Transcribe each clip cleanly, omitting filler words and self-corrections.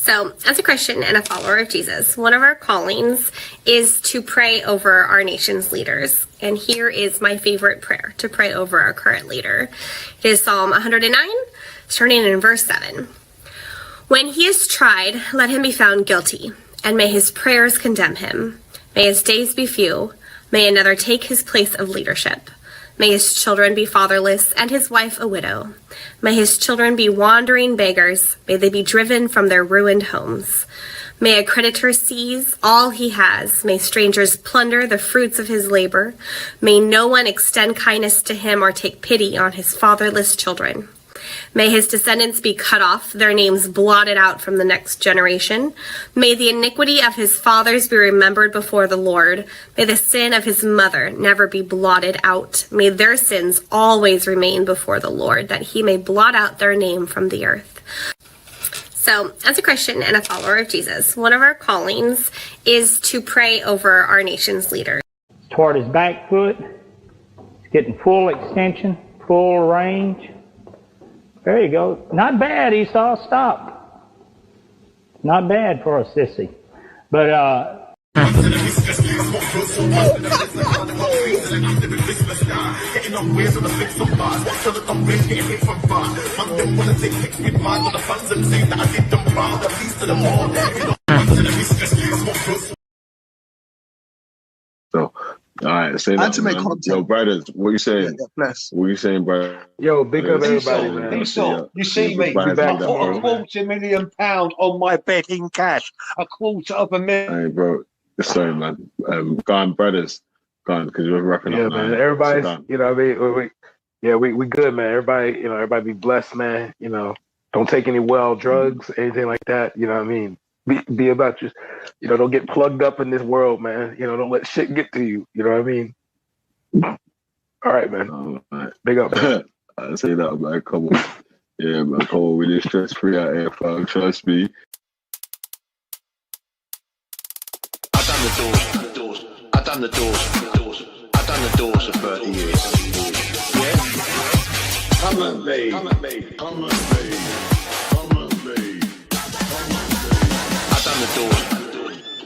So, as a Christian and a follower of Jesus, one of our callings is to pray over our nation's leaders. And here is my favorite prayer to pray over our current leader. It is Psalm 109, starting in verse 7. When he is tried, let him be found guilty, and may his prayers condemn him. May his days be few. May another take his place of leadership. May his children be fatherless and his wife a widow. May his children be wandering beggars. May they be driven from their ruined homes. May a creditor seize all he has. May strangers plunder the fruits of his labor. May no one extend kindness to him or take pity on his fatherless children. May his descendants be cut off, their names blotted out from the next generation. May the iniquity of his fathers be remembered before the Lord. May the sin of his mother never be blotted out. May their sins always remain before the Lord, that he may blot out their name from the earth. So, as a Christian and a follower of Jesus, one of our callings is to pray over our nation's leaders. Toward his back foot, it's getting full extension, full range. There you go. Not bad, Esau. Stop. Not bad for a sissy. But, So, all right, say that, man. Yo, brothers, what you saying? Bless. What you saying, brother? Yo, big up everybody, man. Esau, you see me? I put £250,000 on my bed in cash. $250,000. Hey, bro. Sorry, man. Gone, brothers. Gone, because we're wrapping up. Yeah, man. Everybody's, you know, we good, man. Everybody, you know, everybody be blessed, man. You know, don't take any wild drugs, anything like that. You know what I mean? Be about you know, don't get plugged up in this world, man. You know, don't let shit get to you. You know what I mean? All right, man. All right. Big up, man. I say that, man. Come on. Yeah, man. Come on. We just stress free out here, fam. Trust me. I've done the doors. I've done the doors for 30 years. Yeah? Come on, babe. Come on, babe. Come on, babe.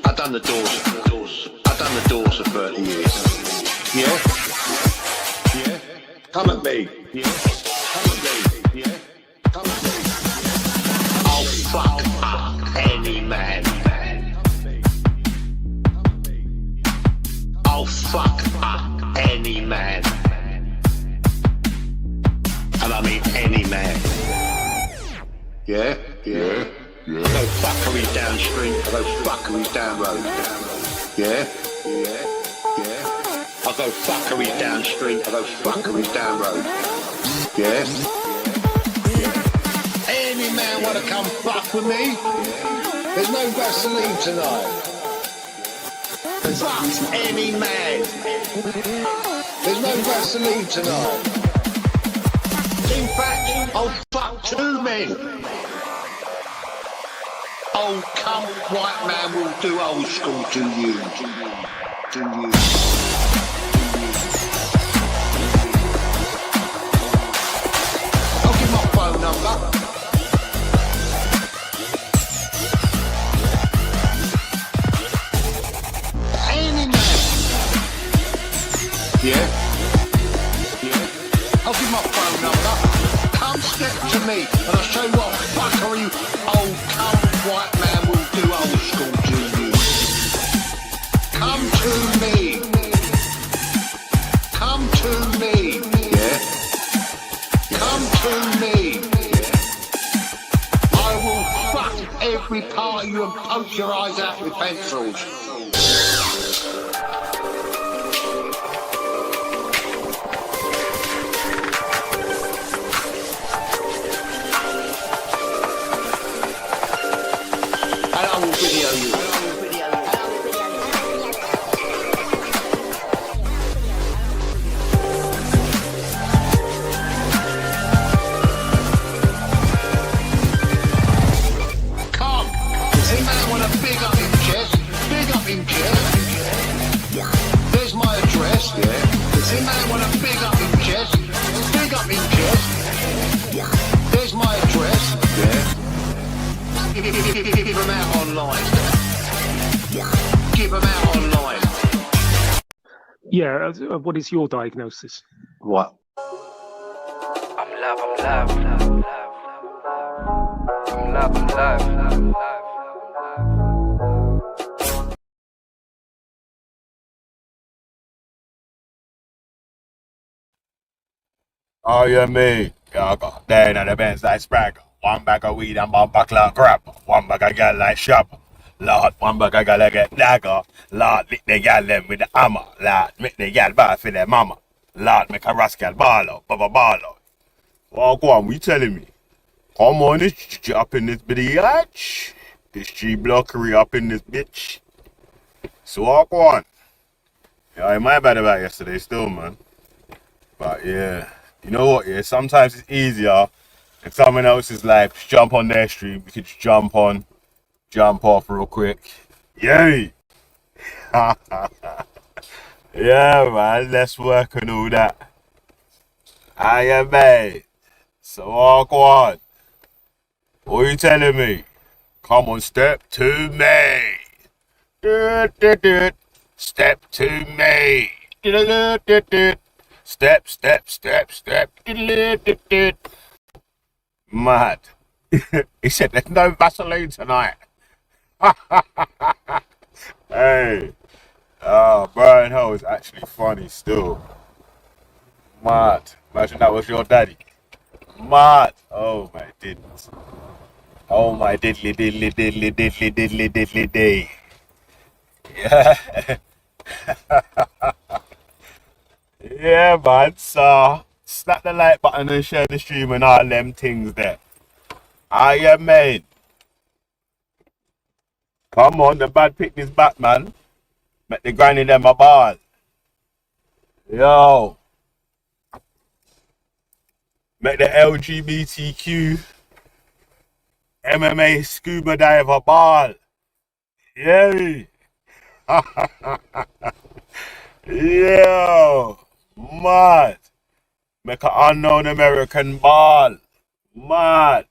I've done the doors for 30 years. Yeah? Yeah? Come at me. Yeah? Come at me. Yeah? Come at me. I'll fuck up any man. I'll fuck up any man. And I mean any man. Yeah? Yeah? I go fuckeries downstream, I go fuckeries down road. Yeah? Yeah? Yeah? I go fuckeries downstream, I go fuckeries down road. Yeah? Yeah? Any man wanna come fuck with me? There's no Vaseline tonight. Fuck any man. There's no Vaseline tonight. In fact, I'll fuck two men. Old cunt white man will do old school to you. To you. I'll give my phone number. Any man. Yeah? Yeah? I'll give my phone number. Come step to me and I'll show you what fuckery old cunt white man will do old school to you. Come to me. Come to me. Yeah? Come to me. Yeah? I will fuck every part of you and poke your eyes out with pencils. Video you. Come, any man want to big up his chest, big up his Give them out online. Give them out online. Yeah, what is your diagnosis? What? I'm love, I'm love, love, love, love. I'm love, I'm love, love, love. Oh, yeah, me. Yeah, I got there in the Benz like Spragger. One bag of weed and one bag like grab. One bag I got like shop. Lord, one bag I got like a dagger. Lord, lick the gal them with the hammer. Lord, make the gal buy for their mama. Lord, make a rascal barlow, baba barlow. Well, go on, we telling me. Come on, this G up in this bitty yacht. This G blockery up in this bitch. So walk on. Yeah, I my bad about yesterday still, man. But yeah, you know what, yeah, sometimes it's easier if someone else's life, just jump on their stream, we could just jump on, jump off real quick. Yay! Yeah, man, let's work on all that. Aye, mate. So walk on. What are you telling me? Come on, step to me. Step to me. Step, step, step, step. Mad. He said there's no Vaseline tonight. Hey. Brian Ho is actually funny still. Mad. Imagine that was your daddy. Mad. Oh my goodness. Oh my diddly diddly diddly diddly diddly diddly day. Yeah. Yeah, man. So slap the like button and share the stream and all them things there. Aye, mate. Come on, the bad picnic's back, man. Make the granny them a ball. Yo. Make the LGBTQ MMA scuba diver ball. Yay. Yo. Mad. Make an unknown American ball. Mad.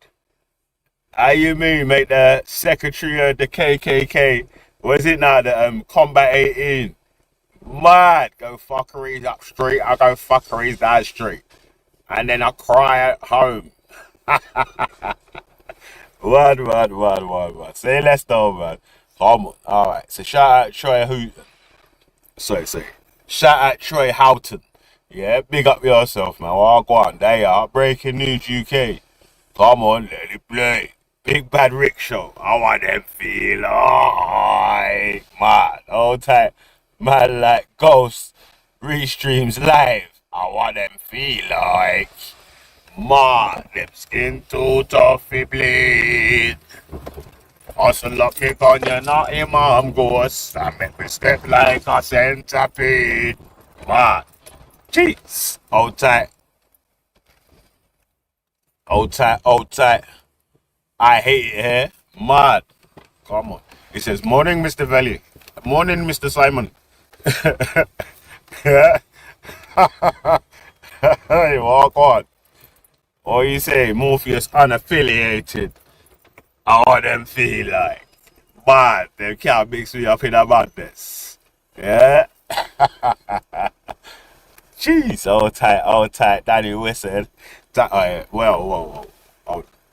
How you mean? Make the secretary of the KKK, what is it now? The Combat 18. Mad. Go fuckeries up street. I go fuckeries down street. And then I cry at home. Word. Say less though, man. Come on. Alright. So shout out Troy Houghton. Sorry. Shout out Troy Houghton. Yeah, big up yourself, man. Well, go on. There you are. Breaking news UK. Come on, let it play. Big Bad Rick Show. I want them feel like man. All tight. Man like Ghost. Restreams live. I want them feel like man. Them skin too tough to bleed. Hustle up, kick on you, not imam ghost. I make me step like a centipede. Man. Jeez. Hold tight. I hate it here. Mad. Come on. He says, morning, Mr. Valley. Morning, Mr. Simon. Yeah. Hey, walk on. Or you say, Morpheus unaffiliated. I want them feel like. Mad. Them can't mix me up in a madness. Yeah. Jeez, all tight. Danny Whistle. Whoa.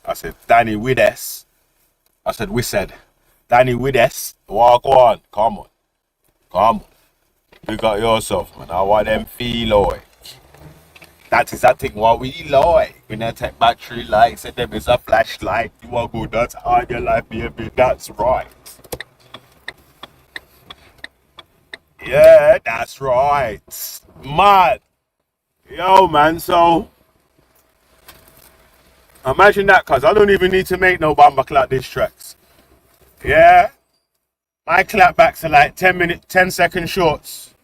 I said, Danny Wides. I said, we said, Danny Wides. Walk on. Come on. You got yourself, man. I want them feel like. That is that thing what we like. When I take battery lights, and them is a flashlight. You want to go that's all your life, baby. That's right. Yeah, that's right. Mad. Yo, man, so imagine that, cuz I don't even need to make no bumper clap diss tracks. Yeah? My clapbacks are like 10-second shorts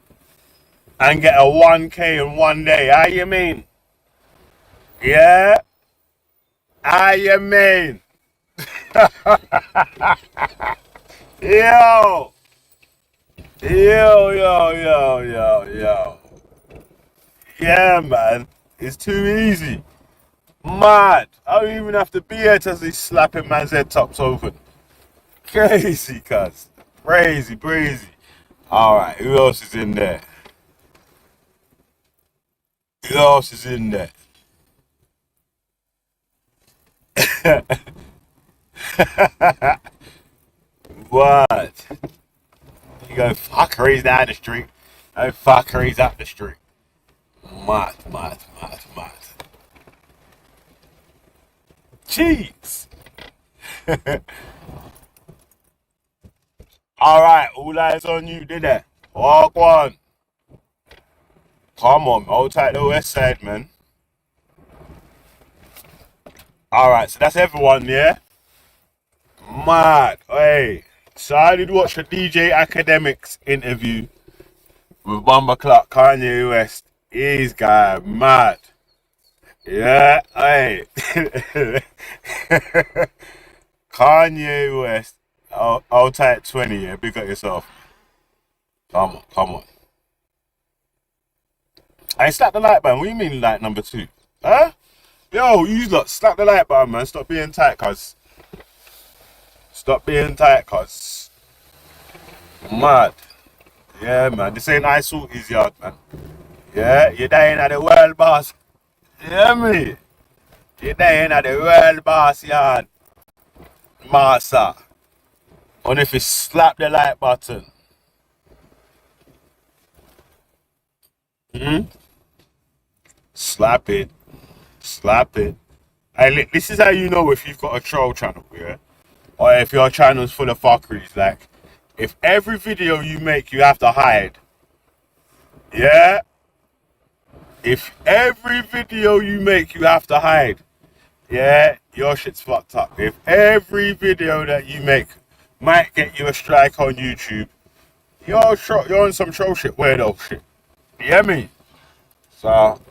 and get a 1K in one day. How you mean? Yeah? How you mean? Yo. Yeah, man. It's too easy. Mad. I don't even have to be here to see slapping man's head tops open. Crazy, cuz. Crazy, crazy. Alright, who else is in there? Who else is in there? What? You go fuckeries down the street. No fuckeries up the street. Mad, mad, mad, mad. Jeez. Alright, all eyes on you, did it? Walk one. Come on, hold tight the west side, man. Alright, so that's everyone, yeah? Mad. Hey. So I did watch the DJ Academics interview with Bumba Clark, Kanye West. He's guy mad. Yeah, hey. Kanye West. I'll type 20, yeah. Big up yourself. Come on, come on. I slap the like button. What do you mean like number 2? Huh? Yo, you lot, slap the like button, man. Stop being tight, cuz. Stop being tight, cuz. Mad. Yeah, man. This ain't Ice Salty's yard, man. Yeah, you're dying at the world boss. You hear me? You're dying at the world boss yard. Massa. And if you slap the like button. Slap it. Slap it. Hey, look, this is how you know if you've got a troll channel, yeah? Or if your channel's full of fuckeries. Like, if every video you make you have to hide, yeah? If every video you make you have to hide, yeah, your shit's fucked up. If every video that you make might get you a strike on YouTube, you're on some troll shit, weirdo shit. You hear me? So,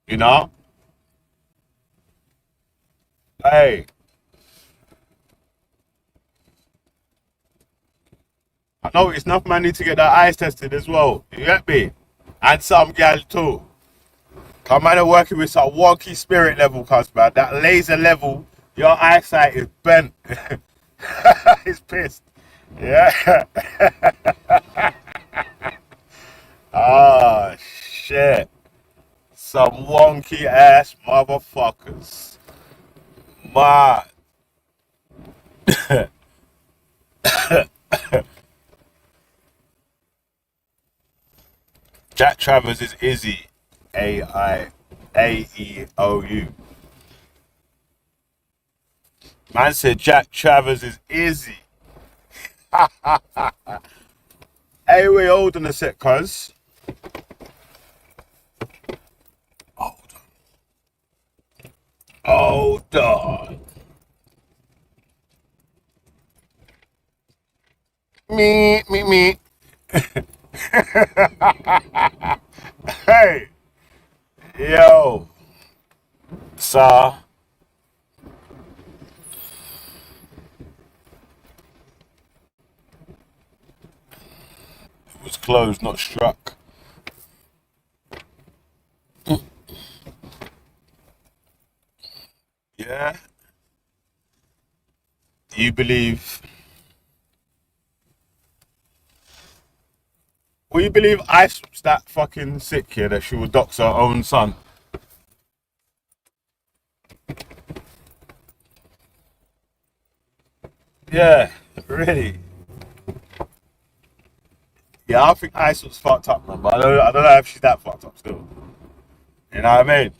you know? Hey. I know it's enough man need to get their eyes tested as well. You get me? And some gal too. Come man are working with some wonky spirit level, cuz man. That laser level, your eyesight is bent. It's pissed. Yeah. Ah, shit. Some wonky ass motherfuckers. Man. Jack Travers is Izzy. A-I-A-E-O-U. Man said Jack Travers is Izzy. Hey, wait, hold on a sec, cuz. Hold on. Me. Hey. Yo. Sir. It was closed, not struck. Yeah. Do you believe? Well, you believe Ice was that fucking sick here that she would dox her own son? Yeah, really. Yeah, I think Ice was fucked up, man, but I don't know if she's that fucked up still. You know what I mean?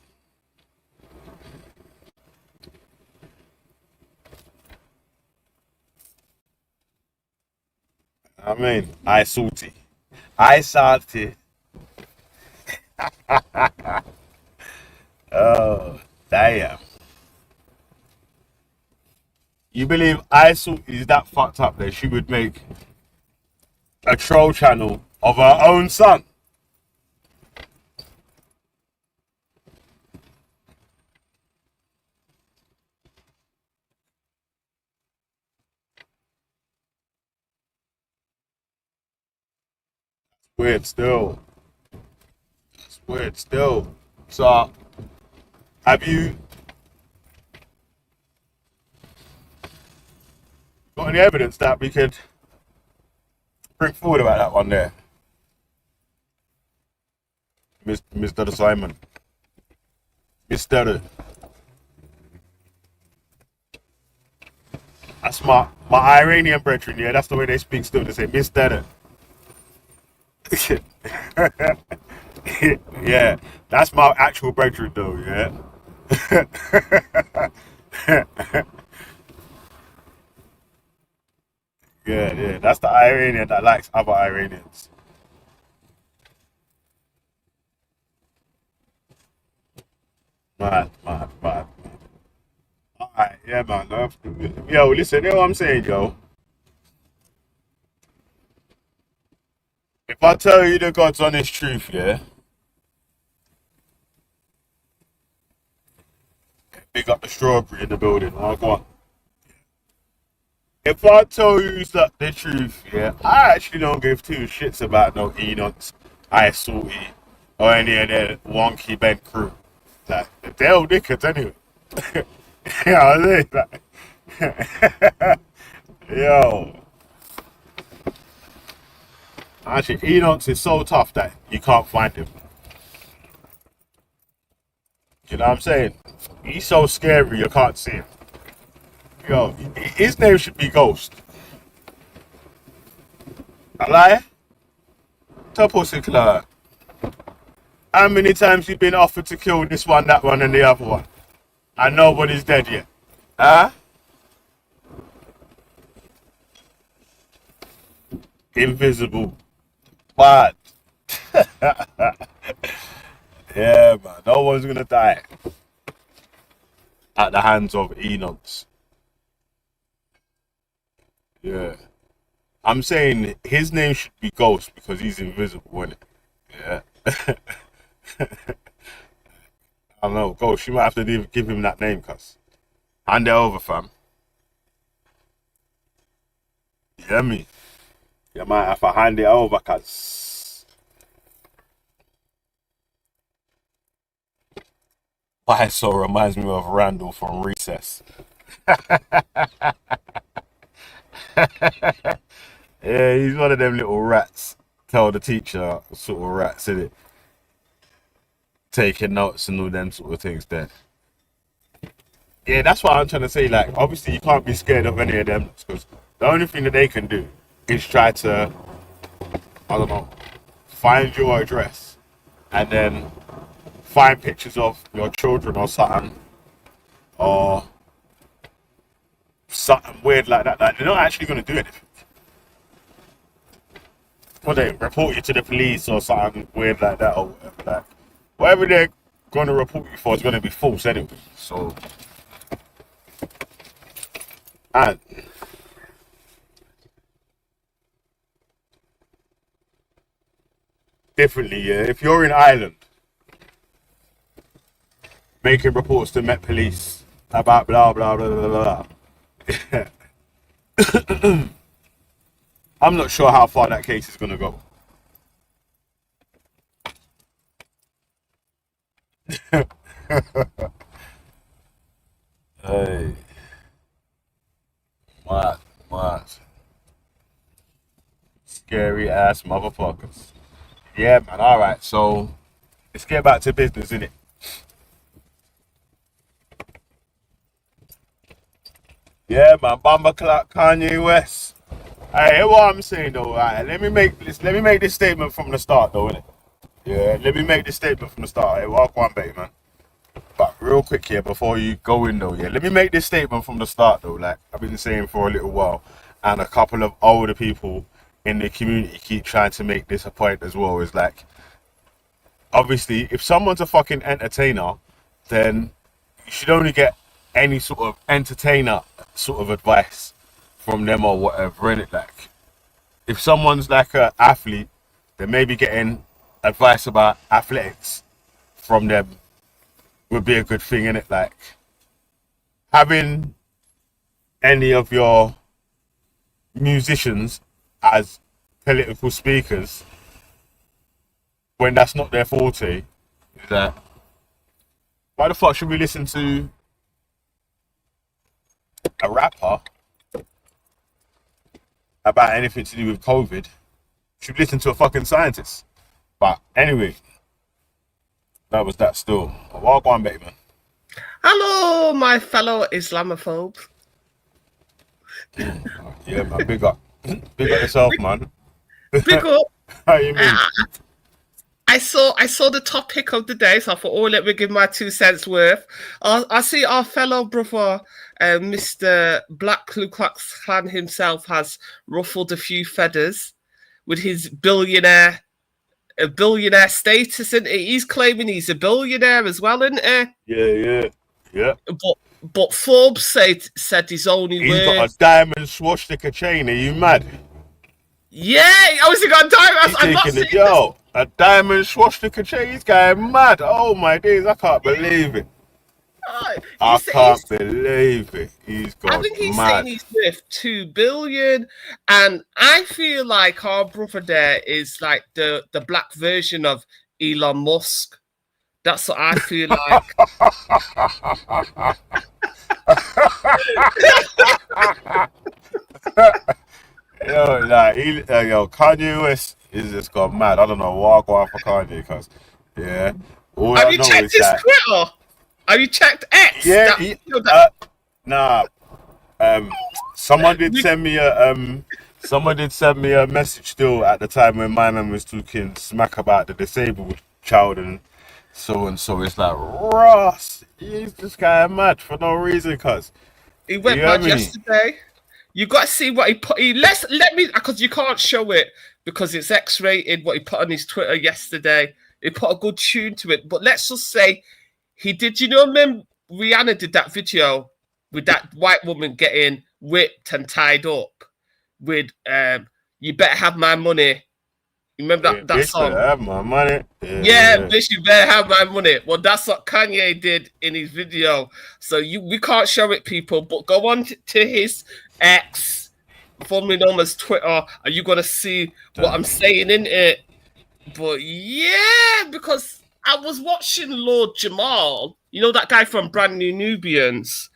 I salty. I salty. Oh, damn. You believe I salty is that fucked up that she would make a troll channel of her own son? Weird still. It's weird still. So Have you got any evidence that we could bring forward about that one there, Mr. Simon? Mr. That's my Iranian brethren, yeah, that's the way they speak still. They say Mr. Yeah, that's my actual brethren though, yeah. Yeah, that's the Iranian that likes other Iranians. Mad. Alright, yeah, man. Yo, listen, you know what I'm saying, yo? If I tell you the God's honest truth, yeah? Big up the strawberry in the building. Oh, go on. If I tell you the truth, yeah, I actually don't give two shits about no Enochs, Ice Salty, or any of that wonky bent crew. Like, they're all dickheads anyway. You know what I mean? Like, yo. Actually, Enochs is so tough that you can't find him. You know what I'm saying? He's so scary you can't see him. Yo, his name should be Ghost. I lie? Top pussy club. How many times you been offered to kill this one, that one, and the other one? And nobody's dead yet. Huh? Invisible. But yeah, man, no one's gonna die at the hands of Enochs. Yeah. I'm saying his name should be Ghost because he's invisible, isn't it? Yeah. I don't know, Ghost, you might have to give him that name, cuz. Hand it over, fam. You hear me? You might have to hand it over, cuz. Why so reminds me of Randall from Recess. Yeah, he's one of them little rats. Tell the teacher sort of rats, innit? Taking notes and all them sort of things there. Yeah, that's what I'm trying to say. Like, obviously, you can't be scared of any of them because the only thing that they can do is try to, I don't know, find your address and then find pictures of your children or something weird like that. Like, they're not actually going to do anything. Well, they report you to the police or something weird like that or whatever. Like, whatever they're going to report you for is going to be false anyway. So, and differently, yeah, if you're in Ireland making reports to Met Police about blah blah blah blah blah, I'm not sure how far that case is going to go. Hey, what? Scary ass motherfuckers. Yeah, man. All right, so let's get back to business, innit? Yeah, man. Bomber clock, Kanye West. Hey, what I'm saying though, right? Let me make this statement from the start, though, innit? Yeah, let me make this statement from the start. Hey, walk one, baby, man. But real quick here, before you go in though, yeah, let me make this statement from the start though. Like I've been saying for a little while, and a couple of older people in the community keep trying to make this a point as well. Is like, obviously, if someone's a fucking entertainer, then you should only get any sort of entertainer sort of advice from them or whatever, innit? Like, if someone's like an athlete, they may be getting advice about athletics from them would be a good thing, innit? Like, having any of your musicians as political speakers when that's not their forte is that Why the fuck should we listen to a rapper about anything to do with COVID? Should we listen to a fucking scientist? But anyway, that was that still. Walk on, baby, man. Hello, my fellow Islamophobes. Yeah, man, big up. Big up yourself, man. Big up. How you mean? I saw the topic of the day, so I thought, oh, let me give my 2 cents worth. I see our fellow brother, Mr. Black Ku Klux Klan himself, has ruffled a few feathers with his billionaire status, isn't he? He's claiming he's a billionaire as well, isn't he? Yeah. But Forbes said his only He's worth. got a diamond swastika chain. Are you mad? Yeah, I was got diamond. I'm not taking it, yo. A diamond swastika chain. He's going mad. Oh my days, I can't believe it. I can't believe it. He's gone mad. I think he's saying he's worth 2 billion, and I feel like our brother there is like the black version of Elon Musk. That's what I feel like. Kanye West is just gone mad. I don't know what I go on for Kanye, because have you checked his Twitter? Have you checked X? Yeah, nah. Someone did send me a message still at the time when my man was talking smack about the disabled child and so. It's like, Ross, he's just going mad for no reason, cuz. He went mad yesterday. You got to see what he put. Let me, because you can't show it because it's X-rated. What he put on his Twitter yesterday, he put a good tune to it. But let's just say he did. You know, when Rihanna did that video with that white woman getting whipped and tied up with "You Better Have My Money." You remember that song? Better have my money. Bitch, you better have my money. Well, that's what Kanye did in his video. So we can't show it, people. But go on to his X, formerly known as Twitter, and you're gonna see what I'm saying in it. But yeah, because I was watching Lord Jamal, you know, that guy from Brand New Nubians,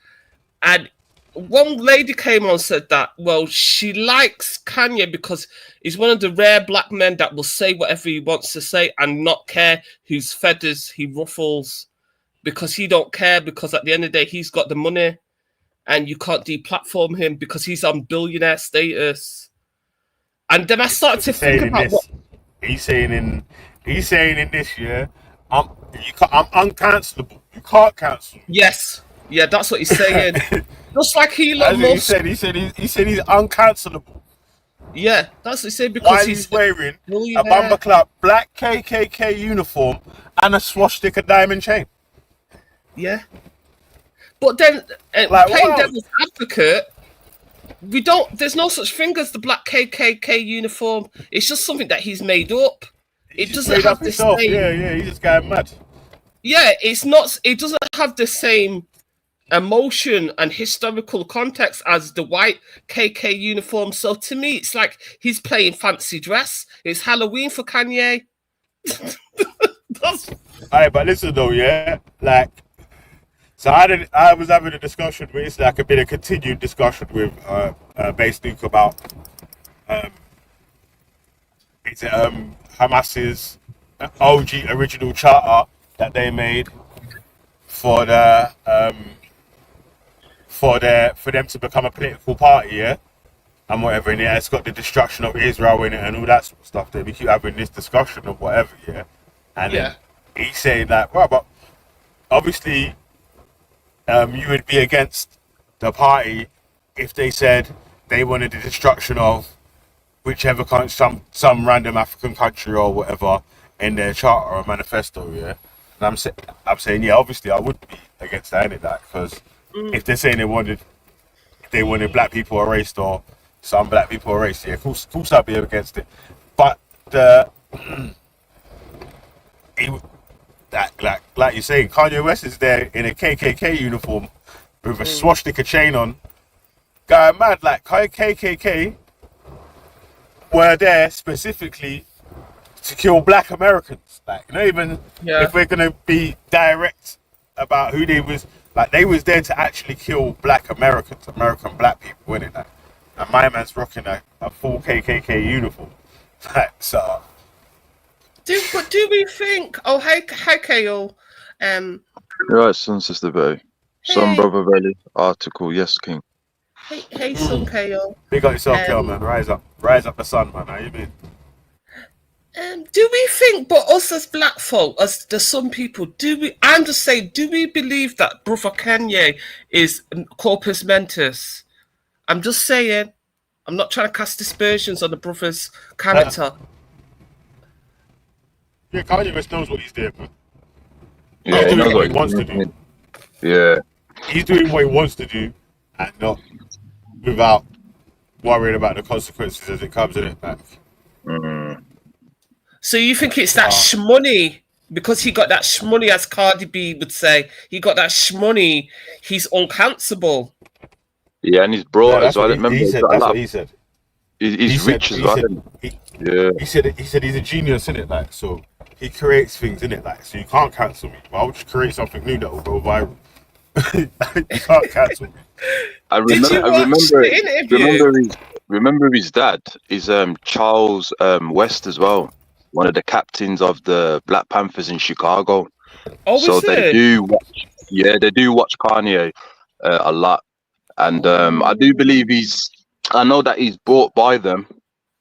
and one lady came on and said that, well, she likes Kanye because he's one of the rare black men that will say whatever he wants to say and not care whose feathers he ruffles, because he don't care, because at the end of the day, he's got the money and you can't deplatform him because he's on billionaire status. And then I started to think about what he's saying in this year. I'm uncancelable. You can't cancel. Yes. Yeah, that's what he's saying. Just like Elon Musk. He said he's uncancelable. Yeah, that's what he said, because while he's wearing a bumper clap black KKK uniform and a swastika diamond chain. Yeah. But then playing devil's advocate, there's no such thing as the black KKK uniform. It's just something that he's made up. It doesn't have the same. Yeah, he's just going mad. Yeah, it's not. It doesn't have the same emotion and historical context as the white KK uniform. So to me, it's like he's playing fancy dress. It's Halloween for Kanye. Alright, but listen though, like, so I was having a discussion with, it's like a bit of continued discussion with Base Duke about Hamas's OG original charter that they made for them to become a political party, and whatever, and it's got the destruction of Israel in it and all that sort of stuff. That we keep having this discussion of whatever, and then he's saying that, well, but obviously, you would be against the party if they said they wanted the destruction of whichever country, some random African country or whatever in their charter or manifesto, And I'm saying, obviously I would be against that, because if they're saying they wanted black people erased or some black people erased, of course I'd be against it. But like you're saying, Kanye West is there in a KKK uniform with a swastika chain on, going mad. Like, KKK were there specifically to kill black Americans. Like, not even if we're gonna be direct about who they was like. They was there to actually kill black Americans, American black people, innit? Like, and my man's rocking a full KKK uniform. Like, so. Do we think? Oh, hi, Kale. Right, son, sister Bay. Son, brother Belly. Article, yes, King. Hey, son, Kale. Big up yourself, Kale, man. Rise up the sun, man. How you been? Do we think, but us as black folk, as the some people, I'm just saying, do we believe that Brother Kanye is corpus mentis? I'm just saying. I'm not trying to cast dispersions on the brother's character. Yeah, Kanye West knows what he's doing, man. Yeah, he's he doing knows what he wants to do. Yeah. He's doing what he wants to do, and not without worrying about the consequences as it comes in it back. So you think it's that shmoney, because he got that shmoney, as Cardi B would say, he got that shmoney, he's uncancelable. Yeah, and he's broad as well. Remember, That's what he said. He's rich as well. He said he's a genius in it, like, so he creates things in it, like, so you can't cancel me. But I'll just create something new that will go viral. You can't cancel me. I remember his dad is Charles West as well, one of the captains of the Black Panthers in Chicago. Oh, so they do watch Kanye a lot, and I do believe I know that he's bought by them,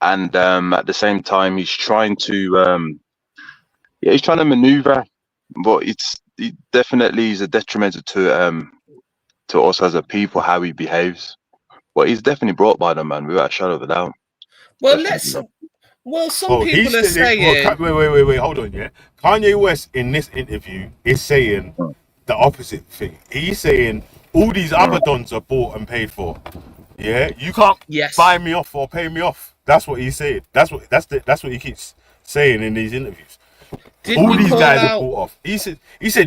and at the same time he's trying to maneuver, but it definitely is a detriment to us as a people how he behaves. But he's definitely brought by them, man, without a shadow of a doubt. Well, some people are saying. Wait, hold on, yeah. Kanye West in this interview is saying the opposite thing. He's saying all these other dons are bought and paid for. Yeah, you can't buy me off or pay me off. That's what he's saying. That's what he keeps saying in these interviews. All these guys are bought off. He said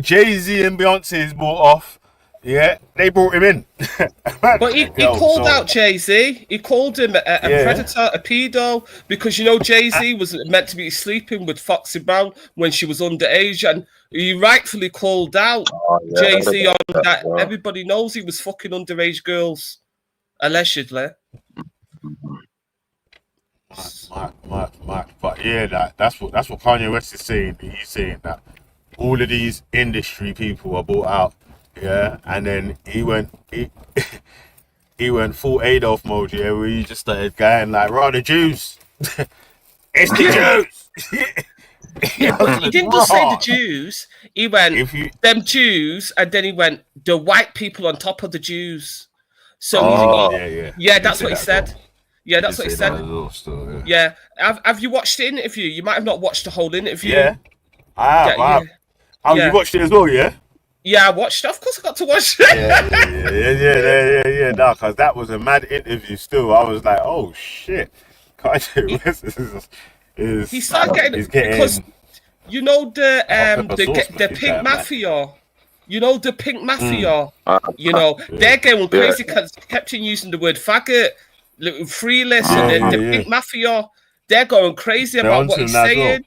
Jay-Z and Beyonce is bought off. Yeah, they brought him in. But he called out Jay-Z. He called him a predator, a pedo, because Jay-Z was meant to be sleeping with Foxy Brown when she was underage, and he rightfully called out Jay-Z on that. Everybody knows he was fucking underage girls, allegedly. Mark. But yeah, that's what Kanye West is saying. He's saying that all of these industry people are bought out. Yeah, and then he went full Adolf mode, yeah, where he just started going like, "Raw the Jews, it's the Jews." He didn't just say the Jews. He went them Jews, and then he went the white people on top of the Jews. So that's what he said. Yeah, that's what he said. Yeah, have you watched the interview? You might have not watched the whole interview. Yeah, I have. Oh, you watched it as well, yeah? Yeah, I watched it. Of course I got to watch it. Yeah. No, because that was a mad interview still. I was like, oh, shit. Kanye West is... He started getting... Because, the Pink Mafia... the Pink Mafia, they're going crazy because kept on using the word faggot, free list, and the Pink Mafia, they're going crazy about what he's saying.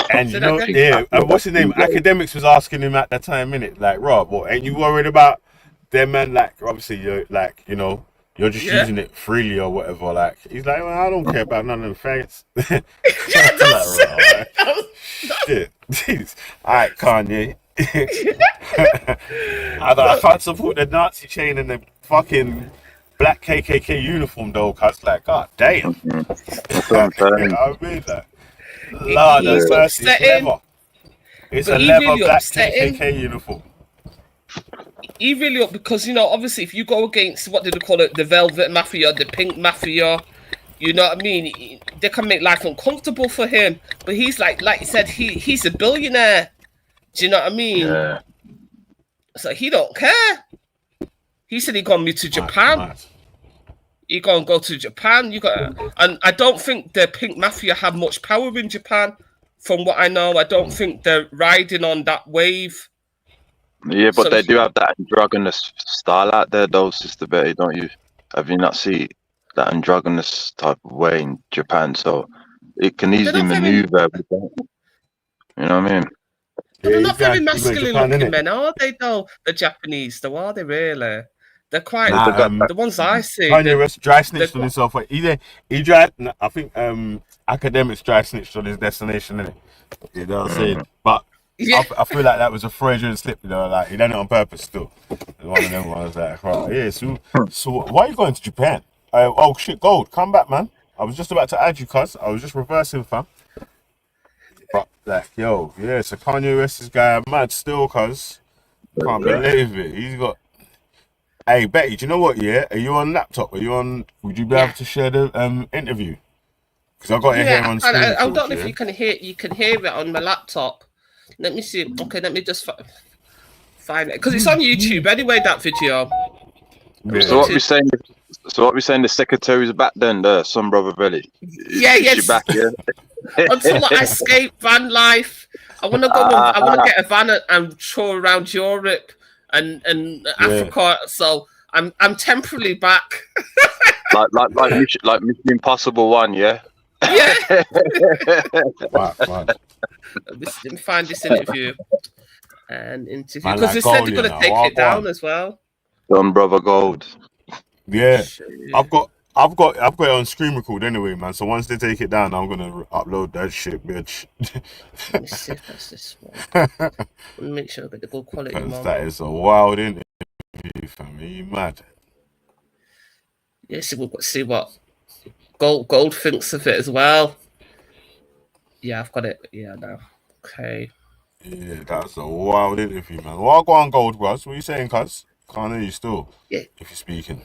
And and what's his name? Academics was asking him at that time, innit? Like, Rob, what, ain't you worried about them, man? Like, obviously, you're like, you're just using it freely or whatever. Like, he's like, well, I don't care about none of them faggots. That's like, shit. Jeez. All right, Kanye. I can't support the Nazi chain and the fucking black KKK uniform though, cause like, god damn. I mean that. Lord, that's mercy. It's a leather black KKK uniform. He really up because obviously if you go against what did they call it, the Velvet Mafia, the Pink Mafia, you know what I mean? They can make life uncomfortable for him. But he's like you said, he's a billionaire. Do you know what I mean? Yeah. So he don't care. He said he gonna move to Japan. He gonna go to Japan. And I don't think the Pink Mafia have much power in Japan. From what I know, I don't think they're riding on that wave. Yeah, but they do have that androgynous style out there, though, Sister Betty, don't you? Have you not seen that androgynous type of way in Japan? So it can easily maneuver with that. You know what I mean? But they're not very he got masculine Japan, looking innit? men, are they? Though the Japanese, though, are they really? They're quite Nah, the ones I see. Kanye West dry snitched they're- on himself. He dry. I think academics dry snitched on his destination, innit? You know what I'm saying? But Yeah. I feel like that was a Freudian slip, you know, like he done it on purpose still. It's one of them ones like, right, yeah, so why are you going to Japan? Oh shit, Gold, come back, man. I was just about to add you, cuz. I was just reversing, fam. But like, yo, yeah, so Kanye West is guy mad still, cuz. Can't believe it. He's got. Hey Betty, do you know what? Yeah, are you on laptop? Would you be able to share the interview? Because I got it here on screen. I don't know if you can hear. You can hear it on my laptop. Let me see. Okay, let me just find it because it's on YouTube anyway. That video. Yeah. So what we saying? So what we saying? The secretary's back then, some brother Billy. Yeah, Is yes. she back, yeah? Until I escape van life, I want to go. I want to get a van and tour around Europe and Africa. So I'm temporarily back. like Mission Impossible 1, yeah. Yeah. Wow. Let me find this interview and interview Man, because like they said they're Gold, going to take it down as well. Don brother Gold. Yeah, I've got it on screen record anyway, man. So once they take it down, I'm gonna upload that shit, bitch. Let me see if that's this one. Let me make sure I get the good quality one. That is a wild interview, fam. Are you mad? Yeah, see, we've got to see what Gold thinks of it as well. Yeah, I've got it. Yeah, now. Okay. Yeah, that's a wild interview, man. Well, I'll go on Gold, bros. What are you saying, cuz? Can't hear you still. Yeah. If you're speaking.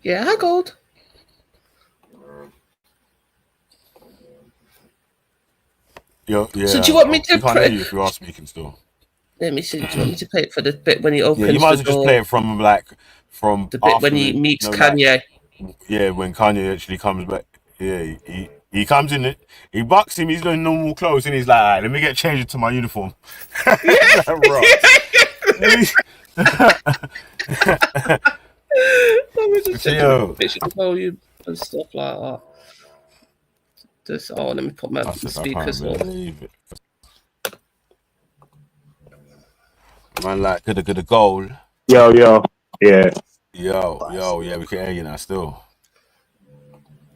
Yeah, hi, Gold. Yeah. So do you want me to can't hear you if you are speaking still. Let me see. Do you want me to play it for the bit when he opens? Yeah, you might as the well just door? play it from The bit when he meets Kanye. Yeah, when Kanye actually comes back. Yeah, he comes in it. He bucks him. He's doing normal clothes, and he's like, "All right, let me get changed into my uniform." Let me just check the volume and stuff like that. Just let me put my speakers on. Man, like could have goal. Yo, yeah. Yo, yeah, we can hear you now still.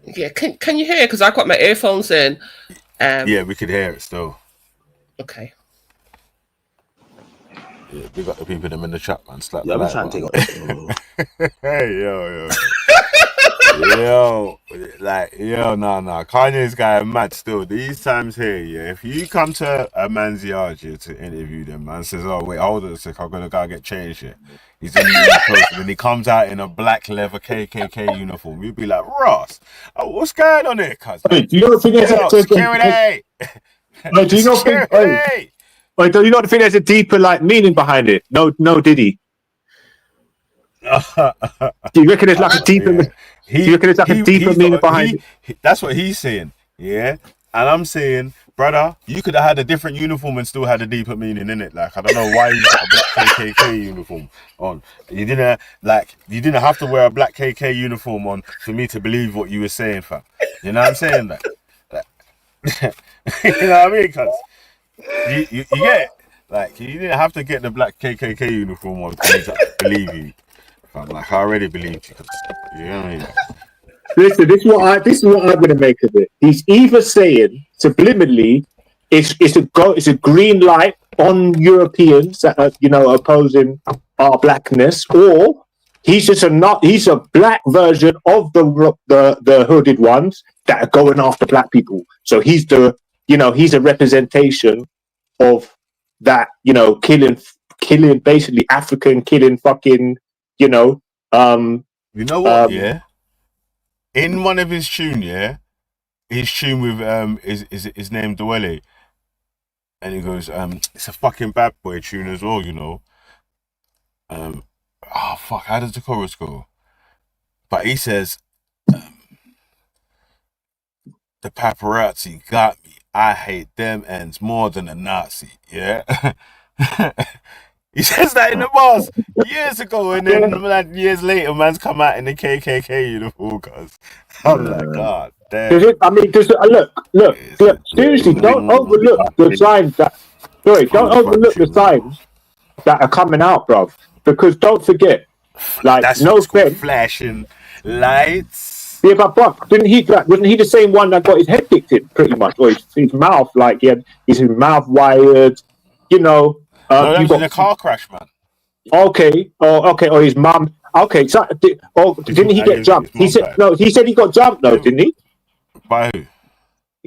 Yeah, can you hear? Because I got my earphones in. Yeah, we could hear it still. Okay. Yeah, we got the people in the chat, man. Slap Yeah, the I'm trying to take off. Hey, yo. Nah. Kanye's guy mad still. These times here, yeah. If you come to a man's yard here to interview them, man says, "Oh wait, hold on a sec, I'm gonna go get changed here." He's in clothes, and then he comes out in a black leather KKK uniform. You'd be like, "Ross, what's going on here, cuz?" Wait, do you not think there's security? No, do you not think? Wait, do you not think there's a deeper meaning behind it? No, Diddy. Do you reckon there's like a deeper? Yeah. Do you reckon there's like a deeper meaning behind it? That's what he's saying, yeah. And I'm saying, brother, you could have had a different uniform and still had a deeper meaning in it. Like, I don't know why you got a black KKK uniform on. You didn't have to wear a black KK uniform on for me to believe what you were saying, fam. You know what I'm saying? Like you know what I mean? Cause you get it. Like, you didn't have to get the black KKK uniform on for me to believe you. Fam. Like, I already believed you. You know what I mean? Listen, this is what I'm going to make of it. He's either saying subliminally, it's a green light on Europeans that are opposing our blackness, or he's a black version of the hooded ones that are going after black people. So he's he's a representation of that, killing basically African killing fucking you know what? Yeah. In one of his tune, yeah, his tune with his name Dwele, and he goes, it's a fucking bad boy tune as well, you know. How does the chorus go? But he says, the paparazzi got me. I hate them ends more than a Nazi. Yeah. He says that in the bars years ago, and then years later, man's come out in the KKK uniform. Cause I'm like, God I mean, look. Seriously, don't overlook the signs that. Sorry, don't overlook the signs that are coming out, bruv. Because don't forget, like, that's no what's called offense. flashing lights. Yeah, but wasn't he the same one that got his head kicked in, pretty much, or his mouth, like he had his mouth wired, you know? No, that was in a car crash, man. Okay, or his mum. Okay, so didn't he get jumped? He said no. He said he got jumped, though, didn't he? By who?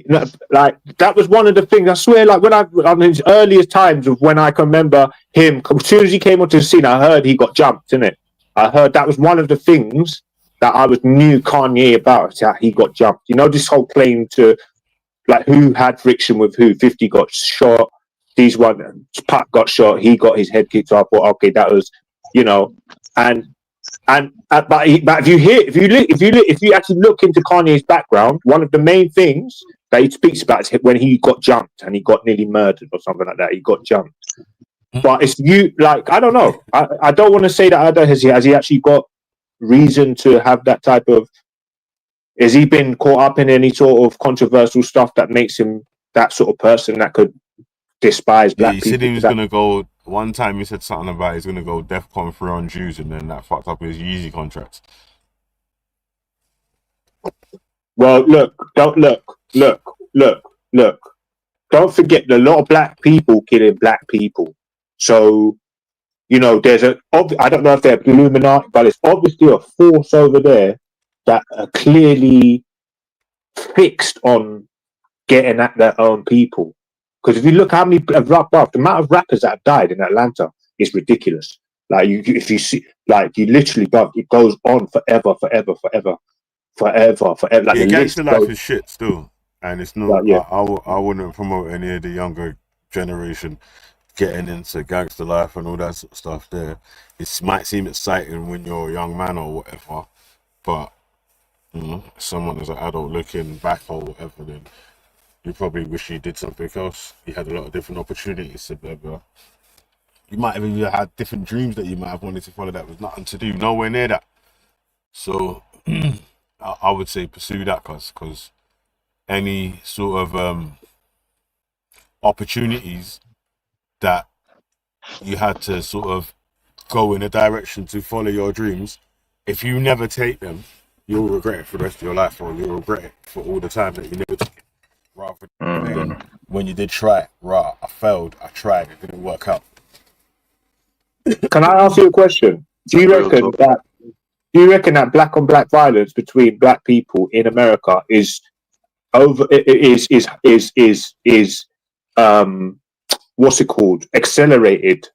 No, like that was one of the things. I swear, like on his earliest times of when I can remember him, as soon as he came onto the scene, I heard he got jumped, innit? I heard that was one of the things that I was knew Kanye about, that he got jumped. You know, this whole claim to like who had friction with who. 50 got shot. These one, Pat got shot. He got his head kicked off. Well, okay, that was, you know, but if you actually look into Kanye's background, one of the main things that he speaks about is when he got jumped and he got nearly murdered or something like that. He got jumped. But it's I don't know. I don't want to say that. Has he actually got reason to have that type of? Has he been caught up in any sort of controversial stuff that makes him that sort of person that could despise black people? He said he was going to go. One time he said something about he's going to go DEFCON 3 on Jews, and then that fucked up his Yeezy contracts. Well, look. Don't forget a lot of black people killing black people. So, you know, there's I don't know if they're Illuminati, but it's obviously a force over there that are clearly fixed on getting at their own people. Because if you look how many the amount of rappers that have died in Atlanta is ridiculous. Like if you see, like you literally, it goes on forever. Like yeah, gangster life goes, is shit still, and it's not. I wouldn't promote any of the younger generation getting into gangster life and all that sort of stuff. There, it might seem exciting when you're a young man or whatever, but you know, someone as an adult looking back or whatever, then you probably wish you did something else. You had a lot of different opportunities to blah, blah. You might have even had different dreams that you might have wanted to follow that was nothing to do, nowhere near that. So I would say pursue that, because any sort of opportunities that you had to sort of go in a direction to follow your dreams, if you never take them, you'll regret it for the rest of your life, or you'll regret it for all the time that you never took it. Rather than when you did try it, right, I failed, I tried, it didn't work out. Can I ask you a question? Do you reckon that black on black violence between black people in America is what's it called? Accelerated.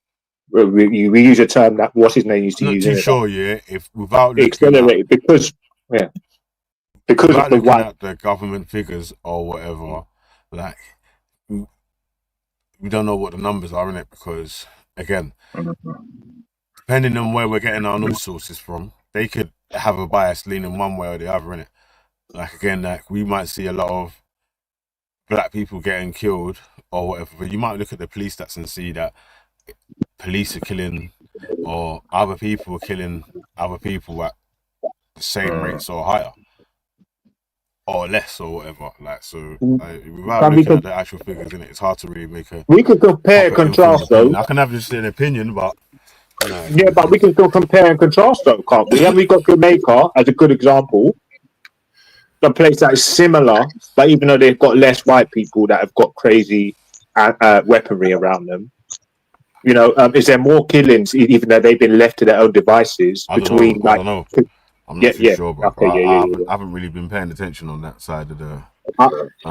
We use a term that what's his name used to use. I'm not too sure, yeah. If without accelerated because of the at the government figures or whatever, like we don't know what the numbers are in it, because again, depending on where we're getting our news sources from, they could have a bias leaning one way or the other in it. Like again, like we might see a lot of black people getting killed or whatever, but you might look at the police stats and see that police are killing, or other people are killing other people at the same rates or higher or less or whatever. Like, so without looking at the actual figures in it, it's hard to really make a. We could compare and contrast though. I can have just an opinion, but yeah, but we can still compare and contrast though, can't we? And we got Jamaica as a good example. A place that is similar, but even though they've got less white people that have got crazy weaponry around them, you know, is there more killings even though they've been left to their own devices between? I don't know. I'm not too sure, bro. Okay, I haven't really been paying attention on that side of the.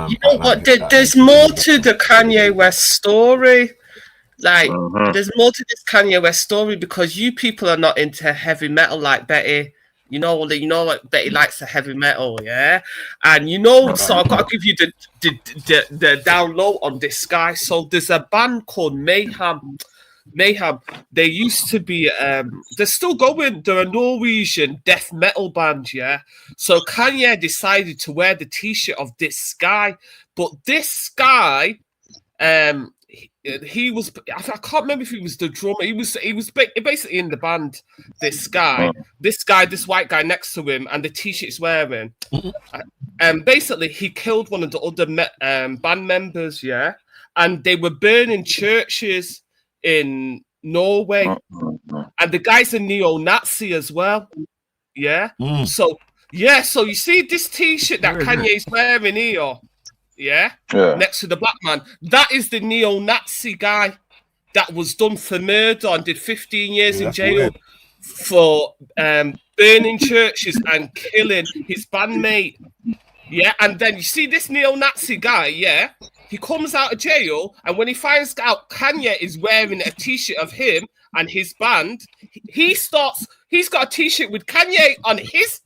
You know what? There's more to the Kanye West story. Like, there's more to this Kanye West story, because you people are not into heavy metal like Betty. You know like Betty likes the heavy metal, yeah? And you know, so I've got to give you the down low on this guy. So there's a band called Mayhem. They used to be they're still going, they're a Norwegian death metal band, yeah. So Kanye decided to wear the t-shirt of this guy, but this guy he was, I can't remember if he was the drummer. He was basically in the band. This white guy next to him, and the t-shirt he's wearing. basically he killed one of the other band members, yeah, and they were burning churches in Norway, and the guy's a neo-Nazi as well, yeah. So you see this T-shirt that Kanye's wearing here, yeah, next to the black man, that is the neo-Nazi guy that was done for murder and did 15 years in jail for burning churches and killing his bandmate. Yeah, and then you see this neo-Nazi guy, yeah, he comes out of jail, and when he finds out Kanye is wearing a T-shirt of him and his band, he's got a T-shirt with Kanye on his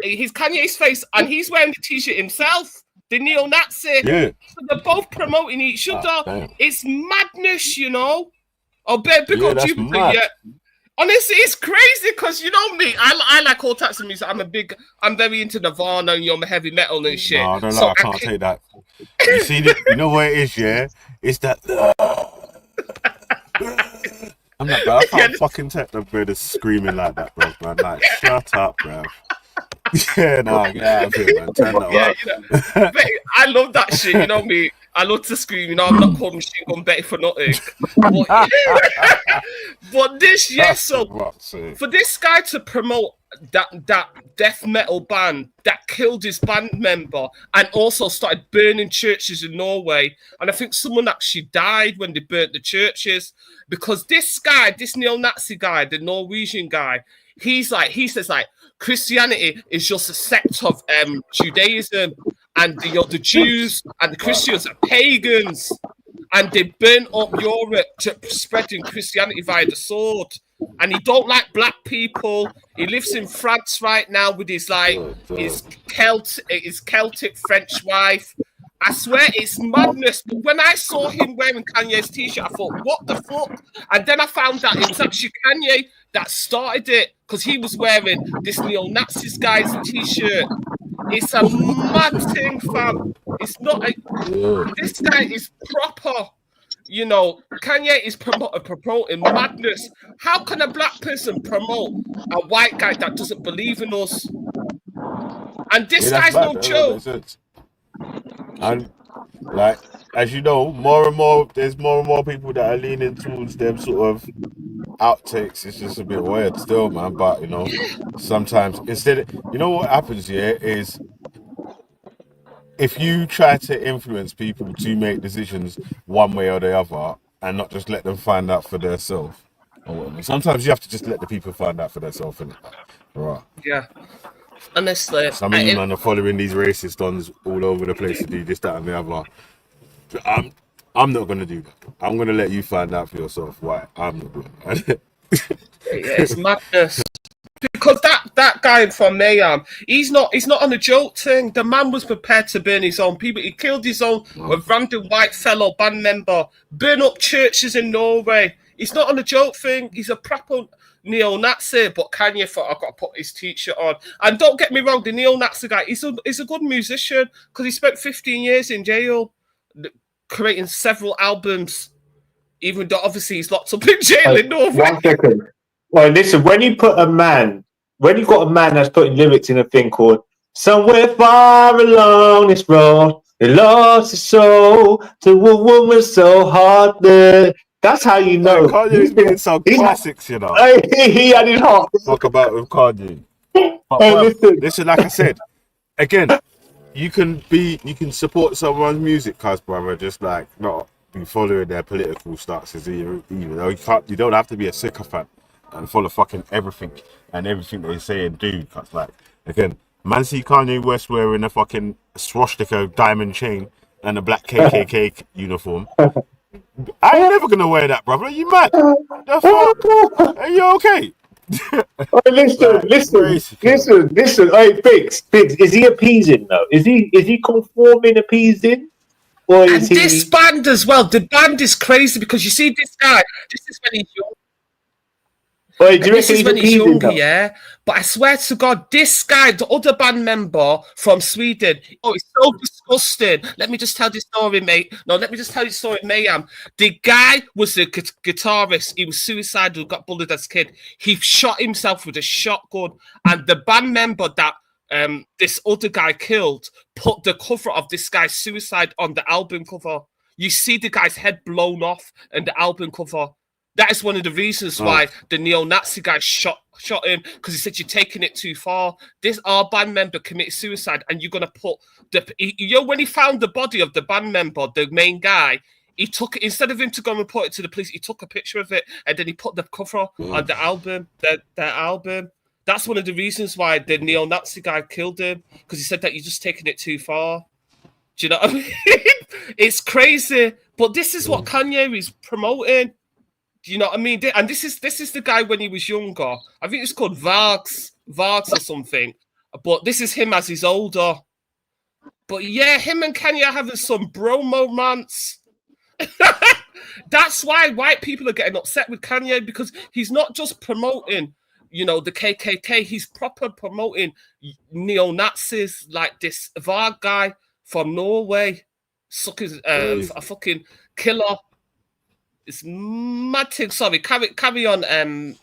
Kanye's face, and he's wearing the T-shirt himself, the neo-Nazi. Yeah. So they're both promoting each other. It's madness, you know. Oh, big up Jupiter, yeah. Honestly, it's crazy because you know me. I like all types of music. I'm very into Nirvana and heavy metal and shit. No, I don't know. I can't take that. You see, you know what it is, yeah? It's that. I'm like, bro, I can't fucking take the bro that's screaming like that, bro. Man, like, shut up, bro. Yeah, no, get out of here, man. Turn that up. I love that shit. You know me. I love to scream. You know, I'm not called Machine Gun Betty for nothing. But this, so for this guy to promote that death metal band that killed his band member and also started burning churches in Norway, and I think someone actually died when they burnt the churches, because this guy, this neo-Nazi guy, the Norwegian guy, he says Christianity is just a sect of Judaism, and the Jews and the Christians are pagans, and they burn up Europe to spreading Christianity via the sword. And he don't like black people. He lives in France right now with his Celtic French wife. I swear it's madness. But when I saw him wearing Kanye's T-shirt, I thought, what the fuck? And then I found out it was actually Kanye that started it, because he was wearing this neo-Nazis guy's T-shirt. It's a mad thing, fam. It's not this guy is proper. You know, Kanye is promoting madness. How can a black person promote a white guy that doesn't believe in us? And this guy's no joke. And like, as you know, more and more, there's more and more people that are leaning towards them sort of outtakes. It's just a bit weird still, man. But you know, sometimes you know what happens here is, if you try to influence people to make decisions one way or the other and not just let them find out for themselves, sometimes you have to just let the people find out for themselves, innit? Right. Yeah. Honestly. Some of you man are following these racist dons all over the place to do this, that, and the other. I'm not going to do that. I'm going to let you find out for yourself why I'm not doing it. It's madness. Because that guy from Mayhem, he's not on a joke thing. The man was prepared to burn his own people. He killed his own with random white fellow band member, burn up churches in Norway. He's not on a joke thing. He's a proper neo-Nazi. But Kanye thought, I've got to put his T-shirt on. And don't get me wrong, the neo-Nazi guy, he's a good musician, because he spent 15 years in jail creating several albums, even though obviously he's locked up in jail in Norway. 1 second. Well, listen, when you got a man that's putting lyrics in a thing called "Somewhere Far Along This Road, they lost his soul to a woman so hard there," that's how you know. Kanye's being some classics, you know. He had his heart. Talk about with Kanye. But listen, like I said, again, you can support someone's music, cuz brother, just like not be following their political stances. You know, you don't have to be a sycophant and follow fucking everything they say and do. Cause like, again, man, see Kanye West wearing a fucking swastika diamond chain and a black KKK uniform. I ain't never gonna wear that, brother. Are you mad? The fuck? Are you okay? Listen. Hey, Biggs, is he appeasing though? Is he conforming, appeasing? Or is this band as well? The band is crazy, because you see this guy. This is when he's young. This is when he's younger, yeah. But I swear to God, this guy, the other band member from Sweden, it's so disgusting. Let me just tell this story, mate. No, let me just tell you the story, Mayhem. The guy was a guitarist. He was suicidal, got bullied as a kid. He shot himself with a shotgun. And the band member that this other guy killed, put the cover of this guy's suicide on the album cover. You see the guy's head blown off and the album cover. That is one of the reasons why the neo-Nazi guy shot him, because he said, you're taking it too far. Our band member committed suicide, and you're gonna put when he found the body of the band member, the main guy, he took it, instead of him to go and report it to the police, he took a picture of it and then he put the cover on the album, their album. That's one of the reasons why the neo-Nazi guy killed him, because he said that you're just taking it too far. Do you know what I mean? It's crazy, but this is what Kanye is promoting. Do you know what I mean? And this is the guy when he was younger. I think it's called Vargs or something. But this is him as he's older. But yeah, him and Kanye are having some bromance. That's why white people are getting upset with Kanye, because he's not just promoting, the KKK. He's proper promoting neo-Nazis like this Varg guy from Norway, a fucking killer. It's mad thing. Sorry, carry on.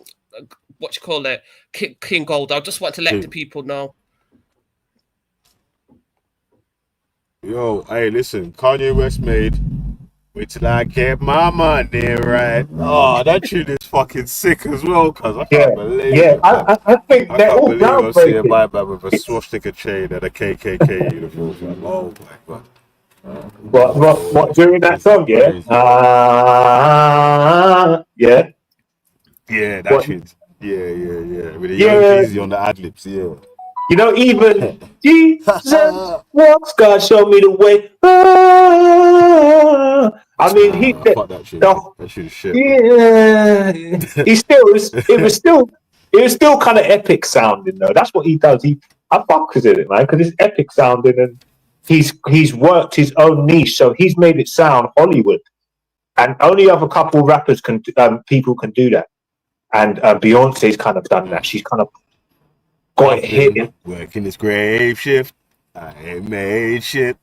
What you call it, King Gold. I just want to let the people know. Yo, hey, listen, Kanye West made "Wait Till I Get My Money Right." Oh, that tune is fucking sick as well, cuz I can't believe it. I think they're all I'm seeing my groundbreaking. man with a swastika chain and a KKK uniform. Like, oh my god. What during that song? Yeah, yeah. Yeah, that tune. Yeah. With the young Jeezy on the ad libs, yeah. Even Jesus walks, God show me the way. I mean, fuck that shit. That shit is shit. Yeah, it was still kind of epic sounding though. That's what he does. I fuck with it, man, because it's epic sounding, and he's worked his own niche, so he's made it sound Hollywood, and only other couple rappers people can do that. And Beyonce's kind of done that. She's kind of got it hit. Working this grave shift, I ain't made shit.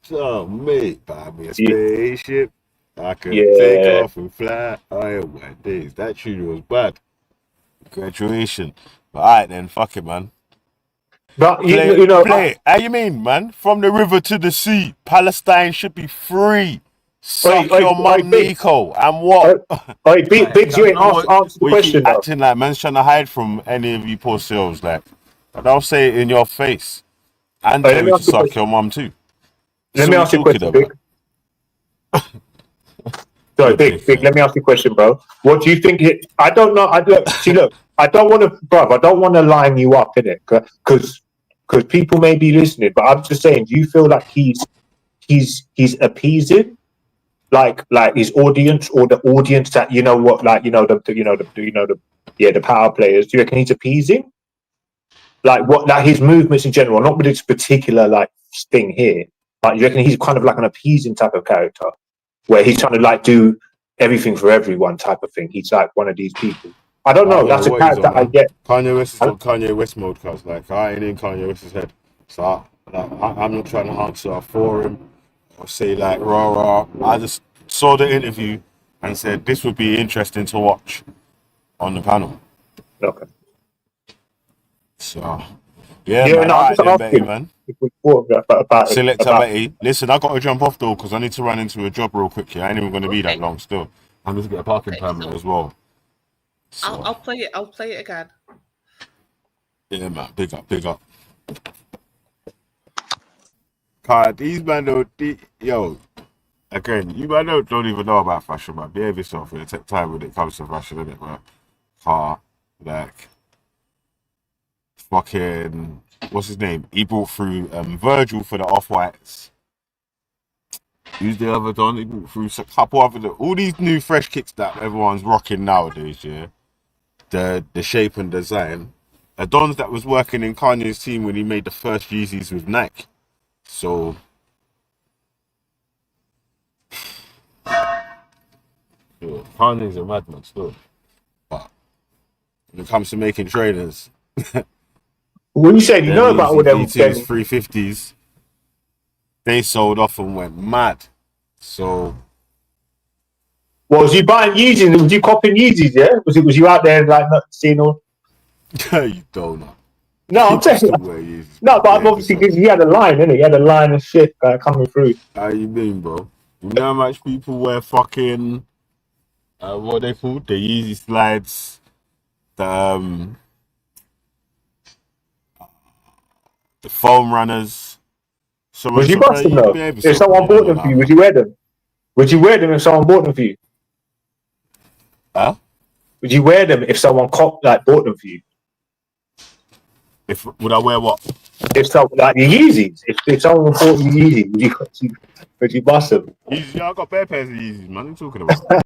So mate, buy me a spaceship. I can take off and fly. Oh my days, that tune was bad. Graduation. But alright then, fuck it, man. But play it. How you mean, man? From the river to the sea, Palestine should be free. Suck your mum, Nico. And what? Biggs, you ain't answer the question. Acting like man's trying to hide from any of you poor souls. Like, they'll say it in your face. And tell you to suck your mum too. Let me ask you a question, Big. Sorry, Big. Let me ask you a question, bro. What do you think? I don't know. Look, I don't want to line you up in it, because people may be listening. But I'm just saying, do you feel like he's appeasing, like his audience, or the audience that the power players? Do you reckon he's appeasing? Like his movements in general, not with this particular thing here. Like, you reckon he's kind of like an appeasing type of character, where he's trying to do everything for everyone type of thing? He's like one of these people. I don't know. That's a character I get. Kanye West is on Kanye West mode, cause I ain't in Kanye West's head, so I'm not trying to answer for him or say rah. I just saw the interview and said this would be interesting to watch on the panel. Okay. So man, Betty, man. Selector Betty. Listen, I got to jump off though, because I need to run into a job real quick. I ain't even going to be that long still. I'm just get a parking permit as well. So. I'll play it. I'll play it again. Yeah, man. Big up. God, these man again, you man don't even know about fashion, man. Behave yourself. It take time when it comes to fashion, innit, man? Fucking, what's his name? He brought through Virgil for the Off-Whites. Who's the other Don? He brought through a couple other, all these new fresh kicks that everyone's rocking nowadays, yeah? The shape and design. A Dons that was working in Kanye's team when he made the first Yeezys with Nike. So, Kanye's a madman still. But when it comes to making trainers, when you said you know about all them 350s, they sold off and went mad. So, was you buying Yeezys? Was you copying Yeezys? Yeah, was you out there not seeing all? You don't know. No, I'm saying Still wear Yeezys. no, but Yeah, obviously because he had a line, innit? He had a line of shit coming through. How you mean, bro? You know how much people wear fucking what are they called? The Yeezy slides. The foam runners. Would you bust them though? If someone bought them for you, would you wear them? Would you wear them if someone bought them for you? Huh? Would you wear them if someone bought them for you? Would I wear what? If someone like your Yeezys, if someone bought you Yeezys, would you bust them? Yeezys, yeah, I got bare pairs of Yeezys, man. What are you talking about?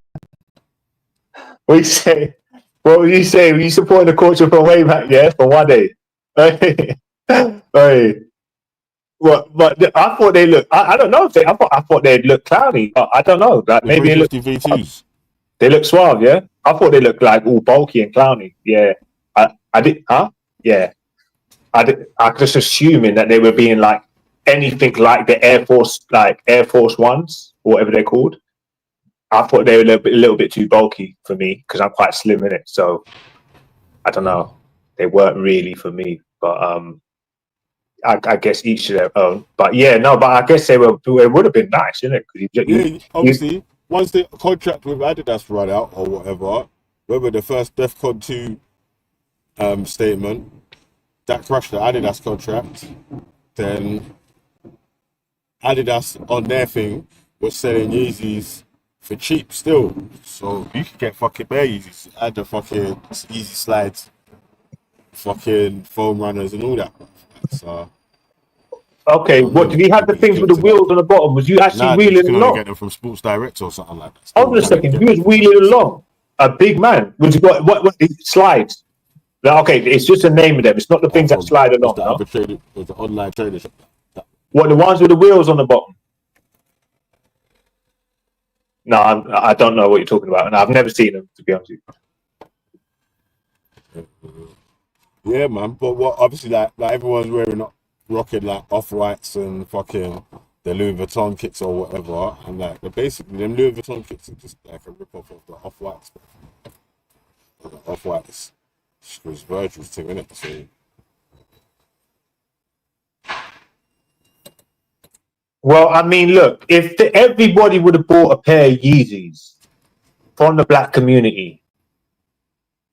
What you say? What would you say? Were you supporting the culture from way back? Yeah, for one day. Hey. What? But I thought they look. I don't know if they. I thought they'd look clowny. But I don't know. Like maybe they look. V2s. They look suave. Yeah. I thought they looked like all bulky and clowny. Yeah. I did. Huh? Yeah. I was just assuming that they were being like anything like the Air Force Ones or whatever they're called. I thought they were a little bit too bulky for me because I'm quite slim in it. So I don't know. They weren't really for me, but I guess each to their own. But yeah, no. But I guess they would have been nice, isn't it? Obviously, once the contract with Adidas run out or whatever, remember the first DEFCON 2 statement. That crushed the Adidas contract. Then Adidas on their thing was selling Yeezys for cheap still. So you could get fucking bare Yeezys. Add the fucking Yeezy slides, fucking foam runners and all that. So okay, what did he have the things with the wheels on the bottom? Was you actually wheeling you can along? get them from Sports Direct or something like that. Hold on a second. He was wheeling along. A big man. Was he what slides? No, okay, it's just the name of them. It's not the things that slide along. It was the online trader shop. What, the ones with the wheels on the bottom? No, I don't know what you're talking about, and I've never seen them, to be honest with you. Yeah, man. But what obviously like everyone's wearing rocking like off-whites and fucking the Louis Vuitton kits or whatever, and like basically them Louis Vuitton kits are just like a rip-off of the off-whites. Off-whites. Because Virgil's thing, innit? So well, I mean, look, if everybody would have bought a pair of Yeezys from the black community,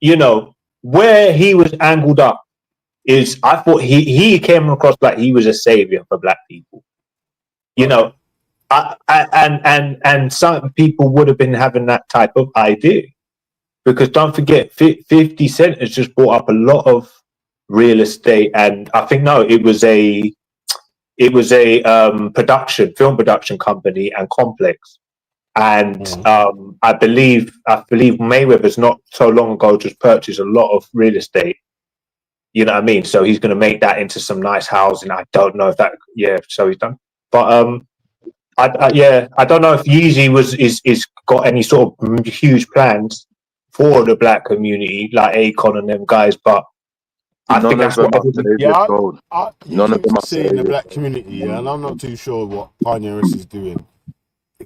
you know, where he was angled up is, I thought he came across like he was a savior for black people. You know, and some people would have been having that type of idea. Because don't forget, 50 Cent has just bought up a lot of real estate, and I think it was a film production company and complex, and I believe Mayweather's not so long ago just purchased a lot of real estate. You know what I mean? So he's going to make that into some nice housing. I don't know if that, so he's done, but I don't know if Yeezy is got any sort of huge plans for the black community, like Akon and them guys, but I think that's what none of them are saying the black community, and I'm not too sure what Kanye West is doing.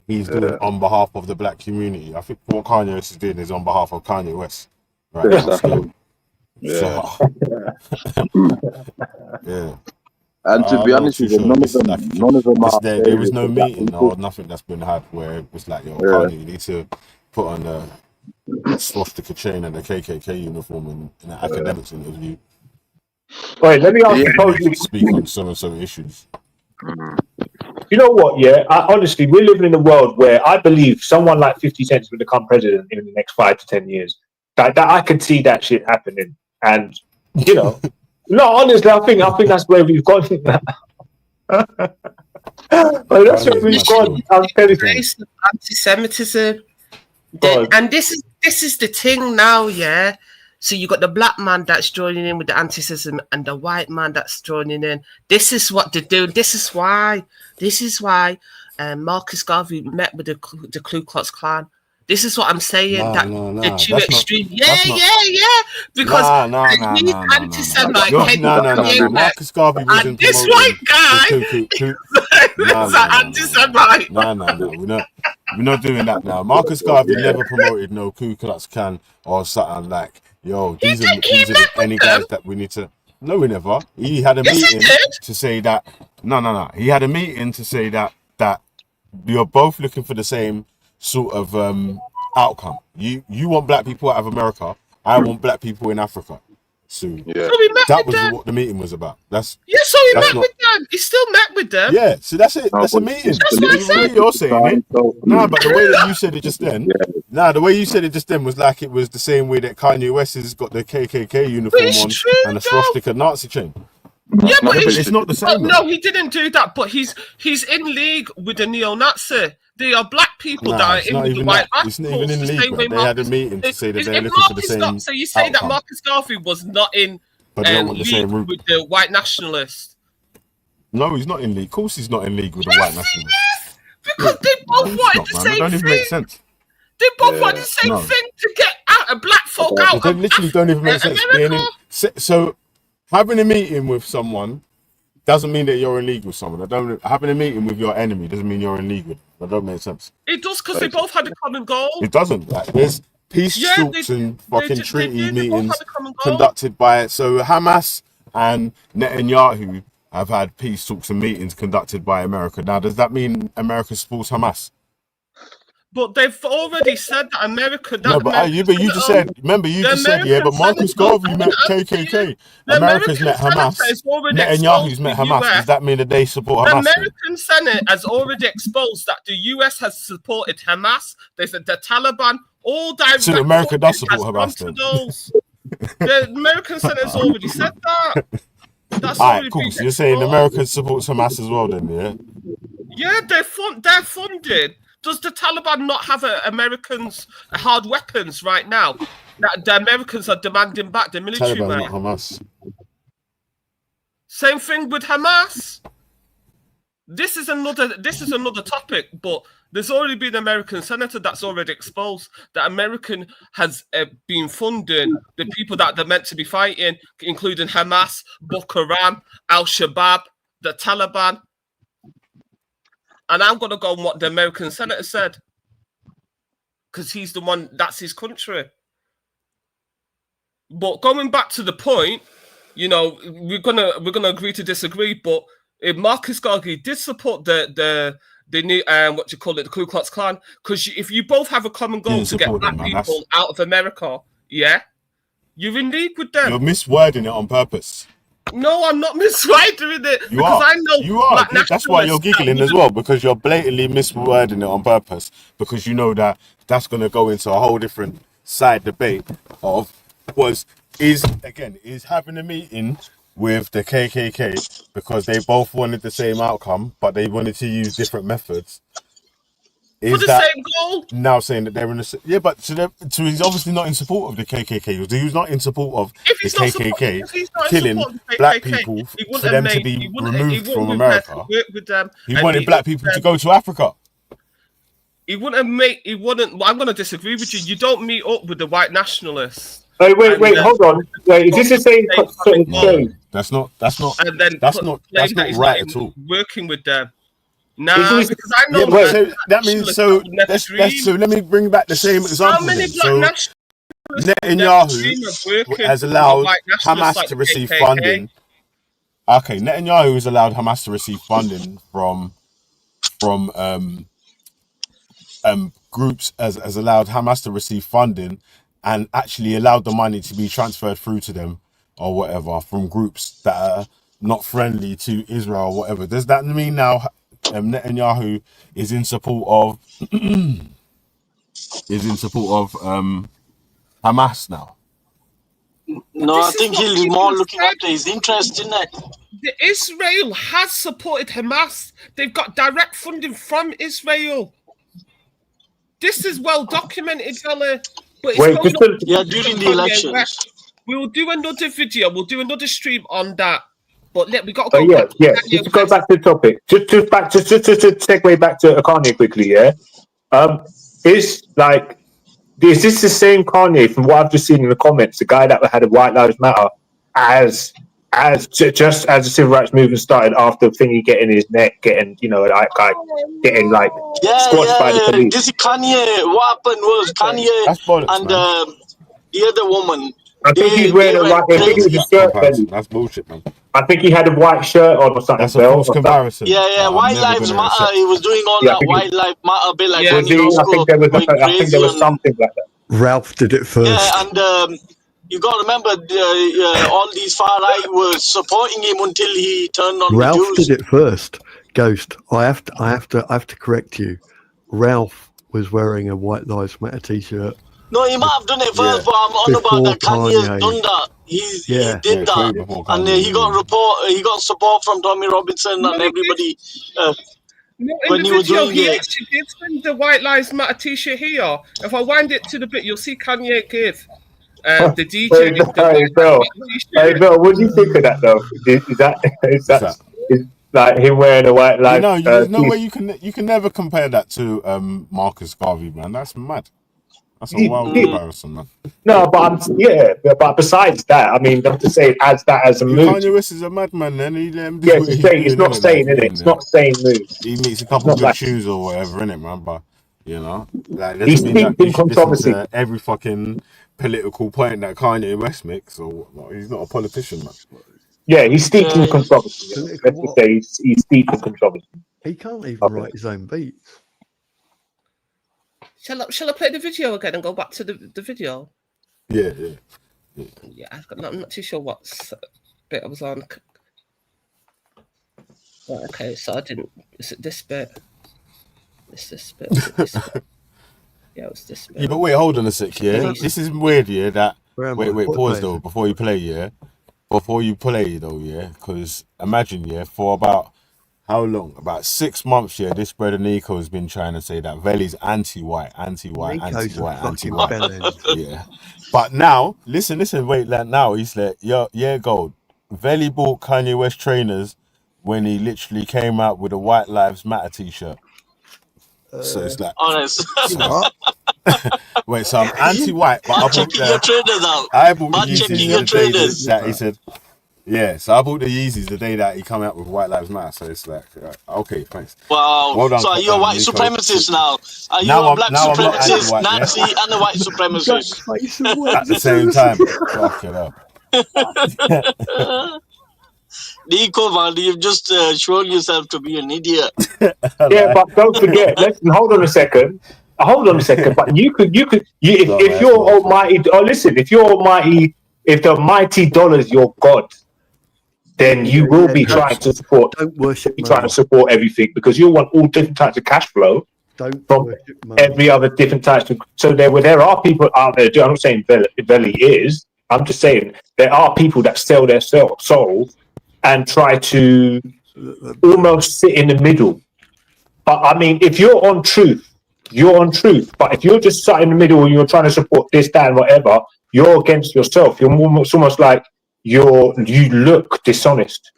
He's doing on behalf of the black community. I think what Kanye West is doing is on behalf of Kanye West, right? Now, still. Yeah. So, yeah. And to be honest with you, none of them are. There was no meeting or nothing that's been had where it was like, Kanye, you need to put on the swastika chain and the KKK uniform in an academics interview. Wait, let me ask you. Speak on so and so issues. You know what? Yeah, honestly, we're living in a world where I believe someone like 50 Cent will become president in the next 5 to 10 years. That I could see that shit happening, and you know, no, honestly, I think that's where we've gone. But that's where we've gone. I'm telling you. Anti-Semitism, and this is the thing now, yeah. So you got the black man that's joining in with the anti-Semitism and the white man that's joining in. This is what they're doing. This is why Marcus Garvey met with the Ku Klux Klan. This is what I'm saying. The two extreme. Because he's anti-Semite. No. Marcus Garvey wasn't this white guy is anti-Semite. No. We're not doing that now. Marcus Garvey never promoted no Ku Klux Klan or something like. These are any guys that we need to. No, we never. He had a Yes, he meeting did. to say that. No. He had a meeting to say that you're both looking for the same sort of outcome. You want black people out of America. I want black people in Africa. So Yeah. So he met that with was them. what the meeting was about. That's Yeah, so he that's met not. with them. He still met with them. Yeah, so that's it. No, That's a but meeting. it's That's what I The way said. you're saying it. Nah, but the way that you said it just then. Yeah. The way you said it just then was like it was the same way that Kanye West has got the KKK But uniform it's on true, and a though. swastika Nazi chain. Yeah, but No, It's not the same. no, he didn't do that. But he's in league with the neo-Nazi. They are black people that Nah, are it's in not with the even white that. It's not even in the league, same way man. They had a Marcus. meeting to say that If they're looking for the Marcus same so you say that outcome, Marcus Garvey was not in but they don't want the league same route. with the white nationalists? No, he's not in league. Of course, he's not in league with the Yes, white he nationalists. is. Because they both No, he's wanted not, the man. That same don't even thing. make sense. They both Yeah. wanted the same No. thing to get out black folk Okay. out They of literally don't even make sense. Being America. in, so having a meeting with someone doesn't mean that you're in league with someone. Having a meeting with your enemy doesn't mean you're in league with them. That don't make sense. It does because they both had a common goal. It doesn't. Like, there's peace Yeah, talks and fucking they treaty did. They both meetings had a common goal. conducted by so Hamas and Netanyahu have had peace talks and meetings conducted by America. Now, does that mean America supports Hamas? But they've already said that America. That No, but you just said. Remember, you just said yeah. But Marcus Garvey met KKK. America's met Hamas. Netanyahu's met Hamas. Does that mean that they support The Hamas? then? American Senate has already exposed that the US has supported Hamas. They said the Taliban, all direct. So America does support has Hamas gone to then? those. The American Senate has already said that. That's All already right, cool. been So you're saying exposed. America supports Hamas as well, then? Yeah. Yeah, they're funded. Does the Taliban not have Americans hard weapons right now? That the Americans are demanding back the military. Taliban, man. not Hamas. Same thing with Hamas. This is another topic, but there's already been an American senator that's already exposed that American has been funding the people that they're meant to be fighting, including Hamas, Boko Haram, Al-Shabaab, the Taliban. And I'm going to go on what the American senator said, because he's the one, that's his country. But going back to the point, you know, we're gonna agree to disagree. But if Marcus Garvey did support the new what you call it, the Ku Klux Klan, because if you both have a common goal to get black people out of America, yeah, you're in league with them. You're miswording it on purpose. No, I'm not miswording it. You because are. I know You are. black That's why you're nationalists giggling as well, because you're blatantly miswording it on purpose, because you know that that's going to go into a whole different side debate of is having a meeting with the KKK because they both wanted the same outcome, but they wanted to use different methods. for the same goal. Now saying that they're in a but so he's obviously not in support of the KKK. He was not in support of the KKK killing black people for them to be removed from America. He wanted black people to go to Africa. He wouldn't. Well, I'm going to disagree with you. You don't meet up with the white nationalists. Wait, hold on. Wait, is this the same? That's not And then that's not right at all. Working with them. Nah, because I know so that means so let me bring back the same example. How many then. black So Netanyahu has allowed Hamas to receive funding. Okay, Netanyahu has allowed Hamas to receive funding from groups has allowed Hamas to receive funding and actually allowed the money to be transferred through to them or whatever from groups that are not friendly to Israel or whatever. Does that mean now Netanyahu is in support of Hamas now? No, I think he'll be more looking after his interest in it. Israel has supported Hamas. They've got direct funding from Israel. This is well documented, fella. But during the elections. We'll do another video. We'll do another stream on that. But we got to go. Just to go back to the topic. Just to segue back to Kanye quickly. Yeah. Is this the same Kanye from what I've just seen in the comments? The guy that had a White Lives Matter as just as the civil rights movement started after Thingy getting his neck, getting squashed by the police. This is Kanye. What happened was Kanye and the other woman. I think he's wearing a white. I think it was a shirt belly. That's bullshit, man. I think he had a white shirt on or something. That's a false comparison. Yeah, White Lives Matter. He was doing all that White Lives Matter bit like when he was going crazy. I think there was something like that. Ralph did it first. Yeah, and you got to remember, all these far right were supporting him until he turned on Ralph the Jews. did it first. Ghost, I have to correct you. Ralph was wearing a White Lives Matter t-shirt. No, he might have done it first, but I'm on about that Kanye's done that. He did that, and he got support from Tommy Robinson and everybody. In the video, he actually did send the White Lives Matter t-shirt here. If I wind it to the bit, you'll see Kanye give the DJ. Hey Bill, what do you think of that though? Is that like him wearing a white life? There's no way you can never compare that to Marcus Garvey, man. That's mad. That's a wild comparison, man. No, but but besides that, I mean, I'm just saying, as a move. Kanye West is a madman, then it's not saying, innit? It's not saying move. He meets a couple of good tunes or whatever, innit, man? But like, he's steeped in controversy. Every fucking political point that Kanye West makes, or whatnot. He's not a politician, man. Yeah, he's steeped in controversy. Let's just say he's steeped in controversy. He can't even write his own beats. Shall I play the video again and go back to the video? Yeah. I'm not too sure what bit I was on. Right, okay, so I didn't. Is it this bit? This bit? This bit? Yeah, it was this bit. Yeah, but wait, hold on a sec, yeah? This is weird, yeah? That wait, pause though, before you play, yeah? Before you play, though, yeah? Because imagine, yeah, for about how long? About 6 months, yeah, this brother Nico has been trying to say that Veli's anti-white. Yeah. But now, listen, wait, like now, he's like, yeah, gold. Veli bought Kanye West trainers when he literally came out with a White Lives Matter t-shirt. So it's like... Honest. Wait, so I'm anti-white, but I bought your trainers out. I bought the Yeezys that he said... Yeah, so I bought the Yeezys the day that he come out with White Lives Matter. So it's like, okay, thanks. Wow. Well done, so are you a white supremacist now? Are you a black supremacist, Nazi, and a white supremacist? At the same time. Fuck it up. Nico, man, you've just shown yourself to be an idiot. Yeah, but don't forget. Hold on a second. But if you're almighty, listen, if you're almighty, if the mighty dollar is your god, then you will be trying to support. Don't worship. Trying to support everything because you want all different types of cash flow from every other different types. So there are people out there. I'm not saying Veli is. I'm just saying there are people that sell their souls and try to almost sit in the middle. But I mean, if you're on truth. But if you're just sat in the middle and you're trying to support this, that, and whatever, you're against yourself. It's almost like you look dishonest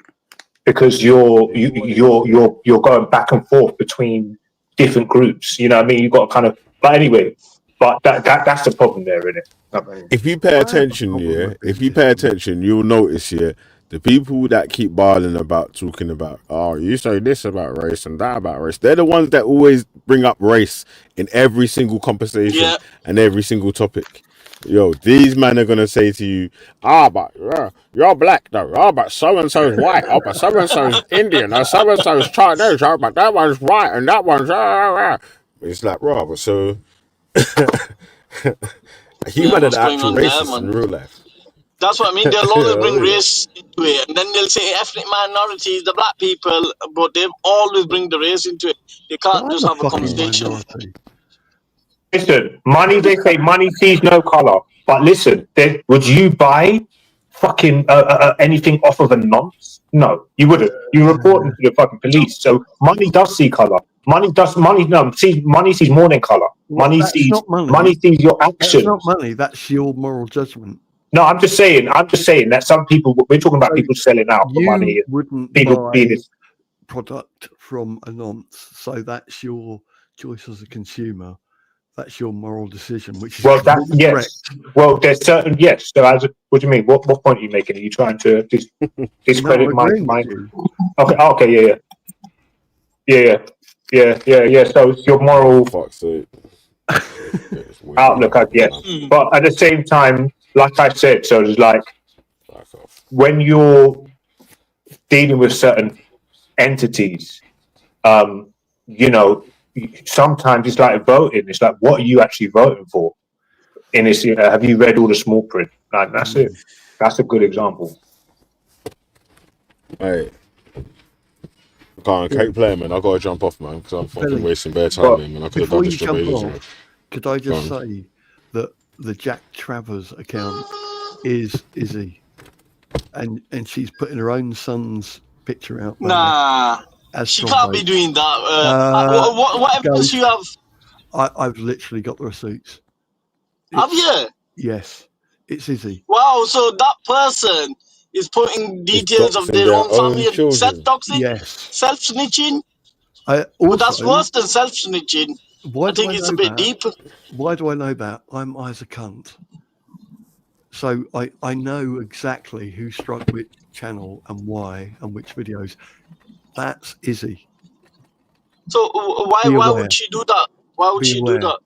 because you're going back and forth between different groups. You know what I mean? You've got to kind of. But anyway, that's the problem there, isn't it? If you pay attention, you'll notice, the people that keep barling about talking about, you say this about race and that about race, they're the ones that always bring up race in every single conversation and every single topic. Yo, these men are gonna say to you, but you're black though. But so and so's white. But so and so's Indian. So and so's Chinese. But that one's white and that one's. It's like, but so human are the actual racists in real life. That's what I mean. They'll always bring race into it, and then they'll say ethnic minorities, the black people, but they'll always bring the race into it. They can't just have a conversation. Listen, they say money sees no color. But listen, would you buy fucking anything off of a nonce? No, you wouldn't. You report to the fucking police. So money does see color. Money sees more than color. Money sees your actions. That's not money. That's your moral judgment. No, I'm just saying that some people, we're talking about people selling out for money. You wouldn't buy product from a nonce, so that's your choice as a consumer. That's your moral decision, which is correct. Well, there's certain So, what do you mean? What point are you making? Are you trying to discredit my? Okay, yeah. So it's your moral outlook, I guess. But at the same time, like I said, so it's like when you're dealing with certain entities, you know, sometimes it's like voting. It's like, what are you actually voting for? And it's, you know, have you read all the small print? Like, that's it. That's a good example. Hey, can't keep playing, man. I gotta jump off, man, because I'm fucking wasting bare time here, man. I could have done this job ages ago. Could I just say that the Jack Travers account is Izzy, and she's putting her own son's picture out there. Nah, she can't be doing that. What evidence do you have? I've literally got the receipts. Have you? Yes, it's Izzy. Wow, so that person is putting details of their own family and self-doxing, yes, self-snitching. Also, but that's worse than self-snitching. I think it's a bit deep. Why do I know that? I'm Isaac Cunt. So I know exactly who struck which channel and why and which videos. That's Izzy. So why would she do that? Why would she do that?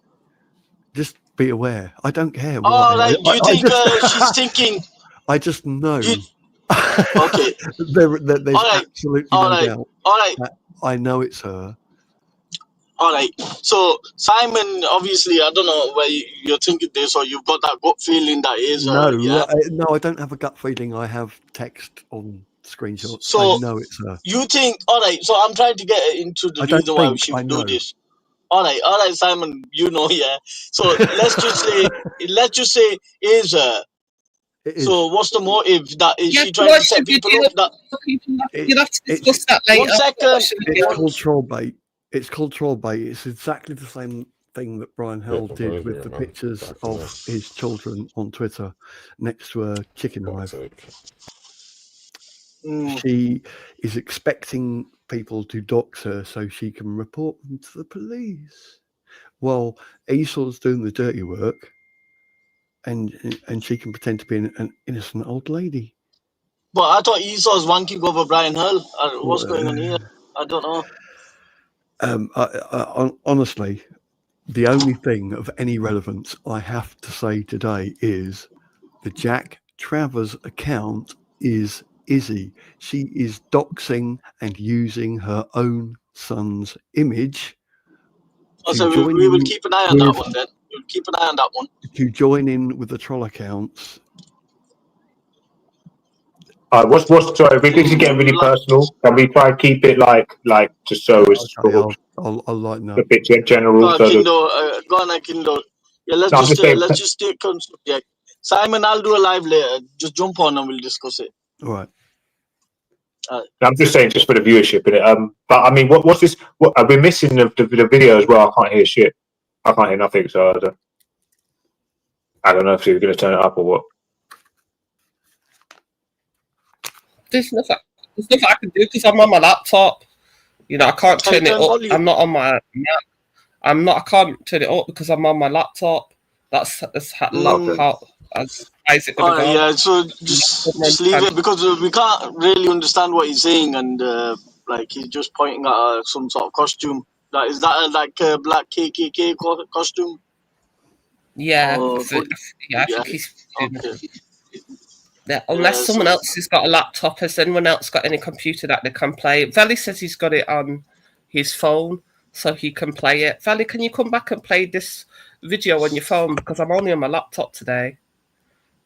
Just be aware. I don't care. Oh, like, do you think she's thinking? I just know. Okay. There's absolutely no doubt. All right. I know it's her. All right. So Simon, obviously, I don't know where you're thinking this, or you've got that gut feeling that is her. No, I don't have a gut feeling. I have text on screenshots. So I know it's her. You think? All right. So I'm trying to get into the reason why we should do this. All right, Simon. You know, yeah. So let's just say is her. So what's the motive? That is she trying to set people up? You'll have to discuss that later. 1 second. It's called troll bait. It's called troll bait. It's exactly the same thing that Brian Hell did with the pictures of his children on Twitter next to a chicken hive. She is expecting people to dox her so she can report them to the police. Well, Esau's doing the dirty work, and she can pretend to be an innocent old lady. But I thought Esau's wanking over Brian Hull. What's going on here? I don't know. Honestly, the only thing of any relevance I have to say today is the Jack Travers account is Izzy. She is doxing and using her own son's image. So we will keep an eye on that one then. We'll keep an eye on that one. To join in with the troll accounts. What's sorry, this is getting really personal. Can we try and keep it like just so it's I'll lighten up. a bit general? Go on, Akindo. Yeah, let's just stay constant. Yeah. Simon, I'll do a live later. Just jump on and we'll discuss it. All right. I'm just saying, just for the viewership in it. But I mean, what's this? What I've been missing the video as well. I can't hear shit. I can't hear nothing. So I don't know if you're going to turn it up or what. There's nothing I can do because I'm on my laptop. You know, I can't turn it up. I'm not on my Mac. I can't turn it up because I'm on my laptop. That's how as Isaac gonna go. Yeah, so just leave it because we can't really understand what he's saying, and like he's just pointing at some sort of costume. Is that like a black KKK costume? Yeah, I think he's unless someone else has got a laptop. Has anyone else got any computer that they can play? Valley says he's got it on his phone, so he can play it. Valley, can you come back and play this video on your phone? Because I'm only on my laptop today,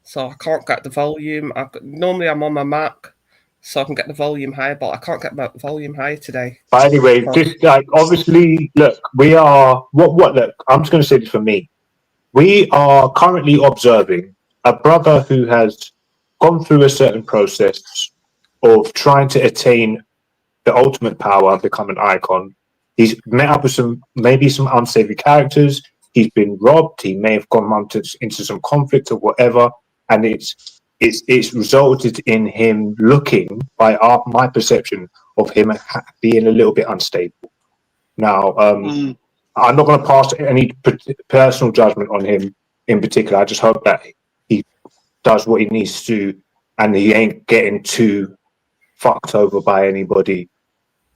so I can't get the volume. Normally I'm on my Mac, so I can get the volume higher, but I can't get my volume higher today. But anyway, just like obviously, look, we are what look. I'm just going to say this for me. We are currently observing a brother who has gone through a certain process of trying to attain the ultimate power, become an icon. He's met up with some unsavory characters. He's been robbed. He may have gone into some conflict or whatever, and it's resulted in him looking, by my perception of him, being a little bit unstable. Now, I'm not going to pass any personal judgment on him in particular. I just hope that he does what he needs to, and he ain't getting too fucked over by anybody.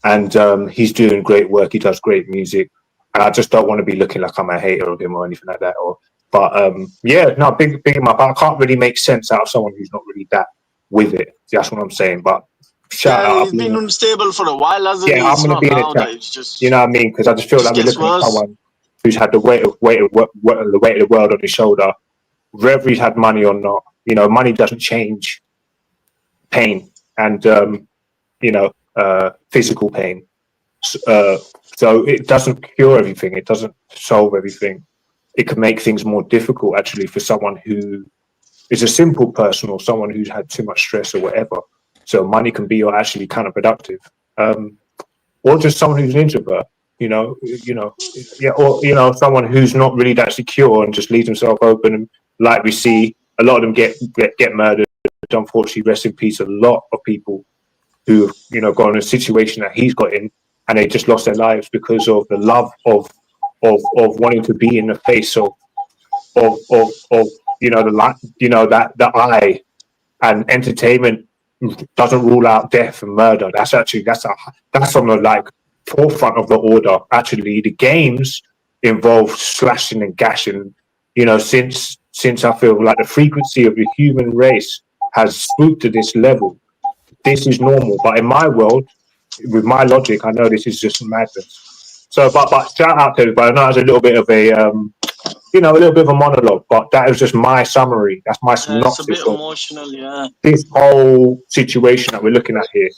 And he's doing great work. He does great music. And I just don't want to be looking like I'm a hater of him or anything like that, or But yeah, no, big him up. I can't really make sense out of someone who's not really that with it. That's what I'm saying. But shout out. He's been unstable for a while, hasn't he? Yeah, I'm It's going to not be in now the chat. that it's just. You know what I mean? Because I just feel like we're gets looking at worse. someone who's had the weight of the world on his shoulder, whether he's had money or not. You know, money doesn't change pain and physical pain. So it doesn't cure everything. It doesn't solve everything. It can make things more difficult, actually, for someone who is a simple person or someone who's had too much stress or whatever. So money can be actually counterproductive, or just someone who's an introvert. Or someone who's not really that secure and just leaves himself open. And like we see, a lot of them get murdered. Unfortunately, rest in peace. A lot of people who got in a situation that he's got in, and they just lost their lives because of the love of wanting to be in the face of the eye. And entertainment doesn't rule out death and murder. That's on the forefront of the order. Actually, the games involve slashing and gashing. Since I feel like the frequency of the human race has swooped to this level, this is normal. But in my world, with my logic, I know this is just madness. So, but shout out to everybody. I know it's a little bit of a monologue, but that is just my summary. That's my synopsis. It's a bit emotional, yeah. This whole situation that we're looking at here.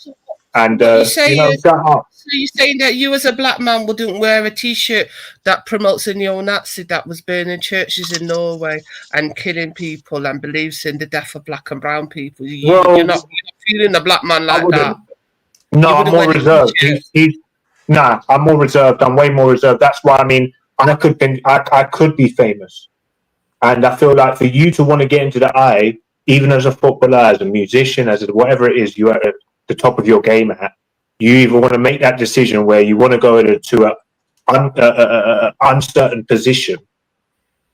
And shout out. So you're saying that you as a black man wouldn't wear a T-shirt that promotes a neo-Nazi that was burning churches in Norway and killing people and believes in the death of black and brown people? You're not feeling a black man like that. No, I'm more reserved. I'm more reserved. I'm way more reserved. That's why I could be famous, and I feel like for you to want to get into the eye, even as a footballer, as a musician, as whatever it is, you are at the top of your game at. You either want to make that decision where you want to go into an uncertain position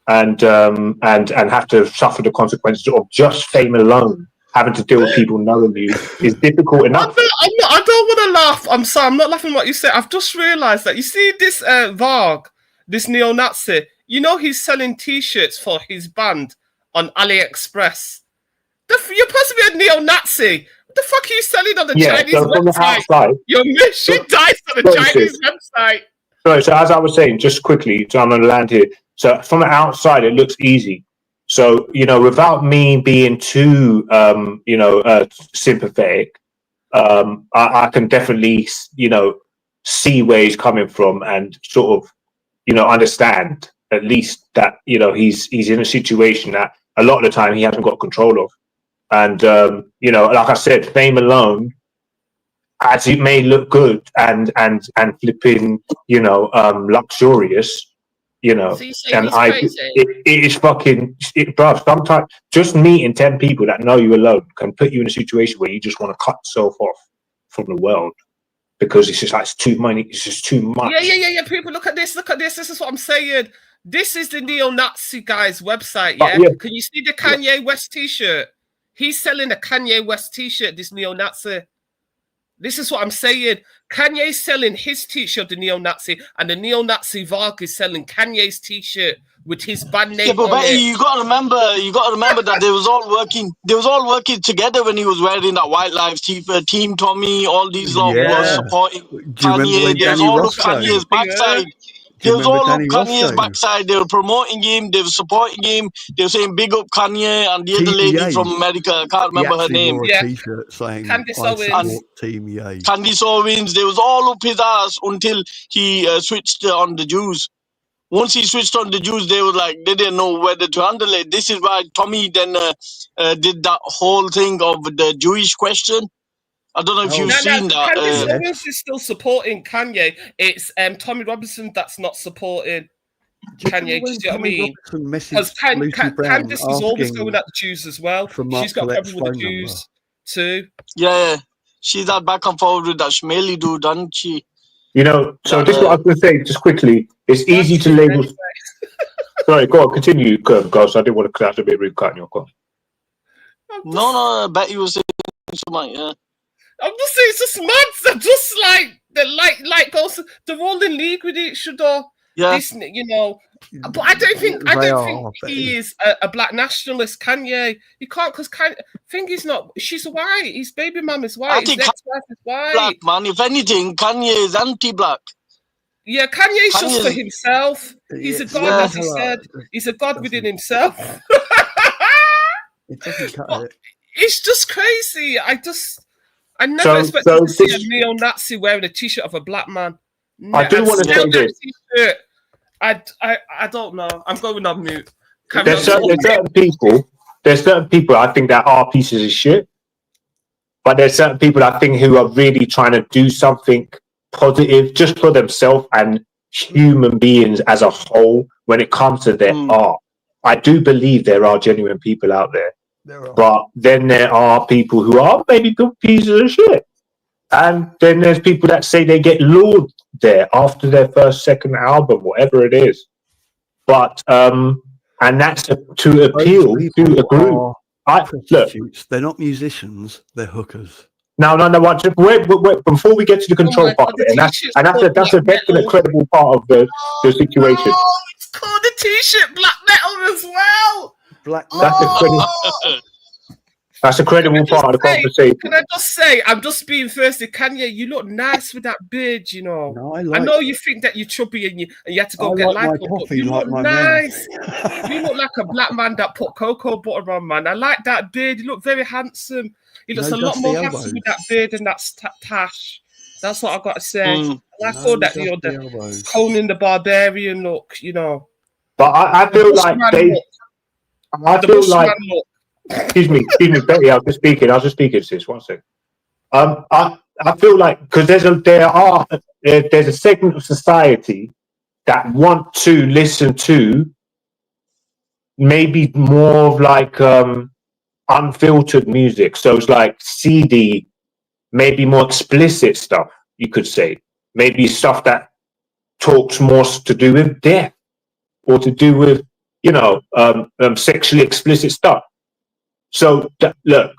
and have to suffer the consequences of just fame alone. Having to deal with people knowing you is difficult enough. I don't want to laugh. I'm sorry. I'm not laughing at what you said. I've just realised that you see this Varg, this neo-Nazi. He's selling T-shirts for his band on AliExpress. You're supposed to be a neo-Nazi. What the fuck are you selling on the Chinese website? Your mission dies on the Chinese website. Sorry, so as I was saying, just quickly, so I'm going to land here. So from the outside, it looks easy. So, without me being too, sympathetic, I can definitely, see where he's coming from and sort of, understand at least that, he's in a situation that a lot of the time he hasn't got control of. And, like I said, fame alone, as it may look good and flipping, luxurious, So and it is fucking, bro, sometimes just meeting 10 people that know you alone can put you in a situation where you just want to cut yourself off from the world because it's just like, it's too many, it's just too much. Yeah. People, look at this. This is what I'm saying. This is the neo-Nazi guy's website, yeah? Can you see the Kanye West T-shirt? He's selling a Kanye West T-shirt, this neo-Nazi. This is what I'm saying. Kanye's selling his T-shirt, the neo-Nazi, and the neo-Nazi Varg is selling Kanye's T-shirt with his band name on but it. you got to remember that they was all working together when he was wearing that White Lives Team Tommy, all these lot were supporting Kanye. They was all of Kanye's backside. They was all up Kanye's backside. They were promoting him. They were supporting him. They were saying big up Kanye and the other lady from America. I can't remember her name. Wore a T-shirt saying Candice I Owens. support Team Ye. Candice Owens. They was all up his ass until he switched on the Jews. Once he switched on the Jews, they were like, they didn't know whether to handle it. This is why Tommy then did that whole thing of the Jewish question. I don't know if you've seen that. Candice Owens is still supporting Kanye. It's Tommy Robinson that's not supporting Kanye. Do you see what I mean? Because Candice is always going at the Jews as well. She's got trouble with the Jews too. Yeah. She's that back and forward with that Shmeli dude, doesn't she? So this is what I was going to say, just quickly. It's easy to label. Sorry, go on, continue, guys. I didn't want to clash a bit rude cutting your call. No, I bet you were saying something, yeah. I'm just saying, it's just mad. They're just like they're all in league with each other. Yeah. This, But I don't think but he is a black nationalist. Kanye, he can't because thing is not. She's white. His baby mum is white. I His think ex-wife is white. black man. If anything, Kanye is anti-black. Yeah, Kanye's just for himself. He's a god, as he said. He's a god within himself. It doesn't cut it. It's just crazy. I never expected to see a neo-Nazi wearing a t-shirt of a black man. I do want to say this. T-shirt. I don't know. I'm going on mute. There's certain people I think that are pieces of shit. But there's certain people I think who are really trying to do something positive just for themselves and human beings as a whole when it comes to their art. I do believe there are genuine people out there. But then there are people who are maybe good pieces of shit. And then there's people that say they get lured there after their first, second album, whatever it is. But and that's to appeal to a group. Look, they're not musicians; they're hookers. No. Wait, before we get to the control part of it, and that's a definite credible part of the situation. Oh, it's called a t-shirt black metal as well. That's a credible part of the conversation. Can I just say, I'm just being thirsty. Kanye, you look nice with that beard, you know. No, I know you think that you're chubby and you had to go get lipo, but you look nice. You look like a black man that put cocoa butter on, man. I like that beard. You look very handsome. He looks a lot more handsome with that beard and that tash. That's what I've got to say. I like all that, you know, the Conan the Barbarian look, you know. But I feel like Excuse me, Betty. I was just speaking, sis. One second. I feel like because there's a segment of society that want to listen to maybe more of like unfiltered music. So it's like CD, maybe more explicit stuff. You could say maybe stuff that talks more to do with death or to do with sexually explicit stuff. So look,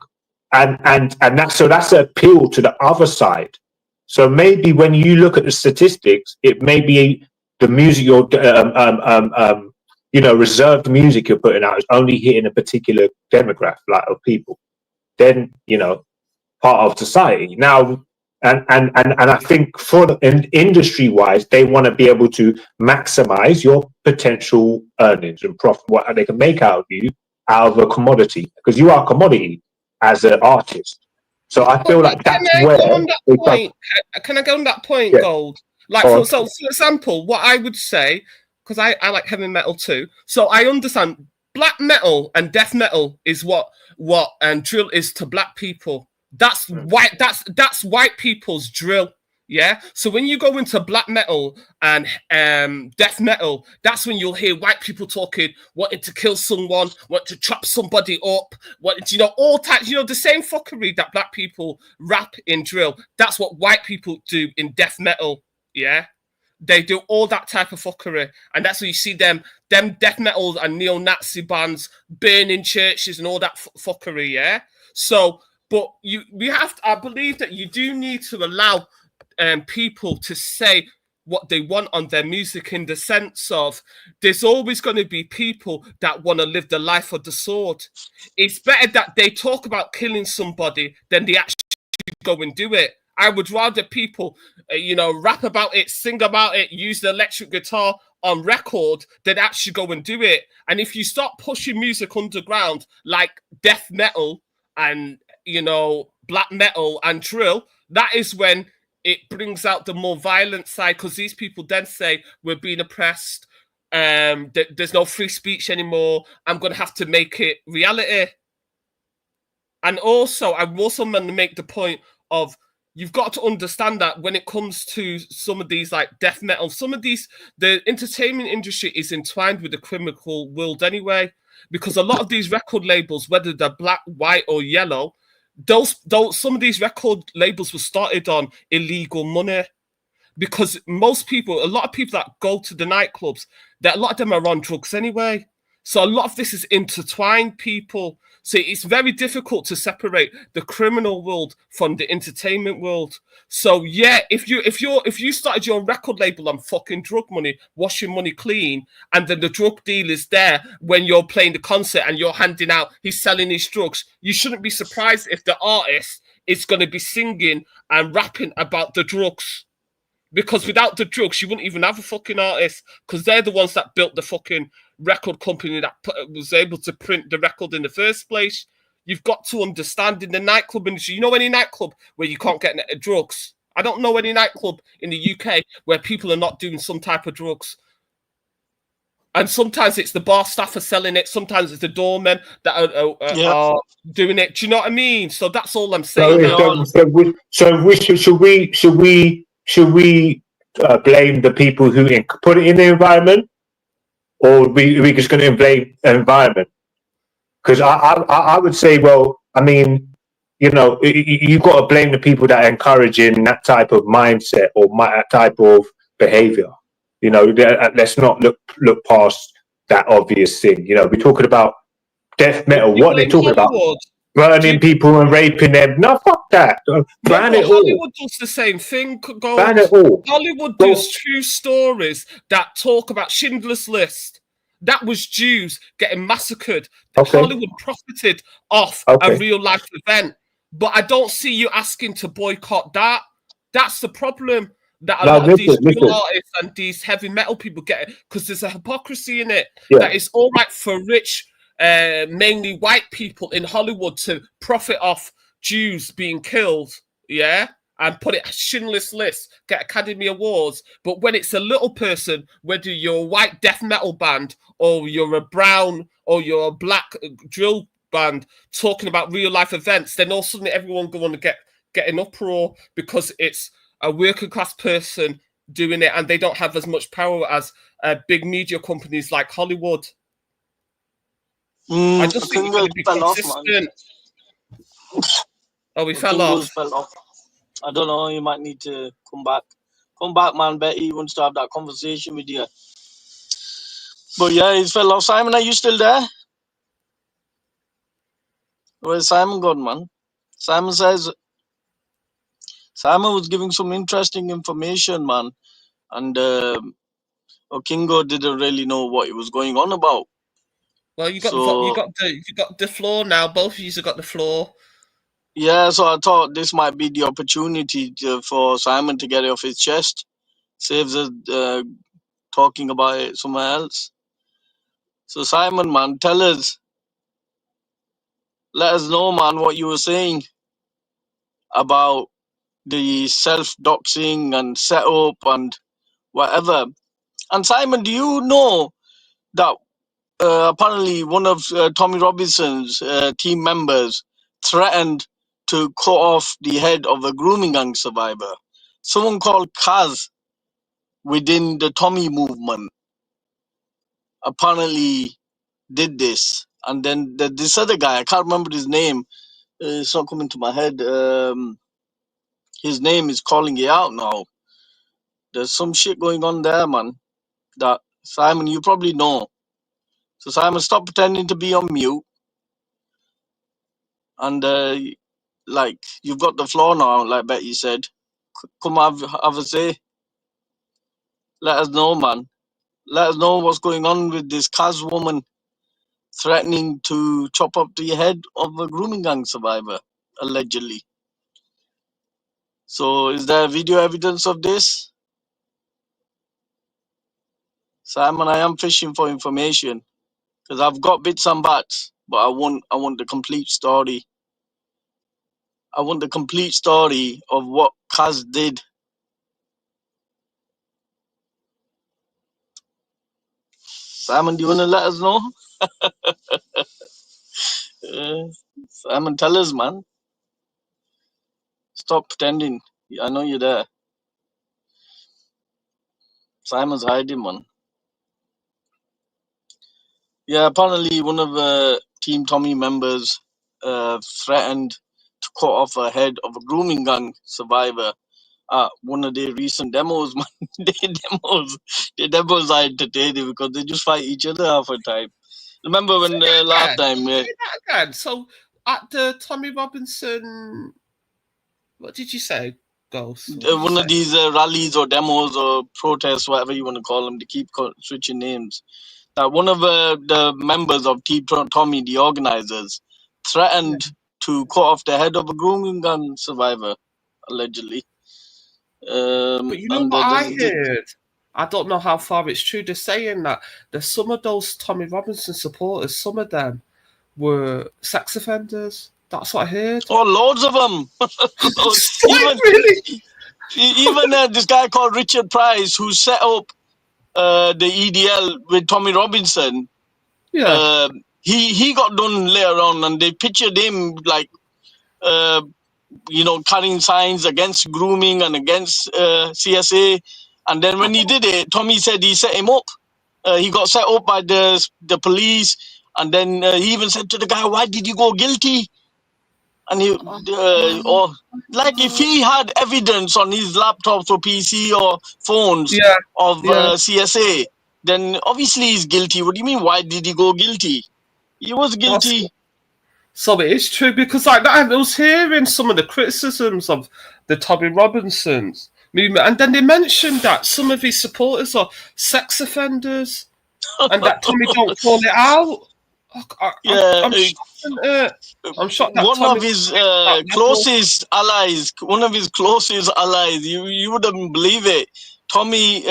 and that's an appeal to the other side. So maybe when you look at the statistics, it may be the music you're reserved music you're putting out is only hitting a particular demographic of people. Then part of society now, and I think for industry wise, they want to be able to maximize your potential earnings and profit, what they can make out of you. Out of a commodity, because you are a commodity as an artist. So I feel like that's where. Can I go on that point, Yeah. Gold? Like, for example, what I would say, because I like heavy metal too. So I understand black metal and death metal is what drill is to black people. That's white. That's white people's drill. Yeah. So when you go into black metal and death metal, that's when you'll hear white people talking, wanting to kill someone, want to chop somebody up, all types, the same fuckery that black people rap in drill. That's what white people do in death metal. Yeah. They do all that type of fuckery. And that's where you see them death metal and neo-Nazi bands burning churches and all that fuckery. Yeah. So, but I believe that you do need to allow people to say what they want on their music, in the sense of there's always going to be people that want to live the life of the sword. It's better that they talk about killing somebody than they actually go and do it. I would rather people, rap about it, sing about it, use the electric guitar on record than actually go and do it. And if you start pushing music underground like death metal and, black metal and drill, that is when it brings out the more violent side, because these people then say we're being oppressed. There's no free speech anymore. I'm going to have to make it reality. And also, I'm also going to make the point of you've got to understand that when it comes to some of these like death metal, the entertainment industry is entwined with the criminal world anyway, because a lot of these record labels, whether they're black, white, or yellow, some of these record labels were started on illegal money, because a lot of people that go to the nightclubs, a lot of them are on drugs anyway. So a lot of this is intertwined, people. So it's very difficult to separate the criminal world from the entertainment world. So yeah, if you started your record label on fucking drug money, washing money clean, and then the drug deal is there when you're playing the concert and you're handing out, he's selling his drugs, you shouldn't be surprised if the artist is going to be singing and rapping about the drugs. Because without the drugs, you wouldn't even have a fucking artist, because they're the ones that built the fucking record company that was able to print the record in the first place. You've got to understand in the nightclub industry. You know any nightclub where you can't get drugs? I don't know any nightclub in the UK where people are not doing some type of drugs. And sometimes it's the bar staff are selling it. Sometimes it's the doormen that are doing it. Do you know what I mean? So that's all I'm saying. Should we blame the people who put it in the environment, or are we just going to blame the environment? Because I would say, well, I mean, you know, you've got to blame the people that are encouraging that type of mindset or that type of behavior. You know, let's not look past that obvious thing. You know, we're talking about death metal. What are they talking about? Burning people and raping them. No, fuck that. Ban it all. Hollywood does the same thing. Ban it all. Hollywood does true stories that talk about Schindler's List. That was Jews getting massacred. Okay. Hollywood profited off a real life event. But I don't see you asking to boycott that. That's the problem that a lot of these real artists and these heavy metal people get, because there's a hypocrisy in it. That it's all right for rich, mainly white people in Hollywood to profit off Jews being killed, and put it Schindler's List, get Academy Awards. But when it's a little person, whether you're a white death metal band or you're a brown or you're a black drill band talking about real life events, then all of a sudden everyone going to get an uproar because it's a working class person doing it and they don't have as much power as big media companies like Hollywood. I just think we're going to be consistent. He fell off. I don't know. You might need to come back. Come back, man. Betty, he wants to have that conversation with you. But yeah, he fell off. Simon, are you still there? Where's Simon gone, man? Simon says Simon was giving some interesting information, man, and Okingo didn't really know what he was going on about. Well, you got the floor now. Both of you have got the floor. Yeah, so I thought this might be the opportunity for Simon to get it off his chest. Saves us talking about it somewhere else. So Simon, man, tell us. Let us know, man, what you were saying about the self-doxing and setup and whatever. And Simon, do you know that apparently one of Tommy Robinson's team members threatened to cut off the head of a grooming gang survivor? Someone called Kaz within the Tommy movement apparently did this. And then this other guy, I can't remember his name, it's not coming to my head. His name is calling it out now. There's some shit going on there, man, that Simon, you probably know. So Simon, stop pretending to be on mute. And like, you've got the floor now, like Betty said. Come have a say. Let us know, man. Let us know what's going on with this Kaz woman threatening to chop up the head of a grooming gang survivor, allegedly. So is there video evidence of this? Simon, I am fishing for information because I've got bits and bats, but I want the complete story. I want the complete story of what Kaz did. Simon, do you want to let us know? Simon, tell us, man. Stop pretending. I know you're there. Simon's hiding, man. Yeah, apparently one of Team Tommy members threatened to cut off a head of a grooming gang survivor at one of their recent demos, man. Their demos are entertaining because they just fight each other half the time. Remember when last time? Say that again. So at the Tommy Robinson, what did you say, Ghost? One of these rallies or demos or protests, whatever you want to call them, they keep switching names. That one of the members of Team Tommy, the organizers, threatened to cut off the head of a grooming gun survivor, allegedly. But you know what I heard? I don't know how far it's true. They're saying that some of those Tommy Robinson supporters, some of them were sex offenders. That's what I heard. Oh, loads of them. Even this guy called Richard Price, who set up the EDL with Tommy Robinson. Yeah. He got done later on, and they pictured him like, carrying signs against grooming and against CSA. And then when he did it, Tommy said he set him up. He got set up by the police, and then he even said to the guy, "Why did you go guilty?" And he, if he had evidence on his laptops or PC or phones of CSA, then obviously he's guilty. What do you mean? Why did he go guilty? He was guilty. So it is true, because like I was hearing some of the criticisms of the Tommy Robinson's movement, and then they mentioned that some of his supporters are sex offenders, and that Tommy don't call it out. I'm shocked that one Tommy of his closest allies, you wouldn't believe it. Tommy,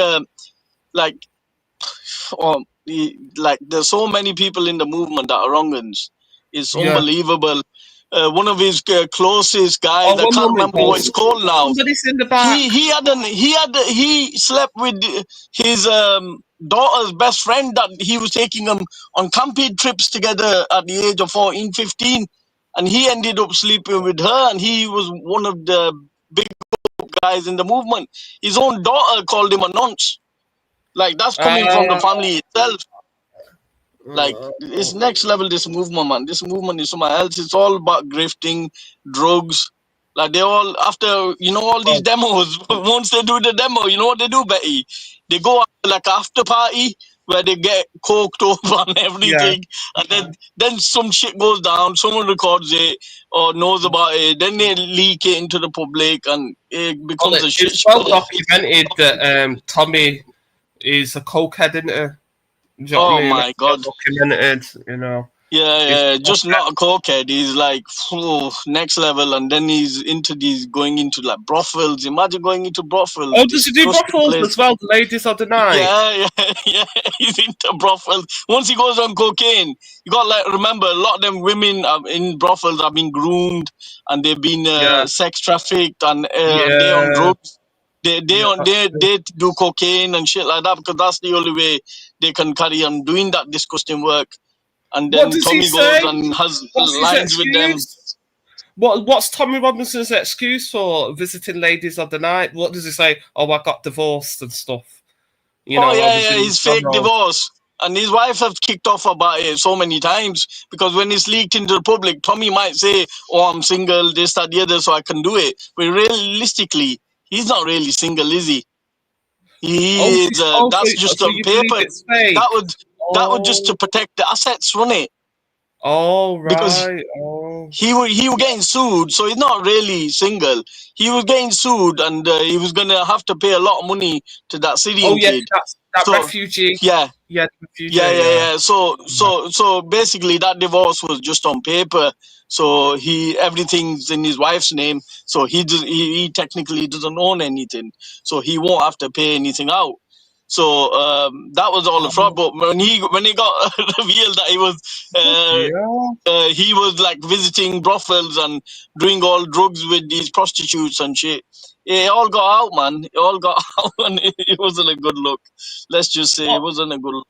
there's so many people in the movement that are wrong'uns. It's unbelievable. One of his closest guys, I can't remember what it's called now. Somebody's in the back. He slept with his daughter's best friend that he was taking them on camping trips together at the age of 14, 15. And he ended up sleeping with her, and he was one of the big guys in the movement. His own daughter called him a nonce. Like, that's coming from the family itself. Like, it's next level, this movement, man. This movement is somewhere else. It's all about grifting, drugs. Like, they all, after, all these demos, once they do the demo, you know what they do, Betty? They go like after party where they get coked over and everything. And then some shit goes down, someone records it or knows about it, then they leak it into the public, and it becomes a shit show. It's well documented that Tommy is a cokehead, isn't it? You know what I mean? My God. Documented, Yeah, just not a cokehead. He's like next level, and then he's going into like brothels. Imagine going into brothels. Oh, does he do brothels as well? The ladies of the night. Yeah. He's into brothels. Once he goes on cocaine, you got remember a lot of them women in brothels have been groomed, and they've been sex trafficked, and they're on drugs. They do cocaine and shit like that, because that's the only way they can carry on doing that disgusting work. And then Tommy goes and has lines with them. What's Tommy Robinson's excuse for visiting ladies of the night? What does he say? Oh, I got divorced and stuff. His fake divorce. And his wife has kicked off about it so many times, because when it's leaked into the public, Tommy might say, "Oh, I'm single, this, that, the other, so I can do it." But realistically, he's not really single, is he? That's just on paper. That would just to protect the assets, wasn't it? Oh, right. Because he was getting sued, so he's not really single. He was getting sued, and he was gonna have to pay a lot of money to that Syrian kid. That refugee. Yeah. Yeah, refugee. Yeah. So basically, that divorce was just on paper. So everything's in his wife's name. So he technically doesn't own anything. So he won't have to pay anything out. So that was all a fraud. But when he got revealed that he was like visiting brothels and doing all drugs with these prostitutes and shit, it all got out, man. It all got out, and it wasn't a good look. Let's just say it wasn't a good look.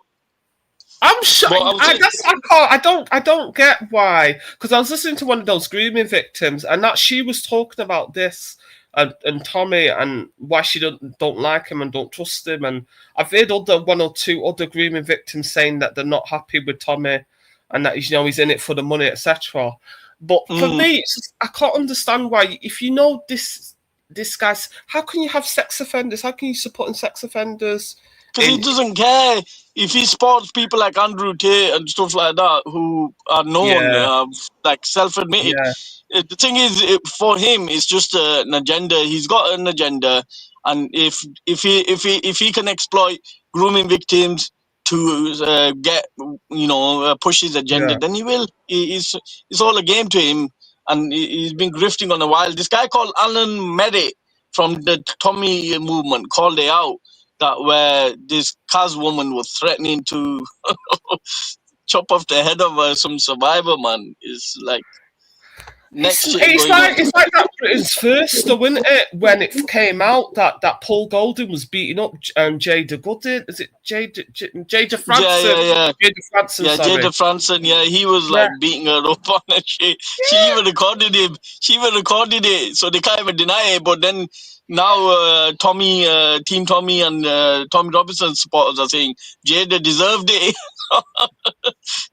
I'm sure. I don't get why. Because I was listening to one of those grooming victims, and that she was talking about this and Tommy, and why she don't like him and don't trust him. And I've heard one or two other grooming victims saying that they're not happy with Tommy, and that he's in it for the money, etc. But for me, I can't understand why. If you know this guy's, how can you have sex offenders? How can you support sex offenders? because he doesn't care if he supports people like Andrew Tate and stuff like that who are known, like self-admitted. The thing is, for him, it's just an agenda. He's got an agenda, and if he can exploit grooming victims to get push his agenda, then he will. It's all a game to him, and he's been grifting on a while. This guy called Alan Merritt from the Tommy movement called it out, that where this Kaz woman was threatening to chop off the head of some survivor, man. Is like next shit It's going on. like that Britain's first, though, isn't it? When it came out that Paul Golding was beating up Jada Goodin. Is it Jada Franson? Yeah. Jada Franson, Yeah, sorry. Jada Franson. Yeah, he was like beating her up on it. She even recorded him. She even recorded it, so they can't even deny it. But then now Team Tommy and Tommy Robinson supporters are saying Jada deserved it.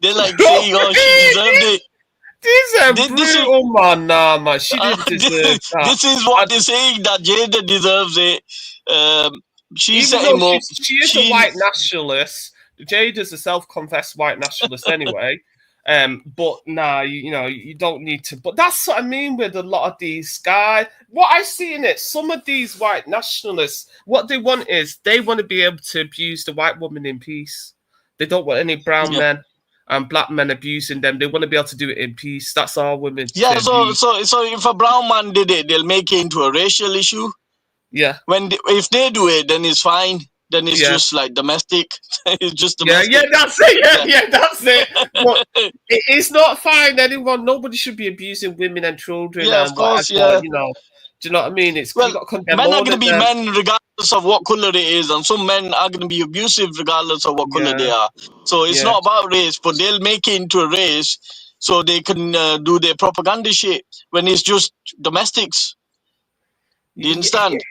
They're like saying, "Oh, she deserved it." This is brutal, man. Nah, man, she didn't deserve that. This is what they're saying, that Jada deserves it. She set Even him though up. she is a white nationalist. Jada's a self-confessed white nationalist anyway. But nah, you don't need to. But that's what I mean with a lot of these guys. What I see in it, some of these white nationalists, what they want is they want to be able to abuse the white woman in peace. They don't want any brown men and black men abusing them. They want to be able to do it in peace. That's all women. Yeah, so if a brown man did it, they'll make it into a racial issue. Yeah. If they do it, then it's fine. Then it's just like domestic. It's just domestic. Yeah, that's it. Yeah, that's it. But it's not fine. Nobody should be abusing women and children. Yeah, and of course. whatever, do you know what I mean? It's well, you got to condemn men all are going to of be them. men regardless of what color it is, and some men are going to be abusive regardless of what color they are. So it's not about race, but they'll make it into a race so they can do their propaganda shit when it's just domestics. Do you understand?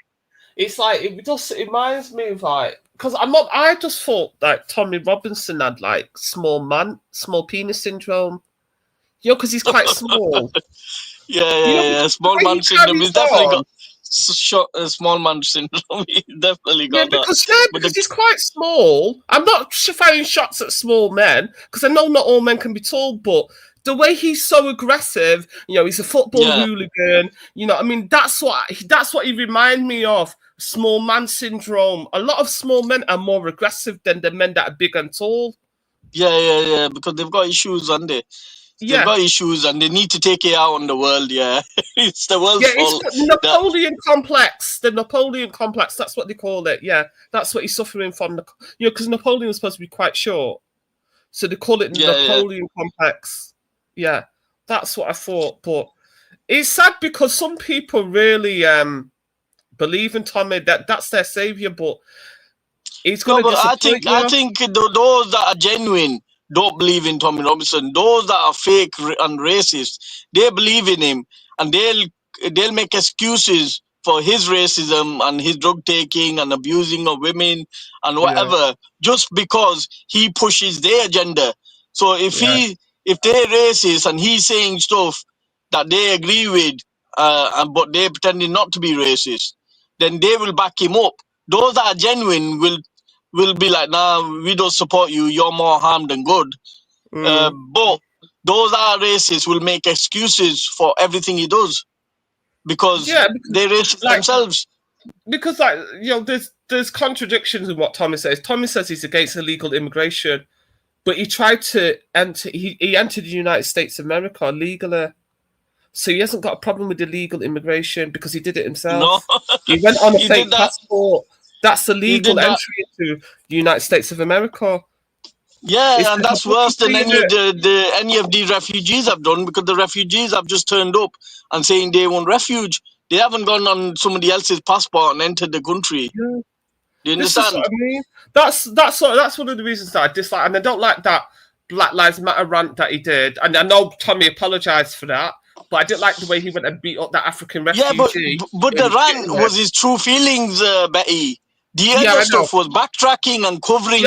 It's like it reminds me of like, because I just thought like Tommy Robinson had like small penis syndrome. Because he's quite small. Small man syndrome. He's definitely got small man syndrome. He's definitely got that. Because he's quite small. I'm not firing shots at small men because I know not all men can be tall, but the way he's so aggressive, he's a football hooligan. I mean, that's what he reminds me of. Small man syndrome. A lot of small men are more aggressive than the men that are big and tall. Yeah, because they've got issues, and they've got issues, and they need to take it out on the world. Yeah, it's the world's fault. It's the Napoleon complex. The Napoleon complex. That's what they call it. Yeah, that's what he's suffering from. Because Napoleon was supposed to be quite short, so they call it the Napoleon complex. Yeah, that's what I thought. But it's sad because some people really believe in Tommy. That's their savior, but he's going to disappoint you. I think those that are genuine don't believe in Tommy Robinson. Those that are fake and racist, they believe in him, and they'll make excuses for his racism and his drug taking and abusing of women and whatever, just because he pushes their agenda. So if they're racist and he's saying stuff that they agree with, but they're pretending not to be racist, then they will back him up. Those that are genuine will be like, nah, we don't support you. You're more harm than good. But those that are racist will make excuses for everything he does because they're racist themselves. Because there's contradictions in what Tommy says. Tommy says he's against illegal immigration, but he tried to enter. He entered the United States of America legally. So he hasn't got a problem with illegal immigration because he did it himself. No. He went on a fake passport. That's the legal entry into the United States of America. Yeah, and that's worse than any of the refugees have done, because the refugees have just turned up and saying they want refuge. They haven't gone on somebody else's passport and entered the country. Yeah. Do you understand? What I mean? That's one of the reasons that I dislike, and I don't like that Black Lives Matter rant that he did. And I know Tommy apologized for that. But I didn't like the way he went and beat up that African refugee. Yeah, but the rant was his true feelings, Betty. The other stuff was backtracking and covering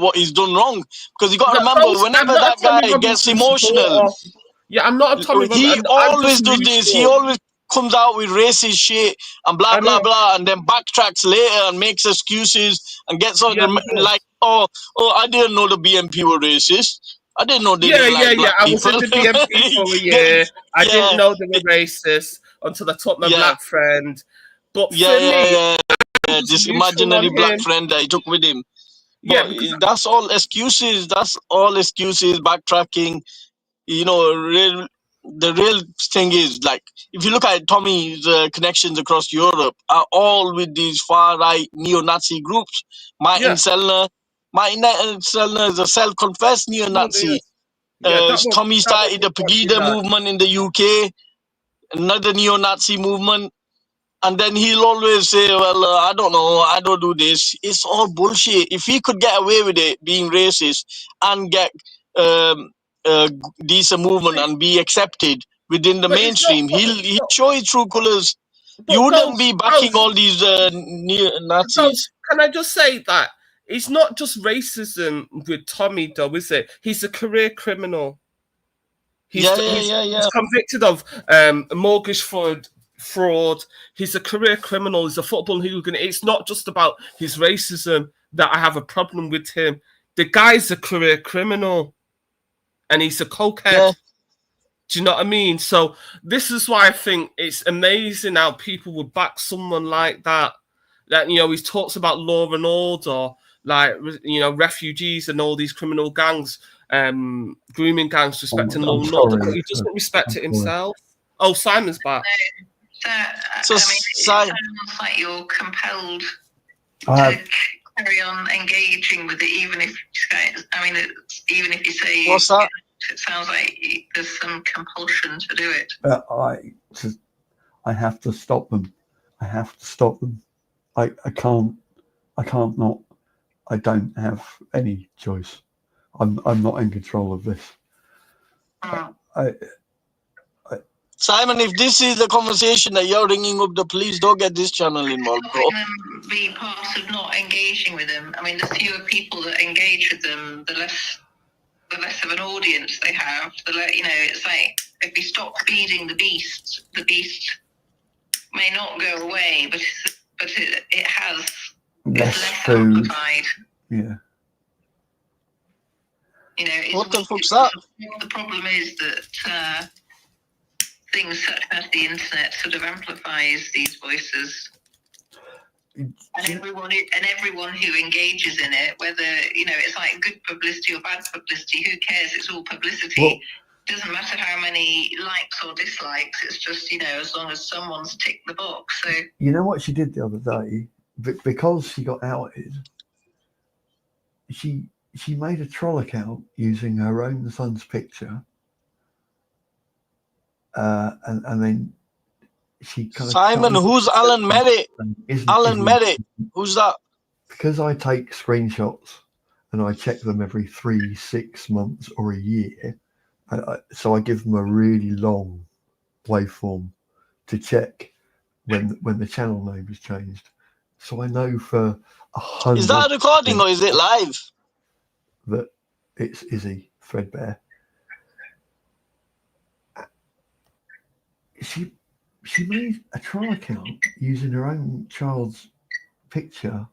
what he's done wrong. Because you got to remember, whenever that guy gets emotional... I'm not a Tommy He always does this. comes out with racist shit and blah blah blah, and then backtracks later and makes excuses and gets on like, oh, I didn't know the BNP were racist. I didn't know they didn't like black I people. was in the BNP for a year. I didn't know they were racist until I taught my black friend. But for me, this imaginary black friend that he took with him. But that's all excuses. That's all excuses. Backtracking. You know, the real thing is, like, if you look at Tommy's connections across Europe are all with these far right neo-Nazi groups. Martin Sellner is a self-confessed neo-Nazi. Tommy started the Pegida movement in the UK, another neo-Nazi movement. And then he'll always say, well, I don't know, I don't do this. It's all bullshit. If he could get away with it, being racist, and get decent movement and be accepted within the mainstream, he'll show his true colours. You wouldn't be backing all these neo-Nazis. Can I just say that it's not just racism with Tommy, though, is it? He's a career criminal. He's convicted of mortgage fraud. He's a career criminal. He's a football hooligan. It's not just about his racism that I have a problem with him. The guy's a career criminal, and he's a cokehead. Do you know what I mean? So this is why I think it's amazing how people would back someone like that. That, you know, he talks about law and order, like, you know, refugees and all these criminal gangs, grooming gangs respecting law and order, but he doesn't respect it himself. Oh, Simon's back. So, I mean, it sounds like you're compelled to carry on engaging with it, even if you say. What's that? It sounds like there's some compulsion to do it. I have to stop them. I can't not. I don't have any choice. I'm not in control of this. Simon, if this is the conversation that you're ringing up the police, don't get this channel involved, bro. Be part of not engaging with them. I mean, the fewer people that engage with them, the less of an audience they have. It's like, if you stop feeding the beast may not go away, but it has less food. Amplified. Yeah. You know, what the fuck's that? The problem is that things such as the internet sort of amplifies these voices. And everyone who engages in it, whether, you know, it's like good publicity or bad publicity, who cares? It's all publicity. Well, it doesn't matter how many likes or dislikes. It's just, you know, as long as someone's ticked the box. So, you know what she did the other day? Because she got outed, she made a troll account using her own son's picture, and then she kind of. Simon, who's Alan Merritt? Alan Merritt, who's that? Because I take screenshots and I check them every 3, 6 months or a year, so I give them a really long waveform to check when the channel name has changed. So I know for 100. Is that a recording or is it live? That it's Izzy Threadbare. She made a troll account using her own child's picture.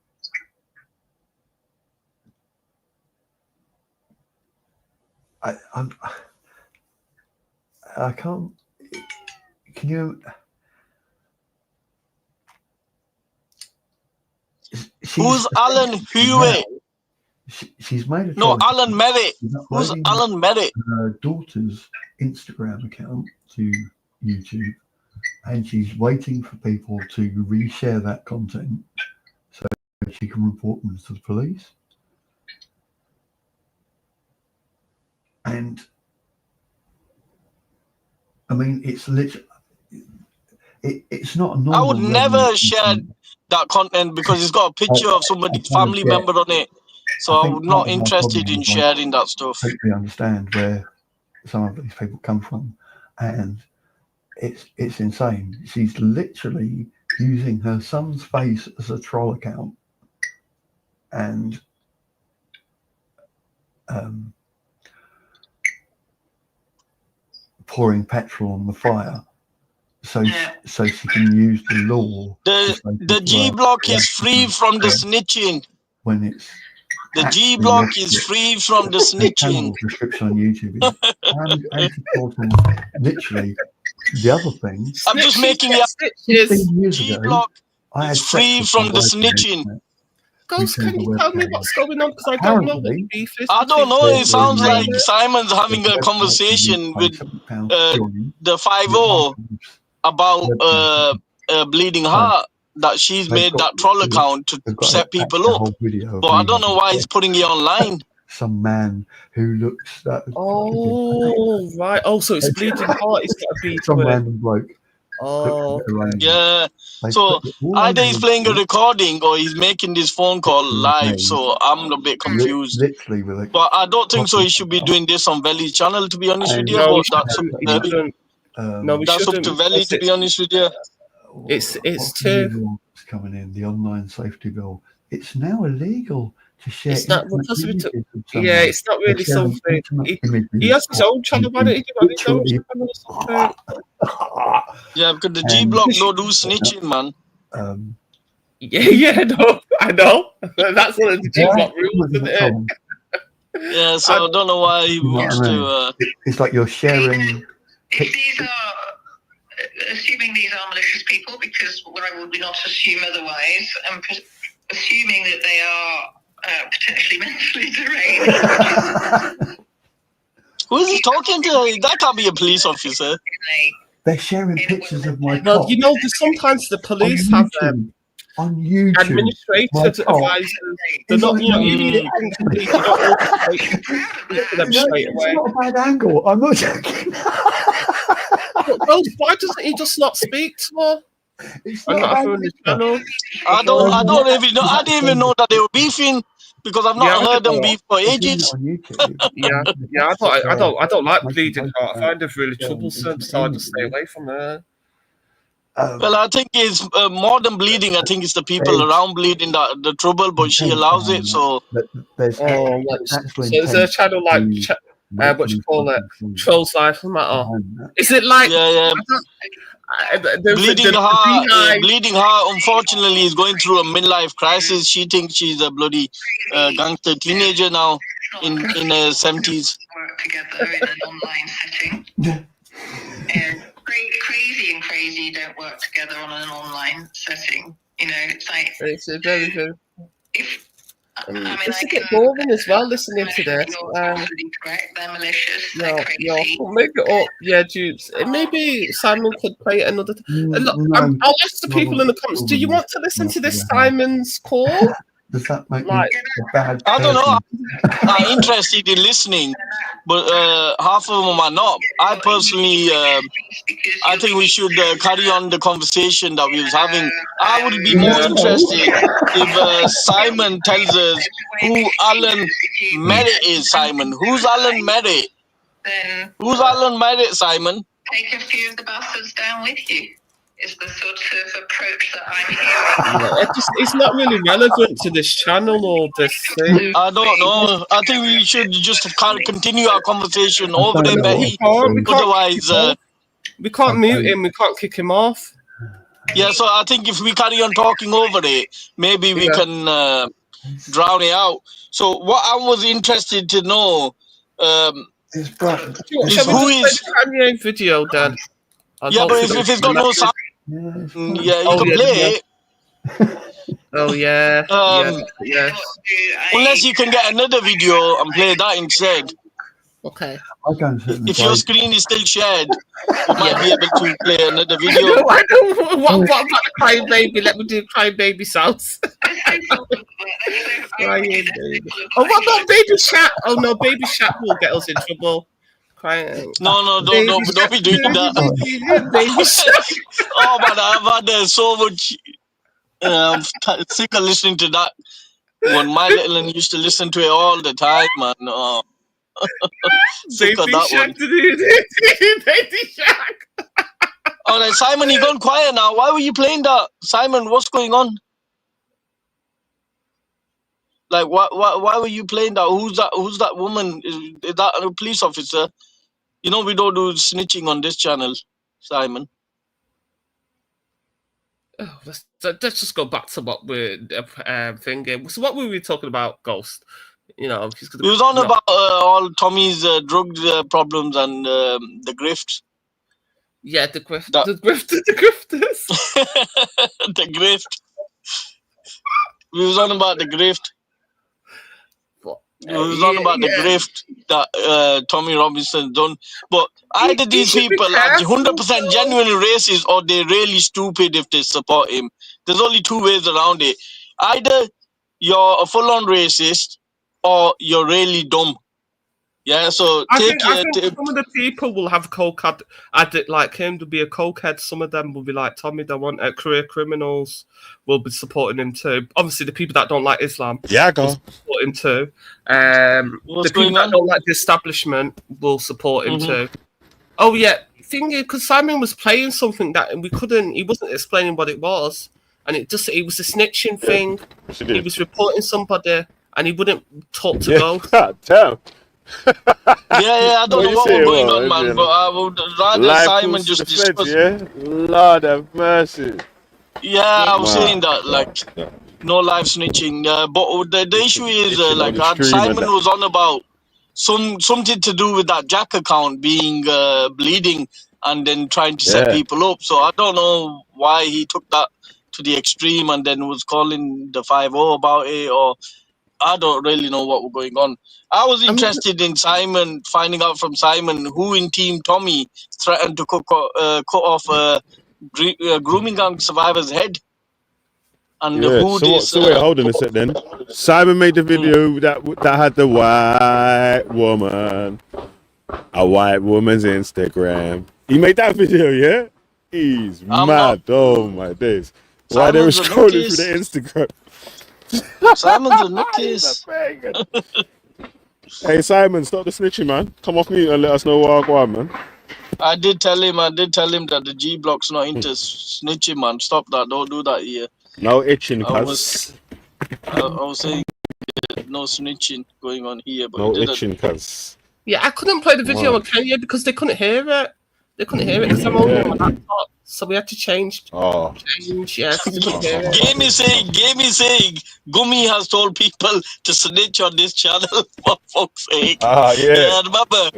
I can't. Can you? Who's Alan Hewitt? She's made a no Alan Merritt. Who's Alan Merritt? Her daughter's Instagram account to YouTube, and she's waiting for people to reshare that content so she can report them to the police. And I mean, it's literally, it's not a normal. I would never share that content because it's got a picture of somebody's family member on it. So I'm not interested in sharing that stuff. I totally understand where some of these people come from, and it's insane. She's literally using her son's face as a troll account, and pouring petrol on the fire so she can use the law. The G block is free from the snitching. When it's the G block is free from the snitching. Description on YouTube is anti-portal. Literally, the other thing. I'm just making it. 15 years G ago, block I had is free from the snitching. Ghost, can you tell me what's going on? Because I don't know what the beef is. I don't know. It sounds like Simon's having a conversation with the 5-0 about Bleeding Heart, that she's made that troll account to set people up. But I don't know why he's putting it online. Some man who looks that. Oh, right. Oh, so it's Bleeding Heart. He's got a beef some with random bloke. Oh, yeah. So either he's playing a recording or he's making this phone call live. So I'm a bit confused. Literally, but I don't think so. He should be doing this on Veli's channel, to be honest with you. No, But that's up to Veli. That's up to Veli, to be honest with you. It's too. It's coming in the online safety bill. It's now illegal to share. It's not. Yeah, it's not really something. He has his own channel. Why don't he do his own channel or something? Yeah, because the G block don't do snitching, man. Yeah, no, I know. That's one of the G block rules, isn't it? Yeah, so I don't know why he wants to. It's like you're sharing. If these are, assuming these are malicious people, because I would not assume otherwise, I'm assuming that they are potentially mentally deranged. Who is he talking to? That can't be a police officer. They're sharing pictures of my. Well, you know, sometimes the police have on YouTube administrative advisors. They're not, you know, you don't always them straight away. It's not a bad angle. I'm not joking. Why doesn't he just not speak to her? I don't even know. I didn't even know that they were beefing because I've not heard them beef for ages. Yeah. I don't like Bleeding Heart. I find her really troublesome, so I just stay away from her. Well, I think it's more than bleeding. I think it's the people around bleeding that the trouble, but she allows it. So, so is there a channel like what you call it, Trolls Life Matter? Is it like? Yeah. Bleeding Heart, unfortunately, is going through a midlife crisis. She thinks she's a bloody gangster teenager now in her 70s. Work together in an online setting. And crazy don't work together on an online setting. You know, it's like it's very good. It's a bit boring as well listening to this. Correct, they're malicious. No, make it up. Yeah, dupes. Maybe Simon could play it another time. I'll ask the people in the comments. Do you want to listen to this Simon's call? Does that make me a bad I don't know. I'm interested in listening, but half of them are not. I personally, I think we should carry on the conversation that we was having. I would be more interested if Simon tells us who Alan Merritt is. Simon, who's Alan Merritt? Who's Alan Merritt, Simon? Take a few of the bastards down with you. Is the sort of approach that I'm hearing. It's not really relevant to this channel or this thing. I don't know. I think we should just continue our conversation over there, Betty. Otherwise, we can't mute him. We can't kick him off. Yeah, so I think if we carry on talking over it, maybe we can drown it out. So what I was interested to know is who is Kanye video then? Yeah, but if it's got no sound, yeah, you can play it. Oh yeah. Unless you can get another video and play that instead. Okay. If your screen is still shared, you might be able to play another video. I know. What about the crying baby? Let me do crying baby sounds. Crying baby. Oh, what about Baby Shaq? Oh no, Baby Shaq will get us in trouble. No, don't be doing that. Oh man, I've had so much. I'm sick of listening to that. When my little one used to listen to it all the time, man. Oh. Sick of that one. Baby Shaq. All right, Simon, you gone quiet now. Why were you playing that, Simon? What's going on? Like, why were you playing that? Who's that woman? Is that a police officer? You know we don't do snitching on this channel, Simon. Oh, let's just go back to what we're thinking. So what were we talking about, Ghost? You know, he's gonna, It was on about all Tommy's drug problems and the grift. Yeah, the grifters. The grifters. The grift. We was on about the grift. We was on about the grift that Tommy Robinson done. But either these people are 100% genuinely racist or they're really stupid if they support him. There's only two ways around it. Either you're a full-on racist or you're really dumb. Yeah, so I think some of the people will have coke addict like him to be a cokehead. Some of them will be like Tommy. They want career criminals. Will be supporting him too. Obviously, the people that don't like Islam, will support him too. The people that don't like the establishment will support him too. Oh yeah, thing is, because Simon was playing something that we couldn't. He wasn't explaining what it was, and it was a snitching thing. He was reporting somebody, and he wouldn't talk to Ghost. Damn. I don't know what was going on, man, but I would rather Simon just discuss. Lord have mercy. Yeah, I was saying that, like, no live snitching. But the issue is, Simon was on about something to do with that Jack account being bleeding and then trying to set people up. So I don't know why he took that to the extreme and then was calling the 5-0 about it, or I don't really know what was going on. I was interested in finding out from Simon who in Team Tommy threatened to cut off Grooming gang survivor's head. And who so wait, hold on a sec then. Simon made the video that had the white woman, a white woman's Instagram. He made that video, yeah? He's mad. Oh my days. Why they were scrolling through the Instagram. Simon's a nutcase. Hey Simon, stop the snitching, man. Come off mute and let us know what I want, man. I did tell him that the G block's not into snitching, man. Stop that. Don't do that here. No itching, I was saying no snitching going on here, but no itching, cuz. Yeah, I couldn't play the video on Kanye because they couldn't hear it. They couldn't hear it because I'm only on my laptop, so we had to change. Yeah, because they couldn't hear it. Game is saying, Gumi has told people to snitch on this channel, for fuck's sake. Remember,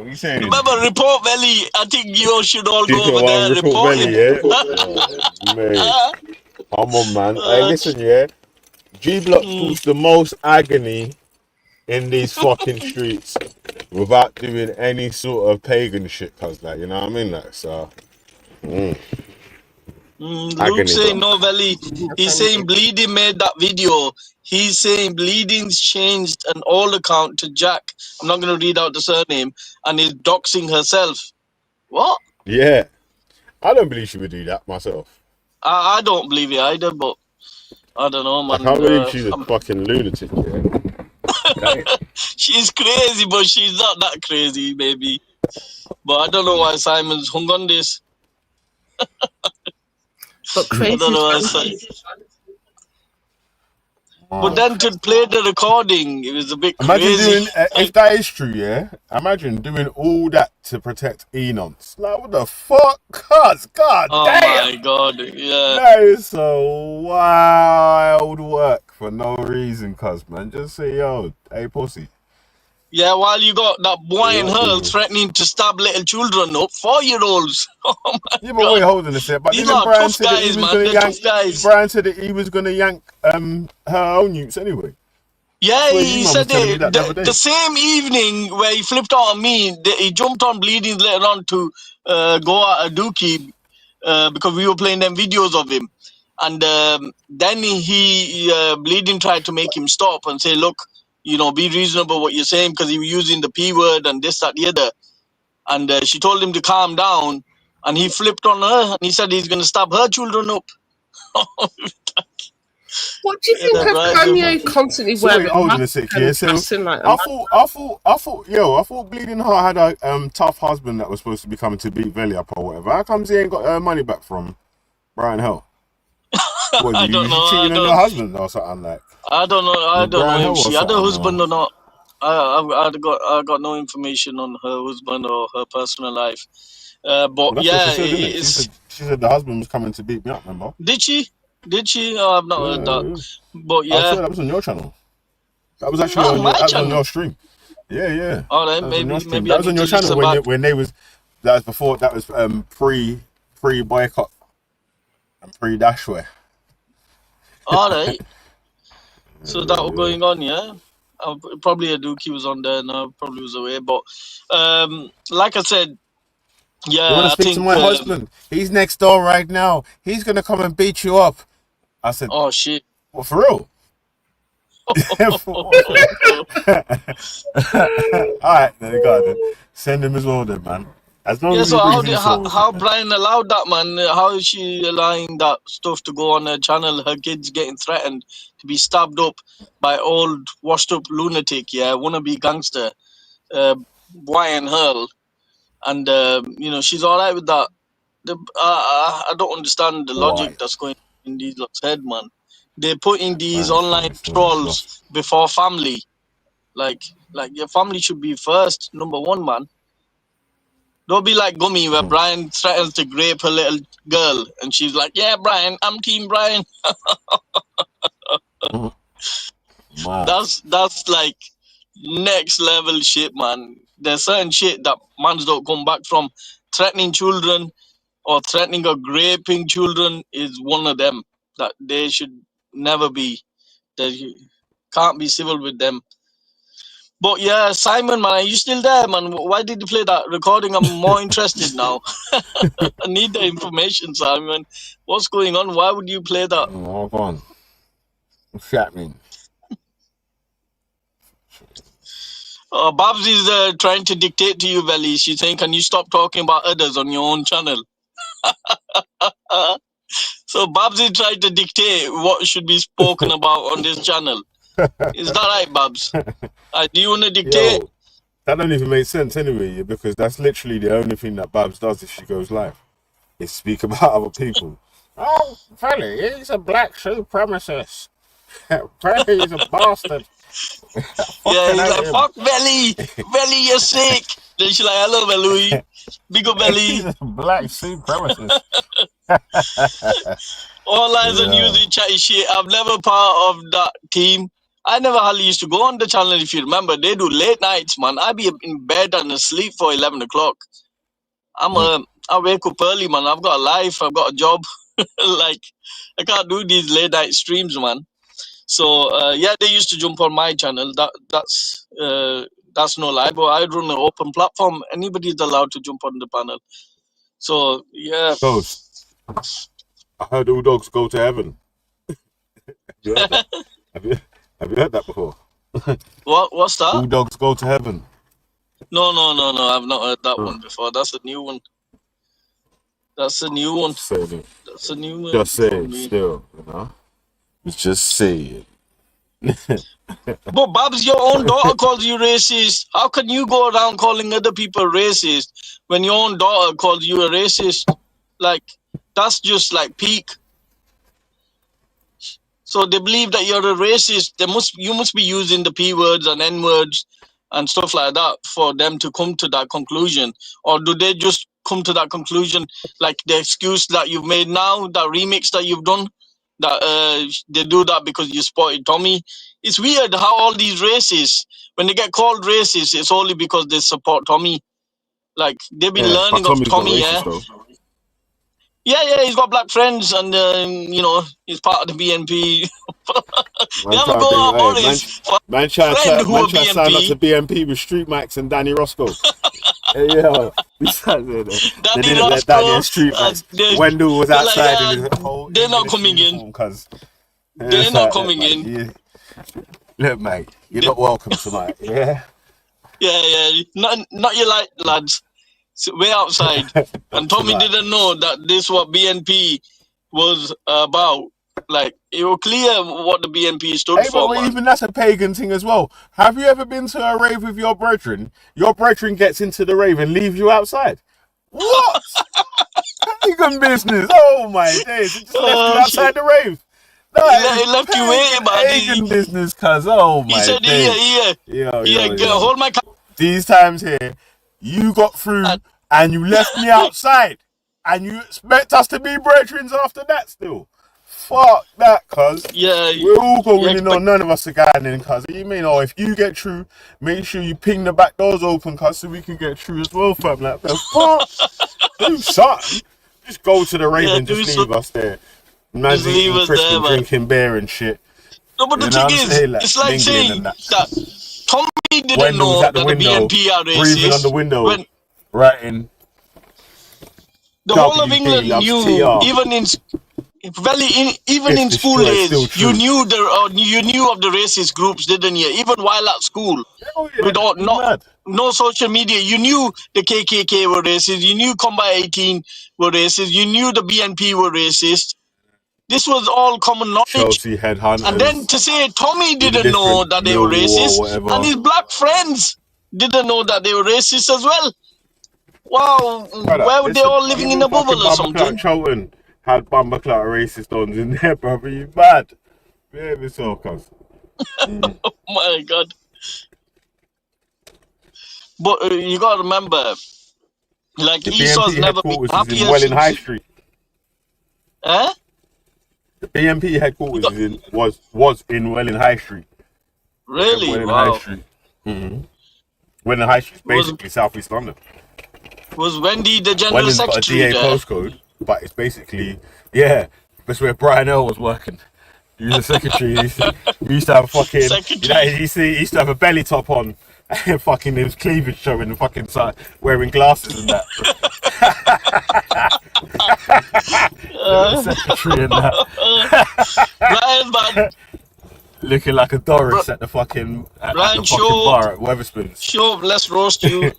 Report Valley, I think you should all go over there and report him. Mate. Come on, man. Hey, listen, G-Block caused the most agony in these fucking streets without doing any sort of pagan shit, cuz, like, you know what I mean? Like, so. Luke saying no Valley. He's saying Bleeding made that video. He's saying Bleeding's changed an old account to Jack. I'm not going to read out the surname. And is doxing herself. What? Yeah. I don't believe she would do that myself. I don't believe it either, but I don't know, man. I can't believe she's a fucking lunatic, She's crazy, but she's not that crazy, maybe. But I don't know why Simon's hung on this. But crazy. I don't know why But then to play the recording, it was a bit crazy. If that is true, imagine doing all that to protect Enons. Like, what the fuck? God damn. Oh my god, yeah. That is so wild work for no reason, cuz, man. Just say, yo, hey, pussy. Yeah, while you got that boy and her threatening to stab little children up, 4-year-olds. Oh my yeah, but wait, hold on a sec. But these are tough guys, man. They're tough guys. Brian said that he was going to yank her own nukes anyway. Yeah, he said the same evening where he flipped out on me, he jumped on Bleeding later on to go at a dookie because we were playing them videos of him. And then he Bleeding tried to make him stop and say, look, you know, be reasonable what you're saying, because he was using the P word and this, that, the other. And she told him to calm down, and he flipped on her, and he said he's going to stab her children up. What do you think of Kanye constantly wearing I thought Bleeding Heart had a tough husband that was supposed to be coming to beat Veli up or whatever. How comes he ain't got her money back from Brian Hell? What, I don't know. Cheating on her husband or something like? I don't know if she had a husband or not. I got no information on her husband or her personal life. But yeah, she said the husband was coming to beat me up. Remember? Did she? Did she? Oh, I've not heard that. But I yeah. swear that was on your channel. That was actually on my that was channel. on your stream. Yeah. All right, That was on your stream. maybe That I was need on to your channel listen back. when they was. That was before. That was pre boycott and pre Dashware. All right. So that was going on, yeah. Probably a Dookie was on there, and I probably was away. But like I said, yeah, You want to I speak think. to my husband? He's next door right now. He's gonna come and beat you up. I said, oh shit. Well, for real? All right, then go on, then. Send him as well, then, man. As long Yeah, as so he brings how Brian allowed that, man? How is she allowing that stuff to go on her channel? Her kids getting threatened to be stabbed up by old, washed-up lunatic, yeah, wannabe gangster, Brian Hurl, and she's all right with that. I don't understand the logic that's going in these lot's head, man. They're putting these online trolls before family. Like your family should be first, number one, man. Don't be like Gummy, where Brian threatens to rape a little girl, and she's like, "Yeah, Brian, I'm Team Brian." That's like next level shit, man. There's certain shit that mans don't come back from. Threatening children or threatening or raping children is one of them that they should never be. They can't be civil with them. But yeah, Simon, man, are you still there, man? Why did you play that recording? I'm more interested now. I need the information, Simon. What's going on? Why would you play that? Oh, go on. What's happening? Babs is trying to dictate to you, Veli. She's saying, can you stop talking about others on your own channel? So Babs is trying to dictate what should be spoken about on this channel. Is that right, Babs? Do you want to dictate? Yo, that don't even make sense anyway, because that's literally the only thing that Babs does if she goes live, is speak about other people. Oh, Veli, he's a black supremacist. Veli is a bastard. Yeah, he's like, fuck Veli. Veli, you're sick. Then she's like, hello, Veli. Big up, Veli. He's a black supremacist. All lines and using chatty shit. I'm never part of that team. I never hardly used to go on the channel, if you remember. They do late nights, man. I be in bed and asleep for 11 o'clock. I wake up early, man. I've got a life. I've got a job. Like, I can't do these late night streams, man. So, yeah, they used to jump on my channel. That's no lie. But I run an open platform. Anybody's allowed to jump on the panel. So, yeah. Ghost. I heard all dogs go to heaven. Have you heard that? Have you heard that before? What's that? All dogs go to heaven. No. I've not heard that one before. That's a new one. That's a new one. That's a new one. Just say it still, you know? Just say it. But Babs, your own daughter calls you racist. How can you go around calling other people racist when your own daughter calls you a racist? Like, that's just like peak. So they believe that you're a racist. You must be using the P words and N words and stuff like that for them to come to that conclusion. Or do they just come to that conclusion like the excuse that you've made now, that remix that you've done, that they do that because you spotted Tommy? It's weird how all these racists, when they get called racist, it's only because they support Tommy. Like, they've been learning of Tommy, yeah? Yeah, he's got black friends, and he's part of the BNP. They have a go at Boris. Man trying to sign up to BNP with Street Max and Danny Roscoe. They didn't let Danny and Street Max. Wendell was outside in his whole. They're not coming in. They're not coming in. Look, mate, you're not welcome tonight. Yeah. Yeah. Not your light, lads. Way outside. And Tommy didn't know that this what BNP was about. Like, it was clear what the BNP stood for. But even that's a pagan thing as well. Have you ever been to a rave with your brethren? Your brethren gets into the rave and leaves you outside. What? Pagan business. Oh my days. It just left you outside the rave. No, he left you waiting, man. Pagan business, cuz. Oh my days. He said, here, hold my car. These times here, you got through and you left me outside, and you expect us to be brethren after that still? fuck that, cuz. Yeah, We're all going in expect- on, none of us are going in, cuz. You mean, if you get through, make sure you ping the back doors open, cuz, so we can get through as well, fam. Like, the fuck? Do something. Just go to the rave and just leave us there. Man's Just leave eating us crisp there, and man. drinking beer and shit. No, but the You know thing what I'm is, saying? it's like mingling saying and that. Tommy didn't Wendell was know at the that window, the BNP are breathing on racist. the window, When writing the whole of WD England loves knew, TR. even in If school destroyed, still days, you true. knew you knew of the racist groups, didn't you? Even while at school, without no social media, you knew the KKK were racist. You knew Combat 18 were racist. You knew the BNP were racist. This was all common knowledge. Chelsea headhunters. And then to say Tommy in a didn't know different that they were Millwall or racist, whatever. and his black friends didn't know that they were racist as well. Wow, where were they all living in a bubble or something? Charlton had Bumberclot racist ons in there, brother. You mad? Behave yourself, cuz. Oh my god. But you gotta remember, like The Esau's BNP never been headquarters is in happier Welling High since. Street. Eh? The BNP headquarters was in Welling High Street. Really? Welling Wow. High Street. Welling High Street is basically southeast London. Was Wendy the general Welling's got a secretary DA there? postcode, but it's basically, that's where Brian Earl was working. He was a secretary. He used to have a fucking, he used to have a belly top on, and fucking his cleavage showing, the fucking side, wearing glasses and that. Secretary and that. Brian, man. Looking like a Doris at the fucking Brian, bar at Weatherspoons. Sure, let's roast you.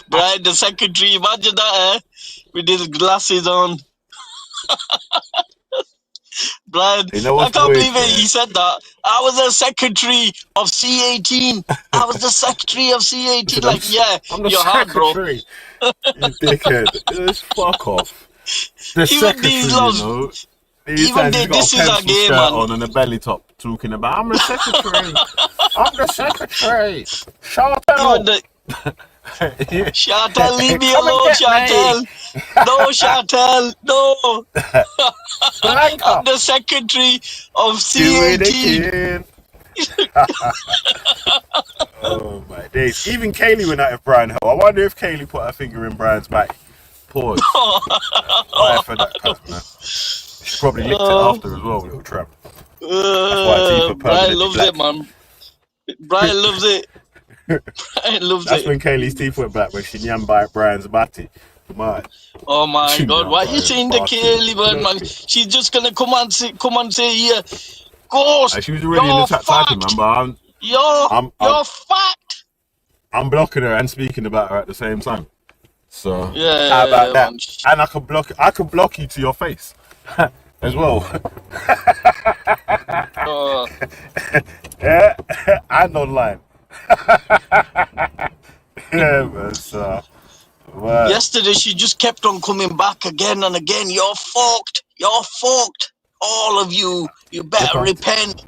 Brian, the secretary, imagine that, with his glasses on. Brian, You know I what's can't weird, believe it. He said that. I was the secretary of C18. I was the secretary of C18. Said, like, I'm the you're hard, bro. secretary. You dickhead. Just fuck off. The Even secretary, these you laws- know. These even times he's got this a is a pencil game, skirt man. on and a belly top talking about, I'm the secretary. I'm the secretary. Chantal. Chantal, leave me Come and alone, get Chantal. me. No, Chantal, no. Blanca. I'm the secretary of Do it C18. again. Oh my days. Even Kaylee went out with Brian Hill. I wonder if Kaylee put her finger in Brian's back. Pause. Bye for that, cuz, man. She probably licked it after as well, little tramp. Brian loves it, man. Brian loves it. Brian loves That's it. when Kaylee's teeth went black when she nyam by Brian's body. Mad. Oh my God! Why are you saying the bastard. Kaylee bird, man? She's just gonna come and say here, Ghost. She was already in the chat typing, man, but you're fucked. I'm blocking her and speaking about her at the same time. So Yeah, how about that? man. And I can block you to your face as well. Yeah, and online. Yeah, man. So, wow. Yesterday she just kept on coming back again and again. You're fucked. You're fucked. All of you. You better repent.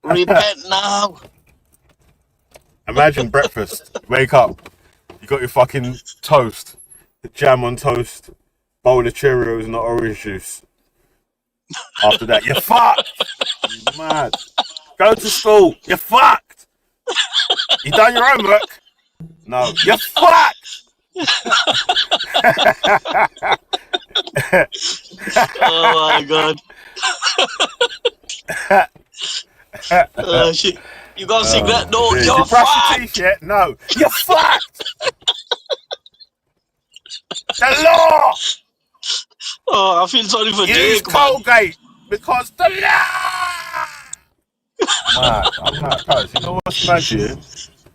Repent now. Imagine breakfast. Wake up. You got your fucking toast, the jam on toast, bowl of Cheerios and the orange juice. After that, you're fucked. You mad. Go to school. You're fucked. You done your homework? No. You're fucked. Oh my God. You got a cigarette? No, Dude, you're you brush fucked. your teeth yet? No. You're fucked. The law. Oh, I feel sorry for Use Jake, man. Colgate because the law. Man, I'm like, guys, you know what's mad here?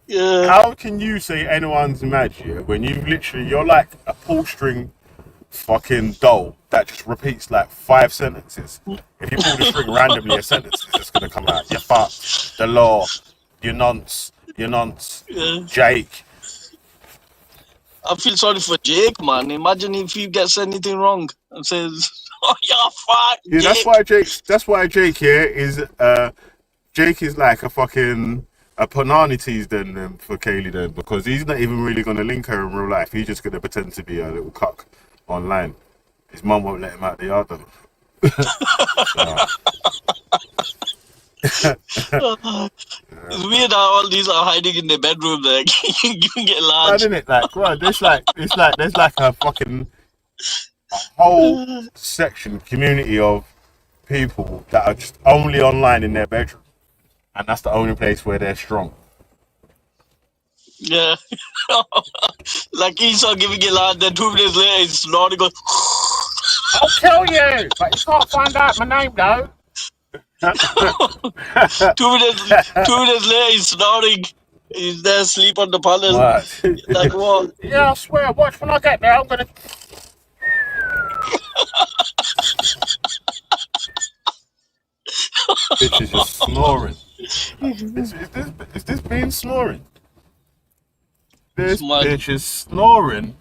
Yeah. How can you say anyone's mad here when you're like a pull string fucking doll that just repeats like 5 sentences? If you pull the string randomly, a sentence is just gonna come out. You're fucked. The law. You're nonce. Yeah. Jake. I feel sorry for Jake, man. Imagine if he gets anything wrong and says, "Oh, you're fucked." Yeah, that's why Jake here is Jake is like a fucking a Panani tease then for Kaylee then, because he's not even really gonna link her in real life. He's just gonna pretend to be a little cuck online. His mum won't let him out the yard. It's weird how all these are hiding in their bedroom. Like you can get large. Isn't it? Like, bro, there's like a fucking whole section, community of people that are just only online in their bedroom, and that's the only place where they're strong. Yeah. Like Esau giving it large, then 2 days later he's snoring. Goes, I'll kill you, but you can't find out my name though. 2 days later he's snoring. He's there asleep on the panel. What? Like what? Yeah, I swear. Watch when I get there. I'm gonna. Bitch is just snoring. Is this being snoring? This bitch is snoring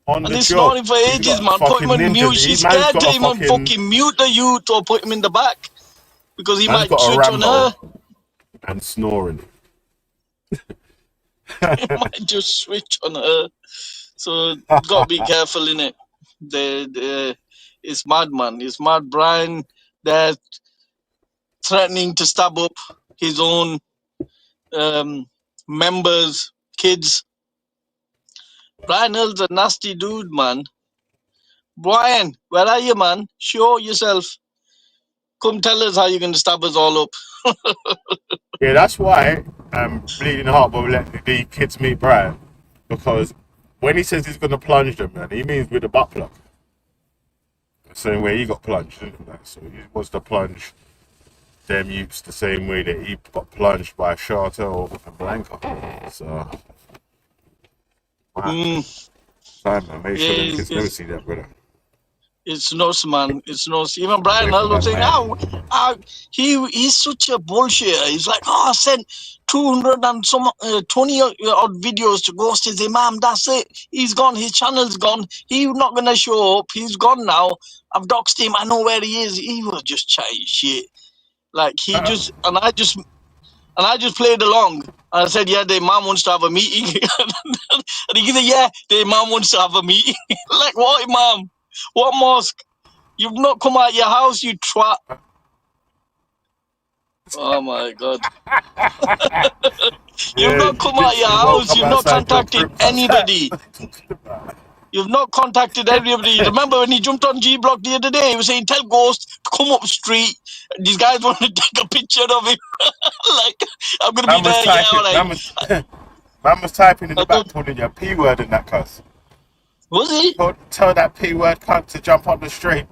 on and the he's job. snoring for ages, man. Put him on mute. She's scared to even fucking mute the youth or put him in the back because he might switch on her. And snoring. He might just switch on her. So gotta be careful, innit? It's mad, man. It's mad. Brian, they're threatening to stab up his own members, kids. Brian Hill's a nasty dude, man. Brian, where are you, man? Show yourself. Come tell us how you're going to stab us all up. Yeah, that's why Bleeding Heart will let the kids meet Brian, because when he says he's going to plunge them, man, he means with a butt plug. The same way he got plunged, isn't it? So he wants to plunge them youths the same way that he got plunged by Chartel and Blanca. So, wow. Time, man. Make sure them kids never see that, brother. It's nuts, man. It's nuts. Even Brian Hull was saying, he's such a bullshitter. He's like, I sent 200 and some 20 odd videos to Ghost his Imam. That's it. He's gone. His channel's gone. He's not going to show up. He's gone now. I've doxed him. I know where he is. He was just chatting shit. Like, I just played along. And I said, yeah, the Imam wants to have a meeting. And he said, yeah, the Imam wants to have a meeting. Like, what Imam? What mosque? You've not come out your house, you twat. Oh my God. You've not come out your house. You've not contacted anybody. You've not contacted anybody. Remember when he jumped on G Block the other day? He was saying, tell Ghost to come up the street. These guys want to take a picture of him. Like, I'm going to be there. Yeah, all right. Man was typing in the back, putting your P word in that cuss. Was he? Tell that P word cunt to jump on the street.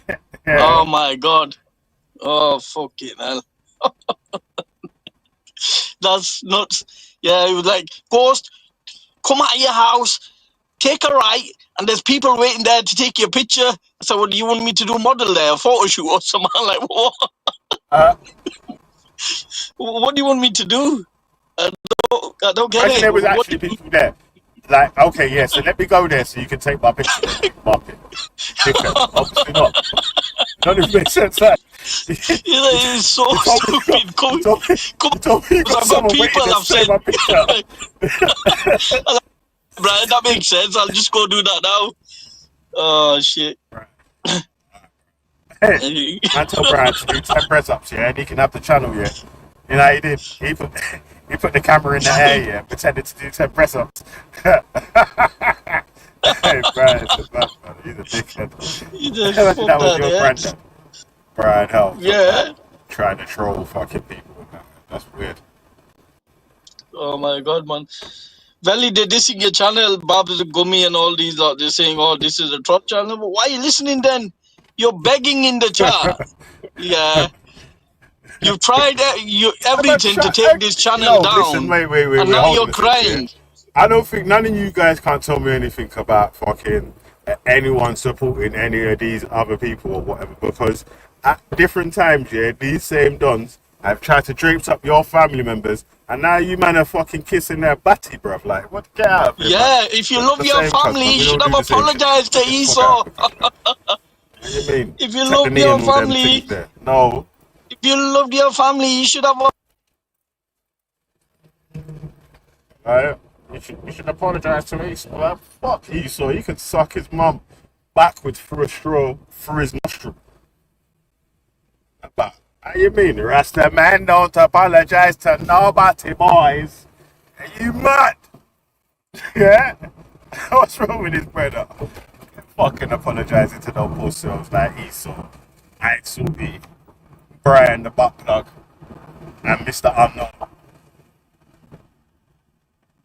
Yeah. Oh my God. Oh, fucking hell. That's nuts. Yeah, he was like, Ghost, come out of your house, take a right, and there's people waiting there to take your picture. I said, what do you want me to do, model there, a photo shoot or something? Like, what? What do you want me to do? I don't get it. There was actually people there. Like, okay, yeah, so let me go there so you can take my picture. Market. Obviously not. None of it makes sense, that. It's so stupid. I've got people I've said. Brian, that makes sense. I'll just go do that now. Oh, shit. Hey, I told Brian to do 10 press ups, yeah, and he can have the channel, yeah. You know, he did. He put the camera in the air, yeah, pretended to do 10 press ups. Hey, Brian, it's a bad man. He's a dickhead. That was your friend, Brian Hell. Yeah. Trying to troll fucking people. That's weird. Oh my God, man. Valley, they're dissing your channel, Babs Gummy and all these are they're saying, oh, this is a trot channel. But why are you listening then? You're begging in the chat. Yeah. You've tried everything to take this channel down. Listen, wait, and now you're crying. I don't think none of you guys can't tell me anything about fucking anyone supporting any of these other people or whatever, because at different times, yeah, these same dons have tried to drape up your family members, and now you man are fucking kissing their butty, bruv. Like, what? Get out of here, yeah, man. If you love your family, you should have apologized to Esau. What do you mean? If you love your family, no. If you loved your family, you should have. You should apologize to Esau. Like, fuck Esau. You can suck his mum. backwards through a straw through his nostril. But how you mean? Rasta man don't apologize to nobody, boys. Are you mad? Yeah? What's wrong with this brother? Fucking apologizing to no pussies like Esau, Aitsubi, Brian the butt plug, and Mr. Unknown.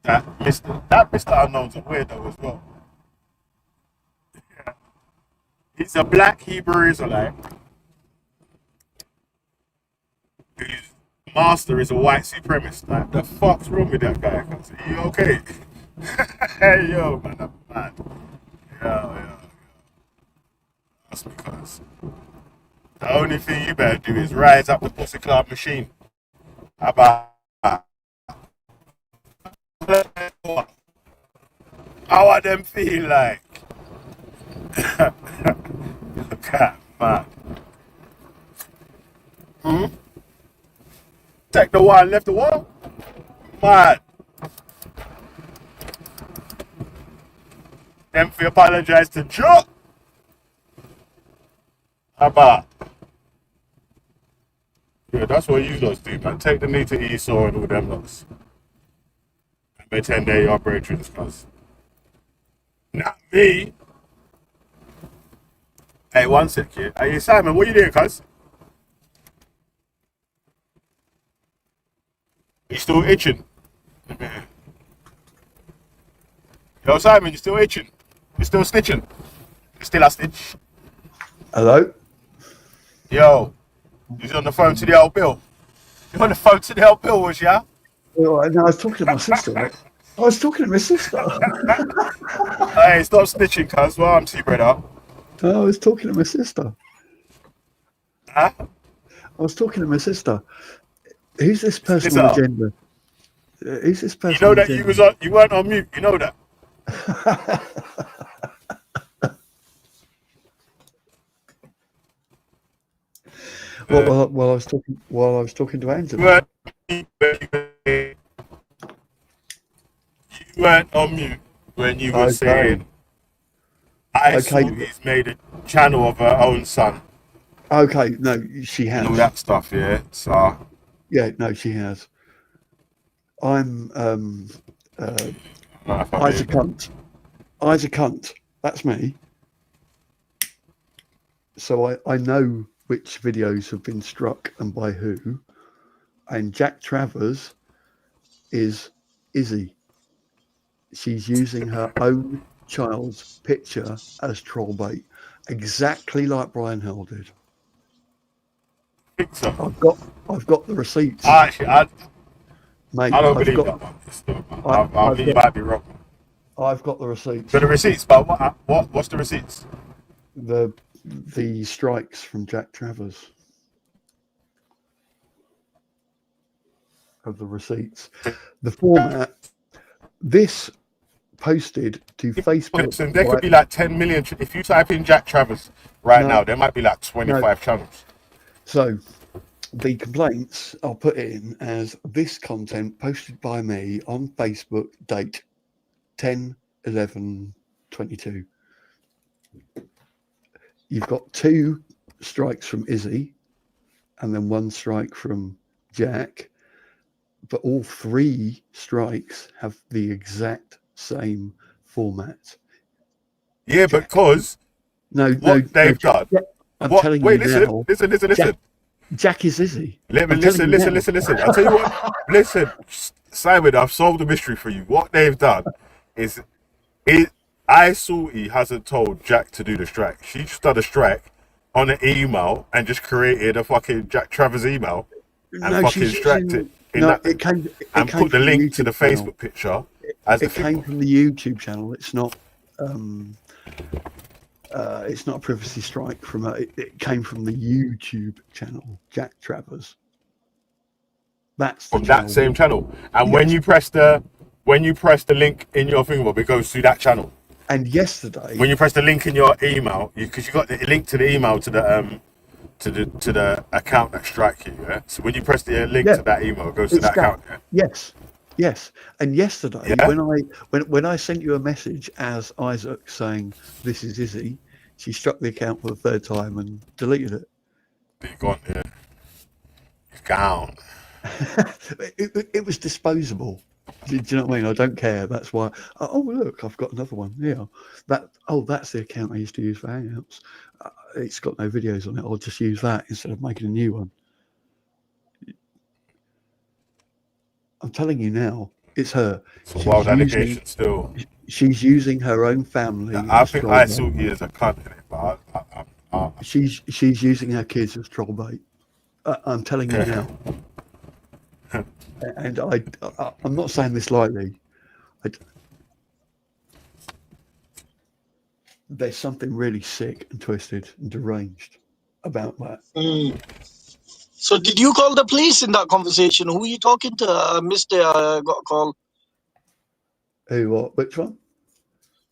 That Mr. Unknown's a weirdo as well. Yeah. He's a black Hebrew Israelite whose master is a white supremacist. Like, the fuck's wrong with that guy? Are you okay? Hey, yo, man, I'm mad. Yeah. That's because the only thing you better do is rise up the Pussy Club machine. How about how are them feel like? Look at man. Take the one, left the one. Mad. Them fi apologize to Joe. How about? Yeah, that's what you guys do, man. Take the knee to Esau and all them lots. And pretend they're your brethren, cuz. Not me. Hey, one sec, kid. Hey, Simon, what you doing, cuz? You still itching? Yo, Simon, you still itching? You still snitching? You still a snitch? Hello? Yo, he's on the phone to the old Bill. You're on the phone to the old Bill, was ya? Well, no, I was talking to my sister. Hey, stop snitching, cuz. Well, I'm too brother. No, I was talking to my sister. Huh? I was talking to my sister. Who's this person on agenda? Who's this person? You know that you weren't on mute. You know that. While I was talking to Angela. You weren't on mute when you were saying he's made a channel of her own son. Okay, no, she has. And all that stuff, yeah. So yeah, no, she has. I'm I's a cunt. I's a cunt. That's me. So I know which videos have been struck and by who. And Jack Travers is Izzy. She's using her own child's picture as troll bait, exactly like Brian Hill did. I've got the receipts. Actually, Mate, I don't believe that one. I think you might be wrong. I've got the receipts. But the receipts, but what's the receipts? The strikes from Jack Travers. Of the receipts. The format. This posted to Facebook. Listen, there could be like 10 million. If you type in Jack Travers now, there might be like 25 channels. So the complaints, I'll put it in as this content posted by me on Facebook, date 10/11/22. You've got 2 strikes from Izzy and then 1 strike from Jack, but all 3 strikes have the exact same format. Yeah, Jack, because what they've done. I'm telling you now. Listen. Jack is Izzy. Listen. I'll tell you what. Listen, Simon, I've solved the mystery for you. What they've done is, I saw he hasn't told Jack to do the strike. She just done a strike on an email and just created a fucking Jack Travers email and fucking strapped it in that. It came put the link to the Facebook picture as it came from the YouTube channel. It's not. It's not a privacy strike from it came from the YouTube channel, Jack Travers. That's from that same channel. And yes. when you press the link in your thingamab, it goes to that channel. And yesterday, when you press the link in your email, because you got the link to the email to the account that strike you. Yeah? So when you press the link to that email, it goes to that account. Yeah? Yes. And yesterday, when I sent you a message as Isaac saying this is Izzy, She struck the account for the third time and deleted it. It's gone, yeah. It's gone. It was disposable. Do you know what I mean? I don't care. That's why. Oh, look, I've got another one. Yeah. That's the account I used to use for Hangouts. It's got no videos on it. I'll just use that instead of making a new one. I'm telling you now, it's her. It's a wild allegation still. She's using her own family. I think I saw you as a cunt in it, but she's using her kids as troll bait. I'm telling you now. And I'm not saying this lightly. There's something really sick and twisted and deranged about that. So did you call the police in that conversation? Who are you talking to? I missed it. I got a call. Who, what? Which one?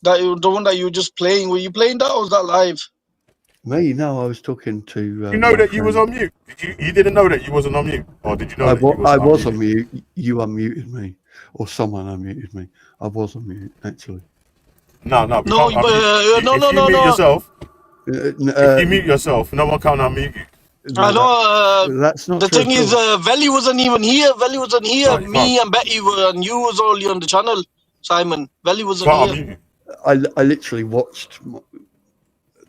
The one that you were just playing. Were you playing that or was that live? Me? No, I was talking to... you know that you was on mute? You didn't know that you wasn't on mute? Or did you know I was on mute. You unmuted me. Or someone unmuted me. I was on mute, actually. No. No. If you mute yourself, no one can unmute you. I know. That's not the true thing at is, Veli wasn't even here. Veli wasn't here. No, Me and Betty were, and you was only on the channel. Simon, Veli wasn't here. I literally watched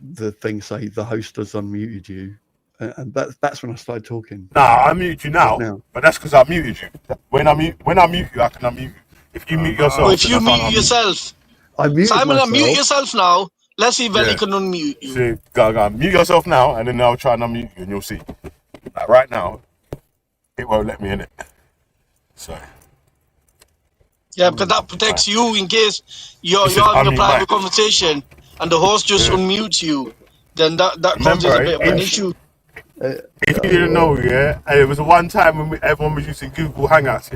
the thing say the host has unmuted you, and that's when I started talking. Nah, I mute you now, but that's because I muted you. When I mute you, I can unmute you. If you mute yourself, if you mute yourself, Simon, unmute yourself now. Let's see if Veli can unmute you. See, go mute yourself now, and then I'll try and unmute you, and you'll see. Like right now, it won't let me in it. So. Yeah, because that protects you in case you're having a private conversation and the host just unmutes you. Then that causes a bit of an issue. If you didn't know, it was one time when everyone was using Google Hangouts,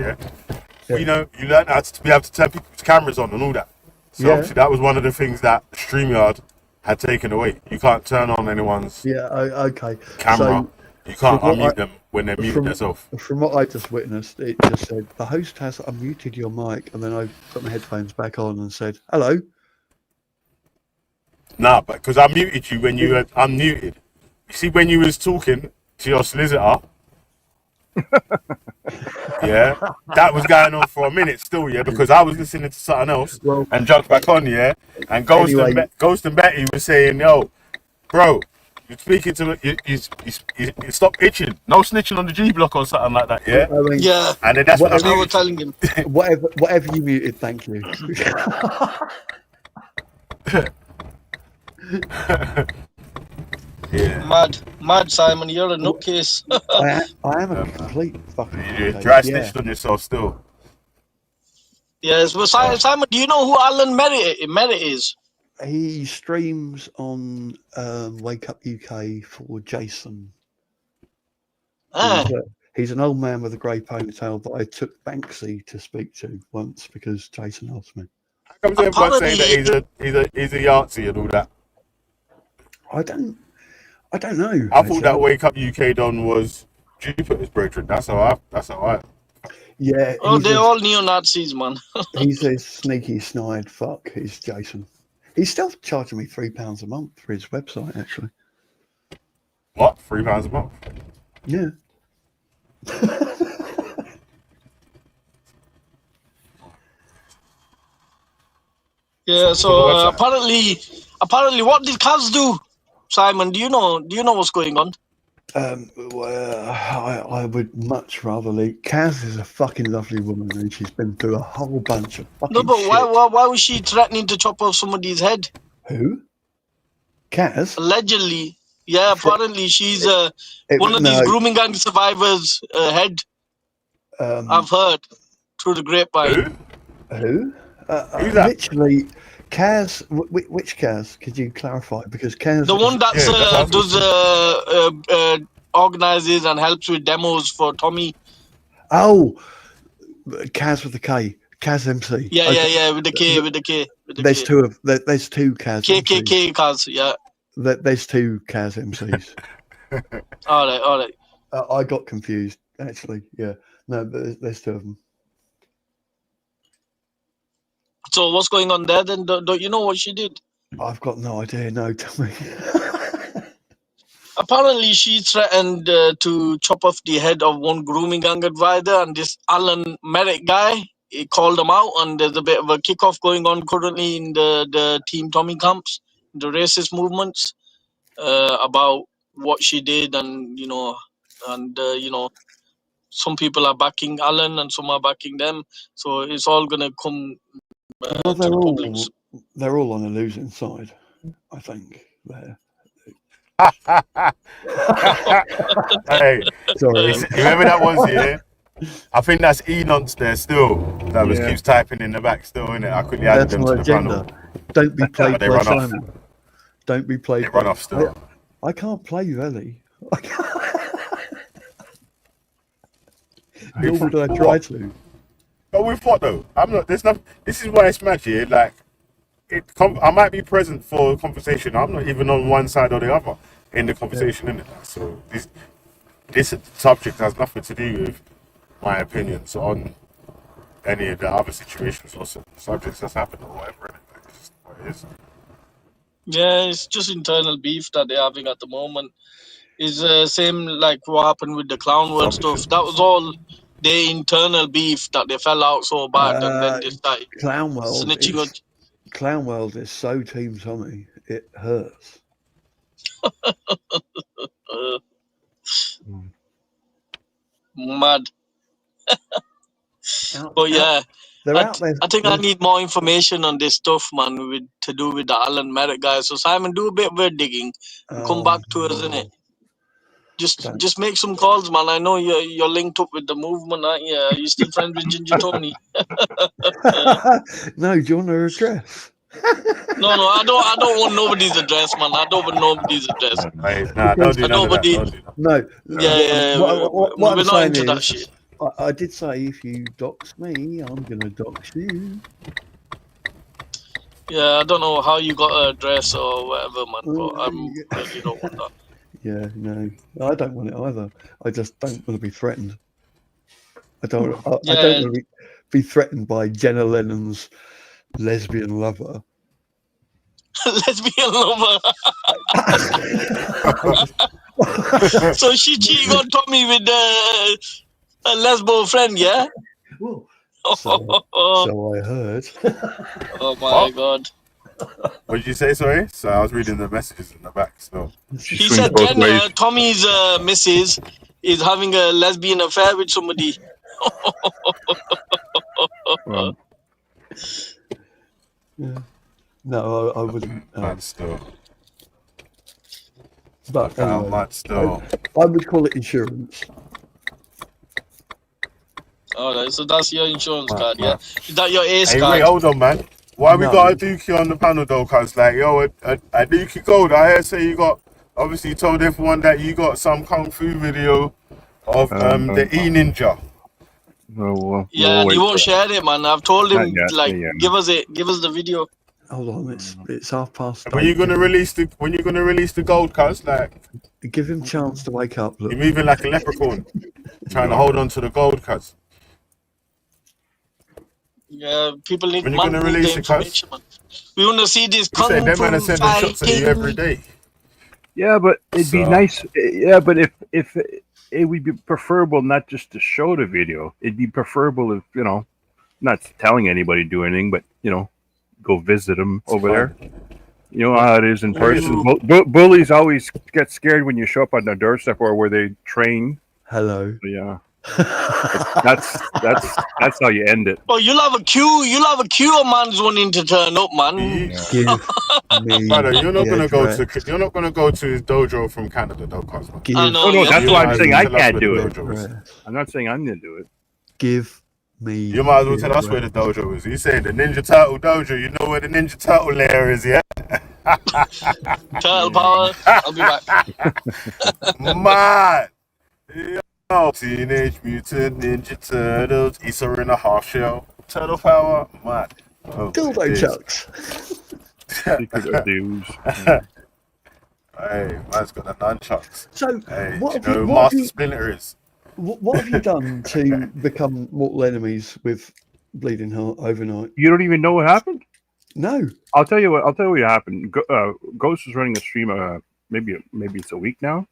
you know, you learned how to be able to turn people's cameras on and all that. So obviously that was one of the things that StreamYard had taken away. You can't turn on anyone's okay. camera. So, you can't unmute them when they're muted themselves. From what I just witnessed, it just said, the host has unmuted your mic, and then I put my headphones back on and said, hello. Nah, but because I muted you when you were unmuted. You see, when you was talking to your solicitor, that was going on for a minute still, because I was listening to something else and jumped back on, and Ghost and Betty was saying, yo, bro, you're speaking to you stop itching. No snitching on the G block or something like that, And then that's what I was telling him. Whatever you muted, thank you. Mad Simon, you're a nutcase. I am a complete fucking nutcase. Dry snitched on yourself still. Yes, but Simon, do you know who Alan Merritt is? He streams on Wake Up UK for Jason. He's an old man with a grey ponytail that I took Banksy to speak to once because Jason asked me. How come everyone saying that he's a Yahtzee and all that? I don't know. I thought that Wake Up UK Don was Jupiter's brethren. That's how I. Yeah. Oh, they're all neo-Nazis, man. He's a sneaky, snide fuck. He's Jason. He's still charging me £3 a month for his website, actually. What? £3 a month? Yeah. Yeah. So apparently, what did Kaz do? Simon, do you know what's going on? I would much rather leave. Kaz is a fucking lovely woman, and she's been through a whole bunch of fucking shit. Why was she threatening to chop off somebody's head? Who? Kaz? Allegedly. Yeah, apparently she's one of these grooming gang survivors' head. I've heard through the grapevine. Who? Literally, Kaz. Which Kaz? Could you clarify? Because Kaz, the one that organizes and helps with demos for Tommy. Oh, Kaz with the K. Kaz MC. Yeah, with the K. There's two Kaz. KKK Kaz, yeah. There's two Kaz MCs. All right. I got confused, actually. Yeah, no, but there's two of them. So what's going on there then? Don't you know what she did? I've got no idea. No, tell me. Apparently, she threatened to chop off the head of one grooming gang advisor, and this Alan Merrick guy, he called them out, and there's a bit of a kickoff going on currently in the Team Tommy camps, the racist movements, about what she did, and some people are backing Alan and some are backing them, so it's all gonna come Well, to the public. they're all on the losing side, I think. There. Hey, Sorry. whoever that was, yeah. I think that's Enonce there still. That was keeps typing in the back still, innit? I quickly added them to the panel. Don't be played They by run off. Simon. Don't be played. They run off still. I can't play Ellie. Nor would I try to. But with what though? I'm not. There's nothing. This is why it's match here. Like, I might be present for a conversation. I'm not even on one side or the other in the conversation, innit? So this subject has nothing to do with my opinions on any of the other situations or subjects that's happened or whatever. Innit? It's just what it is. Yeah, it's just internal beef that they're having at the moment. It's same like what happened with the clown world stuff. That was all their internal beef that they fell out so bad, and then they started snitching on. Clown World is so Team Tommy, it hurts. Mad. But yeah, I think I need more information on this stuff, man, to do with the Alan Merrick guy. So Simon, do a bit of digging and come back to us, innit? Just make some calls, man. I know you're linked up with the movement, aren't you? Are you still friends with Ginger Tony? No, do you want her address? No, I don't want nobody's address, man. I don't want nobody's address. Nah, don't do nobody. No. Yeah. What We're I'm not saying into is, that shit. I did say if you dox me, I'm gonna dox you. Yeah, I don't know how you got her address or whatever, man. But you don't want that. Yeah, no, I don't want it either. I just don't want to be threatened. I don't want to be threatened by Jenna Lennon's lesbian lover. Lesbian lover. So she cheating on Tommy with a lesbo friend, yeah? So I heard. Oh my God. What did you say, sorry? So I was reading the messages in the back still. He said Jenna, Tommy's missus, is having a lesbian affair with somebody. Yeah. No, I wouldn't. Mad still. But anyway, mad still. I would call it insurance. Alright, so that's your insurance card, yeah? Is that your ace Hey, card? wait, hold on, man. Why we got a Dookie on the panel though? Cause like, yo, a Dookie Gold. I heard say you got. Obviously, you told everyone that you got some kung fu video of the E Ninja. Yeah, he won't share it, man. I've told him give us the video. Hold on, it's 8:30. When you gonna release the gold, cuz like give him a chance to wake up. Look. You're moving like a leprechaun, trying to hold on to the gold, cuz. Yeah, people need when you're gonna release it, cuz. We want to see this kung fu them man are sending shots at you every day. Yeah, but it'd be nice. Yeah, but if it would be preferable not just to show the video. It'd be preferable if not telling anybody to do anything, but go visit them over there. You know how it is in person. Bullies always get scared when you show up on their doorstep or where they train. Hello. Yeah. that's how you end it. Oh, you'll have a queue of man's wanting to turn up, man. Give me Brother, you're not gonna go to his dojo from Canada, though, Cosmo. No, that's why I'm saying I can't do it. I'm not saying I'm gonna do it. Give me. You might as well tell us where the dojo is. He's saying the Ninja Turtle dojo. You know where the Ninja Turtle lair is, yeah? Turtle power. I'll be back. Man. Yo, Teenage Mutant Ninja Turtles. Issa in a half shell. Turtle power. Man. Oh, dildo chucks. Hey, man's got the nunchucks. So, hey, what do you know who Master Splinter is? What have you done to become mortal enemies with Bleeding Heart overnight? You don't even know what happened? No. I'll tell you what happened. Ghost was running a stream. Maybe it's a week now.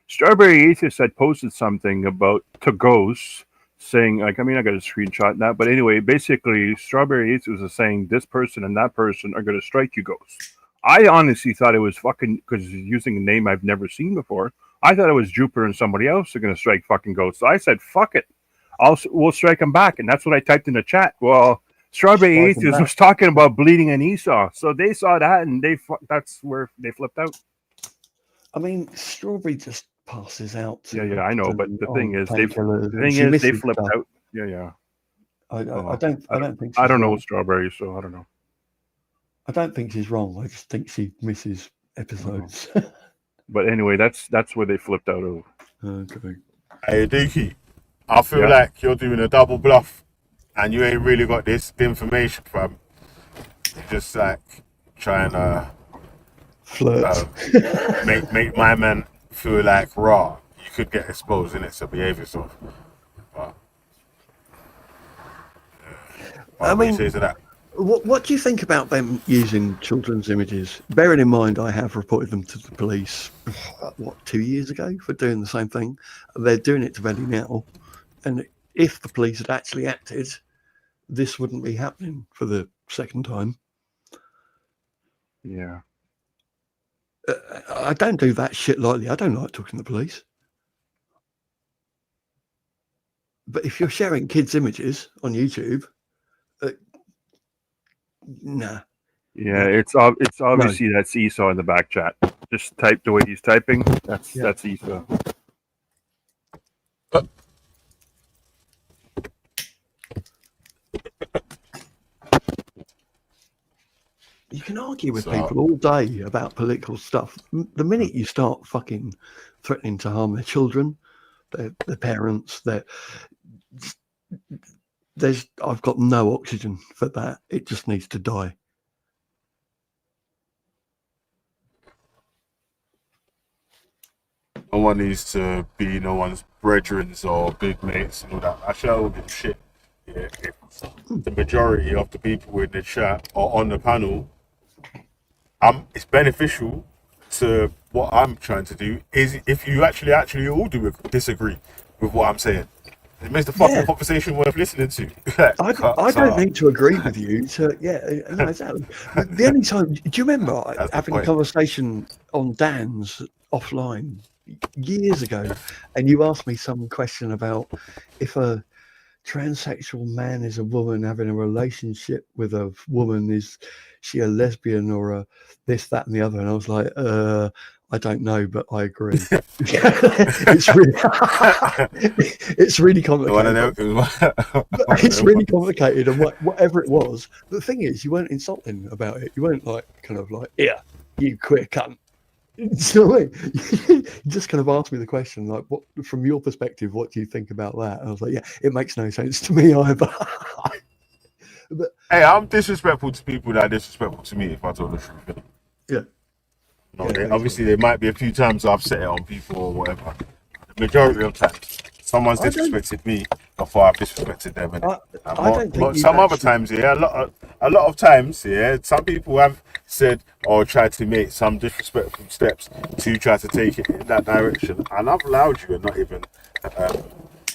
Strawberry Atheist had posted something about to Ghost saying, like, I mean, I got a screenshot now, but anyway, basically, Strawberry Atheist was saying this person and that person are going to strike you, Ghost. I honestly thought it was fucking, because he's using a name I've never seen before. I thought it was Jupiter and somebody else are going to strike fucking Ghost. So I said, fuck it. We'll strike him back. And that's what I typed in the chat. Well, Strawberry Atheist was talking about bleeding an Esau. So they saw that and that's where they flipped out. I mean, Strawberry just passes out. Yeah, I know. But the thing is, they flipped out. Yeah. I don't think. I don't know Strawberry, so I don't know. I don't think she's wrong. I just think she misses episodes. But anyway, that's where they flipped out of. Okay. Hey, Dookie, I feel like you're doing a double bluff, and you ain't really got this information, fam. You're just like trying to flirt, make my man feel like raw. You could get exposed in it, so behave yourself. But, I mean, say to that? What do you think about them using children's images? Bearing in mind, I have reported them to the police, 2 years ago for doing the same thing. They're doing it to Velly now. And if the police had actually acted, this wouldn't be happening for the second time. Yeah. I don't do that shit lightly. I don't like talking to the police. But if you're sharing kids' images on YouTube, nah. Yeah, it's obviously that's Esau in the back chat. Just type the way he's typing. That's Esau. You can argue with people all day about political stuff. The minute you start fucking threatening to harm their children, their parents, I've got no oxygen for that. It just needs to die. No one needs to be no one's brethren or big mates and all that. I shall give shit. Yeah, if the majority of the people in the chat or on the panel, it's beneficial to what I'm trying to do. Is if you actually all disagree with what I'm saying. It makes the fucking conversation worth listening to. I don't need to agree with you. Exactly. The only time, do you remember having a conversation on Dan's offline years ago, and you asked me some question about if a transsexual man is a woman having a relationship with a woman, is she a lesbian or a this, that, and the other? And I was like, I don't know, but I agree. it's really complicated. It's really complicated, and whatever it was. But the thing is, you weren't insulting about it. You weren't like kind of like, yeah, you queer cunt. So you just kind of asked me the question, like, what from your perspective, what do you think about that? And I was like, yeah, it makes no sense to me either. But, hey, I'm disrespectful to people that are disrespectful to me if I told the truth. Yeah. Obviously, there might be a few times I've set it on people or whatever. The majority of times, someone's disrespected me before I've disrespected them. Some other times, a lot of times, some people have said or tried to make some disrespectful steps to try to take it in that direction, and I've allowed you and not even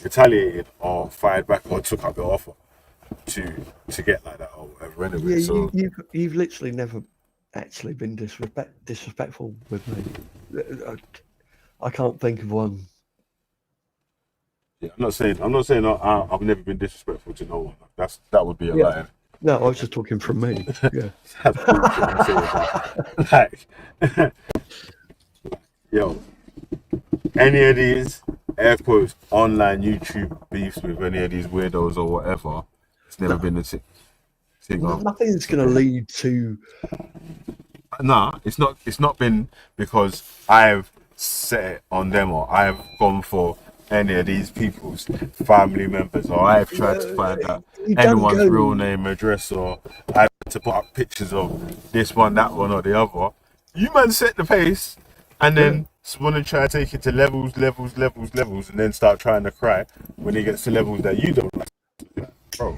retaliated or fired back or took up your offer to get like that or whatever. Anyway, you've literally never actually been disrespectful with me. I can't think of one. Yeah, I'm not saying I've never been disrespectful to no one. That would be a lie. No, I was just talking from me. Yeah. Yo, any of these air quotes online YouTube beefs with any of these weirdos or whatever, it's never been a thing. Nothing's going to lead to. Nah, it's not been because I've set it on them or I've gone for any of these people's family members or I've tried to find out anyone's real name, address, or I've had to put up pictures of this one, that one, or the other. You man set the pace and then want to try to take it to levels, and then start trying to cry when it gets to levels that you don't like. Bro.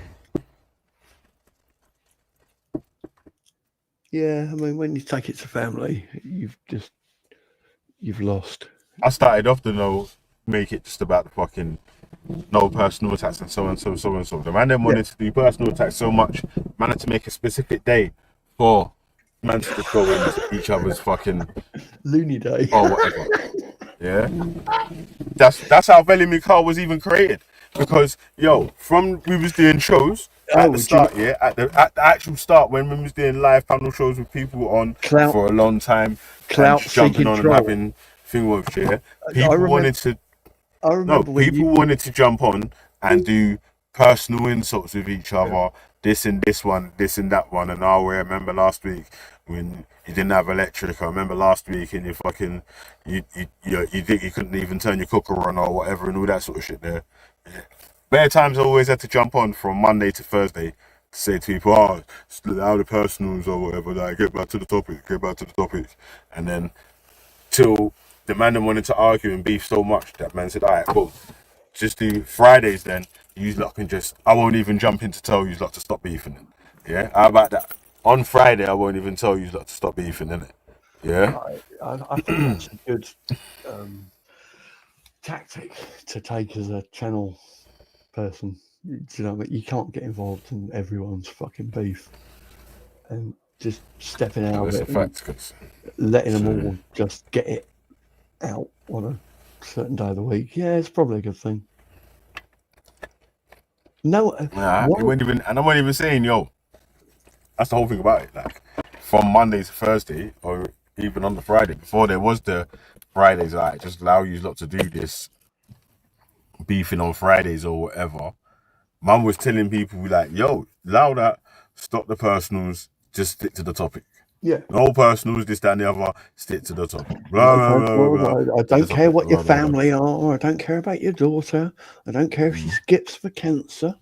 Yeah, I mean, when you take it to family, you've lost. I started off to make it just about the fucking no personal attacks and so and so. The man then wanted to do personal attacks so much, man had to make a specific day for man to just go into each other's fucking loony day or whatever. Yeah, that's how Veli Mikal was even created. Because from we was doing shows at the start, at the actual start when we was doing live panel shows with people on for a long time, jumping on and having thing with people wanted to. People wanted to jump on and do personal insults with each other. This and this one, this and that one, and I remember last week when you didn't have electric. I remember last week and you fucking you think you couldn't even turn your cooker on or whatever and all that sort of shit there. Bare times I always had to jump on from Monday to Thursday to say to people, out the personals or whatever, like get back to the topic, and then till the man then wanted to argue and beef so much that man said, alright, cool, just do Fridays then. You lot can I won't even jump in to tell you lot to stop beefing it. Yeah? How about that? On Friday, I won't even tell you lot to stop beefing, innit? Yeah? I think that's a good tactic to take as a channel person. Do you know what I mean? You can't get involved in everyone's fucking beef. And just stepping out of it, letting them all just get it out on a certain day of the week. Yeah, it's probably a good thing. No, it wasn't even, and I'm not even saying, that's the whole thing about it. Like from Monday to Thursday, or even on the Friday, before there was the Fridays, like just allow you lot to do this beefing on Fridays or whatever. Mum was telling people like, allow that, stop the personals, just stick to the topic. Yeah. No personals, this, that, and the other, stick to the topic. Blah, blah, blah, blah. I don't care what your family are. I don't care about your daughter. I don't care if she skips for cancer.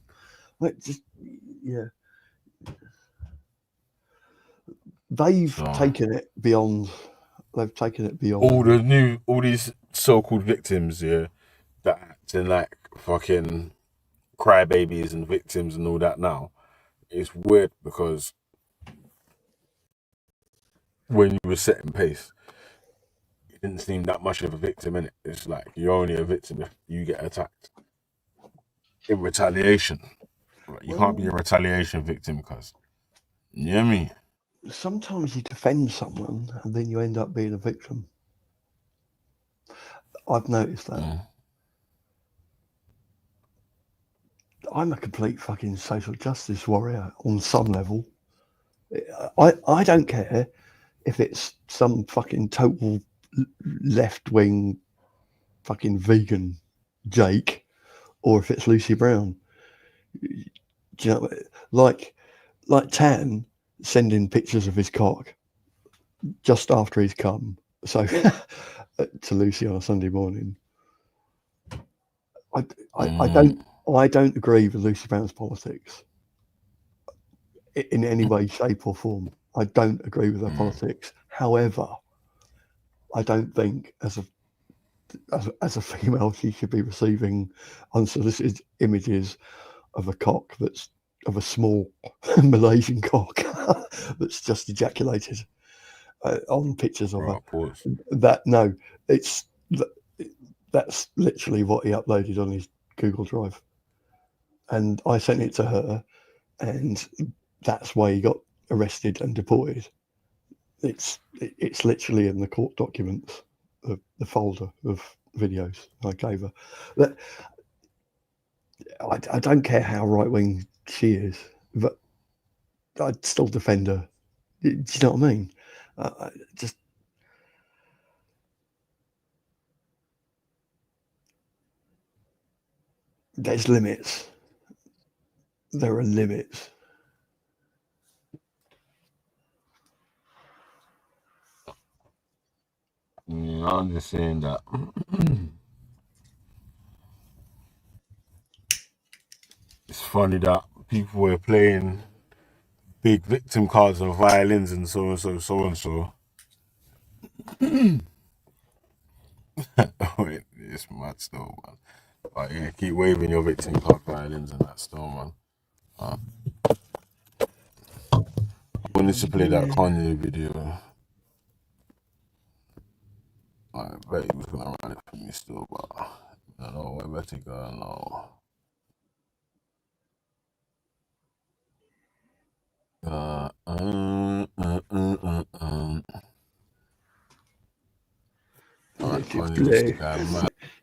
Like, just, yeah. They've taken it beyond. They've taken it beyond. All these so-called victims, that acting like fucking crybabies and victims and all that now. It's weird because when you were setting pace, you didn't seem that much of a victim, innit? It's like you're only a victim if you get attacked in retaliation. You can't be a retaliation victim because, you know what I mean? Sometimes you defend someone and then you end up being a victim. I've noticed that. I'm a complete fucking social justice warrior on some level. I don't care if it's some fucking total left-wing fucking vegan Jake or if it's Lucy Brown. Do you know, like Tan sending pictures of his cock just after he's come, so to Lucy on a Sunday morning. I don't agree with Lucy Brown's politics in any way, shape, or form. I don't agree with her politics. However, I don't think as a female she should be receiving unsolicited images of a cock that's of a small Malaysian cock that's just ejaculated on pictures of her. That's literally what he uploaded on his Google Drive, and I sent it to her, and that's why he got arrested and deported. It's literally in the court documents, the folder of videos I gave her. But I don't care how right wing she is, but I'd still defend her. Do you know what I mean? There's limits. There are limits. Yeah, I'm just saying that. It's funny that people were playing big victim cards and violins and so and so, so and so. It's mad still, man. But yeah, keep waving your victim card violins and that still, man. wanted to play that Kanye video. I bet he was gonna run it for me still, but I don't know where to go now.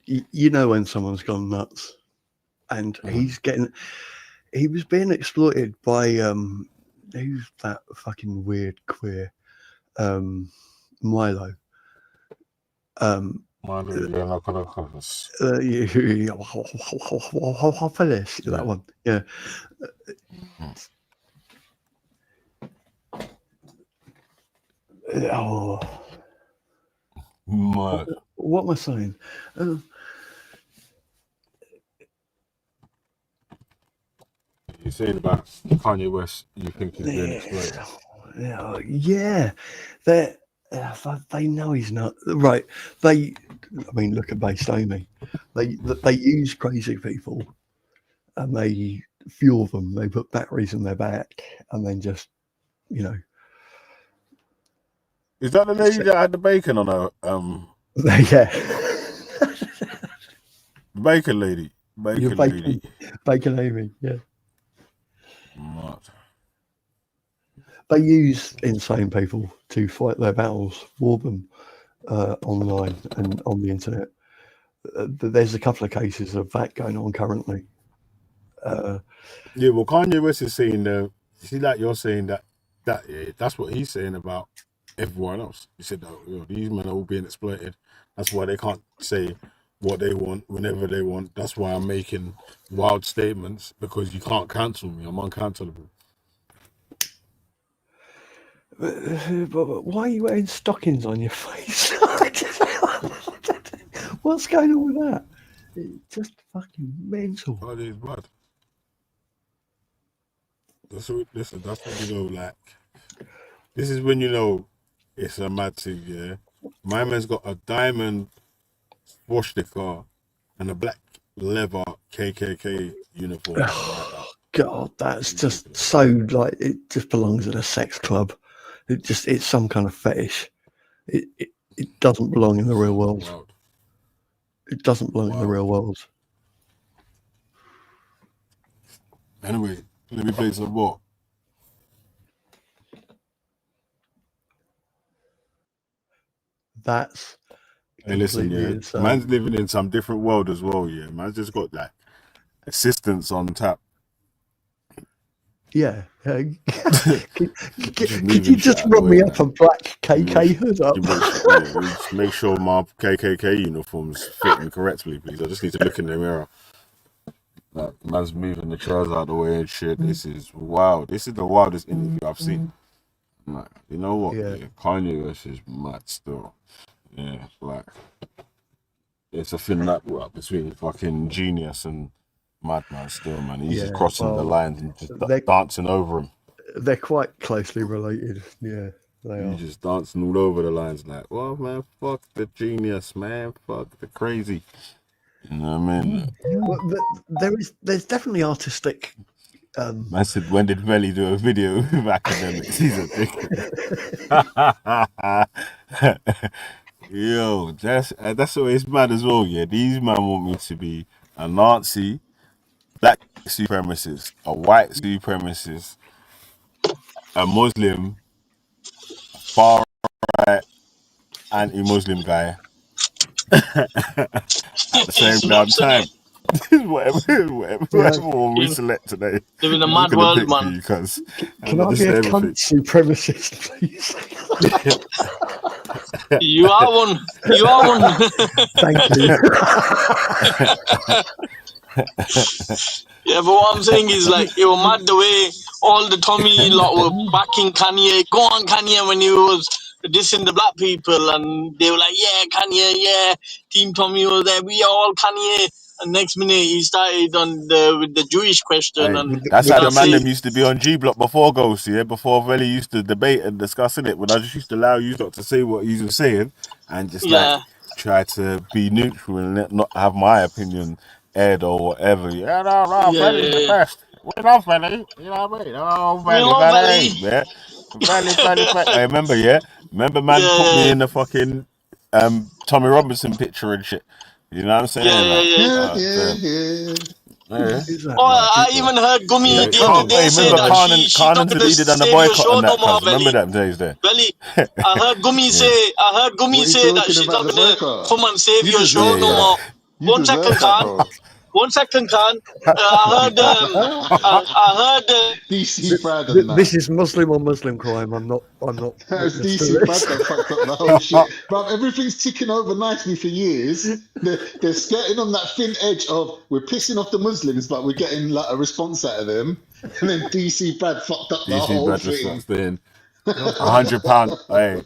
You know when someone's gone nuts, and he was being exploited by who's that fucking weird queer Milo. That one, yeah. What am I saying? You're saying about Kanye West, you think he's being exploited? Yeah. They know he's not right. Look at Based Amy. They use crazy people, and they fuel them. They put batteries in their back, and then just, Is that the lady that had the bacon on her? Yeah. Bacon lady. Bacon Amy. Yeah. What? They use insane people to fight their battles for them online and on the internet. There's a couple of cases of that going on currently. Yeah, well, Kanye West is saying, see, like you're saying that's what he's saying about everyone else. He said, these men are all being exploited. That's why they can't say what they want whenever they want. That's why I'm making wild statements, because you can't cancel me. I'm uncancelable. But why are you wearing stockings on your face? What's going on with that? It's just fucking mental. Oh, it's bad. That's what you know, like. This is when you know it's a mad thing, yeah. My man's got a diamond swastika and a black leather KKK uniform. Oh, God, that's just so, like, it just belongs at a sex club. It's some kind of fetish. It doesn't belong in the real world. Wow. It doesn't belong in the real world. Anyway, let me play some more. That's hey, listen, yeah. Man's living in some different world as well, yeah. Man's just got like assistance on tap. Yeah. Could you just rub me up a black KK hood up? Just make sure my KKK uniform's fitting correctly, please. I just need to look in the mirror. Like, man's moving the chairs out of the way and shit. This is wild. This is the wildest interview I've seen. Like, you know what? Yeah. Kanye West is mad still. Yeah, like it's a thin line between fucking genius and madman still, man. He's just crossing the lines and just dancing over him. They're quite closely related. Yeah, they are. He's just dancing all over the lines, like, well, man, fuck the genius, man, fuck the crazy. You know what I mean? Well, there's definitely artistic. I said, when did Melly do a video with academics? He's a dick. Yo, that's always mad as well, yeah. These men want me to be a Nazi, black supremacist, a white supremacist, a Muslim, a far-right anti-Muslim guy at the same damn time. whatever one we select today. Live in a mad world, man. Can I be a cunt supremacist, please? You are one. You are one. Thank you. Yeah, but what I'm saying is, like, it was mad the way all the Tommy lot were backing Kanye. Go on, Kanye, when he was dissing the black people, and they were like, yeah, Kanye, yeah. Team Tommy was there. We are all Kanye. And next minute he started with the Jewish question. Hey, and that's how the man them used to be on G Block before Ghost, yeah, before Velly used to debate and discussing it. When I just used to allow you not to say what you were saying and just like try to be neutral and not have my opinion aired or whatever. Yeah, no, Velly's the best. We love Velly, you know what I mean? Oh, Velly. Yeah. Valid. I remember, yeah. Remember, man put me in the fucking Tommy Robinson picture and shit. You know what I'm saying? I even heard Gumi the other day say remember that she's not Carnan's gonna leader done a save your boycott show on no that, more, cuz. Remember them days there? Belly. I heard Gumi say that she's not gonna come and save your show no more. One second, Khan. I heard DC Brad and that. This is Muslim on Muslim crime. I'm not. It's DC Brad that fucked up the whole shit. But everything's ticking over nicely for years. They're skirting on that thin edge of we're pissing off the Muslims, but we're getting like a response out of them. And then DC Brad fucked up the whole Brad thing. just starts £100. Hey,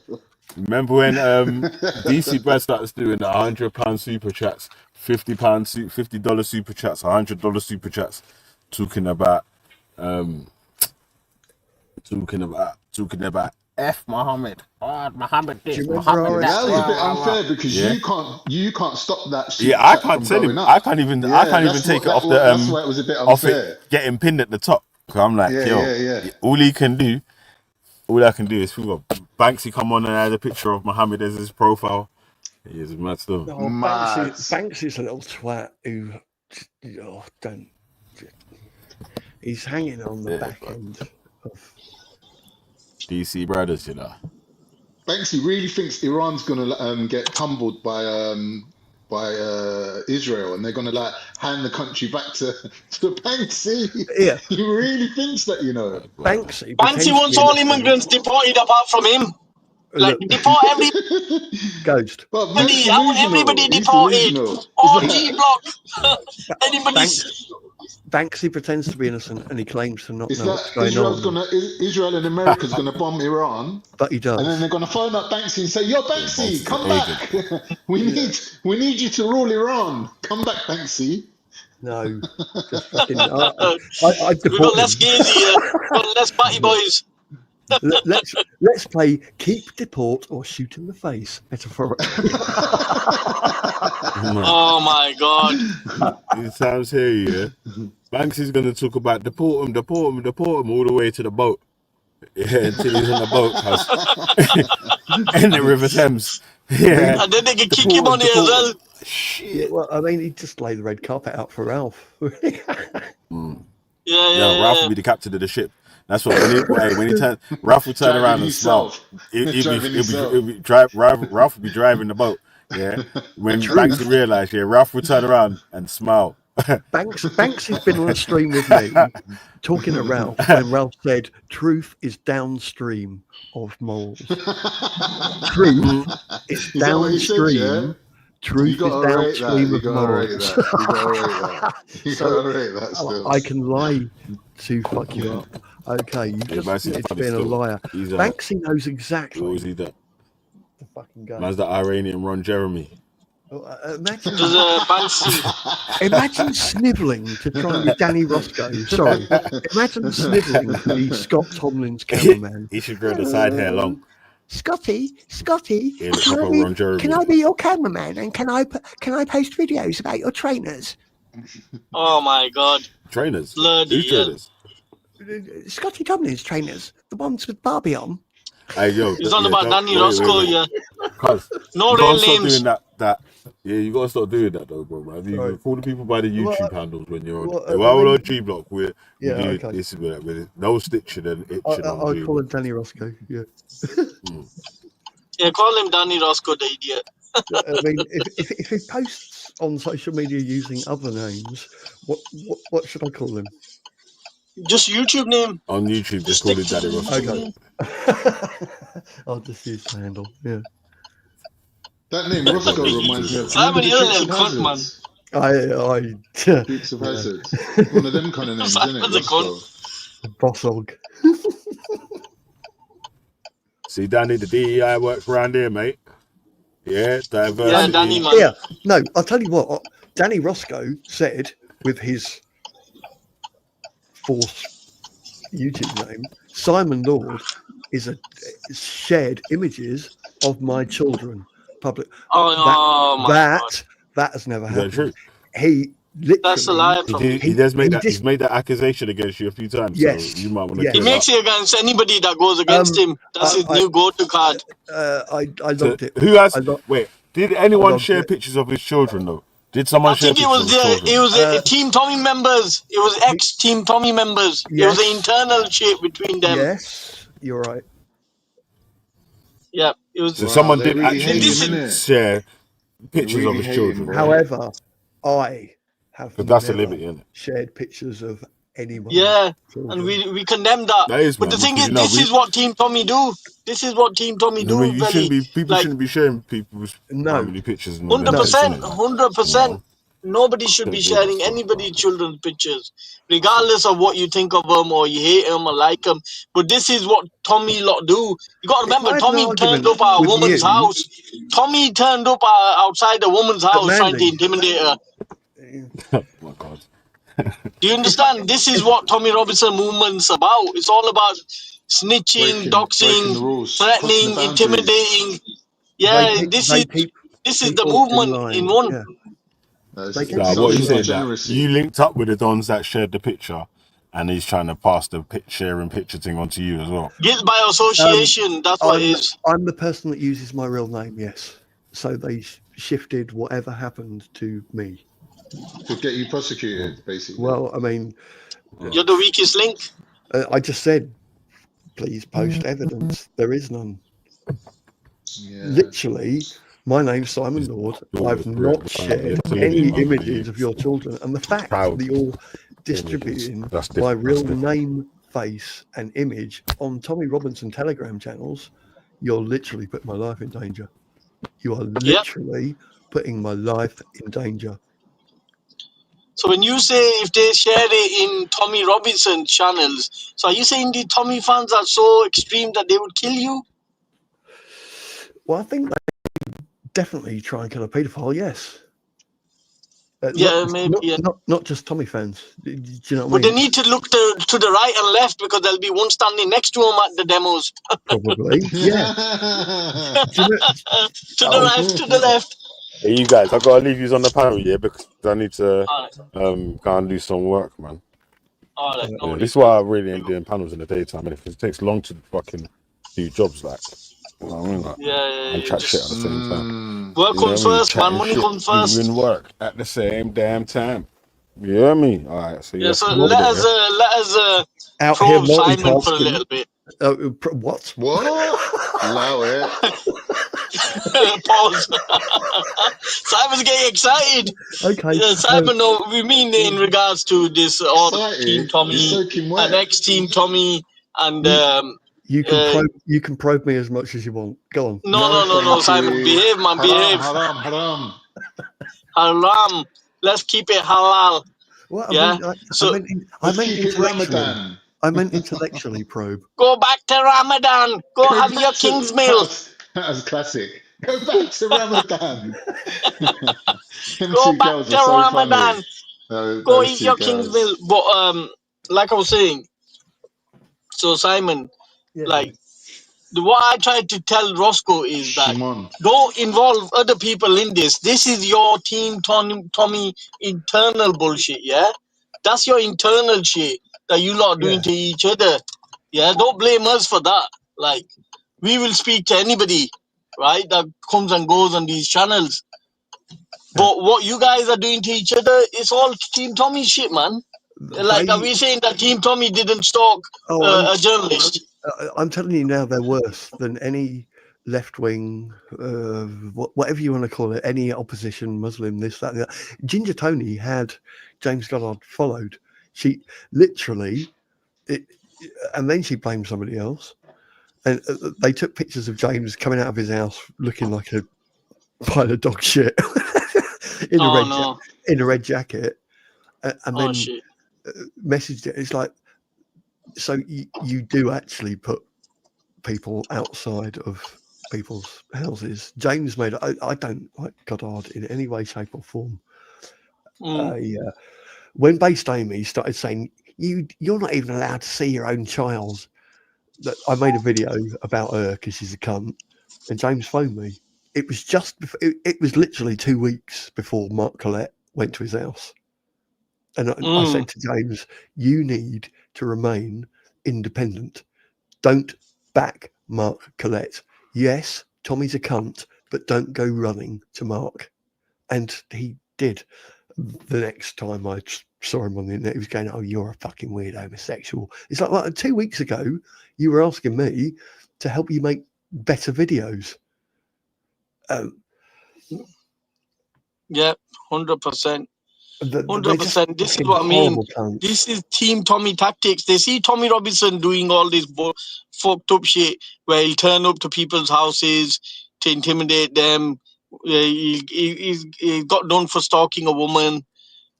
remember when DC Brad started doing the £100 super chats, $50 super chats, $100 super chats, talking about F Muhammad. Oh, Muhammad this, Muhammad that. That was a bit unfair because you can't stop that shit. Yeah, I can't tell him. I can't even take it off the that's why it was a bit unfair. It getting pinned at the top. So I'm like, all I can do is Banksy come on and add a picture of Muhammad as his profile. He is mad still. No, Banksy's a little twat who don't. He's hanging on the back end of DC Brothers, you know. Banksy really thinks Iran's gonna get tumbled by Israel, and they're gonna like hand the country back to Banksy. Yeah, he really thinks that, you know. Banksy wants all immigrants deported apart from him. Like deport every ghost. Everybody deported. All G block. Anybody's. Banksy pretends to be innocent and he claims to not know what's going on. Israel and America's gonna bomb Iran, but he does. And then they're gonna phone up Banksy and say, "Yo, Banksy, come back. we need you to rule Iran. Come back, Banksy." No, just fucking. We got less gazy here. Less batty boys. Let's play keep, deport, or shoot in the face metaphorically. Oh my god! It sounds here, yeah. Banksy's gonna talk about deport him all the way to the boat. Yeah, until he's on the boat in the River Thames. Yeah, and then they can kick him on here as well. Shit. Well, I mean, he'd just lay the red carpet out for Ralph. Ralph will be the captain of the ship. That's what when he turn, Ralph will turn around and smile. Ralph will be driving the boat. Yeah, when Banksy realised, Ralph will turn around and smile. Banks has been on a stream with me talking to Ralph when Ralph said truth is downstream of morals. Truth is downstream. Truth is downstream of morals. You gotta rate that still. I can lie to fuck you up. Okay, you just it's being a liar. Banksy knows exactly. What was he done? The fucking guy. Man's the Iranian Ron Jeremy. Imagine snivelling to try and be Danny Roscoe. Sorry. Imagine snivelling to be Scott Tomlin's cameraman. He should grow the side hair long. Scotty, can I be your cameraman and can I post videos about your trainers? Oh my god. Trainers? Bloody trainers? Scotty Tomlin's trainers. The ones with Barbie on. Hey, yo, he's on about Danny Roscoe, yeah. No real names. Doing that. Yeah, you gotta start doing that though, bro. Man. You call the people by the YouTube handles when you're on. We're on G Block. We do this with no stitching and itching. I'll call him Danny Roscoe. Yeah. Yeah, call him Danny Roscoe, the idiot. I mean, if he posts on social media using other names, what should I call him? Just YouTube name. On YouTube, just call him Danny Roscoe. Okay. I'll just use the handle. Yeah. That name Roscoe reminds me of man. Dukes of Hazzard. One of them kind of names, isn't it? Roscoe. Bossog. See, Danny, the DEI works around here, mate. Yeah, diversity. Yeah, Danny, man. Yeah, no, I'll tell you what. Danny Roscoe said with his fourth YouTube name, Simon Lord is shared images of my children. Public. That has never happened. True. That's a lie from him. He's made that accusation against you a few times. Yes. So you might want to. Yes. He makes it against anybody that goes against him. That's his new go-to card. I logged it. Who has? Wait, did anyone share pictures of his children though? Did someone share pictures of his children? It was Team Tommy members. It was ex-Team Tommy members. It was an internal shit between them. Yes, you're right. Yeah, it was. So someone did actually share pictures of his children. However, I have that's a liberty, isn't it? shared pictures of anyone. Yeah, and we condemn that. But the thing is, this is what Team Tommy do. This is what Team Tommy do. You shouldn't be. People shouldn't be sharing people's family pictures. 100%, 100%. Nobody should be sharing anybody's children's pictures, regardless of what you think of them or you hate them or like them. But this is what Tommy lot do. You got to remember, Tommy turned up at a woman's house. Tommy turned up outside a woman's house trying to intimidate her. Oh my God. Do you understand? This is what Tommy Robinson movement's about. It's all about snitching, doxing, threatening, intimidating. Yeah, this is the movement in one. Yeah. What you said, that you linked up with the dons that shared the picture, and he's trying to pass the sharing picture thing onto you as well. Guilt by association. That's what it is. I'm the person that uses my real name. Yes. So they shifted whatever happened to me. To get you prosecuted, basically. Well, I mean, you're the weakest link. I just said, please post evidence. There is none. Yeah. Literally, my name's Simon Lord. I've not shared any images of your children, and the fact that you're distributing my real name, face, and image on Tommy Robinson Telegram channels, you're literally putting my life in danger. You are literally putting my life in danger. So when you say if they share it in Tommy Robinson channels, so are you saying the Tommy fans are so extreme that they would kill you? Well, I think they definitely try and kill a paedophile, yes. Not just Tommy fans. Do you know what I mean? But they need to look to the right and left because there'll be one standing next to them at the demos. Probably, yeah. To the right, to the left. Hey, you guys, I've got to leave you on the panel, yeah, because I need to go and do some work, man. This is why I really ain't doing panels in the daytime, and if it takes long to fucking do jobs like, you know what I mean? Like, and chat shit at the same time. Work comes first, man. Money comes first. Doing work at the same damn time. You hear me? All right. So yeah. So let us probe Simon for a little bit. What? Allow it. Pause. Simon's getting excited. Okay. Simon, no, we mean in regards to this Team Tommy and ex-Team Tommy and. You can probe me as much as you want. Go on. No, Simon, behave, man, behave. Haram. Let's keep it halal. Well, I meant intellectually. I meant intellectually probe. Go back to Ramadan. Go have your king's meal. That was classic. Go back to Ramadan. Go back to Ramadan. Go eat your king's meal. But like I was saying, so Simon, like what I tried to tell Roscoe is that don't involve other people in this. This is your Team Tommy internal bullshit, yeah? That's your internal shit that you lot are doing to each other. Yeah, don't blame us for that. Like, we will speak to anybody, right, that comes and goes on these channels. But what you guys are doing to each other is all Team Tommy shit, man. Like, are we saying that Team Tommy didn't stalk a journalist? I'm telling you now, they're worse than any left-wing, whatever you want to call it, any opposition, Muslim, this, that, that. Ginger Tony had James Goddard followed. She literally, and then she blamed somebody else. And they took pictures of James coming out of his house looking like a pile of dog shit in a red jacket, and then messaged it. It's like, so you do actually put people outside of people's houses. James made it. I don't like Goddard in any way, shape, or form. When Based Amy started saying you're not even allowed to see your own child, that I made a video about her because she's a cunt, and James phoned me. It was just before, it was literally 2 weeks before Mark Collette went to his house. And I said to James, you need to remain independent. Don't back Mark Collette. Yes, Tommy's a cunt, but don't go running to Mark. And he did. The next time I saw him on the internet, he was going, oh, you're a fucking weird homosexual. It's like 2 weeks ago, you were asking me to help you make better videos. Yeah, 100%. 100%. This is what I mean. This is Team Tommy tactics. They see Tommy Robinson doing all this fucked up shit where he'll turn up to people's houses to intimidate them. He got done for stalking a woman.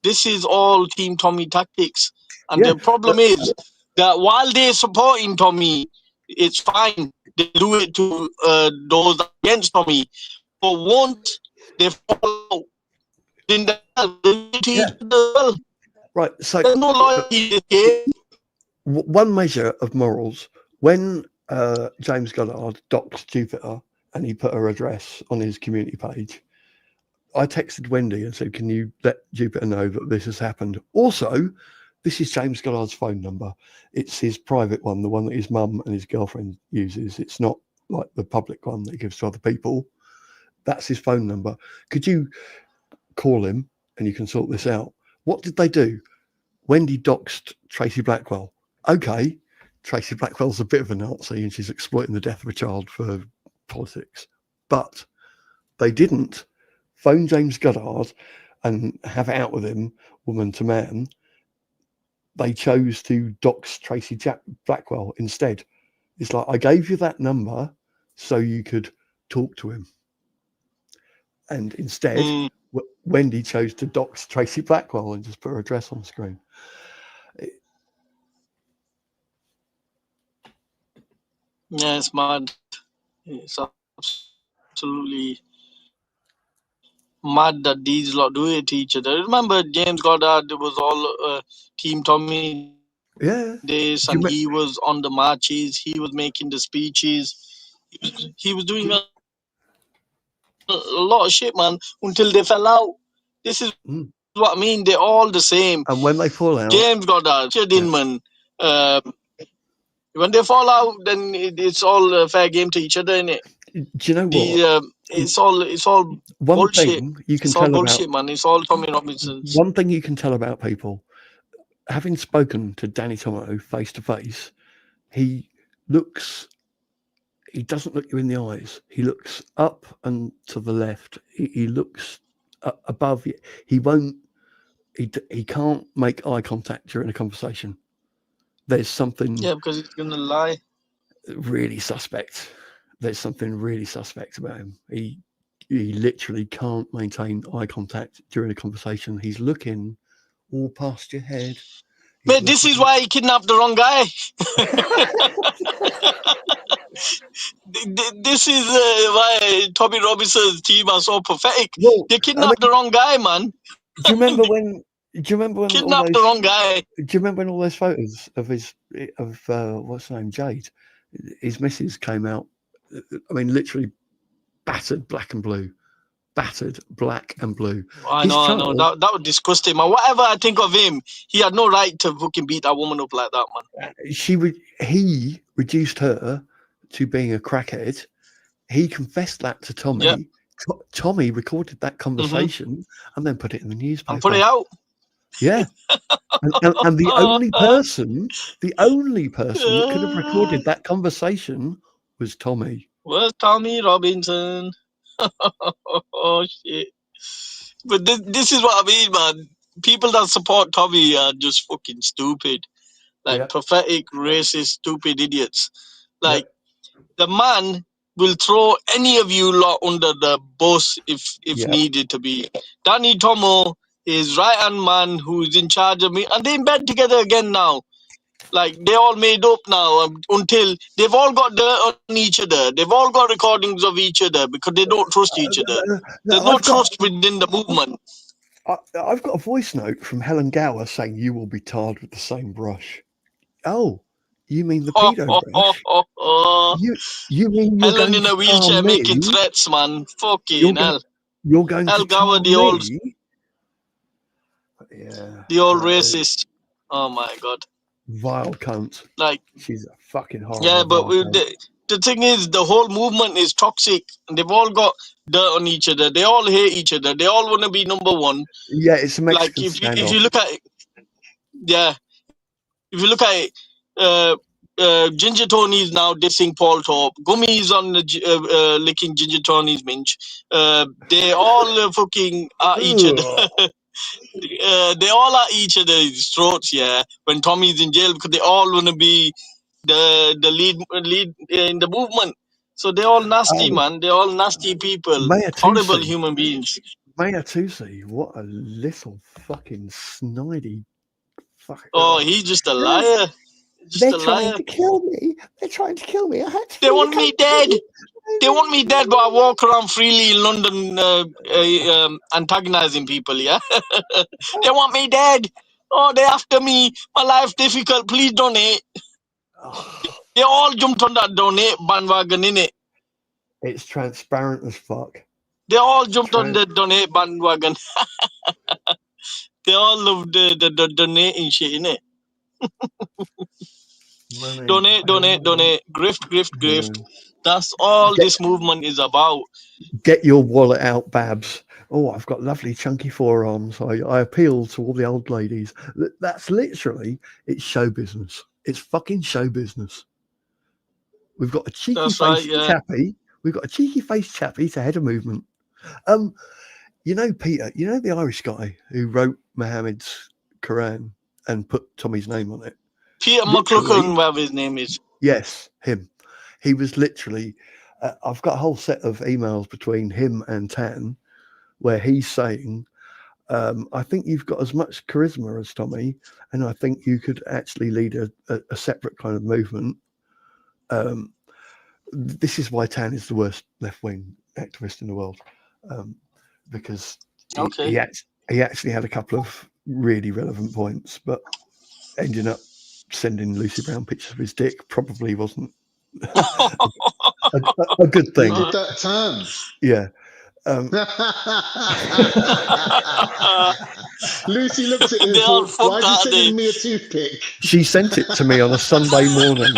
This is all Team Tommy tactics. And the problem is that while they're supporting Tommy, it's fine. They do it to those against Tommy. But once they fall out, then right, so there's no loyalty here. One measure of morals, when James Goddard doxed Jupiter and he put her address on his community page, I texted Wendy and said, can you let Jupiter know that this has happened? Also, this is James Goddard's phone number. It's his private one, the one that his mum and his girlfriend uses. It's not like the public one that he gives to other people. That's his phone number. Could you call him and you can sort this out? What did they do? Wendy doxed Tracy Blackwell. Okay, Tracy Blackwell's a bit of a Nazi and she's exploiting the death of a child for politics. But they didn't phone James Goddard and have it out with him, woman to man. They chose to dox Tracy Blackwell instead. It's like, I gave you that number so you could talk to him. And instead, Wendy chose to dox Tracy Blackwell and just put her address on the screen. Yeah, it's mad. It's absolutely mad that these lot do it to each other. Remember, James Goddard was all Team Tommy days, and he was on the marches. He was making the speeches. He was doing a lot of shit, man, until they fell out. This is what I mean. They're all the same. And when they fall out, James Goddard, Dinman, when they fall out, then it's all fair game to each other, innit? Do you know what? It's all one bullshit. Thing you can It's tell all bullshit, about, man. It's all Tommy Robinson's. One thing you can tell about people, having spoken to Danny Tomato face to face, he doesn't look you in the eyes. He looks up and to the left. He looks above you. He can't make eye contact during a conversation. There's something. Yeah, because he's gonna lie. Really suspect. There's something really suspect about him. He literally can't maintain eye contact during a conversation. He's looking all past your head. Mate, this is why he kidnapped the wrong guy. This is why Tommy Robinson's team are so pathetic. They kidnapped the wrong guy, man. Do you remember when kidnapped the wrong guy? Do you remember when all those photos of what's her name, Jade, his missus came out? I mean, literally battered black and blue. Battered black and blue. I know. That would disgust him. And whatever I think of him, he had no right to fucking beat that woman up like that, man. He reduced her to being a crackhead. He confessed that to Tommy. Yeah. Tommy recorded that conversation and then put it in the newspaper. And put it out. Yeah. and the only person that could have recorded that conversation was Tommy. Where's Tommy Robinson? Oh shit! But this is what I mean, man. People that support Tommy are just fucking stupid, like pathetic, racist, stupid idiots. Like the man will throw any of you lot under the bus if needed to be. Danny Tomo is right-hand man who's in charge of me, and they're in bed together again now. Like, they're all made up now until they've all got dirt on each other. They've all got recordings of each other because they don't trust each other. There's no trust within the movement. I've got a voice note from Helen Gower saying you will be tarred with the same brush. Oh, you mean the pedo brush? You mean you're Helen going in a to wheelchair tar me? making threats, man. Fucking hell. You're going Hell to Gower, tar the old... me? Yeah. The old racist. Oh my god. Vile cunt. Like, she's a fucking horrible. Yeah, but vile cunt. the thing is, the whole movement is toxic. They've all got dirt on each other. They all hate each other. They all want to be number one. Yeah, it's a Mexican Like if standoff. you look at it, yeah, if you look at it, Ginger Tony's now dissing Paul Torp. Gummy's on the licking Ginger Tony's minge. They all fucking at each other. They all at each other's throats. Yeah, when Tommy's in jail because they all want to be the lead in the movement. So they're all nasty, man. They're all nasty people. Maya Horrible Tusi. human beings. Maya Tusi, what a little fucking snidey fuck. Oh, he's just a liar. Just They're a trying liar. to kill me. They're trying to kill me. I had to They want me dead. They want me dead, but I walk around freely in London antagonizing people, yeah? They want me dead. Oh, they're after me. My life difficult. Please donate. They all jumped on that donate bandwagon, innit? It's transparent as fuck. They all jumped on the donate bandwagon. They all love the donating shit, innit? Donate. Grift. That's all this movement is about. Get your wallet out, Babs. Oh, I've got lovely chunky forearms. I appeal to all the old ladies. That's literally, it's show business. It's fucking show business. We've got a cheeky faced chappy. We've got a cheeky faced chappy to head a movement. You know, Peter, you know the Irish guy who wrote Muhammad's Quran and put Tommy's name on it? Peter McClucken, whatever his name is. Yes, him. He was literally, I've got a whole set of emails between him and Tan where he's saying, I think you've got as much charisma as Tommy, and I think you could actually lead a separate kind of movement. This is why Tan is the worst left-wing activist in the world, because he actually had a couple of really relevant points, but ending up sending Lucy Brown pictures of his dick probably wasn't a good thing. He did that time. Yeah. Lucy looked at him and thought, why are you sending me a toothpick? She sent it to me on a Sunday morning.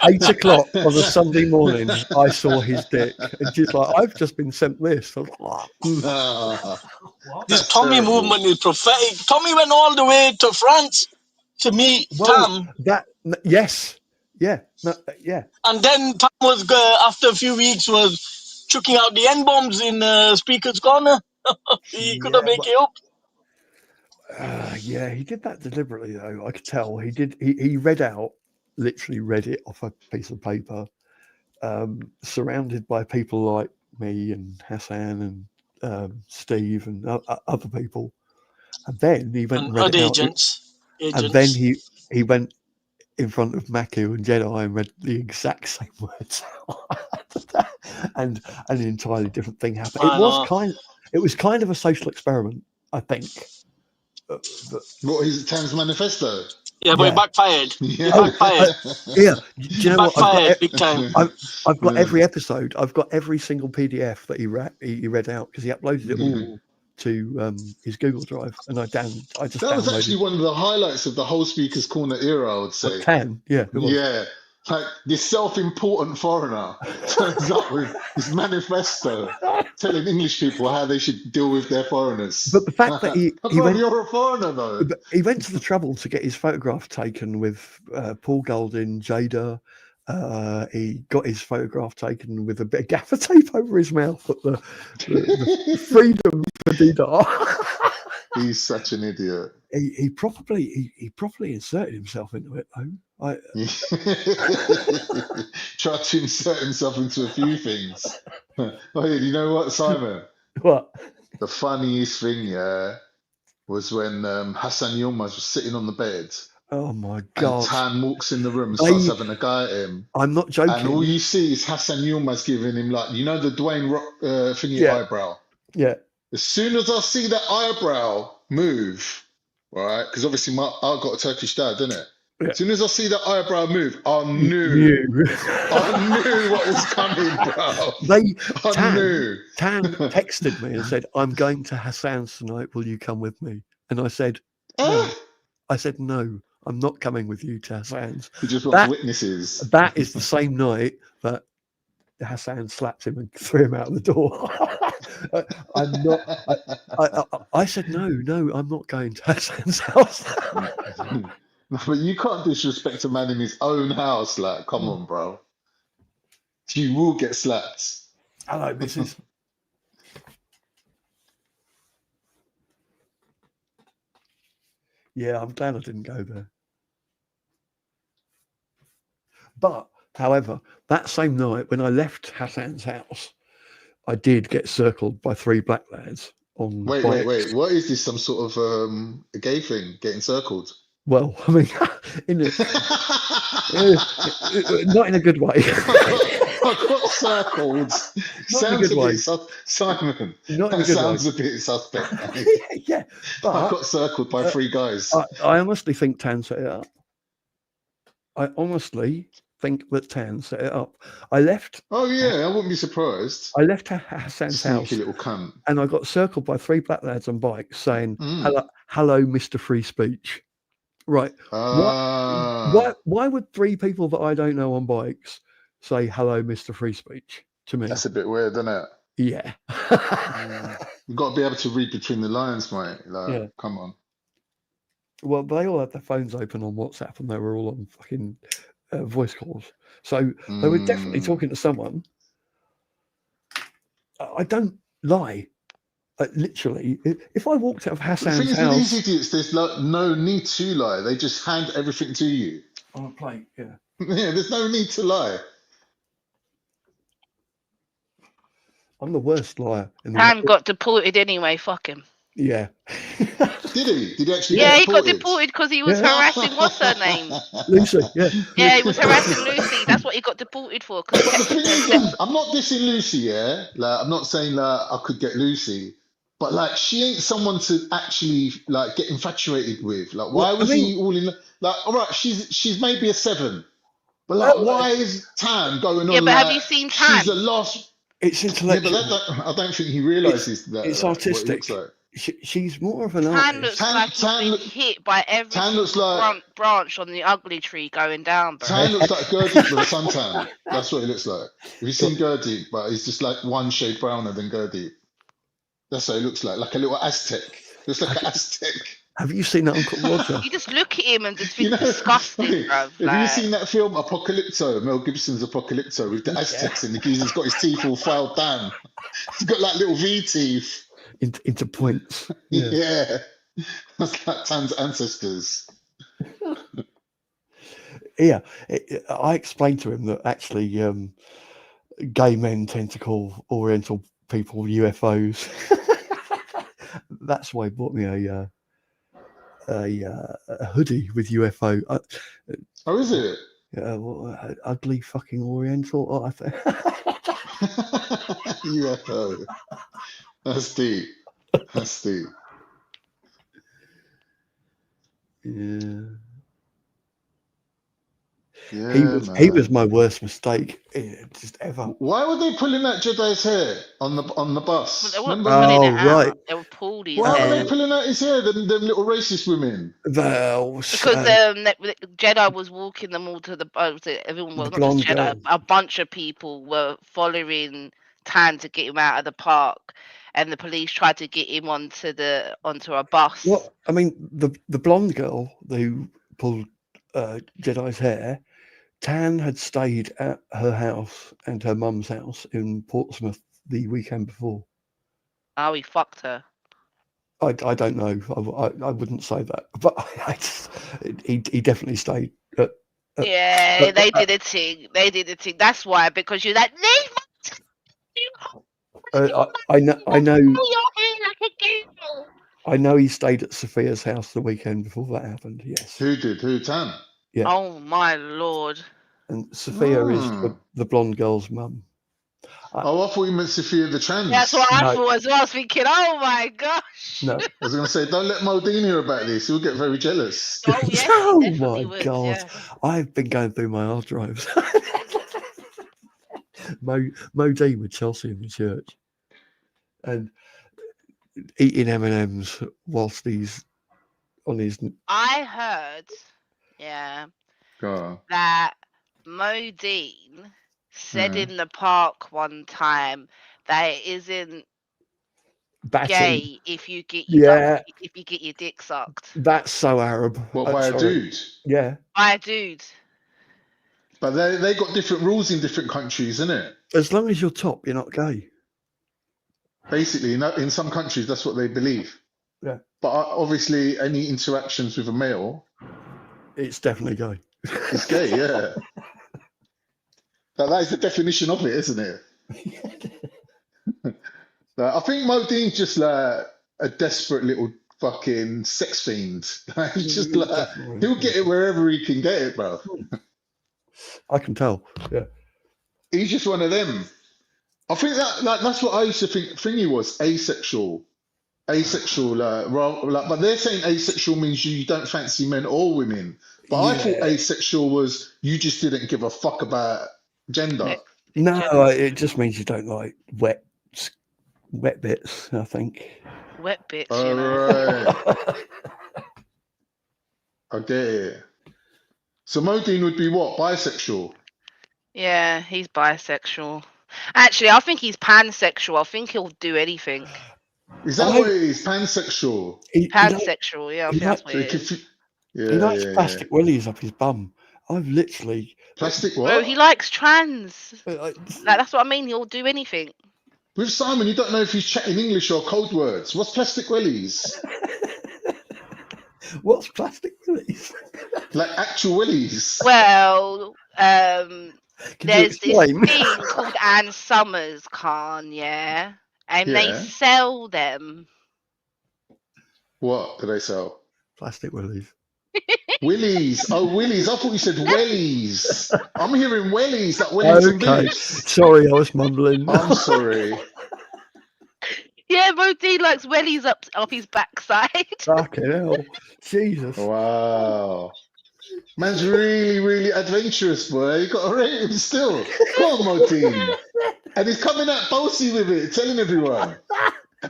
8 o'clock on a Sunday morning, I saw his dick. And she's like, I've just been sent this. I was like, no. This Tommy movement is prophetic. Tommy went all the way to France to meet Tam. Yes. Yeah. No, yeah. And then Tam was, after a few weeks, was chucking out the N-bombs in Speaker's Corner. He couldn't make it up. Yeah, he did that deliberately, though. I could tell. He did. He literally read it off a piece of paper, surrounded by people like me and Hassan and Steve and other people. And then he went and read it agents. And then he went in front of Maku and Jedi and read the exact same words and an entirely different thing happened. It was kind of a social experiment, I think. What is it, Tam's manifesto? Yeah, but it backfired. Yeah. Backfired. Yeah. Do you know what? Big time. I've got every episode. I've got every single PDF that he read out because he uploaded it all to his Google Drive, and I just that was actually one of the highlights of the whole Speaker's Corner era, I would say. Yeah. Like this self-important foreigner turns up with his manifesto telling English people how they should deal with their foreigners. But the fact that you're a foreigner, though. He went to the trouble to get his photograph taken with Paul Golding, Jada. He got his photograph taken with a bit of gaffer tape over his mouth at the Freedom for Didar. He's such an idiot. He properly inserted himself into it, though. Tried to insert himself into a few things. Oh, yeah, you know what, Simon? What? The funniest thing, was when Hassan Yilmaz was sitting on the bed. Oh my God! And Tan walks in the room and starts having a guy at him. I'm not joking. And all you see is Hassan Yilmaz giving him, like, you know, the Dwayne Rock eyebrow. Yeah. As soon as I see that eyebrow move, right? Because obviously I've got a Turkish dad, didn't it? Yeah. As soon as I see that eyebrow move, I knew what was coming, bro. Tan texted me and said, "I'm going to Hassan's tonight. Will you come with me?" And I said, no. I said, no, I'm not coming with you to Hassan's. He just wants witnesses. That is the same night that Hassan slapped him and threw him out the door. I'm not. I said, no, I'm not going to Hassan's house. But you can't disrespect a man in his own house. Like, come on, bro. You will get slapped. Hello, Mrs. Yeah, I'm glad I didn't go there. But, however, that same night when I left Hassan's house, I did get circled by 3 black lads on Wait. bikes. What is this? Some sort of a gay thing? Getting circled? Well, I mean, not in a good way. I got circled. Sounds a bit Simon. Not in a That good sounds way. a bit suspect. Yeah, but I got circled by 3 guys. I honestly think Tan set it up. I honestly think that Tan set it up. I left. Oh yeah, I wouldn't be surprised. I left Hassan's Sneaky house, little cunt. and I got circled by 3 black lads on bikes saying, "Hello, Mr. Free Speech." Right. Why would 3 people that I don't know on bikes say hello, Mr. Free Speech to me? That's a bit weird, isn't it? Yeah. You've got to be able to read between the lines, mate. Like, Yeah. come on. Well, they all had their phones open on WhatsApp and they were all on fucking voice calls. So they were definitely talking to someone. I don't lie. Literally, if I walked out of The Hassan's thing is, with house these idiots, there's like no need to lie. They just hand everything to you. on a plate, yeah. Yeah, there's no need to lie. I'm the worst liar in the Tan got deported anyway. Fuck him. Yeah. Did he? Did he actually Yeah, get he got deported? deported because he was harassing what's her name? Lucy, yeah. Yeah, he was harassing Lucy. That's what he got deported for. But the thing is, I'm not dissing Lucy, yeah? Like, I'm not saying like I could get Lucy, but like she ain't someone to actually like get infatuated with. Like, why was he all in? Like, all right, she's maybe a 7, but like, why is Tan going on? Yeah, but like, have you seen Tan? She's a lost. It's Yeah, intellectual. but I don't think he realizes that. It's like, what it artistic. looks like. She's more of an Tan artist. looks like he's been hit by every Tan looks like branch on the ugly tree going down, bro. Tan looks like Gurdik with a suntan. That's what he looks like. Have you seen Gurdik? But he's just like 1 shade browner than Gurdik. That's what he looks like a little Aztec. Looks like an Aztec. Have you seen Uncle Roger? You just look at him and just think disgusting, bro. Have you seen that film Apocalypto? Mel Gibson's Apocalypto with the Aztecs and the geezer's got his teeth all filed down. He's got like little V teeth. Into points. Yeah. That's like Tan's ancestors. Yeah. I explained to him that actually gay men tend to call Oriental people UFOs. That's why he bought me a hoodie with UFO. Oh, is it? Ugly fucking Oriental. Oh, I think. UFO. That's deep. That's deep. Yeah. Yeah, he was my worst mistake just ever. Why were they pulling that Jedi's hair on the bus? They weren't Remember? pulling it out. Right. They were pulled his Why were hair. they pulling out his hair? Them little racist women. Because Jedi was walking them all to everyone, well, not blonde just Jedi, girl. a bunch of people were following Tan to get him out of the park, and the police tried to get him onto a bus. Well, I mean, the blonde girl who pulled Jedi's hair, Tan had stayed at her house and her mum's house in Portsmouth the weekend before. Oh, he fucked her. I don't know. I wouldn't say that, but he definitely stayed. Yeah, they did a thing. They did a thing. That's why, because you're like, I know he stayed at Sophia's house the weekend before that happened. Yes. Who did? Who? Tan? Yeah. Oh my lord. And Sophia is the blonde girl's mum. I thought you meant Sophia the trans. That's what I thought as well. I was thinking, oh my gosh. No. I was going to say, don't let Modine hear about this. He'll get very jealous. Oh, yes, Oh definitely my would, God. yeah. I've been going through my hard drives. Mo D with Chelsea in the church and eating M&M's whilst he's on his. I heard, yeah, Go. that Modine said Yeah. in the park one time that it isn't Batty. gay if you get Yeah. if you get your dick sucked That's so Arab. What, I'm by a sorry. dude? Yeah. by a dude. But they got different rules in different countries, innit? As long as you're top, you're not gay. Basically, in some countries, that's what they believe. Yeah. But obviously, any interactions with a male, it's definitely gay. It's gay, yeah. That is the definition of it, isn't it? I think Modine's just like a desperate little fucking sex fiend. He's just like, he'll get it wherever he can get it, bro. I can tell. Yeah. He's just one of them. I think that's what I used to think. Thingy was asexual, but they're saying asexual means you don't fancy men or women. But I thought asexual was you just didn't give a fuck about gender. No, it just means you don't like wet bits, I think. Wet bits, All right. I get it. So Modine would be what? Bisexual? Yeah, he's bisexual. Actually, I think he's pansexual. I think he'll do anything. Is that what it is? Pansexual? Pansexual, yeah, I think that's what it is. He likes plastic willies up his bum. I've literally... Plastic what? Bro, he likes trans. Like, that's what I mean. He'll do anything. With Simon, you don't know if he's chatting English or code words. What's plastic willies? What's plastic willies? Like actual willies? Well, there's this explain? thing called Ann Summers, yeah? And they Yeah. sell them. What do they sell? Plastic willies. Willies. Oh, willies. I thought you said wellies. I'm hearing wellies, like Wellington Okay. Boots. Sorry, I was mumbling. I'm sorry. Yeah, Modine likes wellies up his backside. Fucking hell. Jesus. Wow. Man's really, really adventurous, boy. You got to rate him still. Come on, Modine. And he's coming out bossy with it, telling everyone.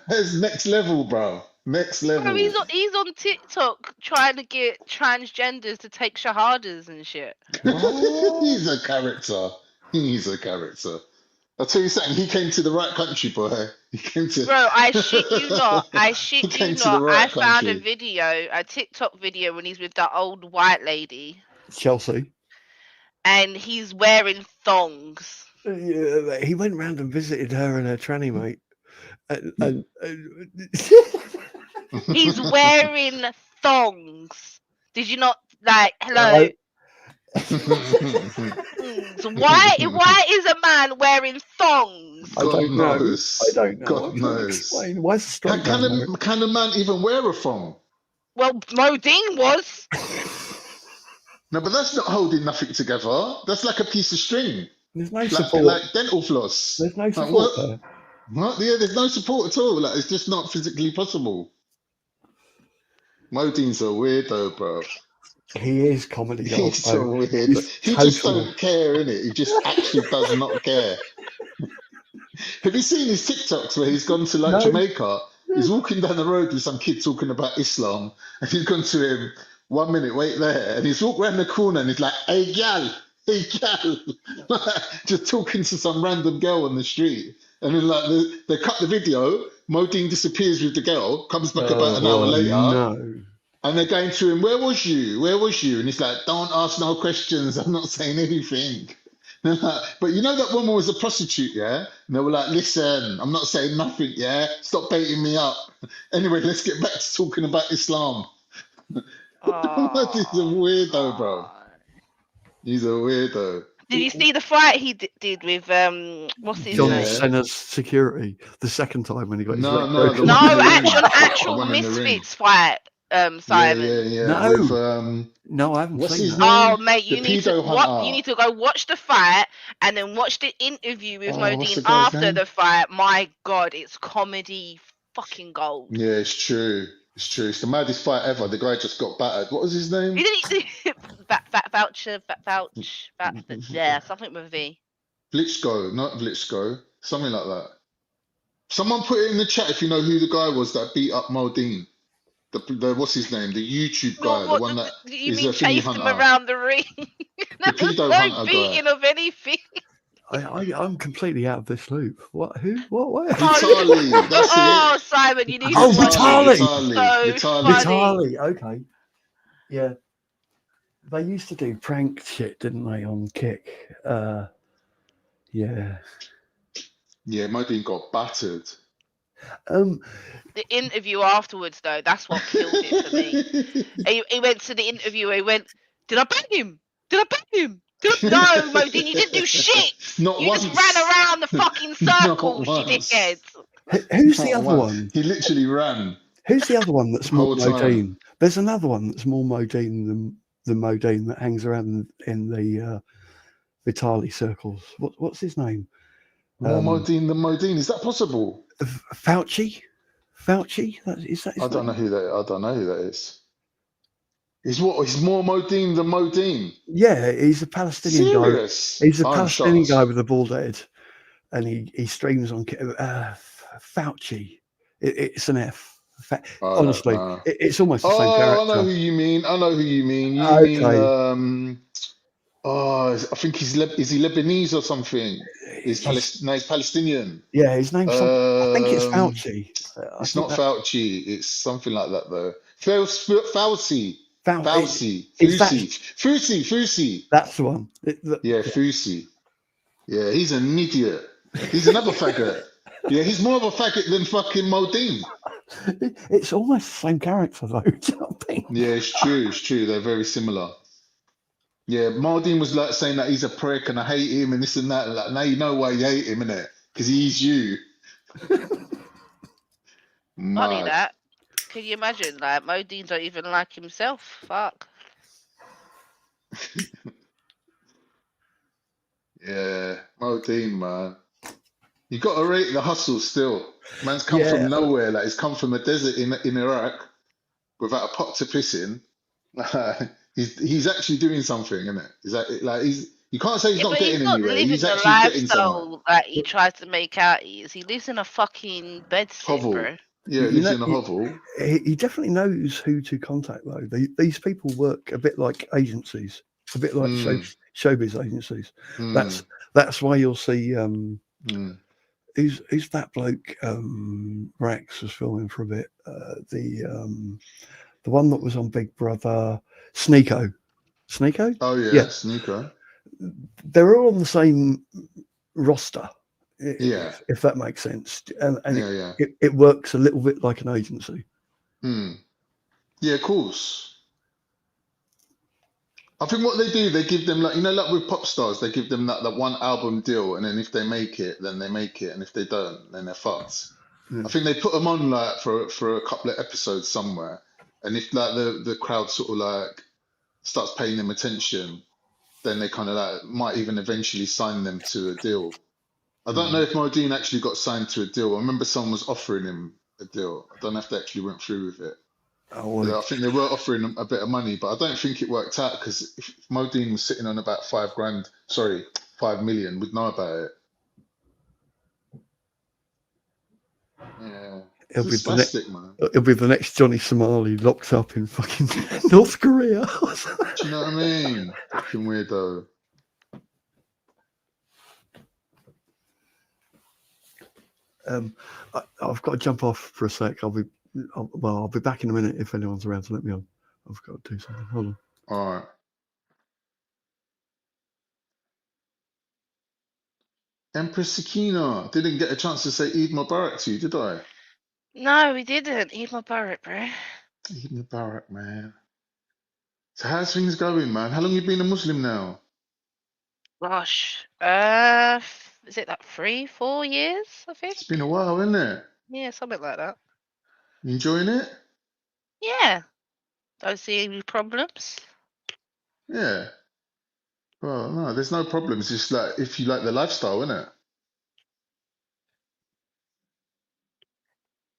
That's next level, bro. Next level. Bro, he's on TikTok trying to get transgenders to take shahadas and shit. He's a character. He's a character. I'll tell you something. He came to the right country, boy. He came to. Bro, I shit you not. I shit you came to the not. right I found a country. video, a TikTok video, when he's with that old white lady, Chelsea. and he's wearing thongs. Yeah, he went round and visited her and her tranny mate. And He's wearing thongs. Did you not like? Hello. So why is a man wearing thongs? I don't know. knows. I don't know. God knows. Explain. Why is the straight man wearing it? Can a man even wear a thong? Well, Modine was. No, but that's not holding nothing together. That's like a piece of string. There's no Like, support. like dental floss. There's no Like, support what? there. What? Yeah, there's no support at all. Like, it's just not physically possible. Modine's a weirdo, bro. He is comedy gold. He's so weird. He just don't care, innit? He just actually does not care. Have you seen his TikToks where he's gone to like No. Jamaica? He's walking down the road with some kid talking about Islam, and he's gone to him. 1 minute, wait there, and he's walked around the corner, and he's like, "Hey, gal, hey, gal," just talking to some random girl on the street. And then like they cut the video. Modine disappears with the girl, comes back about an hour later. No. And they're going to him, where was you? Where was you? And he's like, don't ask no questions. I'm not saying anything. And they're like, but you know that woman was a prostitute, yeah? And they were like, listen, I'm not saying nothing, yeah? Stop baiting me up. Anyway, let's get back to talking about Islam. He's a weirdo, bro. He's a weirdo. Did you see the fight he did with what's his John name? Cena's security the second time when he got his No, leg no, broken. the one in the ring. actual The one in the ring. Misfits fight, Simon. Yeah. No. With, No, I haven't what's seen his that. name? Oh mate, you The need to pedo hunter. you need to go watch the fight and then watch the interview with Oh, what's the Modine guy's after name? the fight. My God, it's comedy fucking gold. Yeah, it's true. It's true. It's the maddest fight ever. The guy just got battered. What was his name? You didn't yeah, something with a V. Blitzko, not Blitzko. Something like that. Someone put it in the chat if you know who the guy was that beat up Modine. The what's his name? The YouTube guy, the What one that you is a mean? thingy Chased him hunter, around the ring? the There was pedo no hunter guy. beating of anything. I'm completely out of this loop. What? Who? What? Where? Vitali, that's Oh, it. Simon, you need Oh, to watch it. It's Vitali! so funny. Vitali. Okay. Yeah. They used to do prank shit, didn't they, on Kick? Yeah. Yeah, Modine got battered. The interview afterwards, though, that's what killed it for me. He went to the interview. He went, "Did I bang him? Did I bang him? No, Modine, you didn't do shit. Not You once. just ran around the fucking circles, you once. dickhead." Who's the Not other once. one? He literally ran. Who's the other one that's more whole time. Modine? There's another one that's more Modine than Modine that hangs around in the Vitali circles. What's his name? More Modine than Modine. Is that possible? Fauci? Is that his I don't know name? who that. I don't know who that is. He's what? He's more Modine than Modine. Yeah, he's a Palestinian Serious? guy. He's a I'm Palestinian shocked. guy with a bald head, and he streams on Fauci. It's an F. Honestly, it's almost the same character. I know who you mean. You mean Okay. I think he's is he Lebanese or something? He's Palestinian. Yeah, his name's something. I think it's Fauci. It's not Fauci. It's something like that though. Fauci. Fusi. That's the one. Yeah, Fusi. Yeah, he's an idiot. He's another faggot. Yeah, he's more of a faggot than fucking Modine. It's almost the same character though. Yeah, it's true. They're very similar. Yeah, Modine was like saying that he's a prick and I hate him and this and that. Like, now you know why you hate him, innit? Because he's you. Not only Mad. that, can you imagine? Like, Modine don't even like himself. Fuck. Yeah, Modine, man. You got to rate the hustle still. Man's come from nowhere. Like, he's come from a desert in Iraq without a pot to piss in. He's actually doing something, isn't it? Is that like you can't say he's not But getting he's not anywhere. living He's the actually getting somewhere. lifestyle that he tries to make out he is. He lives in a fucking bedsit, Hovel. bro. Yeah, lives in a hovel. He definitely knows who to contact though. These people work a bit like agencies, a bit like showbiz agencies. That's why you'll see. Who's that bloke? Rax was filming for a bit. The one that was on Big Brother, Sneeko. Oh yeah, Sneeko. They're all on the same roster. Yeah, if that makes sense, and yeah. It works a little bit like an agency. Yeah, of course. I think what they do, they give them like like with pop stars, they give them that one album deal, and then if they make it, then they make it, and if they don't, then they're fucked. Yeah. I think they put them on like for a couple of episodes somewhere, and if like the crowd sort of like starts paying them attention, then they kind of like might even eventually sign them to a deal. I don't know if Modine actually got signed to a deal. I remember someone was offering him a deal. I don't know if they actually went through with it. I think they were offering him a bit of money, but I don't think it worked out because if Modine was sitting on about 5 million, we'd know about it. Yeah. It'll be the next Johnny Somali locked up in fucking North Korea. Do you know what I mean? Fucking weirdo. I've got to jump off for a sec. I'll be back in a minute if anyone's around to let me on. I've got to do something. Hold on. All right. Empress Sakina, didn't get a chance to say Eid Mubarak to you, did I? No, we didn't. Eid Mubarak, bro. Eid Mubarak, man. So how's things going, man? How long you been a Muslim now? Gosh, is it like 3-4 years? I think it's been a while, isn't it? Yeah, something like that. You enjoying it? Yeah, don't see any problems. Yeah. Well, no, there's no problems. Just like if you like the lifestyle, isn't it?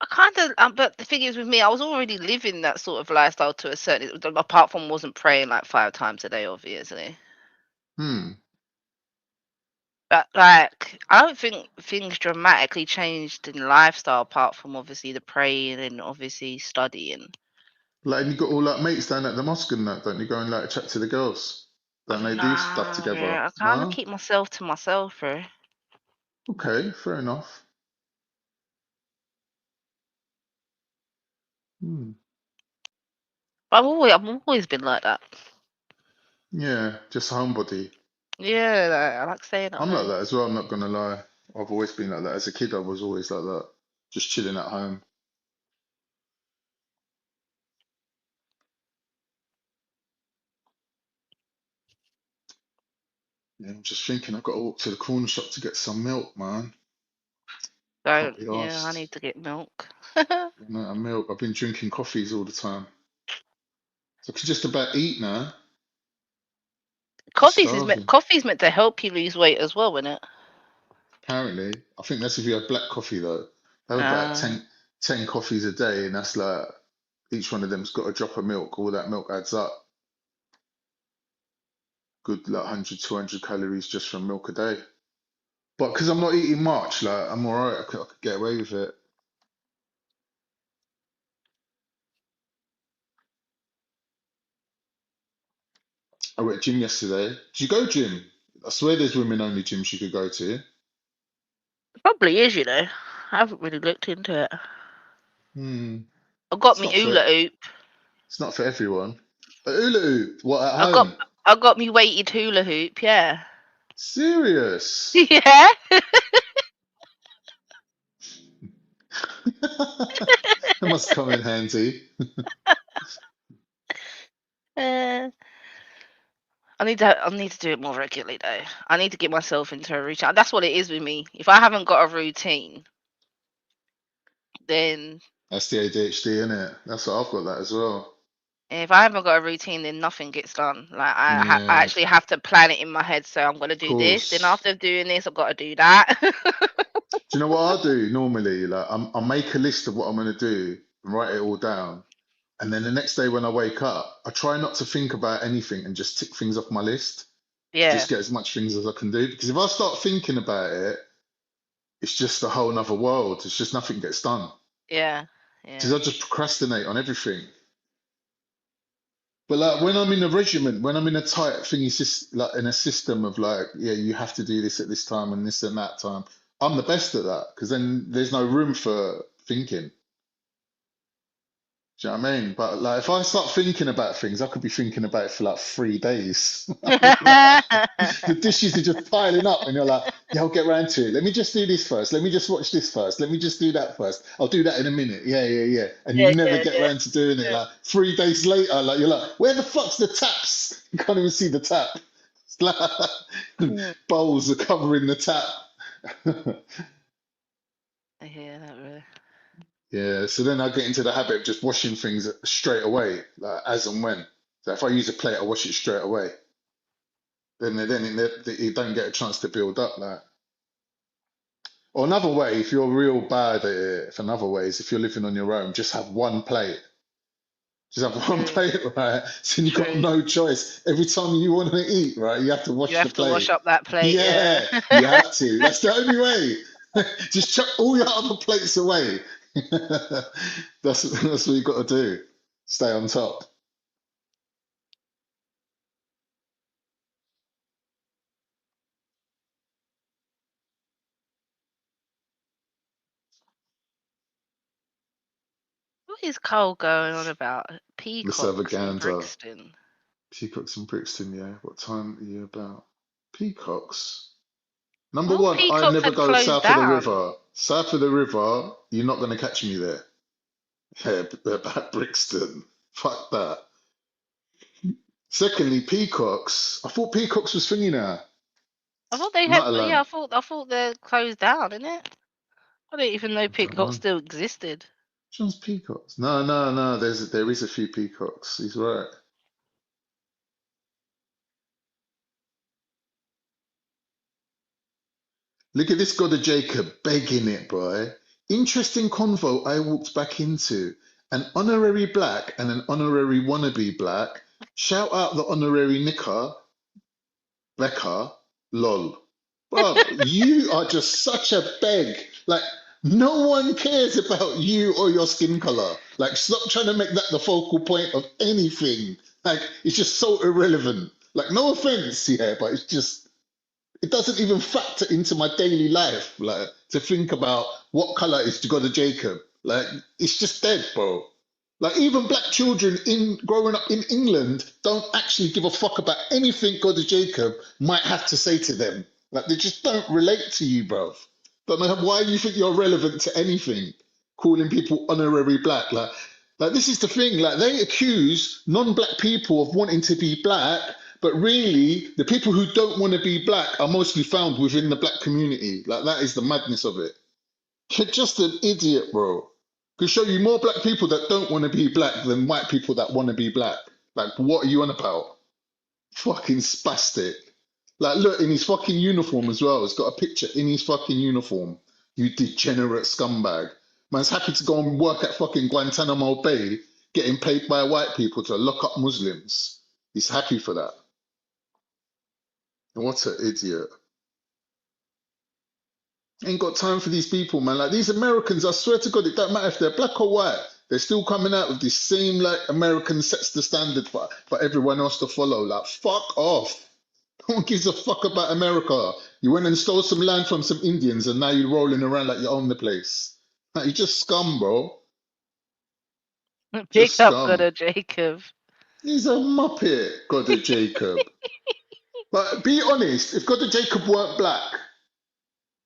I kind of, but the thing is with me, I was already living that sort of lifestyle to a certain, apart from wasn't praying like 5 times a day, obviously. But like, I don't think things dramatically changed in lifestyle apart from obviously the praying and obviously studying. Like, and you got all like mates down at the mosque and that, don't you? Go and like chat to the girls. Don't they do stuff Nah, bro. together? I kind of No? keep myself to myself, bro. Okay, fair enough. Hmm. But I've always been like that. Yeah, just homebody. Yeah, like, I like staying at I'm like home. that as well, I'm not gonna lie. I've always been like that. As a kid, I was always like that. Just chilling at home. Yeah, I'm just thinking I've got to walk to the corner shop to get some milk, man. Can't be Yeah, I arsed. need to get milk. No, milk. I've been drinking coffees all the time. So I could just about eat now. Just starving. Coffee's meant to help you lose weight as well, isn't it? Apparently. I think that's if you have black coffee though. I have about Ah. 10 coffees a day, and that's like each one of them's got a drop of milk. All that milk adds up. Good like 100, 200 calories just from milk a day. But because I'm not eating much, like I'm alright. I could get away with it. I went gym yesterday. Did you go gym? I swear there's women only gyms you could go to. Probably is, you know. I haven't really looked into it. Hmm. I got It's me not hula for hoop. it's not for everyone. A hula hoop. What at I got home? I got me weighted hula hoop. Yeah. Serious? Yeah. It must come in handy. Uh, I need to do it more regularly though. I need to get myself into a routine. That's what it is with me. If I haven't got a routine, then That's the ADHD, innit? That's what I've got that as well. if I haven't got a routine, then nothing gets done. Like I Yeah, of actually have to plan it in my head. So I'm gonna do this. Then course. after doing this, I've got to do that. Do you know what I do normally? Like I make a list of what I'm gonna do and write it all down. And then the next day when I wake up, I try not to think about anything and just tick things off my list to Yeah. just get as much things as I can do. Because if I start thinking about it, it's just a whole nother world. It's just nothing gets done. Yeah. Because Yeah. I just procrastinate on everything. But like when I'm in a regiment, when I'm in a tight thingy, like in a system of like, yeah, you have to do this at this time and this and that time. I'm the best at that because then there's no room for thinking. Do you know what I mean? But like, if I start thinking about things, I could be thinking about it for like 3 days. The dishes are just piling up, and you're like, "Yeah, I'll get round to it. Let me just do this first. Let me just watch this first. Let me just do that first. I'll do that in a minute. Yeah, yeah, yeah." And you Yeah. never Yeah. get Yeah. round to doing it. Yeah. Like 3 days later, like you're like, "Where the fuck's the taps?" You can't even see the tap. It's like Mm. bowls are covering the tap. I hear that, really. Yeah, so then I get into the habit of just washing things straight away, like as and when. So if I use a plate, I wash it straight away. Then you don't get a chance to build up like. Or another way, if you're real bad at it, if another way is if you're living on your own, just have one plate. Just have one True. plate, right? So you've got True. no choice. Every time you want to eat, right, you have to You wash the have to wash plate. up that plate. Yeah. Yeah, you have to. That's the only way. Just chuck all your other plates away. That's what you got to do. Stay on top. What is Cole going on about? Let's have a Peacocks in gander. Brixton. Peacocks in Brixton, yeah. What time are you about? Peacocks. Number Well, one, I Peacocks never had go closed south of the down. river. South of the river, you're not going to catch me there. Yeah, about Brixton. Fuck that. Secondly, peacocks. I thought peacocks was thingy now. I thought they had. Yeah, Nutterland. I thought they're closed down, isn't it? I didn't even know I don't Peacocks know. still existed. John's peacocks. No, no, no. There is a few peacocks. He's right. Look at this God of Jacob begging it, boy. Interesting convo I walked back into. An honorary black and an honorary wannabe black. Shout out the honorary knicker, Becca, lol. Bro, you are just such a beg. Like, No one cares about you or your skin color. Like, stop trying to make that the focal point of anything. Like, it's just so irrelevant. Like, no offense, yeah, but it's just, it doesn't even factor into my daily life. Like, to think about what color is God of Jacob. Like, it's just dead, bro. Like, even black children in growing up in England don't actually give a fuck about anything God of Jacob might have to say to them. Like, they just don't relate to you, bro. Don't know why you think you're relevant to anything, calling people honorary black. Like this is the thing. Like, they accuse non-black people of wanting to be black, but really, the people who don't want to be black are mostly found within the black community. Like, that is the madness of it. You're just an idiot, bro. Could show you more black people that don't want to be black than white people that want to be black. Like, what are you on about? Fucking spastic. Like, look, in his fucking uniform as well. It's got a picture in his fucking uniform. You degenerate scumbag. Man's happy to go and work at fucking Guantanamo Bay, getting paid by white people to lock up Muslims. He's happy for that. What an idiot. Ain't got time for these people, man. Like, these Americans, I swear to God, it don't matter if they're black or white. They're still coming out with this same, like, American sets the standard for everyone else to follow. Like, fuck off. No one gives a fuck about America. You went and stole some land from some Indians and now you're rolling around like you own the place. Like, you're just scum, bro. Big Just up, God scum. of Jacob. He's a muppet, God of Jacob. But be honest, if God of Jacob weren't black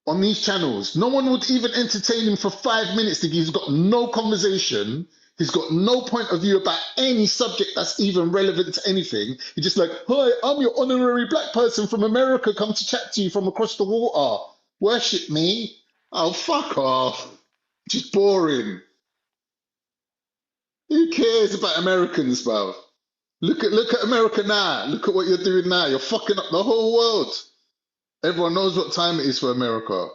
on these channels, no one would even entertain him for 5 minutes. He's got no conversation. He's got no point of view about any subject that's even relevant to anything. He's just like, hi, I'm your honorary black person from America, come to chat to you from across the water. Worship me? Oh, fuck off. Just boring. Who cares about Americans, bro? Look at America now. Look at what you're doing now. You're fucking up the whole world. Everyone knows what time it is for America.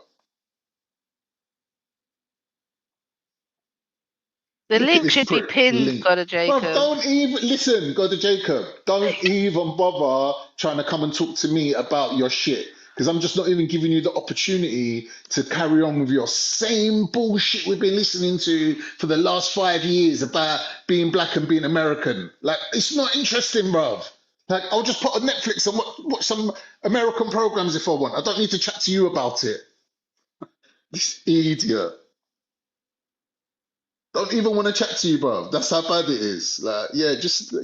The Look at link this should be prick pinned, link. God of Bruv, Jacob. don't even listen, God of Jacob. Don't even bother trying to come and talk to me about your shit. Because I'm just not even giving you the opportunity to carry on with your same bullshit we've been listening to for the last 5 years about being black and being American. Like, it's not interesting, bruv. Like, I'll just put on Netflix and watch some American programs if I want. I don't need to chat to you about it. This idiot. Don't even want to chat to you, bro. That's how bad it is. Like, yeah, just,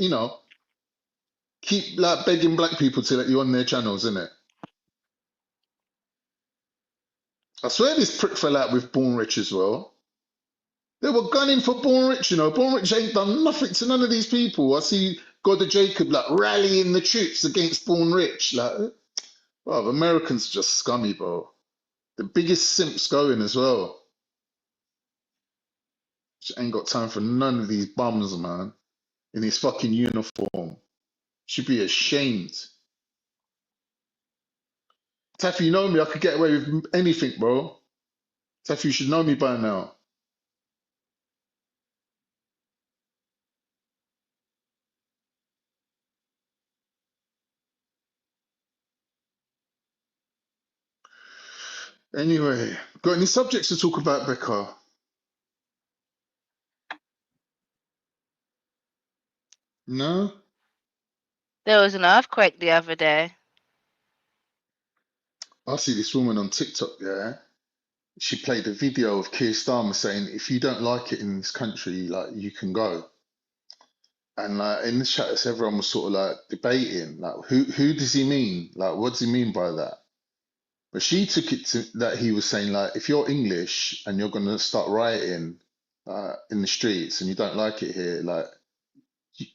keep like begging black people to let you on their channels, innit? I swear this prick fell out with Born Rich as well. They were gunning for Born Rich, Born Rich ain't done nothing to none of these people. I see God of Jacob like rallying the troops against Born Rich. Like, bro, Americans are just scummy, bro. The biggest simps going as well. She ain't got time for none of these bums, man. In his fucking uniform. Should be ashamed. Taffy, you know me, I could get away with anything, bro. Taffy, you should know me by now. Anyway, got any subjects to talk about, Becca? No? There was an earthquake the other day. I see this woman on TikTok, yeah? She played a video of Keir Starmer saying, if you don't like it in this country, like, you can go. And like in the chat, everyone was sort of like debating, like, who does he mean? Like, what does he mean by that? But she took it to that he was saying, like, if you're English and you're going to start rioting in the streets and you don't like it here, like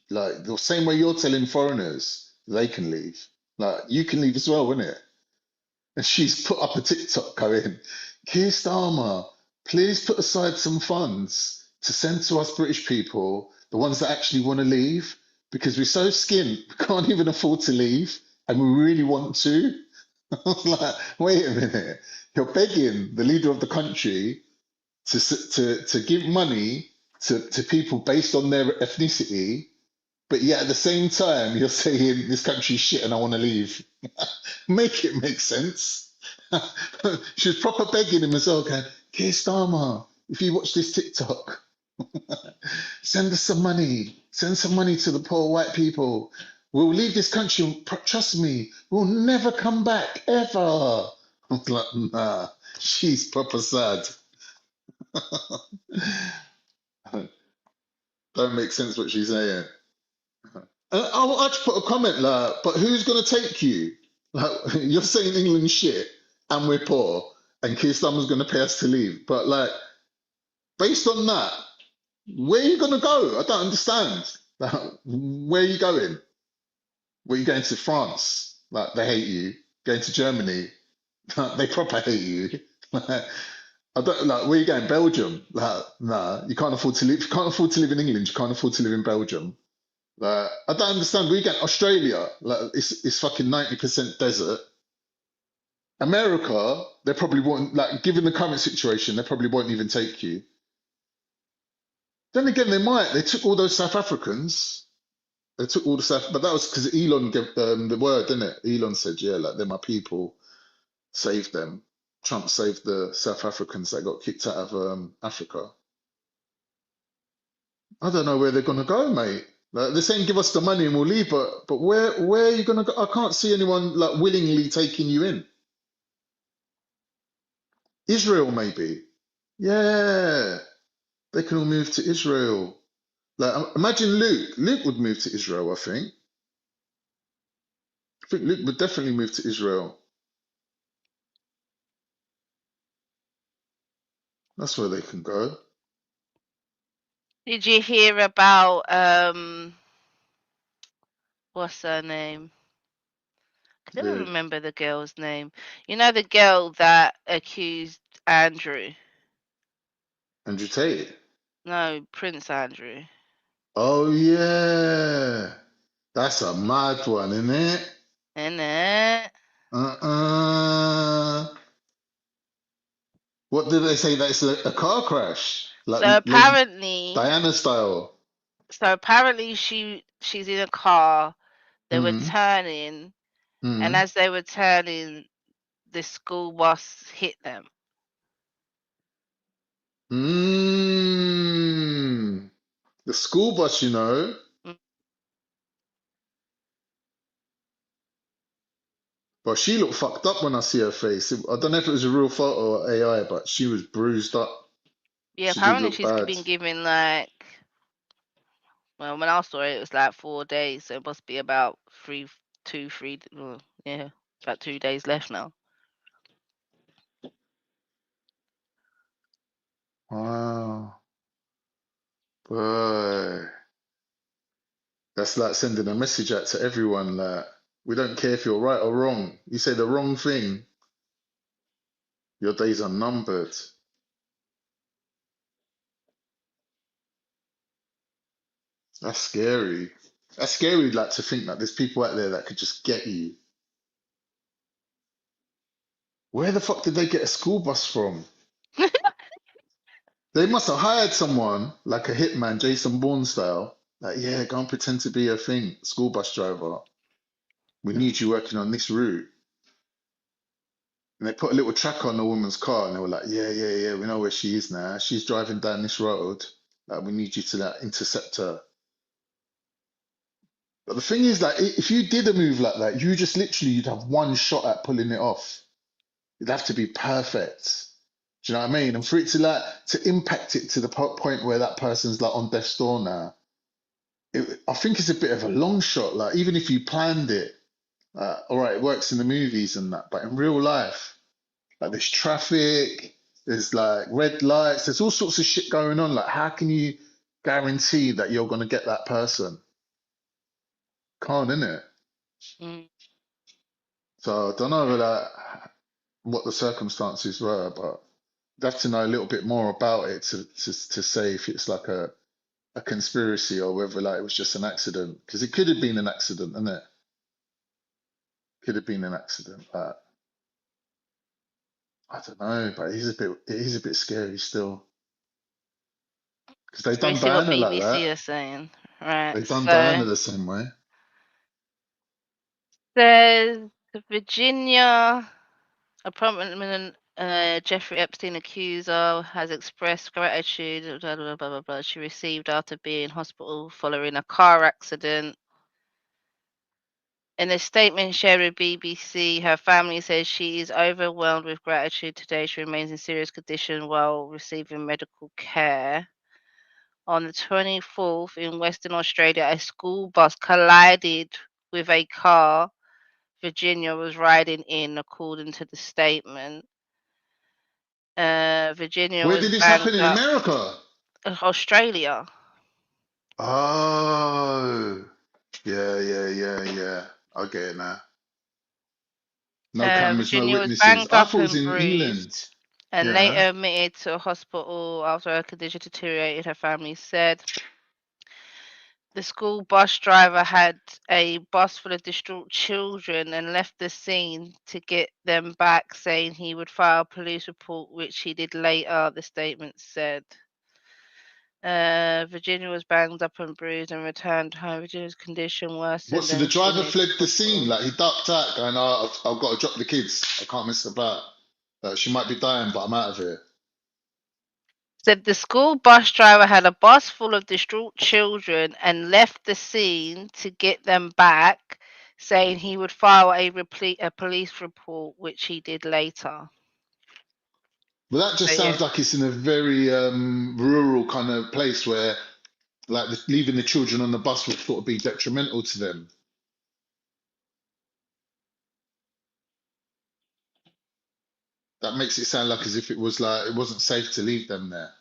the same way you're telling foreigners they can leave, like, you can leave as well, wouldn't it? And she's put up a TikTok going, Keir Starmer, please put aside some funds to send to us British people, the ones that actually want to leave, because we're so skint, we can't even afford to leave, and we really want to. I was like, wait a minute, you're begging the leader of the country to give money to people based on their ethnicity, but yet at the same time you're saying this country's shit and I want to leave. Make it make sense. She was proper begging him as well, going, Keir Starmer, if you watch this TikTok, send us some money. Send some money to the poor white people. We'll leave this country. Trust me, we'll never come back ever. I was like, nah, she's proper sad. Don't make sense what she's saying. I just put a comment like, but who's gonna take you? Like, you're saying England shit, and we're poor, and Keir Starmer's gonna pay us to leave. But like, based on that, where are you gonna go? I don't understand. Like, where are you going? Were you going to France? Like, they hate you. Going to Germany? They proper hate you. I don't like. Where are you going? Belgium? Like, nah, you can't afford to live. You can't afford to live in England. You can't afford to live in Belgium. Like, I don't understand. Where you going? Australia? Like, it's fucking 90% desert. America, they probably won't. Like, given the current situation, they probably won't even take you. Then again, they might. They took all those South Africans. They took all the South, but that was because Elon gave the word, didn't it? Elon said, "Yeah, like they're my people. Save them." Trump saved the South Africans that got kicked out of Africa. I don't know where they're gonna go, mate. Like, they're saying, "Give us the money and we'll leave," but where are you gonna go? I can't see anyone like willingly taking you in. Israel, maybe. Yeah, they can all move to Israel. Like, imagine Luke. Luke would move to Israel. I think Luke would definitely move to Israel. That's where they can go. Did you hear about what's her name? I can never Yeah. remember the girl's name. You know the girl that accused Andrew? Andrew Tate. No, Prince Andrew. Oh yeah, that's a mad one, isn't it? Innit? What did they say? That it's a car crash, like So Lady apparently, Diana style. she's in a car. They were Mm. turning, and Mm. as they were turning, the school bus hit them. Mm. The school bus, you know. Mm. But she looked fucked up when I see her face. I don't know if it was a real photo or AI, but she was bruised up. Yeah, She did apparently look she's bad. been given like, well, when I saw it, it was like 4 days, so it must be about yeah, about 2 days left now. Wow. Boy. That's like sending a message out to everyone like, we don't care if you're right or wrong. You say the wrong thing, your days are numbered. That's scary. That's scary, like to think that there's people out there that could just get you. Where the fuck did they get a school bus from? They must have hired someone like a hitman, Jason Bourne style. Like, yeah, go and pretend to be a thing, school bus driver. We need you working on this route. And they put a little tracker on the woman's car, and they were like, yeah, we know where she is now. She's driving down this road. Like, we need you to like intercept her. But the thing is, like, if you did a move like that, you just literally you'd have one shot at pulling it off. It'd have to be perfect. Do you know what I mean? And for it to like to impact it to the point where that person's like on death's door now, I think it's a bit of a long shot. Like, even if you planned it, all right, it works in the movies and that, but in real life, like there's traffic, there's like red lights, there's all sorts of shit going on. Like, how can you guarantee that you're gonna get that person? Can't, innit? Mm. So I don't know like what the circumstances were, but you'd have to know a little bit more about it to say if it's like a conspiracy or whether like it was just an accident. Because it could have been an accident, isn't it? Could have been an accident, but I don't know. But it is a bit scary still. Because they've So we done see what Diana like that. BBC are saying. Right, They've done so Diana the same way. says Virginia, a prominent Jeffrey Epstein accuser has expressed gratitude blah, blah, blah, blah, blah, she received after being in hospital following a car accident. In a statement shared with BBC, her family says she is overwhelmed with gratitude today. She remains in serious condition while receiving medical care. On the 24th in Western Australia, a school bus collided with a car Virginia was riding in, according to the statement. Virginia Where was did this happen banged in up. America? Australia. Oh, yeah. I get it now. No cameras, no Virginia was witnesses. banged I up thought it was and in bruised England. and later Yeah. admitted to a hospital after her condition deteriorated, her family said. The school bus driver had a bus full of distraught children and left the scene to get them back, saying he would file a police report, which he did later, the statement said. Virginia was banged up and bruised and returned home. Virginia's condition What? worsened So the and she driver needed fled the scene, hospital. like he ducked out, going, "Oh, I've got to drop the kids. I can't mess about. She might be dying, but I'm out of here." Said the school bus driver had a bus full of distraught children and left the scene to get them back, saying he would file a police report, which he did later. Well, that just So, yeah. sounds like it's in a very rural kind of place where, like, leaving the children on the bus would sort of be detrimental to them. That makes it sound like as if it was like it wasn't safe to leave them there.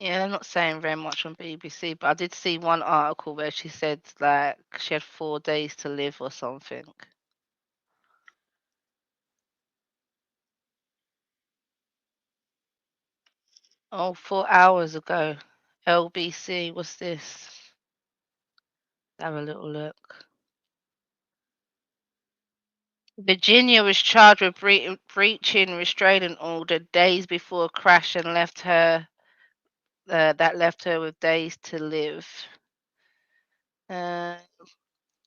Yeah, they're not saying very much on BBC, but I did see one article where she said like she had 4 days to live or something. Oh, 4 hours ago. LBC, what's this? Have a little look. Virginia was charged with breaching restraining order days before a crash and left her with days to live.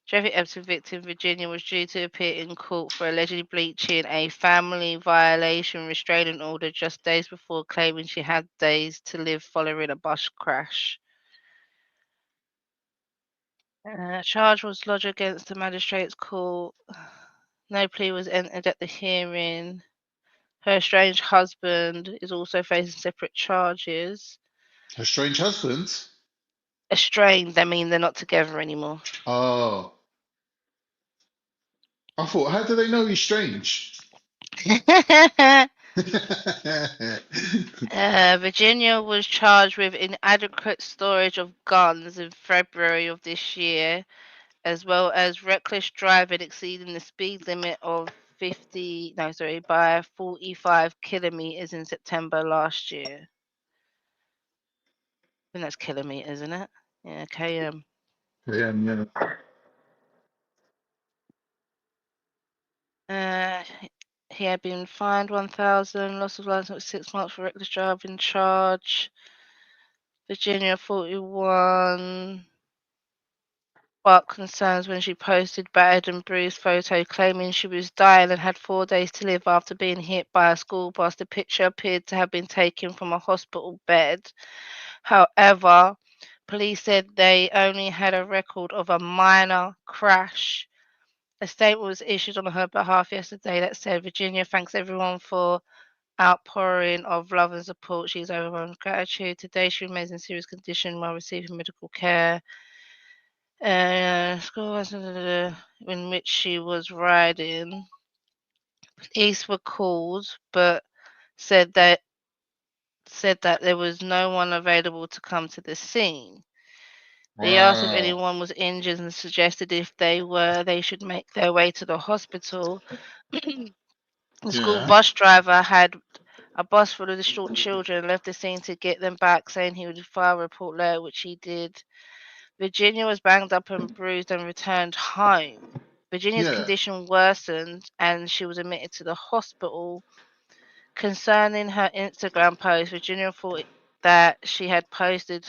Traffic Epstein victim Virginia was due to appear in court for allegedly breaching a family violation restraining order just days before claiming she had days to live following a bus crash. Charge was lodged against the magistrate's court. No plea was entered at the hearing. Her estranged husband is also facing separate charges. Her strange husband? Estranged, I mean they're not together anymore. Oh. I thought, how do they know he's strange? Virginia was charged with inadequate storage of guns in February of this year, as well as reckless driving exceeding the speed limit of by 45 kilometers in September last year. I think that's kilometers, isn't it? Yeah, km. Yeah. He had been fined 1,000, loss of license 6 months for reckless driving charge. Virginia 41. Sparked concerns when she posted battered and bruised photo claiming she was dying and had 4 days to live after being hit by a school bus. The picture appeared to have been taken from a hospital bed. However, police said they only had a record of a minor crash. A statement was issued on her behalf yesterday that said Virginia thanks everyone for outpouring of love and support. She's overwhelmed with gratitude. Today she remains in serious condition while receiving medical care. School in which she was riding. Police were called, but said that there was no one available to come to the scene. They asked if anyone was injured and suggested if they were, they should make their way to the hospital. The school bus driver had a bus full of distraught children and left the scene to get them back, saying he would file a report later, which he did. Virginia was banged up and bruised and returned home. Virginia's condition worsened and she was admitted to the hospital. Concerning her Instagram post, Virginia thought that she had posted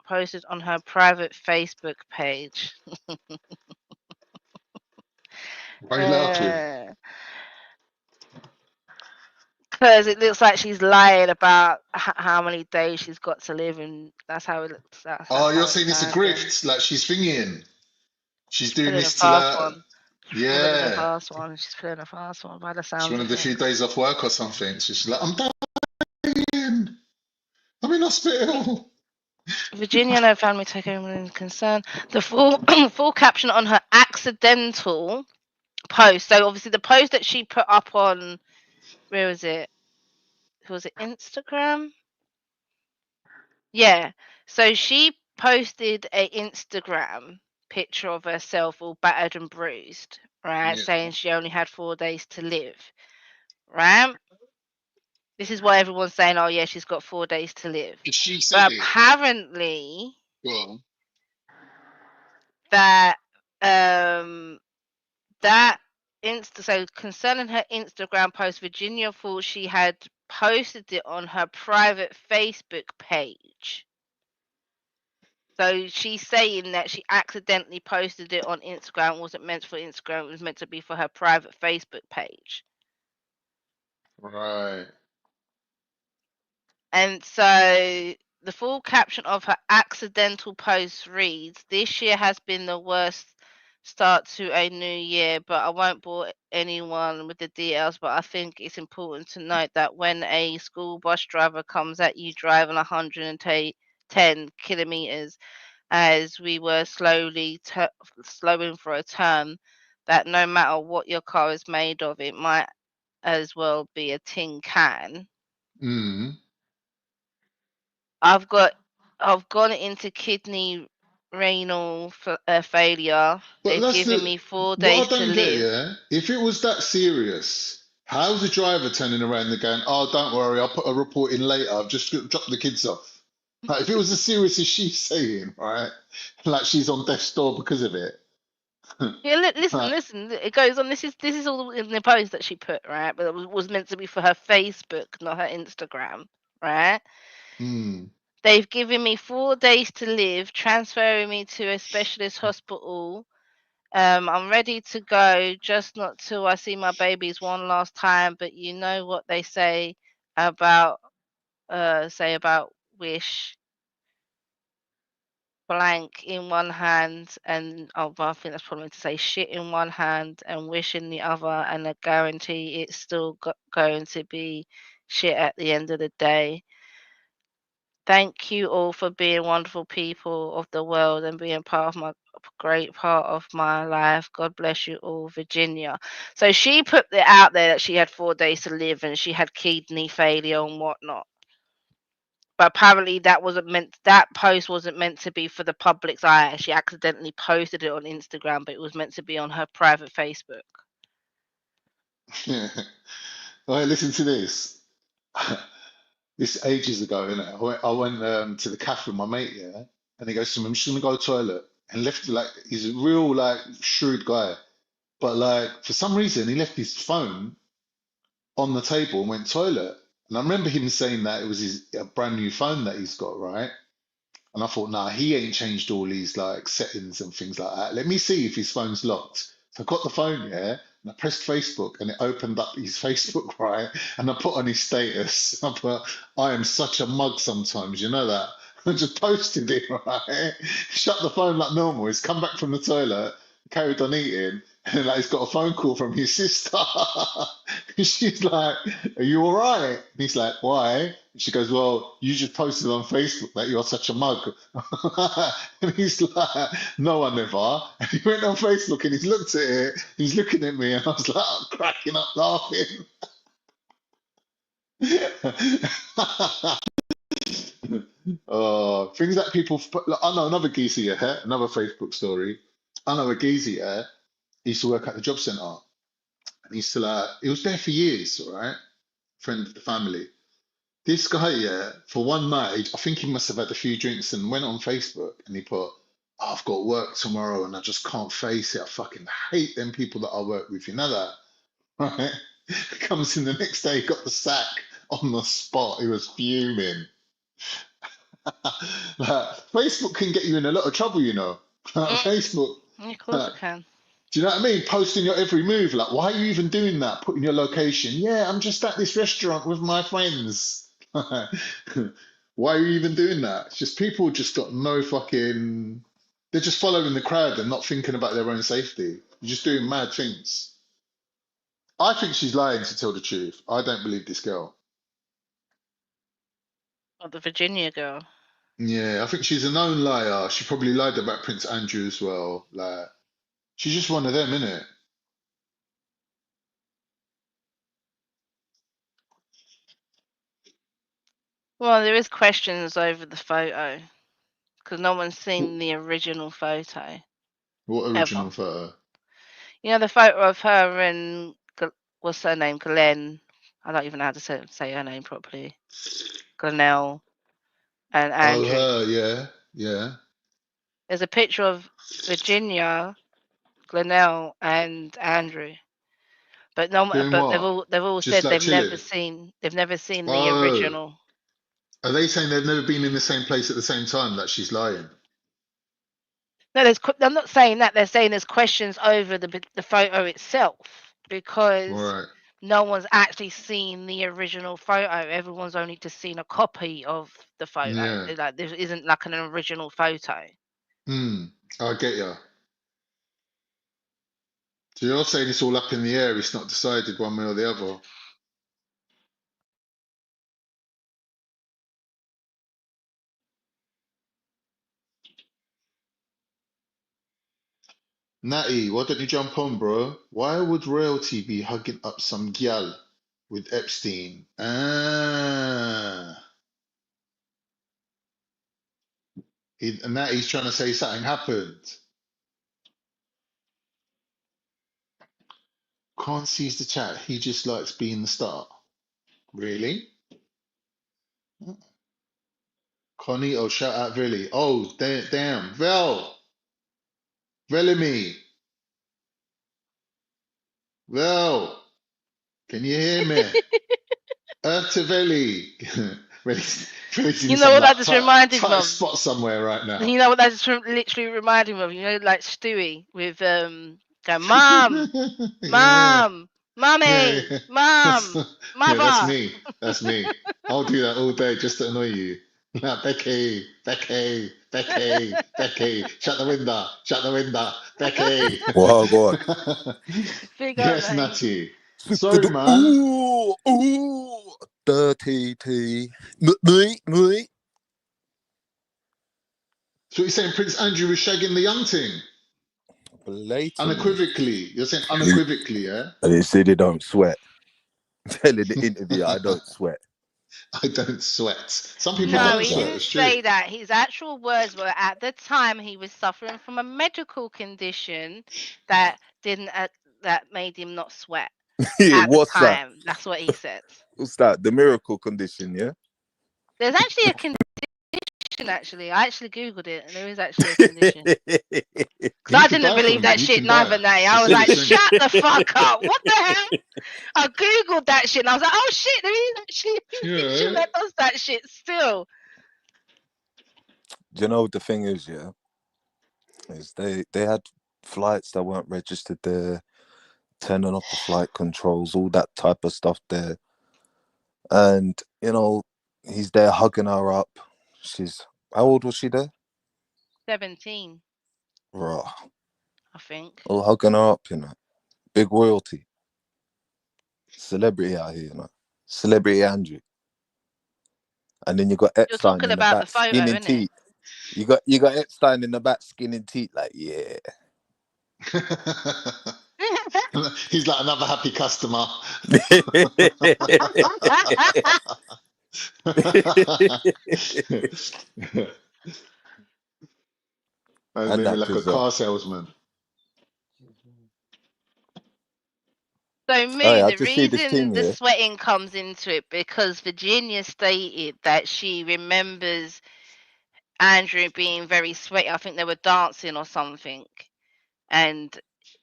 posted on her private Facebook page. Why are you laughing? Because it looks like she's lying about how many days she's got to live, and that's how it looks. That's Oh, how you're it's saying it's a sounding. grift, like she's thinking. She's doing Pulling a this to fast like, one. Pulling a yeah. fast one. She's pulling a fast one by the She sounds of wanted a few things. days off work or something. So she's like, I'm dying. I'm in hospital. Virginia and her family take over in concern. The full full caption on her accidental post. So obviously the post that she put up on, where was it? Was it Instagram? Yeah. So she posted a Instagram picture of herself all battered and bruised, right? Yeah. Saying she only had 4 days to live, right? This is why everyone's saying, "Oh yeah, she's got 4 days to live." She said But it. apparently, Go on. that that so concerning her Instagram post, Virginia thought she had posted it on her private Facebook page. So she's saying that she accidentally posted it on Instagram. It wasn't meant for Instagram. It was meant to be for her private Facebook page. Right. And so the full caption of her accidental post reads, "This year has been the worst start to a new year, but I won't bore anyone with the details, but I think it's important to note that when a school bus driver comes at you driving 110 kilometers as we were slowing for a turn, that no matter what your car is made of, it might as well be a tin can. Mm. I've gone into kidney renal failure. But They've that's given the me 4 what days I to don't get, live." yeah. If it was that serious, how's the driver turning around and going, "Oh, don't worry, I'll put a report in later. I've just dropped the kids off." Like, if it was as serious as she's saying, right? Like she's on death's door because of it. Yeah, listen. It goes on. This is all in the post that she put, right? But it was meant to be for her Facebook, not her Instagram, right? Mm. They've given me 4 days to live, transferring me to a specialist hospital. I'm ready to go, just not till I see my babies one last time. But you know what they about say about wish blank in one hand, and I think that's probably meant to say shit in one hand and wish in the other, and I guarantee it's still going to be shit at the end of the day. Thank you all for being wonderful people of the world and being great part of my life. God bless you all, Virginia. So she put it out there that she had 4 days to live and she had kidney failure and whatnot. But apparently that post wasn't meant to be for the public's eye. She accidentally posted it on Instagram, but it was meant to be on her private Facebook. Yeah. All right, listen to this. This ages ago, innit? I went to the cafe with my mate, yeah, and he goes to me, "I'm just gonna go to the toilet," and left like he's a real like shrewd guy, but like for some reason he left his phone on the table and went toilet. And I remember him saying that it was a brand new phone that he's got, right? And I thought, nah, he ain't changed all these like settings and things like that. Let me see if his phone's locked. So I got the phone, yeah, and I pressed Facebook and it opened up his Facebook, right? And I put on his status, I put, "I am such a mug sometimes, you know that?" I just posted it, right? Shut the phone like normal. He's come back from the toilet, carried on eating, and like he's got a phone call from his sister. She's like, "Are you all right?" And he's like, "Why?" And she goes, "Well, you just posted on Facebook that you're such a mug." And he's like, "No, I never." And he went on Facebook and he's looked at it. He's looking at me, and I was like, cracking up laughing. Oh, things that people. Look, I know another geezer here, another Facebook story. I know a geezer here. He used to work at the job centre, and he used to like. He was there for years, all right. Friend of the family. This guy, yeah, for one night, I think he must have had a few drinks and went on Facebook and he put, "Oh, I've got work tomorrow and I just can't face it. I fucking hate them people that I work with. You know that?" Right? Comes in the next day, got the sack on the spot. He was fuming. Like, Facebook can get you in a lot of trouble, you know. Facebook. Yeah, of course it can. Do you know what I mean? Posting your every move. Like, why are you even doing that? Putting your location. Yeah, I'm just at this restaurant with my friends. Why are you even doing that? It's just people just got no fucking. They're just following the crowd and not thinking about their own safety. You're just doing mad things. I think she's lying to tell the truth. I don't believe this girl. Oh, the Virginia girl. Yeah, I think she's a known liar. She probably lied about Prince Andrew as well. Like, she's just one of them, innit? Well, there is questions over the photo because no one's seen the original photo. What original Ever. photo? You know the photo of her and what's her name? Glenn. I don't even know how to say her name properly. Glenelle and Oh, Andrew. her, yeah, yeah. There's a picture of Virginia, Glenelle, and Andrew. But no, Doing but what? they've all Just said like they've never chilling. seen the Oh, original. are they saying they've never been in the same place at the same time? That she's lying. No, I'm not saying that. They're saying there's questions over the photo itself All because right. no one's actually seen the original photo. Everyone's only just seen a copy of the photo. Yeah. Like there isn't like an original photo. I get ya. So you're saying it's all up in the air. It's not decided one way or the other. Natty, why don't you jump on, bro? Why would royalty be hugging up some gal with Epstein? Natty's trying to say something happened. Khan sees the chat. He just likes being the star. Really? Connie, oh, shout out Villy. Oh, damn. Velimi. Vel, can you hear me? Earth to Veli. Veli's in You know some what that like just tight, reminded me tight of? spot somewhere right now. You know what that just literally reminded me of? You know, like Stewie with going, Mom, Yeah. Mom, Yeah, Mummy, yeah. Mom, That's Mother. me. That's me. I'll do that all day just to annoy you. Now, Becky, Becky, Becky, Becky, shut the window, shut the window, Becky. Well, God. Big up, Yes, mate. Natty. Sorry, man. Ooh, dirty tea. Me. So you're saying Prince Andrew was shagging the young thing? Blatantly. Unequivocally. You're saying unequivocally, yeah? And they say they don't sweat. Telling the interviewer I don't sweat. I don't sweat. Some people No, don't he sweat, didn't it's true. say that. His actual words were at the time he was suffering from a medical condition that didn't that made him not sweat. At the What's that? time, that's what he said. What's that? The miracle condition, yeah? There's actually a condition. Actually, I actually googled it, and there is actually a condition. Because I could didn't die believe from it. that You shit can die. neither, Nay. I It's was like, serious thing. shut the fuck up! What the hell? I googled that shit, and I was like, oh shit, there is actually a condition Yeah. that does that shit still. Do you know what the thing is, yeah? Is they had flights that weren't registered there, turning off the flight controls, all that type of stuff there. And, you know, he's there hugging her up. How old was she there? 17, Raw. I think. All hugging her up, you know. Big royalty. Celebrity out here, you know. Celebrity Andrew. And then you got You're Epstein talking in the about the back photo, skinning innit? teeth. You got Epstein in the back skinning teeth, like, yeah. He's like another happy customer. And And maybe that like a cause car salesman. So, I Moo, had the to see this reason thing the here. sweating comes into it because Virginia stated that she remembers Andrew being very sweaty. I think they were dancing or something, and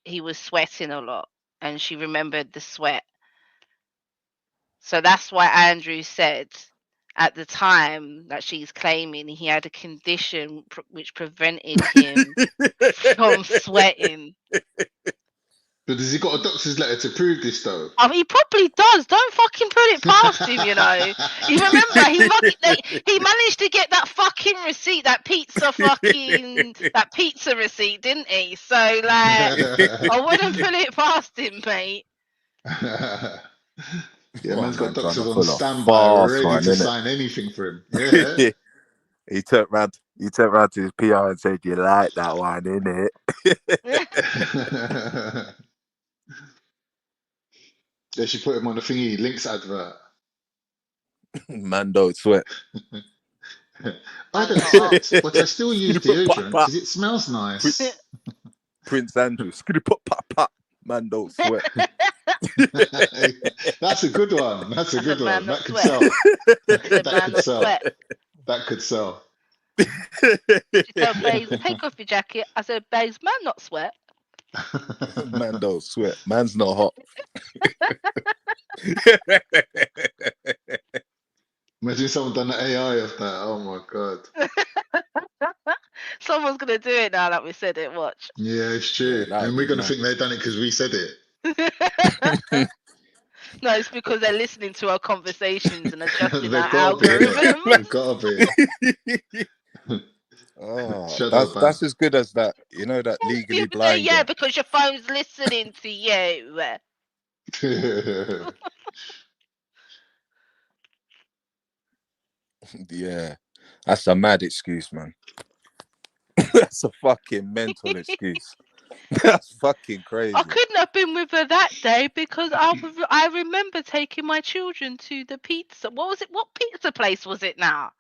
he was sweating a lot, and she remembered the sweat. So that's why Andrew said at the time that she's claiming he had a condition which prevented him from sweating. But has he got a doctor's letter to prove this though? He probably does. Don't fucking put it past him, you know. You remember he managed to get that fucking receipt, that pizza receipt, didn't he? So like, I wouldn't put it past him, mate. Yeah, man's got trying doctors to on pull a standby, fast ready one, to innit? sign anything for him. Yeah. He turned round to his PR and said, "You like that one, innit?" They should put him on the thingy links advert. Man don't sweat. I don't sweat, but I still use deodorant because it smells nice. Prince Andrew, skitty pop pop pop. Man don't sweat. That's a good one. That's a good one. That could sweat. sell. That Man could don't sell. sweat. That could sell. She told Baze, take off your jacket. I said, Baze, man not sweat. Man don't sweat. Man's not hot. Imagine someone done the AI of that. Oh my god. Someone's gonna do it now that we said it. Watch. Yeah, it's true. Yeah, and we're gonna think they've done it because we said it. No, it's because they're listening to our conversations and adjusting They've our got to be, algorithm. They've got to be. That's as good as that. You know that legally blind. Yeah, because your phone's listening to you. Yeah, that's a mad excuse, man. That's a fucking mental excuse. That's fucking crazy. I couldn't have been with her that day because I remember taking my children to the pizza. What was it? What pizza place was it now?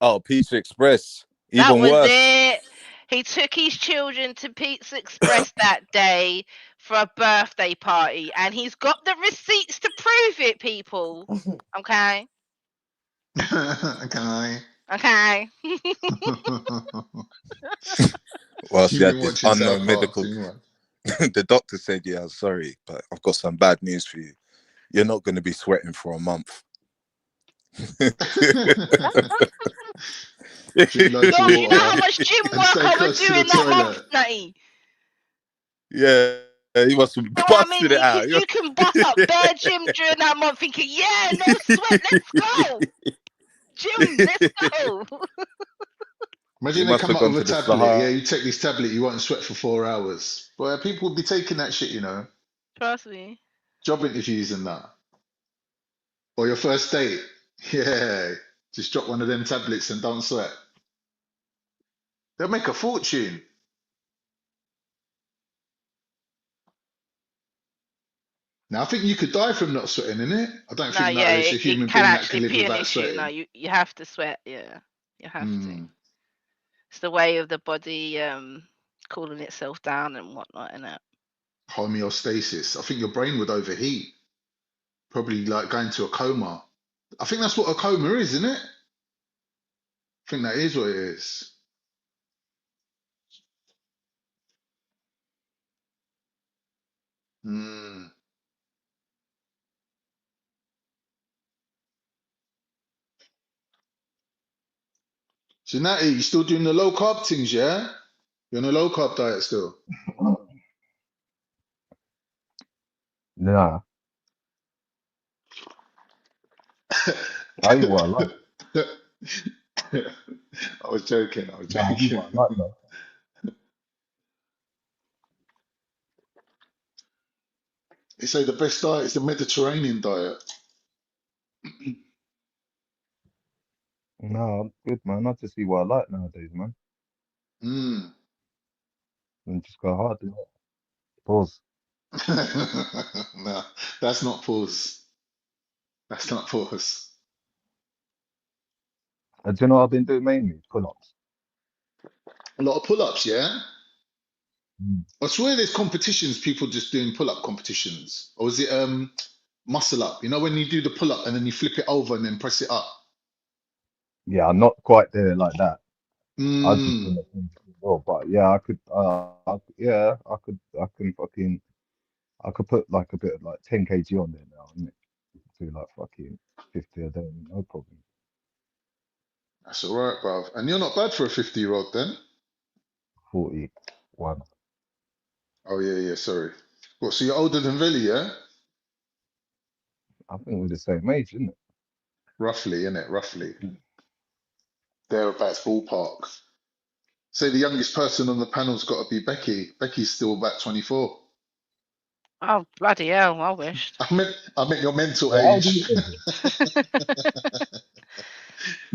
Oh, Pizza Express. That Even was worse. it. He took his children to Pizza Express that day for a birthday party, and he's got the receipts to prove it, people. Okay. Okay. Well, she You've had been this watching unknown South Park medical. too much. The doctor said, "Yeah, sorry, but I've got some bad news for you. You're not going to be sweating for a month." Drink loads of You know water how much gym and work stay I was close to the doing that month, toilet. Nutty? Yeah, he must have busted it out. You can buck up bare gym during that month thinking, yeah, no sweat, let's go. Gym, let's go. Imagine they come up with a tablet. Yeah, you take this tablet, you won't sweat for 4 hours. Boy, people will be taking that shit, you know. Trust me. Job interviews and that. Or your first date. Yeah. Just drop one of them tablets and don't sweat. They'll make a fortune. Now, I think you could die from not sweating, innit? I don't think there's a human being that can live without sweating. No, you have to sweat, yeah. You have to. It's the way of the body cooling itself down and whatnot, innit? Homeostasis. I think your brain would overheat. Probably like going to a coma. I think that's what a coma is, isn't it? I think that is what it is. Mm. So Natty, you still doing the low carb things, yeah? You're on a low carb diet still? Nah. I eat what I like. I was joking. I eat what I like, though. They say the best diet is the Mediterranean diet. No, I'm good, man. I just eat what I like nowadays, man. Mm. And just go hard. Pause. No, that's not pause. That's not pause. Do you know what I've been doing mainly? Pull-ups. A lot of pull-ups, yeah? I swear there's competitions, people just doing pull-up competitions. Or is it muscle up? You know when you do the pull-up and then you flip it over and then press it up? Yeah, I'm not quite there like that. I just Mm. want to well, but yeah, I could. I could put like a bit of like 10 kg on there now, innit? to like fucking 50 a day, no problem. That's all right, bruv. And you're not bad for a 50-year-old then. 41. Oh yeah, sorry. What? So you're older than Veli, yeah? I think we're the same age, isn't it? Roughly, innit? Roughly. Thereabouts ballpark. Say the youngest person on the panel's got to be Becky. Becky's still about 24. Oh bloody hell! I wished. I meant your mental Well, how old are age. you,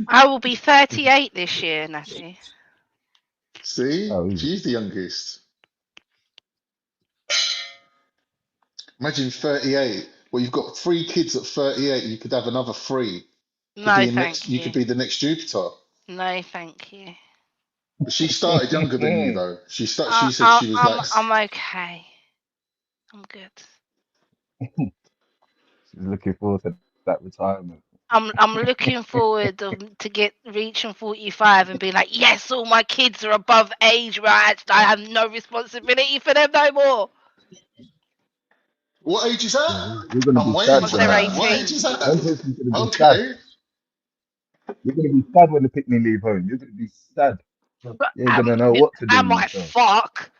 I will be 38 this year, Natty. See? Oh, is it? She's the youngest. Imagine 38. Well, you've got 3 kids at 38. You could have another 3. No, thank You could you. be the next Jupiter. No, thank you. But she started younger than you, though. She said she was like. I'm okay. I'm good. She's looking forward to that retirement. I'm looking forward to reaching 45 and be like, yes, all my kids are above age where I have no responsibility for them no more. What age is that? You're going to I'm be waiting sad for when that. that. What age is that? One person's going to be sad. Okay. You're going to be sad when the picnic leave home. You're going to be sad. You ain't going to know what to do Am with I yourself. fuck?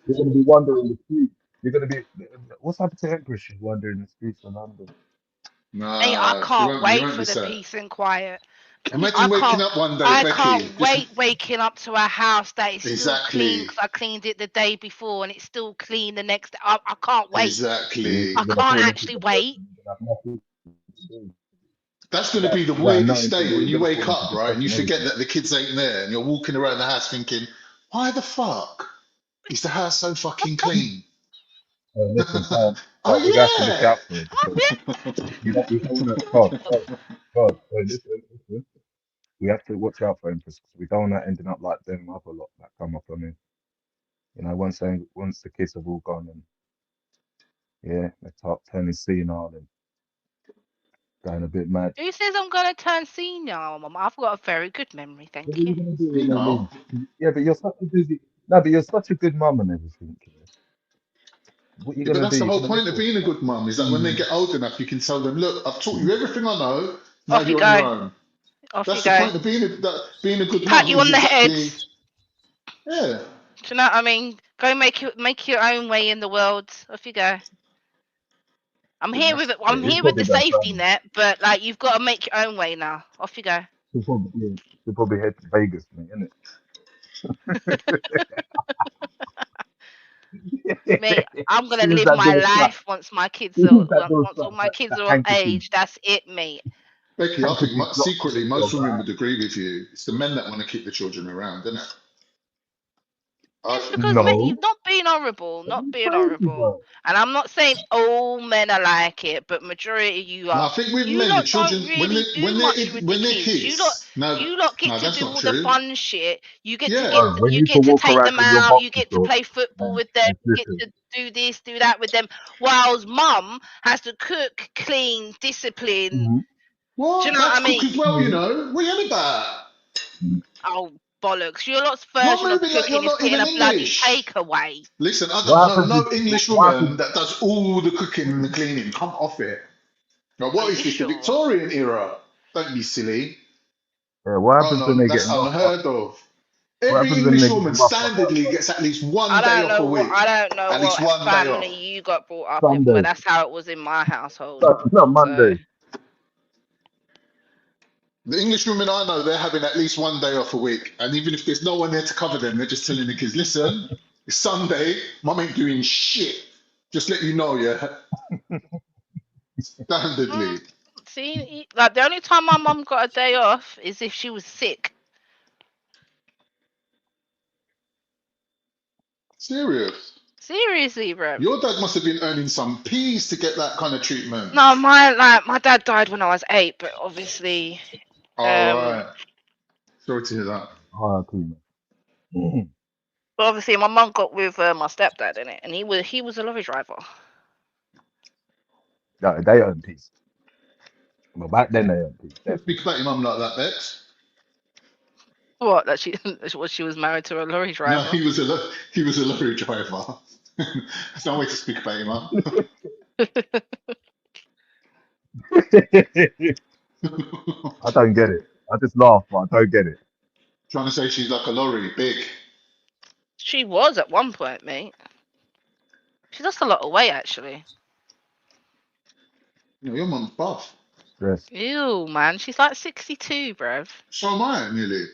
You're going to be wandering the streets. You're going to be. What's happened to Empress? She's wandering the streets of London. Hey, I Nah, can't you wait won't for be the sad. peace and quiet. Imagine waking up one day, I Becky. can't wait waking up to a house that is still clean Exactly. because I cleaned it the day before and it's still clean the next day. I can't wait. Exactly. I can't actually wait. That's going to be the weirdest day when you wake up, right, and you forget that the kids ain't there, and you're walking around the house thinking, "Why the fuck is the house so fucking clean?" Listen, Oh we have to look yeah. out for it. You don't want to. God, listen. We have to watch out for Empress because we don't want to ending up like them other lot that come up on it. You know, once the kids have all gone and they start turning senile and going a bit mad. Who says I'm going to turn senile, Mum? I've got a very good memory, thank What are you you. going to do? Yeah, but you're such a busy. No, but you're such a good mum and everything. What are you Yeah, but going to that's do? the You're whole gonna point of miss being a good mum, is that when they get old enough, you can tell them, "Look, I've taught you everything I know. Now Off you you're on your go. own." Off That's you the go. point of being a good Pat mum. you on Is the head. exactly. Yeah. Do you know what I mean? Go make your own way in the world. Off you go. I'm here with it. I'm here with the safety net, but like you've got to make your own way now. Off you go. You'll probably head to Vegas, mate, innit? Mate, I'm gonna Soon as live that my door shuts. life once my kids Soon are as that door once all shuts, my kids that are of handkerchief. age. That's it, mate. Becky, I think Handkerchief drops secretly and most goes women out. would agree with you. It's the men that want to keep the children around, isn't it? It's because you're not being horrible, and I'm not saying all men are like it, but majority of you No, are. I think with You men, the lot don't children really do much with the kids. kids. No, You lot get no, to that's do not all the true. fun shit. You get Yeah. When you you get can to walk take around them with your out. You boxer get to shorts play football with them. and You get to do this, do that with them. Whilst mum has to cook, clean, discipline. What? Do you know That's what I cook mean? as well, you know. What are you on about? Oh bollocks! Your lot's You're version of moving like you're cooking is not getting even a bloody English. takeaway. Listen, I What don't know happens no is English woman that does all the cooking and the cleaning. Come off it. Now, what Are is you this? The sure? Victorian era? Don't be silly. what Oh happens when no, they get that's knocked up? unheard of. What Every happens when English they get woman rough up standardly gets at least I one day don't off know a what week. At least one day family off. you got brought up in, but Sunday? that's how it was in my household. No, Monday. The English women I know, they're having at least one day off a week. And even if there's no one there to cover them, they're just telling the kids, listen, it's Sunday, mum ain't doing shit. Just let you know, yeah. Standardly. See, like the only time my mum got a day off is if she was sick. Serious. Seriously, bro. Your dad must have been earning some peas to get that kind of treatment. No, my dad died when I was 8, but obviously, All right. Sorry to hear that. but obviously my mum got with my stepdad in it, and he was a lorry driver. No, they earn peace. Well, back then they earned peace. Speak about your mum like that, Bex. What? That she was married to a lorry No, driver. he was a lorry driver. There's no way to speak about your mum. I don't get it. I just laugh, but I don't get it. Trying to say she's like a lorry, big. She was at one point, mate. She lost a lot of weight, actually. You know, your mum's buff. Stress. Ew, man. She's like 62, bruv. So am I, nearly.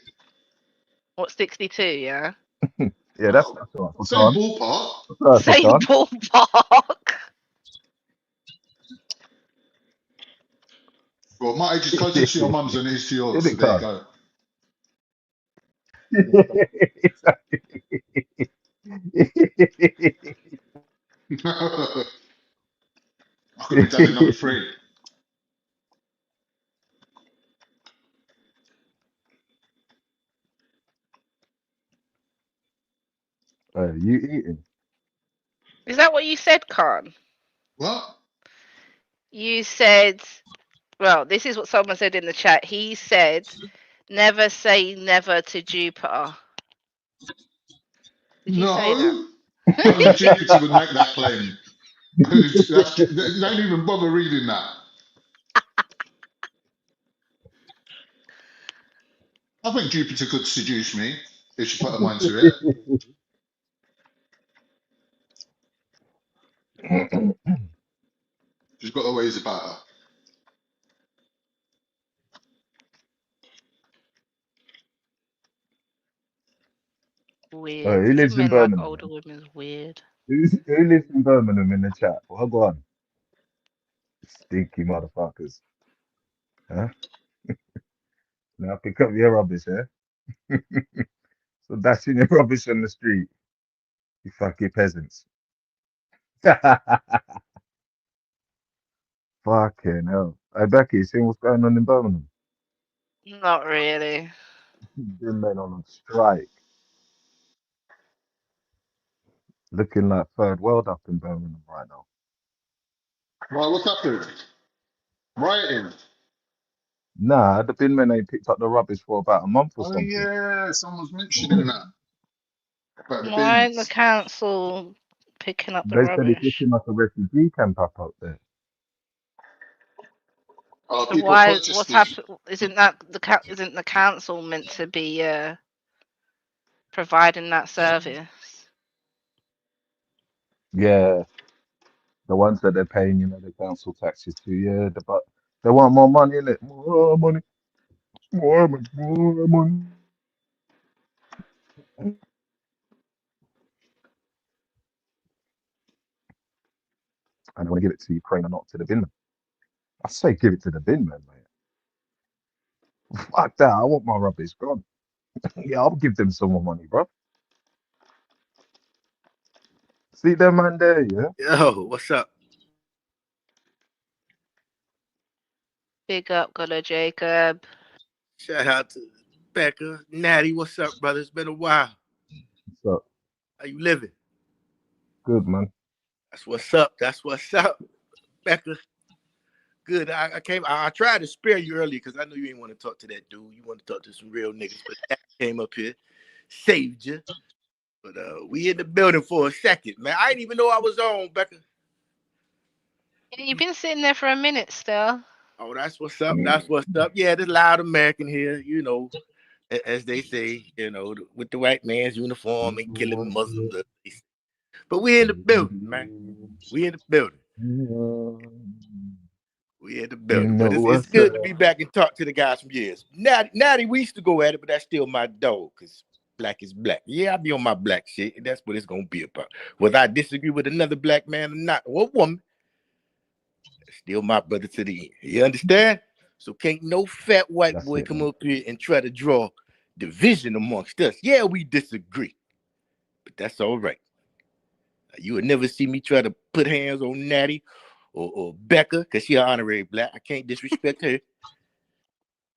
What, 62, yeah? Yeah, that's all right. For Same Khan. ballpark. That's all right for Same Khan. ballpark. Well, my age is closer to your mum's than it is to yours, so Did it, there you Khan? go. I could be daddy number 3. You eating? Is that what you said, Khan? What? You said, well, this is what someone said in the chat. He said, never say never to Jupiter. Did you say that? No. Only Jupiter would make that claim. Don't even bother reading that. I think Jupiter could seduce me if she put her mind to it. She's got her ways about her. Weird. Who lives Some in men like Birmingham? older women is weird. Who lives in Birmingham in the chat? Well, go on. Stinky motherfuckers. Huh? Now pick up your rubbish, eh? So dashing your rubbish on the street. You fucking peasants. Fucking hell. Hey, Becky, you seen what's going on in Birmingham? Not really. Them men on strike. Looking like third world up in Birmingham right now. Right, what's happening? Rioting. Nah, the bin men ain't picked up the rubbish for about a month or Oh, something. yeah, someone's mentioning that. About the Why ain't the bins. council picking up the They said it's rubbish? looking like a refugee camp up there. Oh, So people why? What's protesting. happened? Isn't the council meant to be providing that service? Yeah, the ones that they're paying, the council taxes to. Yeah, but they want more money, innit? More money, more money, more money. And I want to give it to Ukraine and not to the bin man. I say give it to the bin man, mate. Fuck that. I want my rubbish gone. Yeah, I'll give them some more money, bro. See them man there, yeah? Yo, what's up? Big up, Golo Jacob. Shout out to Becca, Natty. What's up, brother? It's been a while. What's up? How you living? Good, man. That's what's up. That's what's up, Becca. Good. I tried to spare you earlier because I knew you didn't want to talk to that dude. You want to talk to some real niggas, but that came up here, saved you. But we in the building for a second, man. I didn't even know I was on, Becca. You've been sitting there for a minute still. Oh, that's what's up. That's what's up. Yeah, this loud American here, as they say, with the white man's uniform and killing Muslims. But we in the building, man. We in the building. We in the building. But it's good to be back and talk to the guys from years. Natty, we used to go at it, but that's still my dog, because black is black. Yeah, I be on my black shit, and that's what it's going to be about. Whether I disagree with another black man or not, or woman, still my brother to the end. You understand? So can't no fat white boy come up here and try to draw division amongst us. Yeah, we disagree, but that's all right. You would never see me try to put hands on Natty or Becca, because she an honorary black. I can't disrespect her.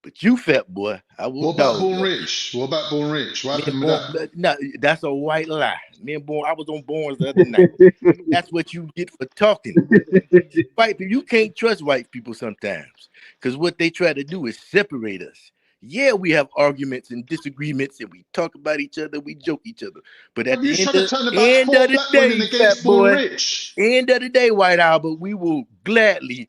But you, fat boy, I will. What about Born Rich? What about Born Rich? What happened with that? No, that's a white lie. I was on Borns the other night. That's what you get for talking. White people, you can't trust white people sometimes, because what they try to do is separate us. Yeah, we have arguments and disagreements, and we talk about each other, we joke each other. But at the end of the day, fat boy, end of the day, White Albert, we will gladly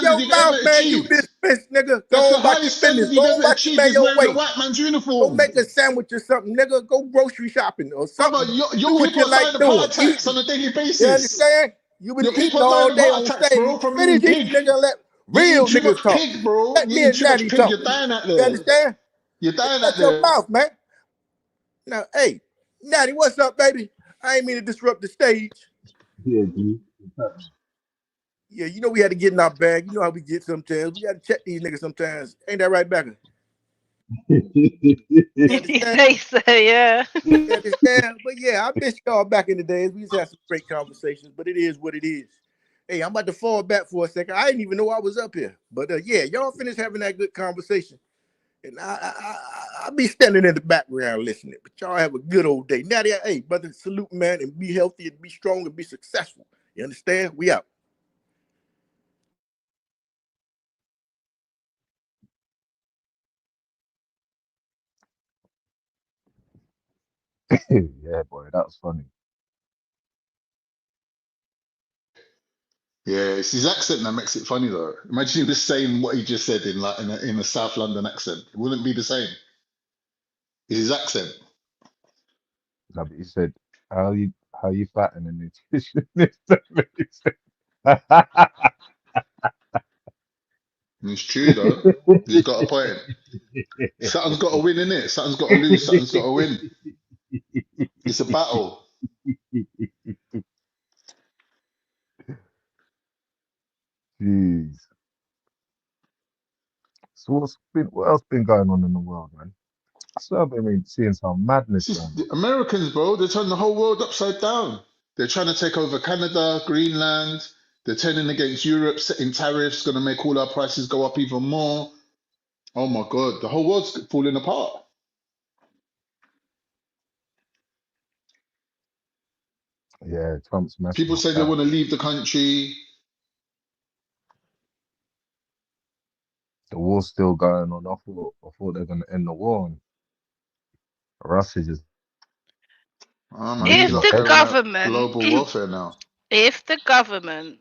standard your you've mouth, ever man. You achieved. dismissed, nigga. That's Go the on about your highest business. standard you've Go on ever about your achieved man is your wearing a way. white man's Go uniform. make a sandwich or something, nigga. Go grocery shopping or Brother, something. Do your what people you are like dying of heart doing. attacks Eating. on a daily You basis. understand? You been Your people eating are all dying of day heart on attacks, bro, stage. from Finish eating eating, pig. nigga. Let You're eating real too niggas much talk. pig, bro. Let You're me eating and too much Natty pig. talk. You're dying out You there. understand? You're dying out Shut your there. mouth, man. Now, hey, Natty, what's up, baby? I ain't mean to disrupt the stage. Yeah, G. Yeah, you know we had to get in our bag. You know how we get sometimes. We got to check these niggas sometimes. Ain't that right, Becker? You understand? They say, yeah. You understand? But yeah, I miss y'all back in the days. We used to have some great conversations, but it is what it is. Hey, I'm about to fall back for a second. I didn't even know I was up here. But yeah, y'all finished having that good conversation. And I'll be standing in the background listening. But y'all have a good old day. Nadia, hey, brother, salute, man, and be healthy and be strong and be successful. You understand? We out. Yeah, boy, that was funny. Yeah, it's his accent that makes it funny though. Imagine he was saying what he just said in like in a South London accent. It wouldn't be the same. It's his accent. No, but he said, how you fat and a nutritionist?" It's true though. He's got a point. Something's got to win in it. Something's got to lose. Something's got to win. It's a battle. Jeez. So what else been going on in the world, man? I swear I've been seeing some madness It's going just on. the Americans, bro. They're turning the whole world upside down. They're trying to take over Canada, Greenland. They're turning against Europe, setting tariffs, going to make all our prices go up even more. Oh my God, the whole world's falling apart. Yeah, Trump's messing People up say they that. want to leave the country. The war's still going on. I thought they're gonna end the war, and Russia just Oh man, they're looking If the dead. carrying out government, global warfare now. if the government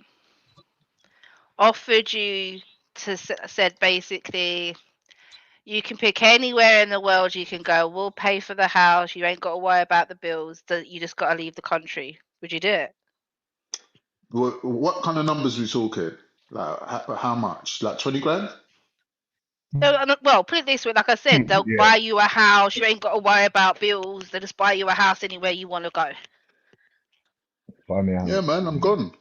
offered you to said basically, you can pick anywhere in the world you can go. We'll pay for the house. You ain't got to worry about the bills. You just got to leave the country. Would you do it? What kind of numbers we talking? Like how much? Like 20 grand? Well, put it this way. Like I said, they'll Yeah, buy you a house. You ain't got to worry about bills. They'll just buy you a house anywhere you want to go. buy me a Yeah, house. man, I'm gone.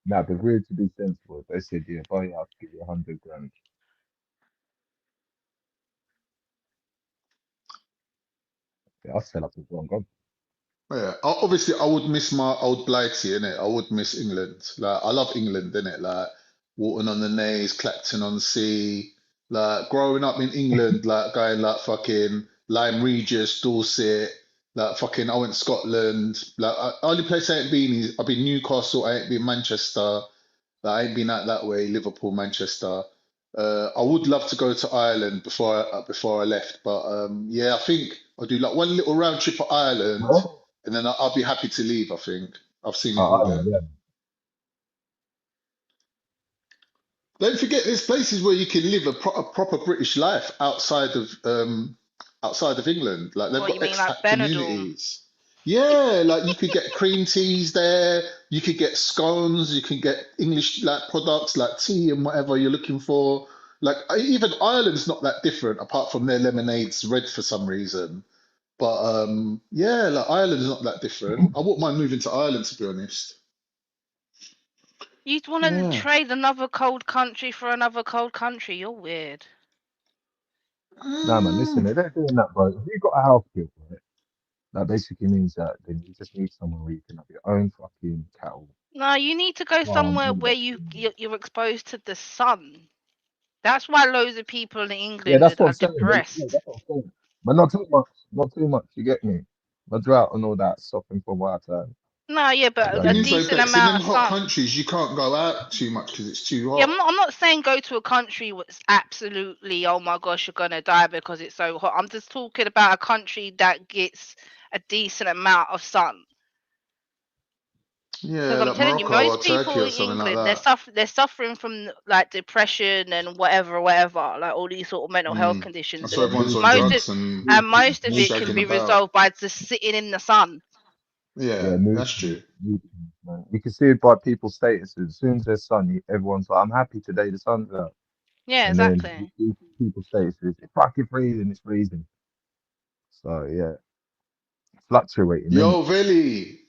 Nah, but really to be sensible, they said, yeah, buy your house, give you 100 grand. Yeah, I'll sell up as well. Gone. Yeah, obviously I would miss my old Blighty, innit? I would miss England. Like I love England, innit? Like Walton on the Naze, Clacton on Sea. Like growing up in England, like going like fucking Lyme Regis, Dorset, like fucking I went to Scotland. Like only place I ain't been is I've been Newcastle, I ain't been Manchester. Like, I ain't been out that way, Liverpool, Manchester. I would love to go to Ireland before I left, but yeah, I think I'll do like one little round trip to Ireland, Well, and then I'll be happy to leave. I think I've seen it all Ireland, there. yeah. Don't forget, there's places where you can live a proper British life outside of England. Like they've What you got mean, like expat Benidorm? communities. Yeah, like you could get cream teas there. You could get scones. You can get English like products like tea and whatever you're looking for. Like even Ireland's not that different, apart from their lemonade's red for some reason. But yeah, like Ireland's not that different. I wouldn't mind moving to Ireland, to be honest. You'd want to Yeah. trade another cold country for another cold country. You're weird. Nah, man, listen, they don't doing that, bro. If you've got a house built, right, that basically means that then you just need somewhere where you can have your own fucking cattle No, you need to go farm, somewhere all where that. you're exposed to the sun. That's why loads of people in Yeah, England that's what I'm are saying. Yeah, depressed. that's what I'm saying. But not too much. Not too much. You get me? The drought and all that suffering from water. No, yeah, You but know what I a Thing is, mean? though, decent Bex, in amount them of hot sun. countries, you can't go out too much because it's too Yeah, hot. I'm not saying go to a country that's absolutely, oh my gosh, you're gonna die because it's so hot. I'm just talking about a country that gets a decent amount of sun. Because Yeah, I'm like telling you, Morocco or most Turkey people or in something like England, that. they're suffering from like depression and whatever, like all these sort of mental health conditions, That's why and everyone's on most of drugs and most of it can shagging be about. resolved by just sitting in the sun. Yeah, Yeah, that's true. man. You can see it by people's statuses. As soon as there's sun, everyone's like, "I'm happy today. The sun's out." Yeah, And then exactly. you see people's statuses, it's fucking freezing. It's freezing. So yeah, fluctuating, isn't it? Yo, Veli,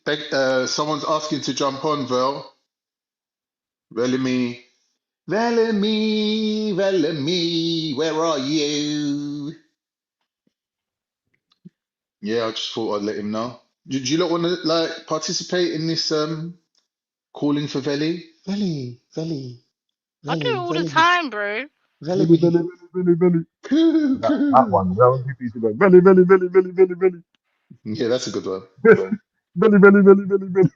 someone's asking to jump on, Vel. Velimi, Velimi, where are you? Yeah, I just thought I'd let him know. Do you not want to like participate in this calling for Veli? Veli, I do it all the Veli, time, bro. Belly, belly, Velimi. belly, belly, belly. Coo, That coo. one. That one. People used to go belly, belly, belly, belly, belly, belly. Yeah, that's a good one. Belly, belly, belly, belly, belly.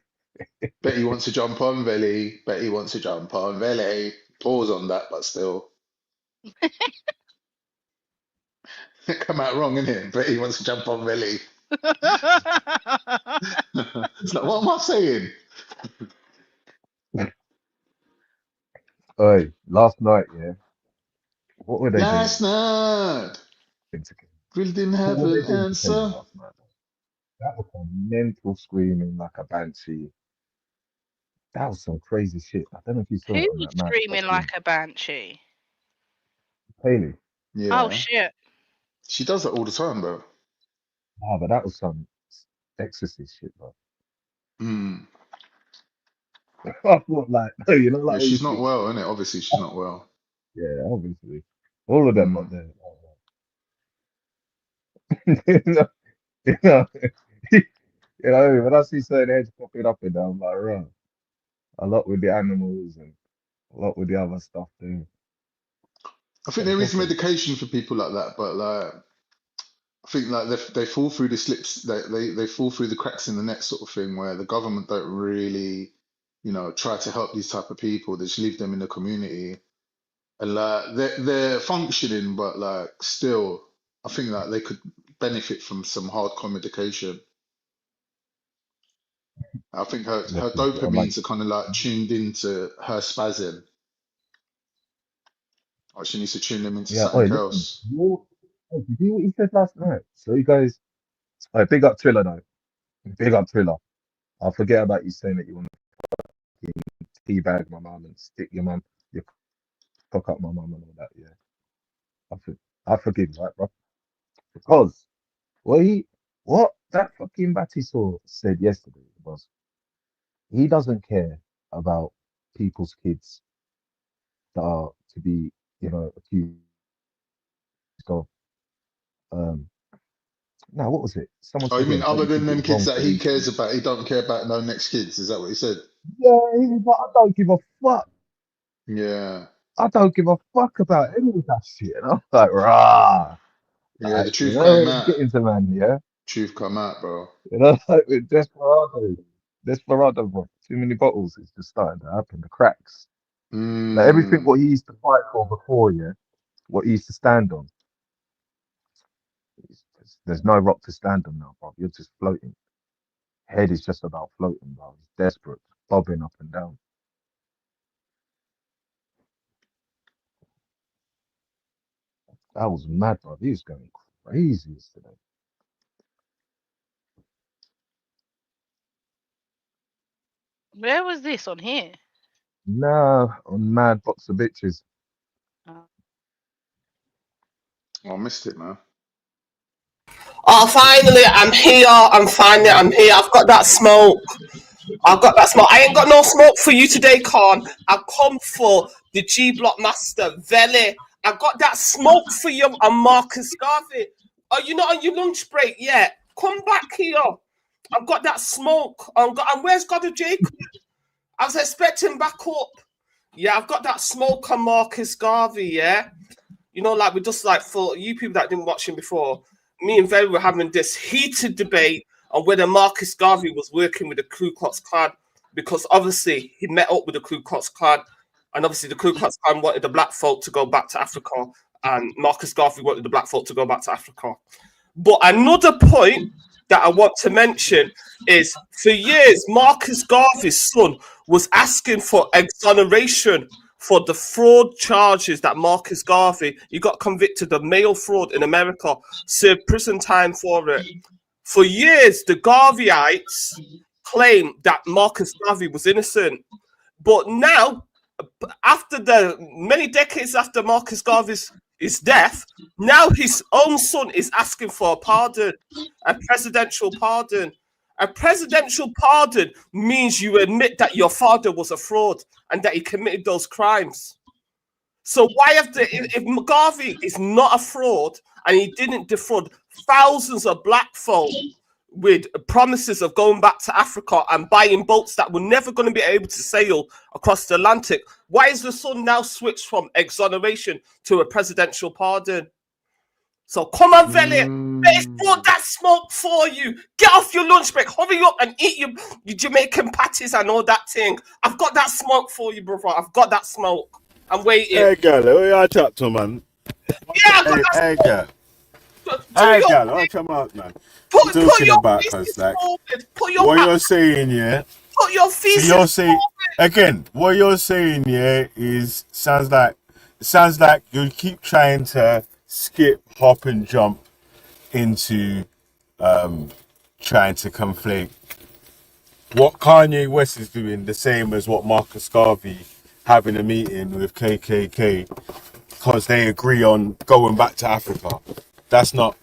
Betty wants to jump on Veli. Betty wants to jump on Veli. Pause on that, but still. It come out wrong, innit? But he wants to jump on Relly. It's like, what am I saying? Oi, last night, yeah. What were they doing? Last night, Will didn't What have were an they doing to Kaylee answer. last night? That was some mental screaming like a banshee. That was some crazy shit. I don't know if you saw it on Who's that mad screaming fucking like a banshee? Kaylee. Oh Yeah. shit. She does that all the time, though. Ah, but that was some exorcist shit, bro. Mm. I thought like, you know, Yeah, like she's these not things. well, innit? Obviously, she's not well. Yeah, obviously. All of them got Mm. there. you know, you know, you know, when I see certain heads popping up in there, I'm like, right. A lot with the animals and a lot with the other stuff too. I think But it's there is okay. medication for people like that, but like I think like they fall through the slips, they fall through the cracks in the net sort of thing, where the government don't really, try to help these type of people. They just leave them in the community, and like they're functioning, but like still, I think that they could benefit from some hardcore medication. I think her Definitely. Or like, dopamines are kind of like tuned into her spazzing, or she needs to tune them into yeah, oh, something listen, else. did you hear what he said last night? So you guys, oh, big up Triller though. Big up Triller. I'll forget about you saying that you want to teabag my mum and stick your cock up my mum and all that. Yeah, I forgive you, right, bro? Because what that fucking Batiso said yesterday was he doesn't care about people's kids that are to be, accused of, um, no, what was it? Someone Oh, you said, yeah, mean don't other you than think them it's kids wrong that for he these cares kids? about, he don't care about no next kids? Is that what he said? Yeah, he was like, I don't give a fuck. Yeah. I don't give a fuck about any of that shit. And I'm like, rah. Yeah, the Like, truth came out. get into man, yeah? Truth come out, bro. Like with Desperado, bro. Too many bottles. It's just starting to happen. The cracks. Like everything Mm. what he used to fight for before, yeah, what he used to stand on. There's no rock to stand on now, bro. You're just floating. Head is just about floating, bro. He's desperate, bobbing up and down. That was mad, bro. He was going crazy yesterday. Where was this on here? No, on mad box of bitches. Oh. I missed it, man. Oh, finally, I'm here. I'm here. I've got that smoke. I've got that smoke. I ain't got no smoke for you today, Con. I've come for the G Block Master, Vele. I got that smoke for you and Marcus Garvey. Are you not on your lunch break yet? Come back here. I've got that smoke. And where's God of Jacob? I was expecting back up. Yeah, I've got that smoke on Marcus Garvey, yeah? Like we just like for you people that didn't watch him before, me and Vele were having this heated debate on whether Marcus Garvey was working with the Ku Klux Klan, because obviously he met up with the Ku Klux Klan, and obviously the Ku Klux Klan wanted the black folk to go back to Africa, and Marcus Garvey wanted the black folk to go back to Africa. But another point that I want to mention is for years, Marcus Garvey's son was asking for exoneration for the fraud charges that Marcus Garvey, he got convicted of mail fraud in America, served prison time for it. For years, the Garveyites claimed that Marcus Garvey was innocent. But now, after the many decades after Marcus Garvey's death, now his own son is asking for a pardon, a presidential pardon. A presidential pardon means you admit that your father was a fraud and that he committed those crimes. So why if Garvey is not a fraud and he didn't defraud thousands of black folk with promises of going back to Africa and buying boats that were never going to be able to sail across the Atlantic, why is the son now switched from exoneration to a presidential pardon? So come on, Vele. Let's brought that smoke for you. Get off your lunch break. Hurry up and eat your Jamaican patties and all that thing. I've got that smoke for you, brother. I've got that smoke. I'm waiting. Hey, girl, where you talk to, man? Yeah, I got that Hey, smoke. girl. Alright, gal, I'll come out, man. Put Talking your about, feces cause like forward. Put your what back. you're saying, yeah. Put your So feces you're saying forward. again, what you're saying, yeah, is sounds like you keep trying to skip, hop, and jump into trying to conflate what Kanye West is doing, the same as what Marcus Garvey having a meeting with KKK because they agree on going back to Africa. That's not.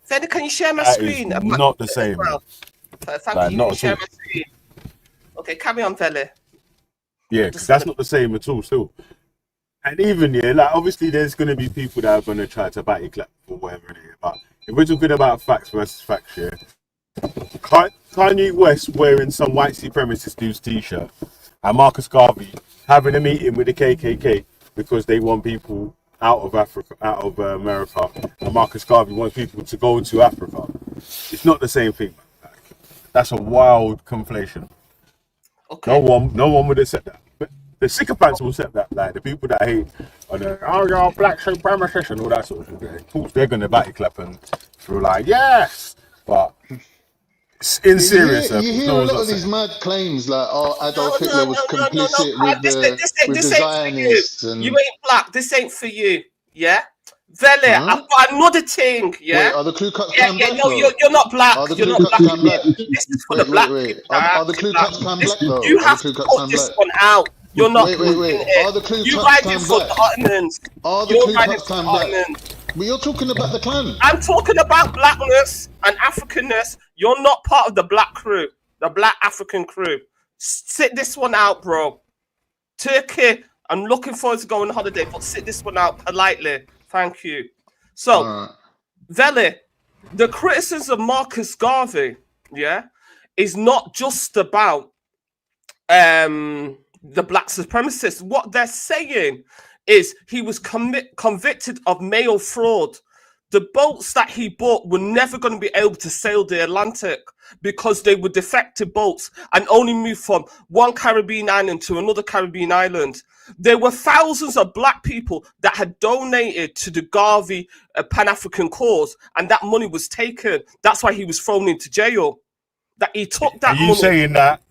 Fede, can you share my That is screen? not the same. Well, thank Like, you. not You at share all. my screen. Okay, carry on, Fede. Yeah, because that's not the same at all. Still, and even like obviously there's going to be people that are going to try to batty clap or whatever it is. But if we're talking about facts versus facts, yeah, Kanye West wearing some white supremacist dude's t-shirt, and Marcus Garvey having a meeting with the KKK because they want people out of Africa, out of America, and Marcus Garvey wants people to go to Africa. It's not the same thing. That's a wild conflation. Okay. No one would accept that. But the sycophants will accept that. Like the people that hate, you're black supremacist and all that sort of thing. Of course, they're gonna batty clap and feel like yes, but in serious You circles, hear no a one's lot not of these saying. mad claims like, "Oh, Adolf Hitler was complicit with the This ain't for you. Zionists," and You ain't black. This ain't for you. Yeah. Vele, I've got another thing. Yeah. wait, are the Ku Klux Yeah, Klan yeah. black No, though? you're not black. Are the You're Ku not Klux black. Klan black? This is for the black people. Are the Ku Klux Klan black though? You Are the have Ku to Klux put Klan this black? one out. You're not Wait. putting it. Are the Ku You Klux riding Klan for black? the Ottomans. Are the You're Ku riding Klux for the Klan black? Ottomans. But you're talking about the Klan. I'm talking about blackness and Africanness. You're not part of the black crew, the black African crew. Sit this one out, bro. Turkey, I'm looking forward to going on holiday, but sit this one out politely. Thank you. So, Vele, the criticism of Marcus Garvey, yeah, is not just about the black supremacists. What they're saying is he was convicted of mail fraud. The boats that he bought were never going to be able to sail the Atlantic because they were defective boats and only moved from one Caribbean island to another Caribbean island. There were thousands of black people that had donated to the Garvey Pan-African cause, and that money was taken. That's why he was thrown into jail. That he took that Are you money. saying that?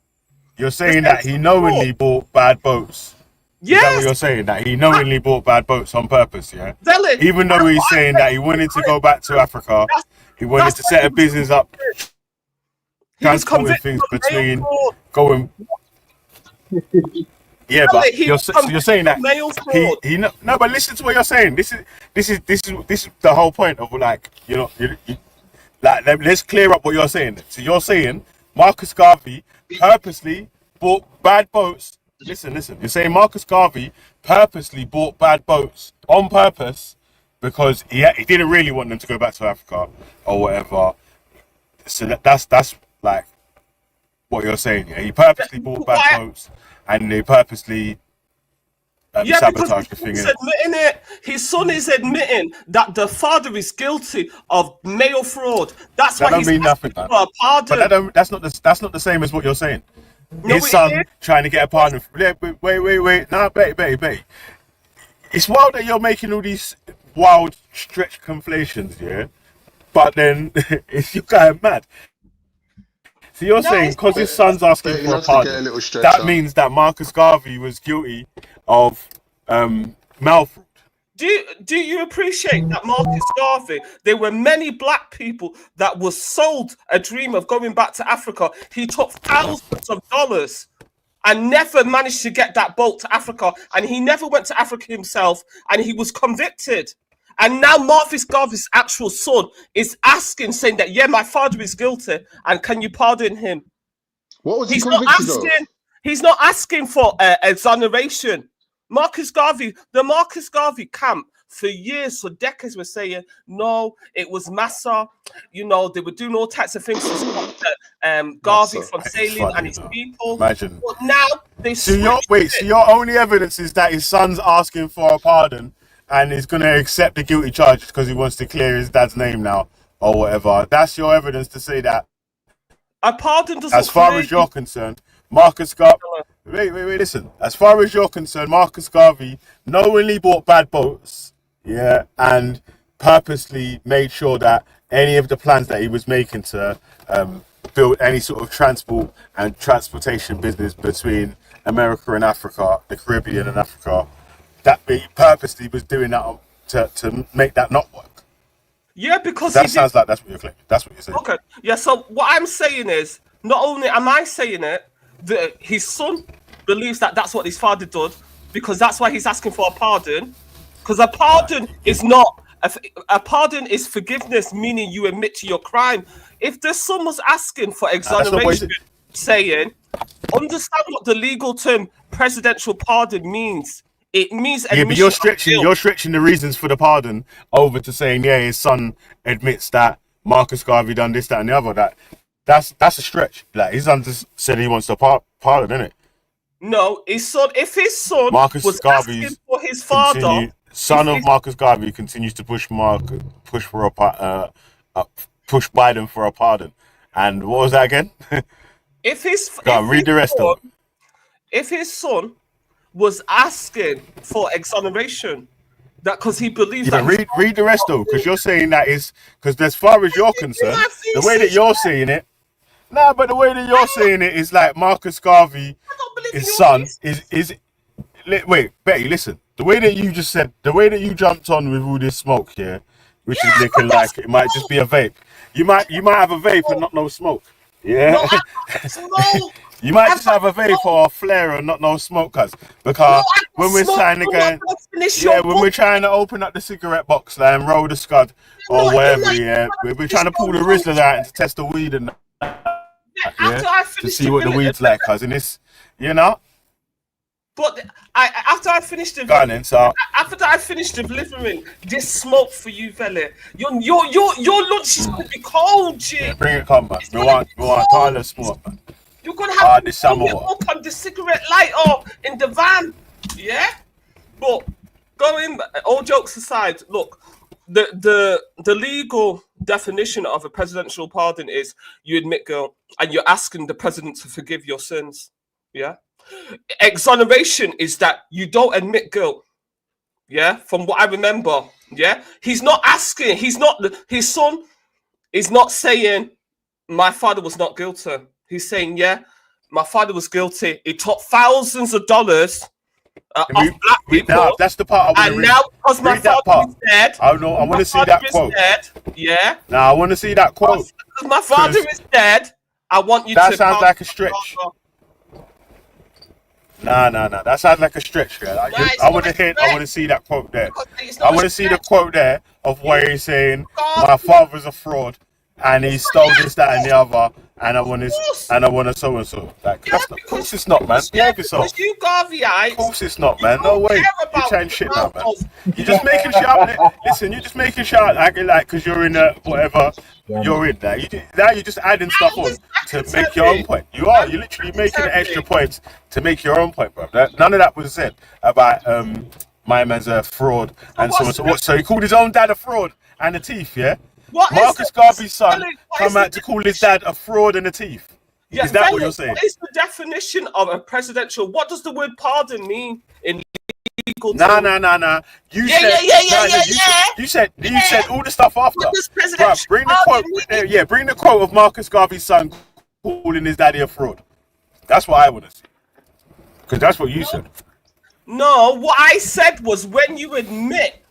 You're saying that he knowingly bought bad boats? Yes. Is that what you're saying? That he knowingly bought bad boats on purpose, yeah? Vele, Even though he's saying that he wanted to go back to Africa, he wanted to set a business up, transporting things between going. Yeah, but you're saying that he no, but listen to what you're saying. This is the whole point of like you like let's clear up what you're saying. So you're saying Marcus Garvey purposely bought bad boats. Listen. You're saying Marcus Garvey purposely bought bad boats on purpose because he didn't really want them to go back to Africa or whatever. So that's like what you're saying. Yeah, he purposely bought bad boats and they purposely sabotage the thing. He's admitting it. His son is admitting that the father is guilty of mail fraud. That's That why don't he's mean nothing, asking man. for a pardon. But that's not the same as what you're saying. No, His it son is. trying to get a pardon. Wait. No, Betty. It's wild that you're making all these wild stretch conflations, yeah? But then you guys are mad. So you're saying because his son's asking for a pardon, that means that Marcus Garvey was guilty of mail fraud. Do you appreciate that Marcus Garvey? There were many black people that were sold a dream of going back to Africa. He took thousands of dollars and never managed to get that boat to Africa. And he never went to Africa himself, and he was convicted. And now Marcus Garvey's actual son is asking, saying that, yeah, my father is guilty, and can you pardon him? What was he convicted of? He's not asking for exoneration. The Marcus Garvey camp for years, for decades, were saying, no, it was Massa. You know, they were doing all types of things to stop Garvey from sailing and his people. Imagine. But now they So your only evidence is that his son's asking for a pardon and he's going to accept the guilty charge because he wants to clear his dad's name now or whatever. That's your evidence to say that. A pardon doesn't. As far as you're concerned, Marcus Garvey. Wait, listen. As far as you're concerned, Marcus Garvey knowingly bought bad boats, yeah, and purposely made sure that any of the plans that he was making to build any sort of transport and transportation business between America and Africa, the Caribbean and Africa, that he purposely was doing that to make that not work. Yeah, because that sounds like that's what you're claiming. That's what you're saying. Okay. Yeah. So what I'm saying is, not only am I saying it, that his son believes that that's what his father did, because that's why he's asking for a pardon. Because a pardon is not a pardon is forgiveness, meaning you admit to your crime. If the son was asking for exoneration, saying, understand what the legal term presidential pardon means. It means yeah, but you're stretching the reasons for the pardon over to saying, yeah, his son admits that Marcus Garvey done this, that, and the other. That's a stretch. Like his son just said he wants to pardon, isn't it? No, his son. If his son Marcus Garvey asking for his father, son of Marcus Garvey, continues to push push Biden for a pardon. And what was that again? If his read the rest of it. If his son was asking for exoneration, that because he believes that. Read the rest though, because you're saying that is because as far as you're concerned, the way that you're saying it, but the way that you're saying it is like Marcus Garvey, his son is. Wait, Betty, listen. The way that you just said, the way that you jumped on with all this smoke here, which is looking like it might just be a vape. You might have a vape and not no smoke. Yeah. No, you might just have a vape or a flare and not no smoke, because when we're trying to when we're trying to open up the cigarette box and roll the scud or whatever, we're trying to pull the Rizzler out and to test the weed and to see what the weed's like, cuz in this, But after I finished the delivering this smoke for you, fella, your lunch is gonna be cold, G. Yeah, bring it, come, man. We want toilet smoke, man. You're gonna have to bring it up on the cigarette lighter in the van, yeah. But going, all jokes aside, look, the legal definition of a presidential pardon is you admit guilt and you're asking the president to forgive your sins, yeah. Exoneration is that you don't admit guilt, yeah, from what I remember, yeah. He's not asking, his son is not saying my father was not guilty. He's saying, yeah, my father was guilty. He took thousands of dollars off black people. That's the part I want to read. And now because my father is dead, I want to see that quote. Yeah. Now I want to see that quote. Because my father is dead, I want you to. That sounds like a stretch. Nah. That sounds like a stretch, girl. I want to see that quote there. I want to see the quote there of where he's saying my father's a fraud and he stole this, that, and the other, and I want to so and so. Like, of course it's not, man. Behave yourself. Of course it's not, man. No way. You're trying shit now, man. You're just making shit up. Listen, you're just making shit up like because you're in whatever you're in there. Now you're just adding stuff on to make your own point. You're literally making extra points to make your own point, bro. None of that was said about my man's a fraud and so on. So what? So he called his own dad a fraud and a thief, yeah? Marcus Garvey's son come out to call his dad a fraud and a thief. Yeah, is that what you're saying? What is the definition of a presidential? What does the word pardon mean in legal terms? Nah. You said all the stuff after. Bro, bring the quote. Bring the quote of Marcus Garvey's son calling his daddy a fraud. That's what I want to see. Because that's what you said. No, what I said was when you admit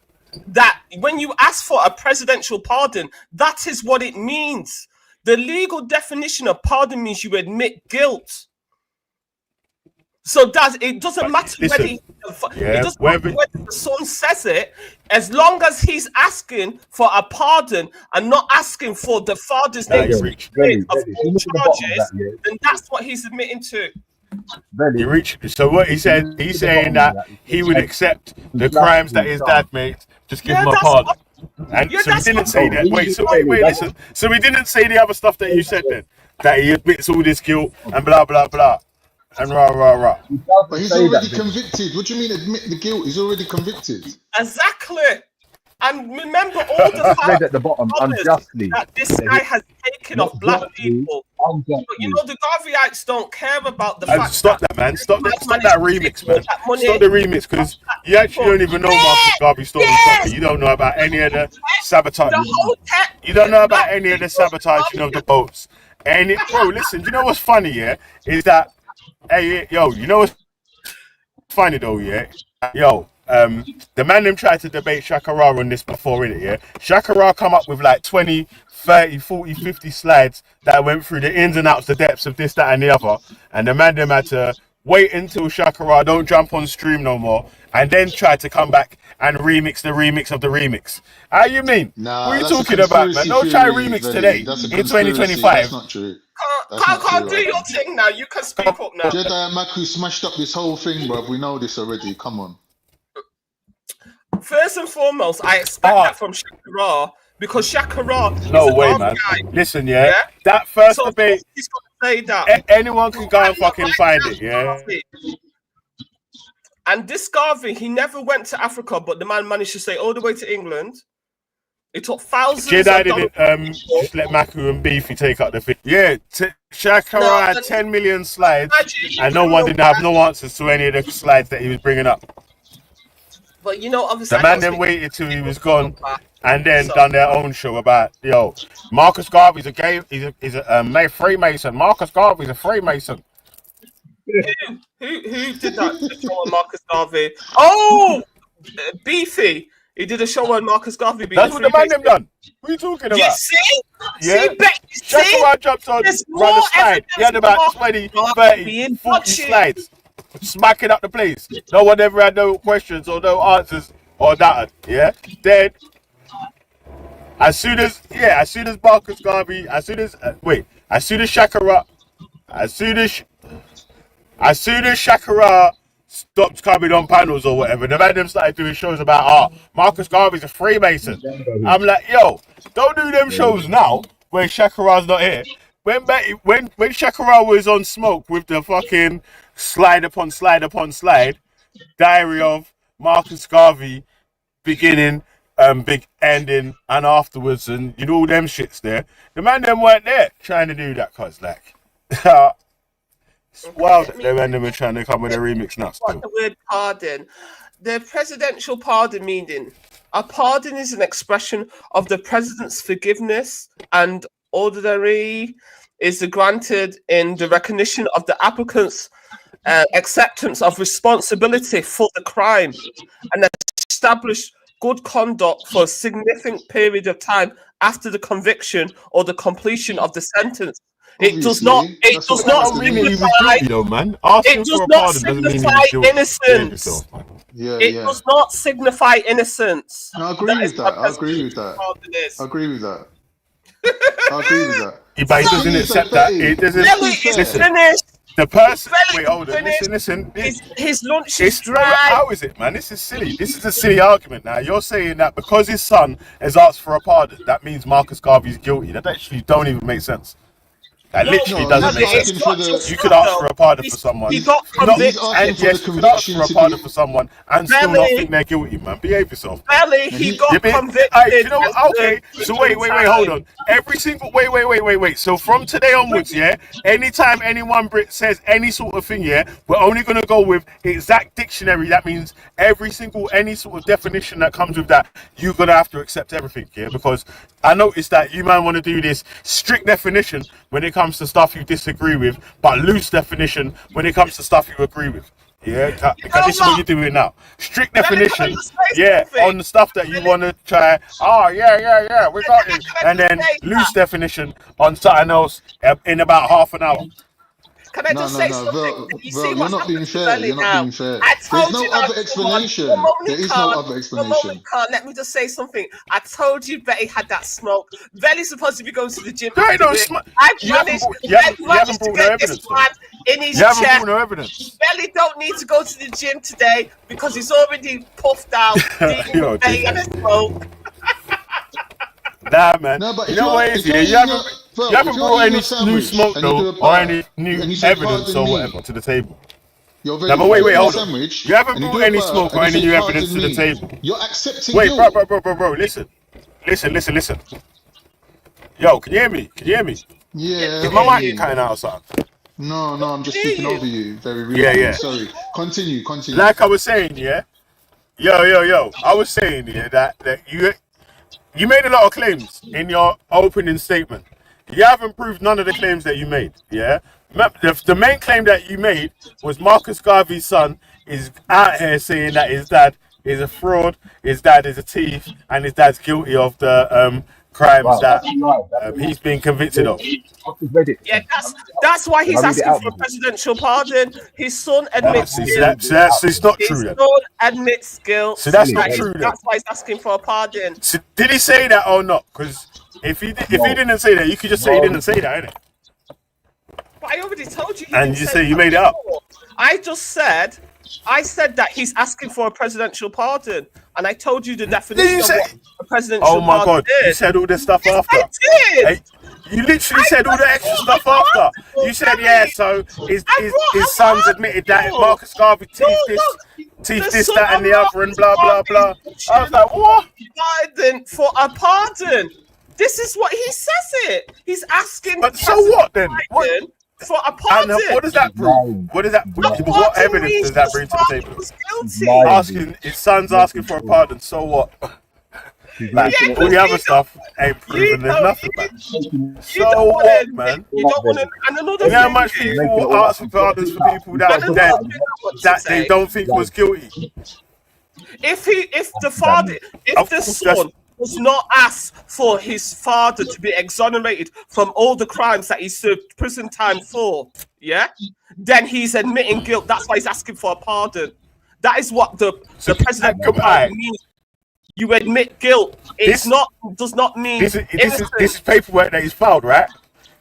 that when you ask for a presidential pardon, that is what it means. The legal definition of pardon means you admit guilt. So it doesn't matter whether the son says it, as long as he's asking for a pardon and not asking for the father's name of all charges, then that's what he's admitting to. So what he said, he's saying that he would accept the crimes that his dad made. Just give him a pardon. And so he didn't say that. Wait, listen. So he didn't say the other stuff that you said then. That he admits all this guilt and blah, blah, blah. And rah. But he's already convicted. What do you mean admit the guilt? He's already convicted. Exactly. And remember all the Read at the bottom, unjustly. that this guy has taken off black people. Unjustly. But you know, the Garveyites don't care about the fact Stop that, man. Stop that remix, man. Stop the remix, because you actually don't even know Marcus Garvey's story properly. You don't know about any of the sabotage. You don't know about any of the sabotaging of the boats. Bro, listen, you know what's funny, yeah? Is that, hey, yo, you know what's funny though, yeah? Yo, the man them tried to debate Shakara on this before, innit, yeah? Shakara come up with like 20, 30, 40, 50 slides that went through the ins and outs, the depths of this, that, and the other. And the man them had to wait until Shakara don't jump on stream no more, and then try to come back and remix the remix of the remix. How you mean? Nah, what are you that's a talking about, man? Don't try conspiracy remix theory, today That's a in conspiracy. 2025. That's not true. Can't do your thing now. You can speak up now. Jedi Maku smashed up this whole thing, bruv. We know this already. Come on. First and foremost, I expect that from Shakara, because Shakara is No a way, armed man. guy. Listen, yeah? That first So debate, he's got to say that. anyone can go and fucking find it, yeah? And this Garvey, he never went to Africa, but the man managed to stay all the way to England. It took thousands Jedi of dollars. didn't just let Maku and Beefy take up the thing. Yeah, Shakara had 10 million slides, and no one didn't have no answers to any of the slides that he was bringing up. But you know, obviously, The man then waited till he was gone, and then done their own show about, yo, Marcus Garvey's a gay, he's a Freemason. Marcus Garvey's a Freemason. Who did that show on Marcus Garvey? Oh, Beefy. He did a show on Marcus Garvey. That's what the man them done. What are you talking about? You see? Yeah. See, Shakara jumped on there's run a more slide. He had about 20, 30, 40 slides. Smacking up the place. No one ever had no questions or no answers or that. Yeah. Then as soon as Marcus Garvey, as soon as Shakara stopped coming on panels or whatever, the man them started doing shows about Marcus Garvey's a Freemason. I'm like, yo, don't do them shows now when Shakara's not here. When Shakara was on Smoke with the fucking slide upon slide upon slide, diary of Marcus Garvey, beginning, big ending, and afterwards, and you know all them shits there. The man them weren't there trying to do that, cause like, it's wild that the man them were trying to come with a remix now. Still. The word pardon, the presidential pardon meaning. A pardon is an expression of the president's forgiveness, and ordinary is granted in the recognition of the applicant's acceptance of responsibility for the crime and established good conduct for a significant period of time after the conviction or the completion of the sentence. It does not signify innocence. It does not signify innocence. No, I agree with that. I agree with that. But he doesn't accept that. It doesn't. Listen, the person. Wait, hold on. Listen. His lunch is dry. How is it, man? This is silly. This is a silly argument. Now you're saying that because his son has asked for a pardon, that means Marcus Garvey's guilty. That actually don't even make sense. That literally doesn't make sense. You could ask for a pardon for someone. He got convicted. And yes, you could ask for a pardon for someone and still not think they're guilty, man. Behave yourself. Belly, he got convicted. You know what? Okay, so wait, hold on. Every single wait. So from today onwards, yeah, anytime anyone says any sort of thing, yeah, we're only gonna go with exact dictionary. That means any sort of definition that comes with that, you're gonna have to accept everything, yeah, because I noticed that you man want to do this strict definition when it comes to stuff you disagree with, but loose definition when it comes to stuff you agree with. Yeah, because this is what you're doing now. Strict definition, yeah, on the stuff that you want to try. Oh, yeah, we got it. And then loose definition on something else in about half an hour. Can I just say something? Bro, you're not being fair. You're not being fair. There's no other explanation. There is no other explanation. Let me just say something. I told you Betty had that smoke. Betty's supposed to be going to the gym. There ain't no smoke. You haven't brought no evidence. In his You haven't chest. brought no evidence. Belly don't need to go to the gym today because he's already puffed out. Yo, Betty and a smoke. Nah, man. No, but you know what it is, yeah? You haven't brought any new smoke, though, or any new evidence or whatever to the table. You're No, but wait, eating a hold on. sandwich, You haven't and you brought do a any burp, smoke and or you any say, new "Pardon evidence to the me." table. You're accepting Wait, guilt. bro. Listen. Yo, can you hear me? Yeah, Is I my can hear mic you. cutting out or something? No, I'm just hear speaking you. over you very rudely. Yeah. Sorry. Continue. Like I was saying, yeah. Yo. I was saying, yeah, that you made a lot of claims in your opening statement. You haven't proved none of the claims that you made, yeah? The main claim that you made was Marcus Garvey's son is out here saying that his dad is a fraud, his dad is a thief, and his dad's guilty of the crimes Wow, that that's right. he's been convicted of. I've just read it. Yeah, that's why Can I he's read it asking out? for a presidential pardon. His son Oh, admits see, guilt. that's it's not His true then. son admits guilt. So that's not true then. That's why he's asking for a pardon. So did he say that or not? Because if he didn't say that, you could just say he didn't say that, innit? But I already told you. And you say you made it up. I said that he's asking for a presidential pardon, and I told you the definition of what a presidential Oh my pardon God! is. You said all this stuff after. I did. Hey, you literally said all the extra stuff after. You said so his sons admitted that Marcus Garvey teeth this, that, and the other, and blah blah blah. I was like, what? Pardon for a pardon. This is what he says. He's asking. But so what then? What? For a pardon. And what does that prove? What does that? What evidence does that bring to the table? Asking his son's asking for a pardon. So what? Like, all the other stuff ain't proven. There's nothing, man. So what, man? You don't want to. And another you know how thing much people ask for pardons for people that are dead that they don't think was guilty. If the son does not ask for his father to be exonerated from all the crimes that he served prison time for, yeah, then he's admitting guilt. That's why he's asking for a pardon. That is what the president means. You admit guilt. Does not mean this is paperwork that he's filed, right?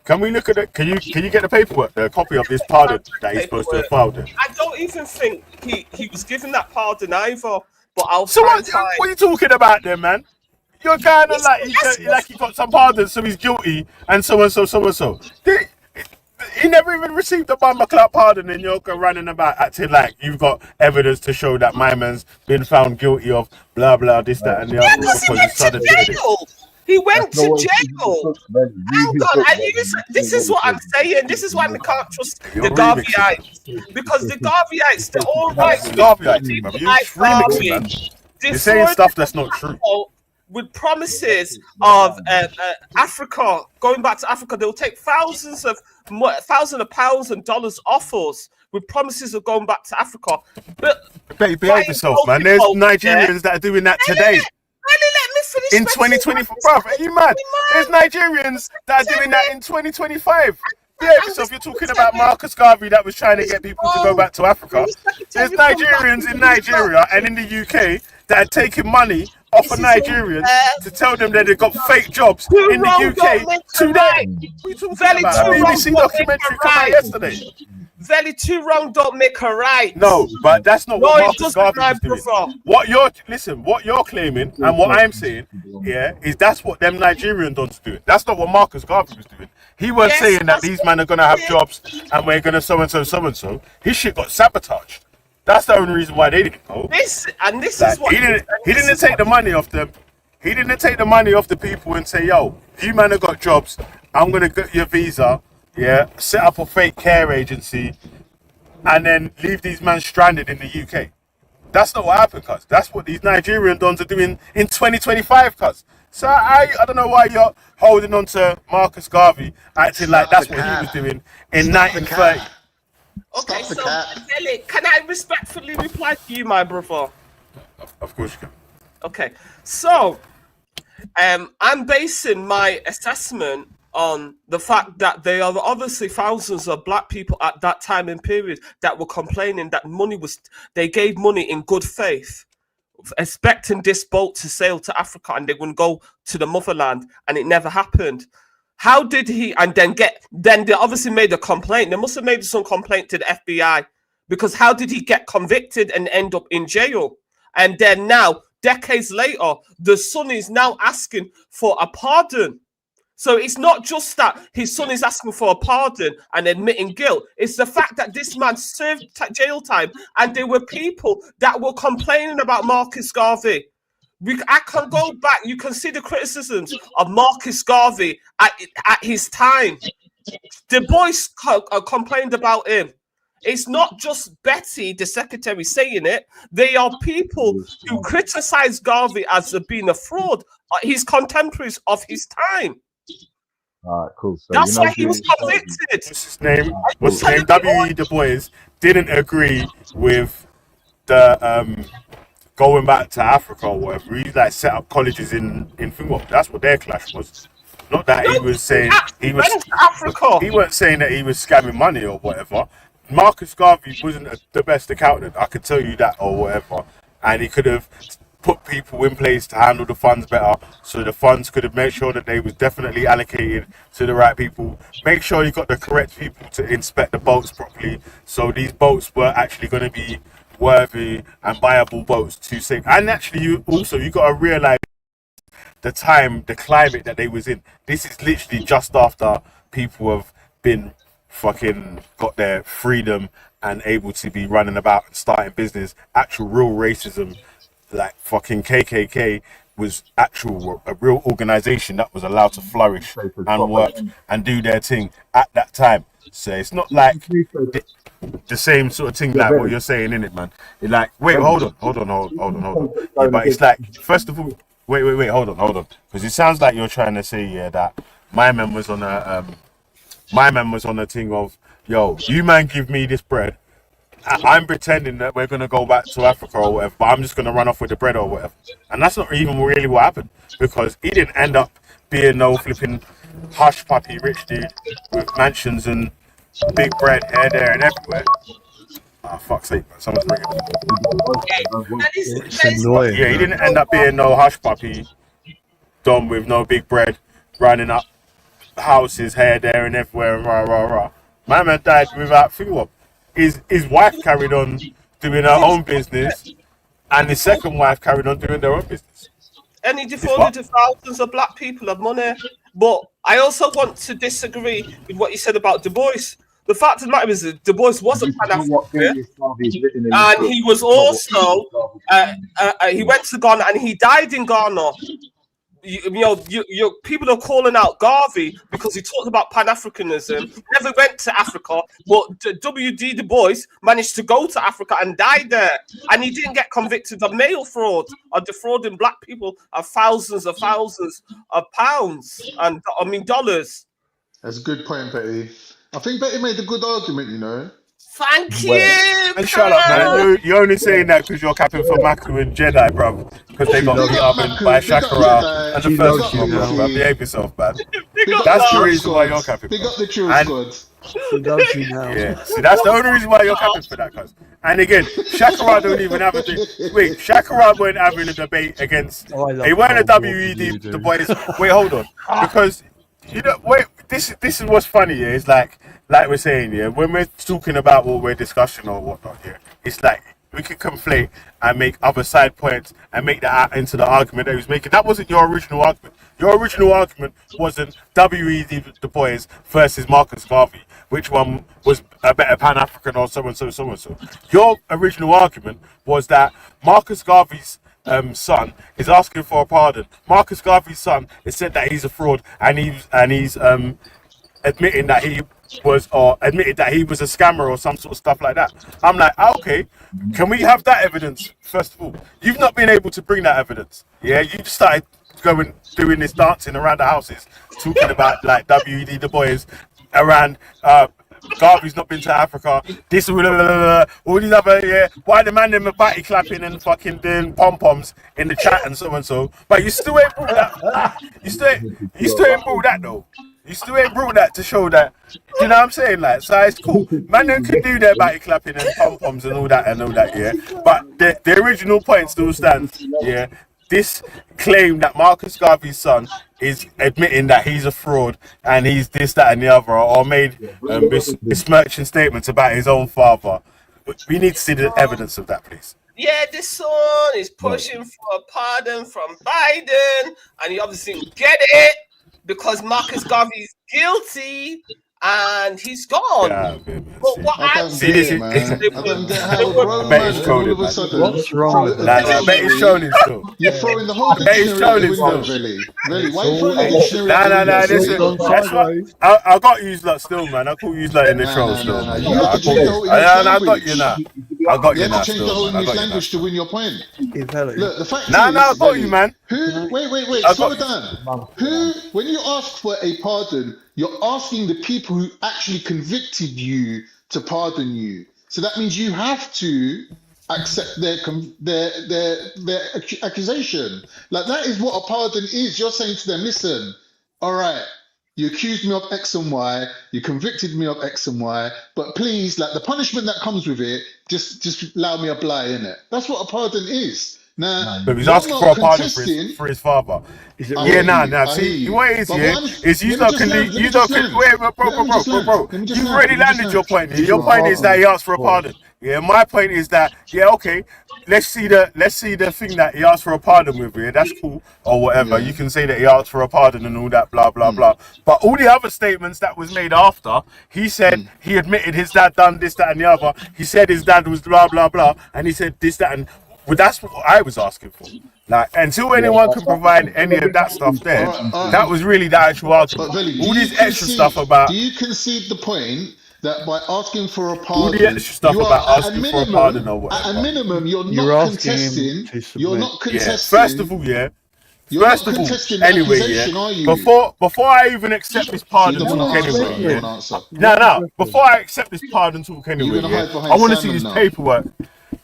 Can we look at it? Can you get the paperwork, the copy of this pardon that he's supposed to have filed? I don't even think he was given that pardon either. But I'll. So what are you talking about then, man? You're kind of like he got some pardons, so he's guilty, and so and so. He never even received a bomber clout pardon, and you're running about acting like you've got evidence to show that my man's been found guilty of blah blah this, that, and the other because his son admitted it. He went to jail. Hang on, this is what I'm saying. This is why we can't trust the Garveyites, because the Garveyites, they're all right. You're saying stuff that's not true. With promises of Africa, going back to Africa, they'll take thousands of pounds and dollars off us with promises of going back to Africa. But behave yourself, man. There's Nigerians that are doing that today. In 2024, bruv, are you mad? There's Nigerians that are doing that in 2025. Behave yourself. You're talking about Marcus Garvey that was trying to get people to go back to Africa. There's Nigerians in Nigeria and in the UK that are taking money off of Nigerians to tell them that they've got fake jobs in the UK today. We talking about BBC documentary come out yesterday. Very too wrong don't make a right. No, but that's not what Marcus Garvey was doing. What you're claiming and what I'm saying, is that's what them Nigerian dons doing. That's not what Marcus Garvey was doing. He was saying that these men are gonna have jobs and we're gonna so and so. His shit got sabotaged. That's the only reason why they didn't go. This is what he didn't take the money off them. He didn't take the money off the people and say, "Yo, you man have got jobs. I'm gonna get your visa. Yeah, set up a fake care agency, and then leave these men stranded in the UK." That's not what happened, cuz. That's what these Nigerian dons are doing in 2025, cuz. So I don't know why you're holding on to Marcus Garvey, acting like that's what he was doing in 1930. Okay, so Kelly, can I respectfully reply to you, my brother? Of course you can. Okay, so I'm basing my assessment on the fact that there are obviously thousands of black people at that time and period that were complaining that they gave money in good faith, expecting this boat to sail to Africa and they wouldn't go to the motherland, and it never happened. How did he, and then they obviously made a complaint. They must have made some complaint to the FBI, because how did he get convicted and end up in jail? And then now, decades later, the son is now asking for a pardon. So it's not just that his son is asking for a pardon and admitting guilt. It's the fact that this man served jail time, and there were people that were complaining about Marcus Garvey. I can go back. You can see the criticisms of Marcus Garvey at his time. The boys complained about him. It's not just Betty, the secretary, saying it. They are people who criticize Garvey as being a fraud. His contemporaries of his time. All right, cool. So That's why he was convicted. What's his name? W.E. Du Bois didn't agree with the going back to Africa or whatever. He like set up colleges in Finland. That's what their clash was. Not that he was saying he was Africa. He wasn't saying that he was scamming money or whatever. Marcus Garvey wasn't the best accountant, I could tell you that, or whatever. And he could have put people in place to handle the funds better, so the funds could have made sure that they was definitely allocated to the right people. Make sure you got the correct people to inspect the boats properly, so these boats were actually going to be worthy and viable boats to sink. And actually, you got to realize the time, the climate that they was in. This is literally just after people have been fucking got their freedom and able to be running about and starting business. Actual real racism, like fucking KKK, was a real organization that was allowed to flourish and work and do their thing at that time. So it's not like the same sort of thing like what you're saying, in it, man. It's like, wait, hold on. Yeah, but it's like, first of all, wait, hold on, because it sounds like you're trying to say that my man was on a thing of, yo, you man give me this bread, I'm pretending that we're gonna go back to Africa or whatever, but I'm just gonna run off with the bread or whatever. And that's not even really what happened, because he didn't end up being no flipping hush puppy rich dude with mansions and big bread here, there, and everywhere. Oh, fuck's sake, someone's ringing. It's annoying. Yeah, he didn't end up being no hush puppy done with no big bread, running up houses here, there, and everywhere, and rah. My man died without food. His wife carried on doing her own business, and his second wife carried on doing their own business. And he defrauded thousands of black people of money. But I also want to disagree with what you said about Du Bois. The fact of the matter is that Du Bois was a Pan-African, and he was also he went to Ghana and he died in Ghana. People are calling out Garvey because he talked about Pan-Africanism, never went to Africa, but W.D. Du Bois managed to go to Africa and die there, and he didn't get convicted of mail fraud or defrauding black people of thousands of pounds and dollars. That's a good point, Betty. I think Betty made a good argument, you know. Thank you. And shut up, man. You're only saying that because you're capping for Maku and Jedi, bro. Because they got beat up by Shakara and the first one, bro. Behave yourself, man. That's the reason why you're capping. They got the true squad. She loves you now. Yeah, see, that's the only reason why you're capping for that, cuz. And again, Shakara don't even have a thing. Wait, Shakara weren't having a debate against. He weren't a WED, the boys. Wait, hold on. Because, this is what's funny, yeah. It's like we're saying, yeah, when we're talking about what we're discussing or whatnot, yeah, it's like we can conflate and make other side points and make that into the argument that he was making. That wasn't your original argument. Your original argument wasn't W.E.D. Du Bois versus Marcus Garvey, which one was a better Pan-African or so and so. Your original argument was that Marcus Garvey's son is asking for a pardon. Marcus Garvey's son has said that he's a fraud, and he's admitting that he was, or admitted that he was a scammer or some sort of stuff like that. I'm like, okay, can we have that evidence first of all? You've not been able to bring that evidence. Yeah, you just started doing this dancing around the houses, talking about like W.E.D. Du Bois around. Garvey's not been to Africa. This all these other, yeah. Why the man them are body clapping and fucking doing pom poms in the chat and so. But you still ain't brought that. You still ain't brought that though. You still ain't brought that to show that. You know what I'm saying? Like, so it's cool. Man, them could do their body clapping and pom poms and all that, yeah. But the original point still stands, yeah. This claim that Marcus Garvey's son is admitting that he's a fraud and he's this, that, and the other, or made besmirching statements about his own father. We need to see the evidence of that, please. Yeah, this son is pushing for a pardon from Biden, and he obviously didn't get it. because Marcus Garvey's guilty and he's gone. Yeah, But what I I'm don't get it, saying man. is I don't get how a I grown bet man he's can all trolling, of a man. sudden What's wrong throw with a that? I bet he's trolling dictionary. still. You're throwing the whole I bet he's dictionary out the trolling window, still. Veli. Veli, why are you throwing the dictionary out Nah, the nah, nah. window? Listen, Veli? that's what I got you lot still, man. I call you lot in the troll still, Nah. man. You have I to call change the you. whole English I got you language. now. I got You you have to now change the still, whole man. I English got you now language to still. win your point. Veli. Look, the fact Nah, I is, got you, Veli, man. wait, I slow got. down. When you ask for a pardon, you're asking the people who actually convicted you to pardon you. So that means you have to accept their accusation. Like that is what a pardon is. You're saying to them, listen, all right, you accused me of X and Y, you convicted me of X and Y, but please, like the punishment that comes with it, just allow me a bly in it. That's what a pardon is. Now, But he's you're asking for not a pardon contesting. for his father. Is it I Yeah, hear nah. you. I hear See, you. what it is But here what I'm is you let me lot just can land. leave. Let me You lot just can land. wait, Let me just land. bro. Let me just You've land. already Let me just landed land. your point here. Is Your your point is that pardon he asked for a for? pardon. Yeah, my point is that okay. Let's see the thing that he asked for a pardon with here. That's cool or whatever. Yeah. You can say that he asked for a pardon and all that blah blah blah. But all the other statements that was made after, he said he admitted his dad done this, that, and the other. He said his dad was blah blah blah, and he said this, that, and well, that's what I was asking for. Like until anyone can provide any of that stuff there, All that right. was really the actual But argument. Veli, All this extra stuff do about you concede the point that by asking for a all the pardon, extra stuff you are about asking for a pardon or at a whatever. minimum, you're You're not asking him contesting. to You're submit. not Yeah. First of contesting. all, yeah. You're not First of all, contesting the anyway, yeah. accusation, are you? Before I even accept this So you pardon don't want talk to answer. anyway, You don't yeah. want to answer. No. Before I accept this pardon talk You're anyway, gonna yeah. hide I behind want to see Simon his now. paperwork.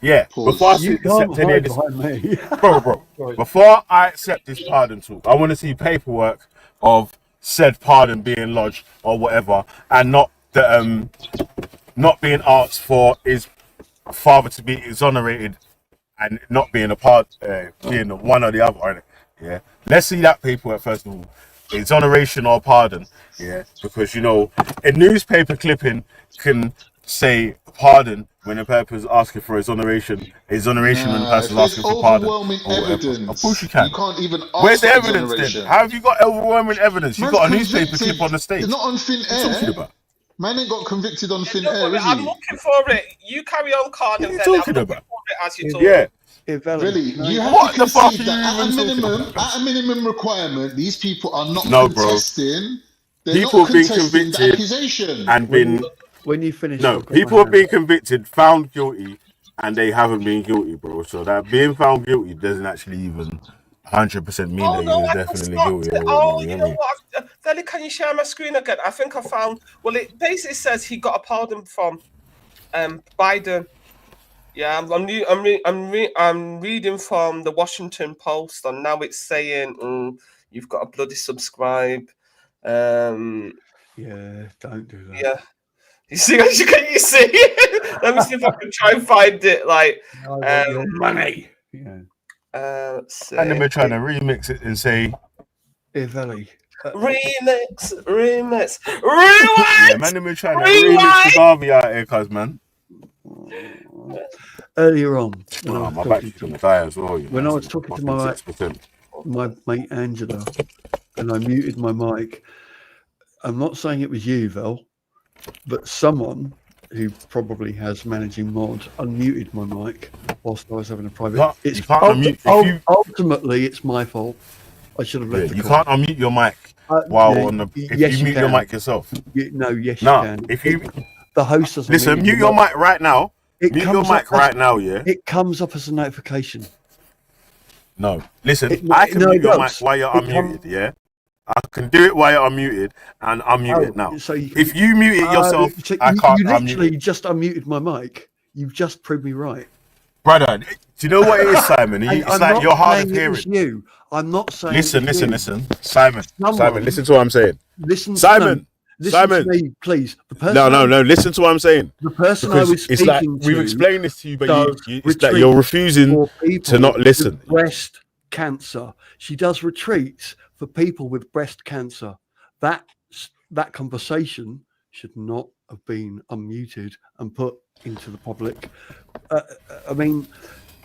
Yeah. Before I Pause. You can't accept any of hide this, behind me. bro. Before I accept this pardon talk, I want to see paperwork of said pardon being lodged or whatever, and not the not being asked for his father to be exonerated and not being a part, being one or the other, innit? Yeah. Let's see that paperwork first of all. Exoneration or pardon. Yeah. Because you know, a newspaper clipping can say pardon when a person's asking for exoneration when the Nah, if person's there's asking for pardon overwhelming or whatever. Of course you evidence, can. you can't even Where's ask the for evidence then? exoneration. How have you got overwhelming evidence? You Man's got a newspaper convicted. clip on the stage. It's not on thin What are you talking air. about? Man ain't got convicted on thin Don't air, worry, is I'm he? looking for it. You carry on, Card What are and you Veli. I'm talking looking about? for it as you talk. Yeah. Veli, you have to What the fuck are concede you that even talking about? at a minimum requirement, these people are not No, bro. contesting. They're People not have been contesting the convicted accusation. and been When you finish, no. I've got my People have hand been up. convicted, found guilty, and they haven't been guilty, bro. So that being found guilty doesn't actually even 100% mean Oh that no, he was I can definitely start guilty it. or Oh, whatnot. You you know what I know mean? what? Veli, can you share my screen again? I think I found. Well, it basically says he got a pardon from Biden. Yeah, I'm reading from the Washington Post, and now it's saying you've got to bloody subscribe. Yeah, don't do that. Yeah, you see, can you see? Let me see if I can try and find it. Like, I want your money. Yeah. Let's see. And then we're trying to remix it and say, Veli. Remix. Rewind. yeah, man, we're trying to remix the Garvey out here, cuz man. Earlier on, when I Oh, was my talking battery's gonna die as well. You when know, I it's was talking to fucking my 6%. mate Angela, and I muted my mic. I'm not saying it was you, Vel, but someone who probably has managing mods unmuted my mic whilst I was having a private. You can't unmute. Ultimately, it's my fault. I should have left the You call. can't unmute your mic while on the. If yes, you mute your mic yourself. Yes, Nah, you can. if you The host doesn't listen, mute your mic right now. Mute your mic right now, yeah. It comes up as a notification. No, listen, I can mute your mic while you're unmuted, yeah. I can do it while you're unmuted and unmute it now. So if you mute it yourself, I can't You unmute literally it. just unmuted my mic. You've just proved me right. Brother, do you know what it is, Simon? It's I'm like not you're hard of saying it was hearing. you. I'm not saying. Listen. Simon, Someone, listen to what I'm saying. Listen Simon. to me, please. The person No. Listen to what I'm saying. The person because I was it's like speaking we've to explained this to you, but does it's like you're refusing for people to not listen. with breast cancer. She does retreats for people with breast cancer. That conversation should not have been unmuted and put into the public. I mean,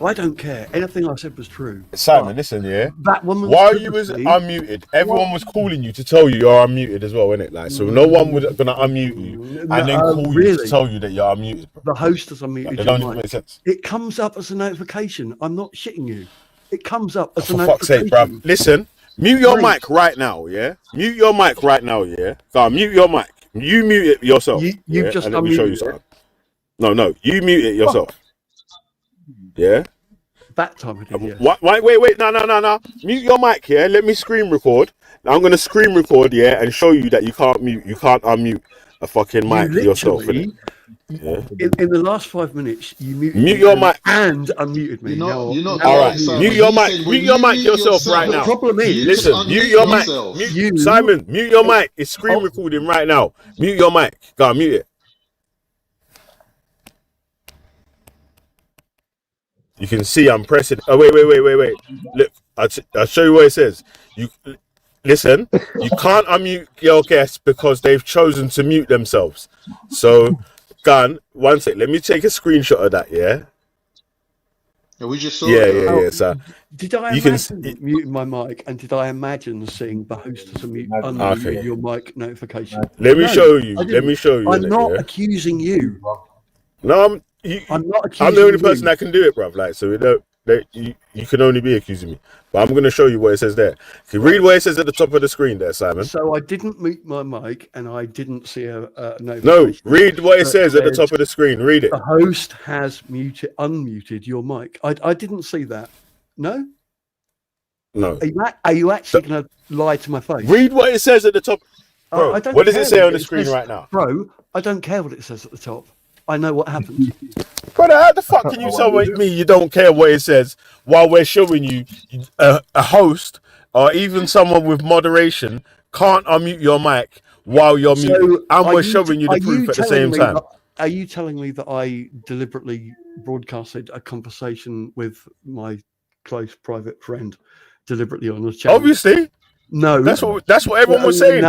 I don't care. Anything I said was true. Simon, listen, yeah. That woman. While you was unmuted, everyone was calling you to tell you you're unmuted as well, innit? Like, so no one was gonna unmute you and then call you to tell you that you're unmuted. Bro. The host has unmuted. It don't even make sense. It comes up as a notification. I'm not shitting you. It comes up as a For notification. fuck's sake, bruv. Listen, mute your mic right now, yeah. Mute your mic right now, yeah. Go on, mute your mic. You mute it yourself. You've just and let me show you unmuted something. No, you mute it yourself. Yeah. That time I did, yes. Wait, no. Mute your mic here. Let me screen record. Now I'm gonna screen record, yeah, and show you that you can't unmute a fucking mic yourself. Innit? Yeah. In the last 5 minutes, you mute your mic and unmuted me. You're not all right. Mute your mic. Mute your mic yourself right now. The problem is, listen. Mute your mic. Simon, mute your mic. It's screen recording right now. Mute your mic. Go on, mute it. You can see I'm pressing. Oh wait. Look, I'll show you what it says. You listen. You can't unmute your guests because they've chosen to mute themselves. So, Gun, one sec. Let me take a screenshot of that. Yeah. We just saw. Yeah. So, did I imagine muting my mic, and did I imagine seeing the host as unmute your mic notification? Let me show you. I'm not accusing you. No, I'm not accusing I'm the only person that can do it, bruv. Like, so you can only be accusing me. But I'm going to show you what it says there. Can you read what it says at the top of the screen there, Simon? So I didn't mute my mic, and I didn't see a notification. No, read what it says at the top of the screen. Read it. The host has unmuted your mic. I didn't see that. No? No. Are you actually going to lie to my face? Read what it says at the top. Bro, what does it say on the screen right now? Bro, I don't care what it says at the top. I know what happened. Brother, how the fuck can you tell me you don't care what it says while we're showing you a host or even someone with moderation can't unmute your mic while you're muted, and we're showing you the proof at the same time? Are you telling me that I deliberately broadcasted a conversation with my close private friend deliberately on the channel? Obviously. No. That's what everyone was saying.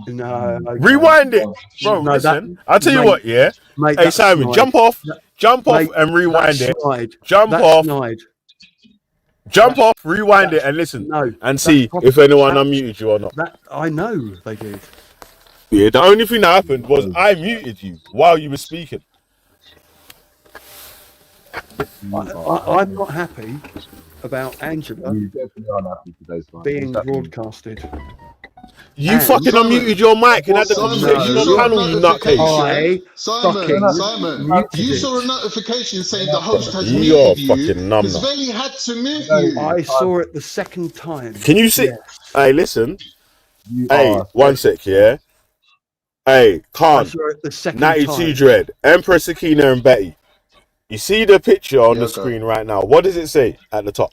No. Rewind it. Bro, listen. I'll tell you what, yeah? Mate, hey, Simon, jump off and rewind it. Jump off, rewind it and listen. And see if anyone unmuted you or not. I know they did. Yeah, the only thing that happened was I muted you while you were speaking. I'm not happy about Angela being broadcasted. You fucking unmuted your mic and had the conversation on panel, you nutcase. Simon, you saw a notification saying the host has muted you. Because Veli had to mute you. I saw it the second time. Can you see? Yes. Hey, listen. Hey, one sec, yeah? Hey, Khan, 92 Dread, Empress Akina and Betty. You see the picture on the screen right now. What does it say at the top?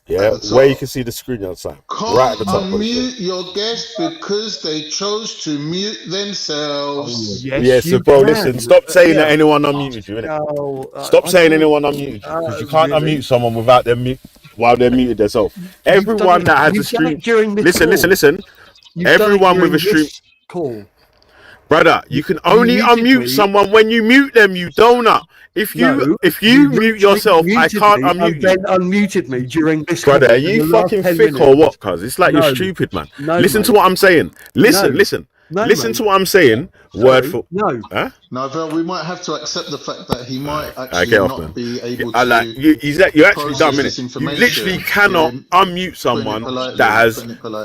Yeah, where you can see the screen outside. Right at the top. Unmute your guests because they chose to mute themselves. Yes, so bro, listen, stop saying that anyone unmuted you, innit? Stop saying anyone unmuted you, because you can't unmute someone without them while they're muted themselves. Everyone that has a stream. Listen. Everyone with a stream. Call. Brother, you can only unmute someone when you mute them, you donut. If you mute yourself, I can't unmute you. Then unmuted me during this. Brother, are you fucking thick or what? Cuz it's like you're stupid, man. Listen to what I'm saying. Listen to what I'm saying. Word for Huh? No, Vel, we might have to accept the fact that he might actually not be able to. You're actually dumb, innit? You literally cannot unmute someone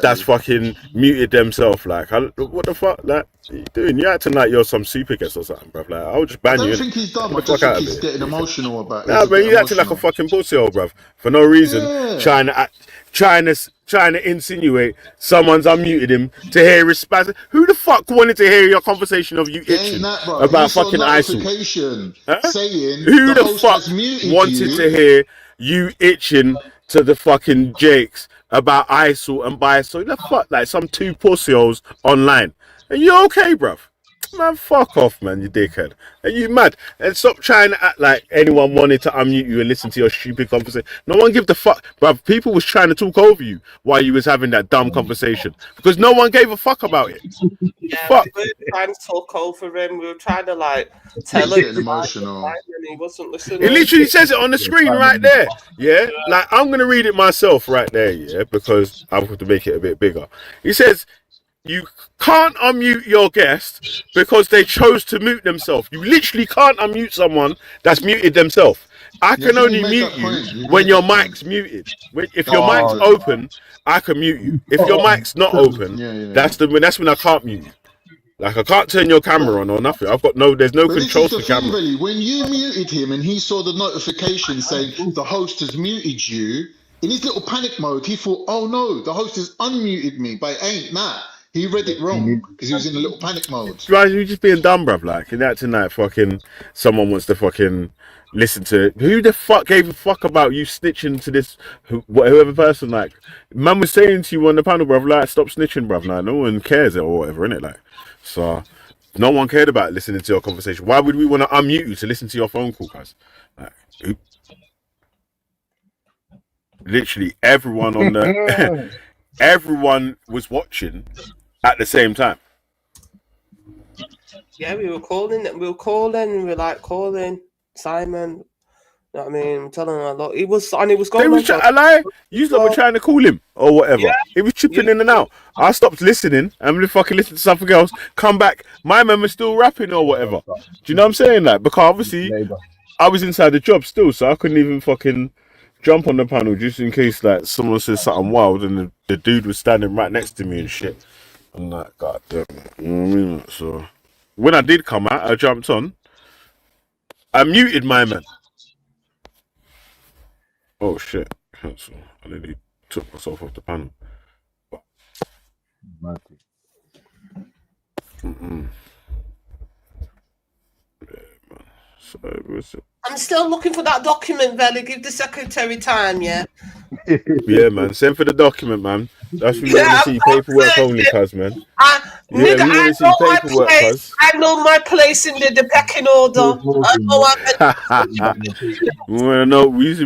that's fucking muted themselves. Like, what the fuck? Like, what are you doing? You're acting like you're some super guest or something, bruv. Like, I'll just ban you. I don't think he's dumb. I just think he's getting emotional about it. Nah, man, you're acting like a fucking pussy, old bruv, for no reason. Trying to insinuate someone's unmuted him to hear his spaz. Who the fuck wanted to hear your conversation of you itching about fucking ISIL? Huh? Who the fuck wanted to hear you itching to the fucking Jakes about ISIL and Bisol? The fuck, like some two pussy holes online. Are you okay, bruv? Man, fuck off, man, you dickhead. Are you mad? And stop trying to act like anyone wanted to unmute you and listen to your stupid conversation. No one give the fuck, bruv. People was trying to talk over you while you was having that dumb conversation because no one gave a fuck about it. Yeah, Fuck. we were trying to talk over him. We were trying to like tell He's him getting emotional. and he wasn't listening. It literally says it on the screen right there. Yeah, like I'm gonna read it myself right there. Yeah, because I'm going to make it a bit bigger. He says, you can't unmute your guest because they chose to mute themselves. You literally can't unmute someone that's muted themselves. I can only mute you when your mic's muted. If your mic's open, I can mute you. If your mic's not open, that's when I can't mute you. Like I can't turn your camera on or nothing. There's no But this control is the to thing, camera. Belly. When you muted him and he saw the notification saying the host has muted you, in his little panic mode, he thought, "Oh no, the host has unmuted me." But it ain't that. He read it wrong because he was in a little panic mode. Right, you just being dumb, bruv. Like, and acting like fucking someone wants to fucking listen to it. Who the fuck gave a fuck about you snitching to this whoever person? Like, man was saying to you on the panel, bruv, like, stop snitching, bruv. Like, no one cares or whatever, innit? Like, so no one cared about listening to your conversation. Why would we want to unmute you to listen to your phone call, guys? Like, literally everyone on the everyone was watching at the same time. Yeah, we were calling. We were like calling Simon. You know what I mean? I'm telling him, look, he was going. You lot were trying to call him or whatever. Yeah, he was chipping in and out. I stopped listening. I'm gonna fucking listen to something else. Come back. My man was still rapping or whatever. Do you know what I'm saying? Like, because obviously I was inside the job still, so I couldn't even fucking jump on the panel just in case like someone says something wild and the dude was standing right next to me and shit. I'm like, God damn it. You know what I mean? So when I did come out, I jumped on. I muted my man. Oh shit. Cancel. I nearly took myself off the panel. So it was I'm still looking for that document, Valley. Give the secretary time, yeah? yeah, man. Send for the document, man. That's what we want to see. Paperwork only, cuz, man. Nigga, I know my place in the pecking order. We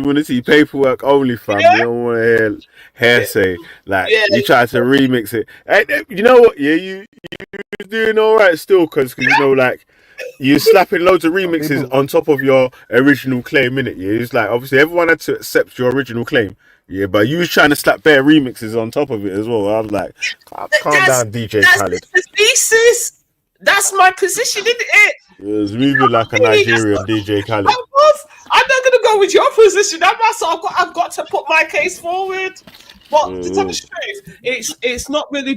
want to see paperwork only, fam. We don't want to hear hearsay. Like, you try to remix it. Hey, you know what? Yeah, you doing all right still, because you know, like, you're slapping loads of remixes on top of your original claim, innit? Yeah, it's like, obviously, everyone had to accept your original claim. Yeah, but you was trying to slap bare remixes on top of it as well. I was like, calm down, DJ Khaled. That's the thesis. That's my position, isn't it? It was moving like a Nigerian DJ Khaled. I'm not going to go with your position. I've got to put my case forward. But to tell the truth, it's not really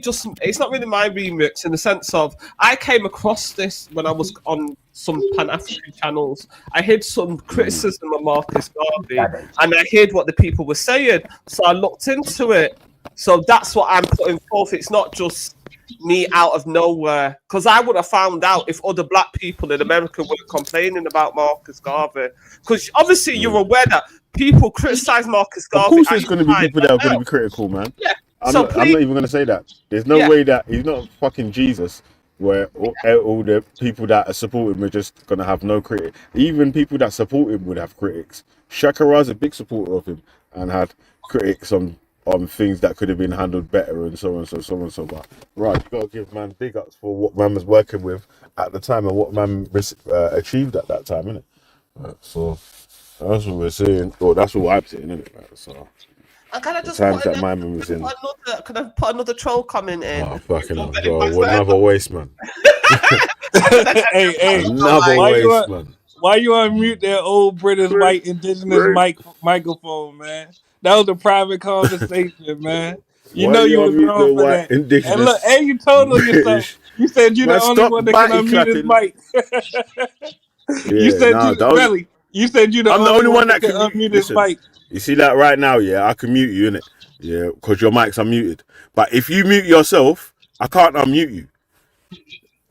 my remix in the sense of I came across this when I was on some Pan-African channels. I heard some criticism of Marcus Garvey and I heard what the people were saying. So I looked into it. So that's what I'm putting forth. It's not just me out of nowhere, because I would have found out if other black people in America were complaining about Marcus Garvey. Because obviously you're aware that people criticize Marcus Garvey. Of course, there's going to be people that are going to be critical, man. Yeah. I'm not even going to say that. There's no way that he's not fucking Jesus, where all the people that are supporting him are just going to have no critic. Even people that support him would have critics. Shakara's a big supporter of him and had critics on things that could have been handled better and so on, so but right, you got to give man big ups for what man was working with at the time and what man achieved at that time, innit? Right, so that's what we're saying, or that's what I'm saying, innit? Right, so can I just times that my man was in. Can I put another troll comment in? Oh fucking hell, bro! What another waste, man. hey, another waste, man. Why you unmute that old British white indigenous microphone, man? That was a private conversation, man. You know you was wrong for that. Indigenous and look, and you told on yourself. You said you're the only one that can unmute his mic. You said you said you're the only one that can unmute his mic. You see that right now, yeah? I can mute you, innit? Yeah, because your mic's unmuted. But if you mute yourself, I can't unmute you.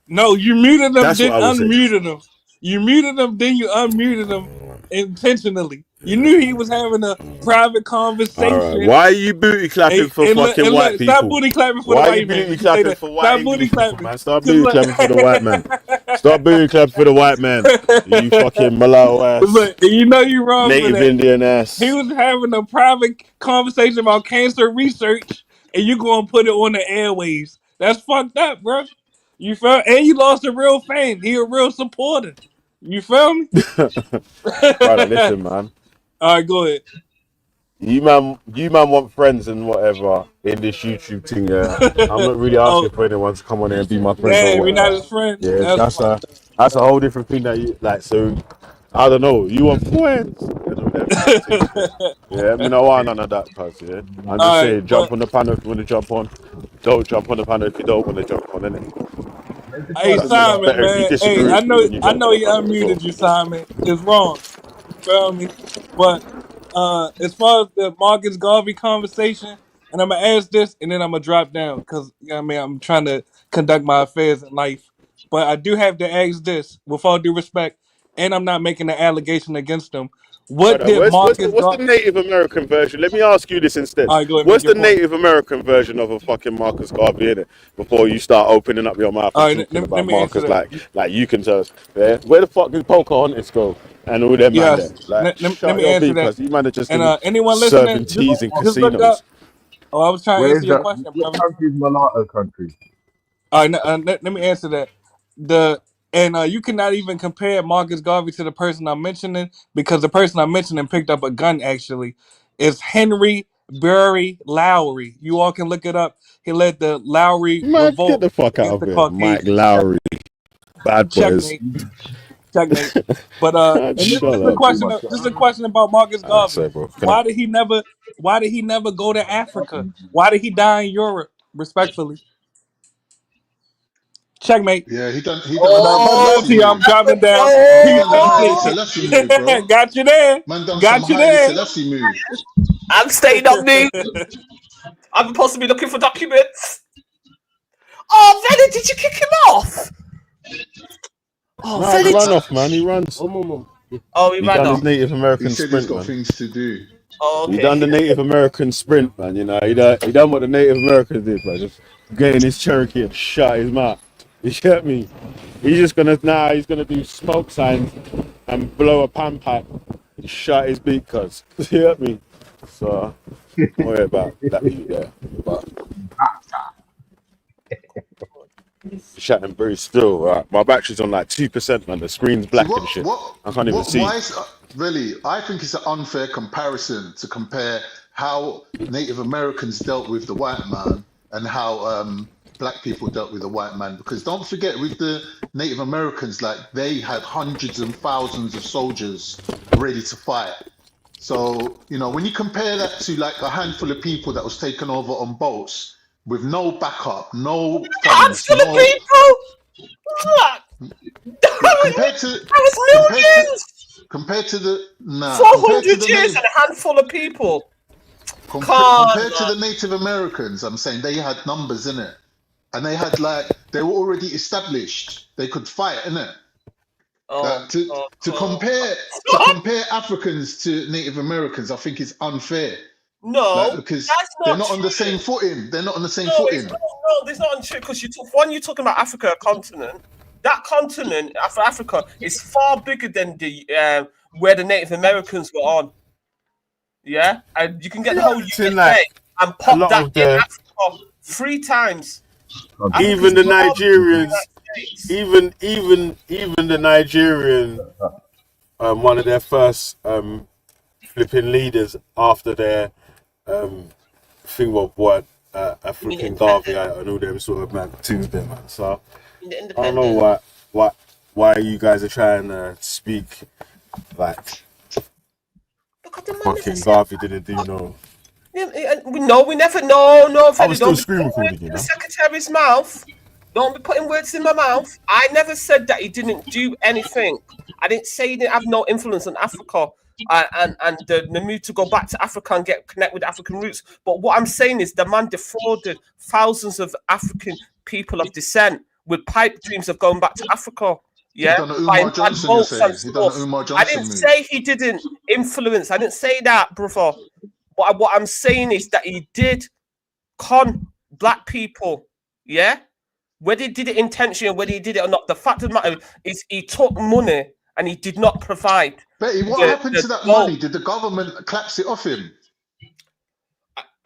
No, you muted them, then unmuted them. You muted them, then you unmuted them intentionally. You knew he was having a private conversation. Right. Why are you booty clapping for fucking white people? Stop booty clapping for the white man. Stop booty clapping for white man. Stop booty clapping for the white man. Stop booty clap for the white man. You fucking mulatto ass. Look, you know you wrong for Native that. Indian ass. He was having a private conversation about cancer research, and you gonna put it on the airwaves. That's fucked up, bro. You feel? And you lost a real fan. He a real supporter. You feel me? Brother, listen, man. All right, go ahead. You man want friends and whatever in this YouTube thing, yeah. I'm not really asking for anyone to come on here and be my friend or Yeah, we not whatever. his friend. Yeah, that's a whole different thing that you like. So I don't know. You want friends? Yeah, I mean, I want none of that, cuz, yeah. I'm just saying, jump on the panel if you want to jump on. Don't jump on the panel if you don't want to jump on, innit? Hey Simon, Better if you man. disagree Hey, with me when you I jump know on the you panel as well. unmuted you, Simon. It's wrong. Feel me? But as far as the Marcus Garvey conversation, and I'm gonna ask this, and then I'm gonna drop down because you know what I mean I'm trying to conduct my affairs in life. But I do have to ask this, with all due respect, and I'm not making an allegation against them. What Brother, did Marcus what's the Garvey? Native American version? Let me ask you this instead. All right, go ahead, What's make your the point. Native American version of a fucking Marcus Garvey in it? Before you start opening up your mouth All and right, talking let about me answer Marcus that. like you can tell us. Yeah? Where the fuck did Pocahontas go? And all them man there. Yes, Like, let shut me your answer beak, that. cuz you man are just And in anyone listening, serving teas in just look casinos. up. Oh, I was trying to Where's answer your that? question, What brother. country is mulatto country? All right, let me answer that. You cannot even compare Marcus Garvey to the person I'm mentioning because the person I'm mentioning picked up a gun. Actually, it's Henry Berry Lowry. You all can look it up. He led the Lowry Man, get Revolt the fuck out against of the here. Mike Caucasians. Lowry. Bad boys. Checkmate. But and this Shut is a up. question. This is a question about Marcus Garvey. Sorry, bro. Why did he never? Why did he never go to Africa? Why did he die in Europe? Respectfully. Checkmate. Yeah, he done Much Haile love Selassie to you. I'm move. dropping down. He Peace done the and Haile blessings. Selassie move, bro. Got you there. Man done some Got you Haile there. Selassie move. I'm staying on mute. I'm supposed to be looking for documents. Oh, Vela, did you kick him off? Oh, No, he Vela. run off, man. He runs. Oh, he He ran done his off. Native He American said he's sprint, got man. things to do. Oh, He okay. done the Native American sprint, man. You know, he done what the Native Americans did, man. Just get in his Cherokee and shut his mouth. You get me? He's gonna do smoke signs and blow a pan pipe and shut his beak, cuz. You get me? So don't worry about that there. But chatting very still. Right? My battery's on like 2%, man. The screen's See black and shit. I can't even what see. why is really I think it's an unfair comparison to compare how Native Americans dealt with the white man and how black people dealt with the white man, because don't forget with the Native Americans, like they had hundreds and thousands of soldiers ready to fight. So, you know, when you compare that to like a handful of people that was taken over on boats with no backup, no funds, Handful of no people. What? yeah, compared to That was millions. compared to the compared to 400 the years native and a handful of people. compared to the Native Americans, I'm saying they had numbers in it, and they had like they were already established. They could fight in it. To compare Africans to Native Americans, I think is unfair. Like No, because that's they're not not on the true. same footing. They're not on the same No, it's footing. not. No, it's not untrue because you're talking about Africa, a continent. That continent, Africa, is far bigger than the where the Native Americans were on. Yeah, and you can get the whole USA Like and a pop lot that of in the Africa 3 times. even the far bigger than the Nigerians, United States. even the Nigerian, one of their first flipping leaders after their thing of what African Garvey and all them sort of man too them man. So I don't know why you guys are trying to speak like fucking Garvey didn't do no. We never know. No, I was still don't be screen putting words recording, you in the know. secretary's mouth. Don't be putting words in my mouth. I never said that he didn't do anything. I didn't say he didn't have no influence on Africa and the move to go back to Africa and connect with African roots. But what I'm saying is the man defrauded thousands of African people of descent with pipe dreams of going back to Africa. Yeah, He done a buying Umar bad Johnson. You're boats and saying he done an stuff. Umar I Johnson didn't move. say he didn't influence. I didn't say that, brother. But what I'm saying is that he did con black people, yeah, whether he did it intentionally or whether he did it or not, the fact of the matter is he took money and he did not provide. Betty, what happened to that money? Did the government collapse it off him?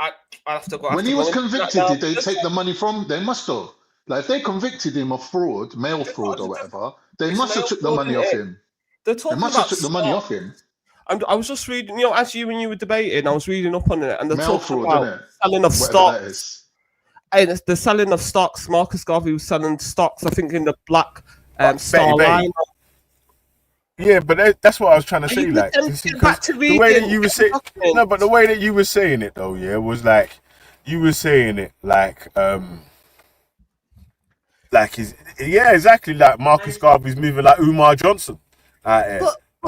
I have to go. When he was convicted, did they take the money from? They must have. Like if they convicted him of fraud, mail fraud or whatever, they must have took the money off him. They're They talking must have about took the money off him. I was just reading, you know, as you when you were debating, I was reading up on it, and they're Mail talking fraud, about innit? selling of Whatever stocks. that is. And it's the selling of stocks. Marcus Garvey was selling stocks, I think, in the Black Star Betty. Line. Yeah, but that's what I was trying to say. you Like, let them you see, get back 'cause to the way that reading you were saying, documents. no, but the way that you were saying it though, yeah, was like you were saying it like he's exactly like Marcus Garvey's moving like Umar Johnson. We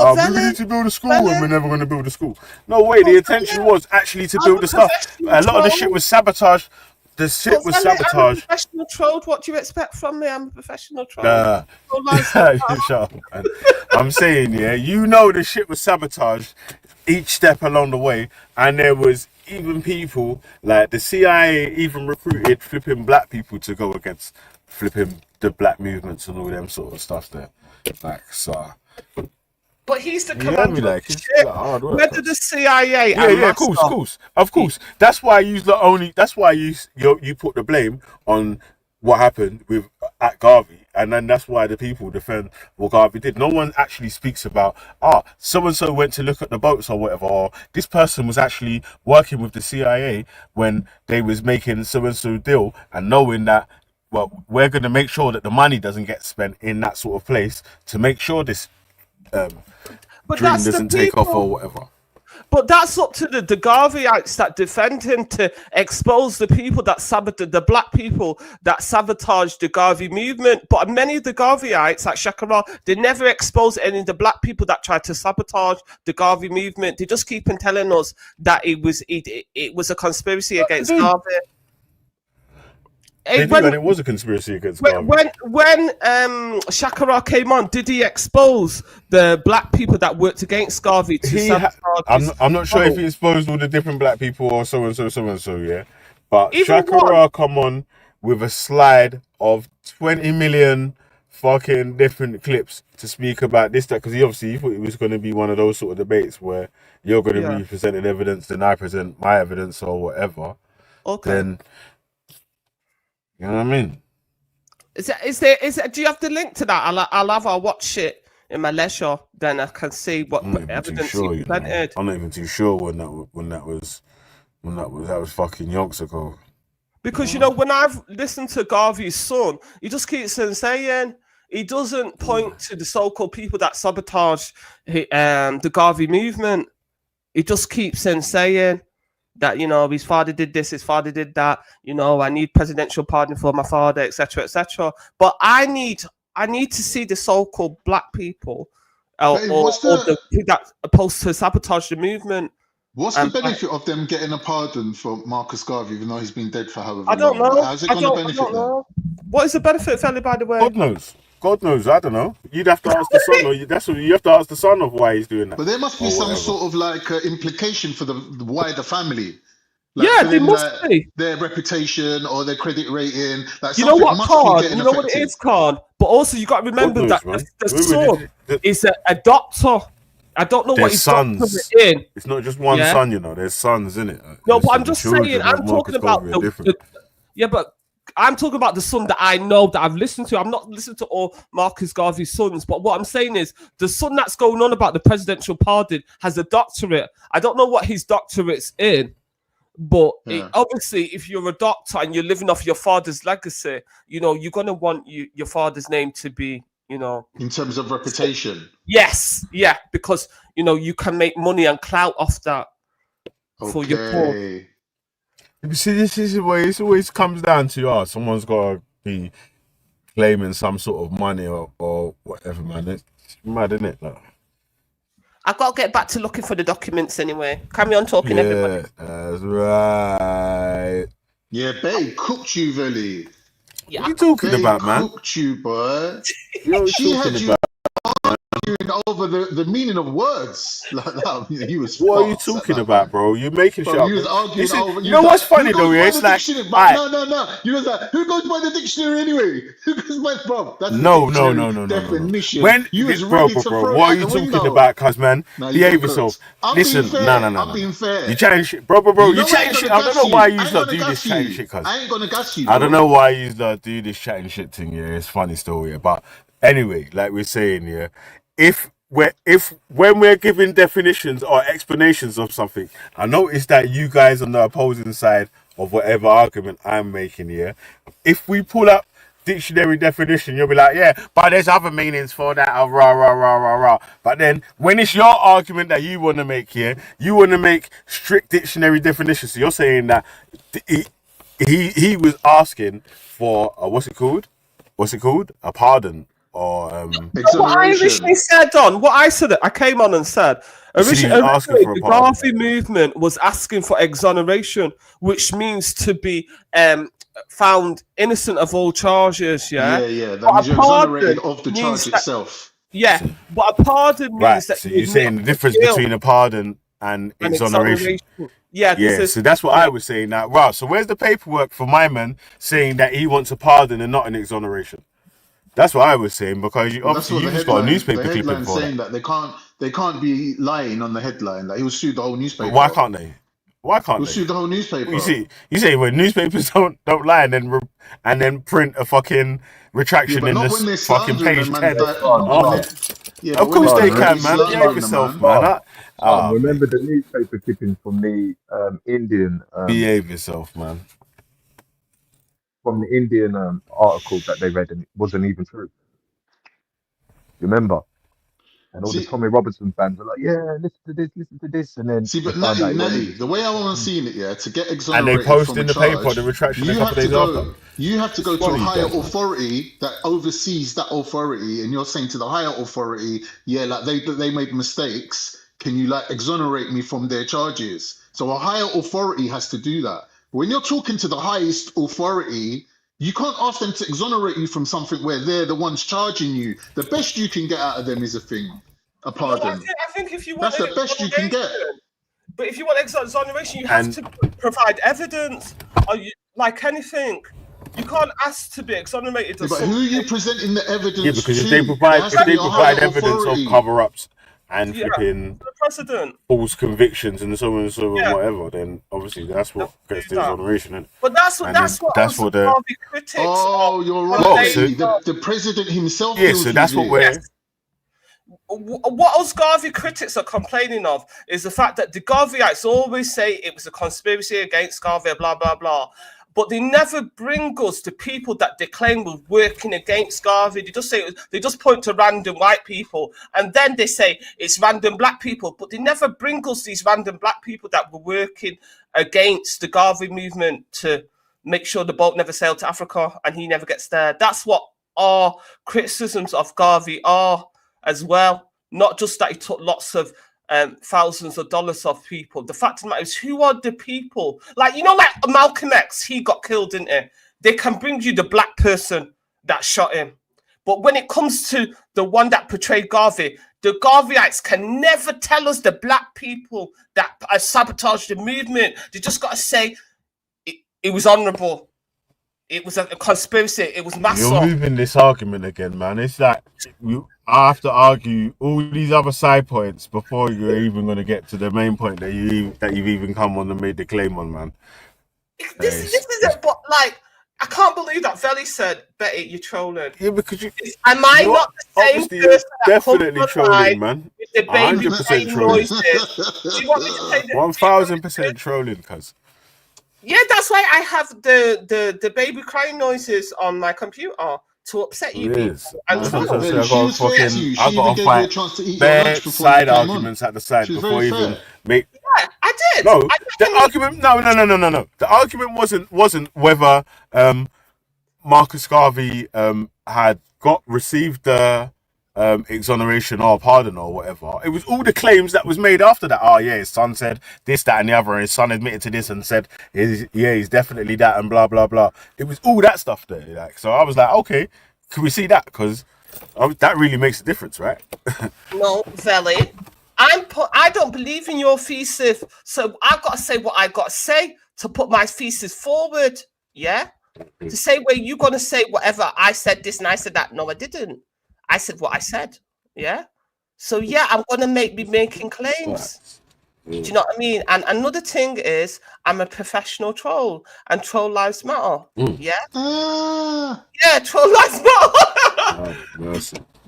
need to build a school and we're never going to build a school. No way, the intention was actually to build the stuff. A lot of the shit was sabotage. The shit was I'm a sabotage. professional troll. What do you expect from me? I'm a professional troll. Shut up, man. I'm saying, yeah, you know the shit was sabotaged each step along the way, and there was even people like the CIA even recruited flipping black people to go against flipping the black movements and all them sort of stuff there. Like, so. But he's the Yeah, commander like, of the it's ship. like hard work, Whether the CIA Yeah, and of course. That's why you put the blame on what happened with at Garvey, and then that's why the people defend what Garvey did. No one actually speaks about so and so went to look at the boats or whatever, or this person was actually working with the CIA when they was making so and so deal, and knowing that we're going to make sure that the money doesn't get spent in that sort of place to make sure this But dream that's the doesn't take off people. or whatever. But that's up to the Garveyites that defend him to expose the people that sabotage the black people that sabotage the Garvey movement. But many of the Garveyites, like Shakara, they never expose any of the black people that tried to sabotage the Garvey movement. They just keep on telling us that it was a conspiracy against Garvey. And it was a conspiracy against Garvey. When Shakara came on, did he expose the black people that worked against Garvey to sabotage? I'm not sure if he exposed all the different black people or so and so, yeah. But Even Shakara come on with a slide of 20 million fucking different clips to speak about this, that, because he obviously thought it was going to be one of those sort of debates where you're going to be presenting evidence, then I present my evidence or whatever. Okay. Then, you know what I mean? Is there? Do you have the link to that? I'll watch it in my leisure. Then I can see what evidence you presented. I'm not even too sure when that was fucking yonks ago. Because you know, when I've listened to Garvey's son, he just keeps on saying he doesn't point to the so-called people that sabotage the Garvey movement. He just keeps on saying that, you know, his father did this, his father did that, you know, I need presidential pardon for my father, etc., etc. But I need to see the so-called black people or the people that are supposed to sabotage the movement. What's the benefit of them getting a pardon for Marcus Garvey, even though he's been dead for however long? I don't know. How's it going to benefit them? What is the benefit, Felly, by the way? God knows. I don't know. You'd have to ask the son, or that's what you have to ask the son of why he's doing that. But there must be some sort of like implication for the wider family. Like there must be their reputation or their credit rating. Like you know what, Card? You know what it is, Card. But also you got to remember that the son is a doctor. I don't know what his doctorate in. It's not just one son, you know. There's sons in it. No, but I'm just saying. I'm talking about but I'm talking about the son that I know, that I've listened to. I'm not listening to all Marcus Garvey's sons, but what I'm saying is the son that's going on about the presidential pardon has a doctorate. I don't know what his doctorate's in, but obviously, if you're a doctor and you're living off your father's legacy, you know, you're going to want your father's name to be, you know, in terms of reputation. Yes, yeah, because, you know, you can make money and clout off that for your poor. You see, this is the way it always comes down to, someone's got to be claiming some sort of money or whatever, man. It's mad, isn't it? Like, I've got to get back to looking for the documents anyway. Carry on talking, everybody. That's right. Yeah, Betty cooked you, Velly. Yeah, what are you talking about, man? Cooked you, boy. She had you arguing over the meaning of words. Like that, he was What are you fucked at talking that, about, man. bro? You're making shit Bro, up. you was arguing This is, over. you You know was what's like, funny who though? goes Yeah, by it's the like, dictionary? But I no. You was like, who goes by the dictionary anyway? Who goes by, bro? That's the no, no, dictionary no, no, no, no, no. definition. When, You was bro, ready bro, to bro, throw it what are out you the talking window. about, cuz man? Now you got Behave yourself. cooked. I'm being Listen, no, no, fair. no, I'm no. being fair. You chatting shit, bro. You You know I ain't chatting gonna shit. I don't gas know why you. you I ain't lot gonna do this gas chatting you. shit, cuz. I ain't gonna gas you, I don't bro. know why you lot do this chatting shit thing. Yeah, it's funny still. Yeah, but anyway, like we're saying, yeah, if when we're giving definitions or explanations of something, I notice that you guys on the opposing side of whatever argument I'm making here, if we pull up dictionary definition, you'll be like, yeah, but there's other meanings for that, rah rah rah rah rah. But then when it's your argument that you want to make here, you want to make strict dictionary definitions. So you're saying that he was asking for what's it called? A pardon or What I originally said what I said, I came on and said, You said he was asking originally for a the pardon. Garvey movement was asking for exoneration, which means to be found innocent of all charges, yeah? Yeah. That But means a you're exonerated pardon of the means charge that, itself. yeah, but a pardon Right. means that So you you're admit saying the to difference guilt between a pardon and and exoneration. exoneration. Yeah, this Yeah, is, so that's what yeah. I was saying. Now, right, so where's the paperwork for my man saying that he wants a pardon and not an exoneration? That's what I was saying, because Well, that's obviously what you just got a the newspaper clipping headline's for that. saying, that they can't be lying on the headline. Like, he'll sue the whole But why newspaper. can't they? Why can't He'll they? sue the whole You newspaper. say when newspapers don't lie and then print a fucking Yeah, retraction but in not when this they're fucking slandering page them, man. 10 On of the, it. yeah, but Of when they're course they directly can, man. Behave slandering them, yourself, man. man. Remember Man. the newspaper clippings from the Indian Behave yourself, man. article that they read, and it wasn't even true. Remember? And all the See, Tommy Robinson fans were like, "Yeah, listen to this," and then see, they but found out it wasn't Natty, even the true. way I want to see it, yeah, to get And they exonerated post from a in the paper the charge, retraction a couple of days after. you have to It's go to a funny, higher guys, man. authority that oversees that authority, and you're saying to the higher authority, yeah, like they made mistakes. Can you like exonerate me from their charges? So a higher authority has to do that. When you're talking to the highest authority, you can't ask them to exonerate you from something where they're the ones charging you. The best you can get out of them is a No, pardon. I think if you want That's the best you can get. exoneration, but if you want exoneration, you have And to provide evidence. Or you, like anything, you can't ask to be exonerated Yeah, of but who are something. you presenting the yeah, evidence because to? There has to be if a they higher provide evidence of authority. cover-ups and Yeah, flipping the president. false convictions and so on and so on, Yeah, whatever, then obviously that's what do gets the that. exoneration, and But that's what then us that's what the Harvey critics Oh, you're are right, well, so Betty. complaining of. The president himself yeah, feels so he's that's what lit. Yes. we're What us Garvey critics are complaining of is the fact that the Garveyites always say it was a conspiracy against Garvey, blah, blah, blah. But they never bring us the people that they claim were working against Garvey. They just say they just point to random white people, and then they say it's random black people. But they never bring us these random black people that were working against the Garvey movement to make sure the boat never sailed to Africa and he never gets there. That's what our criticisms of Garvey are as well. Not just that he took lots of thousands of dollars off people. The fact of the matter is, who are the people? Like, you know, like Malcolm X, he got killed, didn't he? They can bring you the black person that shot him. But when it comes to the one that portrayed Garvey, the Garveyites can never tell us the black people that sabotaged the movement. They just got to say it was honorable. It was a conspiracy. It was you're massive. moving this argument again, man. It's like I have to argue all these other side points before you're even going to get to the main point that you've even come on and made the claim on, man. This is it, but like, I can't believe that Veli said, Betty, you're trolling. Yeah, because am I you're not the same obviously person that comes definitely trolling, man. with the baby 100% crying trolling. noises? Do you want me to play the 1000% trolling, cuz. Yeah, that's why I have the baby crying noises on my computer to upset you people. And That's troll. what I'm saying. She was fair to you. She I even got to gave you a fight chance to eat your bare lunch before you side came on. arguments at the side She was before very even fair. make. Yeah, I did. No, the argument. No. The argument wasn't whether Marcus Garvey had received the exoneration or pardon or whatever. It was all the claims that was made after that. Oh yeah, his son said this, that, and the other. And his son admitted to this and said, he's definitely that, and blah blah blah. It was all that stuff there. Like, so I was like, okay, can we see that? Because that really makes a difference, right? No, Veli. I don't believe in your thesis, so I've got to say what I got to say to put my thesis forward. Yeah, to say where you're gonna say whatever I said this and I said that. No, I didn't. I said what I said. Yeah. So yeah, I'm gonna be making claims. Do you know what I mean? And another thing is, I'm a professional troll, and troll lives matter. Yeah. Yeah, troll lives matter.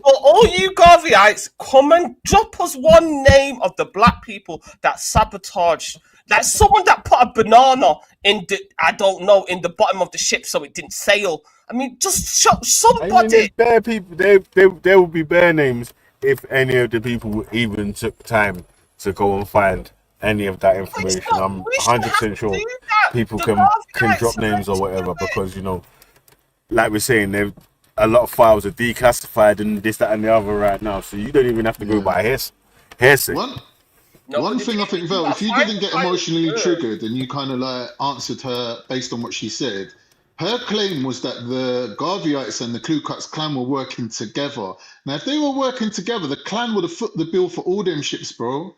Well, all you Garveyites, come and drop us one name of the black people that sabotaged. Like someone that put a banana in in the bottom of the ship so it didn't sail. I mean, just show somebody. I mean, there's bare people. There will be bare names if any of the people even took time to go and find any of that information. I'm 100% sure people can drop names or whatever, because like we're saying, a lot of files are declassified and this, that, and the other right now. So you don't even have to go by hearsay. One thing I think, Vel, if you didn't get emotionally triggered and you kind of like answered her based on what she said, her claim was that the Garveyites and the Ku Klux Klan were working together. Now, if they were working together, the Klan would have foot the bill for all them ships, bro.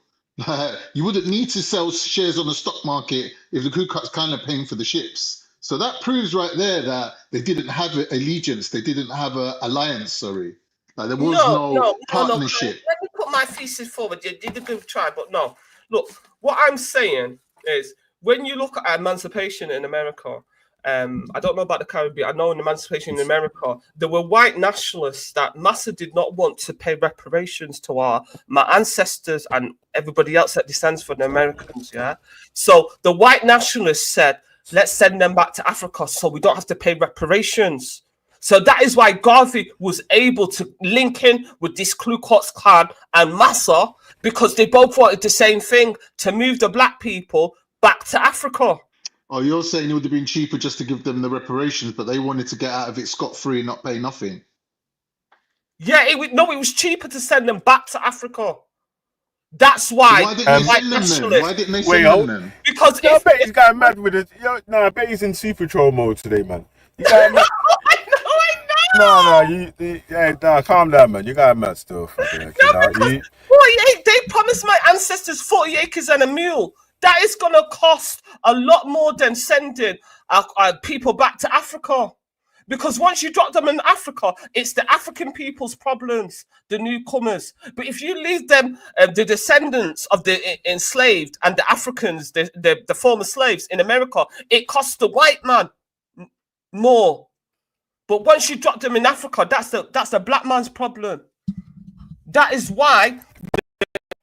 You wouldn't need to sell shares on the stock market if the Ku Klux Klan are paying for the ships. So that proves right there that they didn't have an allegiance. They didn't have an alliance, sorry. Like there was no partnership. Let me put my thesis forward. You did a good try, but no. Look, what I'm saying is when you look at emancipation in America, I don't know about the Caribbean. I know in emancipation in America, there were white nationalists that Massa did not want to pay reparations to my ancestors and everybody else that descends from the Americans. Yeah. So the white nationalists said, let's send them back to Africa so we don't have to pay reparations. So that is why Garvey was able to link in with this Ku Klux Klan and Massa, because they both wanted the same thing, to move the black people back to Africa. Oh, you're saying it would have been cheaper just to give them the reparations, but they wanted to get out of it scot-free and not pay nothing. Yeah, it was cheaper to send them back to Africa. That's why. Why didn't they send them then? Why didn't they send them then? Because I bet he's going mad with it. I bet he's in super troll mode today, man. You got mad. No, calm down, man. You got mad still. They promised my ancestors 40 acres and a mule. That is going to cost a lot more than sending people back to Africa. Because once you drop them in Africa, it's the African people's problems, the newcomers. But if you leave them, the descendants of the enslaved and the Africans, the former slaves in America, it costs the white man more. But once you drop them in Africa, that's the black man's problem. That is why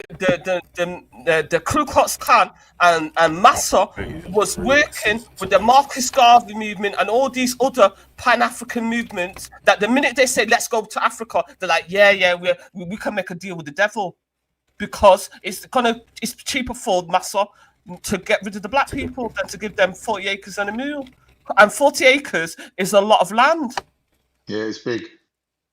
the Ku Klux Klan and Massa was working with the Marcus Garvey movement and all these other Pan-African movements, that the minute they say, let's go to Africa, they're like, we can make a deal with the devil, because it's cheaper for Massa to get rid of the black people than to give them 40 acres and a mule. And 40 acres is a lot of land. Yeah, it's big.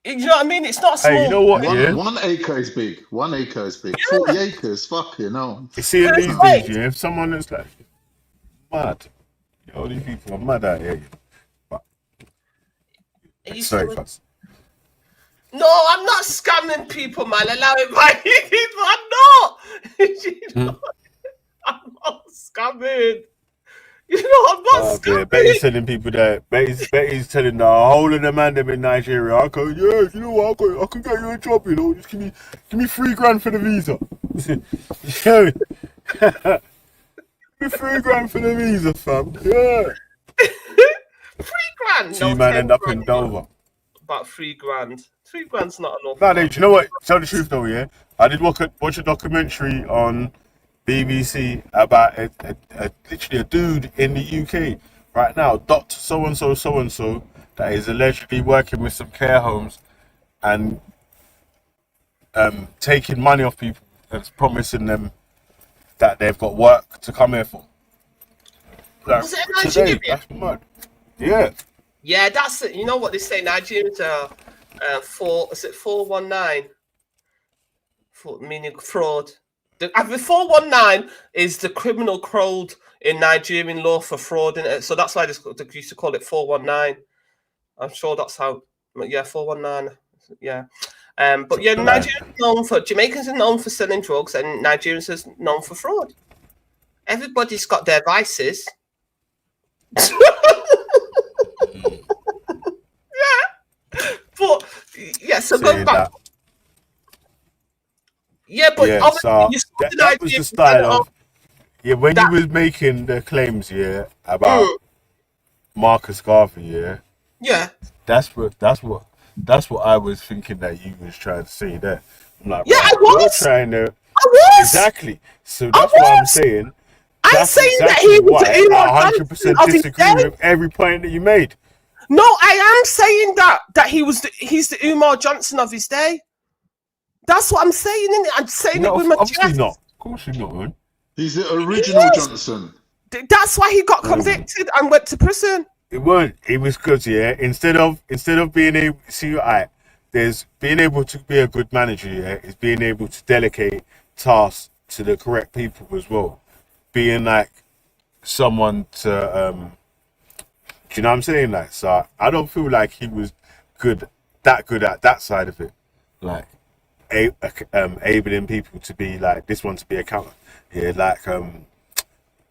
You know what I mean? It's not small. Hey, you know what? One acre is big. 1 acre is big. 40 acres, fuck you know. You see, in these days, if someone that's like mad, all these people are mad out here. But sorry, first. No, I'm not scamming people, man. Allowing my people. I'm not. I'm not scamming. I'm not scamming. Yeah, bet he's telling people that. Bet he's telling the whole of the man them in Nigeria. I can get you a job. Just give me $3,000 for the visa. Give me $3,000 for the visa, fam. Yeah. $3,000. So you man end up in Dover. About $3,000. $3,000's not enough. No, do you know what? Tell the truth though, yeah. I did watch a documentary on BBC about literally a dude in the UK right now, so and so, that is allegedly working with some care homes and taking money off people and promising them that they've got work to come here for. Was it Nigeria? That's mad. Yeah. Yeah, that's it. You know what they say? Nigerians are 419? Meaning fraud. The 419 is the criminal code in Nigerian law for fraud, isn't it? So that's why they used to call it 419. I'm sure that's how. Yeah, 419. Yeah. But yeah, Jamaicans are known for selling drugs, and Nigerians are known for fraud. Everybody's got their vices. But yeah, so going back. Yeah, but yeah, so you that was the style of when you was making the claims about Marcus Garvey, that's what I was thinking that you was trying to say there. I'm like, I was trying to exactly. So I that's what I'm saying. I'm saying exactly that he was I 100% disagree with every point that you made. No, I am saying that he's the Umar Johnson of his day. That's what I'm saying, innit? I'm saying it with my obviously chest. not. Of course you're not, man. He's the original Johnson. That's why he got convicted and went to prison. It weren't. It was because instead of being able there's being able to be a good manager, is being able to delegate tasks to the correct people as well. Being like someone to do you know what I'm saying? Like, so I don't feel like he was good at that side of it. Like enabling people to be like this one to be accountable. Yeah, like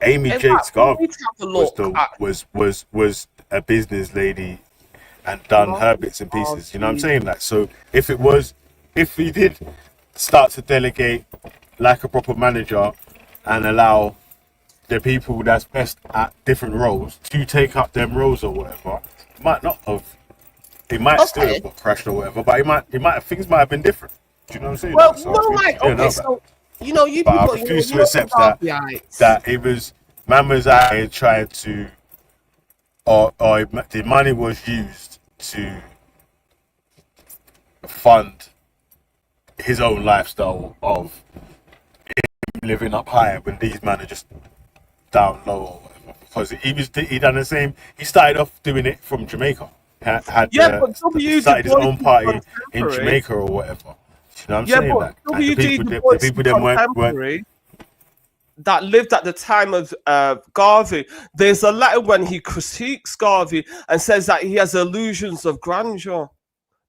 Amy Jakes Garvey was a business lady and done her bits and pieces. You know what I'm saying? Like, so if he did start to delegate like a proper manager and allow the people that's best at different roles to take up them roles or whatever, it might not have. It might still have got crashed or whatever, but things might have been different. Do you know what I'm saying? Well, so no, like okay, so you but people, I refuse to accept that it was man was out here trying to, or the money was used to fund his own lifestyle of him living up higher when these men are just down low or whatever. Because he done the same. He started off doing it from Jamaica. But started his own party in Jamaica or whatever. You know what I'm saying? But the people then weren't that lived at the time of Garvey. There's a letter when he critiques Garvey and says that he has illusions of grandeur.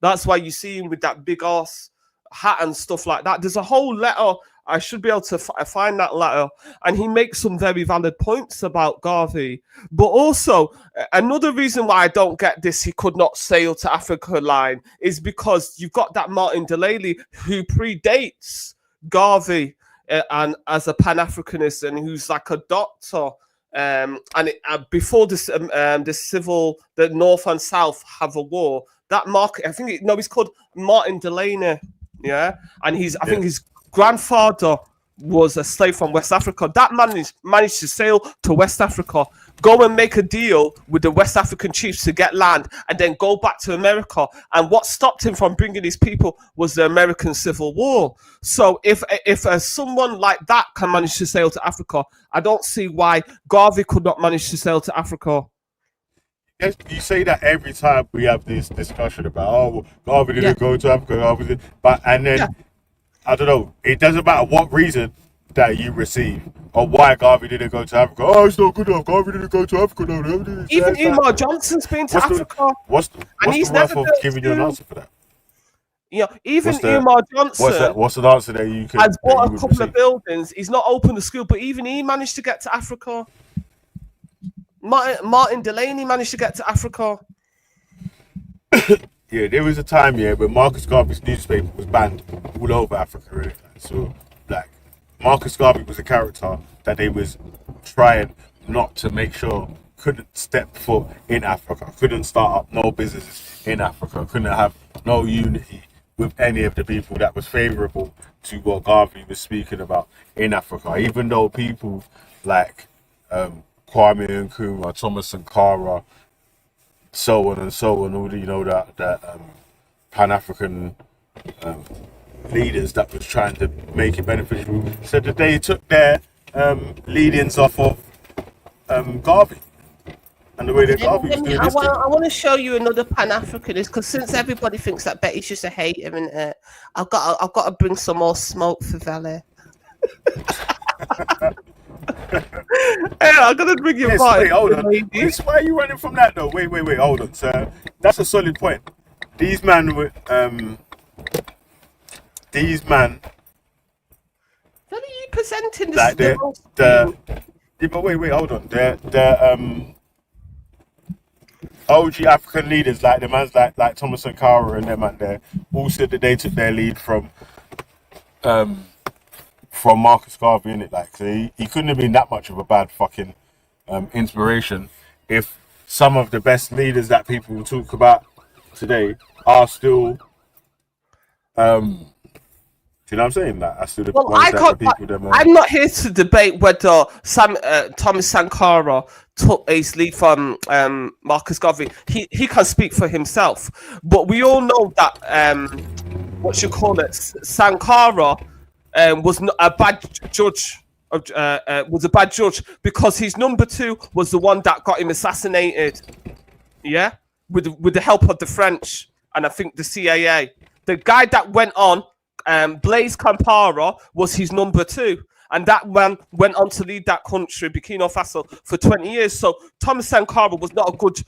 That's why you see him with that big ass hat and stuff like that. There's a whole letter. I should be able to find that letter. And he makes some very valid points about Garvey. But also, another reason why I don't get this he could not sail to Africa line is because you've got that Martin Delaney who predates Garvey and as a Pan-Africanist and who's like a doctor. Before the North and South have a war, that market, he's called Martin Delaney. Yeah. And I think his grandfather was a slave from West Africa. That man managed to sail to West Africa, go and make a deal with the West African chiefs to get land, and then go back to America. And what stopped him from bringing his people was the American Civil War. So if someone like that can manage to sail to Africa, I don't see why Garvey could not manage to sail to Africa. Yes, you say that every time we have this discussion about Garvey didn't go to Africa, I don't know. It doesn't matter what reason that you receive or why Garvey didn't go to Africa. Oh, it's not good enough. Garvey didn't go to Africa. No. Even Umar Johnson's been to Africa. What's the worth of giving you an answer for that? Yeah, even Umar Johnson. What's an answer that you can? Has bought a couple of buildings. He's not opened the school, but even he managed to get to Africa. Martin Delaney managed to get to Africa. Yeah, there was a time, when Marcus Garvey's newspaper was banned all over Africa, right? So, like, Marcus Garvey was a character that they was trying not to make sure couldn't step foot in Africa, couldn't start up no businesses in Africa, couldn't have no unity with any of the people that was favourable to what Garvey was speaking about in Africa, even though people like Kwame Nkrumah, Thomas Sankara, so on and so on, all that Pan-African leaders that was trying to make it beneficial, said that they took their lead-ins off of Garvey and the way that Garvey was doing this. I want to show you another Pan-Africanist, because since everybody thinks that Betty's just a hater, and I've got to bring some more smoke for Valley. Hey, I'm gonna bring you Wait, hold on. Why are you running from that though? Wait, hold on, sir. That's a solid point. these man with these man. What are you presenting this? Like the yeah, but wait, hold on. The OG African leaders, like the man's like Thomas Sankara and them man there, all said that they took their lead from Marcus Garvey, innit? Like, so he couldn't have been that much of a bad fucking inspiration if some of the best leaders that people talk about today are still do you know what I'm saying? Like, I still the Well, ones that the people them. I'm not here to debate whether Thomas Sankara took his lead from Marcus Garvey. He can speak for himself, but we all know that what you call it, Sankara was not a bad judge. Was a bad judge because his number two was the one that got him assassinated. Yeah, with the help of the French and I think the CIA. The guy that went on. Blaise Compaoré was his number two, and that man went on to lead that country, Burkina Faso, for 20 years. So Thomas Sankara was not a good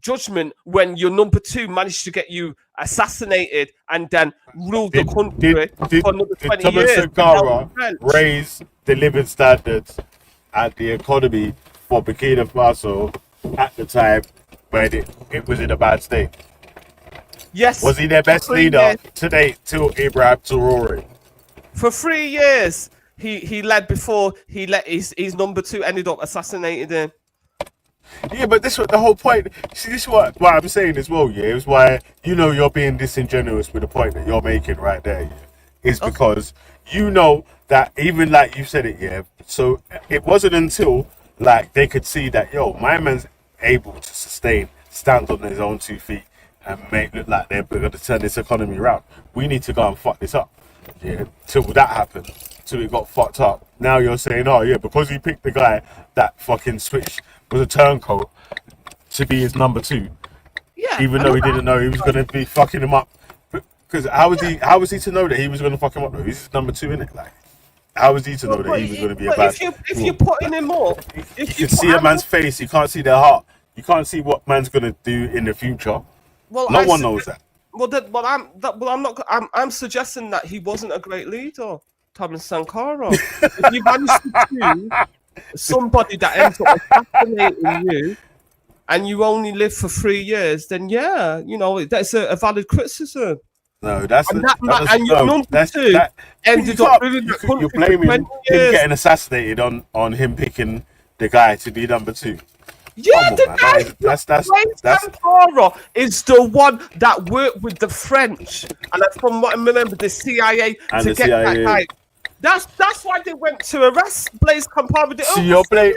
judgment when your number two managed to get you assassinated and then ruled the country for another 20 Thomas years. Sankara raised the living standards and the economy for Burkina Faso at the time when it was in a bad state. Yes. Was he their best leader to date till Ibrahim Traoré? For 3 years, he led before he let his number two ended up assassinated him. Yeah, but this was the whole point. See, this is what I'm saying as well, yeah? It was why, you're being disingenuous with the point that you're making right there, yeah? Is because you know that even like you said it, yeah? So it wasn't until, like, they could see that, my man's able to stand on his own 2 feet, and make look like they're going to turn this economy around. We need to go and fuck this up. Yeah, till that happened, till it got fucked up. Now you're saying, because he picked the guy that fucking switched, was a turncoat to be his number two. Yeah. Even though he didn't know he was going to be fucking him up. Because how was he to know that he was going to fuck him up? Though? He's his number two, innit? Like, how was he to know that he was going to be a bad? If you're putting him up, you can see a man's face. You can't see their heart. You can't see what man's going to do in the future. Well, no one knows that. I'm suggesting that he wasn't a great leader, Thomas Sankara. If you manage to choose somebody that ends up assassinating you, and you only live for 3 years, then that's a valid criticism. No, that's and your number two ended up ruling the country. You're blaming him getting assassinated on him picking the guy to be number two. Yeah, the guy Compaoré is the one that worked with the French, and from what I remember, the CIA and to get that guy. That's why they went to arrest Blaise Compaoré. So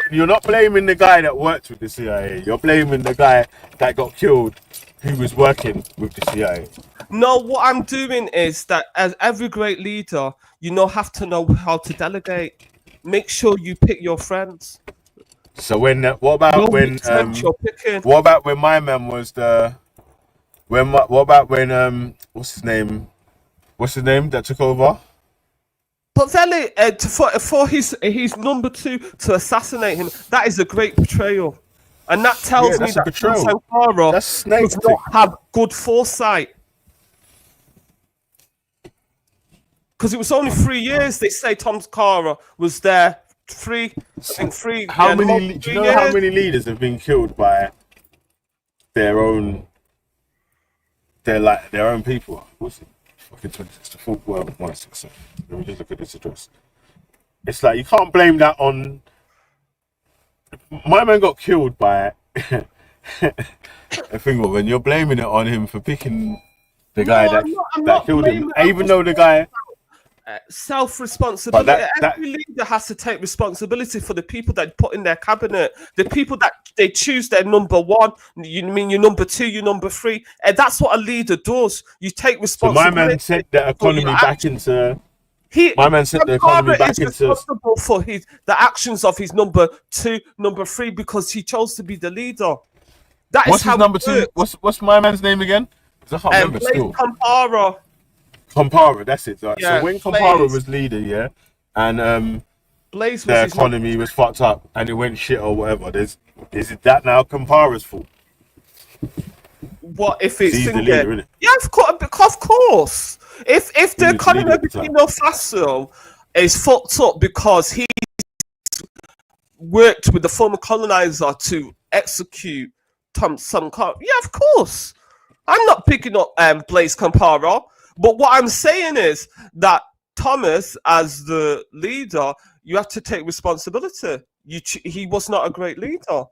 you're not blaming the guy that worked with the CIA. You're blaming the guy that got killed, who was working with the CIA. No, what I'm doing is that as every great leader, have to know how to delegate. Make sure you pick your friends. So what about when my man was what's his name that took over? But Veli, for his number two to assassinate him, that is a great betrayal, and that tells me that Sankara does not have good foresight. Because it was only 3 years. They say Tom Sankara was there. Three. How many? Do you know how many leaders have been killed by their own people? What's it? Fucking 26 to 4. Well, 167. Let me just look at this address. It's like you can't blame that on. My man got killed by. I think when you're blaming it on him for picking the guy that killed him, even though the guy. Self-responsibility. Every leader has to take responsibility for the people that put in their cabinet, the people that they choose their number one. You mean your number two, your number three, and that's what a leader does. You take responsibility. So my man sent the economy back into. My man sent the economy back into. Responsible for the actions of his number two, number three, because he chose to be the leader. What's his number two? What's my man's name again? I can't remember still. Compaoré, that's it. Right? Yeah, so when Compaoré was leader, and Blaise the economy was fucked up and it went shit or whatever, is it that now Compaoré's fault? What if He's it's the thinking? leader, innit? Yeah, of course. If the He's the leader economy of the of time. Burkina Faso is fucked up because he worked with the former colonizer to execute yeah, of course. I'm not picking up Blaise Compaoré, but what I'm saying is that Thomas, as the leader, you have to take responsibility. He was not a great leader.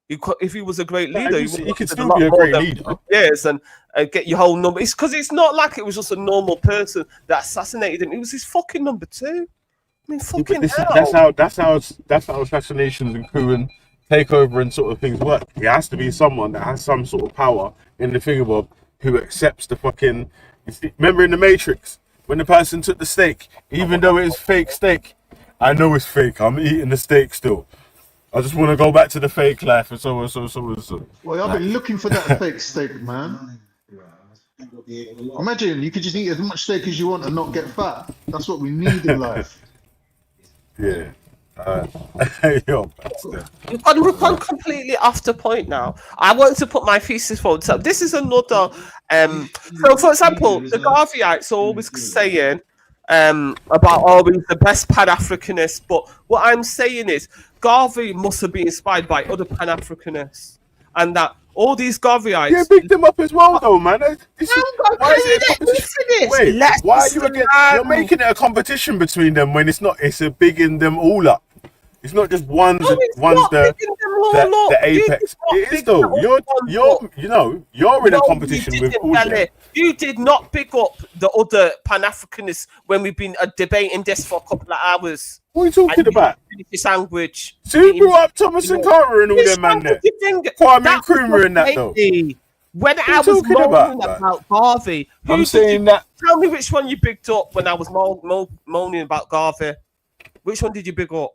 If he was a great leader, He he would could have a still lot be a more great than leader. years and get your whole number. It's because it's not like it was just a normal person that assassinated him. It was his fucking number two. I mean, fucking hell. That's how assassinations and coup and takeover and sort of things work. It has to be someone that has some sort of power in the thingamabob who accepts the fucking. Remember in the Matrix when the person took the steak, even though it's fake steak, I know it's fake. I'm eating the steak still. I just want to go back to the fake life and so on, so. Well, I've been looking for that fake steak, man. Imagine you could just eat as much steak as you want and not get fat. That's what we need in life. Yeah. Yo, We've gone completely off the point now. I want to put my thesis forward. So this is another. So, for example, the Garveyites are always saying about always the best Pan-Africanists, but what I'm saying is Garvey must have been inspired by other Pan-Africanists, and that all these Garveyites. Yeah, pick them up as well, though, man. Why is it a competition? Wait, why are you against? You're making it a competition between them when it's not. It's a bigging them all up. It's not just one's the apex. It is though. You're in a competition with all of them. You did not pick up the other Pan-Africanists when we've been debating this for a couple of hours. What are you talking about? Your sandwich. So you brought up Thomas and Cara and all them man there. Kwame Nkrumah in that though. When I was moaning about Garvey, I'm saying that. Tell me which one you picked up when I was moaning about Garvey. Which one did you pick up?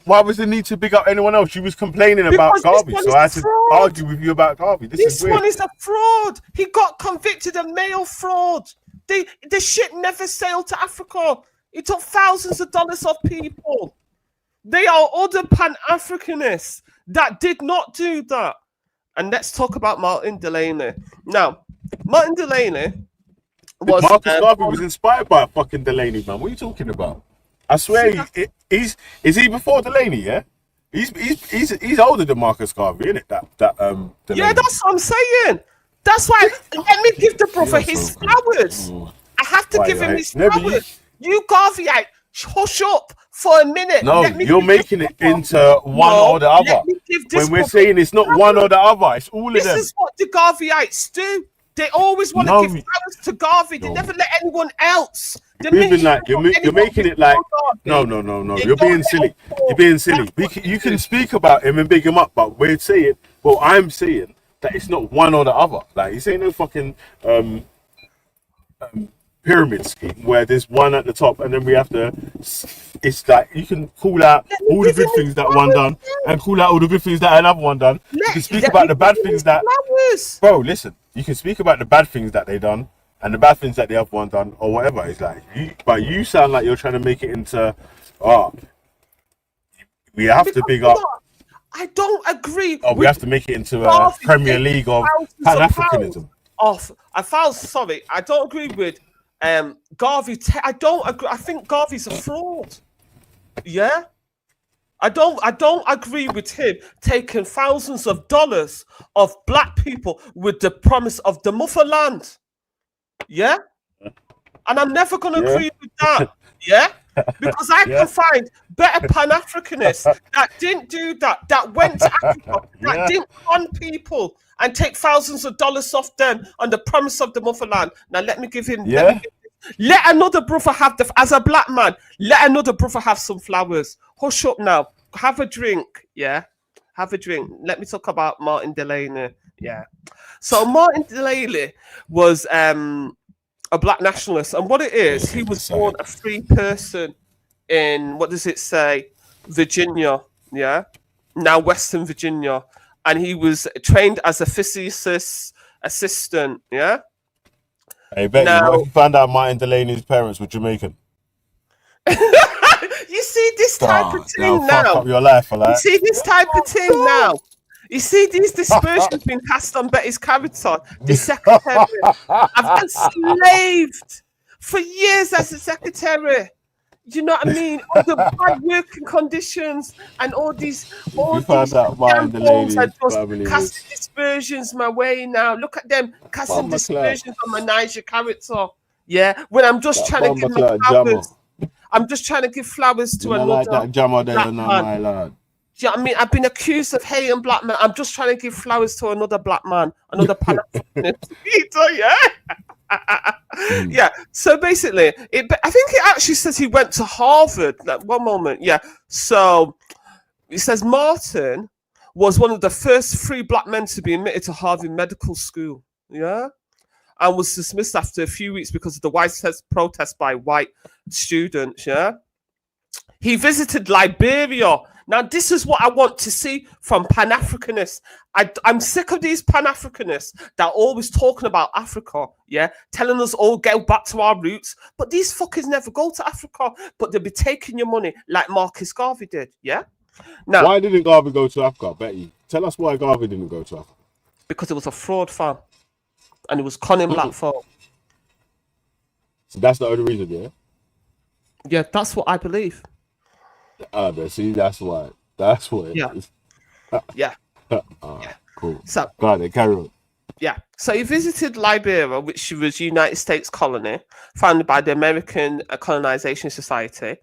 Why was the need to big up anyone else? You was complaining about Garvey, so I had to argue with you about Garvey. This one is a fraud. He got convicted of mail fraud. The shit never sailed to Africa. It took thousands of dollars off people. They are other Pan-Africanists that did not do that. And let's talk about Martin Delaney. Now, Martin Delaney was... Marcus Garvey was inspired by a fucking Delaney, man. What are you talking about? I swear, is he before Delaney? Yeah, he's older than Marcus Garvey, isn't it? Delaney. Yeah, that's what I'm saying. That's why. Let me give the brother his flowers. I have to give him his flowers. You Garveyite, hush up for a minute. No, you're making it into one or the other. When we're saying it's not one or the other, it's all of them. This is what the Garveyites do. They always want to give flowers to Garvey. They never let anyone else. You're making it like no. You're being silly. You're being silly. You can speak about him and big him up, but we're saying, well, I'm saying that it's not one or the other. Like he's saying no fucking pyramid scheme where there's one at the top and then we have to. It's like you can call out all the good things that one done and call out all the good things that another one done. You can speak about the bad things that. Bro, listen. You can speak about the bad things that they done and the bad things that the other one done or whatever. It's like, but you sound like you're trying to make it into, we have to big up. I don't agree. Oh, we have to make it into a Premier League of Pan-Africanism. Sorry, I don't agree with Garvey. I don't agree. I think Garvey's a fraud. Yeah. I don't agree with him taking thousands of dollars of black people with the promise of the motherland. Yeah? And I'm never going to agree with that. Yeah? Because I can find better Pan-Africanists that didn't do that, that went to Africa, that didn't con people and take thousands of dollars off them on the promise of the motherland. Now, let me give him... Let another brother have as a black man, let another brother have some flowers. Hush up now. Have a drink. Yeah. Have a drink. Let me talk about Martin Delaney. Yeah. So Martin Delaney was a black nationalist. And what it is, he was born a free person in, what does it say? Virginia. Yeah. Now Western Virginia. And he was trained as a physicist assistant. Yeah. Hey, Ben, what if you found out Martin Delaney's parents were Jamaican? You see this type of thing now. Fuck up your life, You see this type of thing now. You see, these dispersions being cast on Betty's character, the secretary. I've enslaved for years as a secretary. You know what I mean? All the bad working conditions and all these If you found out damn mine, the balls are lady's just family casting was dispersions my way now. Look at them casting Bomber Clock. dispersions on my Niger character. Yeah, when I'm just That trying to Bomber give my Clock jammer. flowers. I'm just trying to give flowers You to know, like another that jammer there, black you know, man. my lad. Do you know what I mean? I've been accused of hating black men. I'm just trying to give flowers to another black man, another Pan-Africanist. Yeah. Yeah. So basically, I think it actually says he went to Harvard. Like, one moment. Yeah. So it says Martin was one of the first 3 black men to be admitted to Harvard Medical School. Yeah. And was dismissed after a few weeks because of the widespread protest by white students. Yeah. He visited Liberia. Now, this is what I want to see from Pan-Africanists. I'm sick of these Pan-Africanists that are always talking about Africa, yeah, telling us all go back to our roots. But these fuckers never go to Africa, but they'll be taking your money like Marcus Garvey did, yeah? Now, Why didn't Garvey go to Africa, Betty? Tell us why Garvey didn't go to Africa. Because it was a fraud, fam. And it was conning black folk. So that's the only reason, yeah? Yeah, that's what I believe. But see, that's why. That's what it is. Yeah. Cool. So, go on, carry on. Yeah. So he visited Liberia, which was a United States colony founded by the American Colonization Society,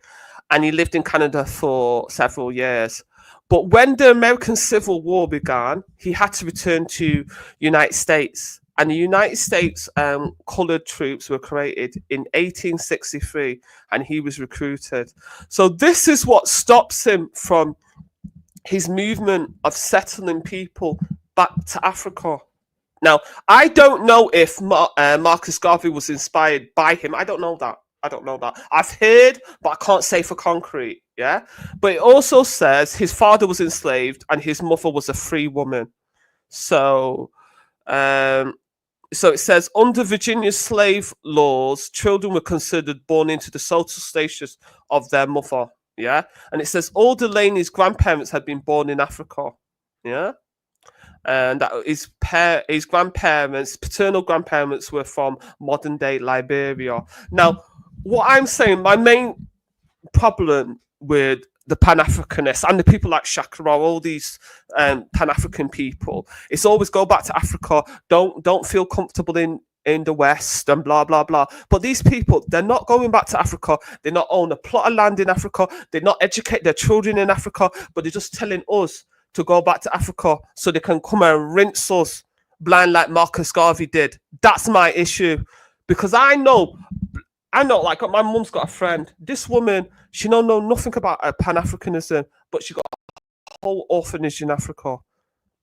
and he lived in Canada for several years. But when the American Civil War began, he had to return to United States. And the United States colored troops were created in 1863, and he was recruited. So this is what stops him from his movement of settling people back to Africa. Now, I don't know if Marcus Garvey was inspired by him. I don't know that. I've heard, but I can't say for concrete. Yeah, but it also says his father was enslaved and his mother was a free woman. So it says under Virginia's slave laws, children were considered born into the social status of their mother. Yeah, and it says all Delaney's grandparents had been born in Africa. Yeah. And that his grandparents, paternal grandparents, were from modern day Liberia. Now, what I'm saying, my main problem with the Pan-Africanists and the people like Shakara, all these Pan-African people, it's always go back to Africa. Don't feel comfortable in the West and blah blah blah. But these people, they're not going back to Africa. They not own a plot of land in Africa. They not educate their children in Africa. But they're just telling us to go back to Africa so they can come and rinse us blind like Marcus Garvey did. That's my issue. Because I know, like my mum's got a friend. This woman, she don't know nothing about Pan-Africanism, but she got a whole orphanage in Africa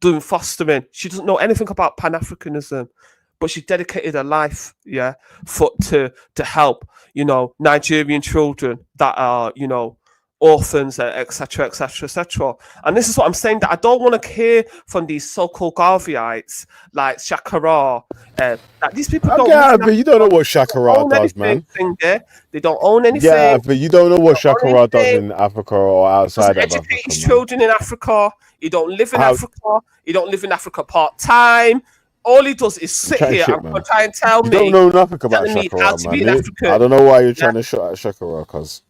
doing fostering. She doesn't know anything about Pan-Africanism, but she dedicated her life, to help, Nigerian children that are, orphans, etc., etc., etc. And this is what I'm saying, that I don't want to hear from these so-called Garveyites like Shakara. That these people don't. Yeah, but you don't know what Shakara does, man. They don't own anything. Yeah, but you don't know what Shakara does in Africa or outside of Africa. Educate his children in Africa. He don't live in Africa. He don't live in Africa part time. All he does is sit here and try and tell me. You don't know nothing about Shakara, man. I don't know why you're trying to shut at Shakara, because.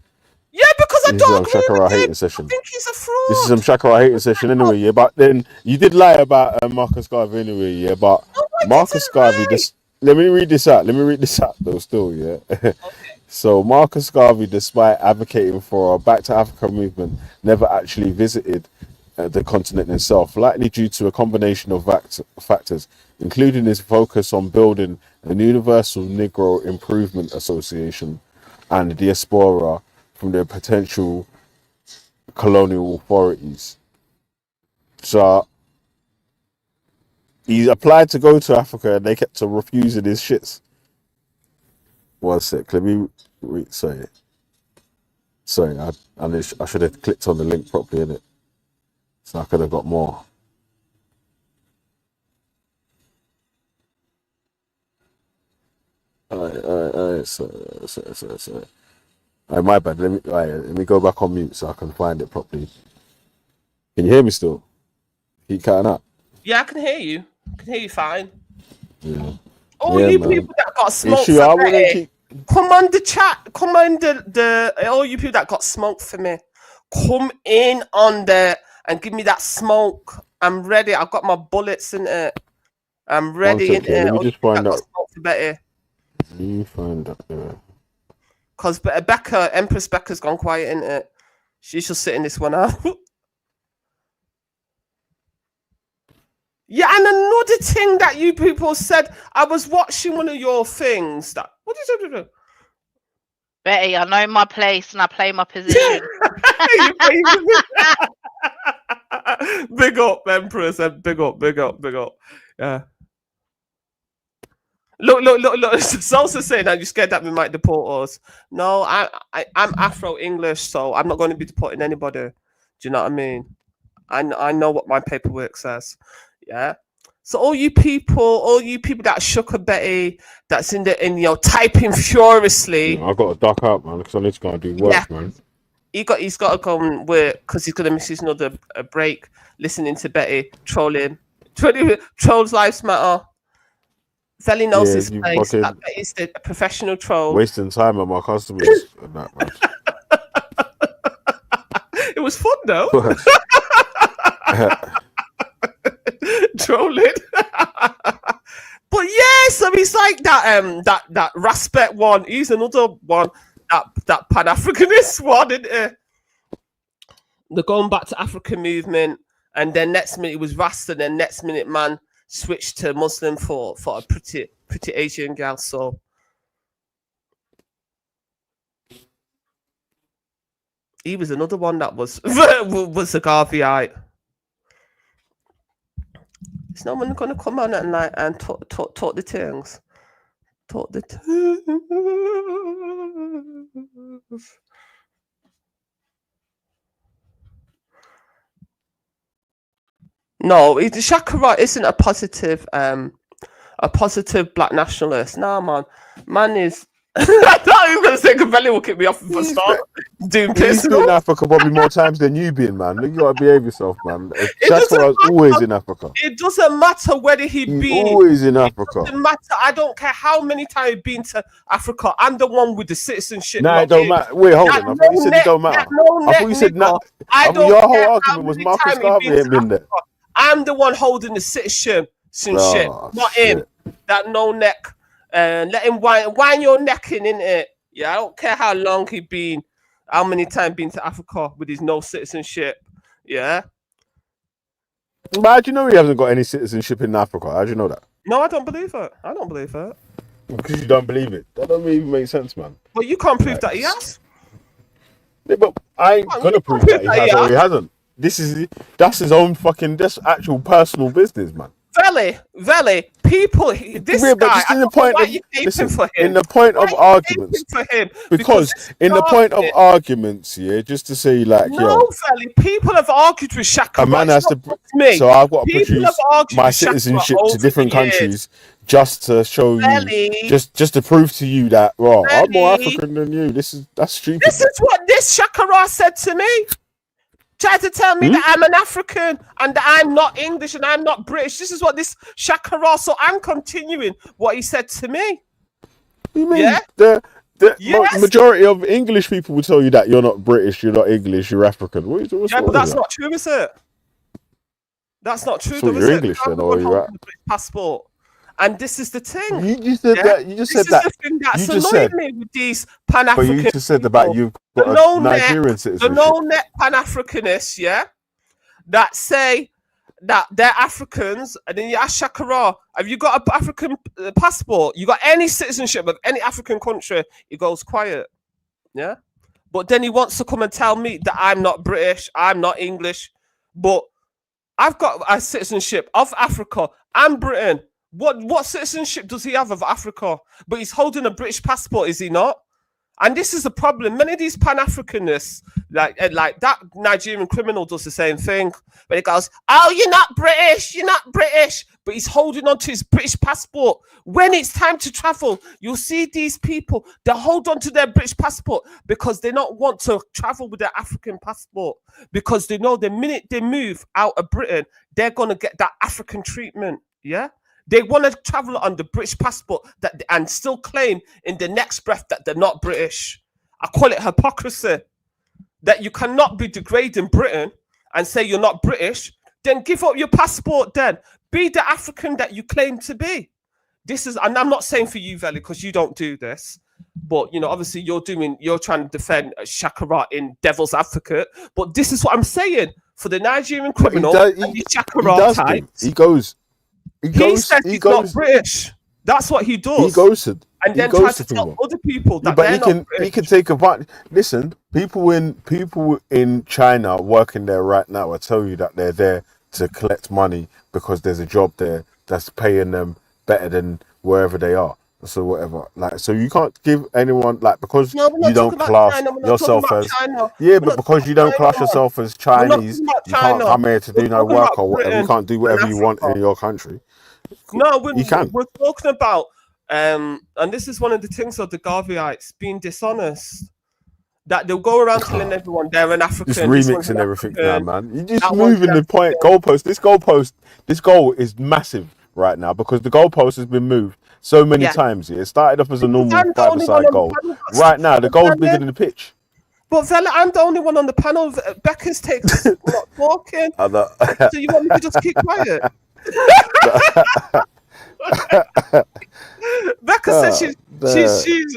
Yeah, because I don't agree with him. Session. I think he's a fraud. This is some Shakara hating session anyway, yeah. But then you did lie about Marcus Garvey anyway, yeah. But Marcus Garvey, let me read this out. Though, still, yeah. Okay. So Marcus Garvey, despite advocating for a Back to Africa movement, never actually visited the continent itself, likely due to a combination of factors, including his focus on building an universal Negro Improvement Association and the diaspora from their potential colonial authorities. So he applied to go to Africa and they kept on refusing his shits. One sec, let me read. Sorry, I should have clicked on the link properly, innit? So I could have got more. Alright, so. My bad. Let me go back on mute so I can find it properly. Can you hear me still? Keep cutting up. Yeah, I can hear you. I can hear you fine. Yeah. All Yeah, you man. people that got It's smoked true, for I wouldn't me, keep. come on the chat. Come on the all you people that got smoked for me. Come in on there and give me that smoke. I'm ready. I've got my bullets in it. I'm One ready in sec, yeah. it. Let me All you just people find that got out. smoked for Betty. Let me find out. Yeah. Because Becca, Empress Becca's gone quiet in it. She's just sitting this one out. Yeah, and another thing that you people said, I was watching one of your things. That what did you do? Betty, I know my place and I play my position. Big up, Empress, and big up. Yeah. Look. Salsa saying that you're scared that we might deport us. No, I'm Afro English, so I'm not going to be deporting anybody. Do you know what I mean? I know what my paperwork says. Yeah. So all you people that shook a Betty, that's in typing furiously. Yeah, I got to duck out, man, because I need to go and do work, man. He's got to go and work because he's going to miss another break listening to Betty trolling. Trolls lives matter. Felly knows his place. That Betty's the professional troll. Wasting time on my customers and that, man. It was fun though. Trolling. But yeah, so he's like that Raspet one. He's another one. That Pan-Africanist one, isn't it? They're going back to African movement, and then next minute it was Rasta, then next minute man switched to Muslim for a pretty Asian girl. So he was another one that was a Garveyite. Is no one gonna come on and talk the things? Talk the things. No, Shakara isn't a positive black nationalist. Nah, man is. I thought you were gonna say Cavelli will kick me off for start doing piss. He's been in Africa probably more times than you been, man. You gotta behave yourself, man. Shakara's always in Africa. It doesn't matter whether he's been. Always in Africa. It doesn't matter. I don't care how many times he's been to Africa. I'm the one with the citizenship. Nah, it don't matter. Wait, hold on. I thought you said it don't matter. I thought you said nah. Your whole argument was Marcus Garvey ain't been there. I'm the one holding the citizenship, not him. That no neck. Let him wind your neck in it. Yeah, I don't care how long he been, how many times been to Africa with his no citizenship. Yeah. But how do you know he hasn't got any citizenship in Africa? How do you know that? No, I don't believe it. Because you don't believe it. That don't even make sense, man. Well, you can't prove that he has. Yeah, but I ain't gonna prove that he has or he hasn't. That's his own fucking, that's actual personal business, man. Veli, people. This guy. But just in the point of arguments, because in the point of arguments, yeah, just to say like, Veli, people have argued with Shaka. A man has to. So I've got to produce my citizenship to different countries just to show you, just to prove to you that, I'm more African than you. That's stupid. This is what this Shakara said to me. Tried to tell me that I'm an African and that I'm not English and I'm not British. This is what this Shakara. So I'm continuing what he said to me. You mean the majority of English people will tell you that you're not British, you're not English, you're African. But that's not true, is it? That's not true. So you're English then, or you're at passport. And this is the thing. You said that. You just said that. This is the thing that's annoying me with these Pan-African. But you just said about you've got a Nigerian citizenship. The no-net Pan-Africanists, that say that they're Africans, and then you ask Shakara, have you got an African passport? You got any citizenship of any African country? He goes quiet, But then he wants to come and tell me that I'm not British, I'm not English, but I've got a citizenship of Africa and Britain. What citizenship does he have of Africa? But he's holding a British passport, is he not? And this is the problem. Many of these Pan-Africanists, like that Nigerian criminal does the same thing. But he goes, oh, you're not British. But he's holding on to his British passport. When it's time to travel, you'll see these people, they hold on to their British passport because they don't want to travel with their African passport. Because they know the minute they move out of Britain, they're going to get that African treatment. Yeah? They want to travel on the British passport and still claim in the next breath that they're not British. I call it hypocrisy. That you cannot be degrading Britain and say you're not British, then give up your passport then. Be the African that you claim to be. This is, and I'm not saying for you, Veli, because you don't do this. But, you know, obviously you're trying to defend Shakara in Devil's Advocate. But this is what I'm saying. For the Nigerian criminal, the Shakara type. He says he's not British. That's what he does. He goes to, and then tries to tell other people that they're not British. He can take advantage. Listen, people in China working there right now will tell you that they're there to collect money because there's a job there that's paying them better than wherever they are. So whatever, like, so you can't give anyone, like, because you don't class yourself as because you don't class yourself as Chinese, you can't come here to do no work or whatever. You can't do whatever you want in your country. No, you can. We're talking about, and this is one of the things of the Garveyites being dishonest. That they'll go around telling everyone they're an African. Just remixing everything now, man. You're just moving the point. This goal is massive right now because the goalpost has been moved so many times. It started off as a normal 5-a-side goal. Right now, the goal's bigger than the pitch. But Vela, I'm the only one on the panel. Becca's takes not talking. So you want me to just keep quiet? Becca said she's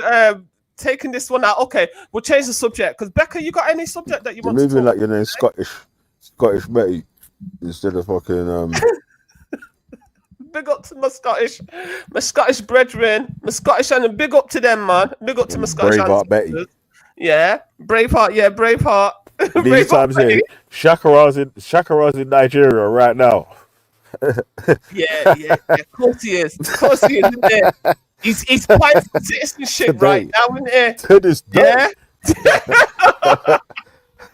taking this one out. Okay, we'll change the subject because Becca, you got any subject that you want to talk moving like your name's Scottish Betty instead of fucking Big up to my Scottish brethren, my Scottish, and big up to them, man. Big up to my Scottish Braveheart Betty. Yeah, Braveheart. Yeah, Braveheart. These times here, Shakara's in Nigeria right now. Yeah, of course he is. Isn't it? He's applying for citizenship today, right now, isn't it? To this day. Yeah.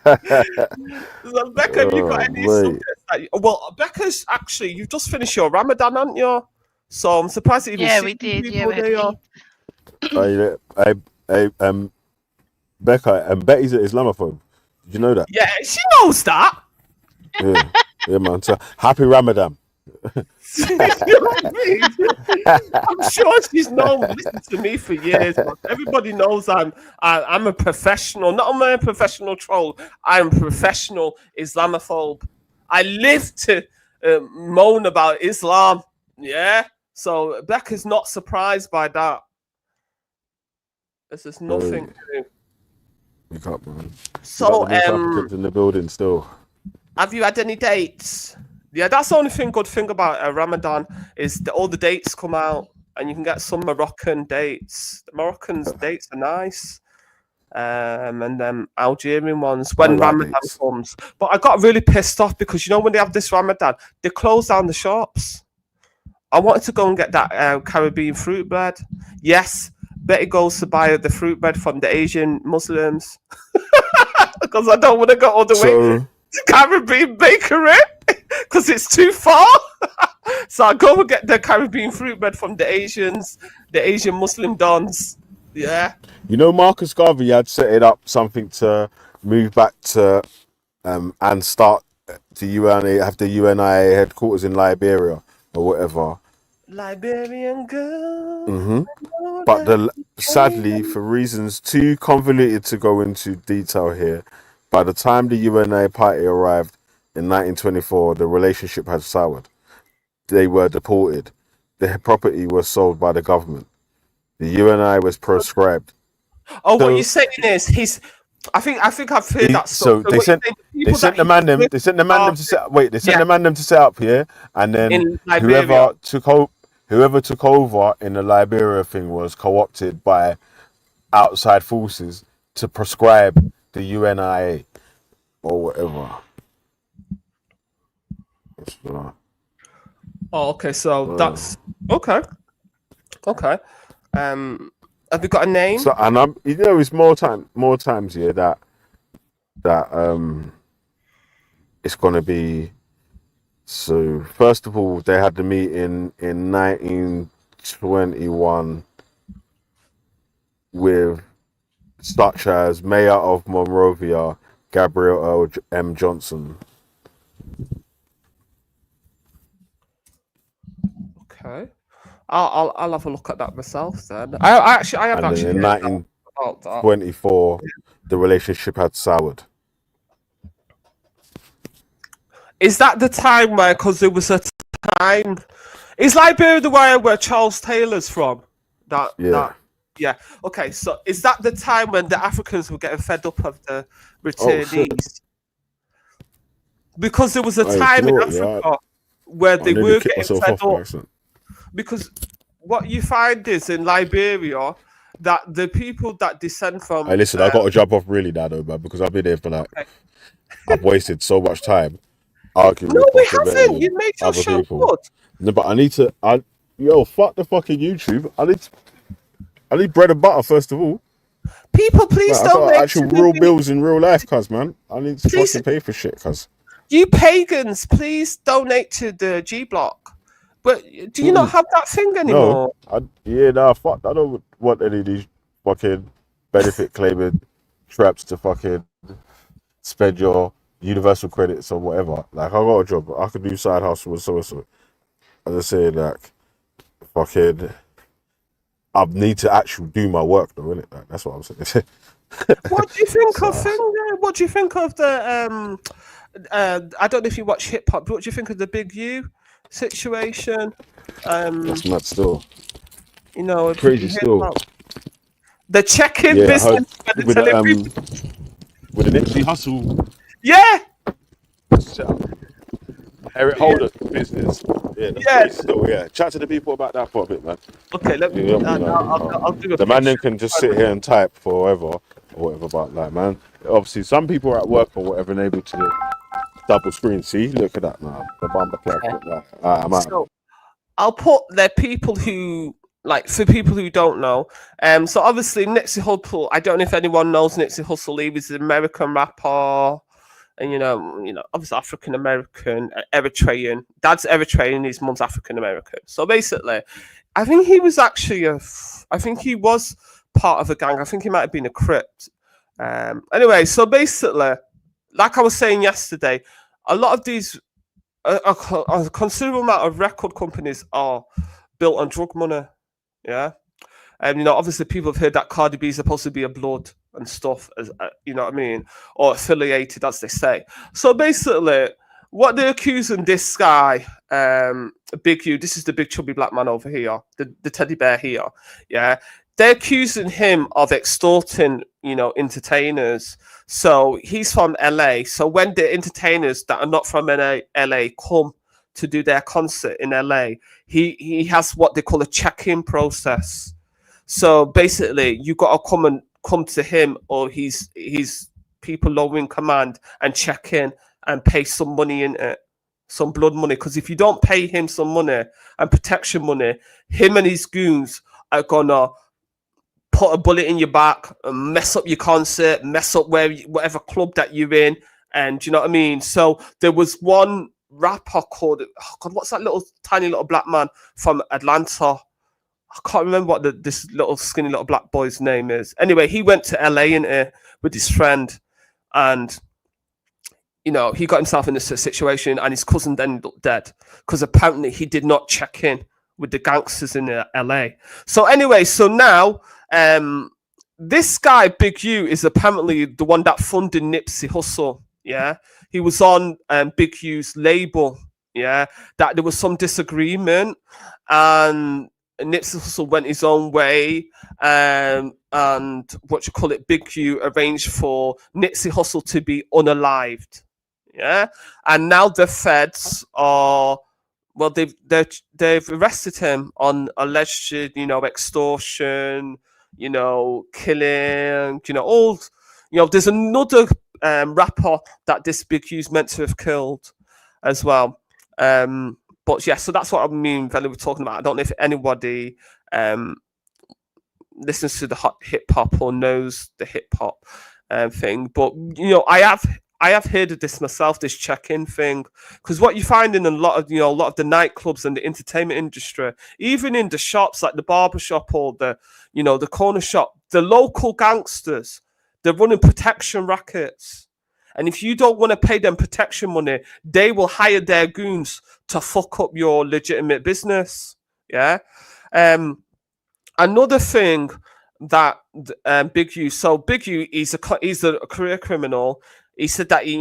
So, Becca, have you got any subjects? Well, Becca's actually, you've just finished your Ramadan, haven't you? So I'm surprised that even we did. Yeah, Becca, Betty's an Islamophobe. Did you know that? Yeah, she knows that. Yeah, man. So, happy Ramadan. I'm sure she's listened to me for years. But everybody knows I'm a professional. Not only a professional troll, I'm a professional Islamophobe. I live to moan about Islam. Yeah, so Becca's not surprised by that. This is nothing new. Wake up, man. So, in the building still. Have you had any dates? Yeah, that's the only good thing about Ramadan is all the dates come out and you can get some Moroccan dates. The Moroccans' dates are nice. And then Algerian ones when Ramadan comes. But I got really pissed off because, you know, when they have this Ramadan, they close down the shops. I wanted to go and get that Caribbean fruit bread. Yes, Betty goes to buy the fruit bread from the Asian Muslims because I don't want to go all the way to Caribbean bakery because it's too far. So I go and get the Caribbean fruit bread from the Asians, the Asian Muslim dons. Yeah. You know, Marcus Garvey had set it up something to move back to and start the UNA, have the UNIA headquarters in Liberia or whatever. Liberian girl. Mm-hmm. But sadly, for reasons too convoluted to go into detail here, by the time the UNA party arrived in 1924, the relationship had soured. They were deported. Their property was sold by the government. The UNI was proscribed. Oh, so, what you're saying is I think I've heard that. So they sent the man them to set up here, and then whoever took over in the Liberia thing was co-opted by outside forces to proscribe the UNIA or whatever. Oh, okay. So that's okay. Okay. Have you got a name? So, and it's more times here that it's gonna be. So first of all, they had the meeting in 1921 with such as Mayor of Monrovia, Gabriel M. Johnson. Okay, I'll have a look at that myself then. I have And then in heard about that. 1924, the relationship had soured. Is that the time where, because there was a time, is Liberia the where Charles Taylor's from? Yeah. Okay, so is that the time when the Africans were getting fed up of the returnees? Because there was a time in Africa where they were getting fed up. Because what you find is in Liberia that the people that descend from. Hey, listen, I got to jump off really now, though, man, because I've been here for I've wasted so much time arguing. No, we haven't. You made your show good. No, but I need to. Fuck the fucking YouTube. I need bread and butter first of all. People, please don't I got make actual real bills in real life, cuz, man. I need to fucking pay for shit, cuz. You pagans, please donate to the G Block. But do you not have that thing anymore? No, fuck. I don't want any of these fucking benefit claiming traps to fucking spend your universal credits or whatever. Like, I got a job. I could do side hustle with so. As I say, like, fucking, I need to actually do my work, though, innit? Like, that's what I'm saying. What do you think of what do you think of the I don't know if you watch hip hop, but what do you think of the Big U situation? That's mad still. You know, crazy still. The check-in business with the Nipsey Hussle. Yeah. Eric Holder business. Yeah, that's crazy still. Yeah, chat to the people about that for a bit, man. Okay, let me. I'll do a the man then can just sit here and type forever or whatever. But like, man, obviously some people are at work or whatever and able to double screen. See, look at that now. The bumper plug. I'm out. So I'll put the people who, like, for people who don't know. So obviously Nipsey Hussle. I don't know if anyone knows Nipsey Hussle. He was an American rapper. And you know, obviously African American, Eritrean. Dad's Eritrean, his mum's African American. So basically, I think he was actually I think he was part of a gang. I think he might have been a Crip. Anyway, so basically, like I was saying yesterday, a lot of these, a considerable amount of record companies are built on drug money. Yeah. And obviously people have heard that Cardi B is supposed to be a blood and stuff, as you know what I mean, or affiliated, as they say. So basically, what they're accusing this guy, Big U, this is the big chubby black man over here, the teddy bear here, yeah. They're accusing him of extorting, entertainers. So he's from LA. So when the entertainers that are not from LA come to do their concert in LA, he has what they call a check-in process. So basically, you got to come to him or his people lower in command and check in and pay some money in it, some blood money. Because if you don't pay him some money and protection money, him and his goons are gonna put a bullet in your back and mess up your concert, mess up whatever club that you're in, and you know what I mean. So there was one rapper called, what's that tiny little black man from Atlanta? I can't remember what this little skinny little black boy's name is. Anyway, he went to LA with his friend, and he got himself in this situation, and his cousin then ended up dead because apparently he did not check in with the gangsters in LA. So anyway, so now this guy Big U is apparently the one that funded Nipsey Hussle. Yeah, he was on Big U's label. Yeah, that there was some disagreement and Nipsey Hussle went his own way, and Big U arranged for Nipsey Hussle to be unalived. Yeah, and now the feds are, well, they've arrested him on alleged, extortion, killing, all, there's another rapper that this Big U's meant to have killed as well. But yeah, so that's what I mean, Veli, we're talking about. I don't know if anybody listens to the hot hip hop or knows the hip hop thing. But I have heard of this myself, this check-in thing, because what you find in a lot of the nightclubs and the entertainment industry, even in the shops like the barber shop or the corner shop, the local gangsters, they're running protection rackets. And if you don't want to pay them protection money, they will hire their goons to fuck up your legitimate business. Yeah. Another thing that Big U. So Big U, he's a career criminal. He said that he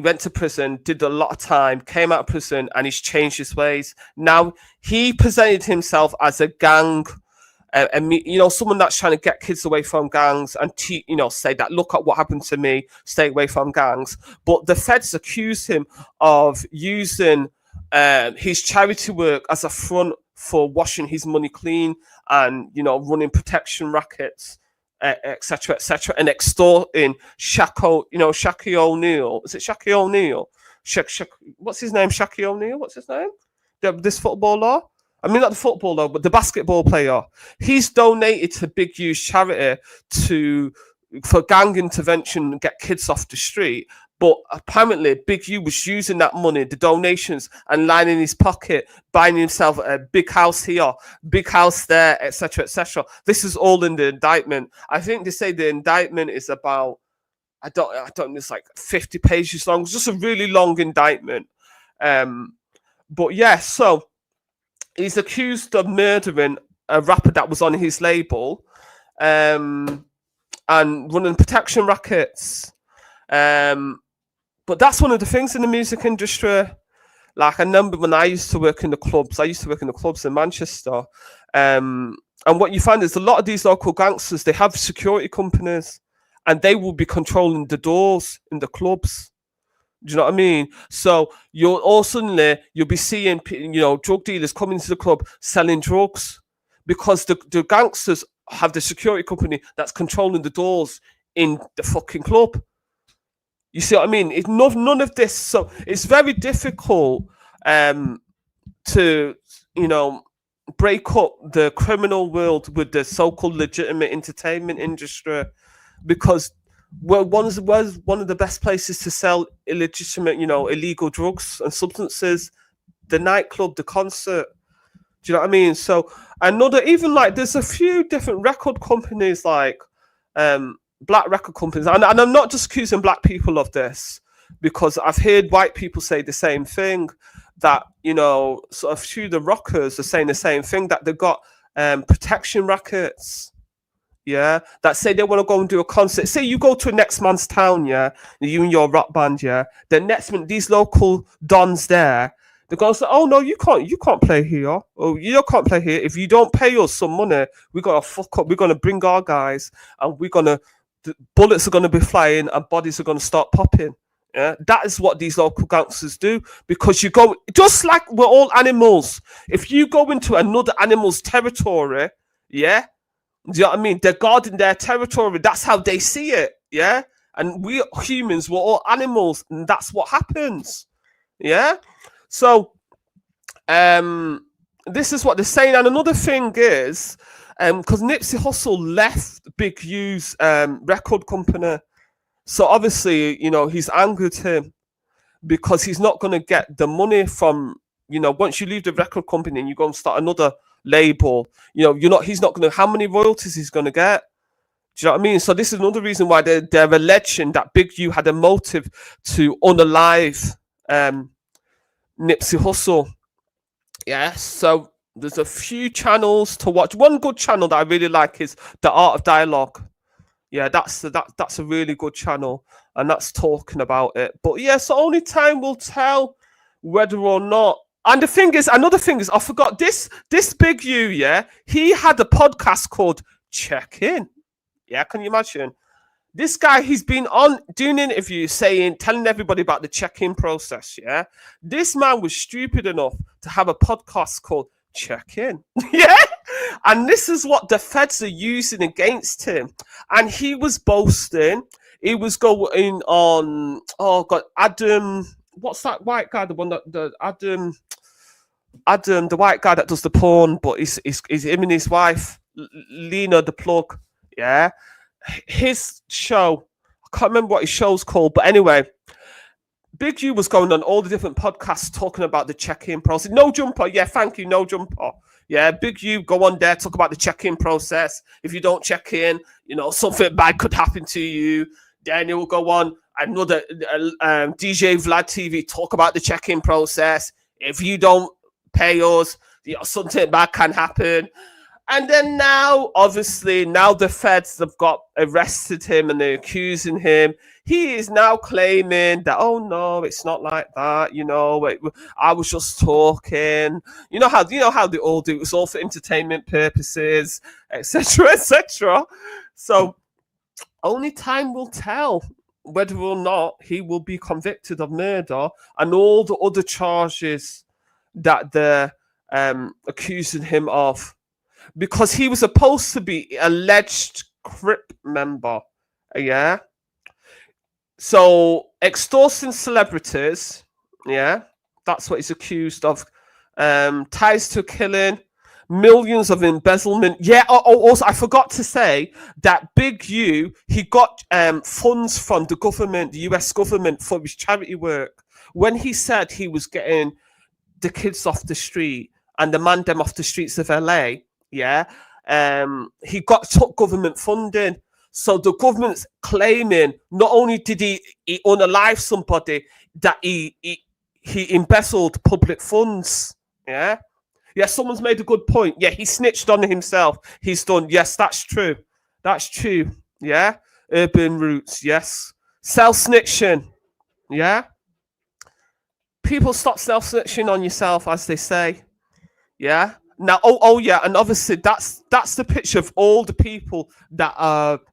went to prison, did a lot of time, came out of prison, and he's changed his ways. Now he presented himself as a gang. Someone that's trying to get kids away from gangs and say that, look at what happened to me, stay away from gangs. But the feds accuse him of using his charity work as a front for washing his money clean and running protection rackets, etc., and extorting Shaquille O'Neal. Is it Shaquille O'Neal? What's his name? Shaquille O'Neal. What's his name? This footballer. I mean, not the footballer, but the basketball player. He's donated to Big U's charity for gang intervention and get kids off the street. But apparently, Big U was using that money, the donations, and lining his pocket, buying himself a big house here, big house there, etc., etc. This is all in the indictment. I think they say the indictment is about, I don't. It's like 50 pages long. It's just a really long indictment. But yeah, so he's accused of murdering a rapper that was on his label, and running protection rackets. But that's one of the things in the music industry. Like, I remember when I used to work in the clubs. I used to work in the clubs in Manchester. And what you find is a lot of these local gangsters, they have security companies, and they will be controlling the doors in the clubs. Do you know what I mean? So suddenly you'll be seeing drug dealers coming to the club selling drugs because the gangsters have the security company that's controlling the doors in the fucking club. You see what I mean? It's none of this. So it's very difficult to break up the criminal world with the so-called legitimate entertainment industry, because one of the best places to sell illegitimate, illegal drugs and substances, the nightclub, the concert. Do you know what I mean? So there's a few different record companies, like black record companies, and I'm not just accusing black people of this, because I've heard white people say the same thing, that sort of few the rockers are saying the same thing, that they've got protection rackets. Yeah, that say they want to go and do a concert. Say you go to a next man's town, yeah, you and your rock band, yeah. The next man, these local dons there, they're going to say, "Oh no, you can't play here. Oh, you can't play here. If you don't pay us some money, we're gonna fuck up. We're gonna bring our guys, and bullets are gonna be flying, and bodies are gonna start popping." Yeah, that is what these local gangsters do, because you go, just like we're all animals. If you go into another animal's territory, yeah. Do you know what I mean? They're guarding their territory. That's how they see it, yeah? And we humans, we're all animals, and that's what happens, yeah? So, this is what they're saying. And another thing is, because Nipsey Hussle left Big U's record company, so obviously, he's angered him, because he's not going to get the money from, once you leave the record company and you go and start another label, he's not going to, how many royalties he's going to get? Do you know what I mean? So this is another reason why they're alleging that Big U had a motive to unalive Nipsey Hussle. Yeah, so there's a few channels to watch. One good channel that I really like is The Art of Dialogue. Yeah, that's a really good channel, and that's talking about it. But yeah, so only time will tell whether or not. And another thing is, I forgot this Big U, yeah, he had a podcast called Check In. Yeah, can you imagine? This guy, he's been on doing interviews telling everybody about the check-in process, yeah? This man was stupid enough to have a podcast called Check In. Yeah? And this is what the feds are using against him. And he was boasting. He was going on, Adam, what's that white guy? The one that, Adam, the white guy that does the porn, but he's him and his wife, Lena the Plug. Yeah, his show. I can't remember what his show's called, but anyway, Big U was going on all the different podcasts talking about the check-in process. No Jumper, yeah, thank you, No Jumper. Yeah, Big U, go on there, talk about the check-in process. If you don't check in, you know, something bad could happen to you. Then it will go on another DJ Vlad TV, talk about the check-in process. If you don't pay us, you know, something bad can happen. And then now, obviously, now the feds have got arrested him and they're accusing him. He is now claiming that, oh no, it's not like that. You know, I was just talking. You know how they all do. It was all for entertainment purposes, etc., etc. So only time will tell whether or not he will be convicted of murder and all the other charges that they're accusing him of. Because he was supposed to be alleged Crip member, yeah? So, extorting celebrities, yeah? That's what he's accused of. Ties to killing, millions of embezzlement. Yeah, also, I forgot to say that Big U, he got funds from the government, the US government, for his charity work. When he said he was getting the kids off the street and the man them off the streets of LA, yeah, he took government funding. So the government's claiming not only did he unalive somebody, that he embezzled public funds. Yeah, someone's made a good point. Yeah, he snitched on himself. He's done. Yes, that's true. That's true. Yeah, urban roots. Yes, self-snitching. Yeah, people stop self-snitching on yourself, as they say. Yeah. Now, yeah, and obviously that's the picture of all the people that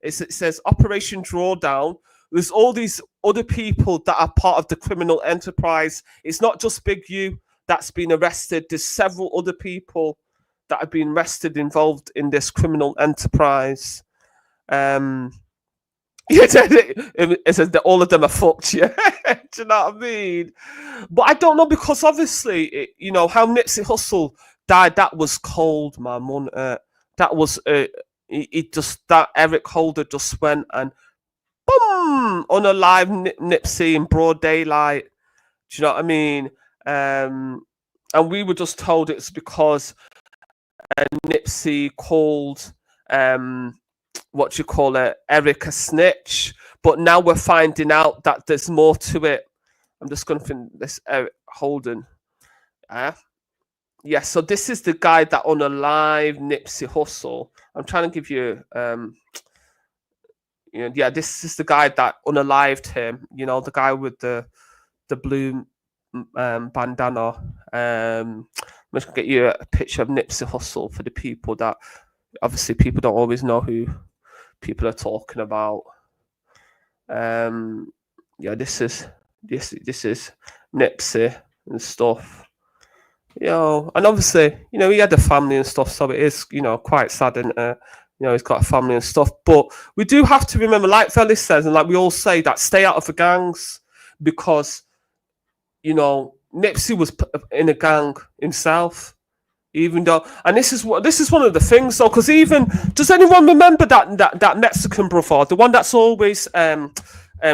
it says Operation Drawdown. There's all these other people that are part of the criminal enterprise. It's not just Big U that's been arrested. There's several other people that have been arrested involved in this criminal enterprise. It says that all of them are fucked. Yeah, do you know what I mean? But I don't know, because obviously, you know how Nipsey Hussle died. That was cold, man. That was that Eric Holder just went and boom on a live Nipsey in broad daylight. Do you know what I mean? And we were just told it's because Nipsey called Eric a snitch. But now we're finding out that there's more to it. I'm just going to finish this. Eric Holden. Yeah, so this is the guy that unalived Nipsey Hussle. I'm trying to give you, this is the guy that unalived him. You know, the guy with the blue bandana. I'm just gonna get you a picture of Nipsey Hussle for the people that obviously people don't always know who people are talking about. This is Nipsey and stuff. And obviously, he had a family and stuff, so it is, quite sad, and he's got a family and stuff. But we do have to remember, like Felix says, and like we all say, that stay out of the gangs, because, Nipsey was in a gang himself, even though, and this is one of the things, though, because even, does anyone remember that Mexican brother, the one that's always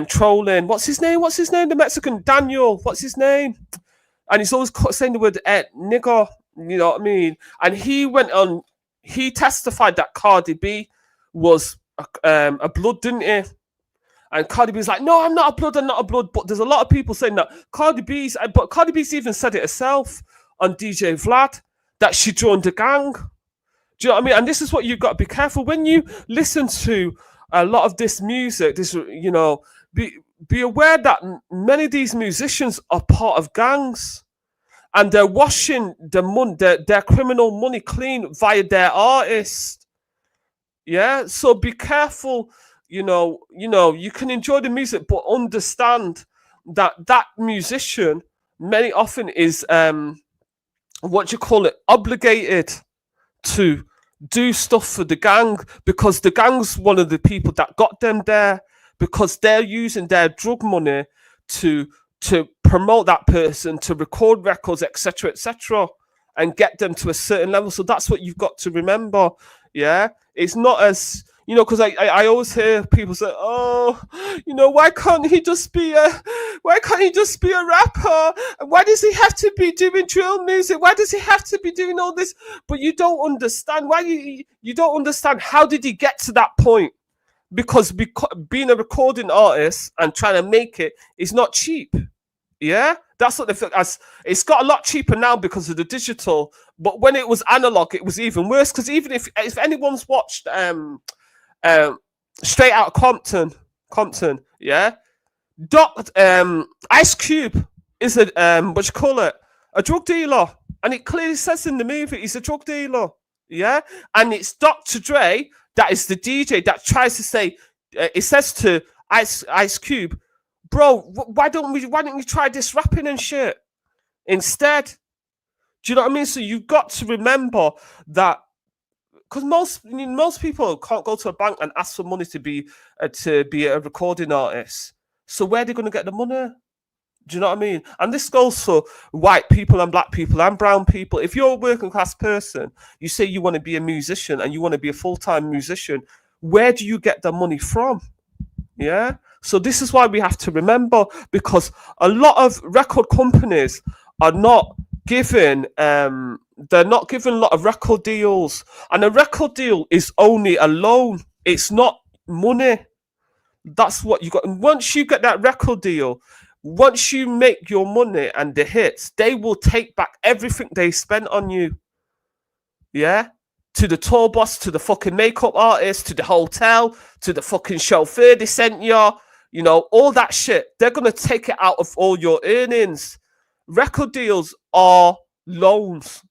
trolling? What's his name? The Mexican Daniel. What's his name? And he's always saying the word nigger, you know what I mean? And he testified that Cardi B was a blood, didn't he? And Cardi B's like, no, I'm not a blood. But there's a lot of people saying that Cardi B's even said it herself on DJ Vlad, that she joined a gang. Do you know what I mean? And this is what you've got to be careful when you listen to a lot of this music. Be aware that many of these musicians are part of gangs, and they're washing their criminal money clean via their artists. Yeah, so be careful. You can enjoy the music, but understand that musician many often is obligated to do stuff for the gang, because the gang's one of the people that got them there, because they're using their drug money to promote that person, to record records, etc., and get them to a certain level. So that's what you've got to remember. Yeah, it's not as because I always hear people say, oh, why can't he just be a rapper? Why does he have to be doing drill music? Why does he have to be doing all this? But you don't understand why you don't understand how did he get to that point? Because being a recording artist and trying to make it is not cheap. Yeah, that's what they feel. As it's got a lot cheaper now because of the digital. But when it was analog, it was even worse. Because even if anyone's watched Straight Out Compton, yeah, Ice Cube is a a drug dealer, and it clearly says in the movie he's a drug dealer. Yeah, and it's Dr. Dre that is the DJ that tries to say it says to Ice Cube, bro, why don't you try this rapping and shit instead? Do you know what I mean? So you've got to remember that because most people can't go to a bank and ask for money to be a recording artist. So where are they going to get the money? Do you know what I mean? And this goes for white people and black people and brown people. If you're a working class person, you say you want to be a musician and you want to be a full-time musician, where do you get the money from? Yeah. So this is why we have to remember, because a lot of record companies are not given they're not given a lot of record deals, and a record deal is only a loan. It's not money. That's what you got. And once you get that record deal, once you make your money and the hits, they will take back everything they spent on you. Yeah. To the tour bus, to the fucking makeup artist, to the hotel, to the fucking chauffeur they sent you, all that shit. They're going to take it out of all your earnings. Record deals are loans.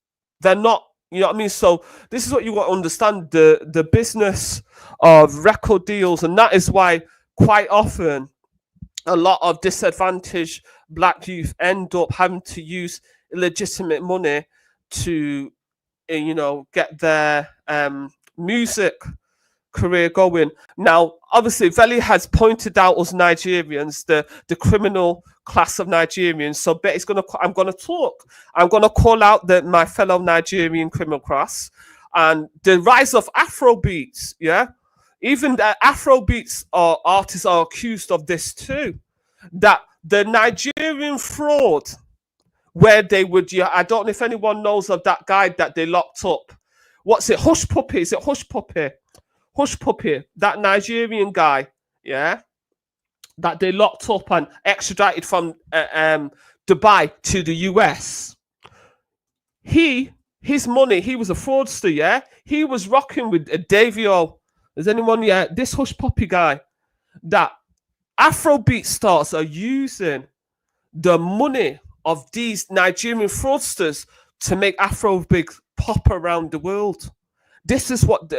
They're not, you know what I mean? So this is what you want to understand, the business of record deals. And that is why quite often a lot of disadvantaged black youth end up having to use illegitimate money to get their music career going. Now, obviously, Veli has pointed out us Nigerians, the criminal class of Nigerians. So I'm gonna call out my fellow Nigerian criminal class and the rise of Afrobeats. Yeah, even the Afrobeats artists are accused of this too. That the Nigerian fraud, where they would, I don't know if anyone knows of that guy that they locked up. What's it? Hush Puppy? Is it Hush Puppy? Hush Puppy, that Nigerian guy, yeah, that they locked up and extradited from Dubai to the US. His money, he was a fraudster, yeah. He was rocking with Davio. Is anyone, this Hush Puppy guy, that Afrobeat stars are using the money of these Nigerian fraudsters to make Afrobeat pop around the world. This is what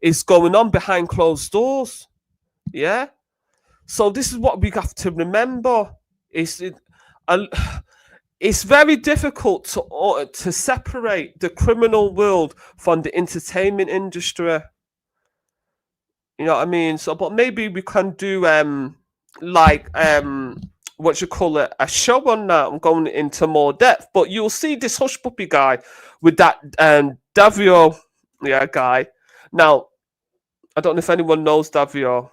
is going on behind closed doors. Yeah. So this is what we have to remember. It's very difficult to separate the criminal world from the entertainment industry. You know what I mean? So, but maybe we can do a show on that. I'm going into more depth, but you'll see this Hush Puppy guy with that Davio guy. Now, I don't know if anyone knows Davio.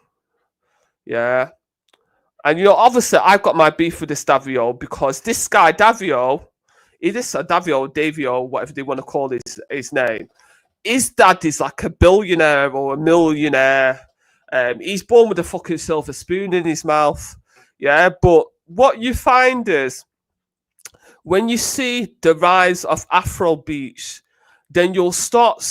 Yeah. And obviously I've got my beef with this Davio because this guy, Davio, whatever they want to call his name, his dad is like a billionaire or a millionaire. He's born with a fucking silver spoon in his mouth. Yeah, but what you find is when you see the rise of Afrobeats, then you'll start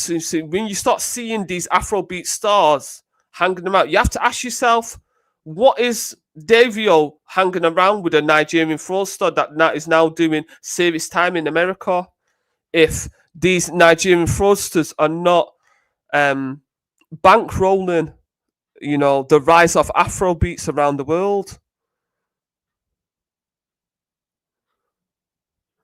when you start seeing these Afrobeat stars hanging them out, you have to ask yourself, what is Davio hanging around with a Nigerian fraudster that is now doing serious time in America? If these Nigerian fraudsters are not bankrolling, the rise of Afrobeats around the world.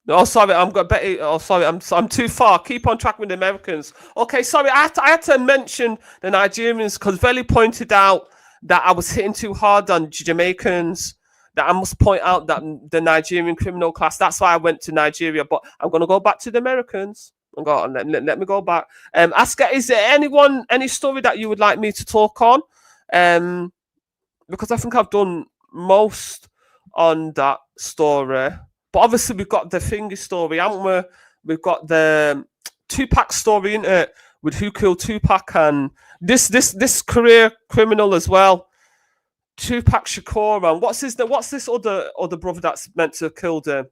Oh, sorry, I'm too far. Keep on track with the Americans. Okay, sorry, I had to mention the Nigerians because Veli pointed out that I was hitting too hard on Jamaicans. That I must point out that the Nigerian criminal class. That's why I went to Nigeria. But I'm going to go back to the Americans. Let me go back. Asker, is there any story that you would like me to talk on? Because I think I've done most on that story. But obviously we've got the thingy story, haven't we? We've got the Tupac story, isn't it? With who killed Tupac and this career criminal as well. Tupac Shakur, and what's this other brother that's meant to have killed him?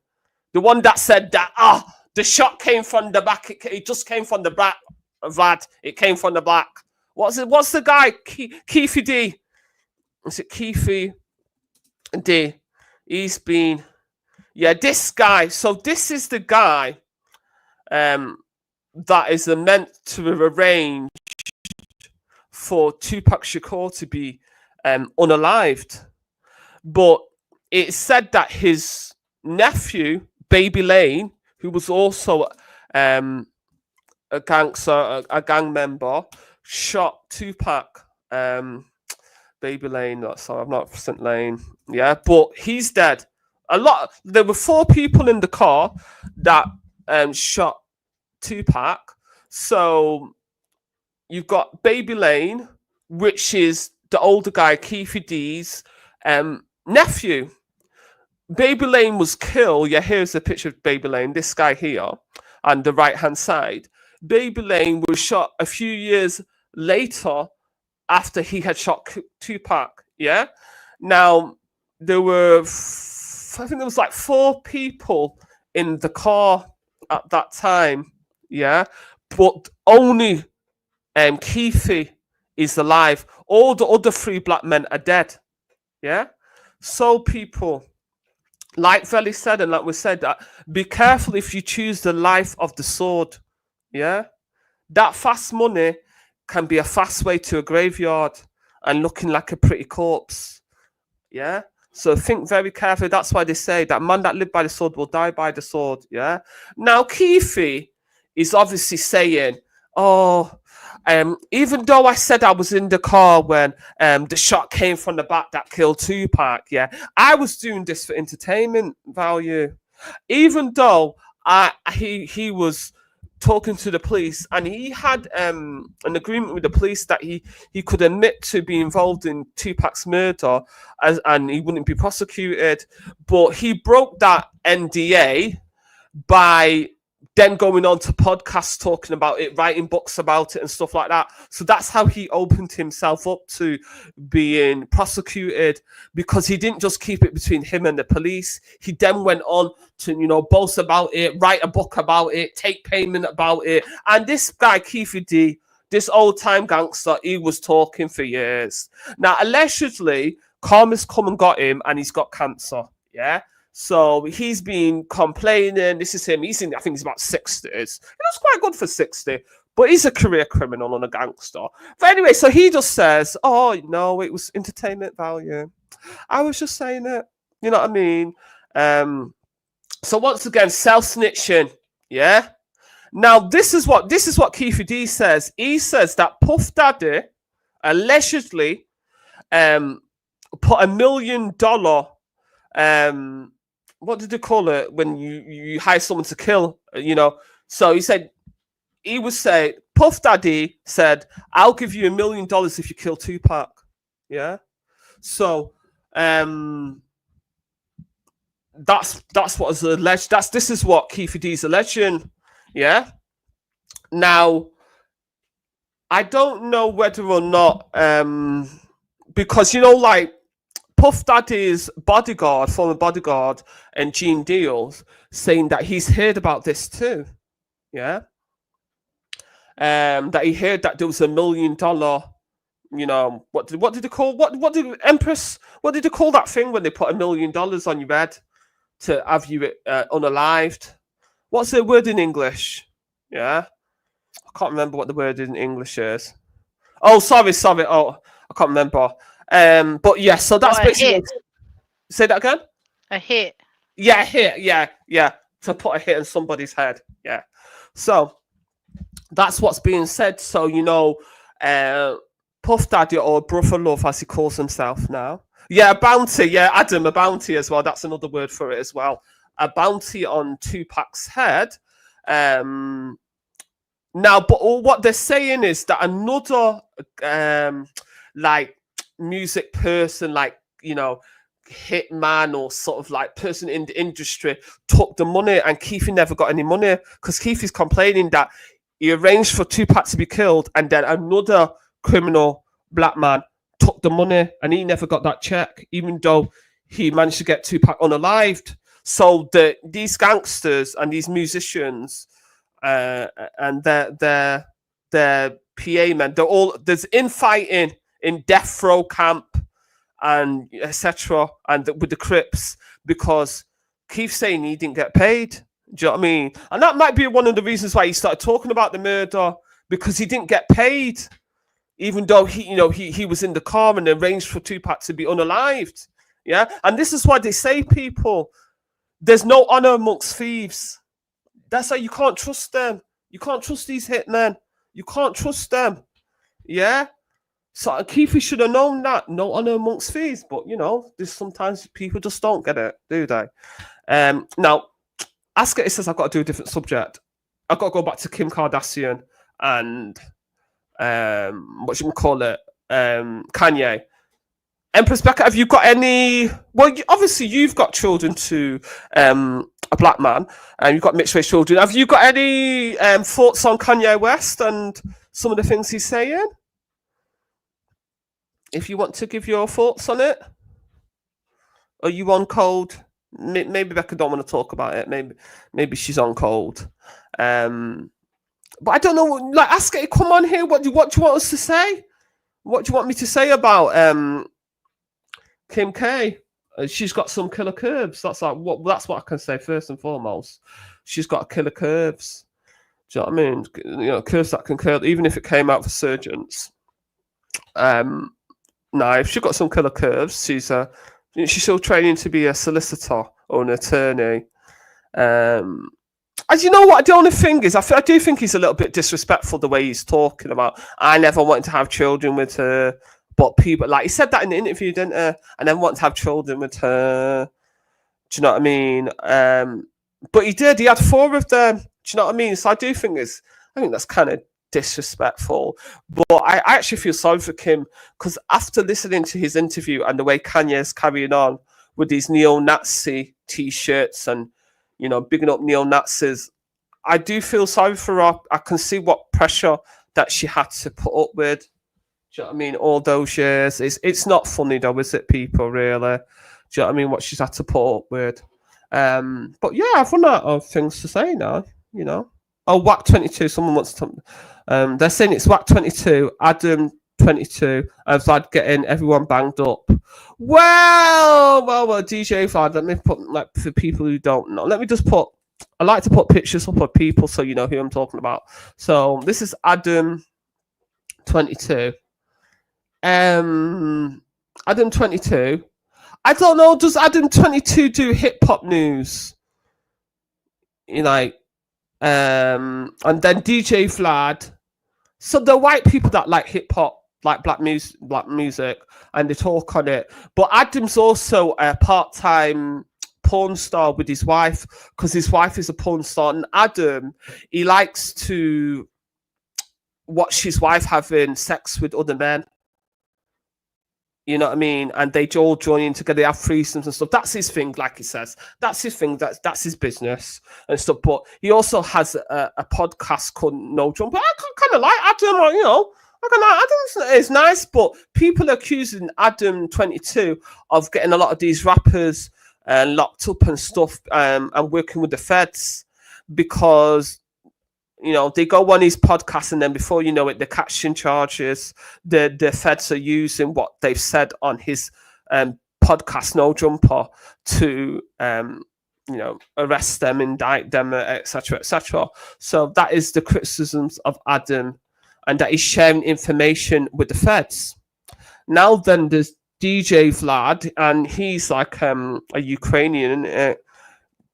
The one that said that the shot came from the back. It just came from the back, Vlad. It came from the back. What's the guy? Keefe D. Is it Keefe D? He's been this guy. So this is the guy that is meant to have arranged for Tupac Shakur to be unalived. But it said that his nephew, Baby Lane, who was also a gangster, a gang member, shot Tupac. Baby Lane, sorry, I'm not St. Lane. Yeah, but he's dead. There were 4 people in the car that shot Tupac. So you've got Baby Lane, which is the older guy, Keefe D's nephew. Baby Lane was killed. Yeah, here's a picture of Baby Lane, this guy here, on the right-hand side. Baby Lane was shot a few years later after he had shot Tupac, yeah? Now, there were, I think there was like 4 people in the car at that time, yeah? But only Keefe is alive. All the other 3 black men are dead, yeah? So people, like Veli said and like we said, that be careful if you choose the life of the sword, yeah? That fast money can be a fast way to a graveyard and looking like a pretty corpse. Yeah? So think very carefully. That's why they say that man that lived by the sword will die by the sword. Yeah? Now, Keefe is obviously saying, even though I said I was in the car when the shot came from the back that killed Tupac, yeah, I was doing this for entertainment value. Even though he was talking to the police, and he had an agreement with the police that he could admit to be involved in Tupac's murder, and he wouldn't be prosecuted. But he broke that NDA by then going on to podcasts talking about it, writing books about it and stuff like that. So that's how he opened himself up to being prosecuted, because he didn't just keep it between him and the police. He then went on to, boast about it, write a book about it, take payment about it. And this guy, Keefe D, this old-time gangster, he was talking for years. Now, allegedly, karma's come and got him, and he's got cancer, yeah? So he's been complaining. This is him. I think he's about 60s. That's quite good for 60, but he's a career criminal and a gangster. But anyway, so he just says, oh, no, it was entertainment value. I was just saying it. You know what I mean? So once again, self-snitching. Yeah? Now, this is what Keefe D says. He says that Puff Daddy allegedly put $1 million what did they call it when you hire someone to kill, So he would say, Puff Daddy said, I'll give you $1 million if you kill Tupac. Yeah. So that's what is alleged. This is what Keefe D's alleging. Yeah. Now, I don't know whether or not because Puff Daddy's former bodyguard, and Gene Deals, saying that he's heard about this too. Yeah. That he heard that there was $1 million, what did they call what did Empress, what did they call that thing when they put $1 million on your head to have you unalived? What's the word in English? Yeah. I can't remember what the word in English is. Oh, sorry. Oh, I can't remember. But yeah, so that's basically. Hit. Say that again. A hit. Yeah, hit. Yeah. To put a hit on somebody's head. Yeah. So that's what's being said. So Puff Daddy, or Brother Love, as he calls himself now. Yeah, a bounty. Yeah, Adam, a bounty as well. That's another word for it as well. A bounty on Tupac's head. Now, but all what they're saying is that another like music person, like, you know, hitman or sort of like person in the industry took the money, and Keefe never got any money because Keefe is complaining that he arranged for Tupac to be killed, and then another criminal black man took the money, and he never got that check, even though he managed to get Tupac unalived. So these gangsters and these musicians and their PA men, they're all there's infighting in death row camp and etc. and with the Crips because Keith's saying he didn't get paid. Do you know what I mean? And that might be one of the reasons why he started talking about the murder, because he didn't get paid, even though he was in the car and arranged for Tupac to be unalived. Yeah, and this is why they say, people, there's no honor amongst thieves. That's why you can't trust them. You can't trust these hitmen. You can't trust them. Yeah. So Keefe should have known that. No honor amongst thieves. But there's sometimes people just don't get it, do they? Now, Asker says I've got to do a different subject. I've got to go back to Kim Kardashian and Kanye. Empress Becca, have you got any? Well, obviously you've got children to a black man, and you've got mixed race children. Have you got any thoughts on Kanye West and some of the things he's saying? If you want to give your thoughts on it, are you on cold? Maybe Becca don't want to talk about it. Maybe she's on cold. But I don't know. Like, ask it. Come on here. What do you want us to say? What do you want me to say about Kim K? She's got some killer curves. That's what I can say first and foremost. She's got killer curves. Do you know what I mean? Curves that can curl, even if it came out for surgeons. Now, if she's got some killer curves, she's still training to be a solicitor or an attorney. As you know what, the only thing is, I do think he's a little bit disrespectful the way he's talking about, I never wanted to have children with her, but people, like, he said that in the interview, didn't he? And then want to have children with her. Do you know what I mean? But he did. He had 4 of them. Do you know what I mean? So I think that's kind of disrespectful. But I actually feel sorry for Kim, because after listening to his interview and the way Kanye's carrying on with these neo-Nazi T-shirts and bigging up neo-Nazis, I do feel sorry for her. I can see what pressure that she had to put up with. Do you know what I mean? All those years. It's not funny though, is it, people, really? Do you know what I mean? What she's had to put up with. But yeah, I've run out of things to say now, Oh, Whack 22. Someone wants to. They're saying it's Whack 22, Adam 22, and Vlad getting everyone banged up. Well, DJ Vlad. Let me put, like, for people who don't know. Let me just put. I like to put pictures up of people so you know who I'm talking about. So this is Adam 22. Adam 22. I don't know. Does Adam 22 do hip hop news? And then DJ Vlad. So the white people that like hip hop, like black music, and they talk on it. But Adam's also a part-time porn star with his wife, because his wife is a porn star, and Adam, he likes to watch his wife having sex with other men. You know what I mean? And they all join in together, they have threesomes and stuff. That's his thing, like he says. That's his thing. That's his business and stuff. But he also has a podcast called No Jump. But I kind of like Adam, Adam is nice, but people are accusing Adam 22 of getting a lot of these rappers locked up and stuff, and working with the feds, because they go on his podcast, and then before you know it, they're catching charges. The feds are using what they've said on his podcast, No Jumper, to arrest them, indict them, etc., etc. So that is the criticisms of Adam, and that he's sharing information with the feds. Now then, there's DJ Vlad, and he's like a Ukrainian,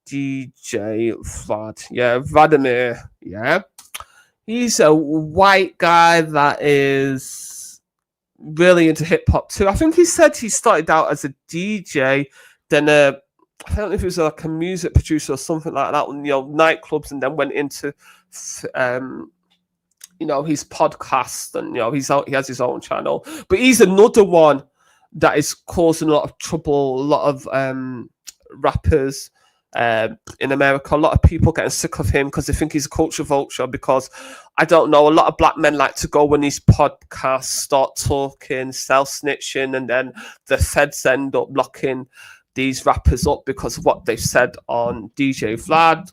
DJ Vlad, yeah, Vladimir, yeah. He's a white guy that is really into hip hop too. I think he said he started out as a DJ, then I don't know if he was like a music producer or something like that, nightclubs, and then went into his podcast, and he has his own channel. But he's another one that is causing a lot of trouble. A lot of rappers in America, a lot of people getting sick of him because they think he's a culture vulture. Because I don't know, a lot of black men like to go on his podcasts, start talking, self-snitching, and then the feds end up locking these rappers up because of what they've said on DJ Vlad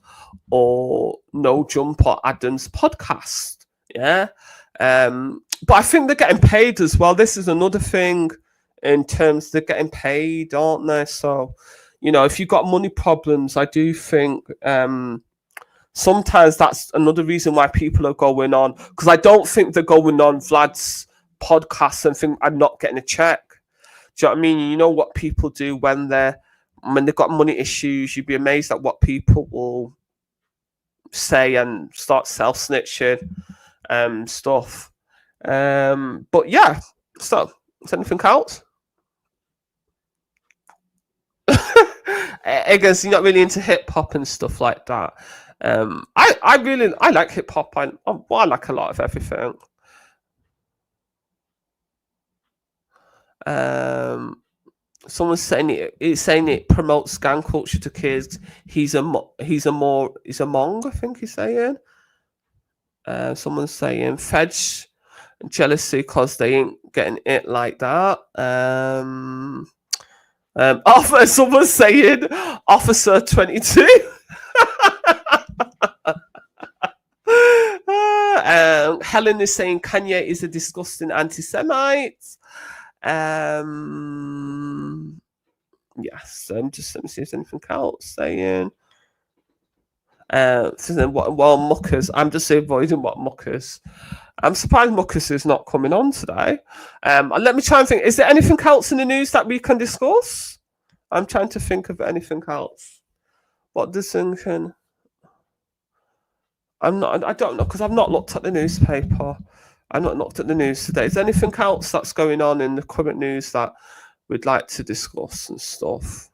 or No Jump or Adam's podcast. Yeah. But I think they're getting paid as well. This is another thing in terms they're getting paid, aren't they? So, if you've got money problems, I do think sometimes that's another reason why people are going on. Because I don't think they're going on Vlad's podcast and think I'm not getting a check. Do you know what I mean? You know what people do when they've got money issues. You'd be amazed at what people will say and start self-snitching stuff. But yeah, so is anything else? I guess you're not really into hip hop and stuff like that. I like hip hop. I like a lot of everything. Someone's saying it promotes gang culture to kids. He's a mong, I think he's saying. Someone's saying fetch jealousy because they ain't getting it like that. Someone's saying Officer 22. Helen is saying Kanye is a disgusting anti-Semite. Yes, just let me see if there's anything else saying. Well, Muckers. I'm just avoiding what Muckers. I'm surprised Muckers is not coming on today. Let me try and think. Is there anything else in the news that we can discuss? I'm trying to think of anything else. What distinction? I don't know because I've not looked at the newspaper. I've not looked at the news today. Is there anything else that's going on in the current news that we'd like to discuss and stuff?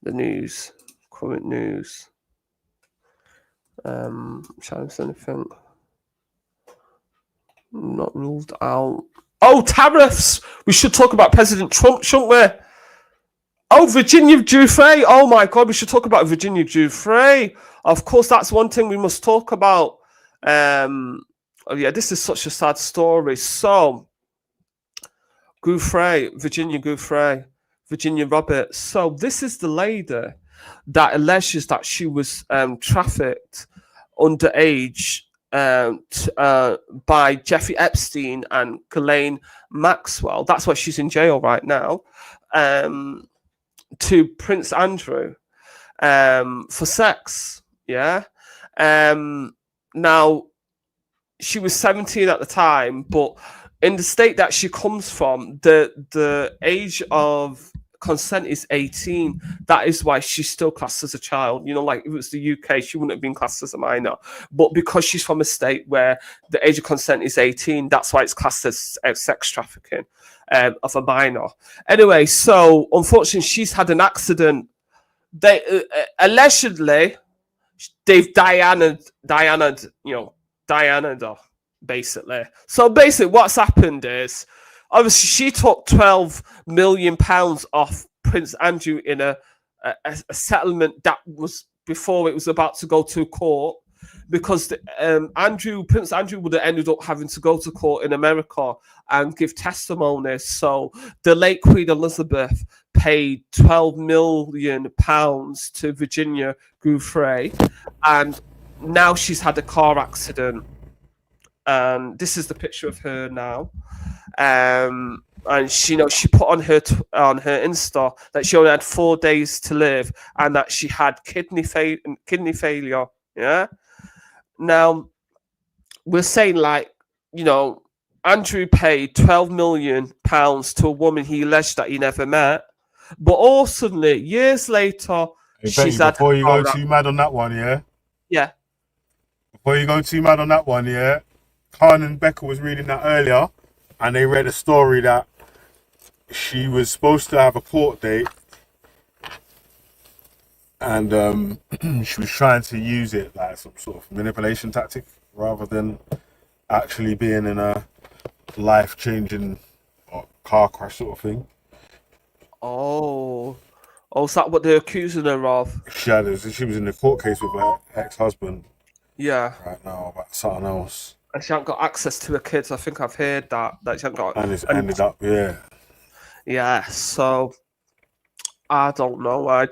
The news, current news. Trying to see anything. Not ruled out. Oh, tariffs! We should talk about President Trump, shouldn't we? Oh, Virginia Giuffre. Oh my God, we should talk about Virginia Giuffre. Of course, that's one thing we must talk about. Oh yeah, this is such a sad story. So, Virginia Roberts. So this is the lady that alleges that she was trafficked underage by Jeffrey Epstein and Ghislaine Maxwell. That's why she's in jail right now. To Prince Andrew for sex. Yeah. Now, she was 17 at the time, but in the state that she comes from, the age of consent is 18. That is why she's still classed as a child. Like if it was the UK, she wouldn't have been classed as a minor. But because she's from a state where the age of consent is 18, that's why it's classed as sex trafficking of a minor. Anyway, so unfortunately, she's had an accident. They allegedly they've Diana, basically. So basically, what's happened is, obviously, she took £12 million off Prince Andrew in a settlement that was before it was about to go to court, because Prince Andrew would have ended up having to go to court in America and give testimony. So the late Queen Elizabeth paid £12 million to Virginia Giuffre, and now she's had a car accident. And this is the picture of her now. And she put on her Insta that she only had 4 days to live and that she had kidney failure. Yeah. Now we're saying Andrew paid £12 million to a woman he alleged that he never met, but all suddenly years later, she's had. Before you go too mad on that one, yeah. Yeah. Before you go too mad on that one, yeah. Khan and Becca was reading that earlier, and they read a story that she was supposed to have a court date, and she was trying to use it like some sort of manipulation tactic rather than actually being in a life-changing car crash sort of thing. Oh, is that what they're accusing her of? She was in the court case with her ex-husband. Yeah. Right now about something else. And she hasn't got access to her kids. I think I've heard that she hasn't got. And it's ended up, yeah. Yeah. So I don't know.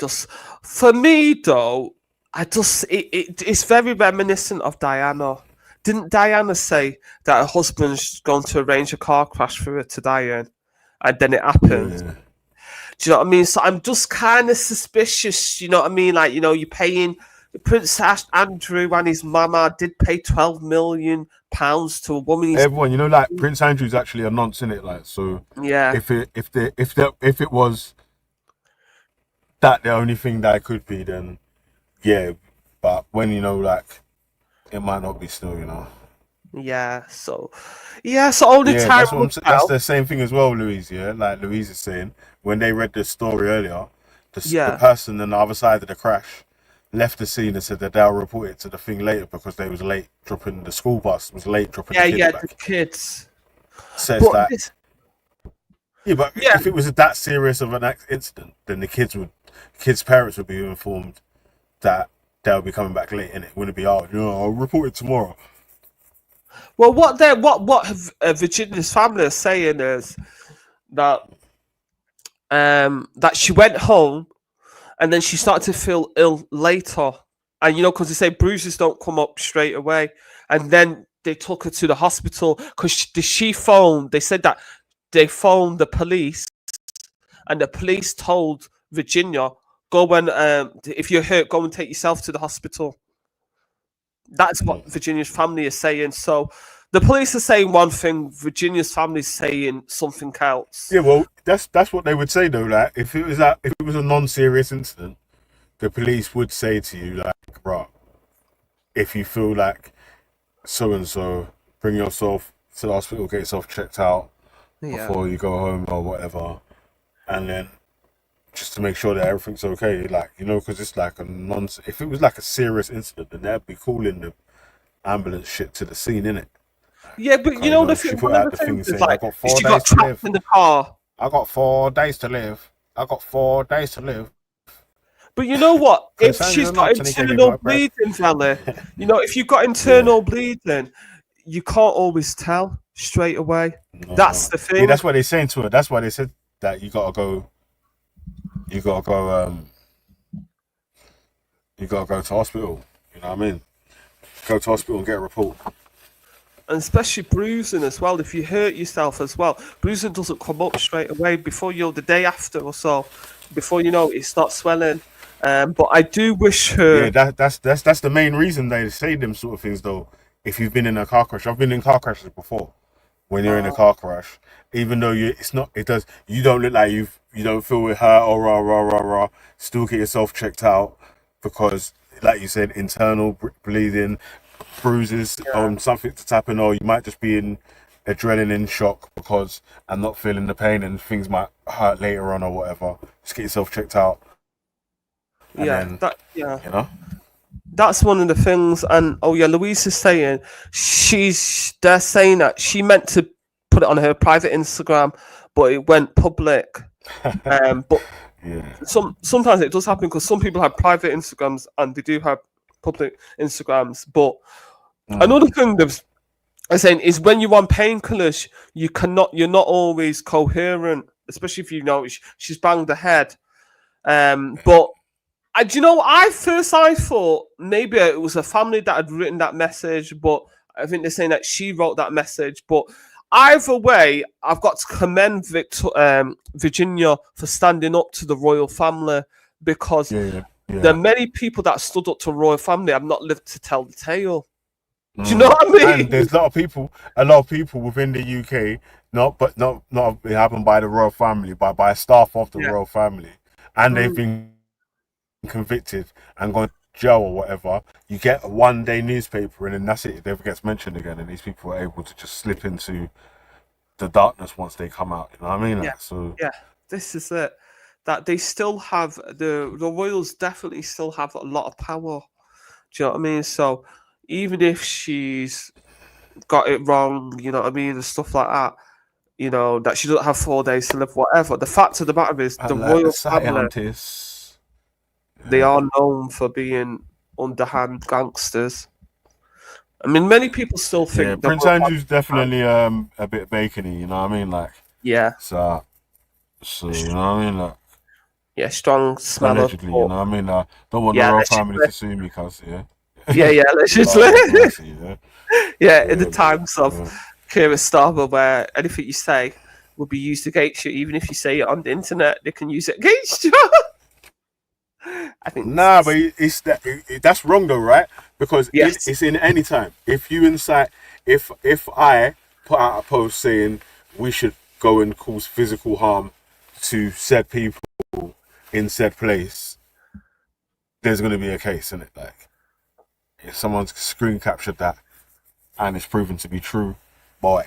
For me though, it's very reminiscent of Diana. Didn't Diana say that her husband's going to arrange a car crash for her to die in, and then it happened? Yeah. Do you know what I mean? So I'm just kind of suspicious. You know what I mean? Like, you know, you're paying Prince Andrew and his mama did pay £12 million to a woman. Everyone, you know, like Prince Andrew's actually a nonce, innit? Like, so yeah. If it was that the only thing that it could be, then yeah. But when you know, like, it might not be still, you know. Yeah. So only time. That's the same thing as well, Louise. Yeah, like Louise is saying, when they read the story earlier, the person on the other side of the crash left the scene and said that they'll report it to the thing later because they was late dropping the school bus was late dropping the kids back. The kids. Says that. If it was that serious of an incident, then the kids' parents would be informed that they'll be coming back late, and it wouldn't be, I'll report it tomorrow. Well, what Virginia's family is saying is that that she went home and then she started to feel ill later, and you know, because they say bruises don't come up straight away, and then they took her to the hospital because they said that they phoned the police, and the police told Virginia, go and if you're hurt, go and take yourself to the hospital. That's what Virginia's family is saying. So the police are saying one thing, Virginia's family is saying something else. Yeah, well, that's what they would say though. Like, if it was a non-serious incident, the police would say to you, like, right, if you feel like so and so, bring yourself to the hospital, get yourself checked out before you go home or whatever, and then just to make sure that everything's okay, like, you know, because it's like if it was like a serious incident, then they'd be calling the ambulance shit to the scene, innit? Yeah, but you know the thing. One of the things is like, she got trapped in the car. I got 4 days to live. But you know what? If she's got internal bleeding, Valley, you know, if you've got internal bleeding, you can't always tell straight away. No. That's the thing. Yeah, that's what they're saying to her. That's why they said that you gotta go to hospital. You know what I mean? Go to hospital and get a report. And especially bruising as well. If you hurt yourself as well, bruising doesn't come up straight away. Before the day after or so, before you know it starts swelling. But I do wish her. Yeah, that's the main reason they say them sort of things though. If you've been in a car crash, I've been in car crashes before. When you're in a car crash, even though you don't look like you don't feel it hurt or rah. Still get yourself checked out because, like you said, internal bleeding, bruises, something that's happened, or you might just be in adrenaline shock because I'm not feeling the pain and things might hurt later on or whatever. Just get yourself checked out. And you know. That's one of the things, and Louise is saying they're saying that she meant to put it on her private Instagram, but it went public. But sometimes it does happen because some people have private Instagrams and they do have public Instagrams. But another thing I'm saying is when you're on painkillers, you're not always coherent, especially if you know she's banged her head. But do you know, I thought maybe it was a family that had written that message, but I think they're saying that she wrote that message. But either way, I've got to commend Virginia for standing up to the royal family because there are many people that stood up to the royal family have not lived to tell the tale. Do you know what I mean? And there's a lot of people within the UK, not happened by the royal family, but by staff of the royal family, and they've been convicted and gone to jail or whatever. You get a one-day newspaper and then that's it. It never gets mentioned again, and these people are able to just slip into the darkness once they come out. You know what I mean? This is it. That they still have the royals definitely still have a lot of power. Do you know what I mean? So even if she's got it wrong, you know what I mean, and stuff like that. You know, that she doesn't have 4 days to live, whatever. The fact of the matter is, the like the royal family, scientists. they are known for being underhand gangsters. I mean, many people still think Yeah, the Prince royal Andrew's family- definitely a bit bacony, you know what I mean? Like, yeah, so you know what I mean? Like, yeah, strong smell of allegedly, you know what I mean? I don't want the yeah, royal allegedly. family to sue me, cuz, yeah. Yeah, allegedly. Mercy, yeah. Yeah, in the times of yeah. Keir Starmer, where anything you say will be used against you, even if you say it on the internet, they can use it against you. I think Nah, but that's wrong though, right? Because Yes. it's in any time. If you incite, if I put out a post saying we should go and cause physical harm to said people in said place, there's going to be a case in it. Like, if someone's screen captured that and it's proven to be true, boy,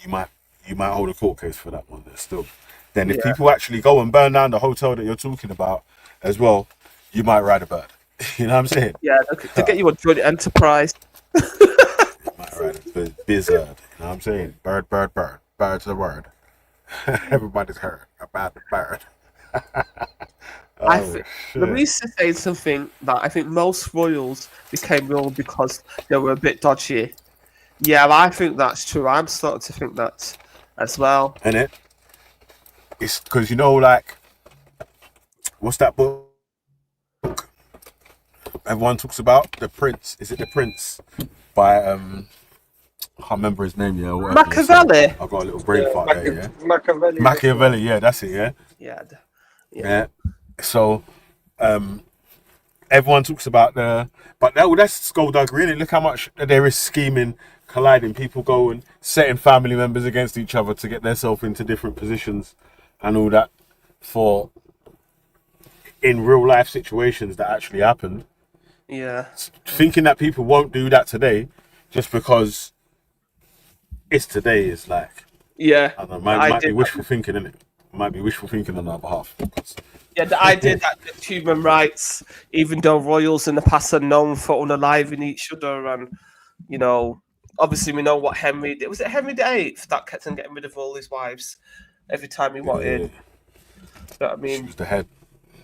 you might hold a court case for that one. Still, then if Yeah. people actually go and burn down the hotel that you're talking about as well, you might ride a bird. You know what I'm saying? Yeah, to get you a joint enterprise. Might ride a bizzard. You know what I'm saying? Bird, bird, bird. Bird's the word. Everybody's heard about the bird. Louise is saying something that I think most royals became royal because they were a bit dodgy. Yeah, I think that's true. I'm starting to think that as well. And it's because, you know, like, what's that book everyone talks about? The Prince. Is it The Prince? By I can't remember his name. Yeah, whatever. Machiavelli. I've got a little brain fart there. Yeah, Machiavelli. Machiavelli. Yeah, that's it. Yeah. Yeah. So, everyone talks about that's skullduggery, innit? Look how much there is scheming, colliding. People go and setting family members against each other to get themselves into different positions and all that in real life situations that actually happened. Yeah. Thinking that people won't do that today just because it's today is like, yeah, I don't know, might be wishful thinking, innit? Might be wishful thinking on our behalf. Yeah, the idea that human rights, even though royals in the past are known for unaliving each other, and you know, obviously we know what Henry did. Was it Henry VIII that kept on getting rid of all his wives every time he wanted? You know what I mean?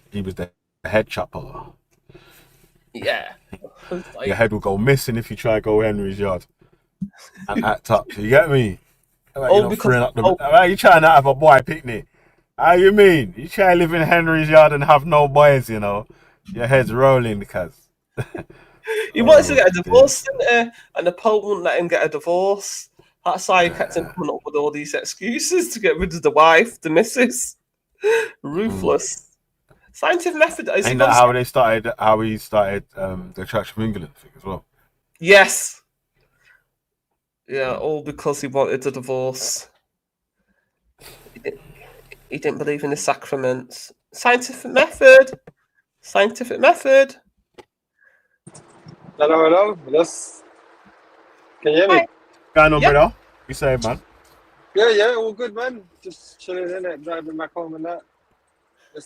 He was the head chopper. Yeah. Your head will go missing if you try to go Henry's yard and act up. You get me? Like, you're you trying to have a boy picnic. How you mean? You try to live in Henry's yard and have no boys, you know? Your head's rolling because He wanted to get a divorce, didn't he? And the Pope wouldn't let him get a divorce. That's why he kept on coming up with all these excuses to get rid of the wife, the missus. Ruthless. Scientific method. Ain't that how he started the Church of England thing as well? Yes. Yeah, all because he wanted a divorce. He didn't believe in the sacraments. Scientific method. Scientific method. Hello. Yes. Can you hear me? Hi. Going on, brother? You say, man? Yeah, all good, man. Just chilling in it, driving back home and that.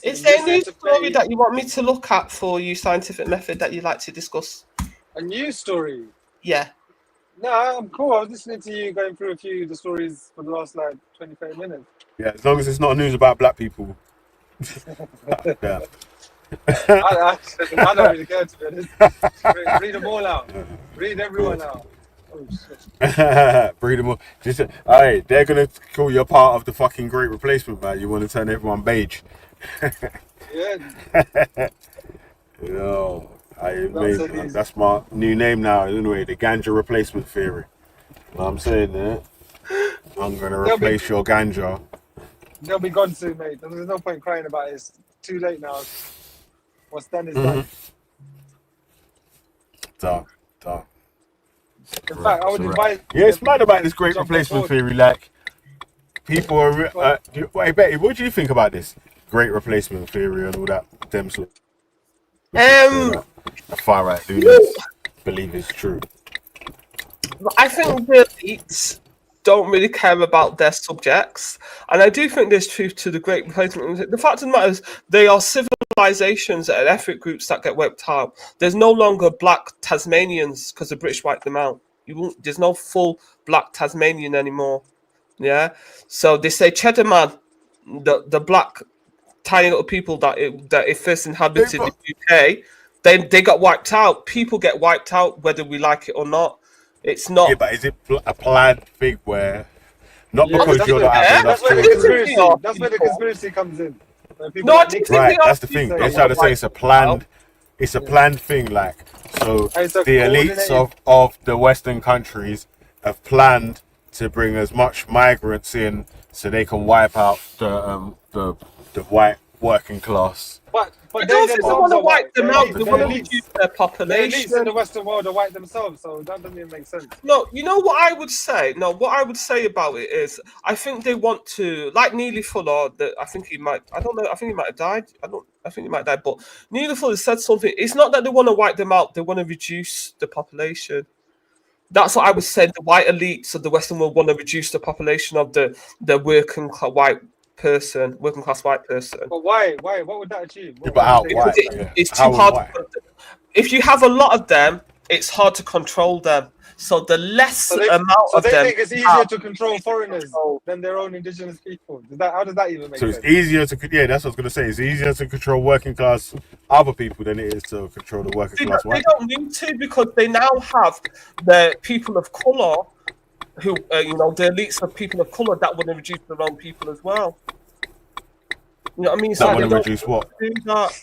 Is there a news story that you want me to look at for you, scientific method, that you'd like to discuss? A news story? Yeah. No, I'm cool. I was listening to you going through a few of the stories for the last 20, 30 minutes. Yeah, as long as it's not news about black people. Yeah. I don't really care, to be honest. Read them all out. Read everyone out. Oh, shit. Breed them all. Alright, they're gonna call you a part of the fucking Great Replacement, man. You want to turn everyone beige. Yeah. Yo, amazing, man. That's my new name now, anyway. The ganja replacement theory. You know what I'm saying, yeah? I'm gonna replace your ganja. They'll be gone soon, mate. There's no point crying about it. It's too late now. What's done is done. Dark. In fact, I would advise. Yeah, it's mad about this Great Replacement theory. Like, people are. Wait, Betty, what do you think about this Great Replacement theory and all that? Them sort. The far right leaders believe it's true. I think the elites don't really care about their subjects, and I do think there's truth to the Great Replacement. The fact of the matter is, they are civilizations and ethnic groups that get wiped out. There's no longer black Tasmanians because the British wiped them out. There's no full black Tasmanian anymore. Yeah. So they say Cheddar Man, the black tiny little people that it first inhabited the UK, they got wiped out. People get wiped out whether we like it or not. It's not. Yeah, but is it a planned thing where not Yeah, because that's you're where, not having enough that's where the children? conspiracy. That's where the conspiracy comes in. No, I think Right, that's the thing. They're trying to say it's a planned. It's a planned thing, like so. It's a The elites of the Western countries have planned to bring as much migrants in so they can wipe out the white working class. But I they don't think they themselves want to are wipe white. them The out. elites- They the want to elites- reduce their The population. elites in the Western world are white themselves, so that doesn't even make sense. No, you know what I would say? No, what I would say about it is, I think they want to, like Neely Fuller. I think he might. I don't know. I think he might have died. I think he might have died. But Neely Fuller said something. It's not that they want to wipe them out. They want to reduce the population. That's what I would say. The white elites of the Western world want to reduce the population of the working class white person. But why? Why? What would that achieve? Yeah, but how? Why? Because Yeah. it's How too and hard. why? If you have a lot of them, it's hard to control them. So the less So amount of they them, think it's easier to control foreigners than their own indigenous people. How does that even make So sense? it's easier to that's what I was gonna say. It's easier to control working class other people than it is to control the working class they white. don't need to, because they now have the people of color who, the elites of people of color that want to reduce their own people as well. You know what I mean? That want they to don't reduce what? do that.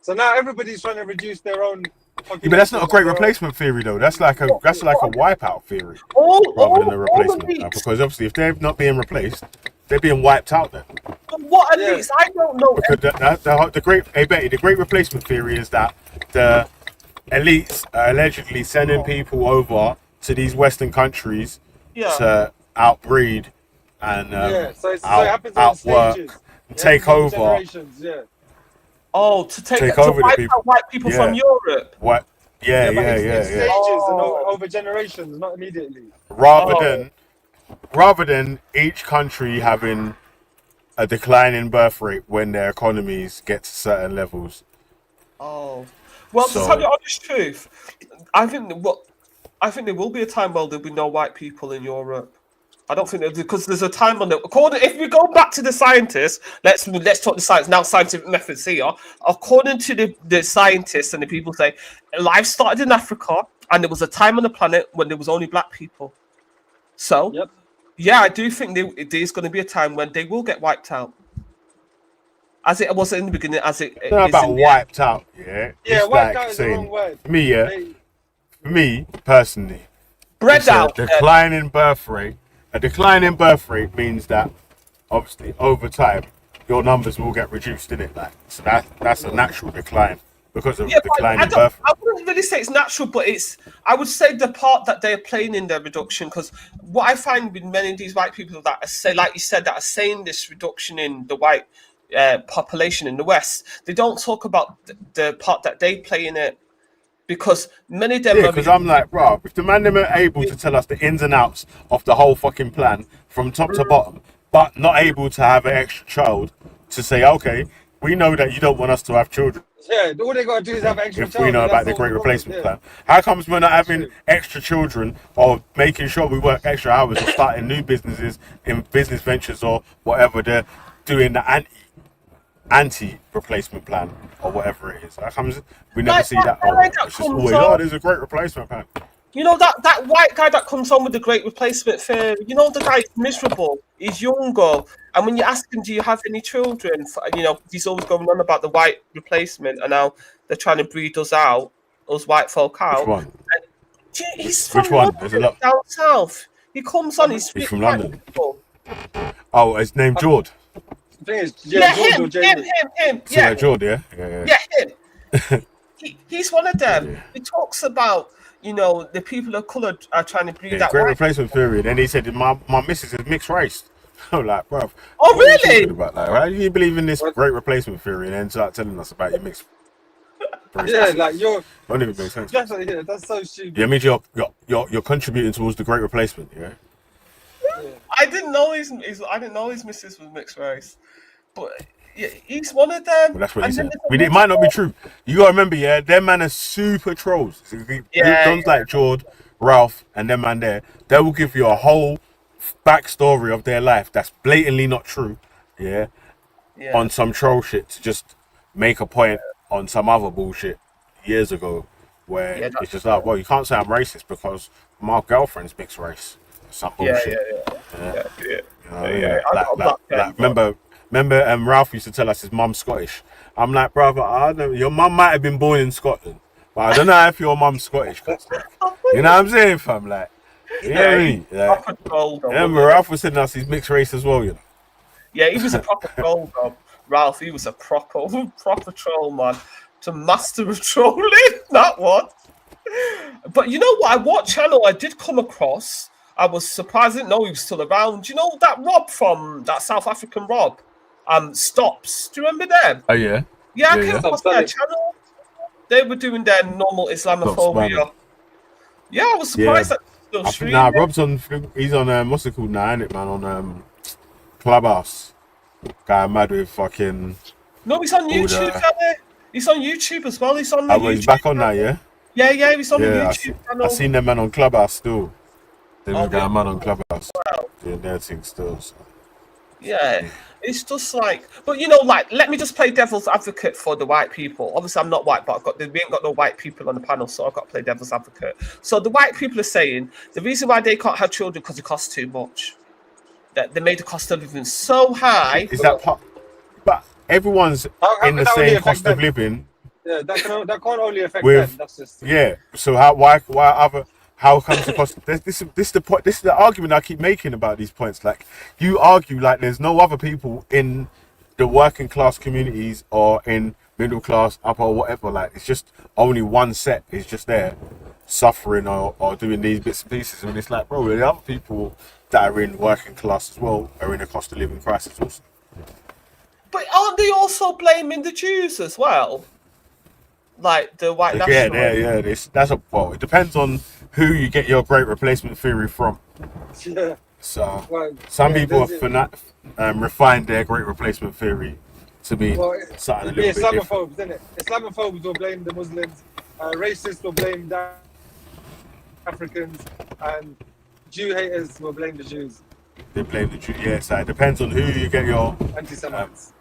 So now everybody's trying to reduce their own. Yeah, but that's not a great replacement theory though. That's like a wipeout theory rather than a replacement. Because obviously, if they're not being replaced, they're being wiped out then. But what elites? I don't know. Because the great replacement theory is that the elites are allegedly sending people over to these Western countries to outbreed and so it happens in outwork, stages. take over. Generations, yeah. Oh, to over the wipe people. out white people from Europe. What? Yeah, but it's yeah. stages and over generations, not immediately. Rather than each country having a decline in birth rate when their economies get to certain levels. Oh, well, to tell you the honest truth, I think there will be a time where there'll be no white people in Europe. I don't think because there's a time on it. If we go back to the scientists, let's talk the science now. Scientific methods here. According to the scientists and the people say, life started in Africa, and there was a time on the planet when there was only black people. So, yeah, I do think there's going to be a time when they will get wiped out, as it was in the beginning. As it it's not about wiped out, yeah. Yeah, it's wiped like out is the saying, wrong word. For me personally, bred out. A decline in birth rate. A decline in birth rate means that obviously over time your numbers will get reduced, innit? Like, so that's a natural decline because of decline in birth rate. I wouldn't really say it's natural, but I would say the part that they're playing in their reduction, because what I find with many of these white people that are say, like you said, that are saying this reduction in the white population in the West, they don't talk about the part that they play in it. Because many of them... Yeah, because I'm like, bro, if the man them are able to tell us the ins and outs of the whole fucking plan from top to bottom, but not able to have an extra child to say, okay, we know that you don't want us to have children. Yeah, all they got to do is have an extra If child. we know about the Great Replacement Plan. How comes we're not having extra children or making sure we work extra hours or starting new businesses in business ventures or whatever, they're doing the anti-replacement plan or whatever it is. How comes we never see that? It's just always, there's a great replacement plan. You know, that white guy that comes on with the great replacement theory, you know, the guy's miserable, he's younger, and when you ask him, do you have any children? He's always going on about the white replacement, and now they're trying to breed us white folk out. Which one? He's from Which one? London, There's a lot. down south. He comes on, he's from London. Oh, his name Jord. Him. Yeah, Jord, yeah. Him. He's one of them. Yeah. He talks about, the people of colour are trying to breed that great white replacement theory. Then he said, my missus is mixed race. I'm like, bruv. Oh, really? About? Like, how do you believe in this great replacement theory and then start telling us about your mixed race? Yeah, like you're... Don't even make sense. That's so stupid. Yeah, it means you're contributing towards the great replacement, yeah? I didn't know his missus was mixed race. But yeah, he's one of them. Well, that's what he said. It might not be true. You gotta remember, them man are super trolls. Dons like Jord, Ralph, and them man there, they will give you a whole backstory of their life that's blatantly not true, yeah, on some troll shit to just make a point on some other bullshit years ago, where it's just like, well, you can't say I'm racist because my girlfriend's mixed race. Some bullshit. You know what I mean? Remember, Ralph used to tell us his mum's Scottish. I'm like, brother, I don't know, your mum might have been born in Scotland, but I don't know if your mum's Scottish. You know what I'm saying, fam? Like, you know what I mean? Like, remember, Ralph was telling us he's mixed race as well, you know? Yeah, he was a proper troll, though. Ralph, he was a proper troll, man. To master of trolling, that one. But you know what? What channel I did come across, I was surprised, I didn't know he was still around. You know that Rob from that South African Rob? Stops. Do you remember them? Oh, yeah. Yeah, I came across their channel. They were doing their normal Islamophobia. Yeah, I was surprised that still streaming. Nah, Rob's on, he's on, what's it called now, isn't it, man? On Clubhouse. Guy mad with fucking... No, he's on YouTube, he's on YouTube as well. He's on YouTube. He's back on now, yeah? Yeah, he's on the YouTube channel. I seen them man on Clubhouse still. They were going man on Clubhouse. Doing their thing still. So. Yeah, it's just like, but you know, like, let me just play devil's advocate for the white people. Obviously, I'm not white, but we ain't got no white people on the panel, so I've got to play devil's advocate. So the white people are saying the reason why they can't have children because it costs too much. That they made the cost of living so high. Is that part? But everyone's in the same cost of living. Yeah, that can't only affect them. That's just So how comes the cost? This is the point. This is the argument I keep making about these points. Like, you argue like there's no other people in the working class communities or in middle class, upper, or whatever. Like, it's just only one set is just there suffering or doing these bits and pieces. And it's like, bro, the other people that are in working class as well are in a cost of living crisis also. But aren't they also blaming the Jews as well? Like the white nationalists? It depends on who you get your great replacement theory from. Yeah. So some people have refined their great replacement theory to be something a little bit different. Islamophobes, isn't it? Islamophobes will blame the Muslims, racists will blame the Africans, and Jew haters will blame the Jews. They blame the Jews. Yeah, so it depends on who you get your anti-Semites.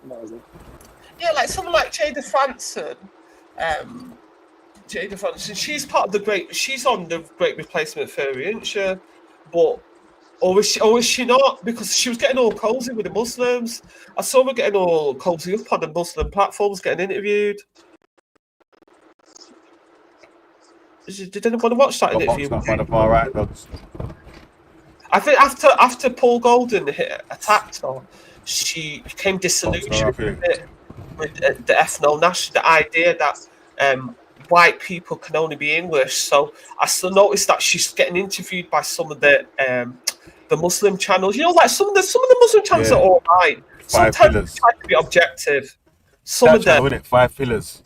Yeah, like someone like Jada Franson. Jada Franson, she's part of the great. She's on the great replacement theory, isn't she? But or is she not? Because she was getting all cozy with the Muslims. I saw her getting all cozy up on the Muslim platforms, getting interviewed. Did anyone watch that interview? By the far right dogs. I think after Paul Golden attacked her, she became disillusioned with the ethno-national, the idea that white people can only be English. So I still noticed that she's getting interviewed by some of the Muslim channels. You know, like some of the Muslim channels are all right. Sometimes they try to be objective. Some of them. 5 pillars.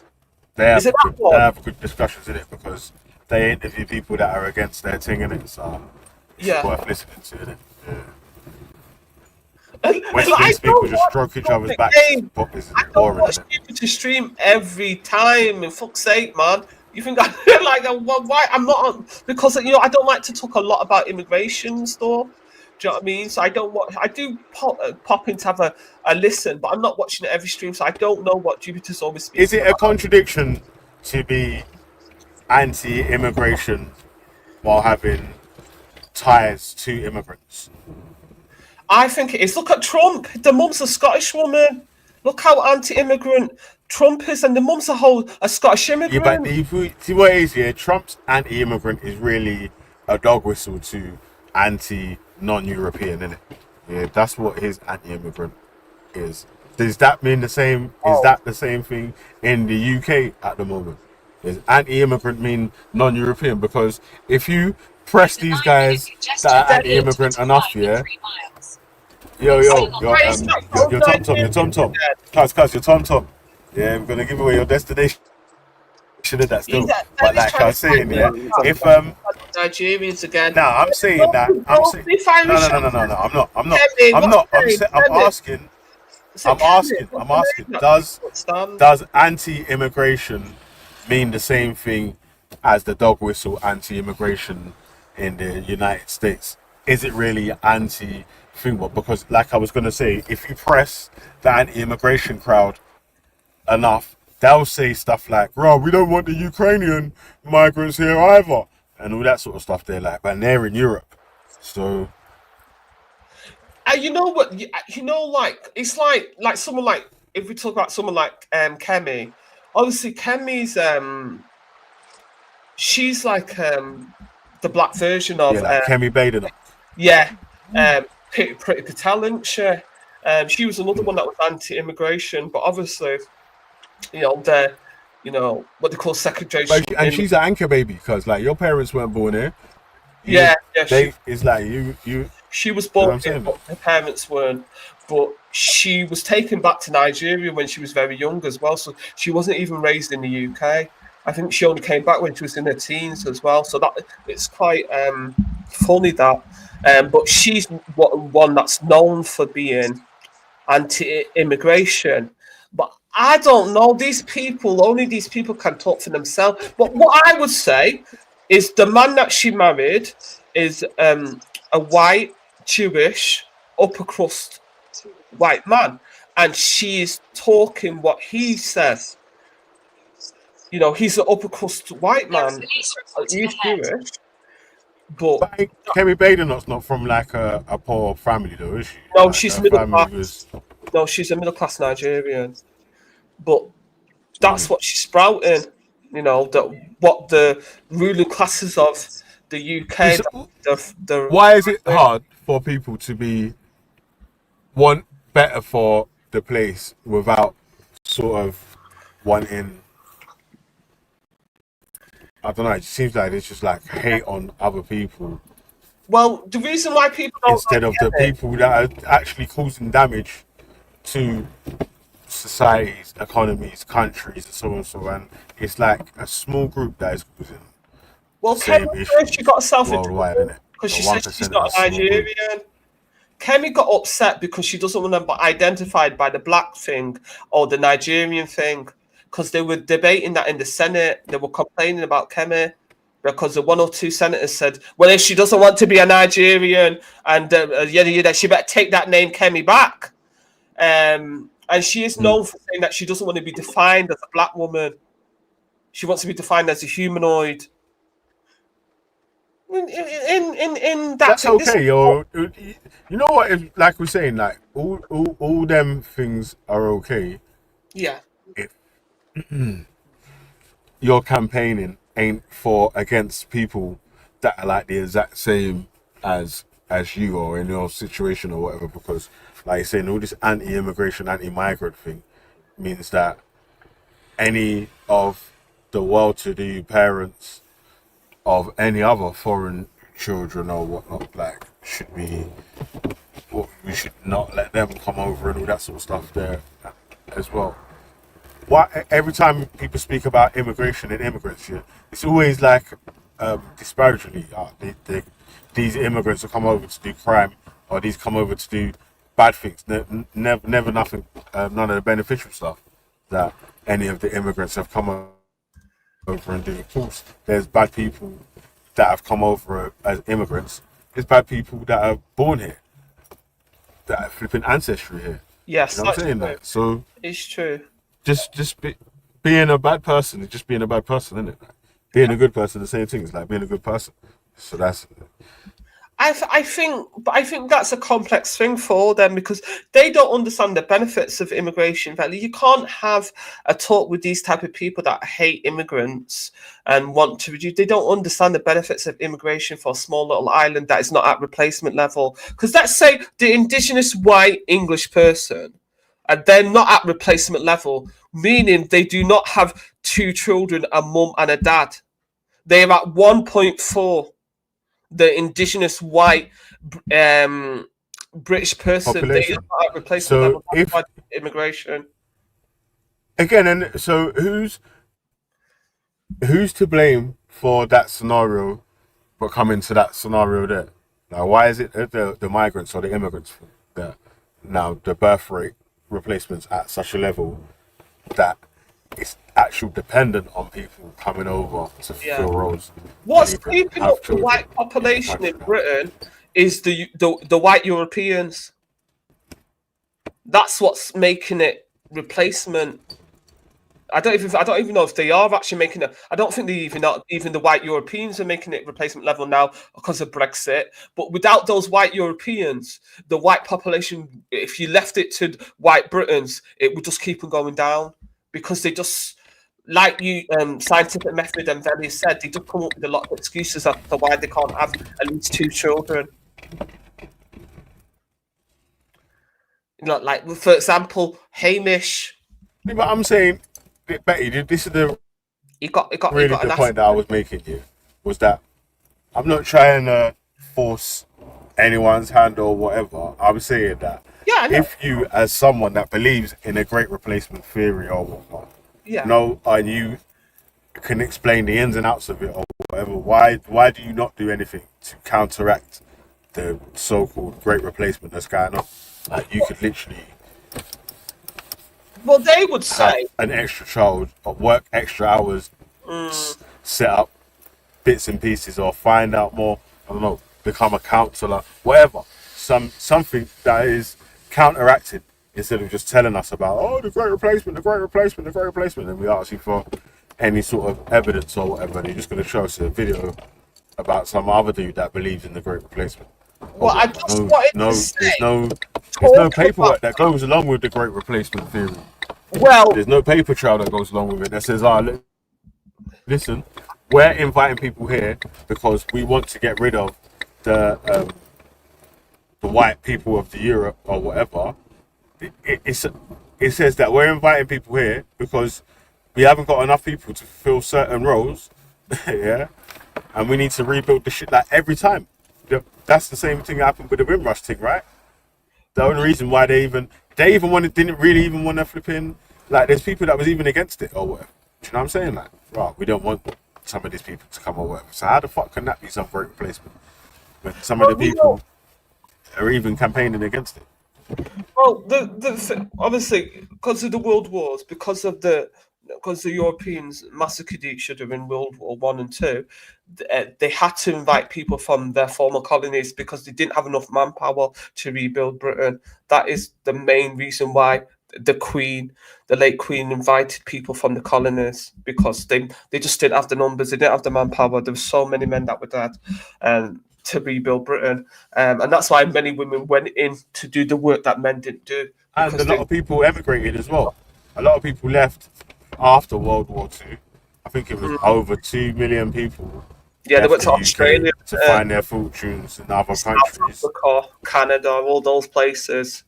They have good discussions in it because they interview people that are against their thing in it. So it's worth listening to, isn't it? Yeah. West people just stroke each other's backs. I don't watch people to stream every time. In fuck's sake, man. You think I like why? I'm not on, because I don't like to talk a lot about immigrations, though. Do you know what I mean? So I don't watch. I do pop in to have a listen, but I'm not watching it every stream, so I don't know what Jupiter's always speaking. Is it a contradiction to be anti-immigration while having ties to immigrants? I think it is. Look at Trump. The mum's a Scottish woman. Look how anti-immigrant Trump is, and the mum's a Scottish immigrant. Yeah, but if we, see what it is here. Trump's anti-immigrant is really a dog whistle to anti-non-European, isn't it? Yeah, that's what his anti-immigrant is. Does that mean the same? Is that the same thing in the UK at the moment? Does anti-immigrant mean non-European? Because if you press these guys that are anti-immigrant enough, yeah. Your Tom. Cuz, your Tom. Yeah, we're gonna give away your destination of that still. But like I was saying, yeah, if Nigerians again. No, I'm saying that. No. I'm not. I'm asking. Does anti-immigration mean the same thing as the dog whistle anti-immigration in the United States, is it really anti-thing? Because, like I was going to say, if you press the anti-immigration crowd enough, they'll say stuff like, "Bro, we don't want the Ukrainian migrants here either," and all that sort of stuff. They're like, but they're in Europe, so. You know what? Like it's like someone like, if we talk about someone like Kemi, obviously Kemi's she's like the black version of like Kemi Baden. Yeah, Pretty Patel, isn't she? She was another one that was anti-immigration, but obviously, what they call segregation. And she's an anchor baby, because like your parents weren't born here. It's like you. She was born here, but her parents weren't. But she was taken back to Nigeria when she was very young as well. So she wasn't even raised in the UK. I think she only came back when she was in her teens as well. So that it's quite funny that. But she's one that's known for being anti-immigration. But I don't know. Only these people can talk for themselves. But what I would say is the man that she married is a white, Jewish, upper crust white man. And she's talking what he says. He's an upper crust white man. He's Jewish. But Kemi Badenot's not from like a poor family though, is she? No, like, she's middle class. No, she's a middle class Nigerian. But that's what she's sprouting. What the ruling classes of the UK. Why is it hard for people to want better for the place without sort of wanting? I don't know. It seems like it's just like hate on other people. Well, the reason why people don't instead of the people that are actually causing damage to societies, economies, countries, and so on and so on. It's like a small group that is causing. Well, Kemi first she got herself into because she said she's not a Nigerian. Kemi got upset because she doesn't want to be identified by the black thing or the Nigerian thing, because they were debating that in the Senate. They were complaining about Kemi because the 1 or 2 senators said, well, if she doesn't want to be a Nigerian and she better take that name Kemi back. And she is known for saying that she doesn't want to be defined as a black woman. She wants to be defined as a humanoid. In that that's okay, yo. You know what? If, like we're saying, like all them things are okay. Yeah. If your campaigning ain't for against people that are like the exact same as you or in your situation or whatever, because like you're saying, all this anti-immigration, anti-migrant thing means that any of the well-to-do parents of any other foreign children or whatnot, like, we should not let them come over and all that sort of stuff there as well. Why every time people speak about immigration and immigrants, it's always like disparagingly. These immigrants will come over to do crime, or these come over to do bad things. Never nothing, none of the beneficial stuff that any of the immigrants have come over and do. Of course, there's bad people that have come over as immigrants. There's bad people that are born here, that are flipping ancestry here. Yes, you know what I'm saying? That so it's true. Being a bad person is just being a bad person, isn't it? Like, being a good person, the same thing. It's like being a good person. So that's. I think that's a complex thing for them because they don't understand the benefits of immigration. Value. You can't have a talk with these type of people that hate immigrants and want to reduce. They don't understand the benefits of immigration for a small little island that is not at replacement level. Because let's say the indigenous white English person, and they're not at replacement level, meaning they do not have 2 children, a mum and a dad. They are at 1.4. The indigenous white British person, they are not at replacement level. If immigration again, and so who's to blame for that scenario, but coming to that scenario there? Now, why is it the migrants or the immigrants that now the birth rate replacements at such a level that it's actually dependent on people coming over to fulfill roles. What's and even keeping have up the children white in the population in country now. Britain is the white Europeans. That's what's making it replacement. I don't even know if they are actually making it. I don't think even the white Europeans are making it replacement level now because of Brexit. But without those white Europeans, the white population, if you left it to white Britons, it would just keep on going down because they just, like you, scientific method and Velly said, they just come up with a lot of excuses as to why they can't have at least 2 children. You know, like for example, Hamish. Yeah, but I'm saying, Betty, this is the point that I was making here, was that I'm not trying to force anyone's hand or whatever. I'm saying that if you, as someone that believes in a great replacement theory or whatnot, and you can explain the ins and outs of it or whatever, why do you not do anything to counteract the so-called great replacement that's going on? Like, you could literally they would say an extra child or work extra hours, set up bits and pieces, or find out more, I don't know, become a counsellor, whatever, something that is counteracted, instead of just telling us about the great replacement, and we asking for any sort of evidence or whatever, and you're just going to show us a video about some other dude that believes in the great replacement. Well, I just wanted to say, there's no paperwork that goes along with the great replacement theory. Well, there's no paper trail that goes along with it that says, listen, we're inviting people here because we want to get rid of the white people of the Europe or whatever. It says that we're inviting people here because we haven't got enough people to fulfill certain roles, yeah, and we need to rebuild the shit like every time. That's the same thing that happened with the Windrush thing, right? The only reason why didn't really even want to flip in, like, there's people that was even against it or whatever. Do you know what I'm saying? Like, right, we don't want some of these people to come or whatever. So how the fuck can that be some great replacement when some of the people are even campaigning against it? Well, obviously, because of the world wars, because the Europeans massacred each other in World War One and Two, they had to invite people from their former colonies because they didn't have enough manpower to rebuild Britain. That is the main reason why the late Queen, invited people from the colonies, because they just didn't have the numbers, they didn't have the manpower. There were so many men that were dead, to rebuild Britain, and that's why many women went in to do the work that men didn't do. And a lot of people emigrated as well. A lot of people left after World War II. I think it was over 2 million people. Yeah, they went to UK Australia to find their fortunes in other countries. Africa, Canada, all those places.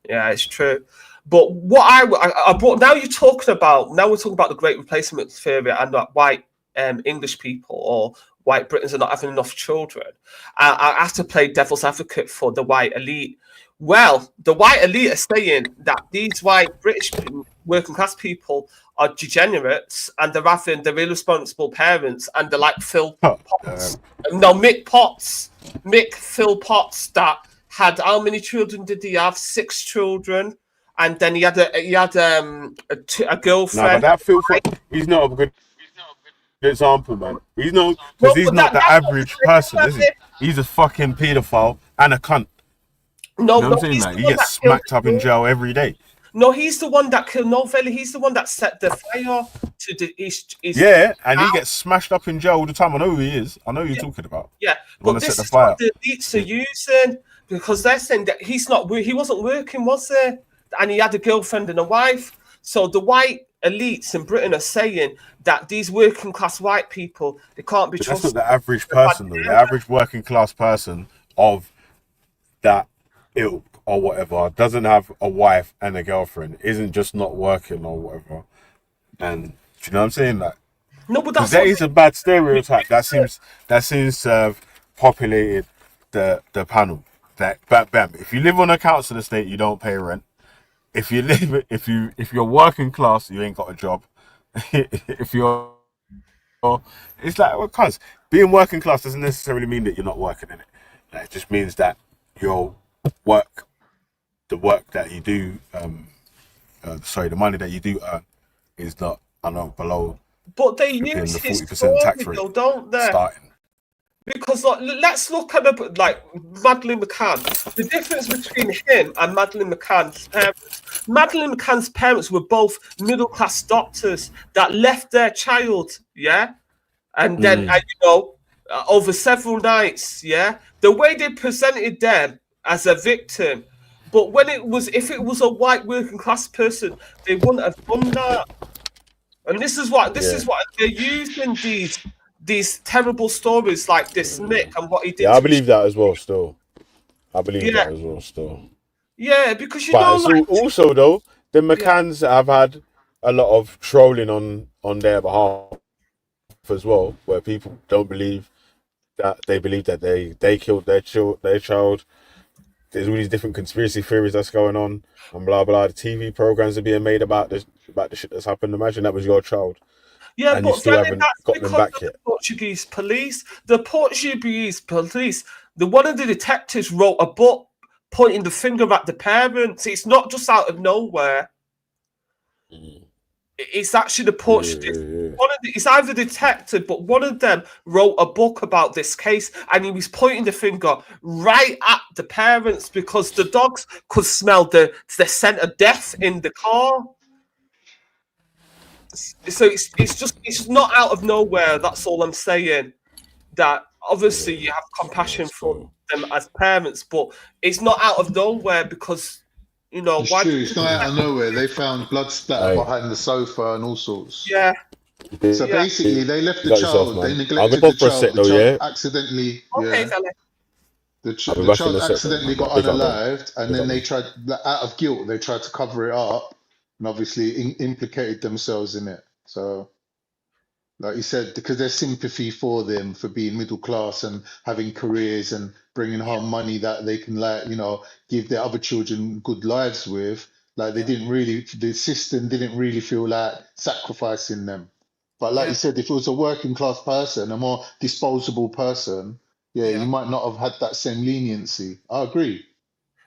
Yeah, it's true. But what I brought, now we're talking about the Great Replacement theory and that white English people or white Britons are not having enough children. I have to play devil's advocate for the white elite. Well, the white elite are saying that these white British working class people are degenerates and they're having the irresponsible parents, and they're like Phil Potts. No, Mick Phil Potts, that had, how many children did he have? 6 children. And then he had a girlfriend. No, but that Phil Potts, he's not a good example, man. He's not the average person, is he? He's a fucking paedophile and a cunt. No, you know what I'm saying? Like, he gets smacked up in jail every day. No, he's the one that killed Novelli. He's the one that set the fire to the east. Yeah, and he gets smashed up in jail all the time. I know who he is. I know who you're talking about. Yeah, but this is what the elites are using, because they're saying that he wasn't working, was he? And he had a girlfriend and a wife. So the white elites in Britain are saying that these working class white people, they can't be trusted. That's not the average person, though. The average working class person of that ilk or whatever doesn't have a wife and a girlfriend, isn't just not working or whatever. And do you know what I'm saying? Like, no, but that's that is a bad stereotype that seems to have populated the panel. That bam, if you live on a council estate, you don't pay rent. If you're working class, you ain't got a job. It's like, well, cuz being working class doesn't necessarily mean that you're not working in it. Like, it just means that the work that you do, the money that you do earn is not I know, below But they flipping use the his 40% tax story, rate though, don't they? starting. Because let's look at Madeleine McCann. The difference between him and Madeleine McCann's parents. Madeleine McCann's parents were both middle class doctors that left their child, yeah, and then over several nights, yeah. The way they presented them as a victim, but if it was a white working class person, they wouldn't have done that. And this is what they're using these terrible stories like this Nick and what he did Yeah, I to his. believe that as well. Still, I believe Yeah, that as well. Still, yeah, because but it's also though the McCanns have had a lot of trolling on their behalf as well, where people don't believe that they killed their child. There's all these different conspiracy theories that's going on and blah blah. The TV programs are being made about the shit that's happened. Imagine that was your child. yeah, And you but still then haven't that's got them because back of the yet. Portuguese police. The Portuguese police, one of the detectives wrote a book pointing the finger at the parents. It's not just out of nowhere. It's actually the Portuguese. It's either the detective, but one of them wrote a book about this case, and he was pointing the finger right at the parents because the dogs could smell the scent of death in the car. So it's not out of nowhere. That's all I'm saying. That obviously you have compassion for them as parents, but it's not out of nowhere because It's why? true. It's not out of nowhere. They found blood splatter behind the sofa and all sorts. Yeah. So basically, they left You the got yourself, child. man. They I'm neglected gonna the pause for a child. sec The though, child yeah. accidentally, Okay, yeah. fella. I'll be The back in child a sec, accidentally man. got Big up, man. unalived, and Big then up, they man. tried, out of guilt, they tried to cover it up, and obviously implicated themselves in it. So, like you said, because there's sympathy for them for being middle class and having careers and bringing home money that they can, give their other children good lives with. Like the system didn't really feel like sacrificing them. But like you said, if it was a working class person, a more disposable person, you might not have had that same leniency. I agree.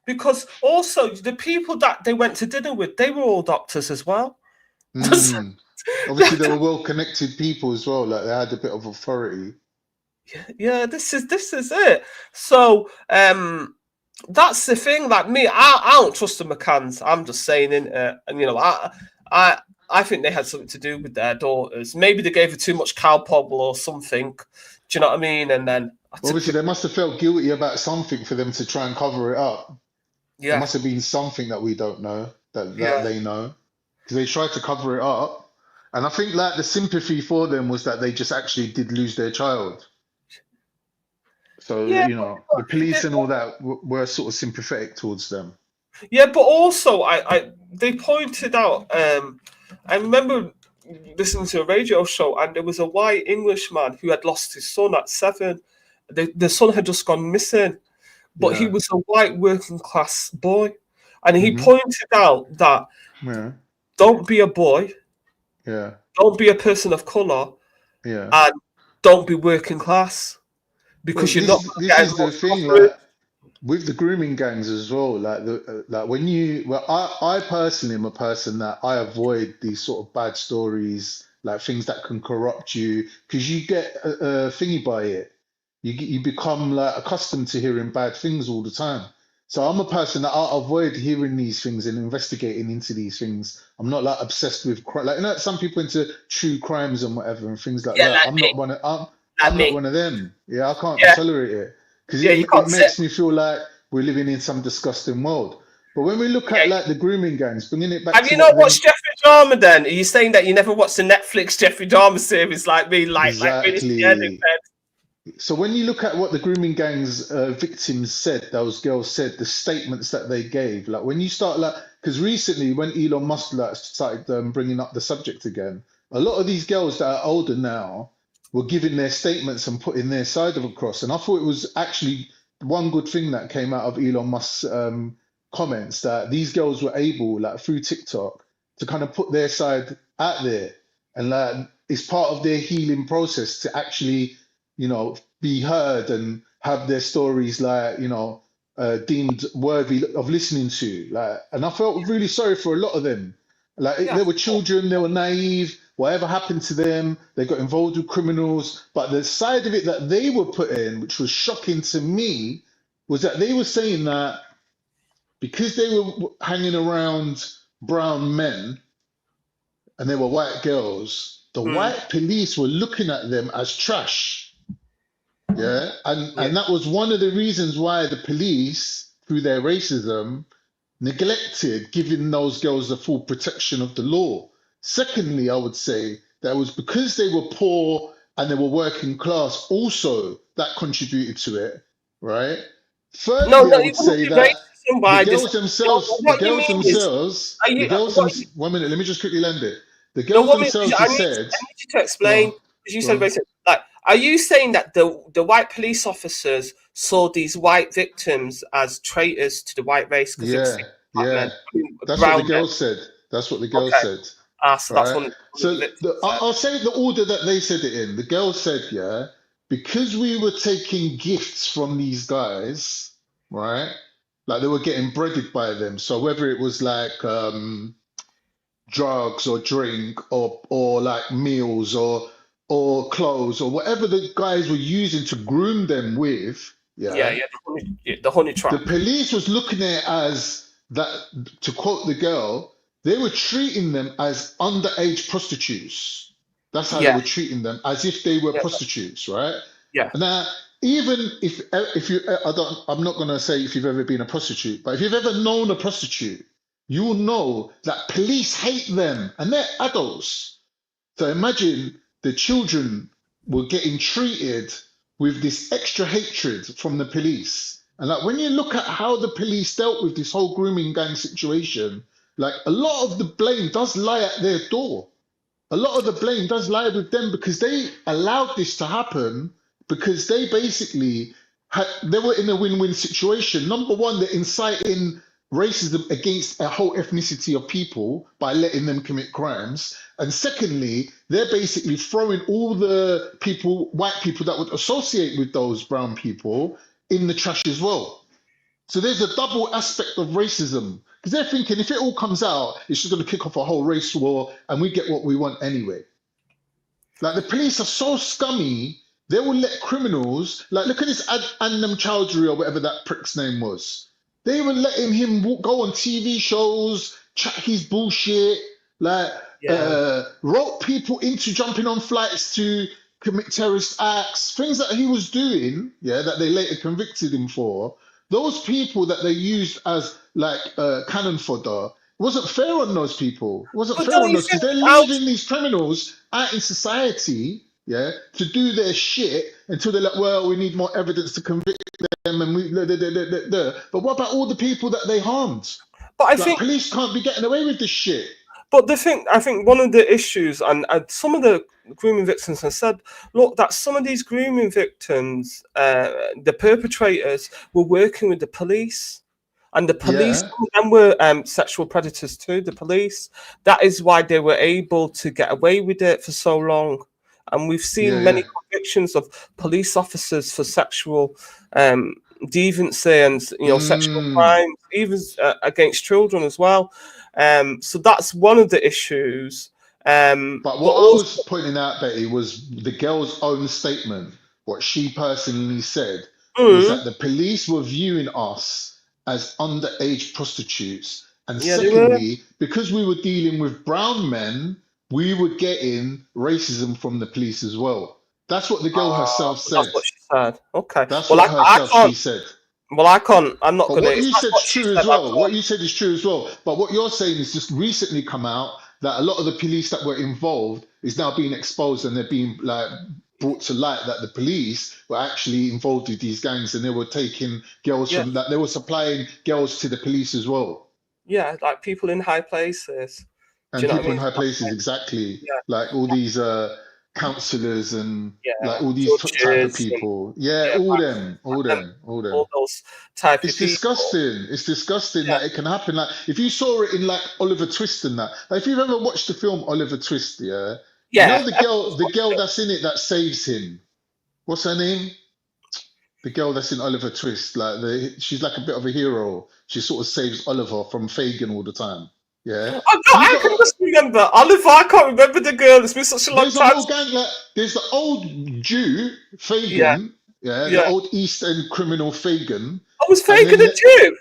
Because also the people that they went to dinner with, they were all doctors as well. Obviously, they were well-connected people as well. Like they had a bit of authority. Yeah, this is it. So that's the thing. Like me, I don't trust the McCanns. I'm just saying, and I think they had something to do with their daughters. Maybe they gave her too much cow pobble or something. Do you know what I mean? And then obviously they must have felt guilty about something for them to try and cover it up. Yeah, there must have been something that we don't know that they know, because they tried to cover it up. And I think the sympathy for them was that they just actually did lose their child. So the police and all that were sort of sympathetic towards them. Yeah, but also they pointed out. I remember listening to a radio show, and there was a white Englishman who had lost his son at 7. The son had just gone missing, but he was a white working class boy, and he pointed out that don't be a boy, don't be a person of color, and don't be working class, because you're not. This is the thing, with the grooming gangs as well. I personally am a person that I avoid these sort of bad stories, like things that can corrupt you, because you get a thingy by it. You become accustomed to hearing bad things all the time. So I'm a person that I avoid hearing these things and investigating into these things. I'm not obsessed with some people into true crimes and whatever and things like that. I'm not one of I'm not one of them. Yeah, I can't tolerate it because it makes me feel like we're living in some disgusting world. But when we look at the grooming gangs, bringing it back Have to you not watched Jeffrey Dahmer? Then are you saying that you never watched the Netflix Jeffrey Dahmer series like me, like really scared in bed? So when you look at what the grooming gangs victims said, those girls said, the statements that they gave, when you start because recently when Elon Musk started bringing up the subject again, a lot of these girls that are older now were giving their statements and putting their side of across. And I thought it was actually one good thing that came out of Elon Musk's comments, that these girls were able, through TikTok, to kind of put their side out there. And it's part of their healing process to actually be heard and have their stories deemed worthy of listening to. And I felt really sorry for a lot of them. They were children, they were naive, whatever happened to them, they got involved with criminals. But the side of it that they were put in, which was shocking to me, was that they were saying that because they were hanging around brown men and they were white girls, the white police were looking at them as trash. Yeah. And that was one of the reasons why the police, through their racism, neglected giving those girls the full protection of the law. Secondly, I would say that it was because they were poor and they were working class, also that contributed to it, right? No, Thirdly, I no, it would wouldn't say be that racism the by this. girls No, themselves, what you mean is, are you? What, 1 minute, let me just quickly land it. The no, girls what me, themselves I have need, said, I need you to go explain, on, because you go said on. racism. Like, are you saying that the white police officers saw these white victims as traitors to the white race because they were Yeah, seeing black yeah. men, I mean, That's what the brown men? girl said. That's what the girl Okay. said. So that's Right. one of So the victims then. I'll say the order that they said it in. The girl said, yeah, because we were taking gifts from these guys, right? Like they were getting breaded by them. So whether it was like drugs or drink or like meals or clothes or whatever the guys were using to groom them with, Yeah, yeah, the honey the trap. police was looking at it as that, to quote the girl, they were treating them as underage prostitutes. That's how they Yeah, were treating them, as if they were yeah, prostitutes, right? yeah, Now, even if you, I'm not gonna say if you've ever been a prostitute, but if you've ever known a prostitute, you will know that police hate them, and they're adults. So imagine the children were getting treated with this extra hatred from the police. And like when you look at how the police dealt with this whole grooming gang situation, like a lot of the blame does lie at their door. A lot of the blame does lie with them because they allowed this to happen because they basically they were in a win-win situation. Number one, they're inciting racism against a whole ethnicity of people by letting them commit crimes. And secondly, they're basically throwing all the people, white people that would associate with those brown people in the trash as well. So there's a double aspect of racism because they're thinking if it all comes out, it's just going to kick off a whole race war and we get what we want anyway. Like the police are so scummy, they will let criminals, like look at this Adnam Chowdhury or whatever that prick's name was. They were letting him go on TV shows, chat his bullshit, like rope people into jumping on flights to commit terrorist acts, things that he was doing, yeah, that they later convicted him for. Those people that they used as like cannon fodder, wasn't fair on those people. It wasn't but fair don't on you those because think they're out? leaving these criminals out in society, yeah, to do their shit until they're like, well, we need more evidence to convict them, and we. But what about all the people that they harmed? But I Like think, police can't be getting away with this shit. but the thing, I think one of the issues, and some of the grooming victims have said, look, that some of these grooming victims, the perpetrators, were working with the police. And the police, Yeah, some of them were sexual predators too, the police. That is why they were able to get away with it for so long. And we've yeah, seen yeah. many convictions of police officers for sexual deviancy and sexual crimes, even against children as well. So that's one of the issues. But But what I also, was pointing out, Betty, was the girl's own statement. What she personally said was that the police were viewing us as underage prostitutes. And yeah, they were. secondly, because we were dealing with brown men, we were getting racism from the police as well. That's what the girl herself That's said. what she said. Okay. That's Well, what I herself can't. she said. Well, I can't. I'm not But gonna. what If you that's said what is she true said, as I well. What can't. you said is true as well. But what you're saying is just recently come out that a lot of the police that were involved is now being exposed and they're being like brought to light that the police were actually involved with these gangs and they were taking girls Yeah, from that they were supplying girls to the police as well. yeah, like people in high places. Do And you know what I people in mean? high places, exactly, Yeah, like all these counselors and like yeah, all these type of judges and people. Yeah, yeah, all them, all and them, all them. all those type of It's people. disgusting. It's disgusting Yeah, that it can happen. Like if you saw it in like Oliver Twist and that. Like if you've ever watched the film Oliver Twist, yeah, you know yeah. Everyone's the watched girl it. that's in it that saves him. What's her name? The girl that's in Oliver Twist. Like she's like a bit of a hero. She sort of saves Oliver from Fagin all the time. I, Yeah. no, So you I can got just remember Oliver. I can't remember the girl. It's been such a long there's a time. whole gang like there's the old Jew Yeah, Fagin, yeah, the yeah. old East End criminal Fagin, I was and faking then a Jew.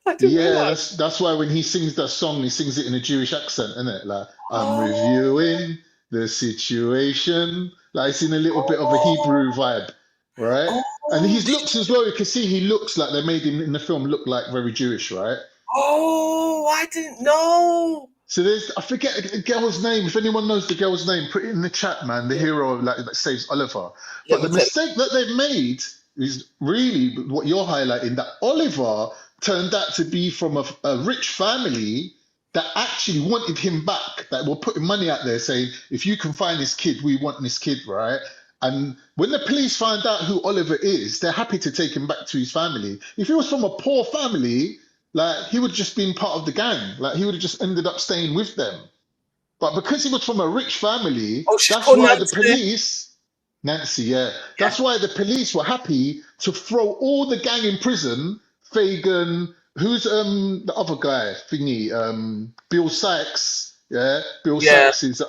I didn't yeah, realize. that's why when he sings that song, he sings it in a Jewish accent, isn't it? Like I'm Oh, reviewing the situation, like it's in a little bit of a Hebrew vibe, right? And oh, his looks as well. You can see he looks like they made him in the film look like very Jewish, right? oh! I didn't know. So there's, I forget the girl's name. If anyone knows the girl's name, put it in the chat, man. The hero like that saves Oliver. Let But me the tell mistake that they've made is really what you're highlighting. That Oliver turned out to be from a rich family that actually wanted him back. That were putting money out there saying, if you can find this kid, we want this kid, right? And when the police find out who Oliver is, they're happy to take him back to his family. If he was from a poor family, like he would have just been part of the gang. Like he would have just ended up staying with them. But because he was from a rich family, Oh, she's that's called why the Nancy. police, Nancy, yeah, that's why the police were happy to throw all the gang in prison. Fagan, who's the other guy, thingy, Bill Sykes, yeah, Bill Yeah. Sykes is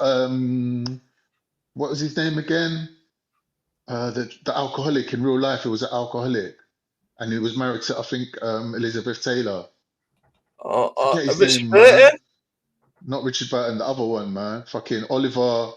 what was his name again? The alcoholic in real life. He was an alcoholic, and he was married to I think Elizabeth Taylor. Forget his Richard name, man. Burton. Not Richard Burton, the other one, man. Fucking Oliver.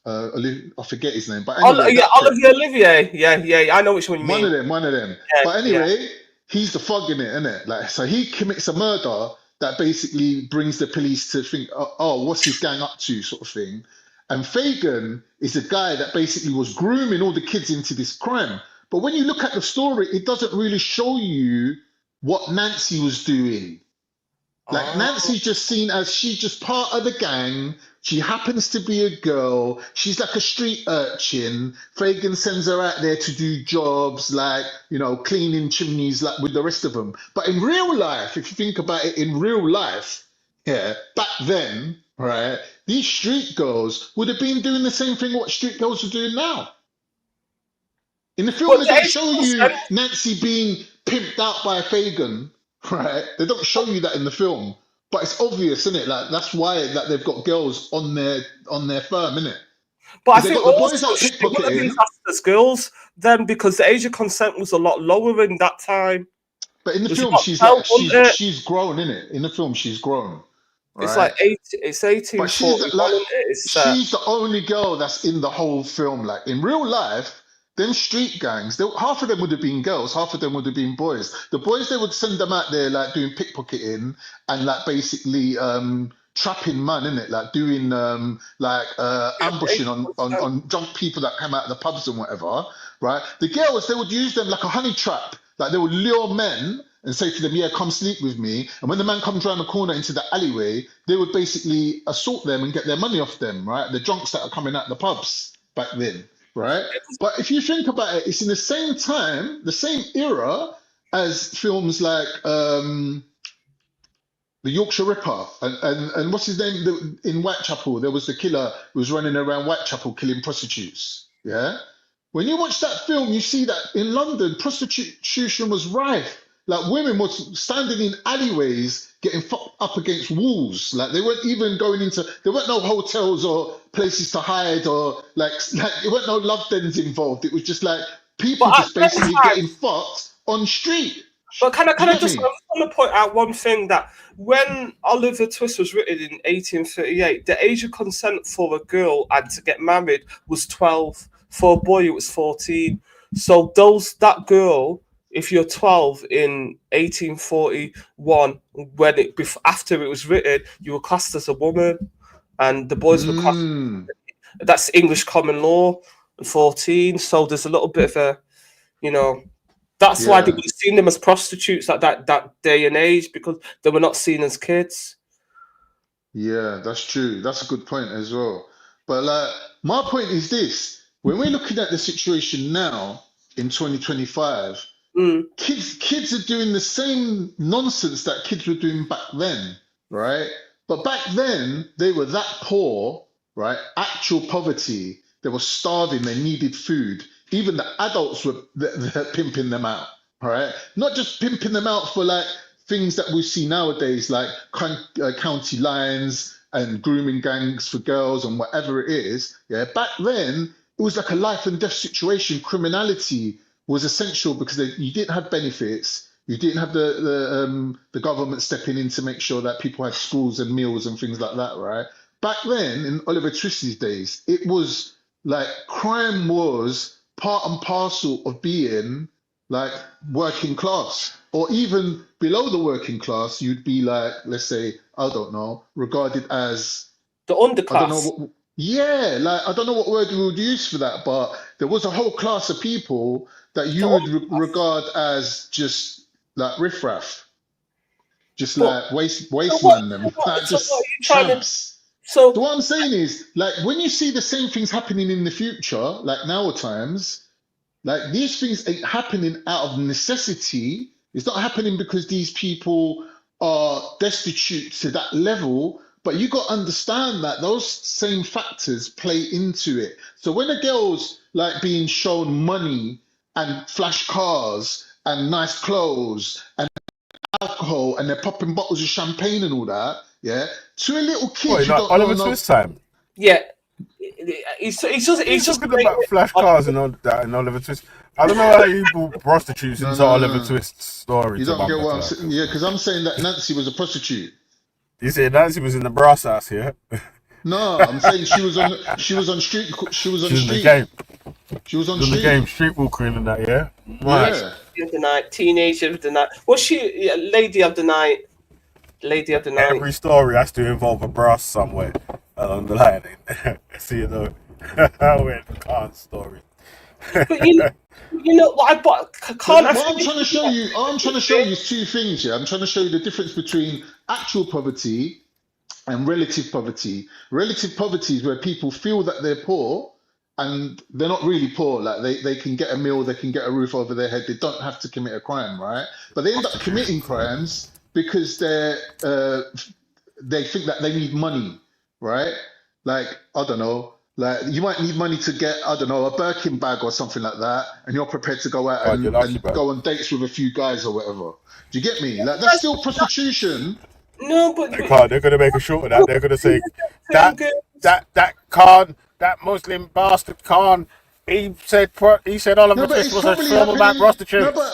I forget his name. But anyway, Yeah, that prick. Olivier. Yeah. I know which one you One mean. of them, one of them. Yeah, But yeah. anyway, he's the thug in it, isn't it? Like, so he commits a murder that basically brings the police to think, oh, what's this gang up to, sort of thing. And Fagan is a guy that basically was grooming all the kids into this crime. But when you look at the story, it doesn't really show you what Nancy was doing. Like Nancy's just seen as she's just part of the gang. She happens to be a girl. She's like a street urchin. Fagan sends her out there to do jobs like, you know, cleaning chimneys like with the rest of them. But in real life, if you think about it in real life, yeah, back then, right, these street girls would have been doing the same thing what street girls are doing now. In the film, But they the don't age show of you consent. Nancy being pimped out by Fagan, right? They don't show you that in the film, but it's obvious, isn't it? Like that's why that they've got girls on their firm, isn't it? But I Because they think got the boys also out they wouldn't have been pickpocketing, classed as girls then because the age of consent was a lot lower in that time. but in the It was film, about she's 12, like wasn't it? she's grown, in it? In the film, she's grown, It's right? like it's But she's 1841, like isn't it? It's she's the only girl that's in the whole film. Like in real life, them street gangs, half of them would have been girls, half of them would have been boys. The boys they would send them out there like doing pickpocketing and like basically trapping man in it, like doing ambushing on drunk people that come out of the pubs and whatever. Right? The girls they would use them like a honey trap. Like they would lure men and say to them, yeah, come sleep with me. And when the man comes around the corner into the alleyway, they would basically assault them and get their money off them, right? The drunks that are coming out the pubs back then, right? But if you think about it, it's in the same time, the same era as films like the Yorkshire Ripper and what's his name in Whitechapel? There was the killer who was running around Whitechapel killing prostitutes. Yeah. When you watch that film, you see that in London, prostitution was rife. Like women was standing in alleyways, getting fucked up against walls. Like they weren't even going into. There weren't no hotels or places to hide or like there weren't no love dens involved. It was just like people but at just that basically time, getting fucked on street. but can Do you I get just me? want to point out one thing that when Oliver Twist was written in 1838, the age of consent for a girl and to get married was 12. For a boy, it was 14. So that girl, if you're 12 in 1841, after it was written, you were classed as a woman, and the boys were classed. That's English common law, 14. So there's a little bit of a, you know. That's why they would have seen them as prostitutes at that day and age because they were not seen as kids. Yeah, that's true. That's a good point as well. But like my point is this: when we're looking at the situation now in 2025, kids are doing the same nonsense that kids were doing back then, right? But back then they were that poor, right? Actual poverty. They were starving. They needed food. Even the adults were pimping them out, right? Not just pimping them out for like things that we see nowadays, like county lines and grooming gangs for girls and whatever it is, yeah, back then it was like a life and death situation. Criminality was essential because you didn't have benefits. You didn't have the government stepping in to make sure that people had schools and meals and things like that, right? Back then, in Oliver Twist's days, it was like crime was part and parcel of being like working class, or even below the working class, you'd be like, let's say, I don't know, regarded as the underclass. I don't know yeah, like I don't know what word we would use for that, but there was a whole class of people that you would regard as just like riffraff, just like wasteman them, like just champs. So what I'm saying is, like, when you see the same things happening in the future, like now times, like these things ain't happening out of necessity. It's not happening because these people are destitute to that level. But you got to understand that those same factors play into it. So when a girl's like being shown money and flash cars and nice clothes and alcohol and they're popping bottles of champagne and all that, yeah, to a little kid who don't Oliver know Twist time. Yeah. He's just talking about flash cars and all that and Oliver Twist. I don't know how you brought prostitutes into Oliver Twist's story. You don't get what I'm saying? Yeah, because I'm saying that Nancy was a prostitute. You say Nancy was in the brass house, yeah? No, I'm saying she was on street. She was on street. the game. She was on the game, streetwalking and that, yeah? Right. Yeah. Of the night, teenager of the night. Was she lady of the night? Lady of the night. Every story has to involve a brass somewhere along the line. See you though. We're the Khan story. But you know what I'm trying to show you. All I'm trying to show you is two things. Yeah, I'm trying to show you the difference between actual poverty and relative poverty. Relative poverty is where people feel that they're poor and they're not really poor. Like they can get a meal, they can get a roof over their head. They don't have to commit a crime, right? But they end up committing crimes because they think that they need money, right? Like, I don't know. Like, you might need money to get, I don't know, a Birkin bag or something like that, and you're prepared to go out and go on dates with a few guys or whatever. Do you get me? Like, that's still prostitution. No, but they're gonna make a short of that. They're gonna say that Muslim bastard Khan, he said Oliver Twist was a film about prostitutes. No, but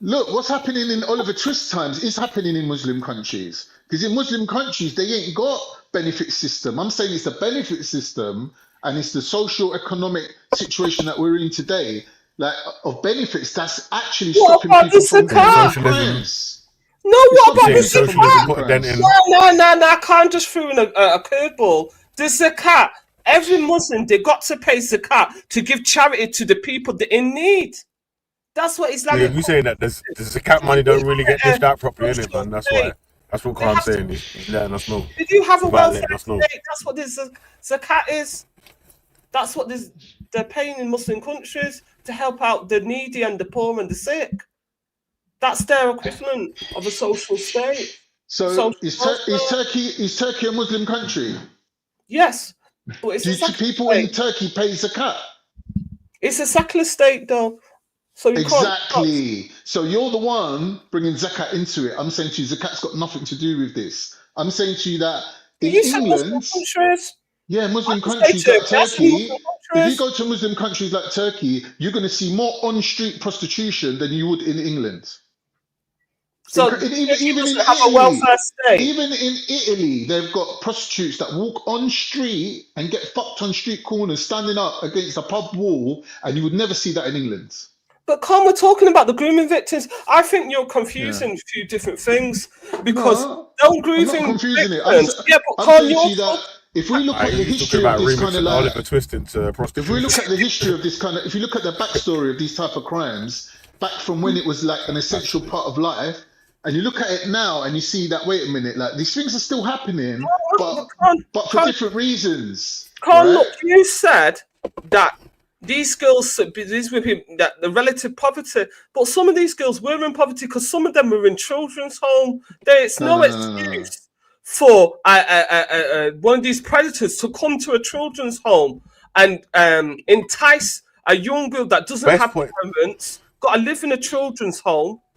look, what's happening in Oliver Twist times is happening in Muslim countries. Because in Muslim countries, they ain't got benefit system. I'm saying it's a benefit system, and it's the socio-economic situation that we're in today, like of benefits, that's actually stopping people from doing crimes. No, what about the zakat? No, I can't just throw in a curveball. The zakat, every Muslim, they got to pay zakat to give charity to the people that in need. That's what Islamic. Yeah, you saying that the zakat money don't really get dished out properly, innit, man? That's why. That's what I'm saying. He's letting us know. Did you have a welfare state? That's what this zakat is. That's what they're paying in Muslim countries to help out the needy and the poor and the sick. That's their equivalent of a social state. So is Turkey a Muslim country? Yes. But Do people in Turkey pay zakat? It's a secular state, though. So you exactly. So you're the one bringing zakat into it. I'm saying to you, zakat's got nothing to do with this. I'm saying to you that in England, Muslim countries like Turkey, if you go to Muslim countries like Turkey, you're going to see more on-street prostitution than you would in England. So even in have a welfare state. Even in Italy, they've got prostitutes that walk on street and get fucked on street corners, standing up against a pub wall, and you would never see that in England. But Con, we're talking about the grooming victims. I think you're confusing a few different things because don't grooming I'm not confusing victims. it. I'm saying to you that if we look at the history of this kind of like, Oliver Twist into if we look at the history of this kind of, if you look at the backstory of these type of crimes, back from when it was like an essential part of life, and you look at it now and you see that, wait a minute, like these things are still happening, but for different reasons. Con, look, you said that these girls, these women, that the relative poverty, but some of these girls were in poverty because some of them were in children's home. There's no excuse for one of these predators to come to a children's home and entice a young girl that doesn't have parents, got to live in a children's home,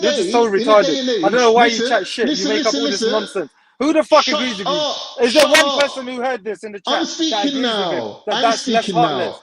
You're just so in a day retarded. and I don't know age, why you listen, chat shit. You listen, make up listen, all this listen. nonsense. Who the fuck Shut agrees with you? up. Is there Shut one up. person who heard this in the I'm chat that speaking agrees with him? now. That I'm that's less speaking now. heartless?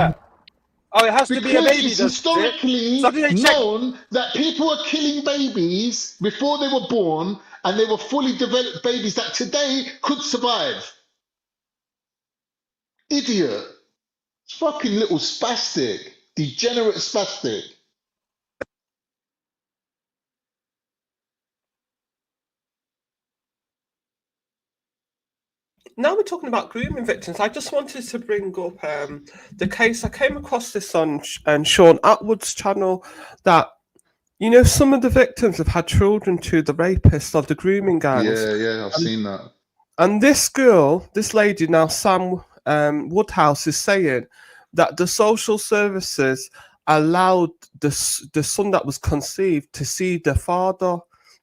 that? Oh, it has to be a Because baby, it's does it? historically Something they check. known that people were killing babies before they were born, and they were fully developed babies that today could survive. Idiot. Fucking little spastic. Degenerate spastic. Now we're talking about grooming victims. I just wanted to bring up the case. I came across this on Sean Atwood's channel that, you know, some of the victims have had children to the rapists of the grooming gangs. Yeah, I've seen that. And this girl, this lady now, Sam Woodhouse, is saying that the social services allowed the son that was conceived to see the father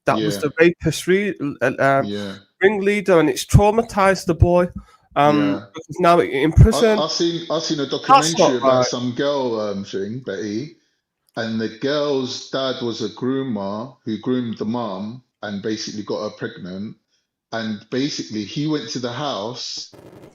that was the rapist ringleader, and it's traumatized the boy. Because now in prison. I've seen a documentary about some girl thing, Betty, and the girl's dad was a groomer who groomed the mum and basically got her pregnant. And basically, he went to the house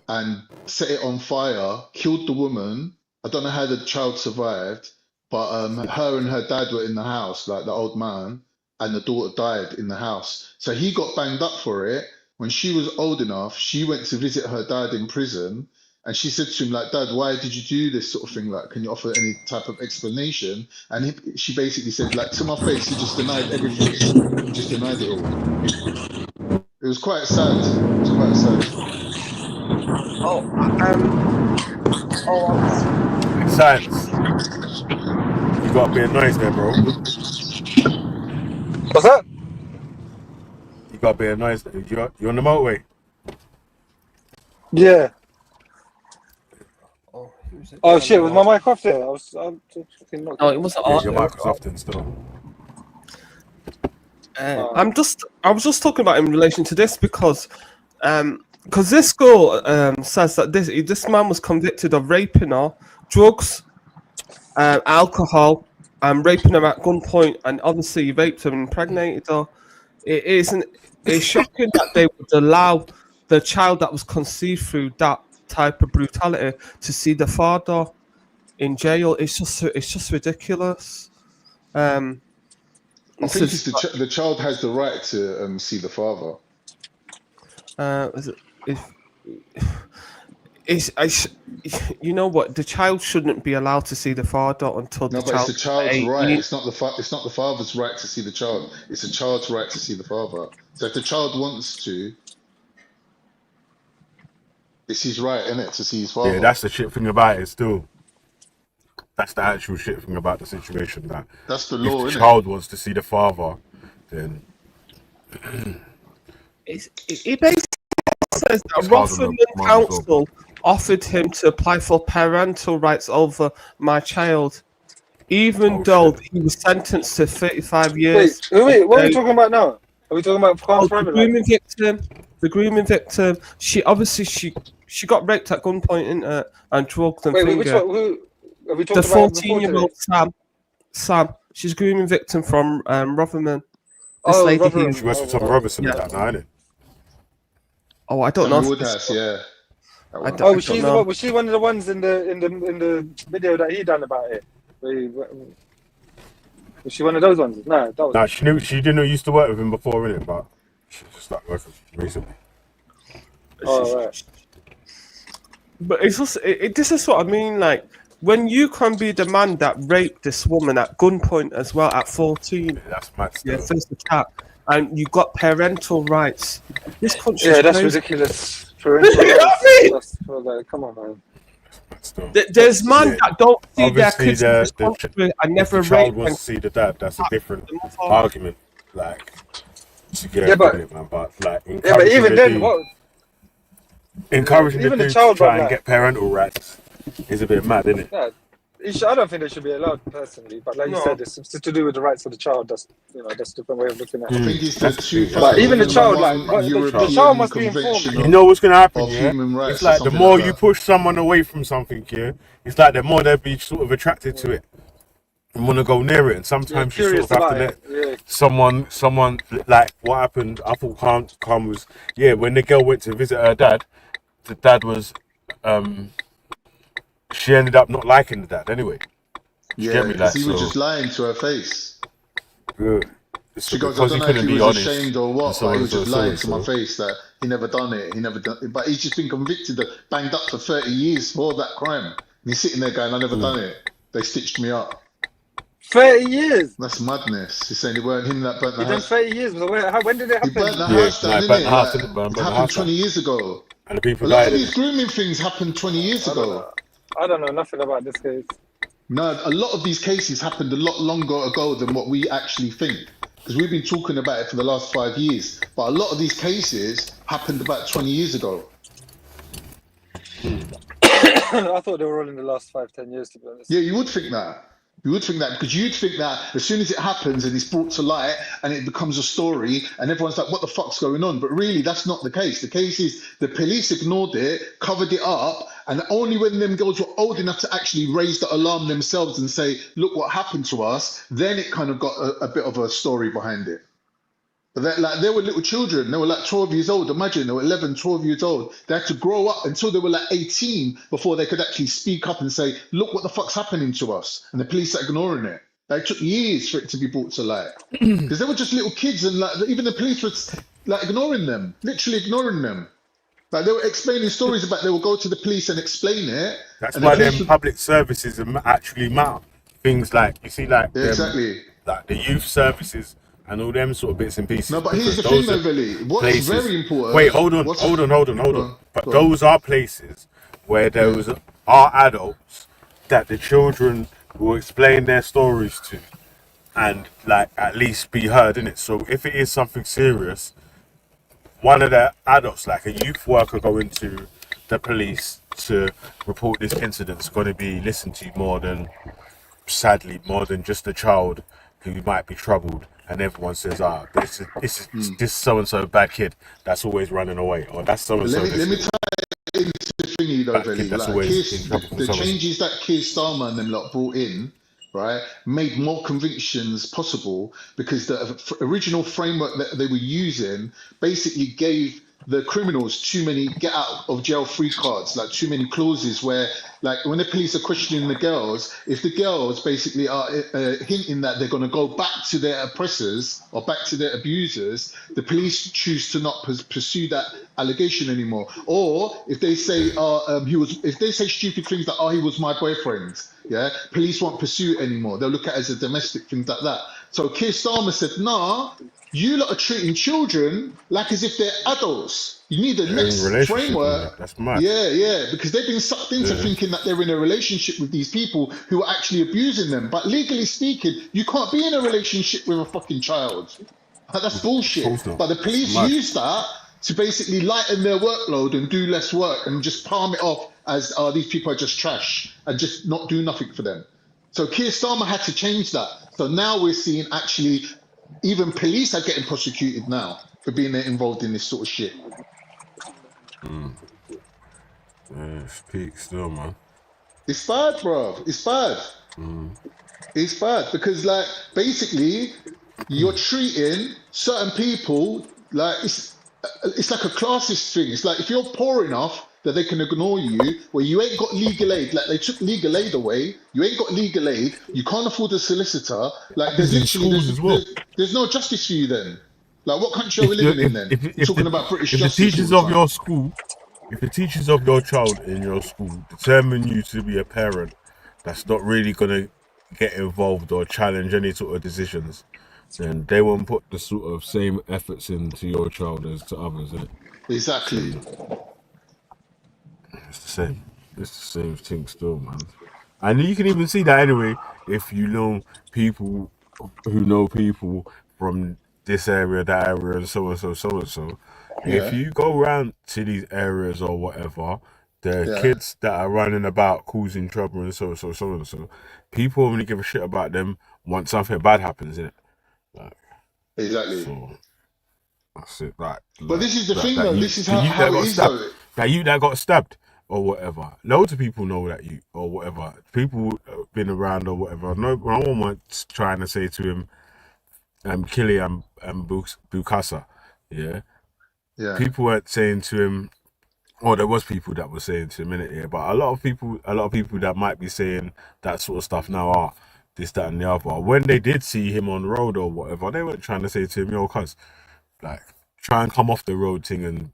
and set it on fire, killed the woman. I don't know how the child survived, but her and her dad were in the house, like the old man, and the daughter died in the house. So he got banged up for it. When she was old enough, she went to visit her dad in prison, and she said to him, like, Dad, why did you do this sort of thing? Like, can you offer any type of explanation? And she basically said, like, to my face, he just denied everything. He just denied it all. It was quite sad. It was quite sad. Science. You got a bit of noise there, bro. What's that? You got a bit of noise there. You on the motorway? Yeah. Oh shit! Was my mic off there? I was. No, it wasn't Yeah, off. your mic was off then still. I was just talking about in relation to this because this girl says that this man was convicted of raping her, drugs, alcohol, and raping her at gunpoint, and obviously he raped her and impregnated her. It's shocking that they would allow the child that was conceived through that type of brutality to see the father in jail. It's just ridiculous. I think the child has the right to see the father. You know what? The child shouldn't be allowed to see the father until No, the but child. it's the child's right. It's not the father's right to see the child. It's the child's right to see the father. So if the child wants to, it's his right, isn't it, to see his father? Yeah, that's the shit thing about it still. That's the actual shit thing about the situation. That's the law, if the innit? child wants to see the father, then It basically says that Rotherham Council offered him to apply for parental rights over my child, even though he was sentenced to 35 years. Wait, what are we talking about now? Are we talking about the grooming victim? She got raped at gunpoint and drugged and Wait, which fingered. one? Who are we The talking about? 14-year-old Sam. She's grooming victim from Rotherham. This lady Rotherham. She works for Tom Robertson and that now, innit? Oh, I don't know. Woodhouse, yeah. Was she one of the ones in the video that he done about it? Was she one of those ones? No, that was. Nah, she didn't used to work with him before, innit? But she just started working with him recently. Oh, right. But it's just this is what I mean. Like when you can be the man that raped this woman at gunpoint as well at 14. That's mad. Yeah, first attack, and you got parental rights. This country. Yeah, that's ridiculous. Parental rights. Come on, man. There's man that don't see their Obviously, kids in this country and never if the child rape. wants to see the dad, that's a different argument. Like, Yeah, but man, but like, yeah, but even then, what? Encouraging Even the the dude child, to try and like- get parental rights is a bit mad, isn't it? Yeah, I don't think they should be allowed personally, but like you said, it's to do with the rights of the child. That's that's a different way of looking at it. I think it's the But even the child, like the child must be informed. You know what's gonna happen, of yeah? human rights It's like or the something more like you that. push someone away from something, yeah, it's like the more they'll be sort of attracted to it and want to go near it. And sometimes you sort of have to let someone like what happened. I thought calm was when the girl went to visit her dad. The dad was she ended up not liking the dad anyway. Yeah, because he was just lying to her face. Good. She goes, I don't know if he was ashamed or what, but he was just lying to my face that he never done it. He never done it. But he's just been convicted, banged up for 30 years for that crime. And he's sitting there going, I never done it. They stitched me up. 30 years? That's madness. He's saying it weren't him that burnt the He done house. 30 years. When did it happen? He burnt the house down, burnt the house, innit? didn't burn It the happened house 20 down. years ago. And the people A lot died. of these grooming things happened 20 years ago. I don't know nothing about this case. No, a lot of these cases happened a lot longer ago than what we actually think. Because we've been talking about it for the last 5 years. But a lot of these cases happened about 20 years ago. I thought they were all in the last 5-10 years, to be honest. Yeah, you would think that. You would think that because you'd think that as soon as it happens and it's brought to light and it becomes a story and everyone's like, what the fuck's going on? But really, that's not the case. The case is the police ignored it, covered it up, and only when them girls were old enough to actually raise the alarm themselves and say, look what happened to us, then it kind of got a bit of a story behind it. But like they were little children. They were like 12 years old. Imagine they were 11, 12 years old. They had to grow up until they were like 18 before they could actually speak up and say, look what the fuck's happening to us. And the police are ignoring it. Like, it took years for it to be brought to light. Because they were just little kids and like even the police was like ignoring them, literally ignoring them. Like they were explaining stories about they would go to the police and explain it. That's And why the police them would, public services actually matter. Things like, you see, like, yeah, exactly. like the youth services and all them sort of bits and pieces. No, but here's because the thing those though, are Veli. What's places. very important. Wait, hold on. But those are places where those are adults that the children will explain their stories to and like at least be heard in it. So if it is something serious, one of the adults, like a youth worker going to the police to report this incident, is going to be listened to more than, sadly, more than just a child who might be troubled and everyone says, this is so and so bad kid that's always running away, or that's so and so. Let me tie it into thingy though, Veli. That's Like always in trouble from the someone. changes that Keir Starmer and them lot brought in, right, made more convictions possible because the original framework that they were using basically gave the criminals too many get out of jail free cards, like too many clauses where, like, when the police are questioning the girls, if the girls basically are hinting that they're going to go back to their oppressors or back to their abusers, the police choose to not pursue that allegation anymore. Or if they say if they say stupid things like, he was my boyfriend, yeah, police won't pursue it anymore. They'll look at it as a domestic thing like that. So Keir Starmer said, nah, you lot are treating children like as if they're adults. You need the next framework. That's mad. Yeah, because they've been sucked into thinking that they're in a relationship with these people who are actually abusing them. But legally speaking, you can't be in a relationship with a fucking child. That's bullshit. But the police use that to basically lighten their workload and do less work and just palm it off as these people are just trash and just not do nothing for them. So Keir Starmer had to change that. So now we're seeing actually even police are getting prosecuted now for being involved in this sort of shit. It's peak still, man. It's bad, bro. It's bad. It's bad because, like, basically, you're treating certain people like it's like a classist thing. It's like if you're poor enough that they can ignore you, where you ain't got legal aid, like they took legal aid away, you ain't got legal aid, you can't afford a solicitor, like there's literally there's no justice for you then. Like what country are we living in then? You're talking about British justice. If the teachers of your school, if the teachers of your child in your school determine you to be a parent that's not really gonna get involved or challenge any sort of decisions, then they won't put the sort of same efforts into your child as to others, innit? Exactly. So, it's the same. It's the same thing still, man. And you can even see that anyway if you know people who know people from this area, that area, and so and so, so and so. Yeah. If you go around to these areas or whatever, the kids that are running about causing trouble and so and so, people only give a shit about them once something bad happens, innit? Like, exactly. So, that's it. Like, but this is the thing, though. This is how it is, though. That you that got stabbed or whatever. Loads of people know that you or whatever. People been around or whatever. No one was trying to say to him, Kili and Bukasa. Yeah. People weren't saying to him, or there was people that were saying to him, innit? But a lot of people that might be saying that sort of stuff now are this, that, and the other. When they did see him on the road or whatever, they weren't trying to say to him, yo, cuz, like, try and come off the road thing and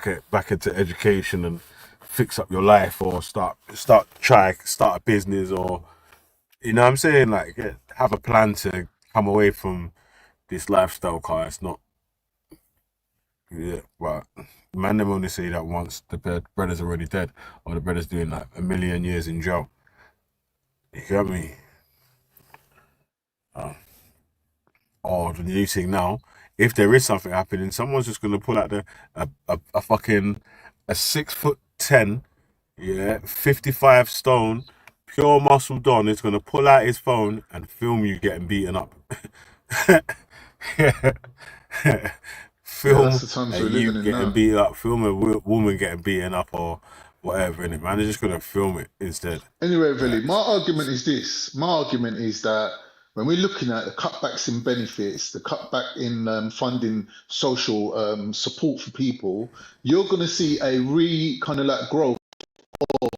get back into education and fix up your life, or start a business, or, you know what I'm saying? Like, have a plan to come away from this lifestyle, car. It's not, but man, them only say that once the brother's already dead, or the brother's doing like 1 million years in jail. You get me? Or the new thing now, if there is something happening, someone's just gonna pull out a fucking 6'10", 55 stone pure muscle Don is going to pull out his phone and film you getting beaten up. Yeah, that's Film the times a we're you living in getting now. beat up. Film a woman getting beaten up or whatever. In it, man, they're just going to film it instead. Anyway, Veli, my argument is this. My argument is that when we're looking at the cutbacks in benefits, the cutback in funding social support for people, you're going to see a kind of like growth of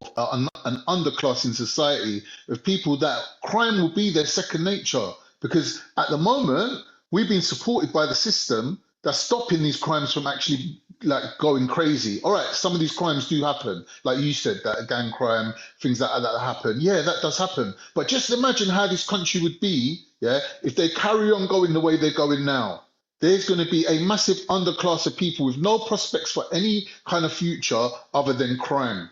an underclass in society of people that crime will be their second nature. Because at the moment, we've been supported by the system that's stopping these crimes from actually like going crazy. All right, some of these crimes do happen, like you said, that gang crime, things like that happen. Yeah, that does happen. But just imagine how this country would be, yeah, if they carry on going the way they're going now. There's going to be a massive underclass of people with no prospects for any kind of future other than crime.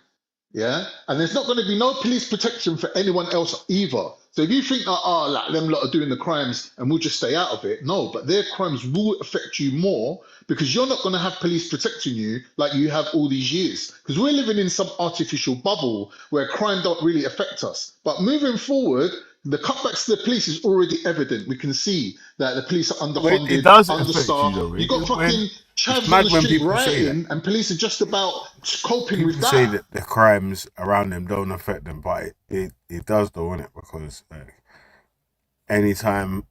Yeah, and there's not going to be no police protection for anyone else either. So if you think that, like them lot are doing the crimes and we'll just stay out of it, no, but their crimes will affect you more because you're not going to have police protecting you like you have all these years. Because we're living in some artificial bubble where crime don't really affect us. But moving forward, the cutbacks to the police is already evident. We can see that the police are But it underfunded, does affect you understaffed. though. You got fucking It's chavs on mad the when street people say that. rioting, and police are just about coping with People say that. that the crimes around them don't affect them, but it does though, innit? Because like, anytime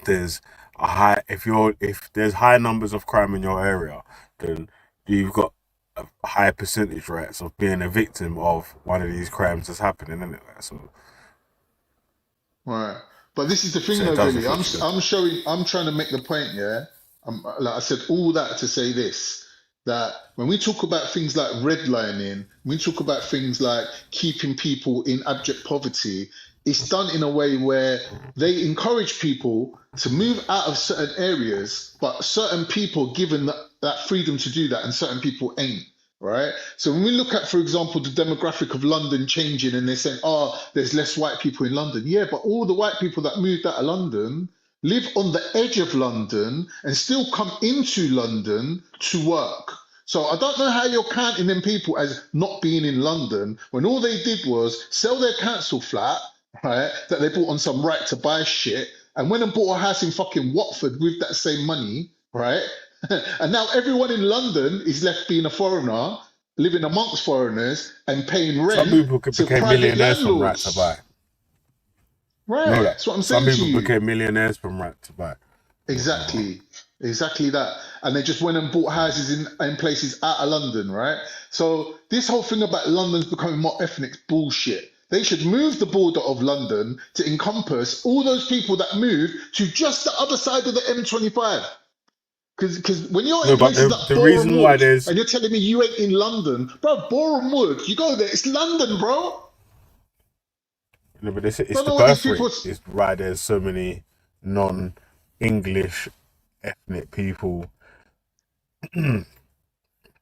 there's a high, if there's high numbers of crime in your area, then you've got a high percentage rates of being a victim of one of these crimes that's happening, isn't it? So Right. But this is the thing, it though, does really. affect you. I'm trying to make the point, yeah. Like I said, all that to say this, that when we talk about things like redlining, we talk about things like keeping people in abject poverty, it's done in a way where they encourage people to move out of certain areas, but certain people given that freedom to do that, and certain people ain't. Right. So when we look at, for example, the demographic of London changing and they're saying, oh, there's less white people in London. Yeah, but all the white people that moved out of London live on the edge of London and still come into London to work. So I don't know how you're counting them people as not being in London when all they did was sell their council flat, right, that they bought on some right to buy shit, and went and bought a house in fucking Watford with that same money, right? And now everyone in London is left being a foreigner, living amongst foreigners and paying Some rent people to became private millionaires from right to buy. landlords. Right. Know that That's what I'm some saying to people you. became millionaires from right to buy. Exactly. Exactly that. And they just went and bought houses in places out of London, right? So this whole thing about London's becoming more ethnic bullshit. They should move the border of London to encompass all those people that moved to just the other side of the M25. Because when you're in No, but places like the Boreham reason why Wood there's and you're telling me you ain't in London, bro, Boreham Wood, you go there, it's London, bro. no, but it's Don't the know what these birth people. rate is why there's so many non-English ethnic people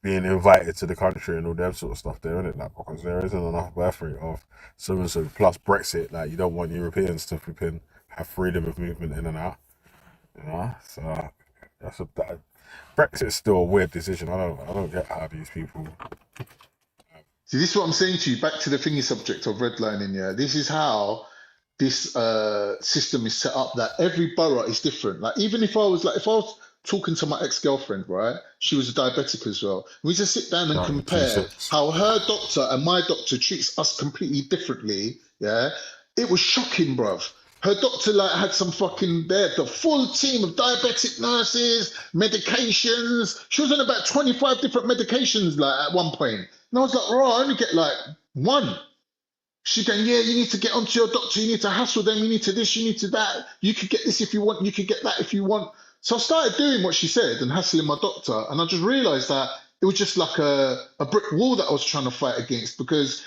being invited to the country and all that sort of stuff there, isn't it? Like, because there isn't enough birth rate of so and so. Plus Brexit, like you don't want Europeans to flipping have freedom of movement in and out. You know, so Brexit's still a weird decision. I don't get how these people. See, this is what I'm saying to you. Back to the thingy subject of redlining. Yeah, this is how this system is set up. That every borough is different. Like even if I was talking to my ex-girlfriend, right? She was a diabetic as well. We just sit down and Right, the two compare sets. how her doctor and my doctor treats us completely differently. Yeah, it was shocking, bruv. Her doctor like had some fucking the full team of diabetic nurses, medications. She was on about 25 different medications like at one point. And I was like, "Bro, I only get like one." She going, "Yeah, you need to get onto your doctor. You need to hassle them. You need to this. You need to that. You could get this if you want. You could get that if you want." So I started doing what she said and hassling my doctor, and I just realised that it was just like a brick wall that I was trying to fight against because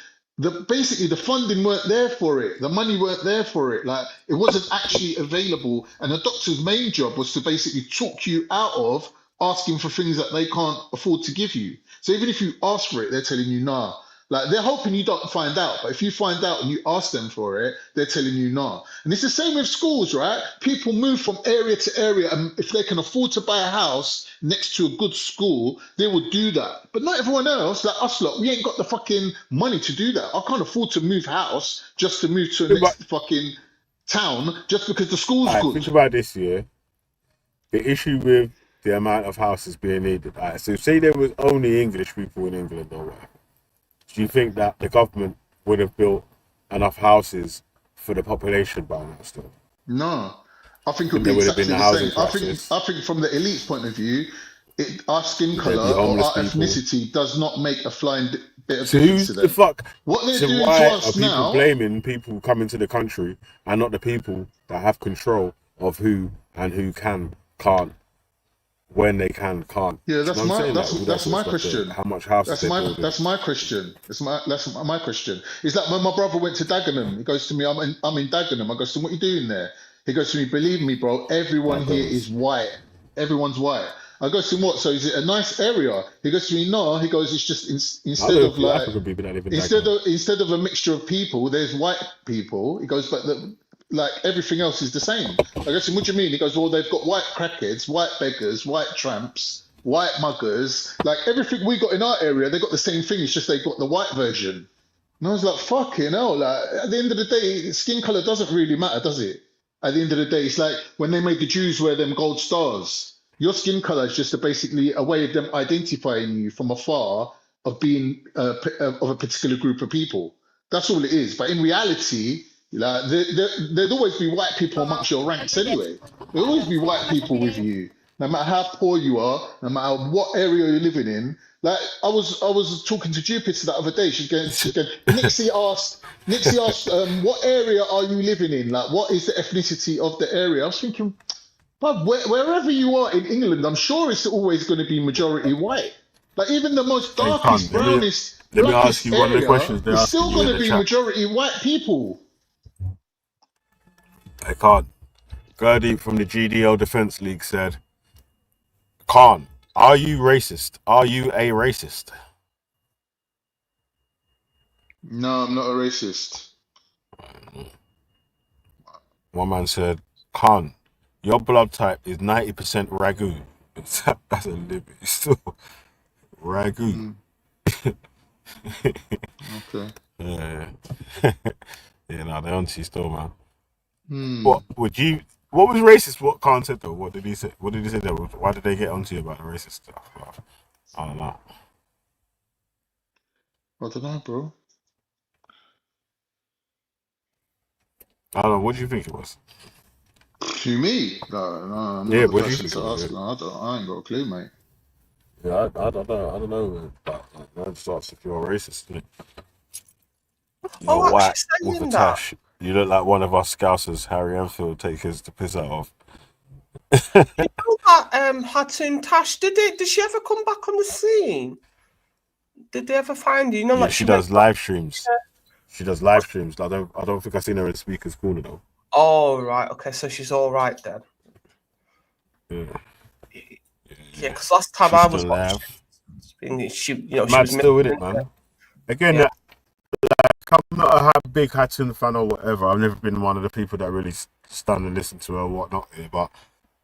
basically the funding weren't there for it, the money weren't there for it, like it wasn't actually available, and the doctor's main job was to basically talk you out of asking for things that they can't afford to give you. So even if you ask for it, they're telling you nah. Like they're hoping you don't find out, but if you find out and you ask them for it, they're telling you no. And it's the same with schools, right? People move from area to area, and if they can afford to buy a house next to a good school, they will do that. But not everyone else, like us lot, we ain't got the fucking money to do that. I can't afford to move house just to move to the next fucking town just because the school's good. Think about this, yeah. The issue with the amount of houses being needed. So say there was only English people in England or whatever. Do you think that the government would have built enough houses for the population by now still? No, I think it would be exactly the same. I think from the elite's point of view, our skin color or our ethnicity does not make a flying bit of difference to them. What they're doing why to us are people now? blaming people coming to the country and not the people that have control of who and who can, can't, when they can, can't? Yeah, that's You know what I'm my saying? that's my question. How much houses That's my building. that's my question. That's my question. It's like when my brother went to Dagenham. He goes to me, I'm in Dagenham. I go, so what are you doing there? He goes to me, believe me, bro, everyone here is white. Everyone's white. I go to him, what? So is it a nice area? He goes to me, no. He goes, it's just instead of like instead of a mixture of people, there's white people. He goes, but like everything else is the same. I go to him, what do you mean? He goes, well, they've got white crackheads, white beggars, white tramps, white muggers. Like everything we got in our area, they got the same thing. It's just they got the white version. And I was like, fucking hell. Like at the end of the day, skin color doesn't really matter, does it? At the end of the day, it's like when they made the Jews wear them gold stars. Your skin color is just basically a way of them identifying you from afar of being of a particular group of people. That's all it is. But in reality, like there'd always be white people amongst your ranks anyway. There'll always be white people with you, no matter how poor you are, no matter what area you're living in. Like I was talking to Jupiter the other day. She's going. Nixie asked, what area are you living in? Like, what is the ethnicity of the area? I was thinking, but wherever you are in England, I'm sure it's always going to be majority white. Like even the most darkest, brownest, blackest area is still going to be majority white people. I can't. Gertie from the GDL Defense League said, Khan, are you racist? Are you a racist? No, I'm not a racist. One man said, Khan, your blood type is 90% ragu. That's a libby. Still, ragu. Okay. Yeah. Yeah, no, they're on to you still, man. What was racist? What Khan said though? What did he say? What did he say there? Why did they get onto you about the racist stuff? I don't know. I don't know, bro. I don't know. What do you think it was? To me? No, I'm yeah, not the what do you person think to ask. No, I ain't got a clue, mate. Yeah, I don't know. But I just asked if you're a racist. You're white with a tash. You look like one of us scousers, Harry Enfield, takers to piss out of. You know that Hatun Tash, did she ever come back on the scene? Did they ever find her? You know, like she does live streams. She does live streams. I don't think I've seen her in Speaker's Corner though. Oh right, okay, so she's all right then. Yeah, because last time I was watching, she, you know, she was still with it, man. Again, like, I'm not a big Hatun fan or whatever. I've never been one of the people that really stand and listen to her or whatnot. But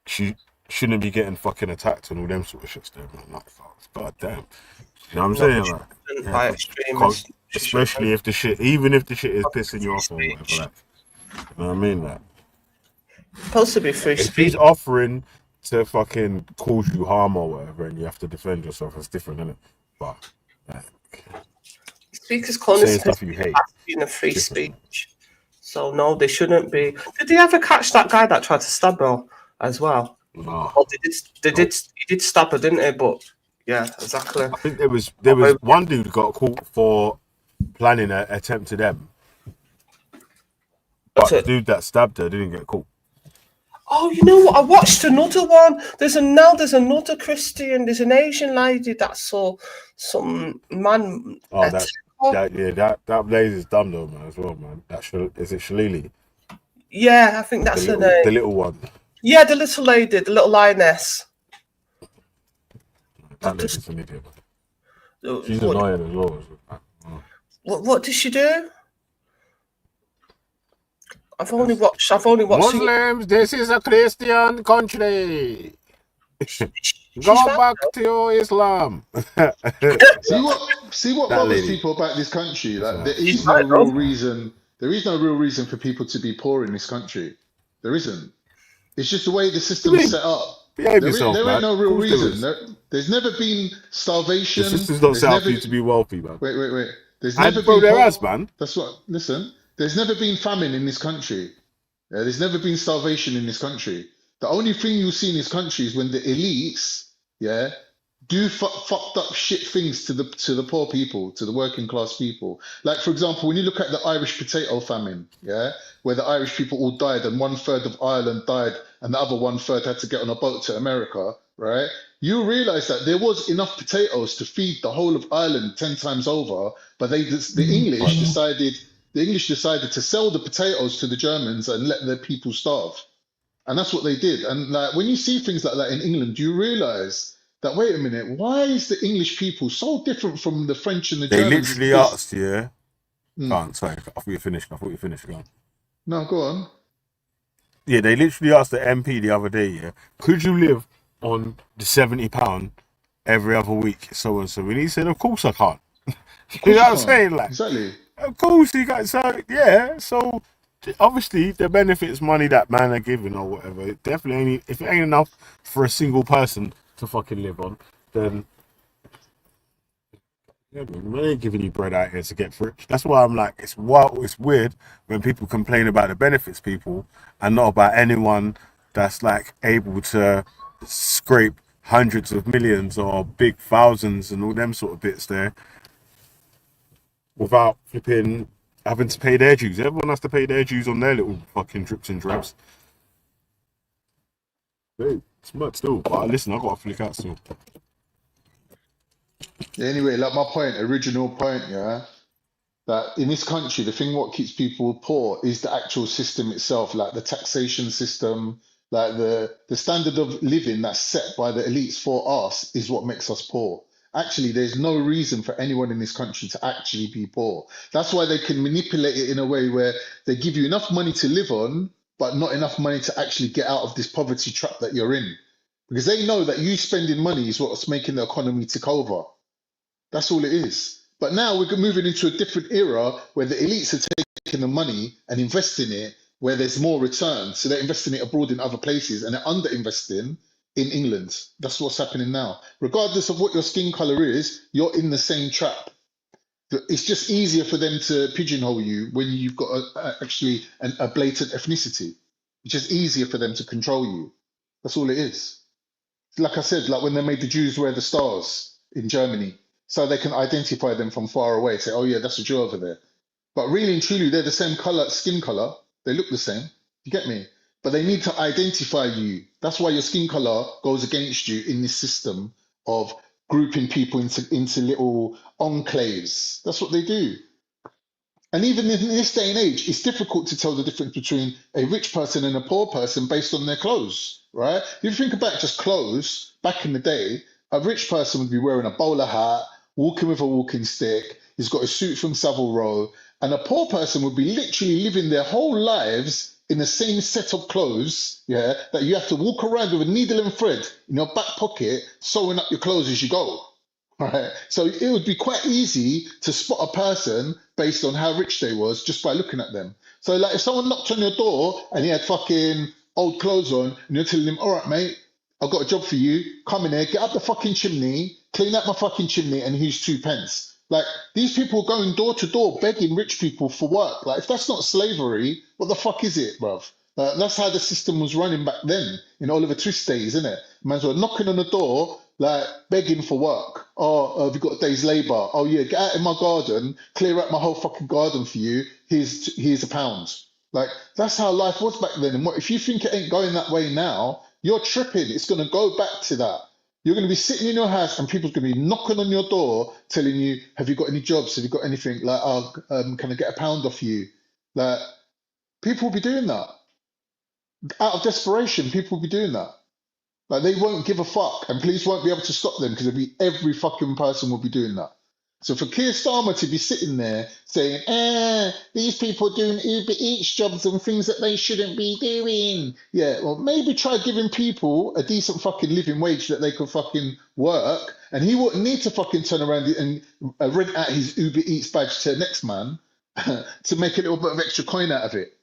she shouldn't be getting fucking attacked and all them sort of shits there, man. Like, god damn. You know what I'm saying? Like, especially if the shit, even if the shit is pissing you off or whatever. Like, you know what I mean? Like, supposed to be free speech. If he's offering to fucking cause you harm or whatever, and you have to defend yourself, it's different, isn't it? But Speaker's Corner is being a free speech, so no, they shouldn't be. Did they ever catch that guy that tried to stab her as well? No. Oh, he did stab her, didn't he? But yeah, exactly. I think there was one dude who got caught for planning an attempt to them, but the dude that stabbed her didn't get caught. Oh, you know what? I watched another one. There's another Christian. There's an Asian lady that saw some man. Oh, that blaze is dumb though, man. As well, man. Is it Shalili? Yeah, I think that's her name. The little one. Yeah, the little lady, the little lioness. That lady's an idiot. She's annoying as well. What did she do? I've only watched. Muslims, this is a Christian country. Go back to your Islam. See what That bothers lady. people about this country. Like there She's is no right, real though. reason. There is no real reason for people to be poor in this country. There isn't. It's just the way the system's set up. Behave yourself, There ain't man. no Of real course there reason. is. There's never been The starvation. system's not There's set up never. for you to be wealthy, man. Wait. There's And never bro, been. there has, man. That's what. Listen. There's never been famine in this country. Yeah, there's never been starvation in this country. The only thing you'll see in this country is when the elites, yeah, do fucked up shit things to the poor people, to the working class people. Like for example, when you look at the Irish potato famine, yeah, where the Irish people all died and 1/3 of Ireland died and the other 1/3 had to get on a boat to America, right? You realize that there was enough potatoes to feed the whole of Ireland 10 times over, but the English decided to sell the potatoes to the Germans and let their people starve. And that's what they did. And like when you see things like that in England, you realize that wait a minute, why is the English people so different from the French and the They Germans? literally asked, yeah. Go on, sorry, I thought you finished. Go on. No, go on. Yeah, they literally asked the MP the other day, yeah, could you live on the £70 every other week, so and so? And he said, of course I can't. You know what I'm saying? Like, exactly. Of course you got so obviously the benefits money that man are giving or whatever, it definitely ain't, if it ain't enough for a single person to fucking live on, then yeah, man, they ain't giving you bread out here to get rich. That's why I'm like, it's weird when people complain about the benefits people and not about anyone that's like able to scrape hundreds of millions or big thousands and all them sort of bits there without flipping having to pay their dues. Everyone has to pay their dues on their little fucking drips and drabs. Hey, it's mad still. But listen, I got to flick out still. Anyway, like my original point, yeah, that in this country, the thing what keeps people poor is the actual system itself, like the taxation system, like the standard of living that's set by the elites for us is what makes us poor. Actually, there's no reason for anyone in this country to actually be poor. That's why they can manipulate it in a way where they give you enough money to live on, but not enough money to actually get out of this poverty trap that you're in. Because they know that you spending money is what's making the economy tick over. That's all it is. But now we're moving into a different era where the elites are taking the money and investing it where there's more return. So they're investing it abroad in other places and they're under-investing in England. That's what's happening now. Regardless of what your skin color is, you're in the same trap. It's just easier for them to pigeonhole you when you've got actually a blatant ethnicity. It's just easier for them to control you. That's all it is. Like I said, like when they made the Jews wear the stars in Germany, so they can identify them from far away, say, oh yeah, that's a Jew over there. But really and truly, they're the same color, skin color. They look the same. You get me? But they need to identify you. That's why your skin color goes against you in this system of grouping people into little enclaves. That's what they do. And even in this day and age, it's difficult to tell the difference between a rich person and a poor person based on their clothes, right? If you think about just clothes, back in the day, a rich person would be wearing a bowler hat, walking with a walking stick, he's got a suit from Savile Row, and a poor person would be literally living their whole lives in the same set of clothes, yeah, that you have to walk around with a needle and thread in your back pocket, sewing up your clothes as you go. Right. So it would be quite easy to spot a person based on how rich they was just by looking at them. So like if someone knocked on your door and he had fucking old clothes on and you're telling him, all right, mate, I've got a job for you. Come in here, get up the fucking chimney, clean up my fucking chimney, and here's 2p. Like these people going door to door begging rich people for work. Like if that's not slavery, what the fuck is it, bruv? That's how the system was running back then in Oliver Twist days, isn't it? Man's were knocking on the door, like begging for work. Oh, have you got a day's labour? Oh yeah, get out in my garden, clear out my whole fucking garden for you. Here's £1. Like that's how life was back then. And what if you think it ain't going that way now? You're tripping. It's gonna go back to that. You're gonna be sitting in your house and people's gonna be knocking on your door, telling you, "Have you got any jobs? Have you got anything?" Like, "Oh, can I get £1 off you?" Like people will be doing that out of desperation. People will be doing that. Like they won't give a fuck, and police won't be able to stop them because every fucking person will be doing that. So for Keir Starmer to be sitting there saying, these people doing Uber Eats jobs and things that they shouldn't be doing. Yeah, well, maybe try giving people a decent fucking living wage that they could fucking work. And he wouldn't need to fucking turn around and rent out his Uber Eats badge to the next man to make a little bit of extra coin out of it.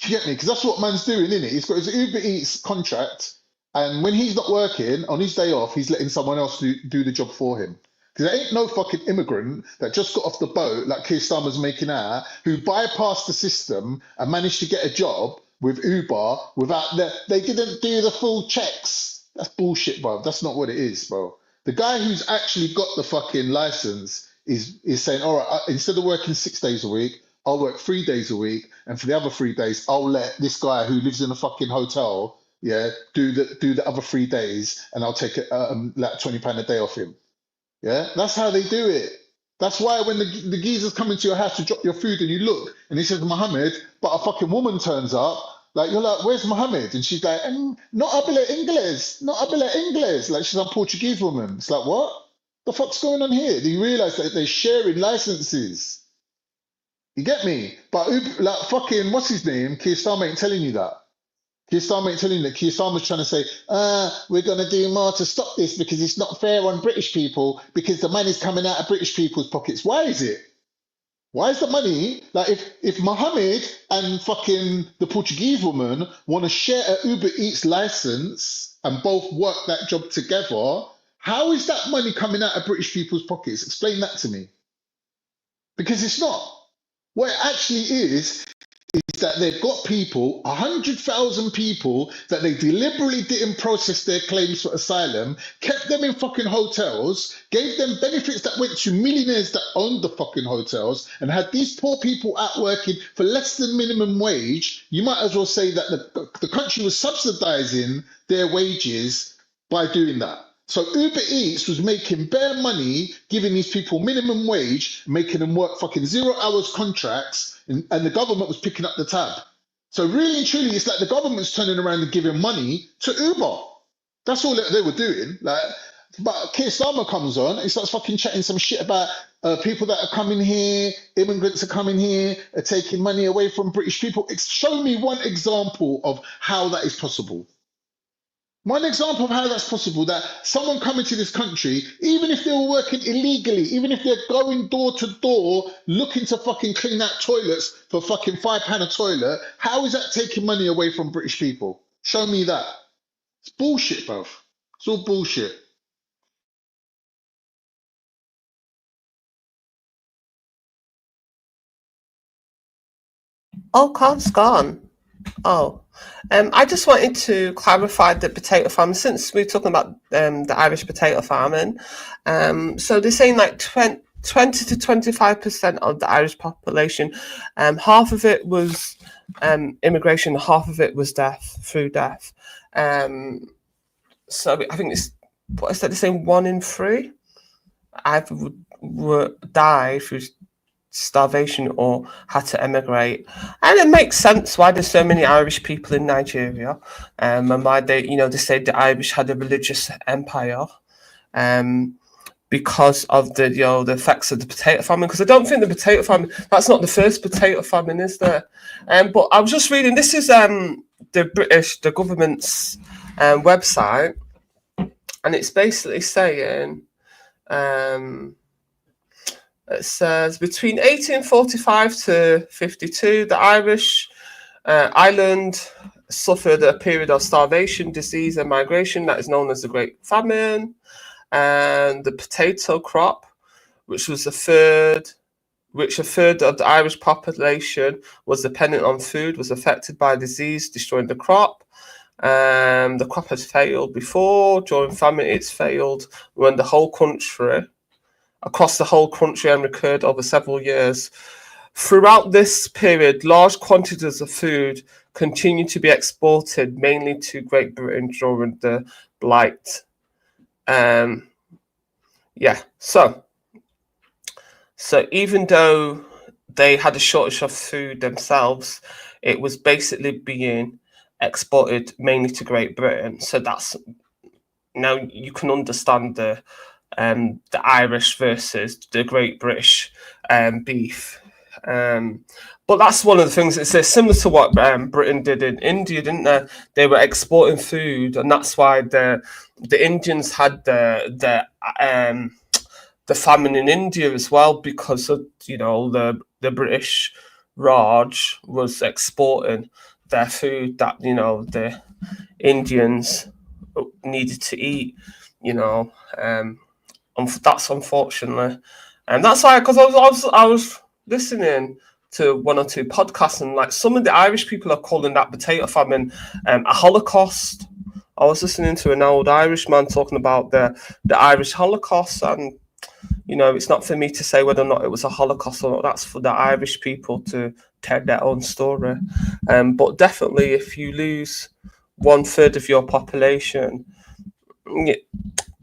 Do you get me? Because that's what man's doing, isn't it? He's got his Uber Eats contract. And when he's not working, on his day off, he's letting someone else do the job for him. Because there ain't no fucking immigrant that just got off the boat, like Keir Starmer's making out, who bypassed the system and managed to get a job with Uber without they didn't do the full checks. That's bullshit, bro. That's not what it is, bro. The guy who's actually got the fucking license is saying, all right, instead of working 6 days a week, I'll work 3 days a week, and for the other 3 days, I'll let this guy who lives in a fucking hotel, do the other 3 days, and I'll take like £20 a day off him. Yeah, that's how they do it. That's why when the geezer's coming to your house to drop your food and you look and he says Mohammed, but a fucking woman turns up, like you're like, where's Mohammed? And she's like, no habla inglés, no habla inglés. Like she's a Portuguese woman. It's like, what? The fuck's going on here? Do you realize that they're sharing licenses? You get me? But like fucking, what's his name? Keir Starmer ain't telling you that. Keir Starmer ain't telling you that. Keir Starmer's trying to say, we're going to do more to stop this because it's not fair on British people because the money's coming out of British people's pockets. Why is it? Why is the money, like if Mohammed and fucking the Portuguese woman want to share a Uber Eats license and both work that job together, how is that money coming out of British people's pockets? Explain that to me. Because it's not. What it actually is that they've got people, 100,000 people, that they deliberately didn't process their claims for asylum, kept them in fucking hotels, gave them benefits that went to millionaires that owned the fucking hotels, and had these poor people out working for less than minimum wage. You might as well say that the country was subsidizing their wages by doing that. So Uber Eats was making bare money, giving these people minimum wage, making them work fucking 0 hours contracts, and the government was picking up the tab. So really and truly, it's like the government's turning around and giving money to Uber. That's all that they were doing. Like, but Keir Starmer comes on and starts fucking chatting some shit about people that are coming here, immigrants are coming here, are taking money away from British people. Show me one example of how that is possible. One example of how that's possible, that someone coming to this country, even if they were working illegally, even if they're going door to door looking to fucking clean out toilets for fucking £5 a toilet, how is that taking money away from British people? Show me that. It's bullshit, bruv. It's all bullshit. Oh, Carl's gone. Oh, I just wanted to clarify the potato farming, since we're talking about the Irish potato farming. So they're saying like 20 to 25% of the Irish population, half of it was immigration, half of it was through death. So I think it's, what is that, they're saying 1 in 3 either would die through starvation or had to emigrate. And it makes sense why there's so many Irish people in Nigeria, and why they say the Irish had a religious empire, because of the the effects of the potato famine. Because I don't think the potato famine, that's not the first potato famine, is there? But I was just reading, this is the government's website, and it's basically saying it says between 1845 to 52, the Irish island suffered a period of starvation, disease, and migration that is known as the Great Famine. And the potato crop, which a third of the Irish population was dependent on food, was affected by disease, destroying the crop. The crop has failed before. During famine, it's failed when across the whole country, and recurred over several years. Throughout this period, large quantities of food continued to be exported, mainly to Great Britain during the Blight. So even though they had a shortage of food themselves, it was basically being exported mainly to Great Britain. So that's, now you can understand the the Irish versus the Great British beef. But that's one of the things. It's similar to what Britain did in India, didn't they? They were exporting food, and that's why the Indians had the famine in India as well, because of the British Raj was exporting their food that the Indians needed to eat. That's unfortunately, and that's why, because I was listening to one or two podcasts, and like some of the Irish people are calling that potato famine a Holocaust. I was listening to an old Irish man talking about the Irish Holocaust, and it's not for me to say whether or not it was a Holocaust or not. That's for the Irish people to tell their own story. But definitely, if you lose 1/3 of your population,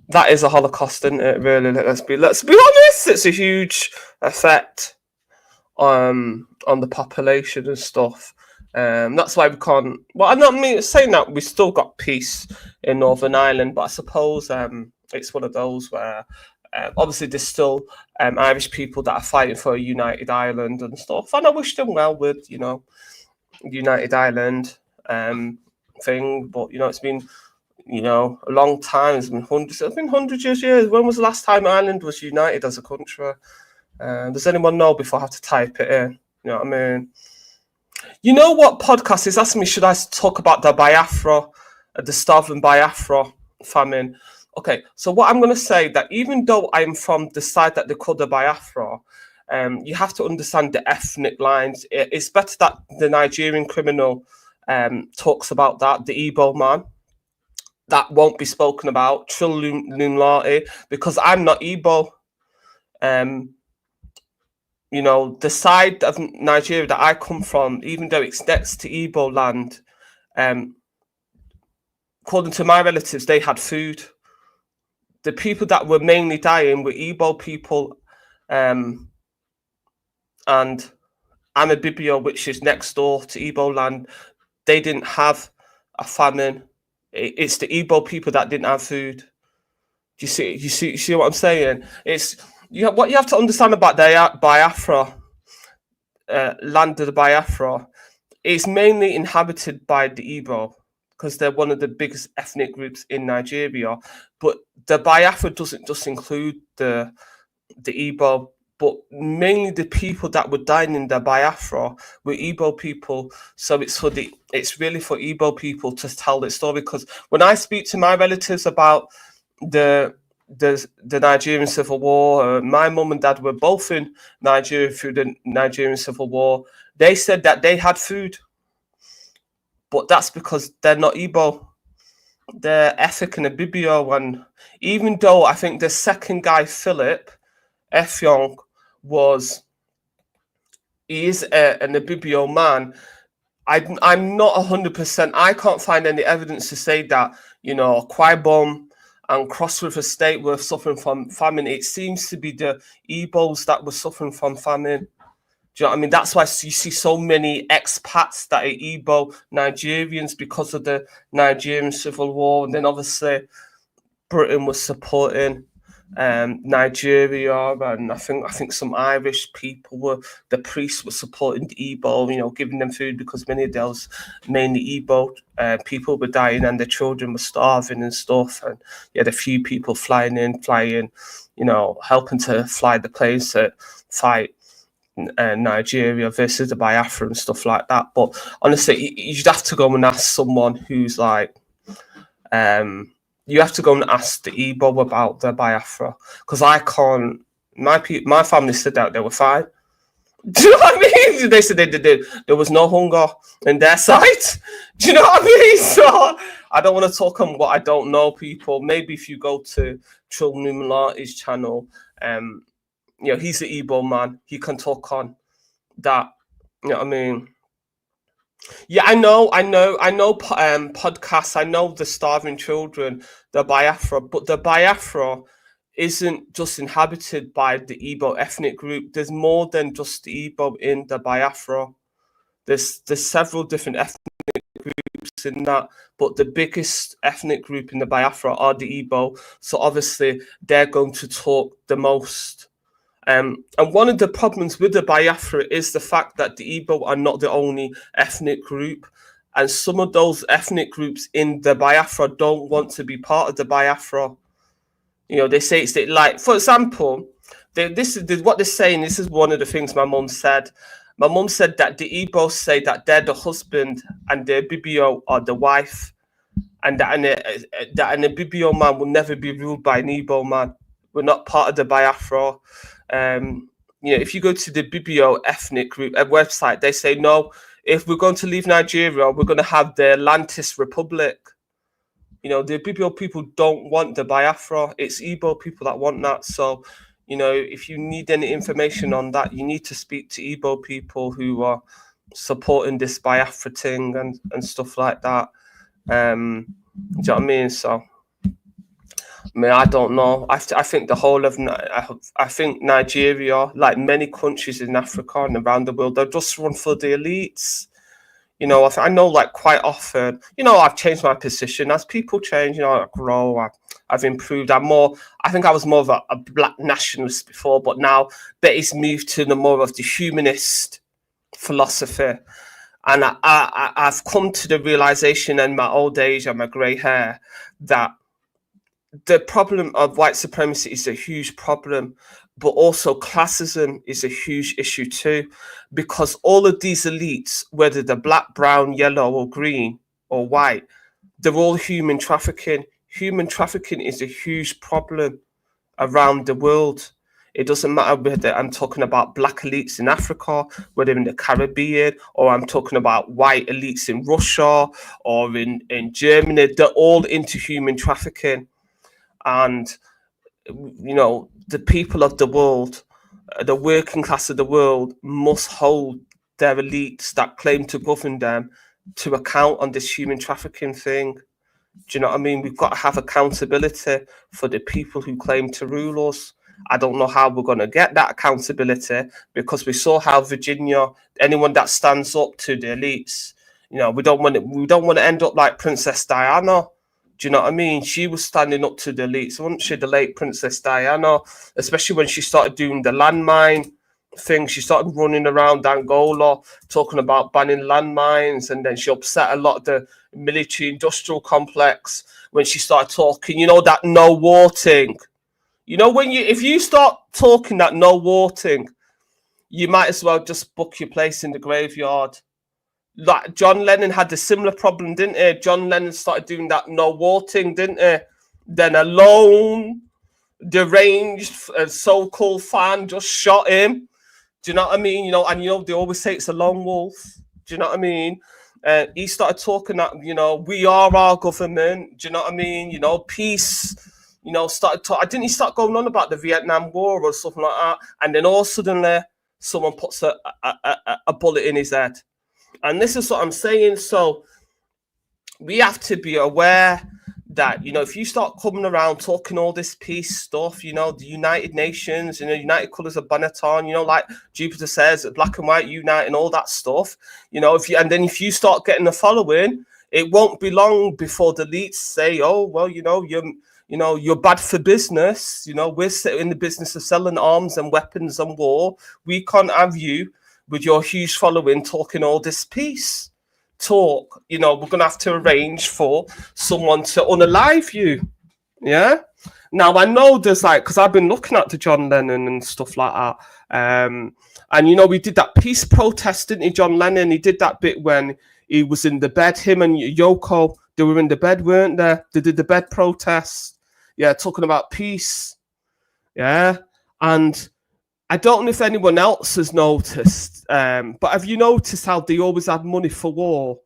that is a Holocaust, isn't it? Really, let's be honest. It's a huge effect on the population and stuff. That's why we can't. Well, I'm not saying that we still got peace in Northern Ireland, but I suppose it's one of those where obviously there's still Irish people that are fighting for a united Ireland and stuff, and I wish them well with United Ireland thing. But it's been a long time. It's been hundreds of years. When was the last time Ireland was united as a country? Does anyone know before I have to type it in? You know what I mean? You know what podcast is asking me, should I talk about the Biafra, the starving Biafra famine? Okay, so what I'm going to say, that even though I'm from the side that they call the Biafra, you have to understand the ethnic lines. It's better that the Nigerian criminal talks about that, the Igbo man. That won't be spoken about, Lumlati, because I'm not Igbo. The side of Nigeria that I come from, even though it's next to Igbo land, according to my relatives, they had food. The people that were mainly dying were Igbo people, and Amabibio, which is next door to Igbo land. They didn't have a famine. It's the Igbo people that didn't have food. Do you see what I'm saying? It's what you have to understand about the Biafra, land of the Biafra, is mainly inhabited by the Igbo, because they're one of the biggest ethnic groups in Nigeria. But the Biafra doesn't just include the Igbo, but mainly the people that were dying in the Biafra were Igbo people. So it's really for Igbo people to tell the story. Because when I speak to my relatives about the Nigerian Civil War, my mum and dad were both in Nigeria through the Nigerian Civil War. They said that they had food, but that's because they're not Igbo. They're Efik and Abibio, and even though I think the second guy, Philip Efyong, he is an Abibio man. I'm not 100%. I can't find any evidence to say that Kwaibom and Cross River State were suffering from famine. It seems to be the Igbos that were suffering from famine. Do you know what I mean? That's why you see so many expats that are Igbo Nigerians, because of the Nigerian Civil War. And then obviously Britain was supporting Nigeria, and I think some Irish people the priests were supporting the Igbo, giving them food, because many of those mainly Igbo people were dying and their children were starving and stuff. And you had a few people flying, helping to fly the planes to fight Nigeria versus the Biafra and stuff like that. But honestly, you'd have to go and ask someone who's like, you have to go and ask the Igbo about the Biafra, because I can't. My family said that they were fine. Do you know what I mean? They said there was no hunger in their sight. Do you know what I mean? So I don't want to talk on what I don't know, people. Maybe if you go to Trul Numlati's channel, he's the Igbo man. He can talk on that. You know what I mean? Yeah, I know podcasts. I know the starving children, the Biafra, but the Biafra isn't just inhabited by the Igbo ethnic group. There's more than just the Igbo in the Biafra. There's several different ethnic groups in that, but the biggest ethnic group in the Biafra are the Igbo. So obviously they're going to talk the most. And one of the problems with the Biafra is the fact that the Igbo are not the only ethnic group. And some of those ethnic groups in the Biafra don't want to be part of the Biafra. You know, they say it's like, for example, this is what they're saying. This is one of the things my mum said. My mum said that the Igbos say that they're the husband and their Bibio are the wife, and that an Bibio man will never be ruled by an Igbo man. We're not part of the Biafra. You know, if you go to the Bibio ethnic group website, they say no. If we're going to leave Nigeria, we're going to have the Atlantis Republic. You know, the Bibio people don't want the Biafra. It's Igbo people that want that. So, you know, if you need any information on that, you need to speak to Igbo people who are supporting this Biafra thing and stuff like that. Do you know what I mean? So, I mean, I don't know. I think the whole of, I think Nigeria, like many countries in Africa and around the world, they're just run for the elites. You know, I know, like, quite often, you know, I've changed my position as people change. You know, I grow, I've improved. I think I was more of a black nationalist before, but now that it's moved to the more of the humanist philosophy. And I've come to the realization in my old age and my grey hair that the problem of white supremacy is a huge problem, but also classism is a huge issue too, because all of these elites, whether they're black, brown, yellow, or green, or white, they're all human trafficking. Human trafficking is a huge problem around the world. It doesn't matter whether I'm talking about black elites in Africa, whether in the Caribbean, or I'm talking about white elites in Russia or in Germany. They're all into human trafficking. And, you know, the people of the world, the working class of the world, must hold their elites that claim to govern them to account on this human trafficking thing. Do you know what I mean? We've got to have accountability for the people who claim to rule us. I don't know how we're going to get that accountability, because we saw how Virginia, anyone that stands up to the elites, you know, we don't want to end up like Princess Diana. Do you know what I mean? She was standing up to the elites, wasn't she? The late Princess Diana, especially when she started doing the landmine thing. She started running around Angola talking about banning landmines, and then she upset a lot of the military industrial complex when she started talking, you know, that no war thing. You know, if you start talking that no war thing, you might as well just book your place in the graveyard. Like John Lennon had a similar problem, didn't he? John Lennon started doing that no war thing, didn't he? Then a lone, deranged, so-called fan just shot him. Do you know what I mean? You know, and you know they always say it's a lone wolf. Do you know what I mean? He started talking that, you know, we are our government. Do you know what I mean? You know, peace. You know, didn't he start going on about the Vietnam War or something like that? And then all suddenly someone puts a bullet in his head. And this is what I'm saying. So we have to be aware that, you know, if you start coming around talking all this peace stuff, you know, the United Nations, you know, United Colours of Benetton, you know, like Jupiter says, black and white unite and all that stuff, you know, if you start getting a following, it won't be long before the elites say, oh, well, you know, you're bad for business. You know, we're in the business of selling arms and weapons and war. We can't have you with your huge following talking all this peace talk. You know, we're going to have to arrange for someone to unalive you. Yeah. Now, I know there's like, because I've been looking at the John Lennon and stuff like that. And, you know, we did that peace protest, didn't he, John Lennon? He did that bit when he was in the bed, him and Yoko, they were in the bed, weren't they? They did the bed protest. Yeah, talking about peace. Yeah. And I don't know if anyone else has noticed, but have you noticed how they always have money for war,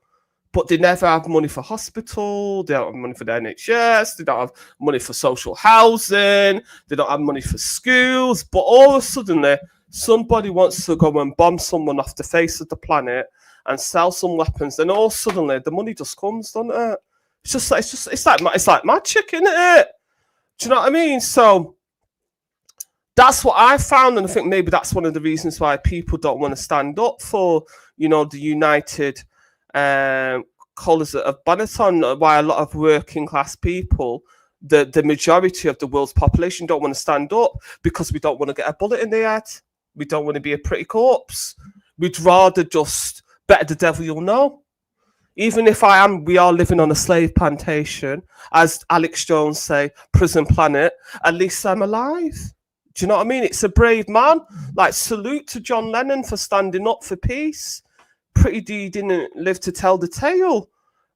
but they never have money for hospital, they don't have money for the NHS, they don't have money for social housing, they don't have money for schools, but all of a sudden somebody wants to go and bomb someone off the face of the planet and sell some weapons, and all suddenly the money just comes, doesn't it? It's like magic, isn't it? Do you know what I mean? So that's what I found, and I think maybe that's one of the reasons why people don't want to stand up for, you know, the united colours of Bonneton, why a lot of working class people, the majority of the world's population don't want to stand up, because we don't want to get a bullet in the head. We don't want to be a pretty corpse. We'd rather just better the devil you'll know. Even if we are living on a slave plantation, as Alex Jones say, prison planet, at least I'm alive. Do you know what I mean? It's a brave man. Like, salute to John Lennon for standing up for peace. Pretty D didn't live to tell the tale.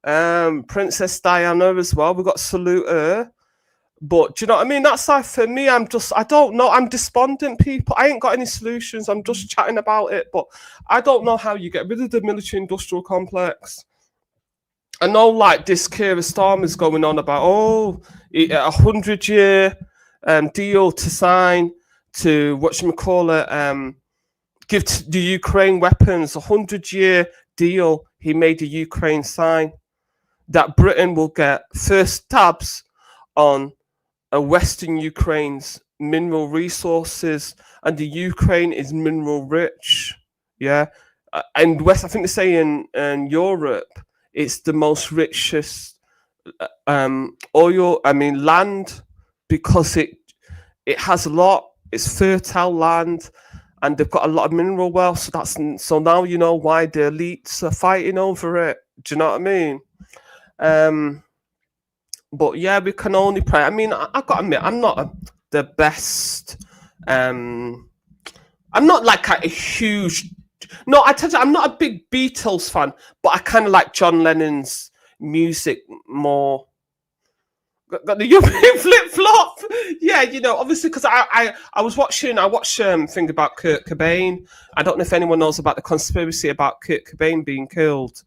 Princess Diana as well. We've got to salute her. But do you know what I mean? That's like, for me, I don't know. I'm despondent, people. I ain't got any solutions. I'm just chatting about it. But I don't know how you get rid of the military-industrial complex. I know, like, this Keir Starmer's going on about, 100-year deal to sign to, give to the Ukraine weapons, 100-year deal he made the Ukraine sign, that Britain will get first tabs on Western Ukraine's mineral resources, and the Ukraine is mineral rich. Yeah. And West, I think they say in Europe, it's the most richest land, because it has a lot, it's fertile land, and they've got a lot of mineral wealth. So now you know why the elites are fighting over it. Do you know what I mean? But yeah, we can only pray. I mean, I've got to admit, I'm not the best. I'm not like a huge. No, I tell you, I'm not a big Beatles fan, but I kind of like John Lennon's music more. Got the European flip flop. Yeah, you know, obviously, because I watched thing about Kurt Cobain. I don't know if anyone knows about the conspiracy about Kurt Cobain being killed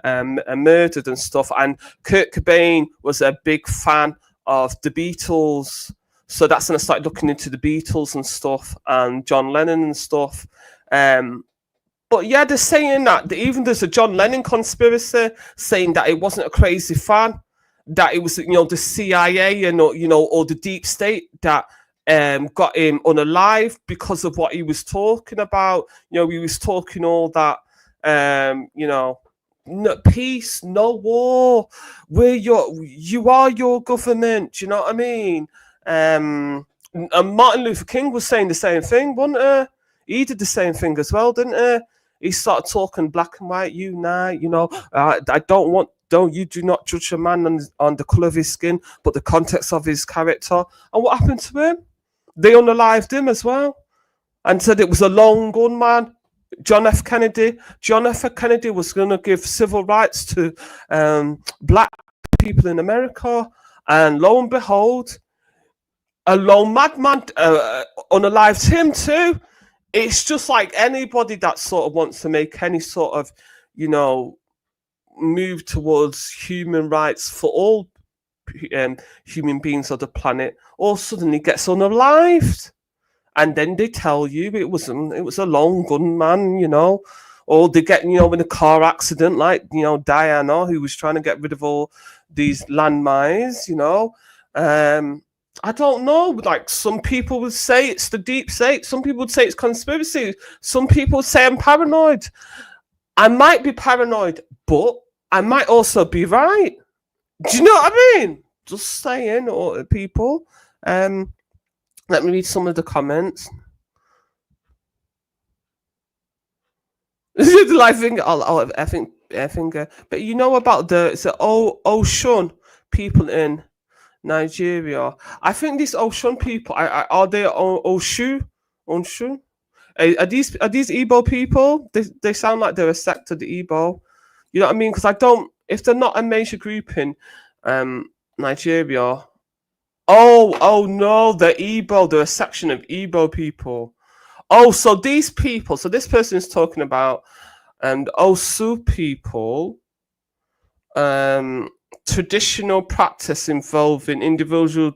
and murdered and stuff. And Kurt Cobain was a big fan of the Beatles, so that's when I started looking into the Beatles and stuff, and John Lennon and stuff. But yeah, they're saying that even there's a John Lennon conspiracy saying that it wasn't a crazy fan, that it was, you know, the CIA and, you know, or the deep state that got him unalive because of what he was talking about. You know, he was talking all that, you know, no peace, no war. You are your government. Do you know what I mean? And Martin Luther King was saying the same thing, wasn't he? He did the same thing as well, didn't he? He started talking black and white, unite. You know, you do not judge a man on the colour of his skin, but the context of his character. And what happened to him? They unalived him as well, and said it was a lone gunman. John F. Kennedy was going to give civil rights to black people in America, and lo and behold, a lone madman unalived him too. It's just like anybody that sort of wants to make any sort of, you know, move towards human rights for all human beings of the planet, all suddenly gets unalived. And then they tell you it was a lone gunman, you know, or they get, you know, in a car accident like, you know, Diana, who was trying to get rid of all these landmines, you know. I don't know. Like, some people would say it's the deep state. Some people would say it's conspiracy. Some people would say I'm paranoid. I might be paranoid, but I might also be right. Do you know what I mean? Just saying, or people. Let me read some of the comments. I think, but you know about the Oshun people in Nigeria. I think these Oshun people are they Oshun? Are these Igbo people? They sound like they're a sect of the Igbo. You know what I mean? Because if they're not a major group in Nigeria. Oh no, they're Igbo. They're a section of Igbo people. Oh, so these people. So this person is talking about Osu people. Traditional practice involving individuals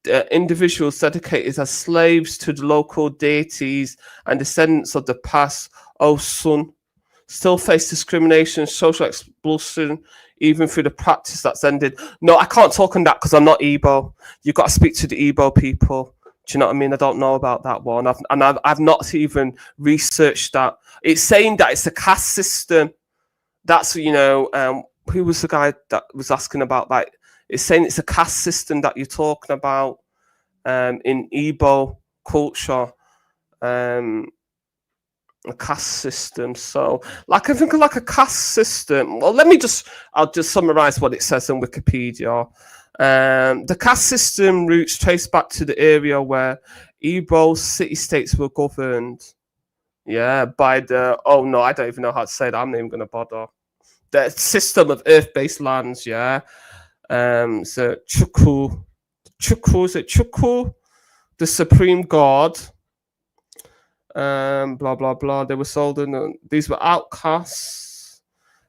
dedicated as slaves to the local deities and descendants of the past Osun still face discrimination, social expulsion, even through the practice that's ended. No, I can't talk on that because I'm not Igbo. You've got to speak to the Igbo people. Do you know what I mean? I don't know about that one. I've not even researched that. It's saying that it's a caste system. That's, you know, who was the guy that was asking about, like, it's saying it's a caste system that you're talking about in Igbo culture, a caste system. So, like, I think of like a caste system. Well, I'll just summarize what it says on Wikipedia. The caste system roots trace back to the area where Igbo city-states were governed. Yeah, by the, oh no, I don't even know how to say that. I'm not even going to bother. The system of earth-based lands, yeah. So Chukwu, is it Chukwu? The supreme god. Blah blah blah. They were sold in. These were outcasts.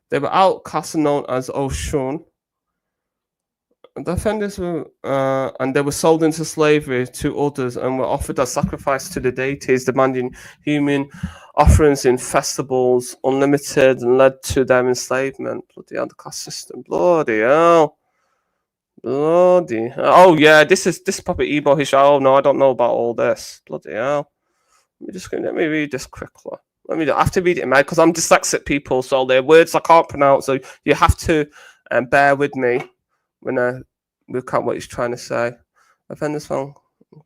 They were outcasts known as Oshun. The offenders were, and they were sold into slavery to others and were offered as sacrifice to the deities, demanding human offerings in festivals, unlimited, and led to their enslavement. Bloody hell, the caste system. Bloody hell. Bloody hell. Oh yeah, this is probably Igbo history. Oh no, I don't know about all this. Bloody hell. Let me read this quickly. I have to read it in my, because I'm dyslexic, people, so there are words I can't pronounce, so you have to bear with me when I look at what he's trying to say. Offenders found.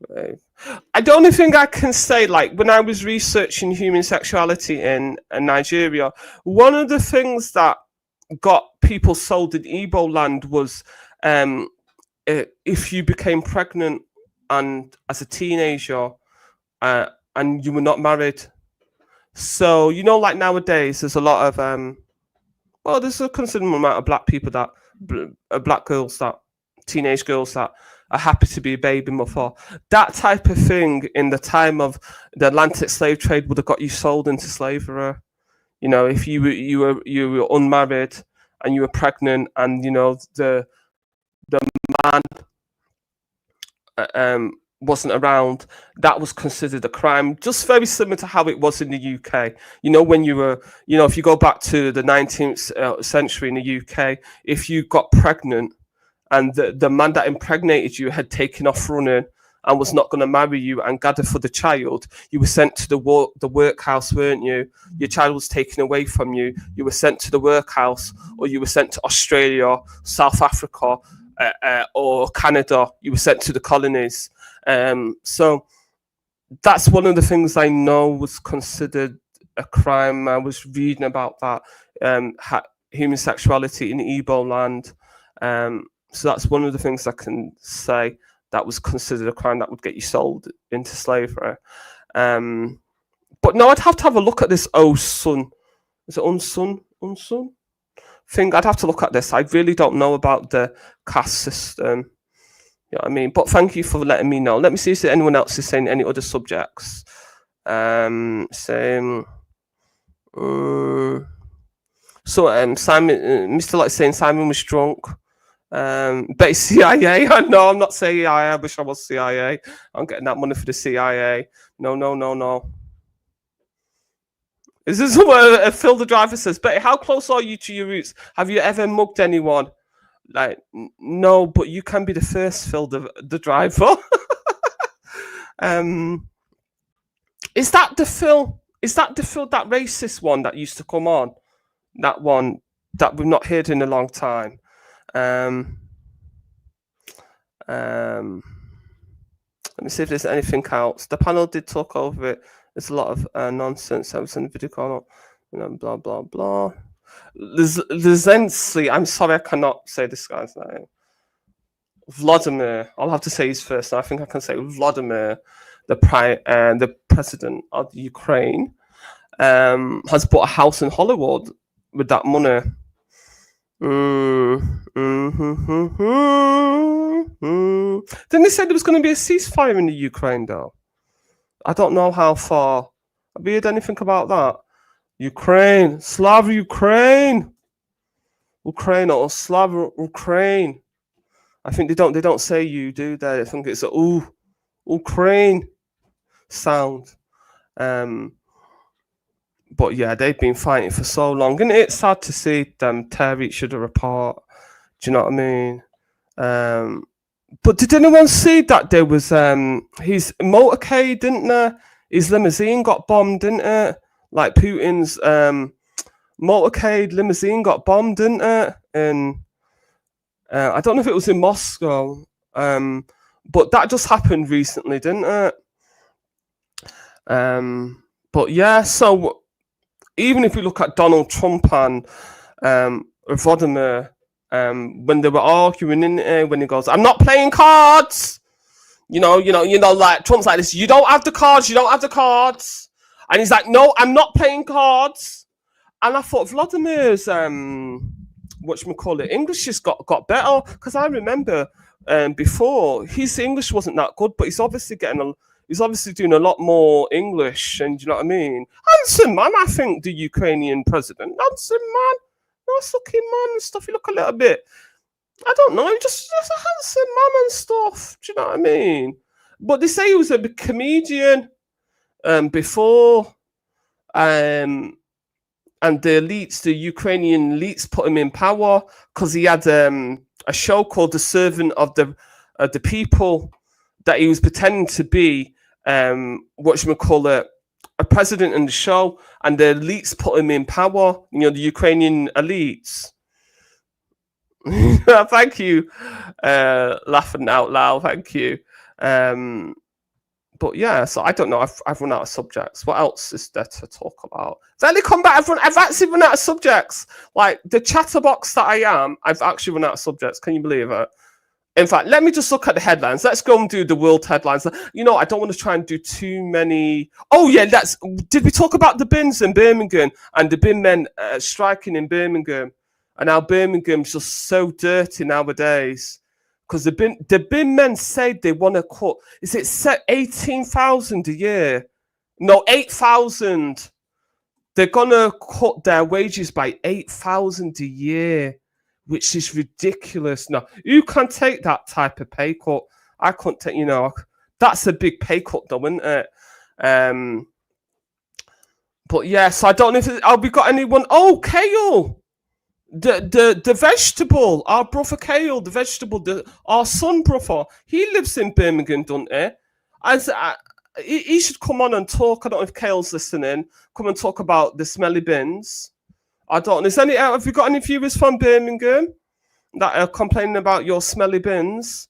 The only thing I can say, like, when I was researching human sexuality in Nigeria, one of the things that got people sold in Igbo land was if you became pregnant and as a teenager and you were not married. So, you know, like nowadays, there's a lot of there's a considerable amount of black people that black girls, that teenage girls that are happy to be a baby mother. That type of thing in the time of the Atlantic slave trade would have got you sold into slavery. You know, if you were unmarried and you were pregnant, and you know the man wasn't around, that was considered a crime, just very similar to how it was in the UK. You know, when you were, you know, if you go back to the 19th century in the UK, if you got pregnant and the man that impregnated you had taken off running and was not going to marry you and gather for the child, you were sent to the workhouse, weren't you? Your child was taken away from you. You were sent to the workhouse, or you were sent to Australia, South Africa, or Canada. You were sent to the colonies. So that's one of the things I know was considered a crime. I was reading about that, human sexuality in Igbo land. So that's one of the things I can say that was considered a crime that would get you sold into slavery. But no, I'd have to have a look at this Osun. Is it Unsun thing? I'd have to look at this. I really don't know about the caste system. You know what I mean? But thank you for letting me know. Let me see if anyone else is saying any other subjects. Saying, Simon, Mr. Light saying Simon was drunk. Bet he's CIA. No, I'm not CIA. I wish I was CIA. I'm getting that money for the CIA. No. Is this where Phil the driver says, Betty, how close are you to your roots? Have you ever mugged anyone? Like, no, but you can be the first, Phil the driver. Is that the Phil? Is that the Phil, that racist one that used to come on? That one that we've not heard in a long time. Let me see if there's anything else. The panel did talk over it. There's a lot of nonsense. I was in the video call, blah blah blah. Lizensly, I'm sorry, I cannot say this guy's name. Vladimir. I'll have to say his first name. I think I can say Vladimir, the president of Ukraine, has bought a house in Hollywood with that money. Then they said there was going to be a ceasefire in the Ukraine, though. I don't know how far. Have you heard anything about that? Ukraine, Slava Ukraine, Ukraine or Slava Ukraine. I think they don't say you, do they? I think it's a Ukraine sound. But yeah, they've been fighting for so long, and it's sad to see them tear each other apart. Do you know what I mean? But did anyone see that there was his motorcade, didn't there? His limousine got bombed, didn't it? Like Putin's motorcade limousine got bombed, didn't it? And I don't know if it was in Moscow, but that just happened recently, didn't it? But yeah, so even if you look at Donald Trump and Vladimir, when they were arguing in it, when he goes, "I'm not playing cards," like Trump's like this, "You don't have the cards, you don't have the cards," and he's like, "No, I'm not playing cards." And I thought Vladimir's English just got better, because I remember before his English wasn't that good, but he's obviously doing a lot more English, and you know what I mean? Handsome man, I think, the Ukrainian president. Handsome man, nice looking man and stuff. You look a little bit, I don't know, just a handsome man and stuff. Do you know what I mean? But they say he was a big comedian before, and the Ukrainian elites put him in power because he had a show called The Servant of the People, that he was pretending to be a president in the show, and the elites put him in power, the Ukrainian elites. Thank you, laughing out loud, thank you. But yeah, so I don't know, I've run out of subjects. What else is there to talk about? Fairly combat, I've actually run out of subjects. Like the chatterbox that I am, I've actually run out of subjects. Can you believe it? In fact, let me just look at the headlines. Let's go and do the world headlines. I don't want to try and do too many. Oh yeah, did we talk about the bins in Birmingham and the bin men striking in Birmingham, and how Birmingham's just so dirty nowadays? Because the bin men say they want to cut. Is it set 18,000 a year? No, 8,000. They're gonna cut their wages by 8,000 a year, which is ridiculous. Now, who can take that type of pay cut? I couldn't take. That's a big pay cut, though, isn't it? But yeah, so I don't know if we got anyone. Oh, kale. The vegetable, our brother Kale, the vegetable, our son brother, he lives in Birmingham, doesn't he? He should come on and talk. I don't know if Kale's listening. Come and talk about the smelly bins. I don't know. Have you got any viewers from Birmingham that are complaining about your smelly bins?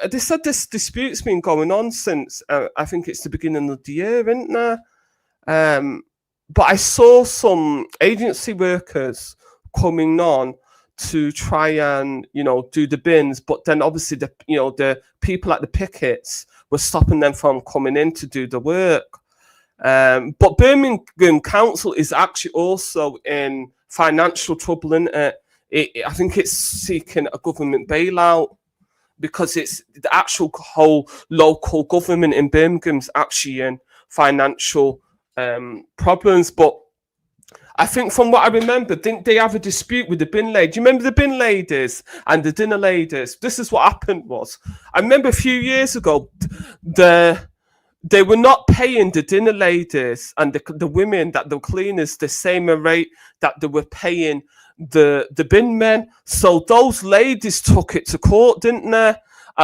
They said this dispute's been going on since, I think it's the beginning of the year, isn't there? But I saw some agency workers coming on to try and do the bins, but then obviously the people at the pickets were stopping them from coming in to do the work. But Birmingham Council is actually also in financial trouble, isn't it? I think it's seeking a government bailout, because it's the actual whole local government in Birmingham's actually in financial problems. But I think from what I remember, didn't they have a dispute with the bin lady? Do you remember the bin ladies and the dinner ladies? This is what happened was, I remember a few years ago, they were not paying the dinner ladies and the women, that the cleaners, the same rate that they were paying the bin men. So those ladies took it to court, didn't they?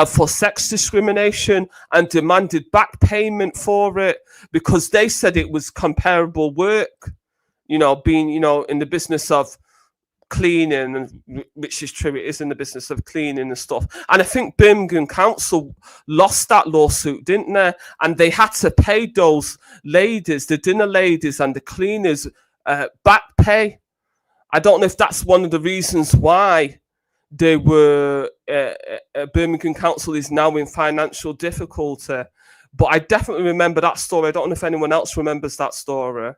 For sex discrimination, and demanded back payment for it, because they said it was comparable work. Being, in the business of cleaning, which is true, it is in the business of cleaning and stuff. And I think Birmingham Council lost that lawsuit, didn't they? And they had to pay those ladies, the dinner ladies and the cleaners, back pay. I don't know if that's one of the reasons why they were, Birmingham Council is now in financial difficulty. But I definitely remember that story. I don't know if anyone else remembers that story.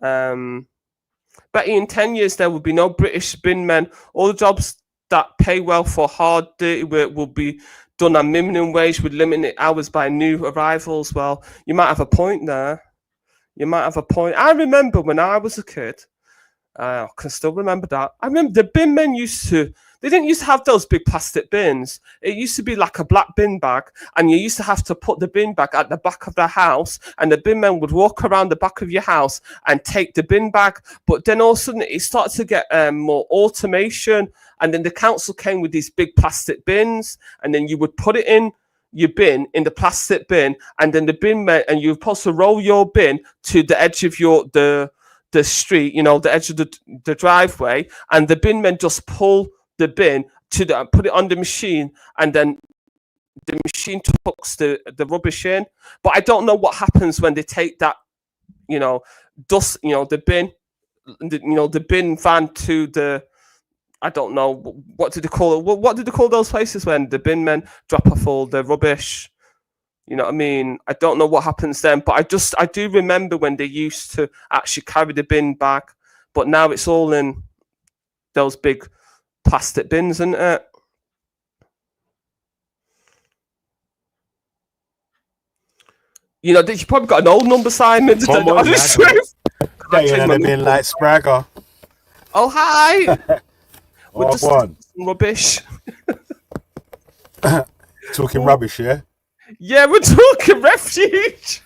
But in 10 years, there will be no British bin men. All the jobs that pay well for hard, dirty work will be done at minimum wage with limited hours by new arrivals. Well, you might have a point there. You might have a point. I remember when I was a kid, I can still remember that. I remember the bin men they didn't used to have those big plastic bins. It used to be like a black bin bag, and you used to have to put the bin bag at the back of the house, and the bin men would walk around the back of your house and take the bin bag. But then all of a sudden it started to get more automation, and then the council came with these big plastic bins, and then you would put it in your bin, in the plastic bin, and then the bin men, and you're supposed to roll your bin to the edge of the street, the edge of the driveway, and the bin men just pull the bin put it on the machine, and then the machine tucks the rubbish in. But I don't know what happens when they take that, dust, the bin, the bin van to the, I don't know, what did they call it? What did they call those places when the bin men drop off all the rubbish? You know what I mean? I don't know what happens then, but I do remember when they used to actually carry the bin back, but now it's all in those big plastic bins, isn't it? You probably got an old number, Simon. Come on, yeah, in bin like Spragger. Oh, hi. We're just one. Rubbish. Talking rubbish, yeah? Yeah, we're talking refuge.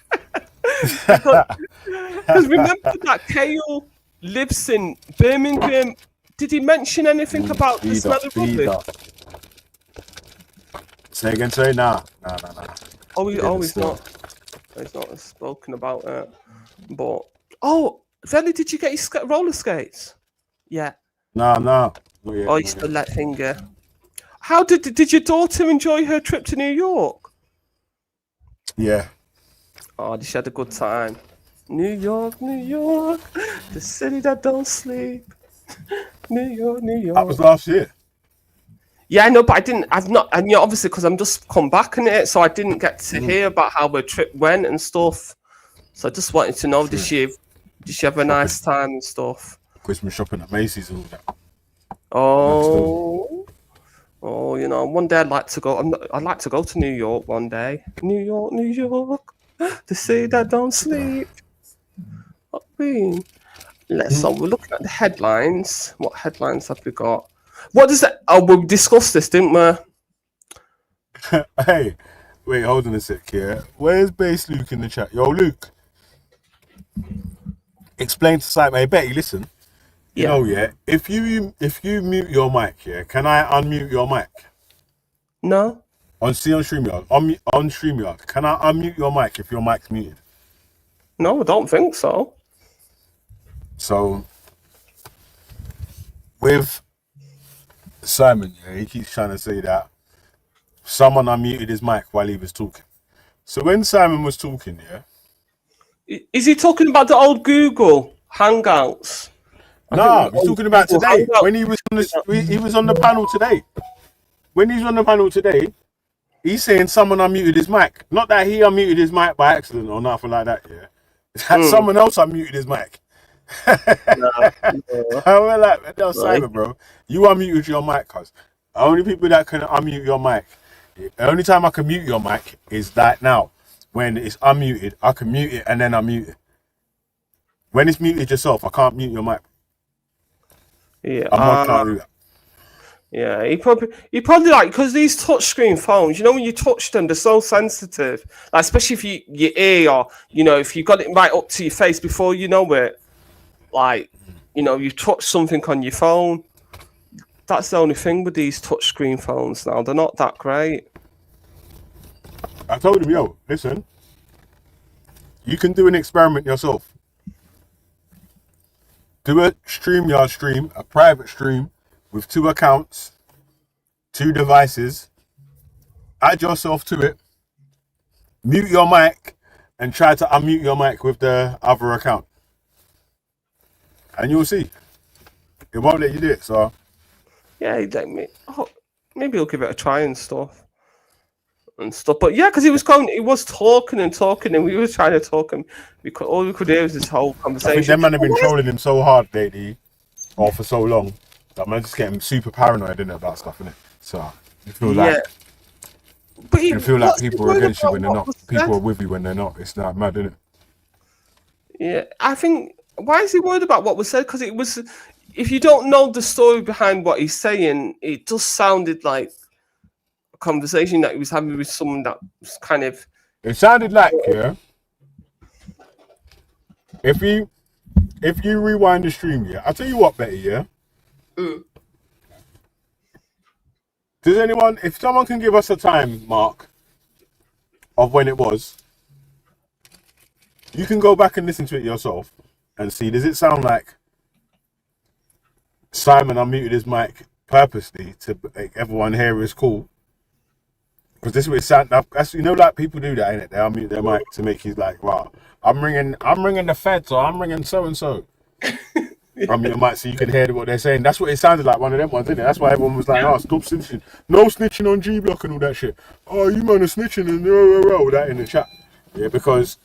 Because remember that Kale lives in Birmingham. Did he mention anything about the smell of rubbish? Say again, sorry? Nah. Oh, he's not. He's not spoken about it. But Veli, did you get your roller skates? Yeah. No. Oh, you still let finger. How did your daughter enjoy her trip to New York? Yeah. Oh, she had a good time. New York, the city that don't sleep. New York. That was last year. Yeah, I know, but I've not, and obviously because I'm just come back in it, so I didn't get to hear about how the trip went and stuff. So I just wanted to know, did she have a nice time and stuff? Christmas shopping at Macy's and all that. Oh, one day I'd like to go. I'd like to go to New York one day. New York, the city that don't sleep. We're looking at the headlines. What headlines have we got? What does that? Oh, we discussed this, didn't we? Hey, wait, hold on a sec here. Where's Base Luke in the chat? Yo, Luke, explain to Simon. Hey, Betty, listen. You know, if you mute your mic, can I unmute your mic? No. On StreamYard. On StreamYard. Can I unmute your mic if your mic's muted? No, I don't think so. So, with Simon, he keeps trying to say that someone unmuted his mic while he was talking. So when Simon was talking, is he talking about the old Google Hangouts? No, he's talking about today. When he was on the panel today. When he's on the panel today, he's saying someone unmuted his mic. Not that he unmuted his mic by accident or nothing like that. That someone else unmuted his mic. We're like, no, Simon, bro, you unmuted your mic, cuz. The only people that can unmute your mic, the only time I can mute your mic is like now. When it's unmuted, I can mute it and then unmute it. When it's muted yourself, I can't mute your mic. Yeah, yeah. He probably like, because these touchscreen phones, when you touch them, they're so sensitive. Like, especially if your ear, or if you got it right up to your face before you know it. Like, you touch something on your phone. That's the only thing with these touchscreen phones now. They're not that great. I told him, yo, listen, you can do an experiment yourself. Do a StreamYard stream, a private stream with 2 accounts, 2 devices. Add yourself to it. Mute your mic and try to unmute your mic with the other account. And you'll see. It won't let you do it, so. Yeah, maybe he'll give it a try and stuff. But yeah, because he was talking, and we were trying to talk, and all we could hear was this whole conversation. I think them man have been trolling him so hard lately, or for so long, that man just getting super paranoid about stuff, innit? So you feel like, you feel like people are against you when they're not. People are with you when they're not. It's not mad, isn't it? Yeah, I think. Why is he worried about what was said? Because it was. If you don't know the story behind what he's saying, it just sounded like a conversation that he was having with someone that was kind of. It sounded like, if you rewind the stream, I'll tell you what, Betty, Does anyone, if someone can give us a time mark of when it was, you can go back and listen to it yourself. and see, does it sound like Simon unmuted his mic purposely to make everyone hear his call? Because this is what it sound. That's, you know, like people do that, innit? They unmute their mic to make you like, wow, I'm ringing the feds, or I'm ringing so and so. Unmute your mic so you can hear what they're saying. That's what it sounded like, one of them ones, isn't it? That's why everyone was like, oh, stop snitching. No snitching on G Block and all that shit. Oh, you man are snitching and that in the chat. Yeah, because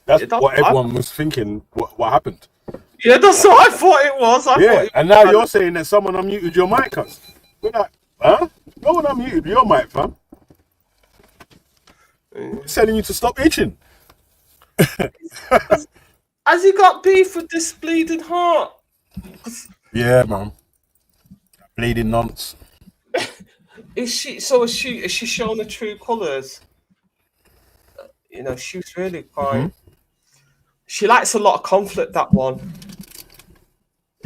that's what everyone was thinking. What happened? Yeah, that's what I thought it was. And now you're saying that someone unmuted your mic, cuz. We're like, huh? No one unmuted your mic, fam. We're telling you to stop itching. Has he got beef with this bleeding heart? Yeah, man. Bleeding nonce. Is she showing the true colours? You know, she's really quite. She likes a lot of conflict. That one.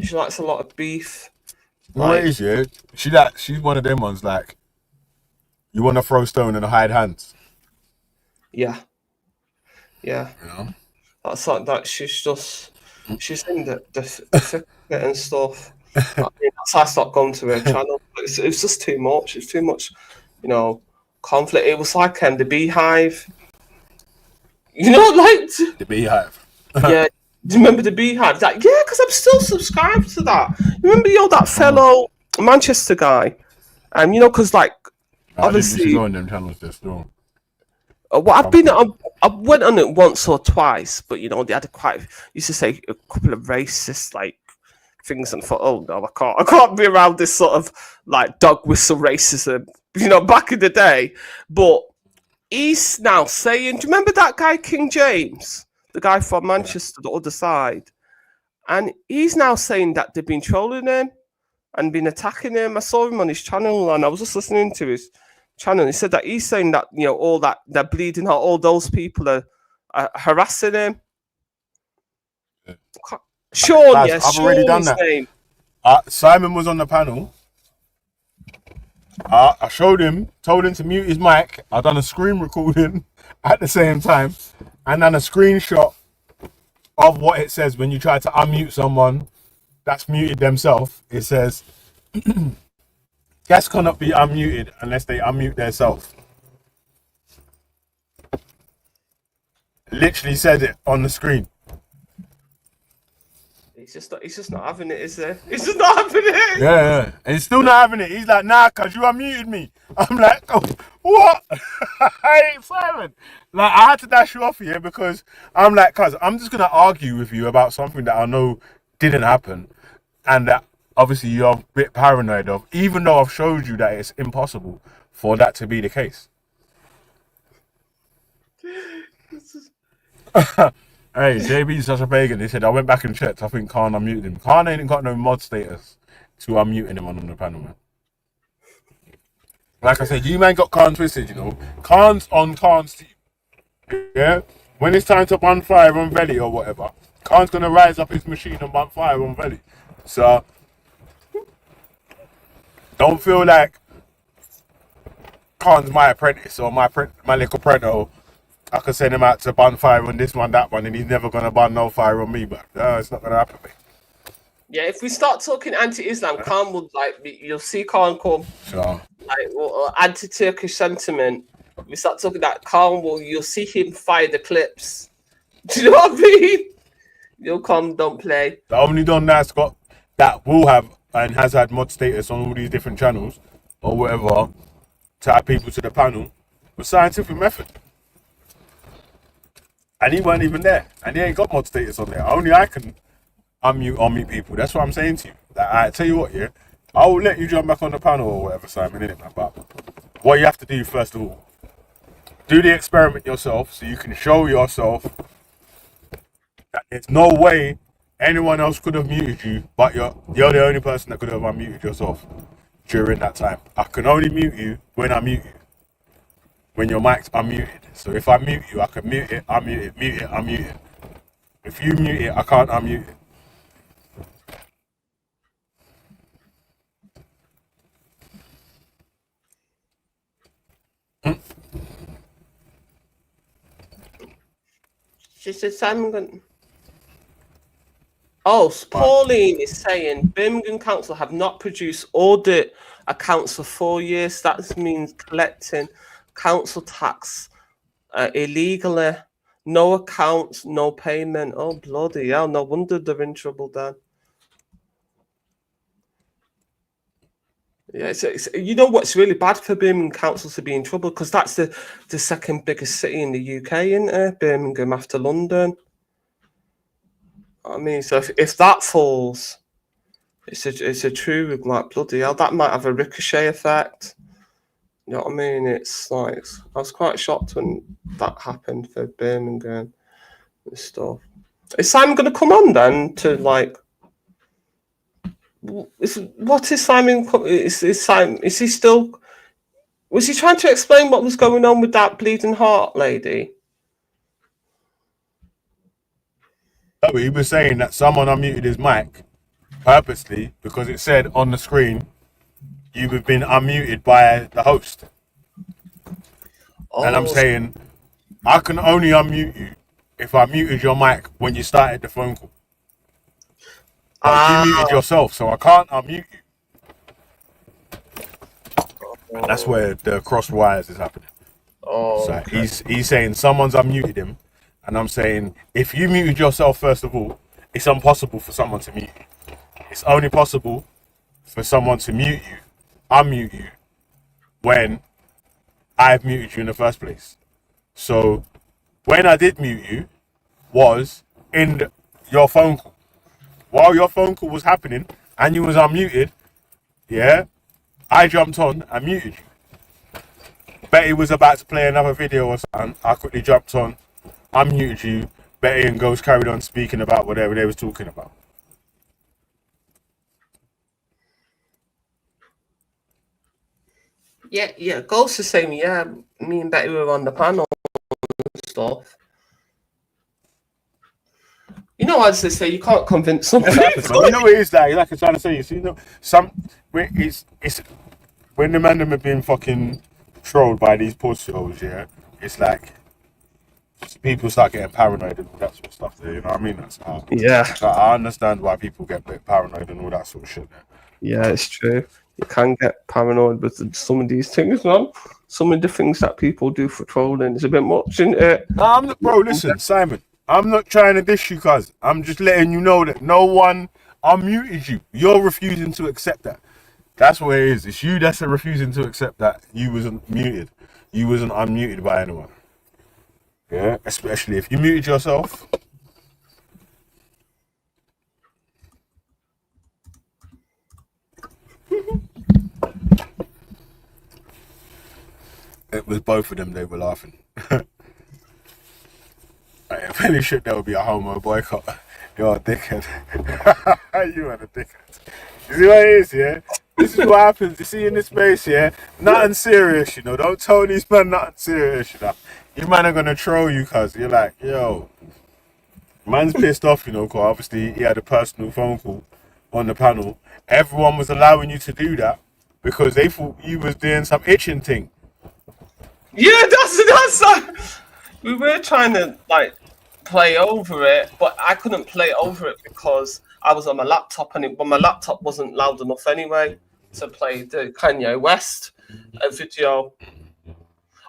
She likes a lot of beef. What is it? She's one of them ones like, you want to throw stone and hide hands. Yeah. You know? That's like that. She's in the thick of it and stuff. I mean, that's why I stopped going to her channel. It's just too much. It's too much, you know, conflict. It was like the Beehive. You know, like the Beehive. Yeah. Do you remember the Beehive? Like, yeah, because I'm still subscribed to that. You remember, that fellow Manchester guy? You know, because like obviously, I didn't join them channels. They're still. Well, I went on it once or twice, but you know, they had used to say a couple of racist like things, and thought, oh no, I can't be around this sort of like dog whistle racism, you know, back in the day. But he's now saying, do you remember that guy King James, the guy from Manchester, the other side? And he's now saying that they've been trolling him and been attacking him. I saw him on his channel, and I was just listening to his channel. He said that he's saying that, you know, all that they're bleeding out, all those people are harassing him. Yeah. Sean, Guys, yes, I've Sean already done that. Name. Simon was on the panel. I showed him, told him to mute his mic. I done a screen recording at the same time, and then a screenshot of what it says when you try to unmute someone that's muted themselves. It says, guests cannot be unmuted unless they unmute themselves. Literally said it on the screen. He's just not having it, is he? He's just not having it. Yeah. And he's still not having it. He's like, nah, cuz you unmuted me. I'm like, oh, what? I ain't Simon. Like, I had to dash you off here because I'm like, cuz I'm just going to argue with you about something that I know didn't happen and that obviously you're a bit paranoid of, even though I've showed you that it's impossible for that to be the case. Hey, JB's such a pagan. He said, I went back and checked. I think Khan unmuted him. Khan ain't got no mod status to unmuting him on the panel, man. Like I said, you man got Khan twisted, you know. Khan's on Khan's team. Yeah? When it's time to bun fire on Veli or whatever, Khan's going to rise up his machine and bun fire on Veli. So, don't feel like Khan's my apprentice or my little apprentice. I could send him out to bun fire on this one, that one, and he's never going to bun no fire on me, but it's not going to happen, mate. Yeah, if we start talking anti-Islam, Khan will, like, you'll see Khan come, sure. Like, anti-Turkish sentiment. If we start talking that Khan you'll see him fire the clips. Do you know what I mean? You'll come, don't play. The only Don that will have and has had mod status on all these different channels or whatever to add people to the panel was Scientific Method. And he weren't even there. And he ain't got mod status on there. Only I can unmute people. That's what I'm saying to you. That, I tell you what, yeah, I will let you jump back on the panel or whatever, Simon, innit, man? But what you have to do, first of all, do the experiment yourself so you can show yourself that there's no way anyone else could have muted you, but you're the only person that could have unmuted yourself during that time. I can only mute you when I mute you. When your mic's unmuted. So if I mute you, I can mute it, unmute it, mute it, unmute it. If you mute it, I can't unmute it. She said, Simon, Oh, Pauline is saying Birmingham Council have not produced audit accounts for 4 years. That means collecting council tax illegally. No accounts, no payment. Oh, bloody hell. No wonder they're in trouble then. Yeah, you know what's really bad for Birmingham Council to be in trouble, because that's the second biggest city in the UK, isn't it? Birmingham after London. I mean, so if that falls, it's a true, like, bloody hell, that might have a ricochet effect. You know what I mean? It's like, I was quite shocked when that happened for Birmingham and stuff. Is Simon going to come on then to, like, what is Simon? Is Simon? Is he still? Was he trying to explain what was going on with that bleeding heart lady? No, he was saying that someone unmuted his mic purposely because it said on the screen you have been unmuted by the host. And I'm saying I can only unmute you if I muted your mic when you started the phone call. But you muted yourself, so I can't unmute you. That's where the cross wires is happening. So okay. He's saying someone's unmuted him, and I'm saying if you muted yourself first of all, it's impossible for someone to mute you. It's only possible for someone to mute you, unmute you, when I've muted you in the first place. So when I did mute you was in your phone call. While your phone call was happening and you was unmuted, yeah, I jumped on and muted you. Betty was about to play another video or something. I quickly jumped on, unmuted you. Betty and Ghost carried on speaking about whatever they was talking about. Yeah. Ghost is saying, yeah, me and Betty were on the panel and stuff. You know, as they say, you can't convince somebody. You know what it is that, like I'm trying to say, you see, you know, it's when the man them have been fucking trolled by these post shows, yeah, it's like people start getting paranoid and all that sort of stuff there, you know what I mean? That's how, yeah. So I understand why people get a bit paranoid and all that sort of shit there. Yeah, it's true. You can get paranoid with some of these things, man. Some of the things that people do for trolling is a bit much, isn't it? No, I'm not, bro, listen, Simon. I'm not trying to dish you, cuz. I'm just letting you know that no one unmuted you. You're refusing to accept that. That's what it is. It's you that's refusing to accept that you wasn't muted. You wasn't unmuted by anyone. Yeah? Especially if you muted yourself. It was both of them, they were laughing. If any shit, there would be a homo boycott. You're a dickhead. You are a dickhead. You see what it is, yeah? This is what happens. You see in this space, yeah? Nothing serious, you know. Don't tell these men nothing serious, you know. You man are gonna troll you, cuz you're like, yo. Man's pissed off, you know, cause obviously he had a personal phone call on the panel. Everyone was allowing you to do that because they thought you was doing some itching thing. Yeah, that's we were trying to, like, play over it, but I couldn't play over it because I was on my laptop, and my laptop wasn't loud enough anyway to play the Kanye West video.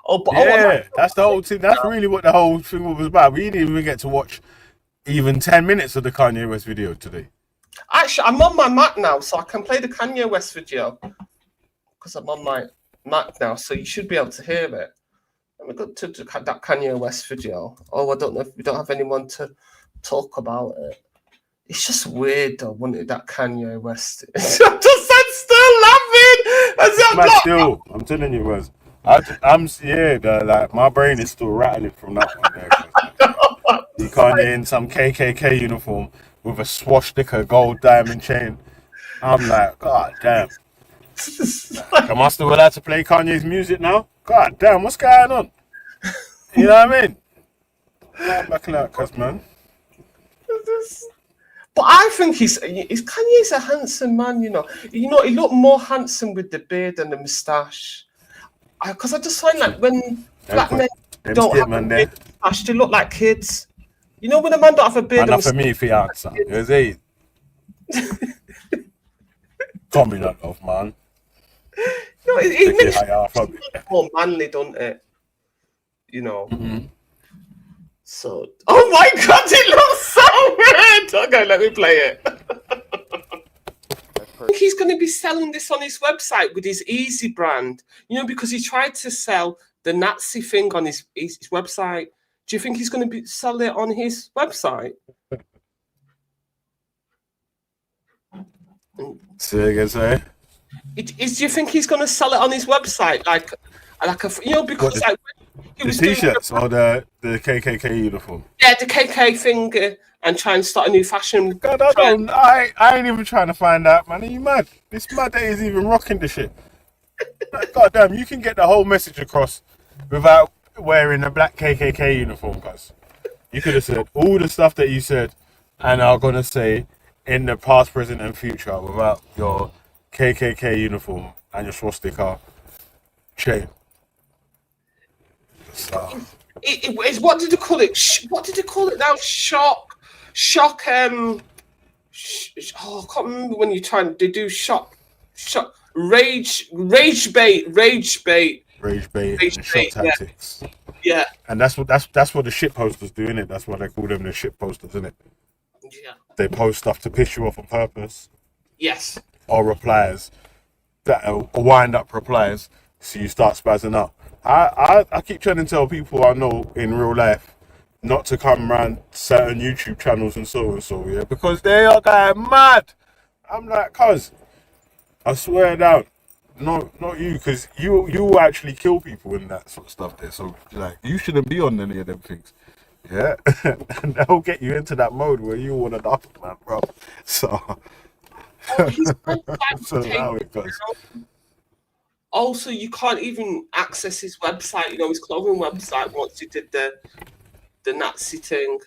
That's the whole thing. That's really what the whole thing was about. We didn't even get to watch even 10 minutes of the Kanye West video today. Actually, I'm on my Mac now, so I can play the Kanye West video because I'm on my Mac now, so you should be able to hear it. Let me go to that Kanye West video. Oh, I don't know if we don't have anyone to talk about it. It's just weird, though, wasn't it, that Kanye West? I'm still laughing. I'm telling you, Wes. Like my brain is still rattling from that one there. You Kanye in some KKK uniform with a swastika gold diamond chain. I'm like, God damn. Am I still allowed to play Kanye's music now? God damn, what's going on? You know what I mean? Back in that, cuz, man. But I think Kanye's a handsome man, you know. You know, he looked more handsome with the beard and the moustache. Because I just find like when black men don't have a beard and moustache, they look like kids. You know, when a man don't have a beard and for me, if he answer, you see, Can't be that off, man. No, it makes it more manly, doesn't it? You know. Mm-hmm. So, oh my god, it looks so weird. Okay, let me play it. I think he's going to be selling this on his website with his Easy brand. You know, because he tried to sell the Nazi thing on his website. Do you think he's going to be sell it on his website? Say again, say. Do you think he's going to sell it on his website, like a, you know, because What, like he the was doing t-shirts or the KKK uniform? yeah, the KK thing, and try and start a new fashion. God, I ain't even trying to find out, man. Are you mad? This mad that he's even rocking the shit. God damn, you can get the whole message across without wearing a black KKK uniform, cuz. You could have said all the stuff that you said and are gonna say in the past, present, and future without your KKK uniform and your swastika chain. So. It's what did they call it? What did they call it now? Shock. Oh, I can't remember when you try and they do shock, rage bait, and shock tactics. Yeah. And that's what the shit posters do, innit? That's why they call them the shit posters, innit? Yeah. They post stuff to piss you off on purpose. Yes. Or replies that wind up replies, so you start spazzing up. I keep trying to tell people I know in real life not to come around certain YouTube channels and so, yeah, because they are going mad. I'm like, cuz, I swear down, not you, because you actually kill people in that sort of stuff there. So like, you shouldn't be on any of them things, yeah. And they'll get you into that mode where you want to die, man, bro. So, so how it goes. Also, you can't even access his website, you know, his clothing website once he did the Nazi thing.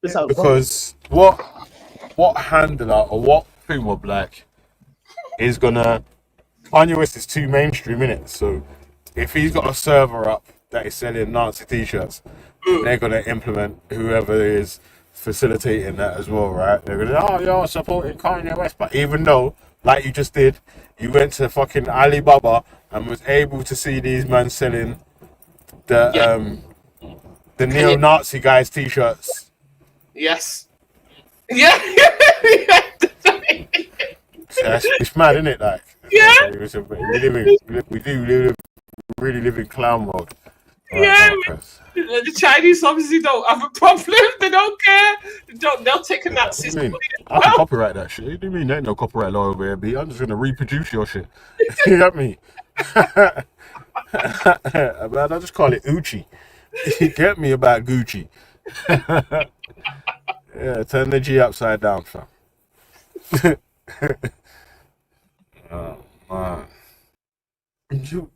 Because what handler or what thing of like is gonna Kanye West is too mainstream, innit? So if he's got a server up that is selling Nazi t-shirts, they're gonna implement whoever is facilitating that as well, right? They're gonna, oh, you're supporting Kanye West, but even though, like you just did, you went to fucking Alibaba and was able to see these men selling the neo-Nazi guys t-shirts. Yes. Yeah. It's mad, isn't it? Like, yeah. We really live in clown mode. Yeah. The Chinese obviously don't have a problem. They don't care. They'll take a Nazi. I can copyright that shit. What do you mean? There ain't no copyright law over here, B. I'm just gonna reproduce your shit. You got me? Man, I just call it Uchi. You get me about Gucci? Yeah, turn the G upside down, fam. Oh man.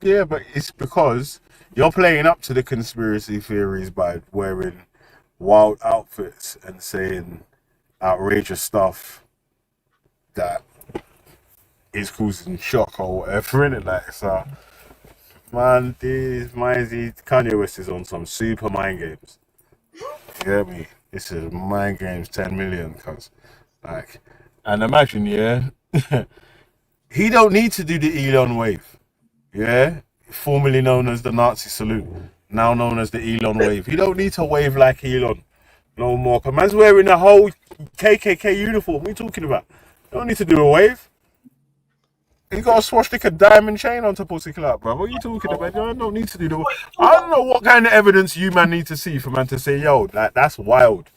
Yeah, but it's because you're playing up to the conspiracy theories by wearing wild outfits and saying outrageous stuff that is causing shock or whatever, innit? Like, so, man, Kanye West is on some super mind games. You get me? This is mind games 10 million, cuz. Like, and imagine, yeah, he don't need to do the Elon wave. Yeah, formerly known as the Nazi salute, now known as the Elon wave. He don't need to wave like Elon no more. Cause man's wearing a whole KKK uniform. What are you talking about? You don't need to do a wave. He got a swastika diamond chain on top of his clout, bro. What are you talking about? You don't need to do the. I don't know what kind of evidence you man need to see for man to say, yo, like that's wild.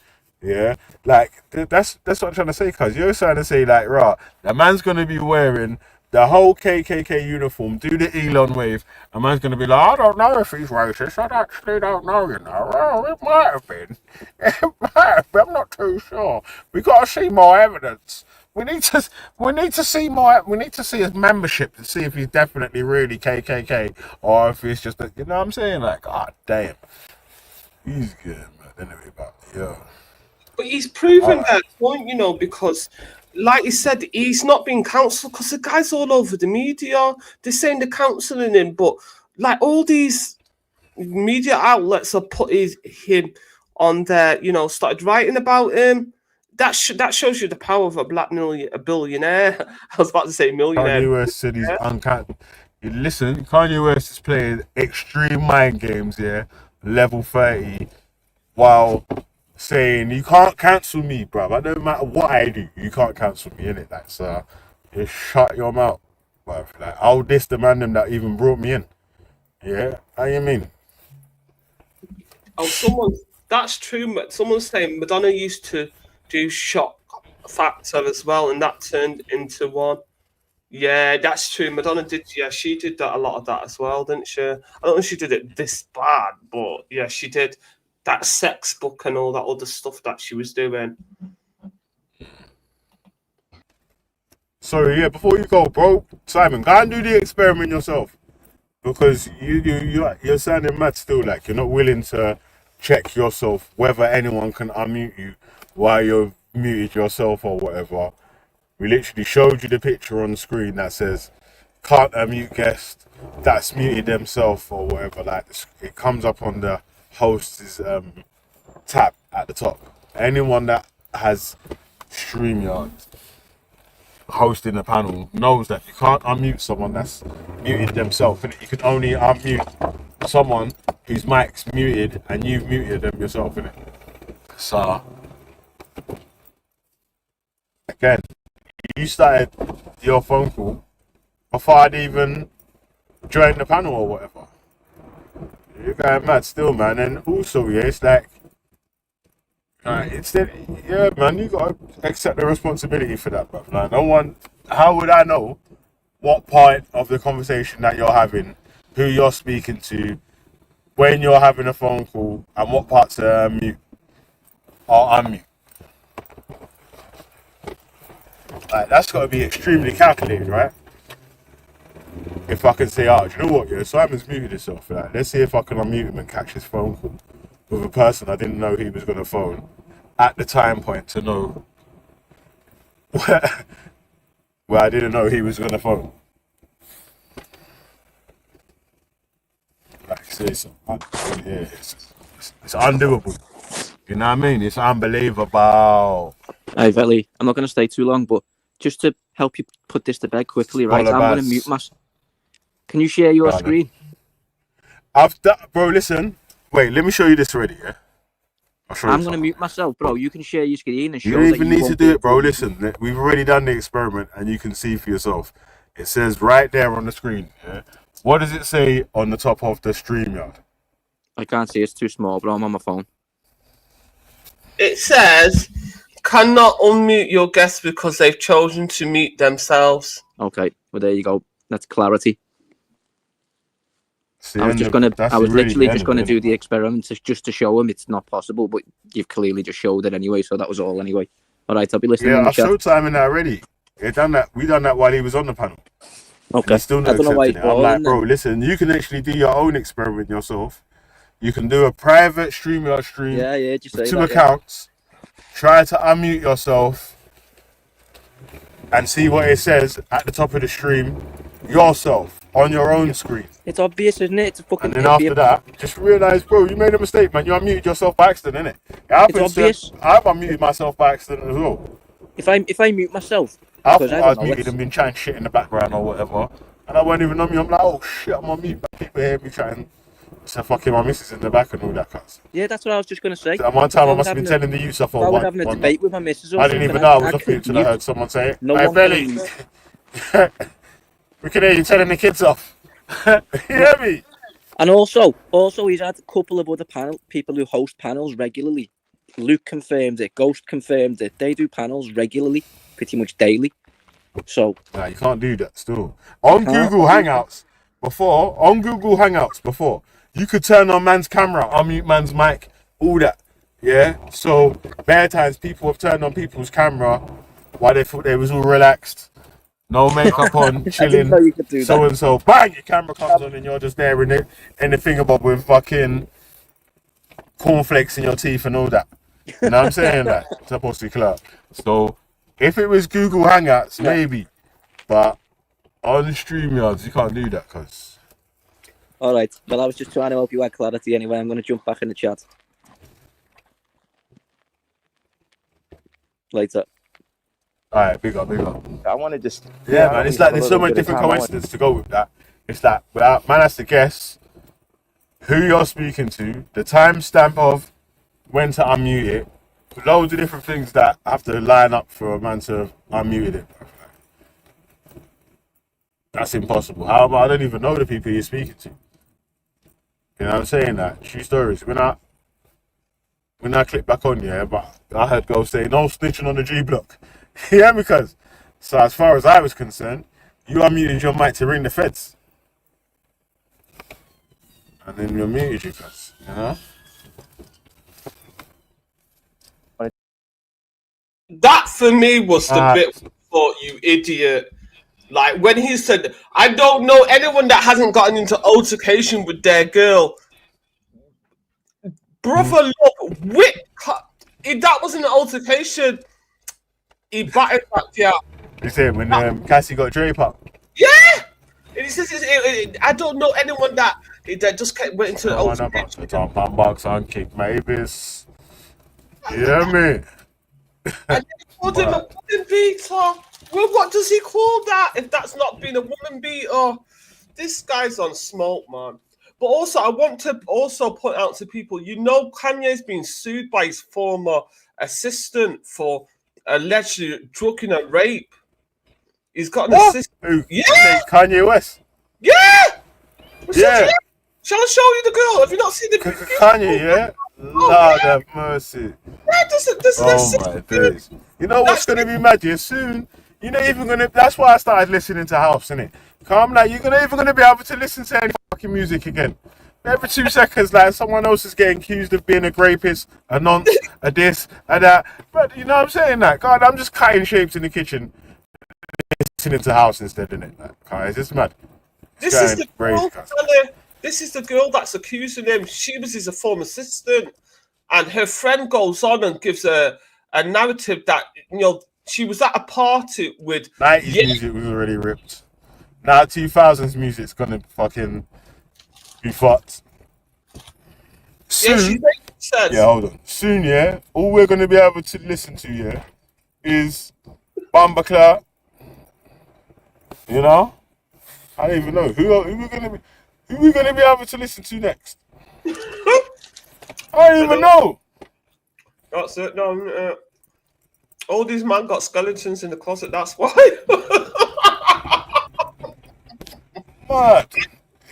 Yeah, like that's what I'm trying to say, cuz you're trying to say like, right, the man's gonna be wearing the whole KKK uniform, do the Elon wave, and man's gonna be like, I don't know if he's racist, I actually don't know, you know. Well, it might have been. It might have been, I'm not too sure. We gotta see more evidence. We need to see more. We need to see his membership to see if he's definitely really KKK or if it's just a, you know what I'm saying? Like, god damn, he's good, man. Anyway, about But he's proven that point, you know, because, like he said, he's not being cancelled because the guy's all over the media. They're saying they're cancelling him, but like all these media outlets have put him on there, you know, started writing about him. that shows you the power of a billionaire. I was about to say millionaire. Kanye West said he's uncancelled. Listen, Kanye West is playing extreme mind games, yeah, level 30, while saying you can't cancel me, bruv. I don't matter what I do, you can't cancel me, innit? Like, so just shut your mouth, bruv. Like, I'll diss the man them that even brought me in. Yeah, how you mean? Oh, that's true. Someone's saying Madonna used to do shock factor as well, and that turned into one. Yeah, that's true. Madonna did. Yeah, she did that, a lot of that as well, didn't she? I don't know if she did it this bad, but yeah, she did that sex book and all that other stuff that she was doing. Sorry, yeah. Before you go, bro, Simon, go and do the experiment yourself, because you're sounding mad still. Like you're not willing to check yourself whether anyone can unmute you while you're muted yourself or whatever. We literally showed you the picture on the screen that says can't unmute guest that's muted themselves or whatever. Like it comes up on the host's tab at the top. Anyone that has StreamYard hosting a panel knows that you can't unmute someone that's muted themselves. You can only unmute someone whose mic's muted and you've muted them yourself, innit? So again, you started your phone call before I'd even joined the panel or whatever. You're going mad still, man. And also, yeah, it's like, yeah, man, you gotta accept the responsibility for that, bro. Like, no one, how would I know what part of the conversation that you're having, who you're speaking to, when you're having a phone call, and what parts are mute or unmute? Like, that's got to be extremely calculated, right? If I can say, oh, do you know what, yeah, Simon's muted himself. Like, let's see if I can unmute him and catch his phone call with a person I didn't know he was going to phone at the time point to know where I didn't know he was going to phone. Like, say something. Yeah, it's undoable. You know what I mean? It's unbelievable. Hey, Veli, I'm not going to stay too long, but just to help you put this to bed quickly, right? I'm going to mute myself. Can you share your screen? Bro, listen. Wait, let me show you this already, yeah? I'm going to mute myself, bro. You can share your screen and show you don't even need to do it, bro. Listen, we've already done the experiment and you can see for yourself. It says right there on the screen, yeah? What does it say on the top of the StreamYard? I can't see, it's too small, but I'm on my phone. It says, cannot unmute your guests because they've chosen to mute themselves. Okay, well, there you go. That's clarity. I was really literally just going to do the experiment just to show him it's not possible, but you've clearly just showed it anyway, so that was all anyway. All right, I'll be listening. Yeah, I showed Simon that already. We done that while he was on the panel. Okay. He's still not accepting it. I'm like, bro, listen, you can actually do your own experiment yourself. You can do a private StreamYard stream. Yeah, just say 2 that, accounts. Try to unmute yourself and see what it says at the top of the stream yourself on your own screen. It's obvious, isn't it? It's a fucking. And then after that, just realize, bro, you made a mistake, man. You unmuted yourself by accident, innit? It's obvious. I've unmuted myself by accident as well. If I mute myself, I thought I was muted and been chatting shit in the background or whatever, and I won't even know me. I'm like, oh shit, I'm on mute. But people hear me chatting. So fucking my missus in the back and all that cuts. Yeah, that's what I was just gonna say. At one time, I must have been telling the youth stuff. I was having a debate with my missus. I didn't even know I was off mute until I heard someone say, "Hey, Belly, we can hear you telling the kids off." You hear me? And also, he's had a couple of other people who host panels regularly. Luke confirmed it. Ghost confirmed it. They do panels regularly, pretty much daily. So nah, you can't do that still. On Google Hangouts before, you could turn on man's camera, unmute man's mic, all that. Yeah. So bare times people have turned on people's camera while they thought they was all relaxed. No makeup on, chilling, so and so. Bang! Your camera comes on and you're just there in the fingerbob with fucking cornflakes in your teeth and all that. You know what I'm saying? That it's supposed to be clear. So if it was Google Hangouts, maybe, but on StreamYards you can't do that, cause. All right. Well, I was just trying to help you add clarity anyway. I'm going to jump back in the chat. Later. All right, big up, big up. I want to just Yeah, I man. know It's we like have a there's so little many bit of different time. I want- coincidences to go with that. It's that without man has to guess who you're speaking to, the timestamp of when to unmute it, loads of different things that have to line up for a man to have unmuted it. That's impossible. How about I don't even know the people you're speaking to. You know what I'm saying? That true stories. When I click back on, yeah, but I heard girls say no snitching on the G block. Yeah, because so as far as I was concerned, you unmuted your mic to ring the feds. And then you muted you guys, you know? That for me was the bit where I thought, you idiot. Like when he said, I don't know anyone that hasn't gotten into altercation with their girl. Brother, look, if that was an altercation, he batted back, yeah. You said when Cassie got Drape up. Yeah! And he says, I don't know anyone that just went into the altercation. Top box on kick maybes. Yeah, me. And they called him a woman beater. Well, what does he call that if that's not being a woman beater? This guy's on smoke, man. But also, I want to also point out to people, you know, Kanye's been sued by his former assistant for allegedly drugging and rape. He's got an assistant. Yeah! Kanye West. Yeah! Yeah. Shall I show you the girl? Have you not seen the video? Kanye, yeah? Lord have mercy. Yeah, there's an Oh assistant. my days. You know what's going to be mad? Yeah, soon. You're not even going to. That's why I started listening to house, innit? I'm like, you're not even going to be able to listen to any fucking music again. Every 2 seconds, like, someone else is getting accused of being a rapist, a nonce, a this, a that. But you know what I'm saying? Like, God, I'm just cutting shapes in the kitchen, listening to house instead, innit? Like, God, it's just mad. This is the girl, this is the girl that's accusing him. She was his former assistant, and her friend goes on and gives a narrative that, you know, she was at a party with 90s music was already ripped. Now 2000s music's gonna fucking be fucked. Soon, yeah, hold on. Soon, yeah, all we're gonna be able to listen to, yeah, is Bumbleclap. You know, I don't even know who we're gonna be able to listen to next. I don't even know. That's it. No, all these men got skeletons in the closet. That's why. What?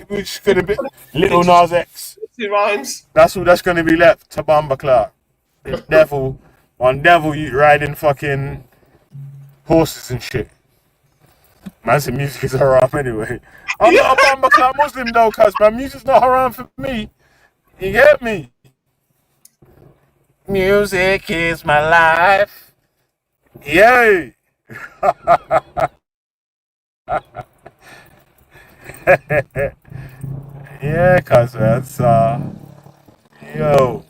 Which gonna be Little Nas X. Rhymes. That's all that's gonna be left to Bumbleclap. The devil, you riding fucking horses and shit. Man said music is haram anyway. I'm not a Bumbleclap Muslim though, cuz my music's not haram for me. You get me? Music is my life. Yay! Yeah, cuz that's yo,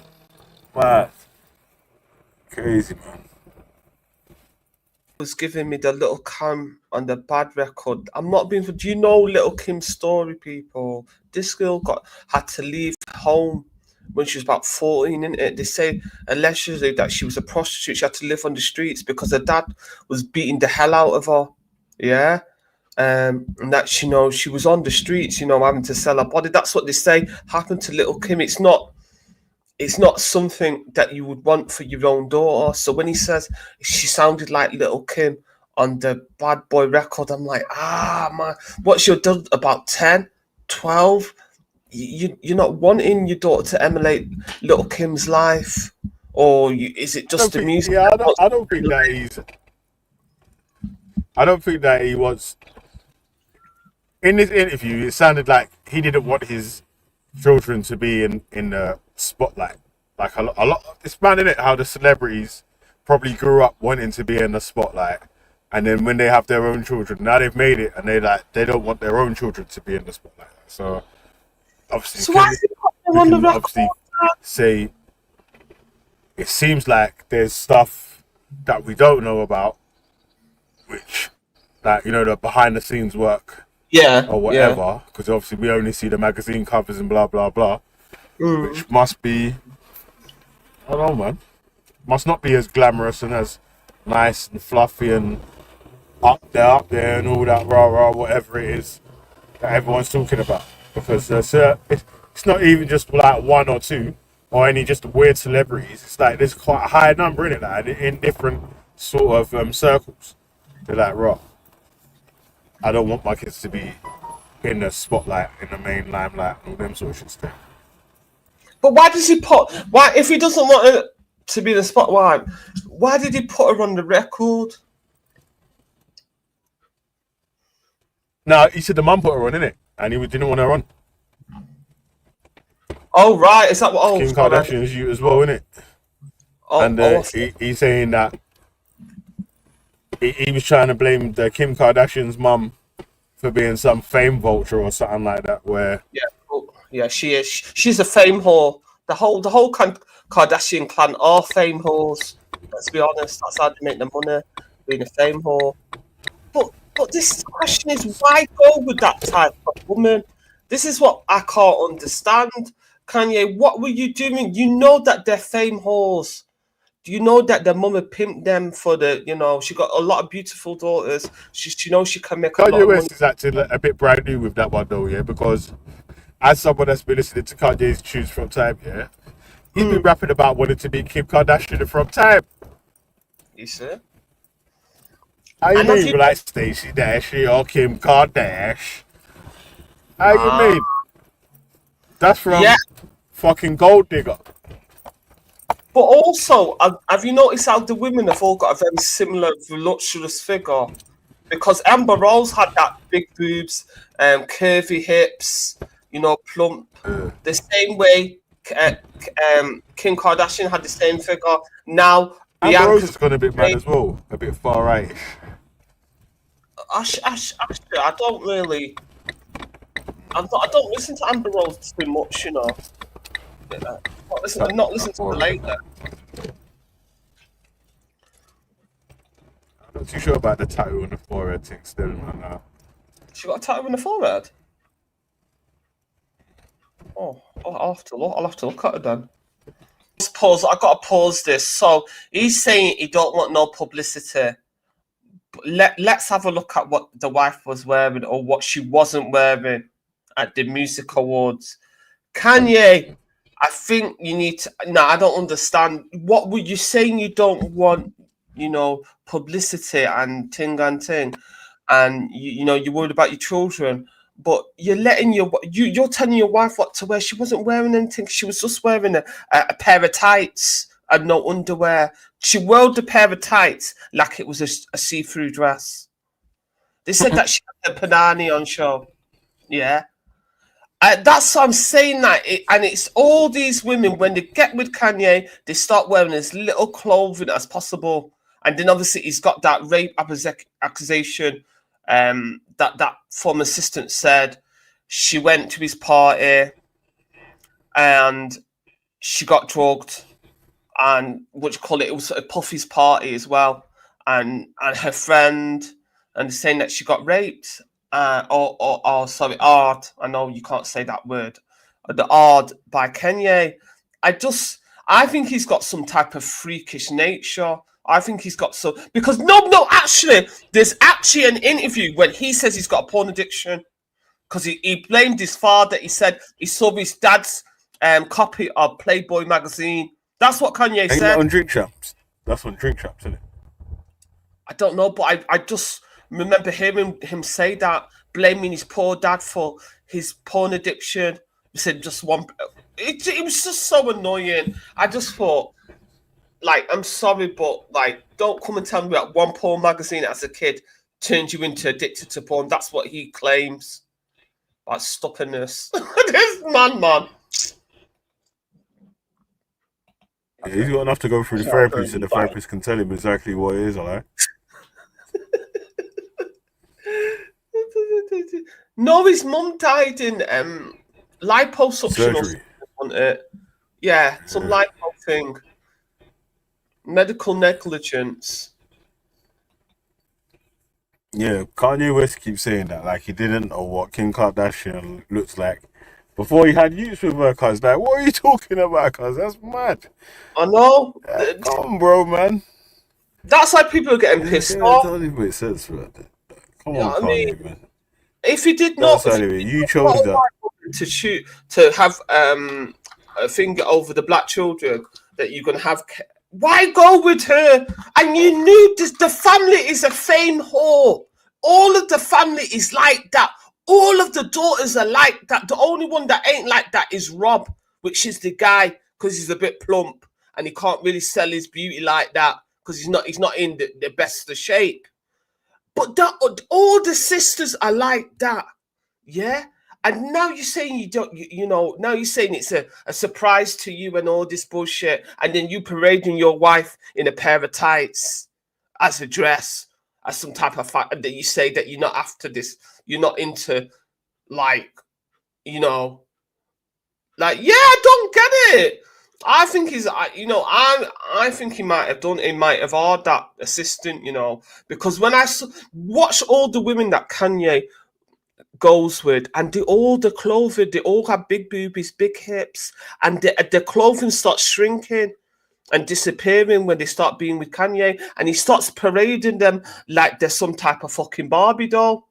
man, crazy man. Was giving me the Little Kim on the bad record. I'm not being. Do you know Little Kim's story, people? This girl had to leave home when she was about 14, innit? They say allegedly that she was a prostitute. She had to live on the streets because her dad was beating the hell out of her. Yeah. And that she was on the streets, having to sell her body. That's what they say happened to Little Kim. It's not something that you would want for your own daughter. So when he says she sounded like Little Kim on the Bad Boy record, I'm like, man, what's your daughter, about 10, 12? You're not wanting your daughter to emulate Little Kim's life, or is it just the music? Yeah, I don't think that he was. In this interview, it sounded like he didn't want his children to be in the spotlight. Like a lot, it's mad, isn't it? How the celebrities probably grew up wanting to be in the spotlight, and then when they have their own children, now they've made it, and they don't want their own children to be in the spotlight. So obviously, obviously say it seems like there's stuff that we don't know about, which, like, the behind the scenes work. Yeah, or whatever, because obviously we only see the magazine covers and blah blah blah, which must be, I don't know, man, must not be as glamorous and as nice and fluffy and up there and all that rah whatever it is that everyone's talking about. Because it's not even just like one or two or any just weird celebrities. It's like there's quite a high number in it, like, in different sort of circles. They're like, raw. I don't want my kids to be in the spotlight, in the main limelight, all them sort of shit stuff. But why does he put? Why, if he doesn't want her to be in the spotlight, why did he put her on the record? No, he said the mum put her on, innit? And he didn't want her on. Oh, right. Is that what? Oh, Kim Kardashian's you as well, innit? Oh, and he's saying that he was trying to blame the Kim Kardashian's mum for being some fame vulture or something like that. Where yeah, she is. She's a fame whore. The whole Kardashian clan are fame whores. Let's be honest. That's how they make their money, being a fame whore. But this question is, why go with that type of woman? This is what I can't understand. Kanye, what were you doing? You know that they're fame whores. Do you know that their mama pimped them for the, she got a lot of beautiful daughters. She knows she can make a lot Kanye of West money. is acting a bit brand new with that one though, yeah, because as someone that's been listening to Kanye's tunes from time, yeah, he's been rapping about wanting to be Kim Kardashian from time. You see? How you mean, like Stacey Dashy or Kim Kardashian? How you mean? That's from fucking Gold Digger. But also, have you noticed how the women have all got a very similar voluptuous figure? Because Amber Rose had that big boobs, curvy hips, plump. The same way Kim Kardashian had the same figure. Now, Amber Rose has gone a bit mad as well, a bit far right. Actually, I don't really. I don't listen to Amber Rose too much, I'm not listening to her later. I'm not too sure about the tattoo on the forehead thing still, man. She got a tattoo on the forehead? Oh, I'll have to look at it then. Pause. I got to pause this. So he's saying he don't want no publicity. Let's have a look at what the wife was wearing or what she wasn't wearing at the music awards. Kanye, I think you need to. No, I don't understand. What were you saying? You don't want, publicity and ting, and you're worried about your children. But you're letting you're telling your wife what to wear. She wasn't wearing anything. She was just wearing a pair of tights and no underwear. She wore the pair of tights like it was a see-through dress. They said that she had a panani on show. Yeah. That's what I'm saying. And it's all these women, when they get with Kanye, they start wearing as little clothing as possible. And then obviously he's got that rape accusation. That former assistant said she went to his party and she got drugged, and it was a Puffy's party as well, and her friend, and they're saying that she got raped, sorry, art. I know you can't say that word, the art by Kanye. I think he's got some type of freakish nature. I think he's got because actually, there's actually an interview when he says he's got a porn addiction because he blamed his father. He said he saw his dad's copy of Playboy magazine. That's what Kanye Ain't said. that on Drink Champs? That's on Drink Champs, isn't it? I don't know, but I just remember hearing him say that, blaming his poor dad for his porn addiction. He said just one. It was just so annoying. I just thought, I'm sorry, but don't come and tell me that one porn magazine as a kid turned you into addicted to porn. That's what he claims. Like stubbornness. This man. Yeah, he's got enough to go through the therapist, so the therapist can tell him exactly what it is, alright? No, his mum died in liposuction surgery. Or something. Yeah, some lipo thing. Medical negligence. Yeah, Kanye West keeps saying that, like he didn't know what Kim Kardashian looks like before he had youth with her, cuz. Like, what are you talking about, cuz? That's mad. I know. Come on, bro, man. That's why people are getting pissed off. Don't even make sense, man. Come You know on, what I mean? Kanye, man. If he did That's not, anyway. You chose that. to shoot, to have a finger over the black children, that you're gonna have. Why go with her? And you knew this. The family is a fame whore. All of the family is like that. All of the daughters are like that. The only one that ain't like that is Rob, which is the guy, because he's a bit plump and he can't really sell his beauty like that because he's not in the best of shape. But that all the sisters are like that, yeah. And now you're saying you don't, you know, now you're saying it's a surprise to you and all this bullshit, and then you parading your wife in a pair of tights as a dress, as some type of fact that you say that you're not after this, you're not into, like, you know, like, yeah, I don't get it. I think he's, you know, I think he might have done. He might have hired that assistant, you know, because when I watch all the women that Kanye goes with, and all the clothing, they all have big boobies, big hips, and the clothing starts shrinking and disappearing when they start being with Kanye, and he starts parading them like they're some type of fucking Barbie doll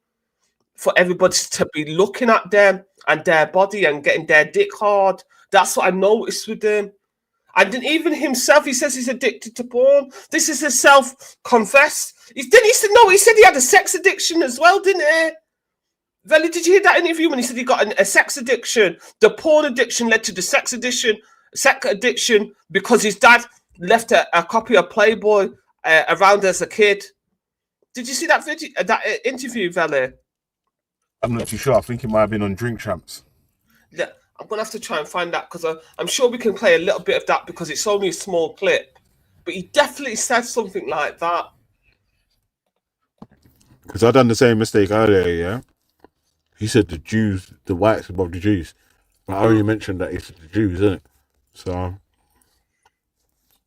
for everybody to be looking at them and their body and getting their dick hard. That's what I noticed with them. And then even himself, he says he's addicted to porn. This is a self-confessed. He said he had a sex addiction as well, didn't he? Veli, did you hear that interview when he said he got a sex addiction? The porn addiction led to the sex addiction because his dad left a copy of Playboy around as a kid. Did you see that video, that interview, Veli? I'm not too sure. I think it might have been on Drink Champs. Yeah, I'm gonna have to try and find that because I'm sure we can play a little bit of that because it's only a small clip. But he definitely said something like that. Because I done the same mistake earlier, yeah? He said the Jews, the whites above the Jews. But I already mentioned that it's the Jews, isn't it? So...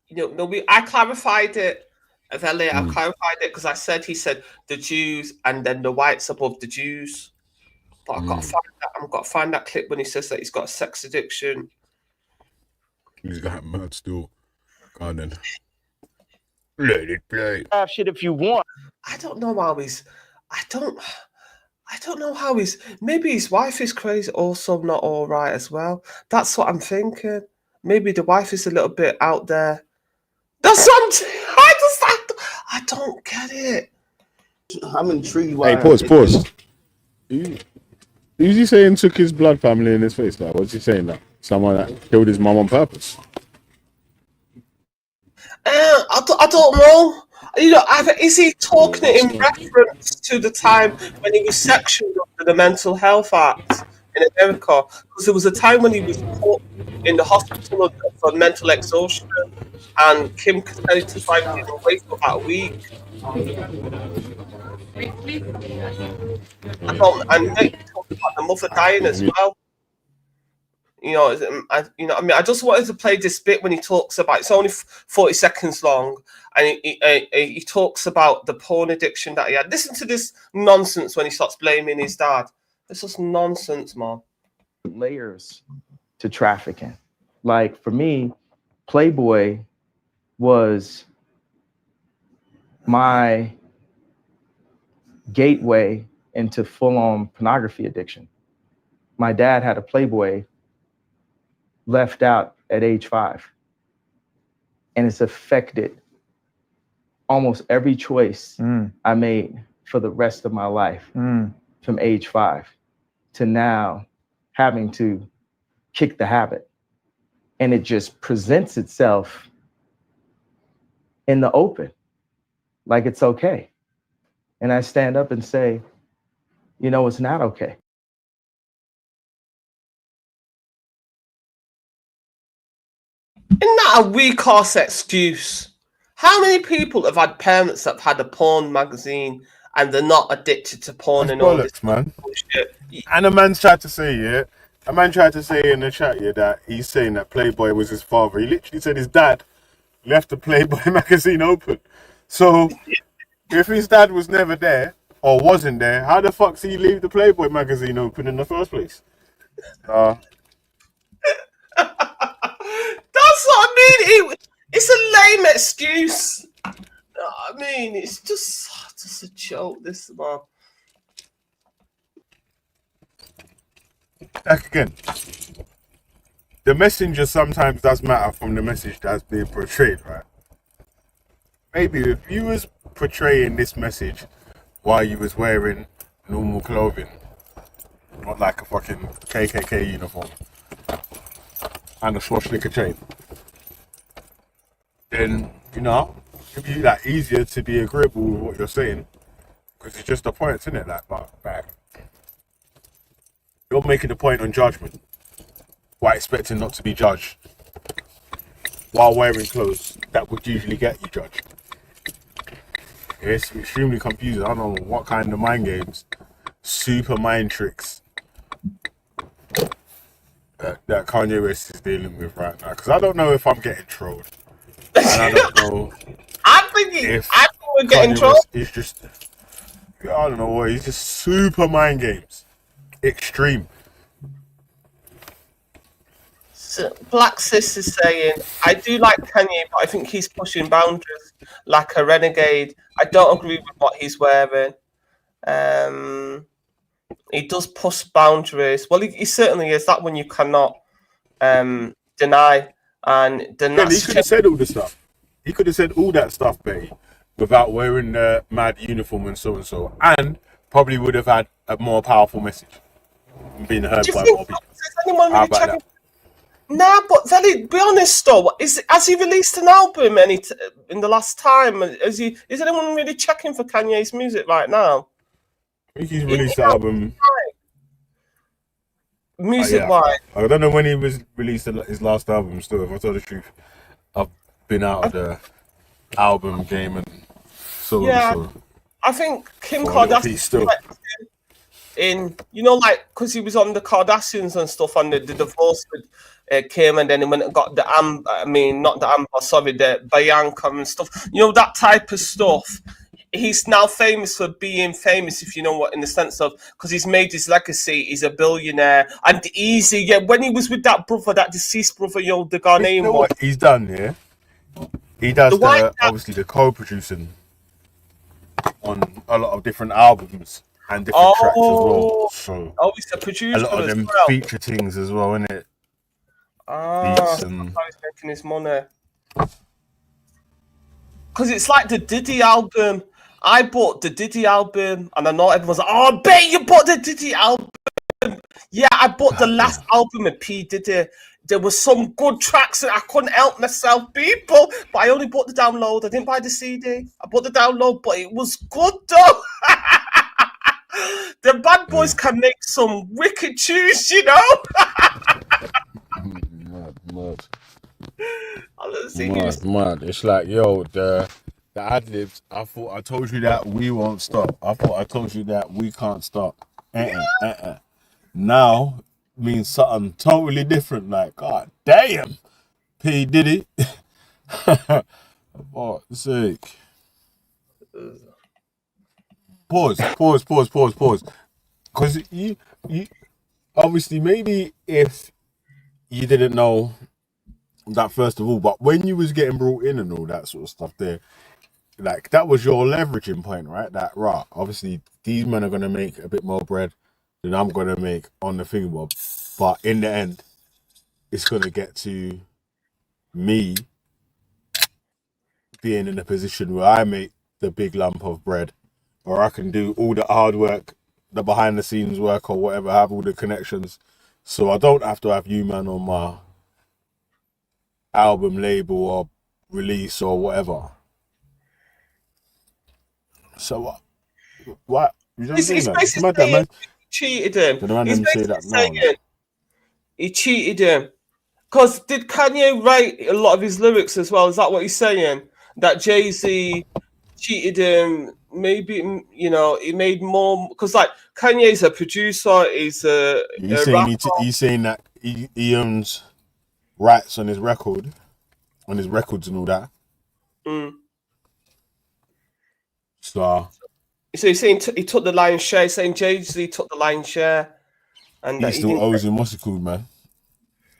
You know, I clarified it. I clarified it because he said the Jews and then the whites above the Jews. But I've got to find that clip when he says that he's got a sex addiction. He's got mad still. Go on then. Let it play. Have shit if you want. I don't know how he's. I don't know how he's. Maybe his wife is crazy, also not all right as well. That's what I'm thinking. Maybe the wife is a little bit out there. That's what I don't get it. I'm intrigued by. Hey, pause. Who's he saying took his blood family in his face? Like, what's he saying? That someone that killed his mum on purpose? I don't know. You know, is he talking it in reference to the time when he was sectioned under the Mental Health Act in America? Because there was a time when he was put in the hospital for mental exhaustion, and Kim testified he was away for about a week. And they talked about the mother dying as well. You know, I just wanted to play this bit when he talks about. It's only 40 seconds long, and he talks about the porn addiction that he had. Listen to this nonsense when he starts blaming his dad. It's just nonsense, man. Layers to trafficking. Like for me, Playboy was my gateway into full-on pornography addiction. My dad had a Playboy left out at age 5. And it's affected almost every choice I made for the rest of my life from age 5 to now having to kick the habit. And it just presents itself in the open, like it's okay. And I stand up and say, you know, it's not okay. Isn't that a weak ass excuse? How many people have had parents that have had a porn magazine and they're not addicted to porn? That's and all this man. bullshit? And a man tried to say, in the chat, that he's saying that Playboy was his father. He literally said his dad left the Playboy magazine open. So if his dad was never there or wasn't there, how the fuck did he leave the Playboy magazine open in the first place? That's what I mean. It's a lame excuse. I mean, it's just a joke. This man. Like again, the messenger sometimes does matter from the message that's being portrayed, right? Maybe if you was portraying this message while you was wearing normal clothing, not like a fucking KKK uniform and a Schwarzenegger chain, then, you know, it'd be like easier to be agreeable with what you're saying, because it's just a point, isn't it? Like, but you're making a point on judgment while expecting not to be judged while wearing clothes that would usually get you judged. It's extremely confusing. I don't know what kind of mind games, super mind tricks that Kanye West is dealing with right now. Because I don't know if I'm getting trolled. And I don't know I think we're getting trolled. It's just, I don't know what, it's just super mind games. Extreme. So, Black Sis is saying, I do like Kanye, but I think he's pushing boundaries like a renegade. I don't agree with what he's wearing. He does push boundaries. Well, he certainly is. That one you cannot deny. And then yeah, he could have said all the stuff. He could have said all that stuff, Betty, without wearing the mad uniform and so, and probably would have had a more powerful message, being heard by more people. Anyone really checking? Nah, but Veli, be honest though, has he released an album in the last time? Is anyone really checking for Kanye's music right now? I think he's released an album. Music-wise. I don't know when he was released his last album still, if I tell the truth. I've been out of the album game and so. I think Kim Kardashian in, you know, like, because he was on the Kardashians and stuff, and the divorce with Kim, and then he went and got the Bianca and stuff. You know, that type of stuff. He's now famous for being famous, if you know what, in the sense of, because he's made his legacy, he's a billionaire, and easy. Yeah, when he was with that brother, that deceased brother, you know, the Ghanaian you know what he's done, yeah? He does obviously the co-producing on a lot of different albums and different tracks as well. So he's a producer. A lot of them feature things as well, isn't it? That's how he's making his money. Because it's like the Diddy album. I bought the Diddy album, and I know everyone's like, "Oh, I bet you bought the Diddy album." Yeah, I bought the last album of P. Diddy. There was some good tracks that I couldn't help myself, people. But I only bought the download. I didn't buy the CD. I bought the download, but it was good though. The bad boys can make some wicked tunes, you know. Mad. It's like, yo, the ad-libs, I thought I told you that we won't stop. I thought I told you that we can't stop. Now means something totally different. Like, God damn, P. Diddy. For fuck's sake. Pause. Because you obviously, maybe if you didn't know that first of all, but when you was getting brought in and all that sort of stuff there, like, that was your leveraging point, right? That, right, obviously these men are going to make a bit more bread than I'm going to make on the thingamabob, but in the end it's going to get to me being in a position where I make the big lump of bread, or I can do all the hard work, the behind the scenes work or whatever, have all the connections, so I don't have to have you man on my album label or release or whatever. So what? You know what I'm saying? He cheated him. He's basically saying he cheated him. Because did Kanye write a lot of his lyrics as well? Is that what he's saying? That Jay-Z cheated him? Maybe, you know, he made more. Because, like, Kanye's a producer. He's a he's saying that he owns rights on his record, on his records and all that. So he's saying he took the lion's share. He's saying Jay-Z took the lion's share, and he still owes him. What's it called, man?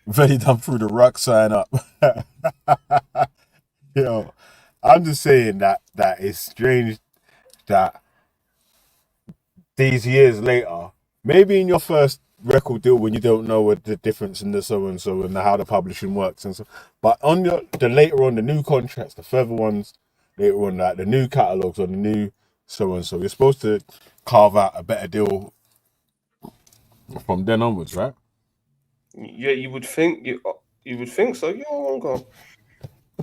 Very done through the rock sign up. Yo, I'm just saying that it's strange that these years later, maybe in your first record deal when you don't know what the difference in the so and so and how the publishing works and so, but on the later on the new contracts, the further ones later on, like the new catalogs or the new so and so, you're supposed to carve out a better deal from then onwards, right? Yeah, you would think so. Yeah, go.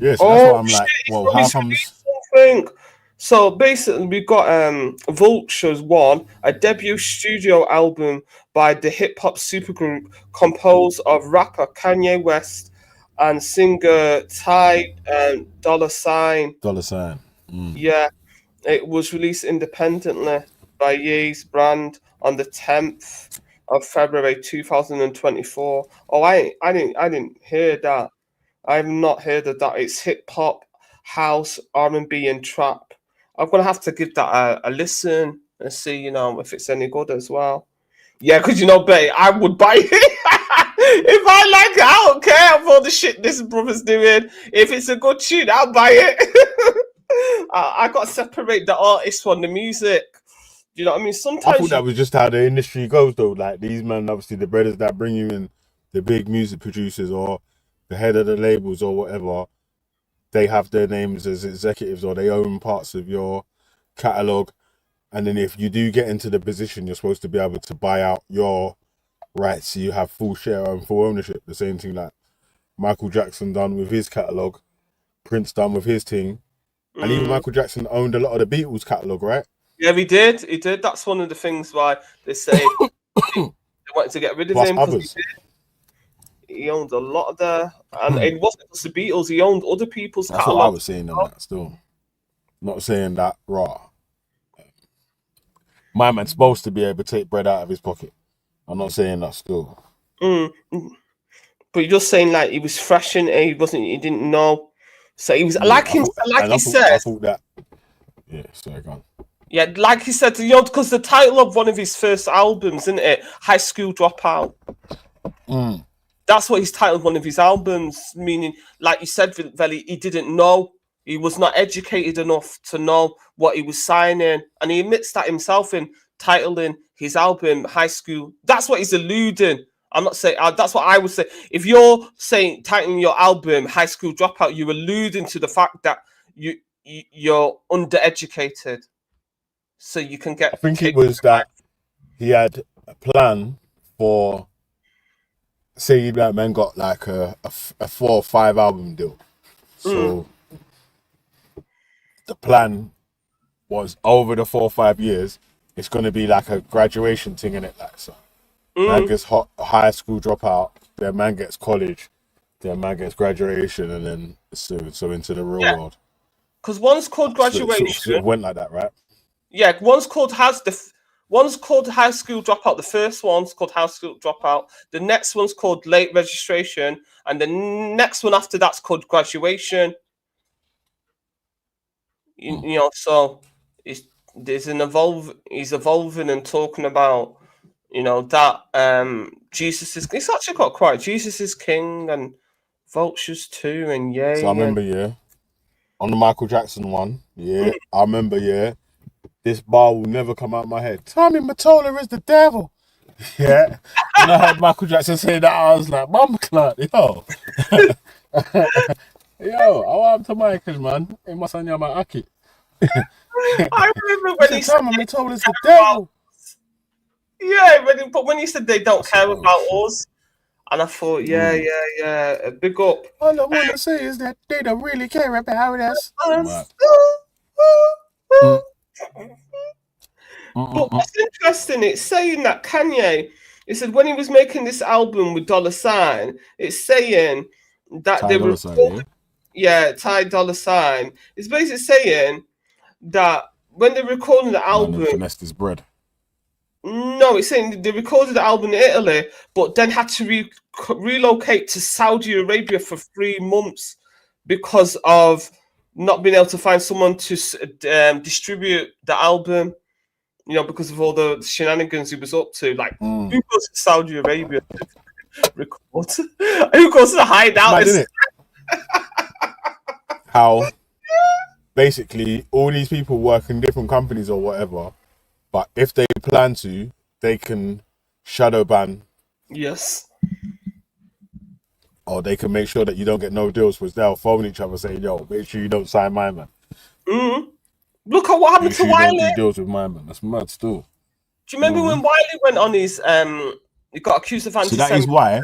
Yeah, so that's why I'm like, well, how comes? Something. So basically, we got Vultures One, a debut studio album by the hip hop supergroup composed of rapper Kanye West and singer Ty Dolla $ign. Yeah, it was released independently by Ye's brand on the 10th of February 2024. Oh, I didn't hear that. I've not heard of that. It's hip hop, house, R&B, and trap. I'm gonna have to give that a listen and see, you know, if it's any good as well. Yeah, because you know, babe, I would buy it if I like it. I don't care for the shit this brother's doing. If it's a good tune, I'll buy it. I got to separate the artist from the music. You know what I mean? Sometimes I thought that was just how the industry goes, though. Like these men, obviously, the brothers that bring you in, the big music producers or the head of the labels or whatever, they have their names as executives or they own parts of your catalog. And then if you do get into the position, you're supposed to be able to buy out your rights, so you have full share and full ownership. The same thing like Michael Jackson done with his catalog, Prince done with his thing, and even Michael Jackson owned a lot of the Beatles catalog, right? Yeah, he did. He did. That's one of the things why they say they wanted to get rid of Plus him because others. he owned a lot of the, and it wasn't just the Beatles. He owned other people's That's what I catalogs. was saying on that. Still, not saying that raw. My man's supposed to be able to take bread out of his pocket. I'm not saying that still. But you're just saying like he was fresh and he wasn't. He didn't know. So he was like him. Like he said. I thought that. Yeah, sorry, go on. Yeah, like he said, you know, because the title of one of his first albums, isn't it? High School Dropout. That's what he's titled one of his albums, meaning, like you said, Veli, he didn't know. He was not educated enough to know what he was signing. And he admits that himself in titling his album High School. That's what he's alluding. I'm not saying, that's what I would say. If you're saying, titling your album High School Dropout, you're alluding to the fact that you're undereducated. So you can get. I think it was that he had a plan for, say, that man got like a 4 or 5 album deal. So the plan was over the 4 or 5 years, it's going to be like a graduation thing in it. Like so, man gets high school dropout, then man gets college, then man gets graduation, and then so into the real world. Because one's called graduation. So it went like that, right? Yeah, one's called High School Dropout. The first one's called High School Dropout. The next one's called Late Registration, and the next one after that's called Graduation. You know, so he's evolving and talking about, you know, that Jesus is. It's actually got quite Jesus is King and Vultures too, and yeah. So I remember, on the Michael Jackson one, I remember, this bar will never come out of my head. Tommy Mottola is the devil. Yeah. And I heard Michael Jackson say that, I was like, Mum clut, yo. Yo, I want to Michael, man. It must have been my Aki. I remember when he said Tommy Mottola is the devil. Yeah, when he said they don't care about us. And I thought, yeah, big up. All I want to say is that they don't really care about us. But what's interesting, it's saying that Kanye, it said when he was making this album with Dolla $ign, it's saying that Ty they were Ty Dolla $ign. It's basically saying that when they're recording the album, finessed his bread. No, it's saying they recorded the album in Italy, but then had to relocate to Saudi Arabia for 3 months because of not being able to find someone to distribute the album. You know, because of all the shenanigans he was up to. Like, who goes to Saudi Arabia to record? Who goes to hide out? How basically all these people work in different companies or whatever, but if they plan to, they can shadow ban. Yes. Or they can make sure that you don't get no deals, because they'll phone each other saying, yo, make sure you don't sign my man. Look at what happened Make to sure you don't Wiley. do deals with my man. That's mad still. Do you remember when Wiley went on his he got accused of So anti-Semitism? that is why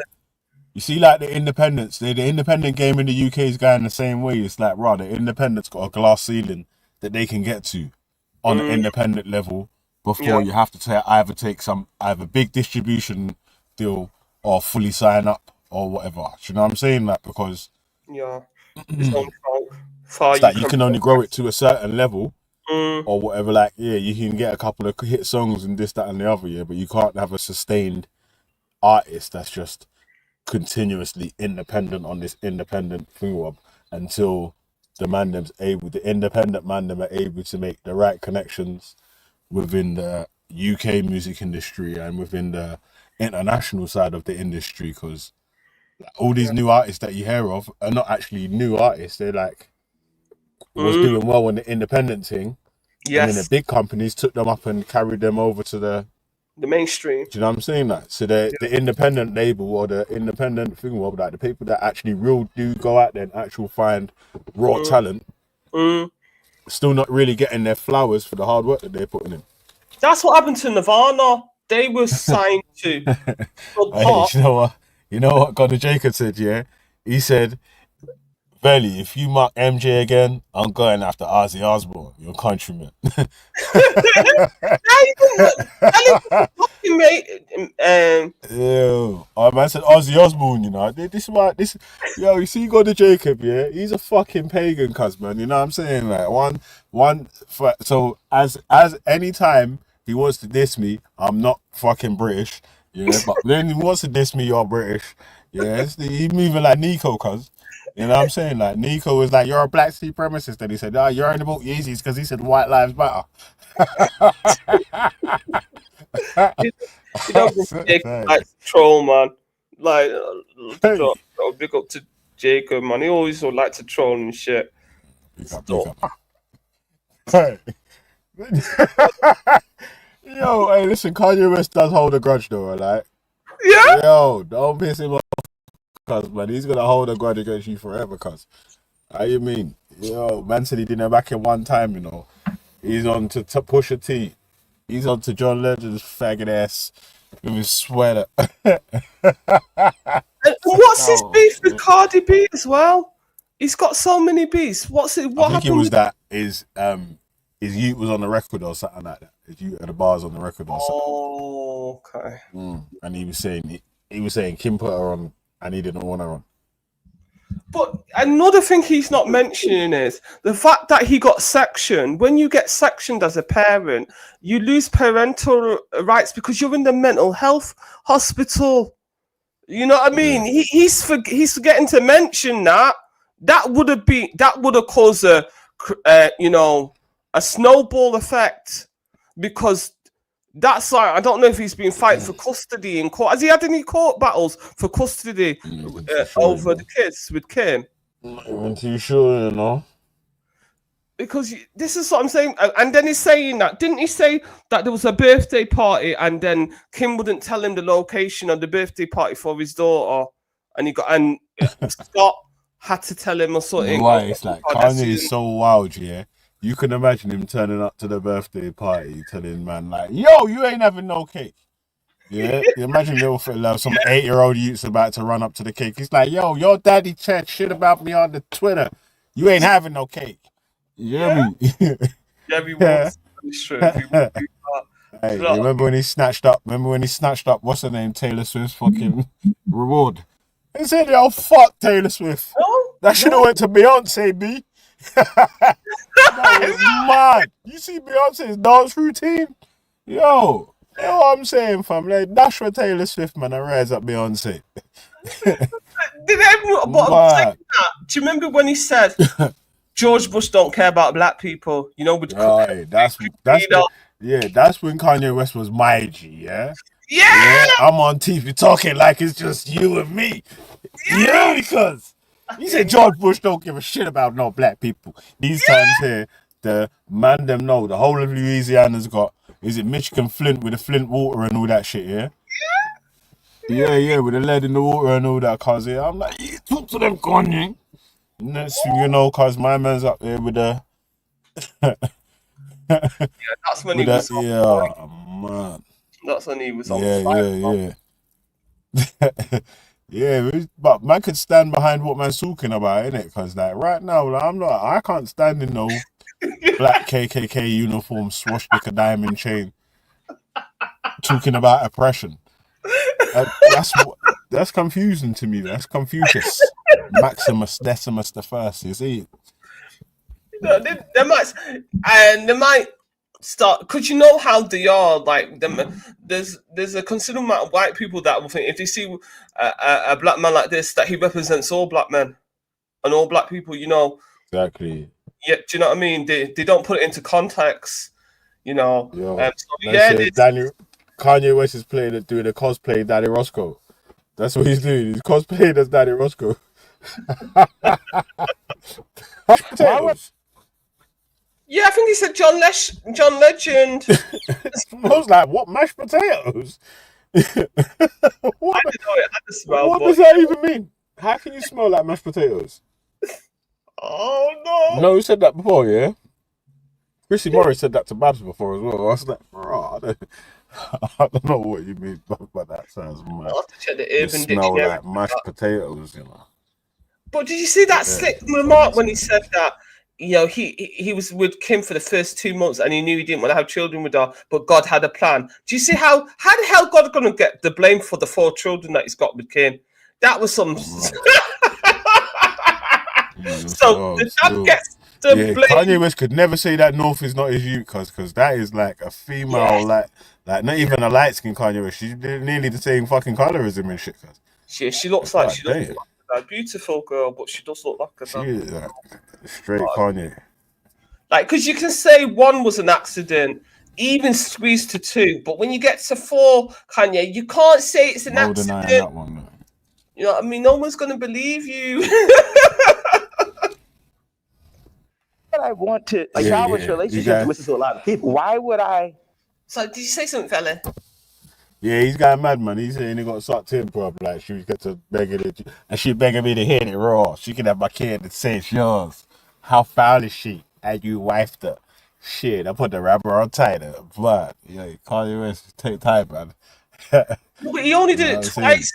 you see, like the independents, the independent game in the UK is going the same way. It's like, right, the independents got a glass ceiling that they can get to on an independent level before you have to either take some big distribution deal or fully sign up or whatever. Do you know what I'm saying? Like, because it's only far it's like you can only grow it to a certain level or whatever. Like, yeah, you can get a couple of hit songs and this, that, and the other, yeah, but you can't have a sustained artist that's just continuously independent on this independent thing until the independent man them are able to make the right connections within the UK music industry and within the international side of the industry, because all these new artists that you hear of are not actually new artists. They're like was doing well on the independent thing, and then the big companies took them up and carried them over to the mainstream. Do you know what I'm saying? Like, so the independent label or the independent thing, like the people that actually do go out there and actually find raw talent, still not really getting their flowers for the hard work that they're putting in. That's what happened to Nirvana. They were signed to Hey, you know what Gunnar Jacob said, yeah? He said, Belly, if you mark MJ again, I'm going after Ozzy Osbourne, your countryman. Man said Ozzy Osbourne, you know. Yo, you see Gunnar Jacob, yeah? He's a fucking pagan cuz, man. You know what I'm saying? Like so as any time he wants to diss me, I'm not fucking British, yeah. But then he wants to diss me, you're British, yeah. He's moving like Nico, cuz. You know what I'm saying? Like, Nico was like, you're a black supremacist. Then he said, you're only about Yeezys because he said white lives matter. You know, like troll, man. Like, big up to Jacob, man. He always would like to troll and shit. Hey. Yo, hey, listen, Kanye West does hold a grudge, though, like. Yeah? Yo, don't piss him off. Cuz, man, he's gonna hold a grudge against you forever, cuz. How you mean? Yo, man said he did it back in one time, you know. He's on to Pusha T. He's on to John Legend's faggot ass with his sweater. What's his beef with Cardi B as well? He's got so many beefs. What happened? I think it was that his ute was on the record or something like that. His ute at the bars on the record or something. Oh, okay. And he was saying Kim put her on and he didn't want her on. But another thing he's not mentioning is the fact that he got sectioned. When you get sectioned as a parent, you lose parental rights because you're in the mental health hospital. You know what I mean? He's forgetting to mention that. That would have caused a snowball effect, because that's like, I don't know if he's been fighting for custody in court. Has he had any court battles for custody over the kids with Kim? I'm too sure, you know. Because this is what I'm saying. And then he's saying that, didn't he say that there was a birthday party and then Kim wouldn't tell him the location of the birthday party for his daughter, and Scott had to tell him or something. Why? It's like Kanye is so wild, yeah. You can imagine him turning up to the birthday party, telling man like, "Yo, you ain't having no cake." Yeah, you imagine some 8-year-old youths about to run up to the cake. He's like, "Yo, your daddy chat shit about me on the Twitter. You ain't having no cake." You hear me? Hey, remember when he snatched up? What's her name? Taylor Swift's fucking reward. He said, "Yo, fuck Taylor Swift. That should have went to Beyonce, B." That was mad. You see Beyonce's dance routine? Yo, you know what I'm saying, fam? Like, dash for Taylor Swift, man, and rise up Beyonce. Did everyone? Do you remember when he said George Bush don't care about black people? You know, that's when Kanye West was my G, yeah? Yeah, I'm on TV talking like it's just you and me. Yeah, because You say George Bush don't give a shit about no black people. These times here, the man them know the whole of Louisiana's got, is it Michigan Flint with the Flint water and all that shit, yeah? Yeah, with the lead in the water and all that, cause yeah, I'm like, yeah, talk to them, Kanye. Next thing you know, cause my man's up there with the That's when he was man. That's when he was on fire. Yeah, but man could stand behind what man's talking about, innit? Because like right now, like, I can't stand in no black KKK uniform, swastika diamond chain, talking about oppression. That's confusing to me. That's Confucius, Maximus Decimus the First. You see, they might start, because you know how they are. Like there's a considerable amount of white people that will think if they see a black man like this, that he represents all black men and all black people. You know exactly. Yeah, do you know what I mean? They don't put it into context. You know. Kanye West is doing a cosplay Daddy Roscoe. That's what he's doing. He's cosplaying as Daddy Roscoe. Yeah, I think he said John Legend. Smells like what? Mashed potatoes? What does that even mean? How can you smell like mashed potatoes? Oh no! No, you said that before, yeah? Chrissy Morris said that to Babs before as well. I was like, bro, I don't know what you mean, but that sounds mad. I'll have to check the You Urban smell Dictionary. like mashed potatoes, you know. But did you see that slick remark when he said that? You know, he was with Kim for the first 2 months and he knew he didn't want to have children with her, but God had a plan. Do you see how the hell God going to get the blame for the 4 children that he's got with Kim? That was some. So the dad gets the blame. Kanye West could never say that North is not his youth, because that is like a female, like not even a light skinned Kanye West. She's nearly the same fucking color as him and shit. She looks like she doesn't look like a beautiful girl, but she does look like a. She is like straight Kanye. Like, because you can say 1 was an accident, even squeezed to 2, but when you get to 4, Kanye, you can't say it's an accident. That one, no. You know what I mean? No one's going to believe you. I want to establish relationships with a lot of people. Why would I? So, did you say something, fella? Yeah, he's got mad, man. He's saying he got sucked in, probably. Like, she got to begging it, and she begging me to hit it raw. She can have my kid and say it's yours. How foul is she? And you wifed her. Shit, I put the rapper on tighter. But, yeah, Kanye West, take time, man. But he only did it twice.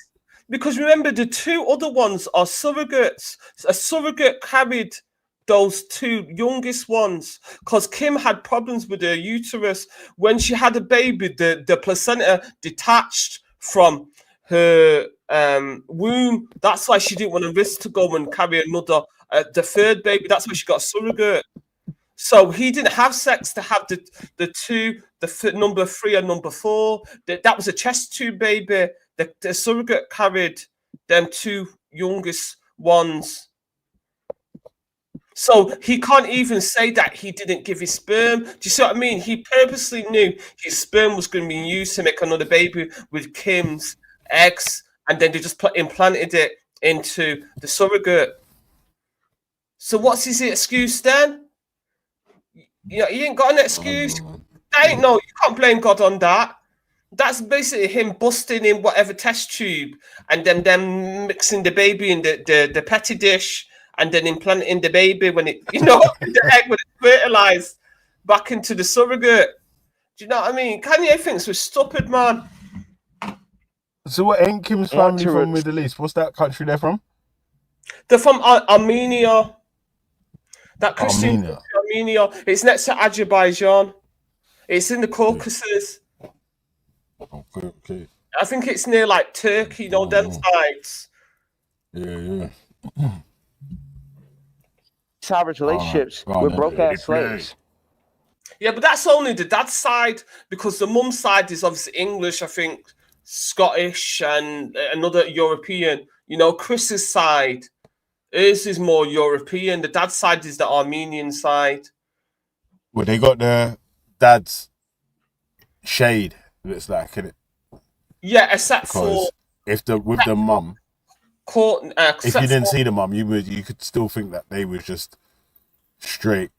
Because remember, the 2 other ones are surrogates. A surrogate carried those 2 youngest ones, because Kim had problems with her uterus. When she had a baby, the placenta detached from her womb. That's why she didn't want to risk to go and carry another, the 3rd baby. That's why she got a surrogate. So he didn't have sex to have the 2, number 3 and number 4. That was a chest tube baby. The surrogate carried them 2 youngest ones. So he can't even say that he didn't give his sperm. Do you see what I mean? He purposely knew his sperm was going to be used to make another baby with Kim's eggs, and then they just implanted it into the surrogate. So what's his excuse then? You know, he ain't got an excuse. You can't blame God on that. That's basically him busting in whatever test tube and then them mixing the baby in the petri dish and then implanting the baby when it, the egg when it's fertilized back into the surrogate. Do you know what I mean? Kanye thinks we're stupid, man. So what, ain't Kim's family from Middle East? What's that country they're from? They're from Armenia. That Christian Armenia. It's next to Azerbaijan. It's in the Caucasus. Okay. I think it's near like Turkey, them sides. Yeah. Salvage relationships with broke ass slaves. Yeah, but that's only the dad's side, because the mum's side is obviously English, I think, Scottish, and another European. Chris's side, his is more European. The dad's side is the Armenian side. Well, they got the dad's shade, looks like, innit? Yeah, except for with the mum. Court, if you didn't see the mum, you could still think that they was just straight.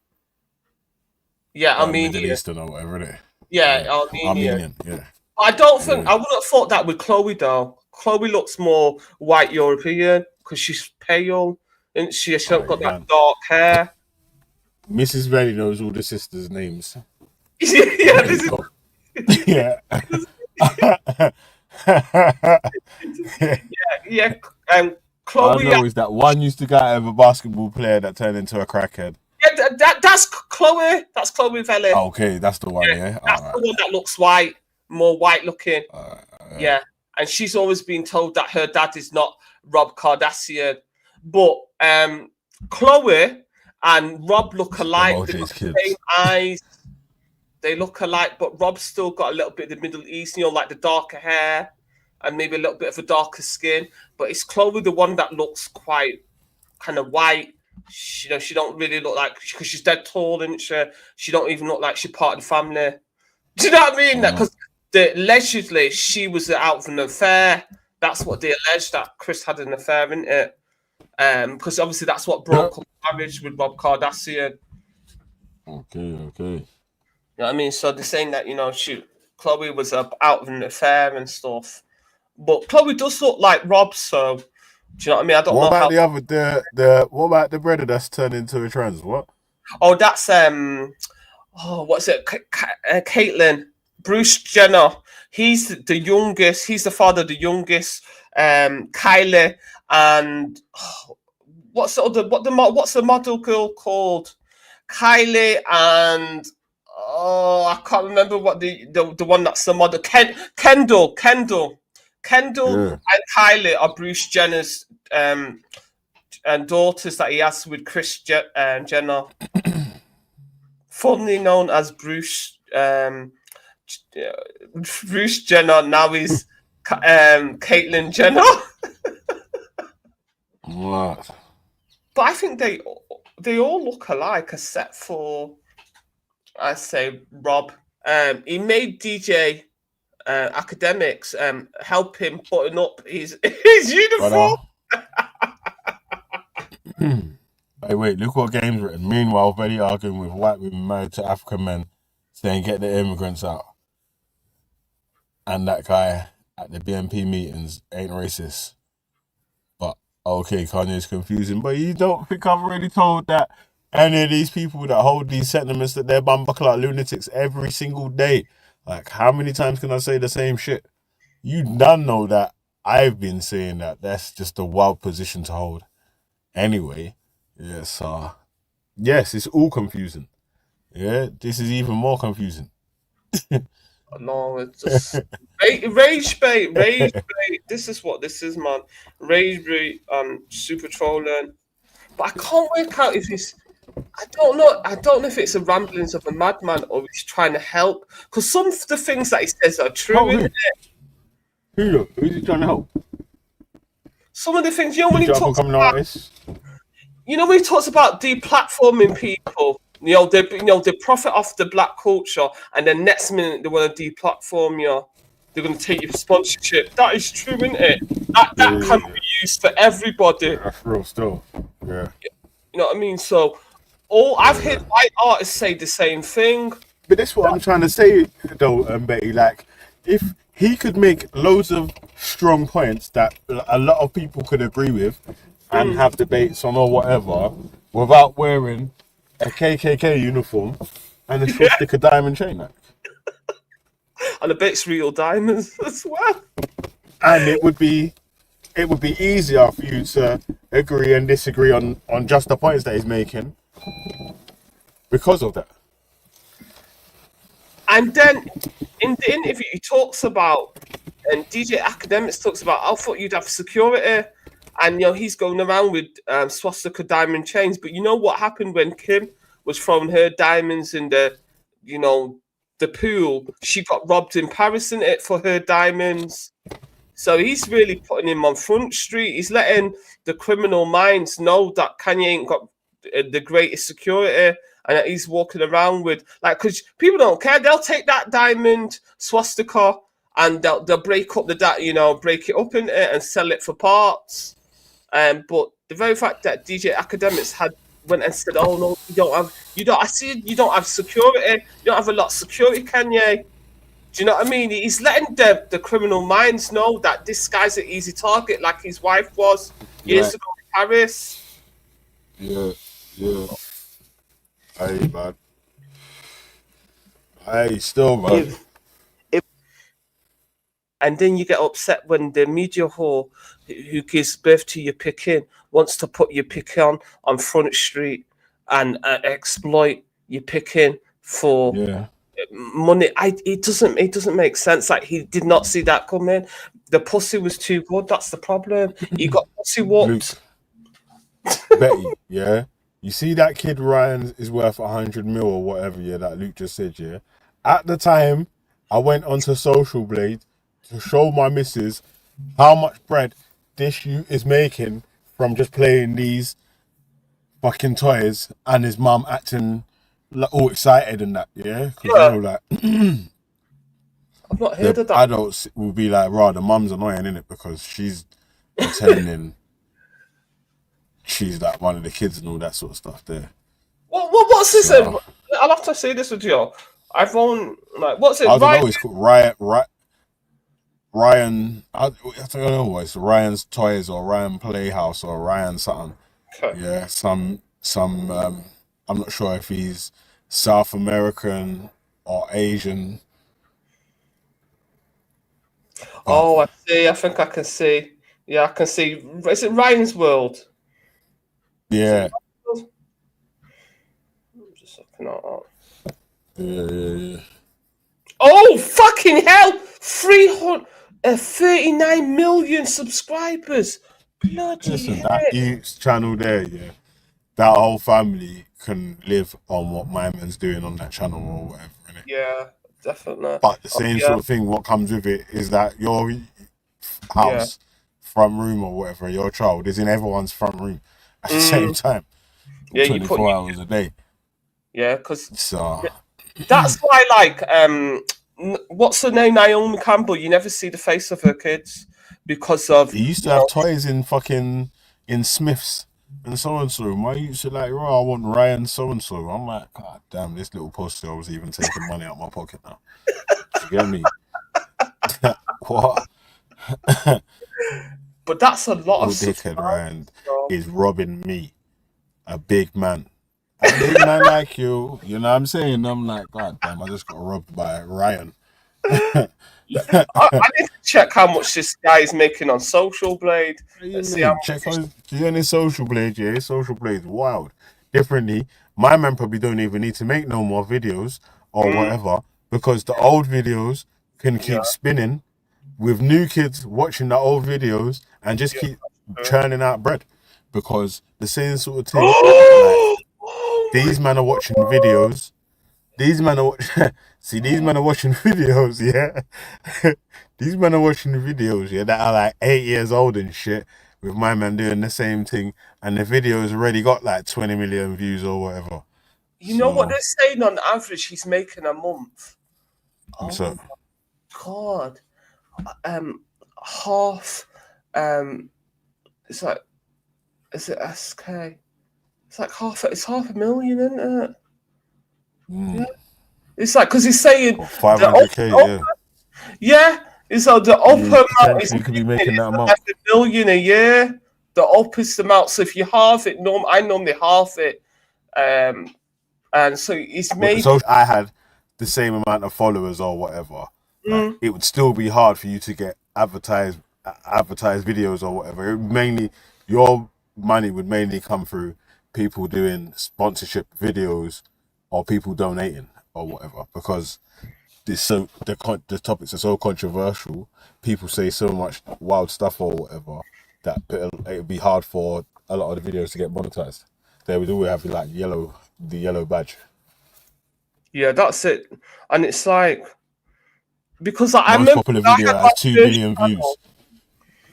Yeah, Armenian. Middle Eastern or whatever it is. Yeah, Armenian. Yeah. I don't think I wouldn't have thought that with Chloe though. Chloe looks more white European because she's pale, and she's got that dark hair. Mrs. Valley knows all the sisters' names. Yeah, this is. Yeah. Yeah. Chloe. I know is that one used to get out of a basketball player that turned into a crackhead. Yeah, that's Chloe. That's Chloe Valley. Okay, that's the one. Yeah, that's the one that looks white, more white looking. Yeah, and she's always been told that her dad is not Rob Kardashian, but Chloe and Rob look alike. They got the same eyes. They look alike, but Rob's still got a little bit of the Middle East, like the darker hair and maybe a little bit of a darker skin. But it's Chloe, the one that looks quite kind of white. She don't really look like, because she's dead tall, isn't she? She don't even look like she's part of the family. Do you know what I mean? Because allegedly she was out of an affair. That's what they alleged, that Chris had an affair, isn't it? Because obviously that's what broke up marriage with Rob Kardashian. Okay. You know what I mean? So they're saying that, Chloe was out of an affair and stuff. But Chloe does look like Rob, so do you know what I mean? I don't know. What about what about the brother that's turned into a trans? What? Oh, that's what's it? Caitlyn, Bruce Jenner. He's the youngest. He's the father of the youngest. Kylie and what's the model girl called? Kylie and I can't remember what the one that's the model. Kendall and Kylie are Bruce Jenner's and daughters that he has with Kris Jenner, formerly known as Bruce Jenner. Now he's Caitlyn Jenner. What? But I think they all look alike, except for, I say, Rob. He made DJ Academics help him putting up his uniform. Hey, wait, look what game's written. Meanwhile, Betty arguing with white women married to African men, saying get the immigrants out. And that guy at the BNP meetings ain't racist. But, okay, Kanye's confusing. But you don't think I've already told that any of these people that hold these sentiments that they're bumbuckle lunatics every single day? Like, how many times can I say the same shit? You done know that I've been saying that. That's just a wild position to hold. Anyway, yes, it's all confusing. Yeah, this is even more confusing. No, it's just rage bait. This is what this is, man. Rage bait, super trolling. But I can't work out if it's. I don't know if it's a ramblings of a madman or he's trying to help. Because some of the things that he says are true, isn't it? Who's he trying to help? Some of the things, when he talks about, when he talks about deplatforming people, they profit off the black culture, and then next minute they want to deplatform you. They're going to take your sponsorship. That is true, isn't it? That can be used for everybody. That's real stuff. Yeah. You know what I mean? So, I've heard white artists say the same thing. But that's what I'm trying to say, though, Betty. Like, if he could make loads of strong points that a lot of people could agree with and have debates on or whatever, without wearing a KKK uniform and a swastika diamond chain, like. And I bet it's real diamonds as well. And it would be easier for you to agree and disagree on just the points that he's making because of that. And then in the interview, he talks about, and DJ Academics talks about, I thought you'd have security. And, he's going around with swastika diamond chains. But you know what happened when Kim was throwing her diamonds in the pool? She got robbed in Paris, in it, for her diamonds. So he's really putting him on Front Street. He's letting the criminal minds know that Kanye ain't got the greatest security and that he's walking around with, because people don't care. They'll take that diamond swastika and they'll break up break it up in it and sell it for parts. But the very fact that DJ Academics went and said, "Oh no, you don't have security. You don't have a lot of security, Kanye." Do you know what I mean? He's letting the criminal minds know that this guy's an easy target, like his wife was years ago in Paris. Yeah. Hey, man. Hey, still, man. And then you get upset when the media whore who gives birth to your pikin wants to put your pikin on Front Street and exploit your pikin for money. It doesn't make sense. Like, he did not see that coming. The pussy was too good. That's the problem. He got pussy whooped. Betty, yeah. You see that kid Ryan is worth 100 mil or whatever, yeah, that Luke just said, yeah. At the time, I went onto Social Blade to show my missus how much bread this youth is making from just playing these fucking toys, and his mum acting like all excited and that, yeah? Because you know, like, I've not heard of that. Adults will be like, "Rah, the mum's annoying, innit?" Because she's pretending she's like one of the kids and all that sort of stuff there. What's this? I'll have to say this with you. I've owned, like, what's it? I don't know. It's called Ryan. I don't know. It's Ryan's Toys or Ryan Playhouse or Ryan something. Okay. Yeah, some. I'm not sure if he's South American or Asian. Oh, I see. I think I can see. Yeah, I can see. Is it Ryan's World? Yeah. I'm just looking at that. Yeah. Oh, fucking hell! 339 million subscribers. Bloody Listen, hell. that youth's channel there, yeah. That whole family can live on what my man's doing on that channel or whatever, innit? Yeah, definitely. But the same sort of thing, what comes with it is that your house, front room or whatever, your child is in everyone's front room at the same time. Yeah, 24 hours a day. Yeah, because so that's why, like, what's her name, Naomi Campbell? You never see the face of her kids because of. He used to have toys in Smiths and so and so. I used to like, I want Ryan so and so. I'm like, God damn, this little poster was even taking money out of my pocket now. Do you get me? What? But that's a lot of dickhead Ryan is robbing me, a big man. A big man like you know what I'm saying? I'm like, God damn, I just got robbed by Ryan. I need to check how much this guy is making on Social Blade. Check on his Social Blade, yeah. His Social Blade's wild. Differently, my man probably don't even need to make no more videos or whatever, because the old videos can keep spinning with new kids watching the old videos and just keep churning out bread, because the same sort of thing. Like, these men are watching videos. These men are these men are watching videos, yeah. These men are watching videos, yeah, that are like 8 years old and shit, with my man doing the same thing, and the video's already got like 20 million views or whatever. You know what they're saying on average he's making a month? So, God. Half it's like, is it SK? It's like half a million, isn't it? Yeah. It's like, because he's saying 500k, yeah. It's like the upper amount is you could be making that amount. $1 million a year. The upper's amount. So if you halve it, I normally halve it. And so it's made. So I had the same amount of followers or whatever. Like, it would still be hard for you to get advertised videos or whatever. Your money would mainly come through people doing sponsorship videos or people donating or whatever, because the topics are so controversial. People say so much wild stuff or whatever that it would be hard for a lot of the videos to get monetized. They would always have the yellow badge. Yeah, that's it. And it's like, because I remember popular video has 2 billion views.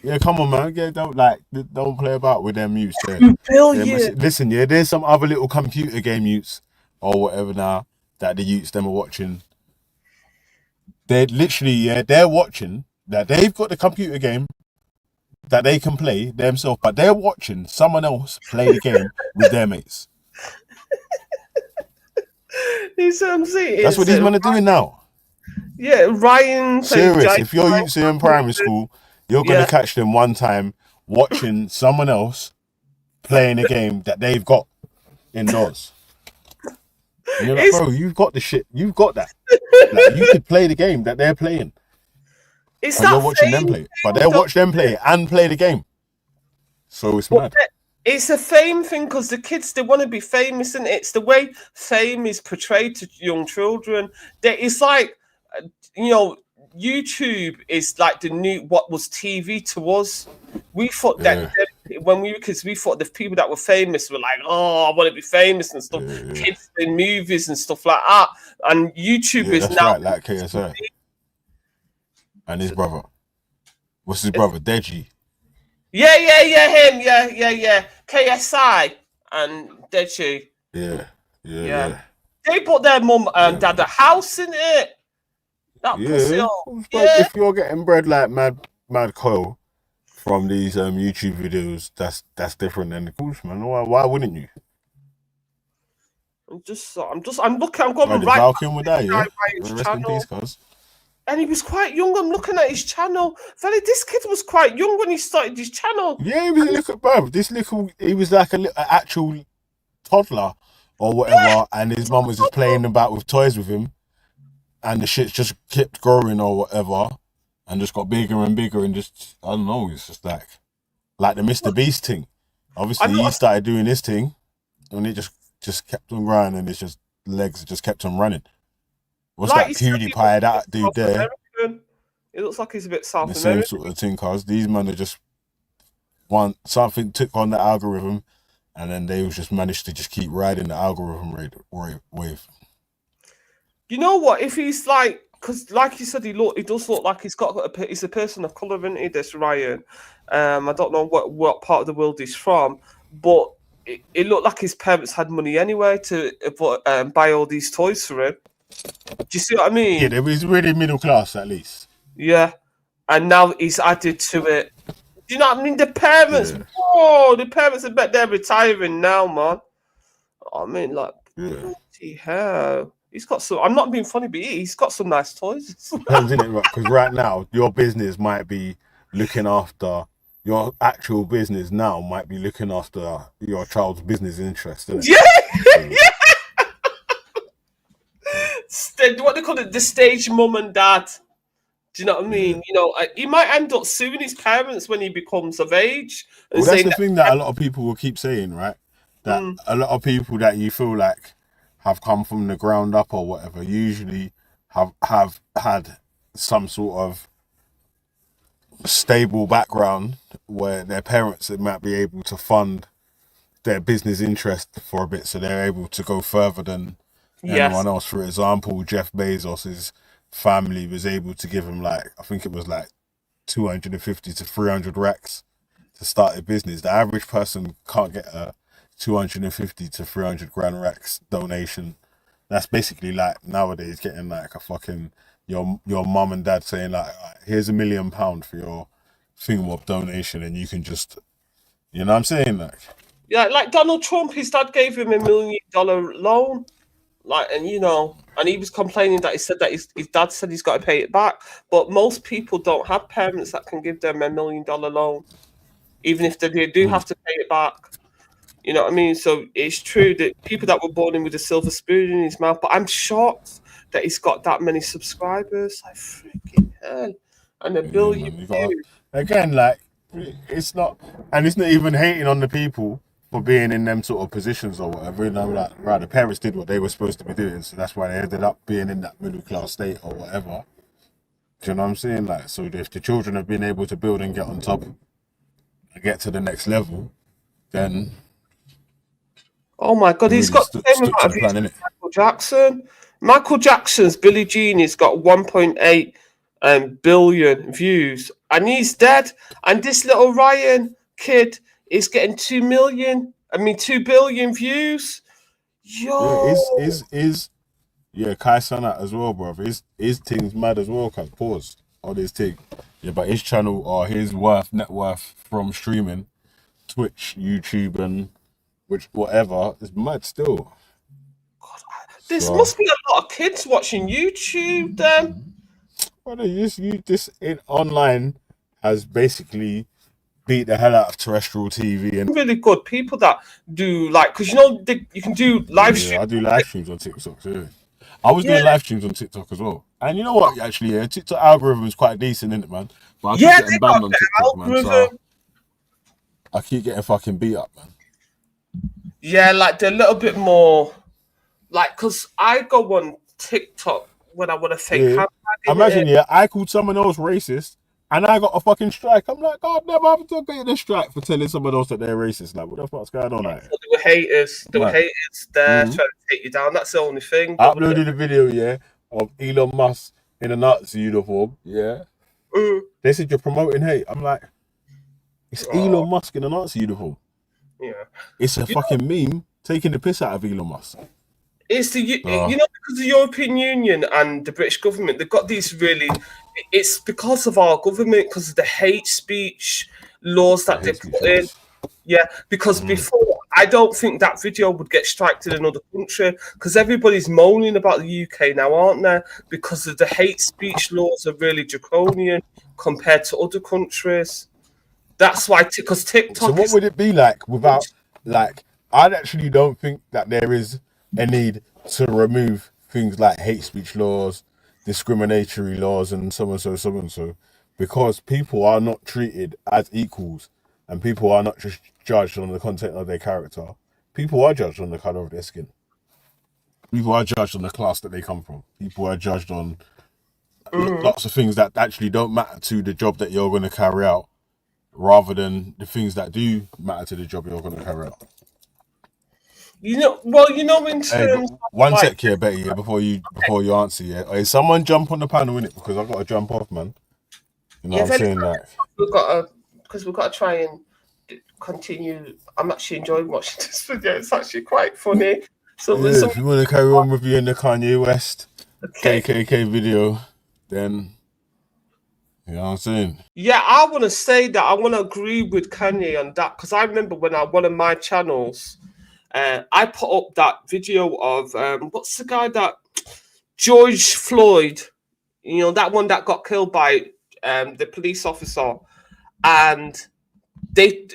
Yeah, come on, man. Yeah, don't play about with them mutes there. 2 billion. Listen, yeah, there's some other little computer game mutes or whatever now that the youths them are watching. They're literally, they're watching that they've got the computer game, that they can play themselves, but they're watching someone else play the game with their mates. That's what these men are doing now. Yeah, Ryan. Serious. If you're used to in primary school, you're gonna catch them one time watching someone else playing a game that they've got indoors. And you're like, bro, you've got the shit. You've got that. Like, you could play the game that they're playing. It's but you're watching them play it. But they'll watch them play it and play the game. So it's mad. It's a fame thing because the kids, they want to be famous, and it's the way fame is portrayed to young children. It's like, you know, YouTube is like the new what was TV to us. We thought that when we were kids, we thought the people that were famous were like, oh, I want to be famous and stuff. Kids in movies and stuff like that. And YouTube is now right, like KSI and his brother. What's his brother? Deji. Yeah, him. Yeah. KSI and Deji. Yeah. They bought their mum and dad a house in it. That pussy on. If you're getting bread like mad coil from these YouTube videos, that's different than the course, man. Why wouldn't you? I'm looking. I'm going right. Valkyrie would die, yeah. Rest in peace, cuz. And he was quite young. I'm looking at his channel. Fella, this kid was quite young when he started his channel. Yeah, he was he was like an actual toddler or whatever, and his mum was just playing about with toys with him, and the shit just kept growing or whatever, and just got bigger and bigger, and just, I don't know, it's just like the Mr. Beast thing. Obviously, he started doing this thing, and it just kept on growing, and it's just legs just kept on running. What's that PewDiePie, that dude there? It looks like he's a bit South the American. Same sort of thing, cause these men are just something took on the algorithm, and then they just managed to just keep riding the algorithm wave. You know what? If he's like, because like you said, he does look like he's a person of color, isn't he? This Ryan. I don't know what part of the world he's from, but it looked like his parents had money anyway to buy all these toys for him. Do you see what I mean? Yeah, they was really middle class at least. Yeah, and now he's added to it. Do you know what I mean? The parents, the parents, I bet they're retiring now, man. I mean, like, bloody hell. He's got some. I'm not being funny, but he's got some nice toys. Depends, isn't it? Because right now, your business might be looking after your actual business. Now might be looking after your child's business interest. Isn't it? Yeah. What they call it, the stage mum and dad. Do you know what I mean? You know, he might end up suing his parents when he becomes of age. Well, that's the thing that a lot of people will keep saying, right? That a lot of people that you feel like have come from the ground up or whatever usually have had some sort of stable background where their parents might be able to fund their business interest for a bit, so they're able to go further than anyone else. For example, Jeff Bezos's family was able to give him I think it was 250 to 300 racks to start a business. The average person can't get a 250 to 300 grand racks donation. That's basically nowadays getting a fucking your mum and dad saying here's £1 million for your thingamabob donation, and you can just, you know what I'm saying, yeah, like Donald Trump, his dad gave him $1 million loan. And he was complaining that he said that his dad said he's got to pay it back. But most people don't have parents that can give them $1 million loan, even if they do have to pay it back. You know what I mean? So it's true that people that were born in with a silver spoon in his mouth. But I'm shocked that he's got that many subscribers. Like, freaking hell. And $1 billion. Again, it's not even hating on the people for being in them sort of positions or whatever. You know, right, the parents did what they were supposed to be doing, so that's why they ended up being in that middle class state or whatever. Do you know what I'm saying? So if the children have been able to build and get on top and get to the next level, then oh my God, he's got the same amount of views as Michael Jackson. Michael Jackson's Billie Jean has got 1.8 billion views, and he's dead. And this little Ryan kid is getting 2 billion views. Yo, Kai Sanat as well, bro. His thing's mad as well. Pause on his thing. Yeah, but his channel or his net worth from streaming, Twitch, YouTube, and which whatever is mad still. There So, must be a lot of kids watching YouTube then. brother, this in online has basically beat the hell out of terrestrial TV and Really good people that do like, because you can do live streams. I do live streams on TikTok too. I was doing live streams on TikTok as well. And you know what? Actually, yeah, TikTok algorithm is quite decent, isn't it, man? But I keep getting banned on TikTok, man. So I keep getting fucking beat up, man. Yeah, like they're a little bit more like, because I go on TikTok when I want to fake Yeah. Imagine, I called someone else racist and I got a fucking strike. I'm like, God, never have to get a strike for telling someone else that they're racist. Like, what the fuck's going on here? There were haters. There were haters there trying to take you down. That's the only thing. I uploaded a video, of Elon Musk in a Nazi uniform. Yeah. They said you're promoting hate. I'm like, it's Elon Musk in a Nazi uniform. Yeah. It's a fucking meme taking the piss out of Elon Musk. It's because the European Union and the British government, they've got these really. It's because of our government, because of the hate speech laws that they put in. Yeah, because before, I don't think that video would get striked in another country, because everybody's moaning about the UK now, aren't they? Because of the hate speech laws are really draconian compared to other countries. That's why, because TikTok. So what would it be like without, like, I actually don't think that there is a need to remove things like hate speech laws, discriminatory laws, and so and so, because people are not treated as equals, and people are not just judged on the content of their character. People are judged on the color of their skin. People are judged on the class that they come from. People are judged on lots of things that actually don't matter to the job that you're going to carry out, rather than the things that do matter to the job you're going to carry out. In terms one sec here, Betty, before you answer, Hey, someone jump on the panel, innit? Because I've got to jump off, man. You know what I'm saying? Like, we've got to try and continue. I'm actually enjoying watching this video. It's actually quite funny. So if you want to carry on reviewing the Kanye West KKK video, then you know what I'm saying? Yeah, I want to say that I want to agree with Kanye on that, because I remember when one of my channels, I put up that video of what's the guy that George Floyd, that one that got killed by the police officer, and they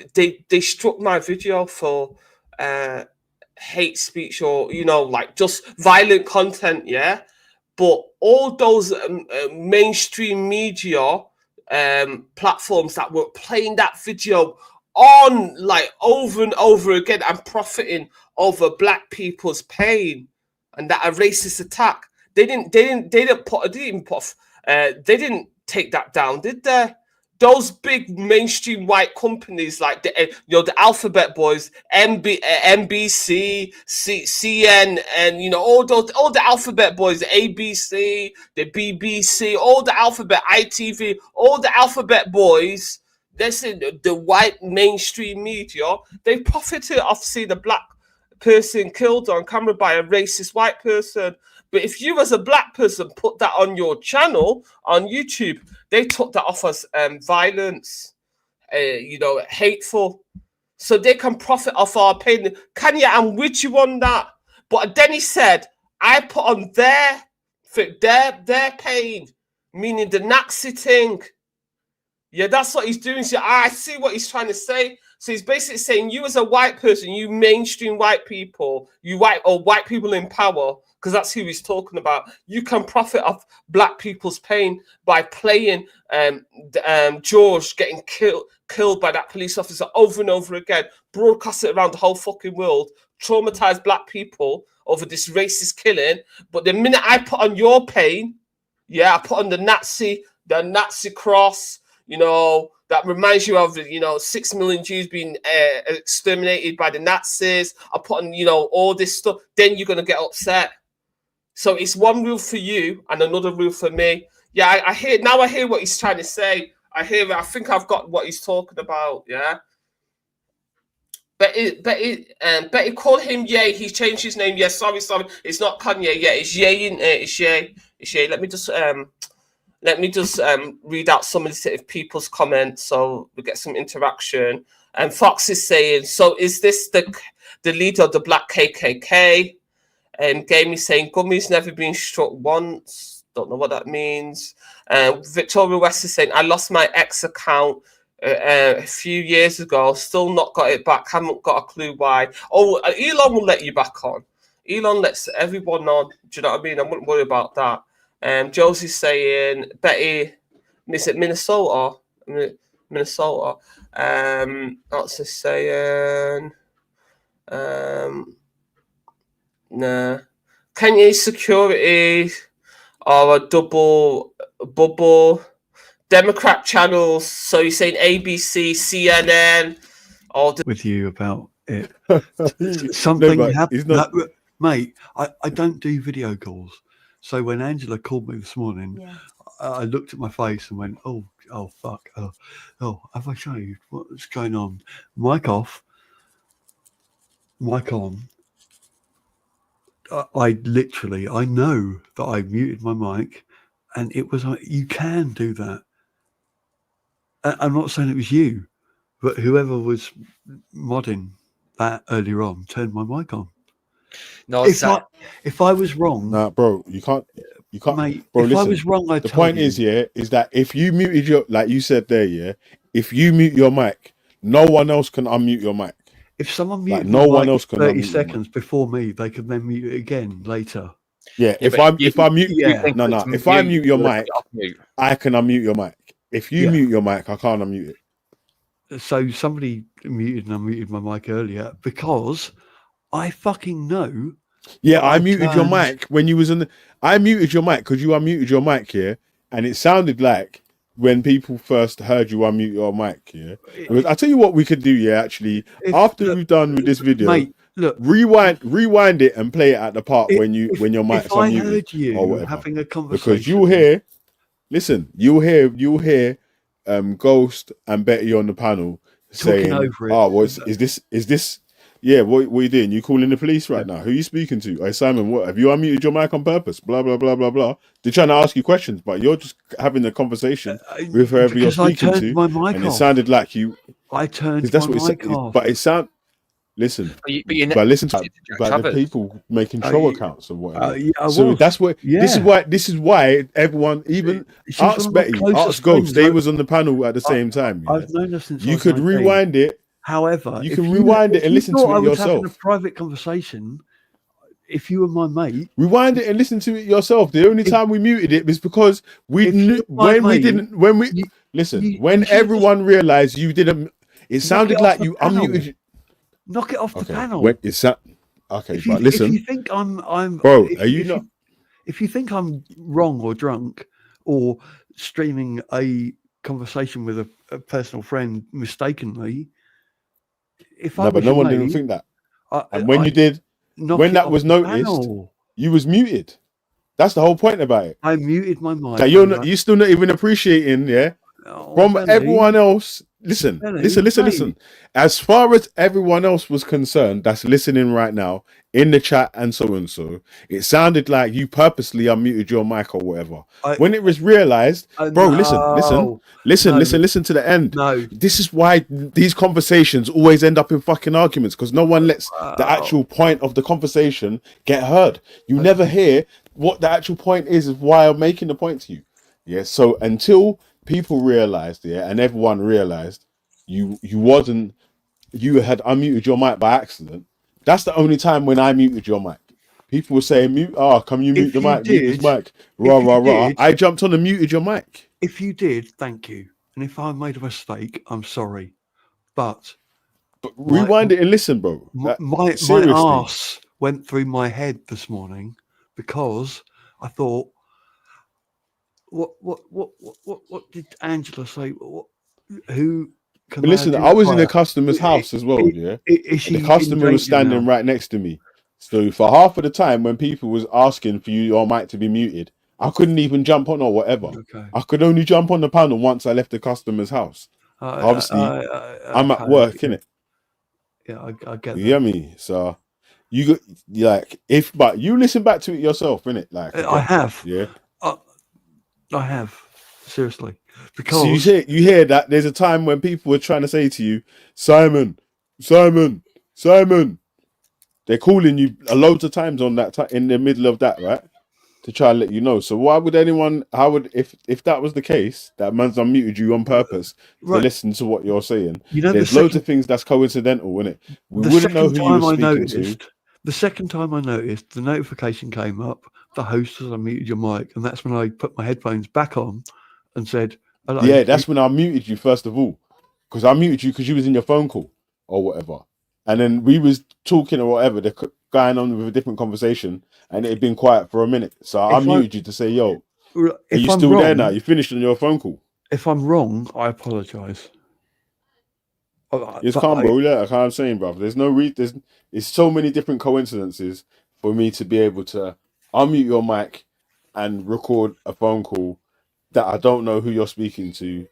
struck my video for hate speech or like just violent content, but all those mainstream media platforms that were playing that video on like over and over again and profiting over black people's pain and that a racist attack, they didn't take that down, did they? Those big mainstream white companies like the Alphabet Boys, NBC, CN, and all the Alphabet Boys, the ABC, the BBC, all the Alphabet, ITV, all the Alphabet Boys. Listen, the white mainstream media, they profited off seeing a black person killed on camera by a racist white person. But if you as a black person put that on your channel on YouTube, they took that off as violence, hateful. So they can profit off our pain. Kanye, I'm with you on that. But then he said, I put on their pain, meaning the Nazi thing. Yeah, that's what he's doing. So I see what he's trying to say. So he's basically saying, you as a white person, you mainstream white people, white people in power, because that's who he's talking about. You can profit off black people's pain by playing George getting killed by that police officer over and over again, broadcast it around the whole fucking world, traumatize black people over this racist killing. But the minute I put on your pain, I put on the Nazi cross, that reminds you of 6 million Jews being exterminated by the Nazis. I put on all this stuff. Then you're gonna get upset. So it's one rule for you and another rule for me. Yeah, I hear what he's trying to say. I think I've got what he's talking about. Yeah. Betty call him Ye. He's changed his name. Yeah, sorry. It's not Kanye. Yeah, it's Ye. It's Ye. Let me just let me just read out some of the people's comments so we get some interaction. And Fox is saying, so is this the leader of the Black KKK? And Gamey saying, Gummy's never been struck once. Don't know what that means. Victoria West is saying, I lost my ex account a few years ago. Still not got it back. Haven't got a clue why. Oh, Elon will let you back on. Elon lets everyone on. Do you know what I mean? I wouldn't worry about that. Josie's saying, Betty, is it Minnesota? Minnesota. What's this saying? Nah. Kanye security or a double bubble. Democrat channels. So you're saying ABC, CNN, or with you about it. Something happened, mate. I don't do video calls. So when Angela called me this morning, I looked at my face and went, "Oh, fuck! Oh, have I shown you what's going on? Mic off, mic on." I know that I muted my mic, and it was like, you can do that. I'm not saying it was you, but whoever was modding that earlier on turned my mic on. No, if I was wrong, nah, bro, you can't, mate. Bro, if listen, I was wrong, the point is that if you muted your, like you said there, if you mute your mic, no one else can unmute your mic. If someone muted no one else can 30 unmute seconds before me, they could then mute it again later. Yeah, if I mute your mic, I can unmute your mic. If you mute your mic, I can't unmute it. So somebody muted and unmuted my mic earlier because I fucking know. Yeah, I muted your mic when you was in the. I muted your mic because you unmuted your mic here, and it sounded like when people first heard you unmute your mic. Yeah, I tell you what we could do. Actually, after we've done with this video, mate, look, rewind it and play it at the part when your mic's unmuted. I heard you or whatever. having a conversation, because you'll hear. Listen, you'll hear Ghost and Betty on the panel saying, over it. "Oh, is this? Yeah, what are you doing? You calling the police right now? Who are you speaking to? Hey, Simon, what have you unmuted your mic on purpose? Blah blah blah blah blah." They're trying to ask you questions, but you're just having a conversation with whoever you're speaking to, and it sounded like you. I turned that's my what mic off. But it sound. Listen, but listen to the people making troll accounts or whatever. So that's what. This is why everyone, even ask Betty, ask Ghost. They was on the panel at the same time. I've known her since you could rewind it. However, you can rewind it and listen to it yourself. Having a private conversation. If you were my mate, rewind it and listen to it yourself. The only time we muted it was because we knew when everyone realized you didn't. It sounded like you unmuted. Knock it off the panel. When it's okay, but listen. If you think I'm bro, are you not? If you think I'm wrong or drunk or streaming a conversation with a personal friend mistakenly, but no one didn't think that. And when you did, when that was noticed, you was muted. That's the whole point about it. I muted my mic. So you're still not even appreciating, from everyone else. Listen. As far as everyone else was concerned, that's listening right now in the chat and so, it sounded like you purposely unmuted your mic or whatever. When it was realized, bro, listen to the end. No. This is why these conversations always end up in fucking arguments, because no one lets the actual point of the conversation get heard. You never hear what the actual point is why I'm making the point to you. Yeah, so until people realized, and everyone realized you had unmuted your mic by accident. That's the only time when I muted your mic. People were saying, come you mute the mic, mute his mic, rah. I jumped on and muted your mic. If you did, thank you. And if I made a mistake, I'm sorry. But rewind it and listen, bro. My arse went through my head this morning because I thought, what did Angela say? Who? But listen, I was in the customer's house as well. The customer was standing right next to me. So for half of the time when people was asking for your mic to be muted, I couldn't even jump on or whatever. Okay. I could only jump on the panel once I left the customer's house. Obviously, I'm at work, innit? Yeah, I get that. You hear me? So you but you listen back to it yourself, innit? Like I have. Yeah. I have. Seriously, So because you hear that there's a time when people were trying to say to you, Simon, Simon, Simon. They're calling you a loads of times on that in the middle of that, right? To try and let you know. So why would anyone? How would if that was the case, that man's unmuted you on purpose to listen to what you're saying? You know, there's loads of things that's coincidental, isn't it? We wouldn't know who you were speaking to. The second time I noticed, the notification came up. The host has unmuted your mic, and that's when I put my headphones back on and said, "Hello." Yeah, that's when I muted you first of all, because I muted you because you was in your phone call or whatever, and then we was talking or whatever, they're going on with a different conversation, and it had been quiet for a minute. So I muted you to say, "Yo, are you still there now? You finished on your phone call." If I'm wrong, I apologise. It's calm, bro. Yeah, like I'm saying, bro. There's no there's so many different coincidences for me to be able to unmute your mic and record a phone call that I don't know who you're speaking to.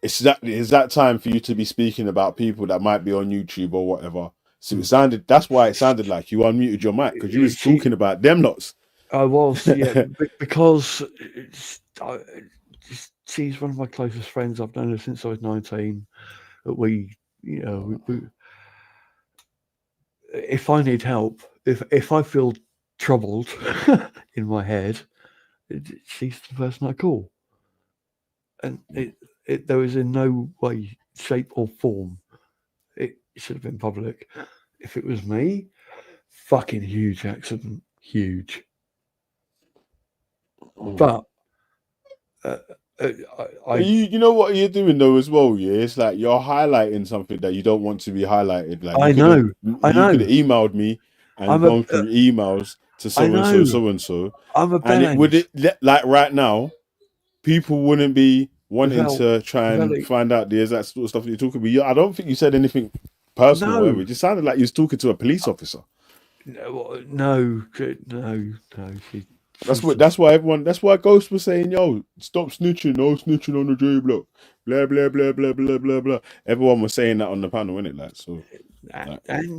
It's that time for you to be speaking about people that might be on YouTube or whatever. So that's why it sounded like you unmuted your mic, because you was talking about them lots. I was, yeah, because she's one of my closest friends. I've known her since I was 19. If I need help, if I feel troubled in my head, she's the person I call. And there was in no way, shape, or form it should have been public. If it was me, fucking huge accident, huge. But you know what you're doing though as well, yeah. It's like you're highlighting something that you don't want to be highlighted. Like I know. You could have emailed me and gone through emails to so and so, so and so. I'm a and like right now, people wouldn't be wanting to try and find out the exact sort of stuff that you're talking about. I don't think you said anything personal. Or it just sounded like you was talking to a police officer. No. That's why Ghost was saying, "Yo, stop snitching, no snitching on the J block, blah blah blah blah blah blah blah." Everyone was saying that on the panel, innit? Like, so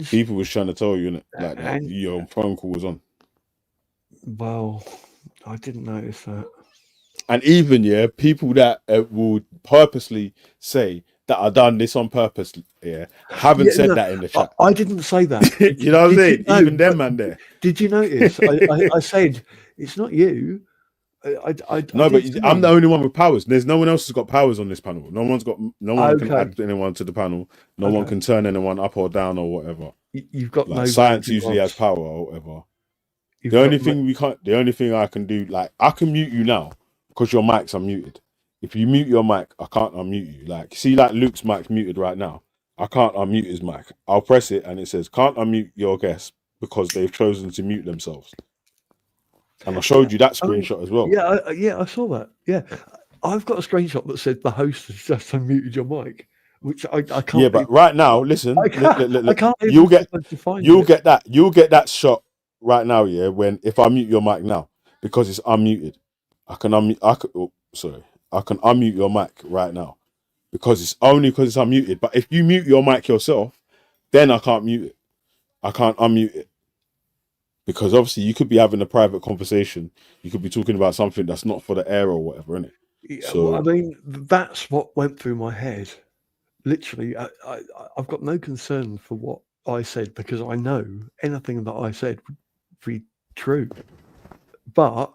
people was trying to tell you, innit? Like that your phone call was on. Well, I didn't notice that. And even people that would purposely say that I done this on purpose, haven't said that in the chat. I didn't say that. You know what I'm saying? Even them man there. Did you notice? I said it's not you. But I'm the only one with powers. There's no one else who's got powers on this panel. No one can add anyone to the panel. No one can turn anyone up or down or whatever. You've got like, science usually has power or whatever. The only thing I can do, like I can mute you now because your mic's unmuted. If you mute your mic, I can't unmute you. Like, see, like Luke's mic's muted right now. I can't unmute his mic. I'll press it and it says, "Can't unmute your guest because they've chosen to mute themselves." And I showed you that screenshot as well. Yeah, I saw that. Yeah, I've got a screenshot that said the host has just unmuted your mic, which I can't. Yeah, but right now, listen, I can't. You'll get that shot right now. Yeah, if I mute your mic now because it's unmuted, I can unmute your mic right now because it's unmuted. But if you mute your mic yourself, then I can't mute it. I can't unmute it. Because obviously you could be having a private conversation. You could be talking about something that's not for the air or whatever, innit? Yeah, so I mean, that's what went through my head. Literally, I've got no concern for what I said because I know anything that I said would be true. But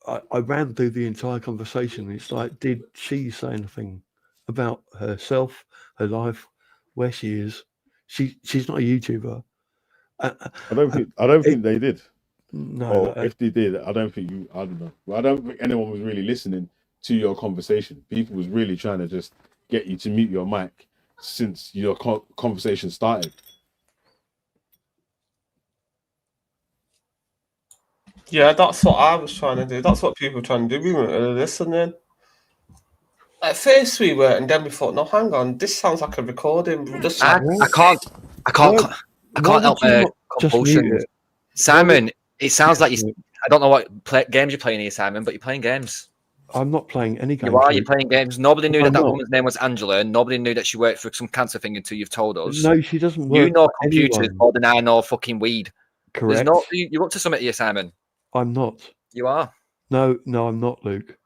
I ran through the entire conversation. It's like, did she say anything about herself, her life, where she is? She's not a YouTuber. I don't think they did. No. Or if they did, I don't know. Well, I don't think anyone was really listening to your conversation. People was really trying to just get you to mute your mic since your conversation started. Yeah, that's what I was trying to do. That's what people were trying to do. We weren't really listening. At first we were, and then we thought, no, hang on, this sounds like a recording. I can't help compulsion. Simon, it sounds like you. I don't know what games you're playing here, Simon, but you're playing games. I'm not playing any games. You're playing games. Nobody knew that woman's name was Angela, and nobody knew that she worked for some cancer thing until you've told us. No, she doesn't work. You know computers more than I know fucking weed. Correct. You're up to something here, Simon. I'm not. You are. No, I'm not, Luke.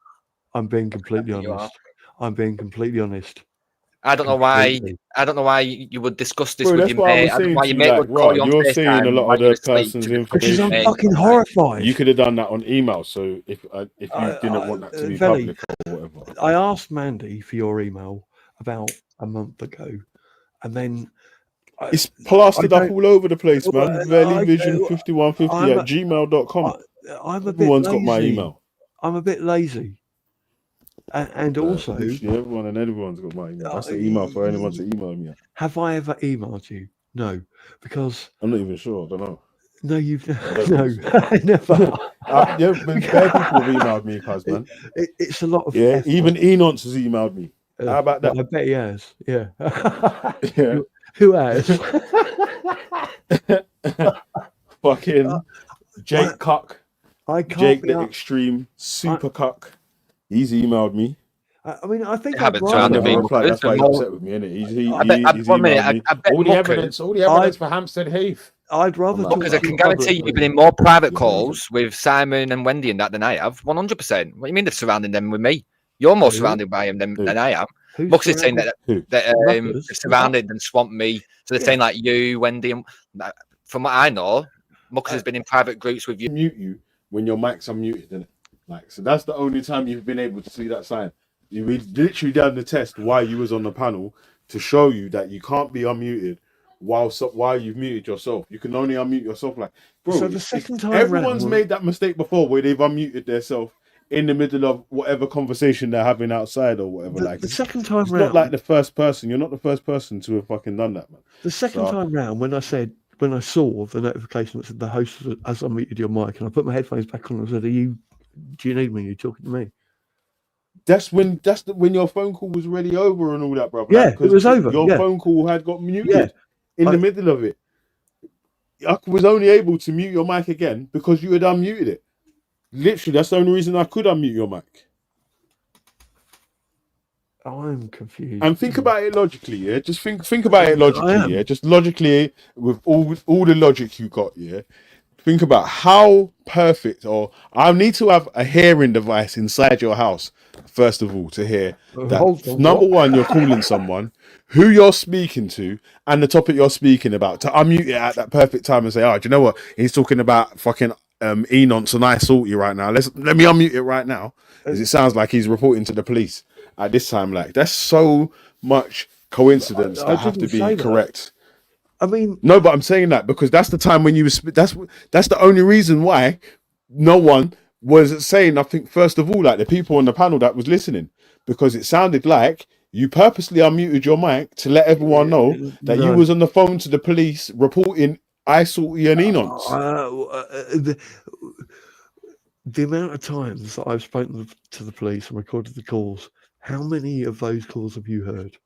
I'm being completely You are. honest. I'm being completely honest. I don't know why. Completely. I don't know why you would discuss this Bro, with that's your what I mate. was I don't know saying why to your you. mate Like, would call you right, on you're saying a FaceTime lot while of you're the asleep person's to discuss Because your I'm information. mate. fucking Like, horrified. You could have done that on email. So if you didn't want that to be Veli, public or whatever. I asked Mandy for your email about a month ago, and then It's plastered I up don't- all over the place, man. I- Velivision5150 I'm at gmail.com. I'm a bit Everyone's lazy. got my email. I'm a bit lazy, and also, literally everyone's got my email. That's the email for anyone to email me. have I ever emailed you? No, because I'm not even sure. I don't know. no, you've don't no, think never. Yeah, but bare people have emailed me, cuz, man. It's a lot of Yeah, effort. even Enonce has emailed me. How about that? I bet he has. Yeah. Yeah. Who has? Fucking Jake Cuck. I can't Jake be the up- Extreme Super Cuck. He's emailed me. I mean, I think It happens I'd around rather. me. Replied. That's why he's More- upset with me, isn't it? He's one minute, emailed me. I bet all the Muckers- evidence for Hampstead Heath. I'd rather talk Because I to can you guarantee you've publicly. been in more private calls with Simon and Wendy and that than I have. 100%. What do you mean they're surrounding them with me? You're more Who? surrounded by them than I am. Who's Muckers is saying that Muckers? they're surrounded and swamped me. So they're saying like you, Wendy, and from what I know, Muckers has been in private groups with you. Mute you when your mic's unmuted, isn't it? Like, so that's the only time you've been able to see that sign. We literally done the test while you was on the panel to show you that you can't be unmuted while you've muted yourself. You can only unmute yourself. Like, bro, So the second time everyone's round- made that mistake before where they've unmuted themselves in the middle of whatever conversation they're having outside or whatever. The second time it's round, not like the first person. You're not the first person to have fucking done that, man. the second So- time round when I saw the notification that said the host has unmuted your mic, and I put my headphones back on and said, do you need me? Are you talking to me? That's when your phone call was already over and all that, bro. Yeah, it was over, Your yeah. phone call had got muted Yeah. in the middle of it. I was only able to mute your mic again because you had unmuted it. Literally, that's the only reason I could unmute your mic. I'm confused. And think about it logically, yeah. Just think about it I logically, am. yeah. Just logically, with all the logic you got, yeah. Think about how perfect, or I need to have a hearing device inside your house first of all to hear that. Hold on, Number what? one, you're calling someone, who you're speaking to, and the topic you're speaking about. To unmute it at that perfect time and say, "Oh, do you know what? He's talking about fucking Enonce and I salty right now. Let me unmute it right now, because it sounds like he's reporting to the police at this time." Like, that's so much coincidence I that have to didn't be say that. correct. I mean, No, but I'm saying that because that's the time when you was. That's the only reason why no one was saying nothing. First of all, like the people on the panel that was listening, because it sounded like you purposely unmuted your mic to let everyone know that you No. was on the phone to the police reporting I salty and Enonce. The amount of times that I've spoken to the police and recorded the calls, how many of those calls have you heard?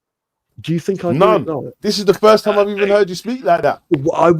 Do you think I None. do it live? This is the first time I've even heard you speak like that. Why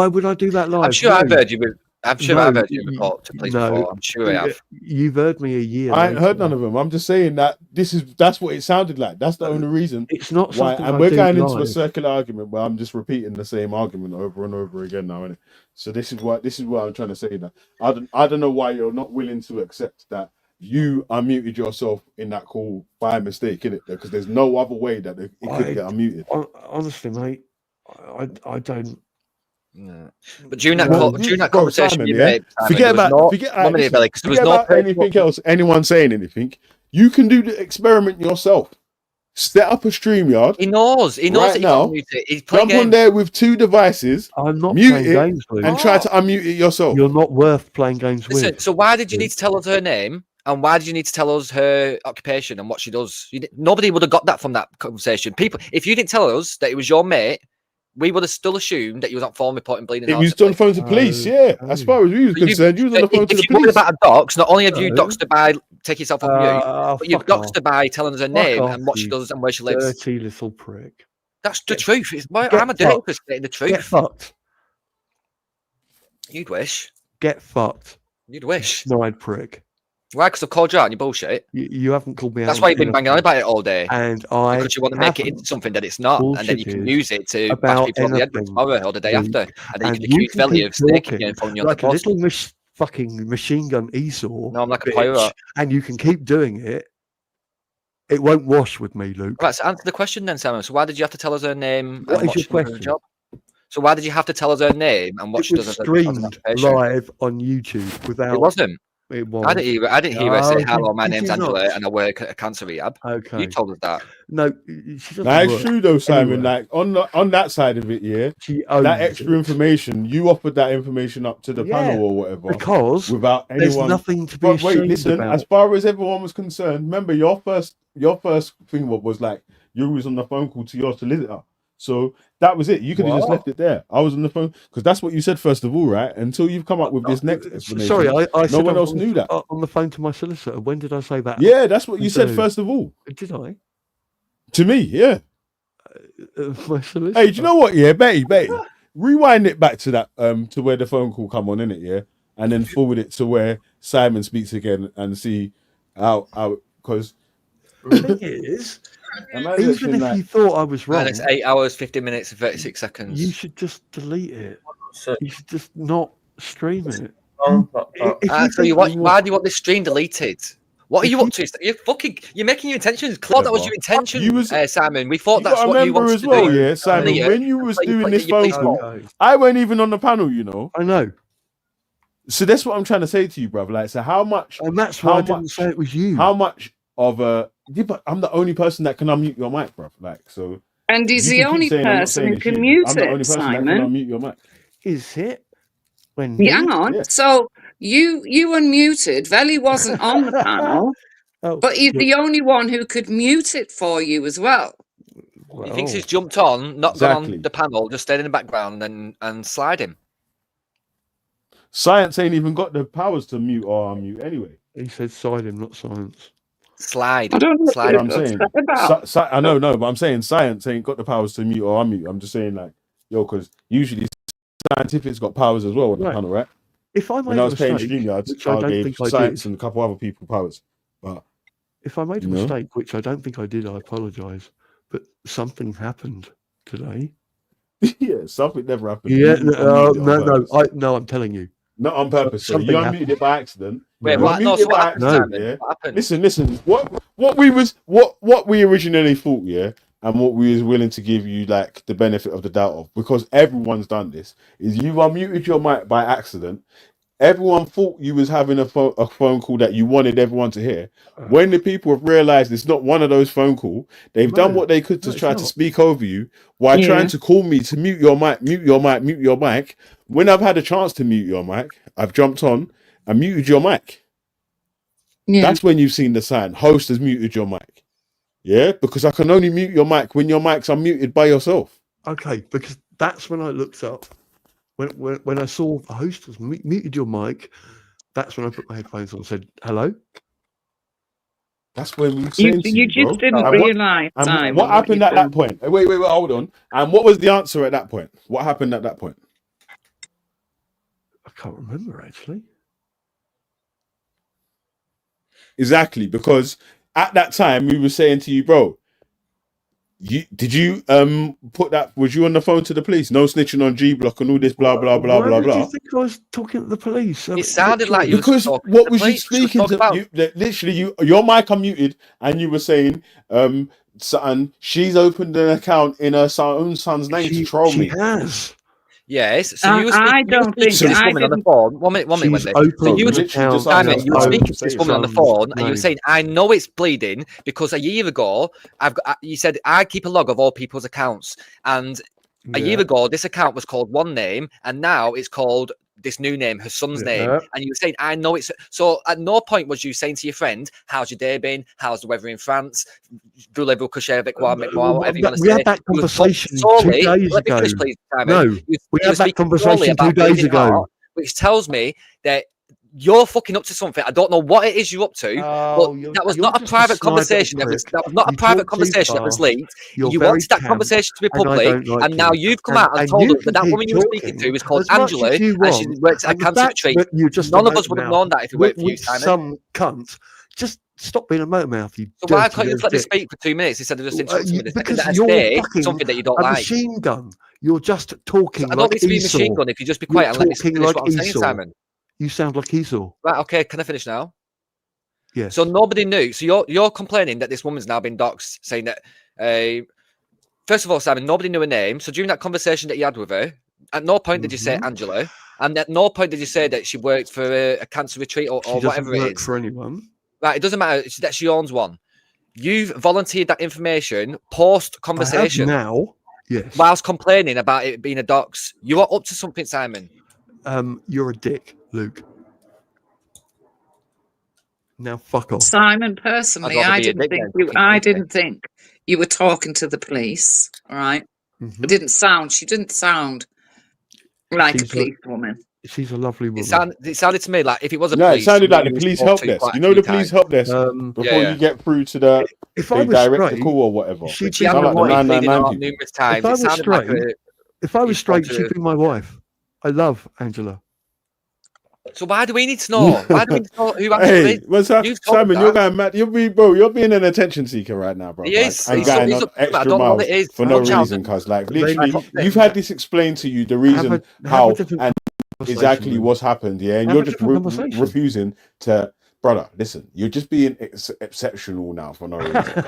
would I do that live? I'm sure No. I've heard you. I'm sure No, I've heard you report to police no. before. I'm sure I have. You've heard me a year. I ain't later. heard none of them. I'm just saying that that's what it sounded like. That's the only reason. It's not why. something And I we're do going into a live. circular argument where I'm just repeating the same argument over and over again now, innit? So this is what I'm trying to say. That I don't know why you're not willing to accept that you unmuted yourself in that call by mistake, innit? Because there's no other way that it could get unmuted. Honestly, mate, I don't. No. But during that, Well, during that bro, conversation, Simon, you yeah? made, Simon, Forget there was about no, forget, one minute, listen, Billy, 'cause there was forget no about anything else. Anyone saying anything, you can do the experiment yourself. Set up a StreamYard. He knows. He knows right that he now. can't mute it. He's playing Jump on games. there with 2 devices. I'm not mute playing it games, Luke. and try to unmute it yourself. You're not worth playing games Listen, with. so why did you need to tell us her name? And why did you need to tell us her occupation and what she does? Nobody would have got that from that conversation. People, if you didn't tell us that it was your mate, we would have still assumed that you was on phone reporting bleeding It heart. was on the phone to police, yeah. As far as we was concerned, you was on the phone to the If you're worried police. about a dox, not only have you No. doxed her by taking yourself off mute, but you've fuck doxed off. her by telling us her Fuck name off, and what she you does and where she lives. Dirty little prick. That's the truth. I'm a Get dirty fucked. person stating the Get truth. fucked. You'd wish. Get fucked. You'd wish. Snide prick. Why? Because I've called you out on your bullshit. You haven't called me out. That's on why you've been anything. banging on about it all day. And I Because you want to make it into something that it's not, and then you can bullshitted use it to bash about people on the head anything, tomorrow or the day Luke. after, and then And you can accuse Belly keep of snaking talking you and phoning you on like the a post. little fucking machine gun Esau. No, I'm like a bitch, pirate. and you can keep doing it. It won't wash with me, Luke. Right, so answer the question then, Simon. So why did you have to tell us her name? What and is your she does as a question? job? So why did you have to tell us her name and what It she was does as an streamed occupation? live on YouTube without. It wasn't. It was. I didn't hear her Oh, say, "Hello, my did name's you Angela, not? and I work at a cancer rehab." Okay. You told us that. No, she doesn't That's work true though, Simon. anywhere. Like on that side of it, yeah, She owns that extra it. information, you offered that information up to the Yeah, panel or whatever, because without there's anyone. nothing to be But wait, ashamed listen. about. As far as everyone was concerned, remember your first thing was like you was on the phone call to your solicitor. So that was it. You could have just left it there. I was on the phone because that's what you said first of all, right? Until you've come up with this next explanation. Sorry, I said no one I else was knew that. on the phone to my solicitor. When did I say that? Yeah, that's what you said first of all. Did I? To me, yeah. My solicitor. Hey, do you know what? Yeah, Betty, rewind it back to that to where the phone call come on, innit? Yeah, and then forward it to where Simon speaks again and see how because the thing is, even if you thought I was wrong, And it's 8 hours, 50 minutes, and 36 seconds. you should just delete it. You should just not stream it. Why do you want this stream deleted? What are you up to? You're making your intentions clear. That was your intention, Simon. We thought that's what you wanted to well, do. yeah, Simon. When you was doing this phone call, I weren't even on the panel, you know. I know. So that's what I'm trying to say to you, brother. Like, so how much? And that's why I didn't say it was you. How much of a? Yeah, but I'm the only person that can unmute your mic, bro. Like, so. And he's you the can keep only saying I'm not person saying who it's can you. mute I'm the only it, person that can Simon. unmute your mic. Is it? When Yeah, hang on. Yeah. So you unmuted. Veli wasn't on the panel, but he's the only one who could mute it for you as well. He thinks he's jumped on, not gone on the panel, just stayed in the background and slide him. Science ain't even got the powers to mute or unmute anyway. He said side him, not science. Slide. I don't know Slide. what I'm you're saying, upset about. I know, but I'm saying science ain't got the powers to mute or unmute. I'm just saying, like, because usually scientific's got powers as well on the panel, right? If I made when I was a playing mistake, StreamYards, which I I don't gave think I science did. and a couple other people powers. But if I made a mistake, which I don't think I did, I apologise. But something happened today. Yeah, something never happened. Yeah, You unmuted it on purpose. I'm telling you. Not on purpose. So you Something unmuted it by accident. Wait, You what? No, unmuted so it what by happened, accident, Simon? yeah? What happened? Listen. What we originally thought, yeah, and what we was willing to give you like the benefit of the doubt of, because everyone's done this, is you unmuted your mic by accident. Everyone thought you was having a phone call that you wanted everyone to hear. When the people have realized it's not one of those phone calls, they've done what they could to try to speak over you while trying to call me to mute your mic. When I've had a chance to mute your mic, I've jumped on and muted your mic. Yeah. That's when you've seen the sign. Host has muted your mic. Yeah, because I can only mute your mic when your mic's unmuted by yourself. Okay, because that's when I looked up. When I saw the host has muted your mic, that's when I put my headphones on and said, hello? That's when we saying to You just didn't realise, Simon. What happened you'd at that done. point? Wait, hold on. And what was the answer at that point? What happened at that point? I can't remember, actually. Exactly, because at that time we were saying to you, bro, did you put that? Was you on the phone to the police? No snitching on G Block and all this blah blah blah Why blah did you blah. think I was talking to the police? It sounded like you because was what was you police. speaking to? Literally, your mic unmuted, and you were saying, son, she's opened an account in her own son's name to troll me. She has. Yes. So you were I speaking, don't think to this I woman on the did. phone. One minute, Wendy. So you were Simon, you were speaking to this woman on the phone, and you were saying, "I know it's bleeding because a year ago, you said I keep a log of all people's accounts, and a year ago this account was called one name, and now it's called this new name, her son's name." And you were saying, "I know it's." So at no point was you saying to your friend, "How's your day been? How's the weather in France?" Voulez-vous coucher avec moi, whatever you want to say. We had that conversation 2 days Let me ago. finish, please, Simon. No, we had that conversation 2 days ago. Which tells me that you're fucking up to something. I don't know what it is you're up to, but that was not a private conversation. That was not a private conversation that was leaked. You wanted that conversation to be public, and now you've come out and told us that that woman you were speaking to is called Angela, and she works at a cancer retreat. None of us would have known that if it weren't for you, Simon. Some cunt. Just stop being a motor mouth, you. So why can't you let me speak for 2 minutes instead of just interrupting me? Because you're fucking something that you don't a like. machine gun. You're just talking. I don't need to be a machine gun if you just be quiet and let me finish what I'm saying, Simon. You sound like Esau. Right, okay, can I finish now? Yes. So nobody knew. So you're complaining that this woman's now been doxxed, saying that. First of all, Simon, nobody knew her name. So during that conversation that you had with her, at no point did you say Angela, and at no point did you say that she worked for a cancer retreat or whatever it is. For anyone. Right, it doesn't matter. It's that she owns one. You've volunteered that information post conversation now. Yes. Whilst complaining about it being a dox. You are up to something, Simon. You're a dick, Luke. Now fuck off. Simon, personally, I didn't think you were talking to the police. All right. It didn't sound. She didn't sound like a police woman. She's a lovely woman. It sounded to me like if it was a no, police, it sounded like the police help desk. You know the police help desk before you get through to the they direct the call or whatever. She had like the 999 numerous times. If I was straight, she'd be my wife. I love Angela. So why do we need to know? Why do we need to know who Angela is? What's up, Simon? You're going mad. You're being an attention seeker right now, bro. Yes, like, I'm going on extra miles for no reason, cause like literally, you've had this explained to you the reason how and exactly what's happened, yeah, and you're just refusing to. Brother, listen, you're just being exceptional now for no reason.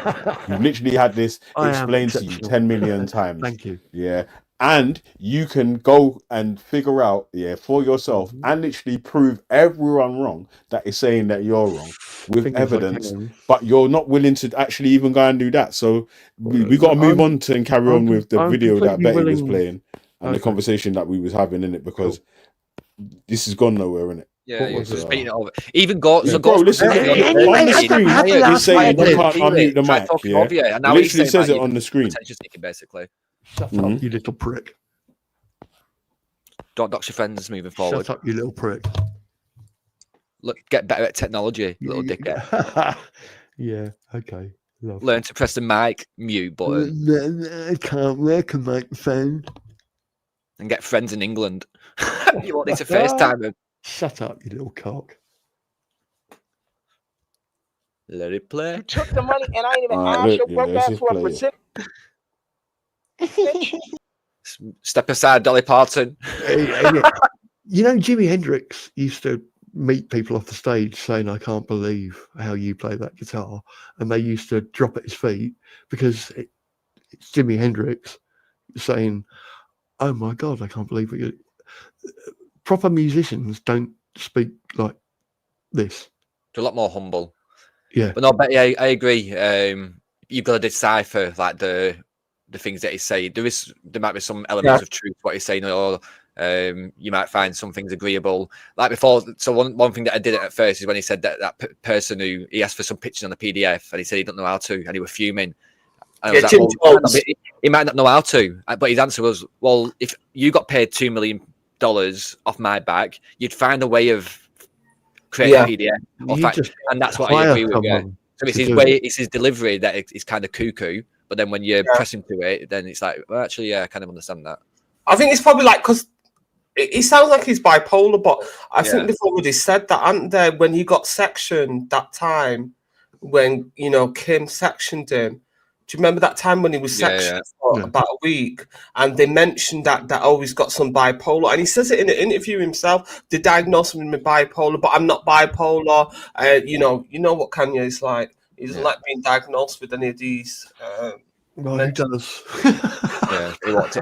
You've literally had this explained to you 10 million times. Thank you. Yeah. And you can go and figure out, for yourself and literally prove everyone wrong that is saying that you're wrong with evidence, but you're not willing to actually even go and do that. So we got to move on to and carry on with the video that Betty was playing and the conversation that we was having in it, because this has gone nowhere, innit? Yeah, you're just beating it over. Even God, so bro, listen, on the screen, he's saying you can't unmute the mic. Yeah, and now he literally says it on the screen. Basically. Shut up, you little prick. Don't dox your friends moving forward. Shut up, you little prick. Look, get better at technology, you little dickhead. Yeah, okay. Learn to press the mic mute button. I can't work a microphone. And get friends in England. You want it to FaceTime them. Shut up, you little cock. Let it play. You took the money and I ain't even asked your broke ass for a percent. Step aside, Dolly Parton. You know, Jimi Hendrix used to meet people off the stage saying, I can't believe how you play that guitar. And they used to drop at his feet because it's Jimi Hendrix saying, oh my God, I can't believe what you. Proper musicians don't speak like this. They're a lot more humble. Yeah. But no, Betty, I agree. You've got to decipher like the things that he's saying. There might be some elements of truth to what he's saying, or you might find some things agreeable. Like before, so one thing that I did at first is when he said that person who he asked for some pictures on the PDF and he said he didn't know how to, and he was fuming. And I was like, he might not know how to, but his answer was, well, if you got paid $2 million off my back, you'd find a way of creating a PDF, and that's what I agree with. Yeah. So it's his way, it's his delivery that is kind of cuckoo. But then when you press him to it, then it's like, well, actually, I kind of understand that. I think it's probably like because he sounds like he's bipolar, but I think they've already said that, aren't they? When he got sectioned that time, when Kim sectioned him. Do you remember that time when he was sectioned for about a week, and they mentioned that he's got some bipolar, and he says it in an interview himself. They diagnosed him with bipolar, but I'm not bipolar. You know what Kanye is like. He doesn't like being diagnosed with any of these. Well, he does.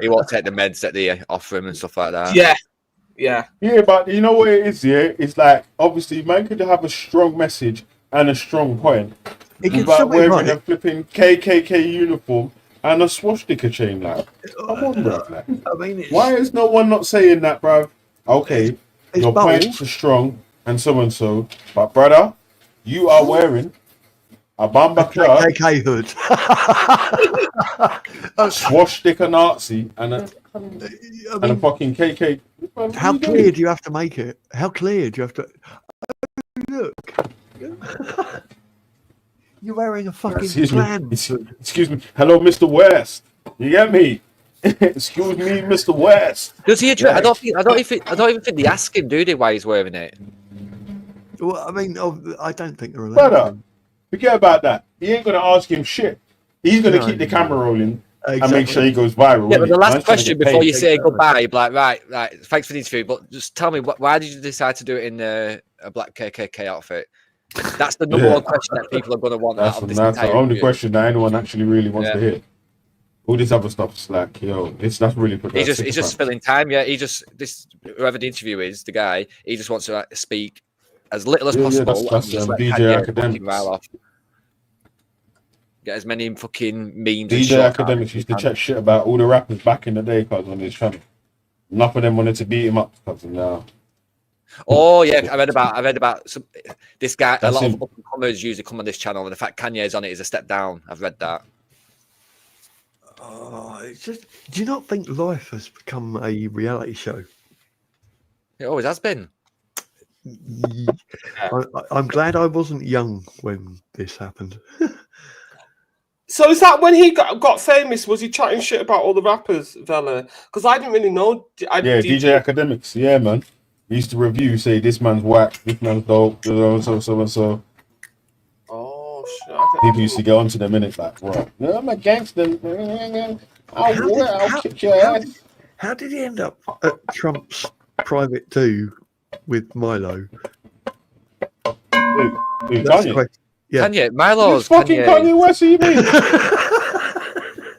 He won't take the meds that they offer him and stuff like that. Yeah, but you know what it is, it's like, obviously, man could have a strong message and a strong point about wearing a flipping KKK uniform and a swastika chain, like. Come on, bro. Like, I mean, why is no one not saying that, bro? Okay, your points are strong and so, but brother, you are wearing a bomber shirt, KKK hood, a swastika Nazi, and a fucking KK. How clear do you have to make it? How clear do you have to? Look, you're wearing a fucking plan. Excuse me. Hello, Mr. West. You get me? Excuse me, Mr. West. Does he address? I don't even think they ask him, do they, why he's wearing it? Well, I mean, I don't think they're allowed. Brother, forget about that. He ain't gonna ask him shit. He's gonna keep the camera rolling and make sure he goes viral. Yeah, but the last question before you say goodbye, like, right, thanks for the interview, but just tell me, why did you decide to do it in a black KKK outfit? That's the number one question that people are going to want out of this That's the entire only interview. question that anyone actually really wants to hear. All this other stuff's like, yo, that's really He's just filling time. Yeah, whoever the interview is, the guy, he just wants to speak as little as possible. That's and just let DJ Kanye Academics. fucking rile off. Get as many fucking memes. DJ Academics used to chat shit about all the rappers back in the day, cause on his channel. Enough of them wanted to beat him up, cause now. Oh yeah, I read about this guy. That's a lot him. of up-and-comers usually come on this channel, and the fact Kanye's on it is a step down. I've read that. Oh, it's just. Do you not think life has become a reality show? It always has been. I'm glad I wasn't young when this happened. So is that when he got famous? Was he chatting shit about all the rappers, Vela? Because I didn't really know. DJ Academics, yeah, man. He used to review, say this man's whack, this man's dope, so and so. Oh shit! People used to get onto them in it, like, right? No, I'm a gangster. I'll kick your ass. How did he end up at Trump's private do with Milo? Kanye? Yeah. Kanye, Milo's fucking Kanye West, what you mean?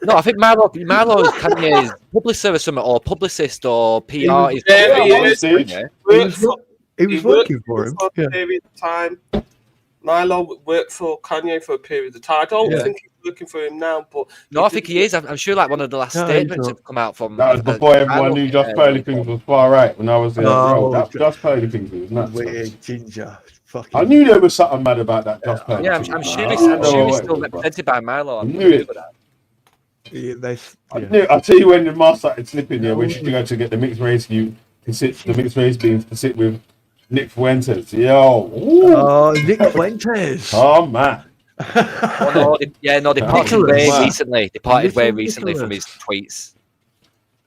No, I think Milo's Kanye's publicist or something, or publicist or PR. He was working for him. For a period of time. Milo worked for Kanye for a period of time. I don't think he's working for him now, but no, I think he is. I'm sure like one of the last statements have come out from. That was before everyone knew Just Pearly Things was far right. When I was there, Just Pearly Things was nuts. Weird ginger. I knew there was something mad about that Just Pearly. Yeah, I'm sure he's still represented by Milo. I knew it. I'll tell you when the mask started slipping here, when she go to get the mixed race beans to sit with Nick Fuentes. Yo. Ooh. Oh, Nick Fuentes. Oh, man. Departed way recently from his tweets.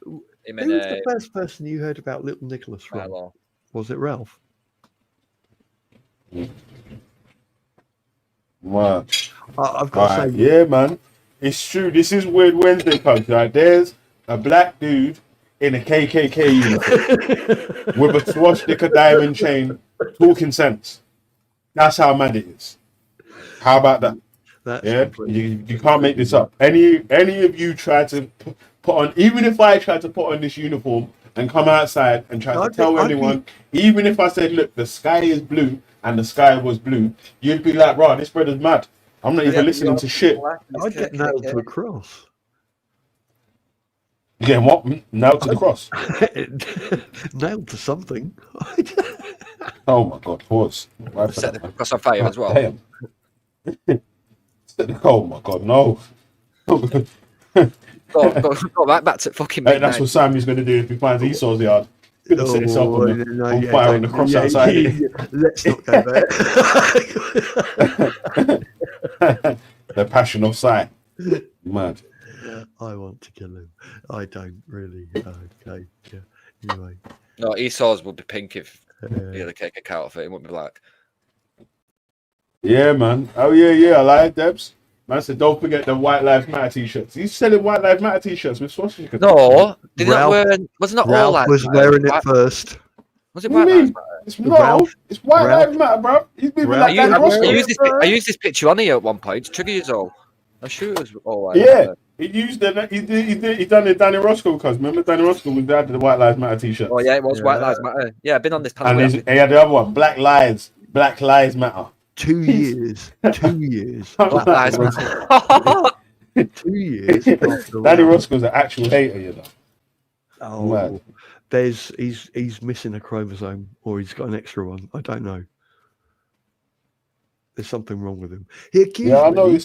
Who was the first person you heard about Little Nicholas from? Was it Ralph? Man. I've got to say, yeah, man. It's true. This is Weird Wednesday, comes right. There's a black dude in a KKK uniform with a swastika diamond chain, talking sense. That's how mad it is. How about that? You can't make this up. Any of you try to put on, even if I tried to put on this uniform and come outside and try to tell anyone, even if I said, look, the sky is blue and the sky was blue, you'd be like, right, this brother's mad. I'm not even listening to shit. I'd get nailed to a cross. You getting what? Nailed to the cross? Nailed to something. Oh my God, pause. Set the cross on fire as well. Damn. Oh my God, no. go right back to fucking midnight. Hey, that's what Sammy's going to do if he finds Esau's yard. He's going to set himself on fire on the cross outside. Let's not go there. The passion of sight. Mad. I want to kill him. I don't really. Okay. Yeah. Anyway. No, Esau's would be pink if he had a KKK outfit. It wouldn't be black. Yeah, man. Oh, yeah. I like Debs. Man said, don't forget the White Lives Matter t-shirts. He's selling White Lives Matter t-shirts with swastikas. No, wasn't that all like was wearing it first. Was it White Lives Matter? It's White Lives Matter, bro. He's been like Danny Roscoe. I used this picture on here at one point to trigger you all. I'm sure it was all right. Yeah, he used the he done the Danny Roscoe because remember Danny Roscoe was there the White Lives Matter t-shirt. Oh yeah, it was White Lives Matter. Yeah, I've been on this panel. And he had the other one, Black Lives Matter. 2 years. 2 years. Black Lives Matter. 2 years. Danny Roscoe's an actual hater, you know. Oh, man. He's missing a chromosome, or he's got an extra one. I don't know. There's something wrong with him. He accused me. I know.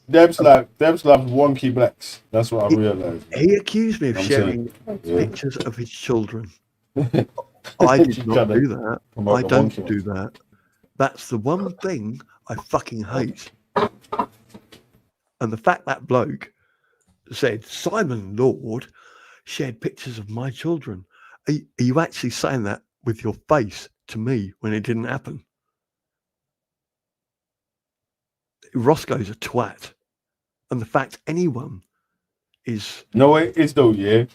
Debs loves wonky blacks. That's what I realised. He accused me of sharing pictures of his children. I did not do that. I don't do that. That's the one thing I fucking hate. And the fact that bloke said Simon Lord shared pictures of my children. Are you actually saying that with your face to me when it didn't happen? Roscoe's a twat. And the fact anyone is... No, it is though, yeah.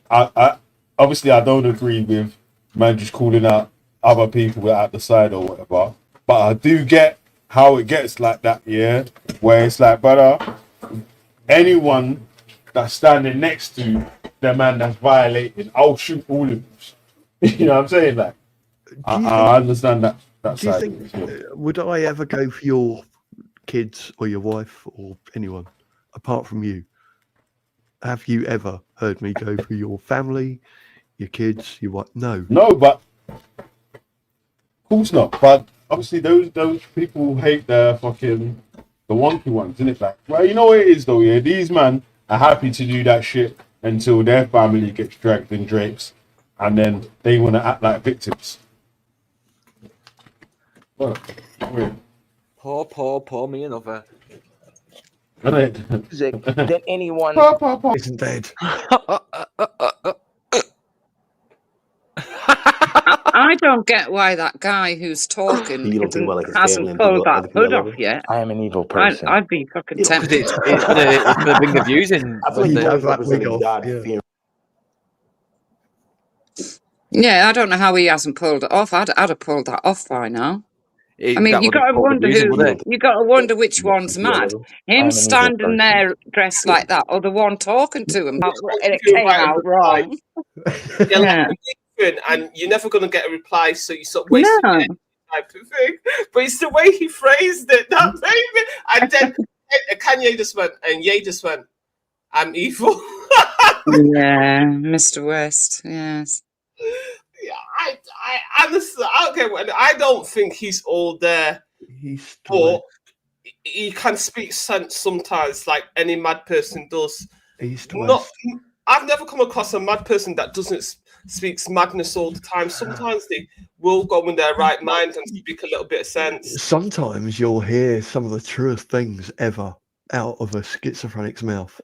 I obviously I don't agree with man just calling out other people at the side or whatever. But I do get how it gets like that, yeah, where it's like, brother, anyone that's standing next to the man that's violating, I'll shoot all of you. You know what I'm saying? Like, I understand that Do you side. think, would I ever go for your kids or your wife or anyone apart from you? Have you ever heard me go for your family, your kids, your wife? No. No, but of course not. But obviously, those people hate the wonky ones, isn't it? Like, well, you know what it is though. Yeah, these men are happy to do that shit until their family gets dragged in drapes, and then they want to act like victims. Well, weird. Pour me another. Music than anyone isn't dead. I don't get why that guy who's talking hasn't pulled that hood off yet. I am an evil person. I'd be fucking tempted. It's gonna bring the views in. I feel like he's representing God. Yeah, I don't know how he hasn't pulled it off. I'd have pulled that off by now. I mean, you got to wonder you got to wonder which one's mad. Him standing there dressed like that, or the one talking to him, and it came out wrong. Yeah, and you're never going to get a reply, so you sort of waste your type of thing. But it's the way he phrased it that made me. And then Kanye just went, and Ye just went, "I'm evil." Yeah, Mr. West. Yes. Yeah, I honestly, I don't think he's all there. But he can speak sense sometimes, like any mad person does. I've never come across a mad person that doesn't speaks madness all the time. Sometimes they will go in their right mind and speak a little bit of sense. Sometimes you'll hear some of the truest things ever out of a schizophrenic's mouth.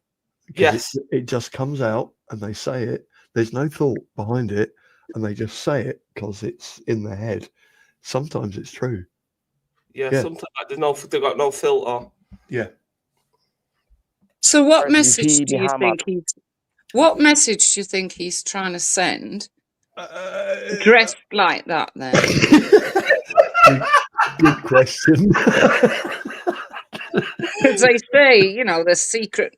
Yes. It just comes out and they say it. There's no thought behind it, and they just say it because it's in their head. Sometimes it's true. Yeah. Sometimes they've got no filter. Yeah. So what message do you think What message do you think he's trying to send? Dressed like that, then. Good question. Because they say, there's secret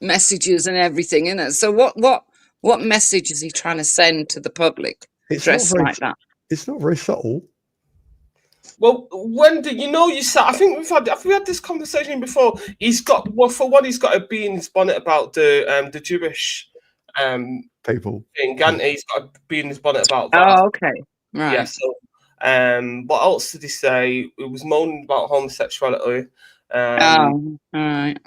messages and everything in it. So what message is he trying to send to the public? Dressed like that. It's not very subtle. Well, Wendy, you said, I think we had this conversation before. He's got he's got to be in his bonnet about the Jewish people thing. He's got to be in his bonnet about that. Oh, okay, right. Yeah. So, what else did he say? He was moaning about homosexuality. All right.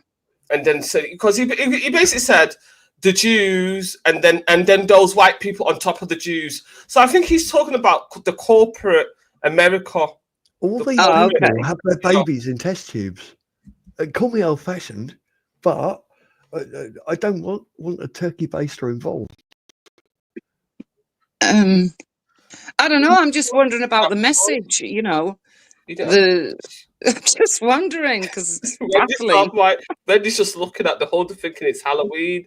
And then because he basically said the Jews and then those white people on top of the Jews. So I think he's talking about the corporate America. All these people have their babies in test tubes. Call me old-fashioned, but I don't want a turkey baster involved. I don't know. I'm just wondering about the message. I'm just wondering because it's baffling. Wendy's just looking at the whole thing thinking it's Halloween.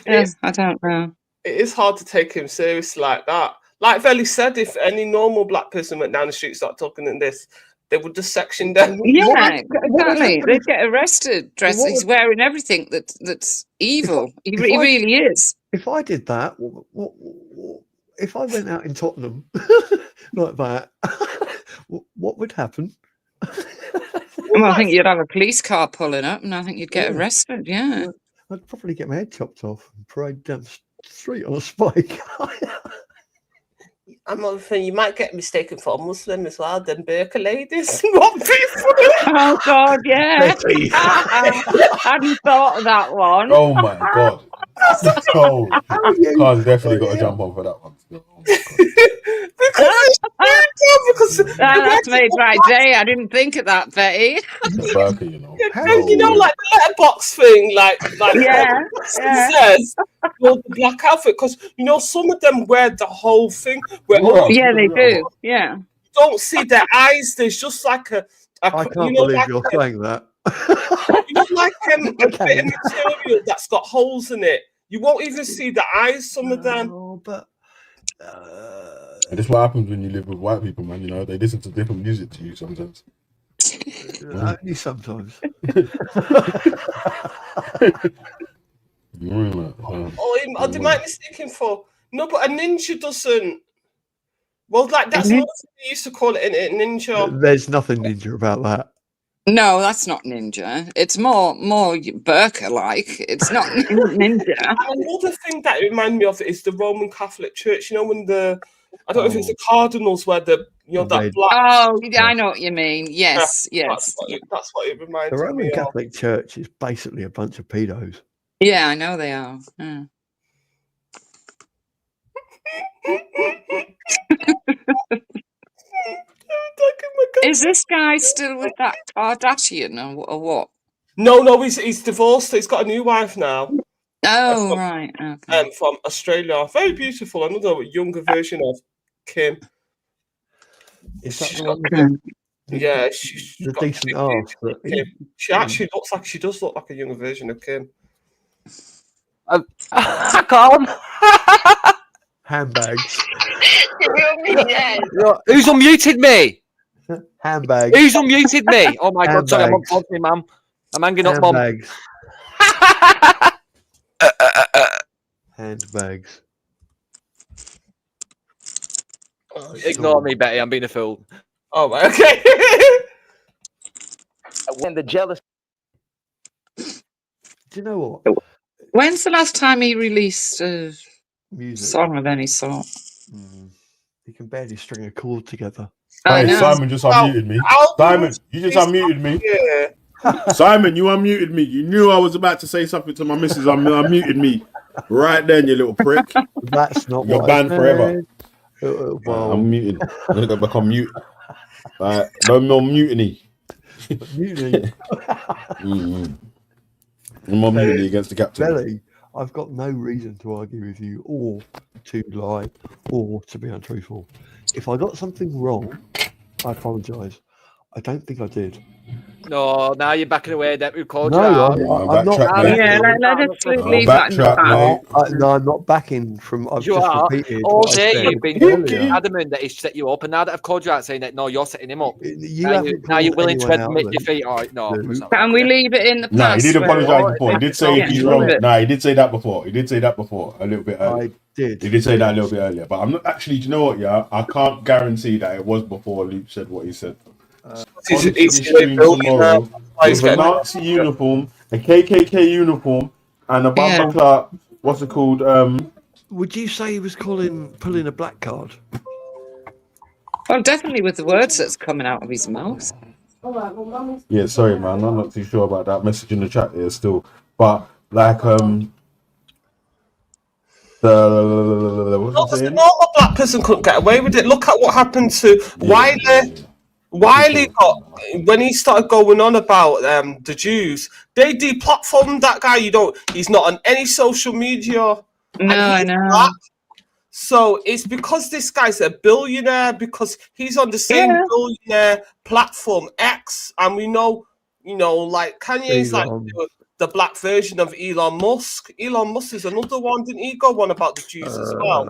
I don't know. It is hard to take him seriously like that. Like Veli said, if any normal black person went down the street and started talking in this, they would just section them. Yeah, exactly. They'd get arrested. He's wearing everything that's evil. He really is. If I did that, if I went out in Tottenham like that, what would happen? Well, I think you'd have a police car pulling up, and I think you'd get arrested. Yeah, I'd probably get my head chopped off and parade down the street on a spike. Another thing, you might get mistaken for a Muslim as well. Them burqa ladies, what people? Oh God, yeah. I hadn't thought of that one. Oh my God. Oh, Carl's definitely got to jump on for that one. because that's made my day. I didn't think of that, Betty. It's a burqa, like the letterbox thing, like yeah. says, well, the black outfit, because some of them wear the whole thing. Yeah, they do. Yeah, you don't see their eyes. There's just like I can't believe you're saying that. Like a bit of material that's got holes in it. You won't even see the eyes. Some of them. Oh, but And this is what happens when you live with white people, man. You know, they listen to different music to you sometimes. Only sometimes. They might be speaking for. No, but a ninja doesn't. Well, like that's another thing they used to call it a ninja. There's nothing ninja about that. No, that's not ninja. It's more Burka-like. It's not ninja. And another thing that it reminded me of is the Roman Catholic Church. You know, when I don't know if it's the cardinals where that black. Oh, yeah, I know what you mean. Yes, yes. That's what it reminds me The of. Roman Catholic Church is basically a bunch of pedos. Yeah, I know they are. Yeah. Is this guy still with that Kardashian or what? No, he's divorced. He's got a new wife now. Oh, right. Okay. From Australia. Very beautiful. Another younger version of Kim. Is that the one? Yeah, she's the decent ass. She actually looks like she does look like a younger version of Kim. Calm. Handbags. Who's unmuted me? Handbags. Who's unmuted me? Oh my god, sorry, I'm on phone, ma'am. I'm hanging up, mum. Handbags. Ignore me, Betty. I'm being a fool. Oh, okay. When the jealous. Do you know what? When's the last time he released a music song of any sort? He can barely string a chord together. Hey, Simon just unmuted me. Simon, you just unmuted me. Yeah. Simon, you unmuted me. You knew I was about to say something to my missus. Unmuted me right then, you little prick. That's not You're what banned forever. Well, I'm muted. I'm gonna become mute. No more mutiny. Mutiny. No more mutiny against the captain. Belly, I've got no reason to argue with you or to lie or to be untruthful. If I got something wrong, I apologise. I don't think I did. No, now you're backing away. That we called No, you out. I'm not. Yeah, let us leave that in the past. No, I'm not backing from. I've You just are. repeated All what I day said you've been earlier. adamant that he's set you up, and now that I've called you out saying that no, you're setting him up. Now you're called willing to anyone out, admit then. defeat. All right, no. it's not Can we leave it in the past? No, he did apologise where- before. He did say if he's wrong. No, he did say that before. He did say that before a little bit earlier. I did. He did say that a little bit earlier. But I'm not actually. Do you know what? Yeah, I can't guarantee that it was before Luke said what he said. He's Tomorrow with a Nazi uniform, a KKK uniform, and a bumper clock. What's it called? Would you say he was pulling a black card? Well, definitely with the words that's coming out of his mouth. Yeah, sorry, man. I'm not too sure about that message in the chat here still, but like The normal black person couldn't get away with it. Look at what happened to Wiley. Wiley got when he started going on about the Jews. They deplatformed that guy. He's not on any social media. No, I know. Black. So it's because this guy's a billionaire because he's on the same billionaire platform X, and we know, like Kanye's like the black version of Elon Musk. Elon Musk is another one. Didn't he go on about the Jews as well?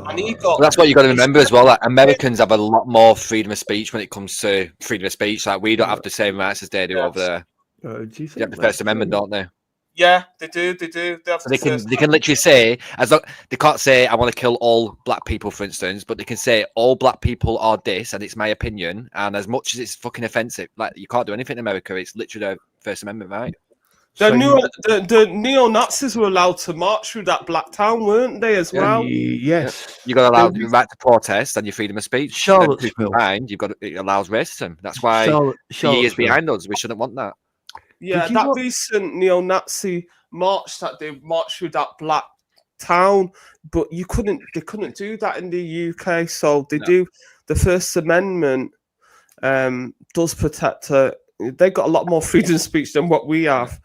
And he got. That's what you got to remember as well. Like Americans have a lot more freedom of speech when it comes to freedom of speech. Like we don't have the same rights as they do over there. Do you think they have the First Amendment, don't they? Yeah, they do. They have so they can literally say they can't say I want to kill all black people, for instance, but they can say all black people are this, and it's my opinion. And as much as it's fucking offensive, like you can't do anything in America. It's literally the First Amendment, right? The neo-Nazis were allowed to march through that black town, weren't they, as well? Yes. You got allowed the right to protest and your freedom of speech. Charlottesville. It allows racism. That's why the years behind us, we shouldn't want that. Yeah, that recent neo-Nazi march that they marched through that black town, but they couldn't do that in the UK. So they do. The First Amendment does protect her. They got a lot more freedom of speech than what we have.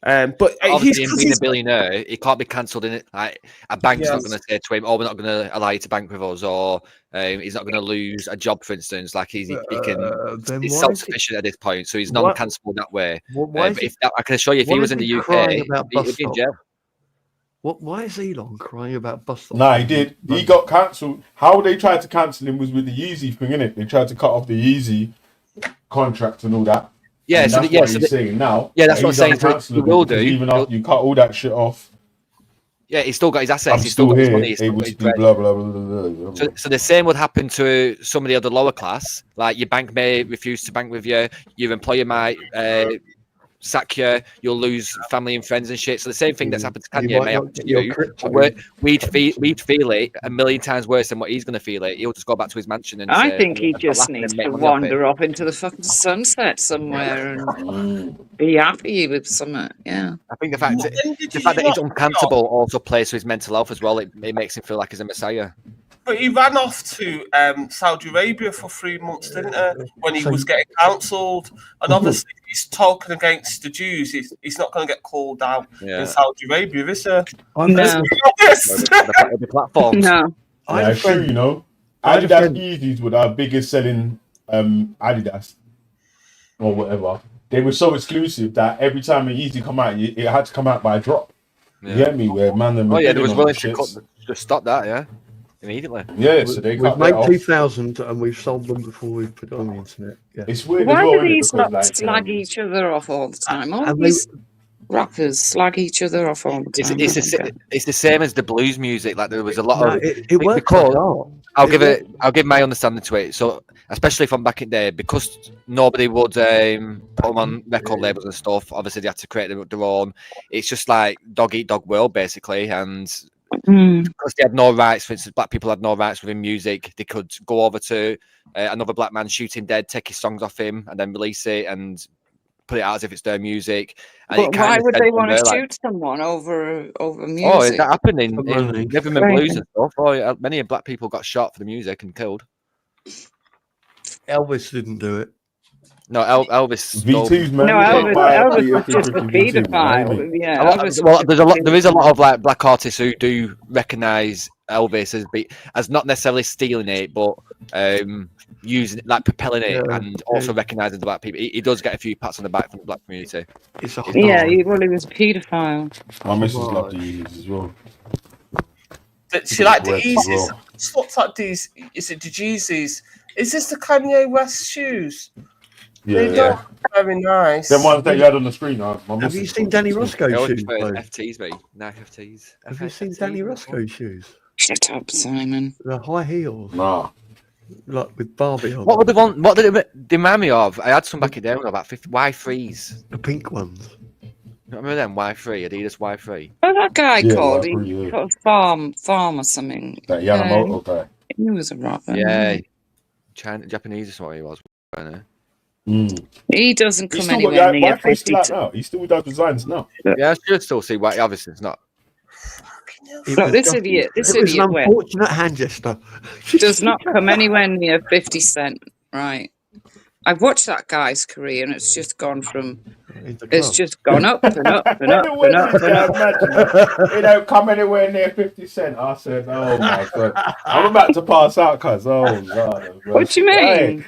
But obviously, being a billionaire, he can't be cancelled in it. Like a bank's not going to say to him, "Oh, we're not going to allow you to bank with us," or he's not going to lose a job, for instance. Like he's self-sufficient at this point, so he's non-cancelable that way. I can assure you, if he was in the UK, he'd be in jail. Why is Elon crying about bus stops? Nah, he did. He got cancelled. How they tried to cancel him was with the Yeezy thing, innit? They tried to cut off the Yeezy contract and all that. Yeah, and so that's yeah, what so he's saying now. Yeah, that's what I'm he's saying. So he uncancelable will because do. even after you cut all that shit off, yeah, he's still got his assets. I'm He's still still got his here, money. He's still able got to his do bread. blah blah blah blah blah. So the same would happen to some of the other lower class. Like your bank may refuse to bank with you. Your employer might sack you. You'll lose family and friends and shit. So the same thing that's happened to Kanye may happen to you. We'd feel it a million times worse than what he's going to feel it. He'll just go back to his mansion and I say, think he "I'm just laughing needs and make to money off it." wander off into the fucking sunset somewhere and be happy with something. Yeah. I think the fact that he's uncountable also plays to his mental health as well. It makes him feel like he's a messiah. But he ran off to Saudi Arabia for 3 months, didn't he? When he was getting cancelled. And obviously, he's talking against the Jews. He's not going to get called out in Saudi Arabia, is he? No. The platforms. No. Yeah, it's true, you know. Adidas Yeezys were our biggest selling Adidas or whatever. They were so exclusive that every time an Yeezy come out, it had to come out by a drop. You get me? Where man, there was willing to just stop that, yeah, immediately. Yeah, so they we've made 2,000 and we've sold them before we've put it on the internet. Yeah. It's weird Why as well, do isn't it? these Because, lot slag each other off all the time? All and these rappers slag each other off all the time. It's the same as the blues music. Like there was a lot of it works because I'll give my understanding to it. So especially from back in the day, because nobody would put them on record labels and stuff. Obviously, they had to create their own. It's just like dog eat dog world basically, and because they had no rights. For instance, black people had no rights within music. They could go over to another black man, shoot him dead, take his songs off him, and then release it and put it out as if it's their music. And But why would they want to shoot someone over music? Oh, that happened in rhythm and blues and stuff. Oh, many black people got shot for the music and killed. Elvis didn't do it. No, Elvis. V2's man. No, Elvis was just a paedophile. Yeah, there is a lot of like black artists who do recognise Elvis as not necessarily stealing it, but using it, like propelling it, and also recognising the black people. He does get a few pats on the back from the black community. He was a paedophile. My missus loved the Yeezys as well. She liked the Yeezys. She looks like these. Is it the Yeezys? Is this the Kanye West shoes? Yeah, very nice. Them ones that you had on the screen. Have you seen Danny Roscoe's shoes? FTs, mate. Nike FTs. Have you seen Danny Roscoe's shoes? Shut up, Simon. The high heels. Nah. Like with Barbie on. What were the one? What did it remind me of? I had some back in there about 50 Y3s. The pink ones. Remember them Y3, Adidas Y3? Oh, that guy called. Y3, He called Farm or something. That Yamamoto guy. He was a rapper. Yeah, Japanese is what he was. He doesn't come anywhere near 50. He still does designs now. Yeah, I should still see why. Obviously, it's not. Look, this idiot was an unfortunate hand gesture. Does not come anywhere near 50 Cent, right? I've watched that guy's career, and it's just gone from. It's just gone up and up and up and up and up. It don't come anywhere near 50 Cent. I said, "Oh my god, I'm about to pass out, cuz." Oh god. What do you mean?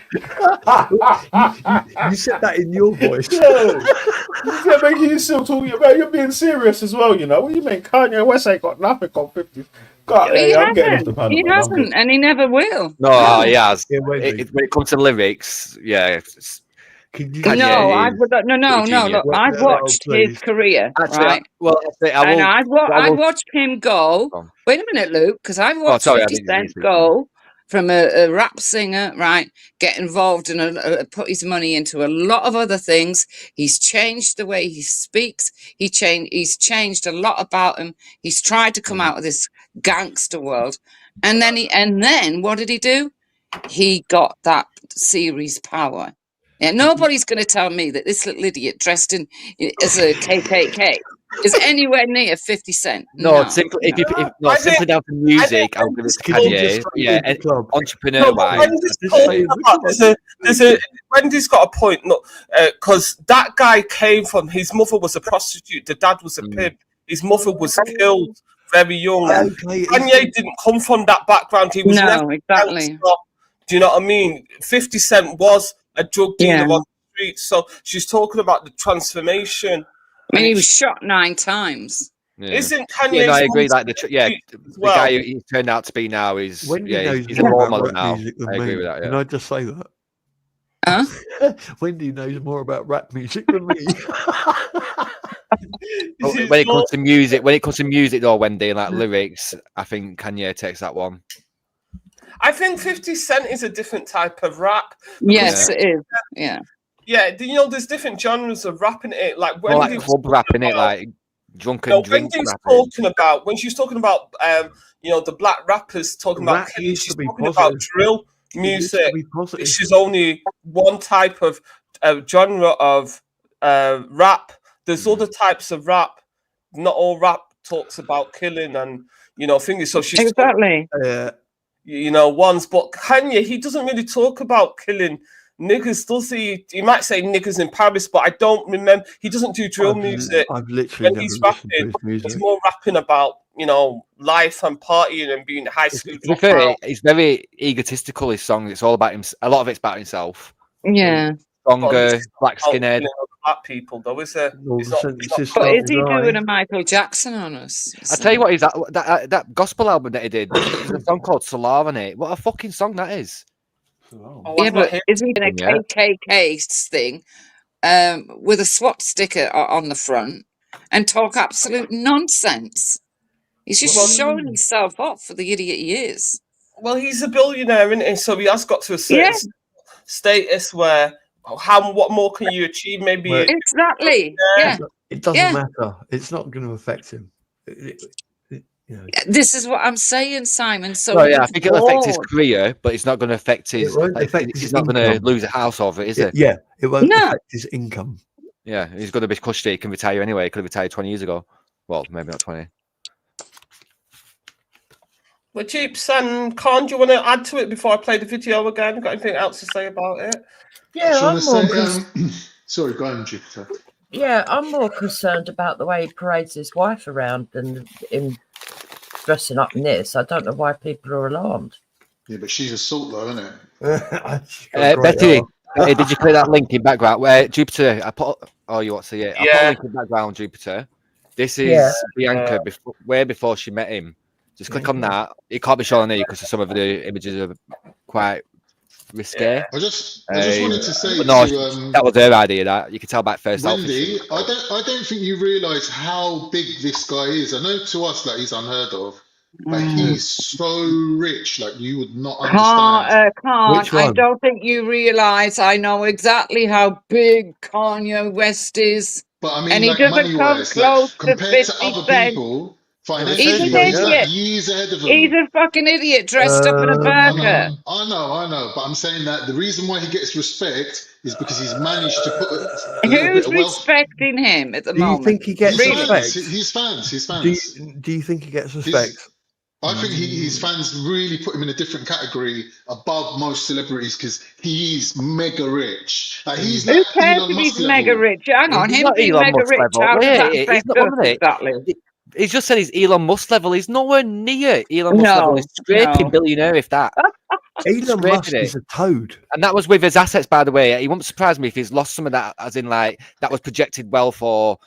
You said that in your voice. Yeah, making you still talking about you're being serious as well. You know what do you mean? Kanye West ain't got nothing on 50. God, I'm getting off the panel. He hasn't, and he never will. No, he has. When it comes to lyrics, yeah. No, look, I've watched his career, right? And I watched him go. Wait a minute, Luke, because I've watched 50 Cent go from a rap singer, right? Get involved and put his money into a lot of other things. He's changed the way he speaks. He's changed a lot about him. He's tried to come out of this gangster world, and then what did he do? He got that series power. Yeah, nobody's going to tell me that this little idiot dressed as a KKK is anywhere near 50 Cent. No, simply down to music, I'll give it to Kanye. Yeah, and entrepreneur-wise. Wendy's got a point. Look, because that guy came from. His mother was a prostitute. The dad was a pimp. His mother was killed very young. Kanye didn't come from that background. He was never exactly. Do you know what I mean? 50 Cent was a drug dealer on the street. So she's talking about the transformation. I mean, he was shot 9 times. Yeah. Isn't Kanye? Yeah, no, I agree. Like the guy who he turned out to be now is he's a role model now. I agree with that. Yeah. Can I just say that? Huh? Wendy knows more about rap music than me. When it comes to music, though, Wendy, and like lyrics, I think Kanye takes that one. I think 50 Cent is a different type of rap. Yes, it is. Yeah. Yeah, you know, there's different genres of rapping it. Like when like club rapping it, like drunken drink rapping. When she's talking about, you know, the black rappers talking about, she's talking about drill music. This is only one type of genre of rap. There's other types of rap. Not all rap talks about killing and, you know, things. So she's exactly. You know, but Kanye, he doesn't really talk about killing niggas, does he? He might say niggas in Paris, but I don't remember. He doesn't do drill music. I've literally never listened to his music. He's more rapping about, you know, life and partying and being high school. He's very egotistical. His songs, it's all about him. A lot of it's about himself. Yeah. Stronger, black skinhead. Black people, though, is there? But is he doing a Michael Jackson on us? I tell you what, is that gospel album that he did? There's a song called Solar on it. What a fucking song that is! Yeah, but isn't he in a KKK thing with a SWAT sticker on the front and talk absolute nonsense? He's just showing himself off for the idiot he is. Well, he's a billionaire, isn't he? So he has got to a certain status where what more can you achieve? Maybe exactly. Yeah, it doesn't matter. It's not going to affect him. This is what I'm saying, Simon. So I think it'll affect his career, but it's not going to affect his. He's not going to lose a house over it, is it? Yeah, it won't affect his income. Yeah, he's going to be cushy. He can retire anyway. He could have retired 20 years ago. Well, maybe not 20. Well, Jeeps and Khan, do you want to add to it before I play the video again? Got anything else to say about it? Yeah, I'm more sorry, go on, Jupiter. Yeah, I'm more concerned about the way he parades his wife around than him dressing up in this. I don't know why people are alarmed. Yeah, but she's a salt, though, isn't it? Betty, did you click that link in background where Jupiter? I put. Oh, you want to see it? I put a link in background, Jupiter. This is Bianca way before she met him. Just click on that. It can't be shown on here because some of the images are quite risque. I just wanted to say that was her idea. That you can tell by first. Wendy, I don't think you realise how big this guy is. I know to us that he's unheard of, but he's so rich, like you would not understand. I don't think you realise. I know exactly how big Kanye West is, but I mean, and he doesn't come close compared to other people. He's an idiot. He's ahead of him. He's a fucking idiot dressed up in a burqa. I know. But I'm saying that the reason why he gets respect is because he's managed to put a little bit of wealth. Who's respecting him at the moment? Do you think he gets respect? His fans. Do you think he gets respect? I think his fans really put him in a different category above most celebrities because he's mega rich. Like he's Who cares if he's mega rich? Hang on, him being mega rich. How does that affect us exactly? He's just said he's Elon Musk level. He's nowhere near Elon Musk level. He's scraping billionaire, if that. Elon Musk is a toad. And that was with his assets, by the way. He wouldn't surprise me if he's lost some of that, as in, like, that was projected well for.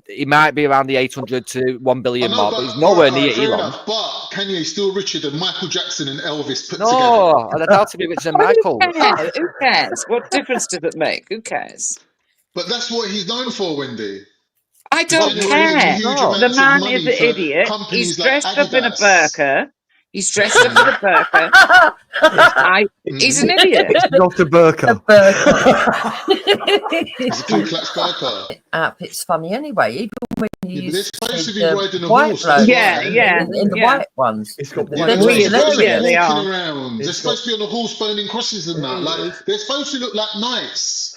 He might be around the 800 to 1 billion mark, but he's nowhere near Elon. But Kanye's still richer than Michael Jackson and Elvis put together. No, I doubt to be richer than Michael. Who cares? What difference does it make? Who cares? But that's what he's known for, Wendy. I don't care. The man is an idiot. He's dressed up in a burqa. He's dressed up in a burqa. He's an idiot. It's not a burqa. It's a Ku-Klux burqa. It's funny anyway. Even when they're supposed to be riding a horse. In the white ones. It's got white around. They're supposed to be on a horse burning crosses and that. Like they're supposed to look like knights.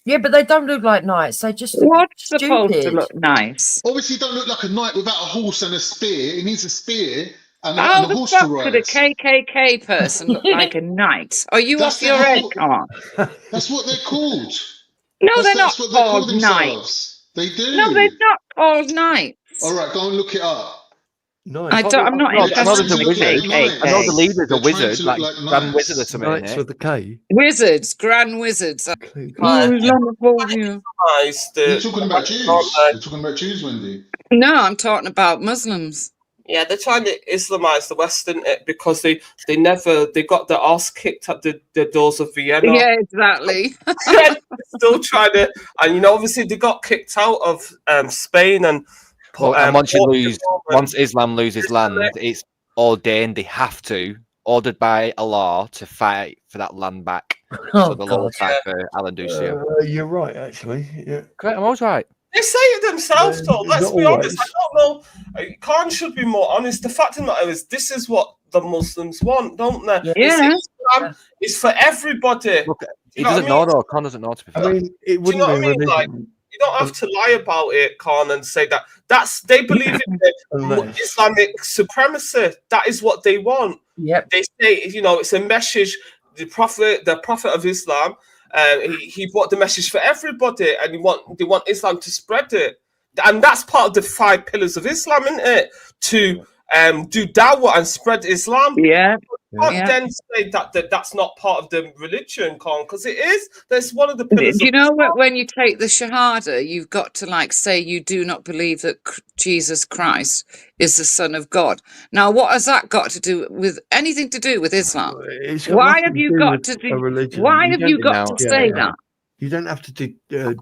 Yeah, but they don't look like knights. They just what's supposed to look nice. Obviously, don't look like a knight without a horse and a spear. He needs a spear and how a horse the to fuck ride. could a KKK person look like a knight? Are you off your head, Carl? That's what they're called. No, they're not called knights. They do. No, they're not called knights. All right, go and look it up. No, I'm not interested in KKK. I know the leader's a They're trying wizard, to like look like Grand knights. Wizard or something. Knights Innit? with the K. Wizards, grand wizards. Right. Islamophobia. You're talking about Jews. You're talking about Jews, Wendy. No, I'm talking about Muslims. Yeah, they're trying to Islamize the West, isn't it? Because they got their ass kicked at the doors of Vienna. Yeah, exactly. Still trying to, and obviously they got kicked out of Spain and. And once Islam loses land, it's ordained they have to, ordered by Allah, to fight for that land back. So they'll all fight for Al-Andalusia. You're right, actually. Yeah. Correct, I'm always right. They say it themselves, though. Let's be honest. I don't know. Khan should be more honest. The fact of the matter is, this is what the Muslims want, don't they? Yeah. Islam is for everybody. Look, he doesn't know, though. Khan doesn't know, to be fair. I mean, it wouldn't be religion. Like, you don't have to lie about it, Khan, and say that. They believe in Islamic supremacy. That is what they want. Yep. They say, it's a message. The Prophet of Islam, he brought the message for everybody, and they want Islam to spread it. And that's part of the 5 pillars of Islam, isn't it? To do dawah and spread Islam. Yeah. You can't then say that's not part of the religion, Khan, because it is. That's one of the pillars. Do you know what? When you take the Shahada, you've got to say you do not believe that Jesus Christ is the Son of God. Now, what has that got to do with anything to do with Islam? Why have you got to do? Why have you got to say that? You don't have to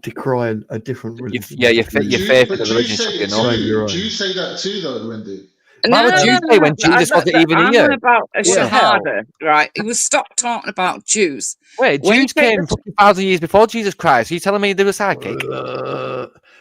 decry a different religion. Your faith in the religion should be enough. Do you say that too, though, Wendy? Why would you say when Jesus wasn't even I'm here? on about a Shahada, right? It was stop talking about Jews. Wait, Jews came 1,000 years before Jesus Christ. Are you telling me they were psychic?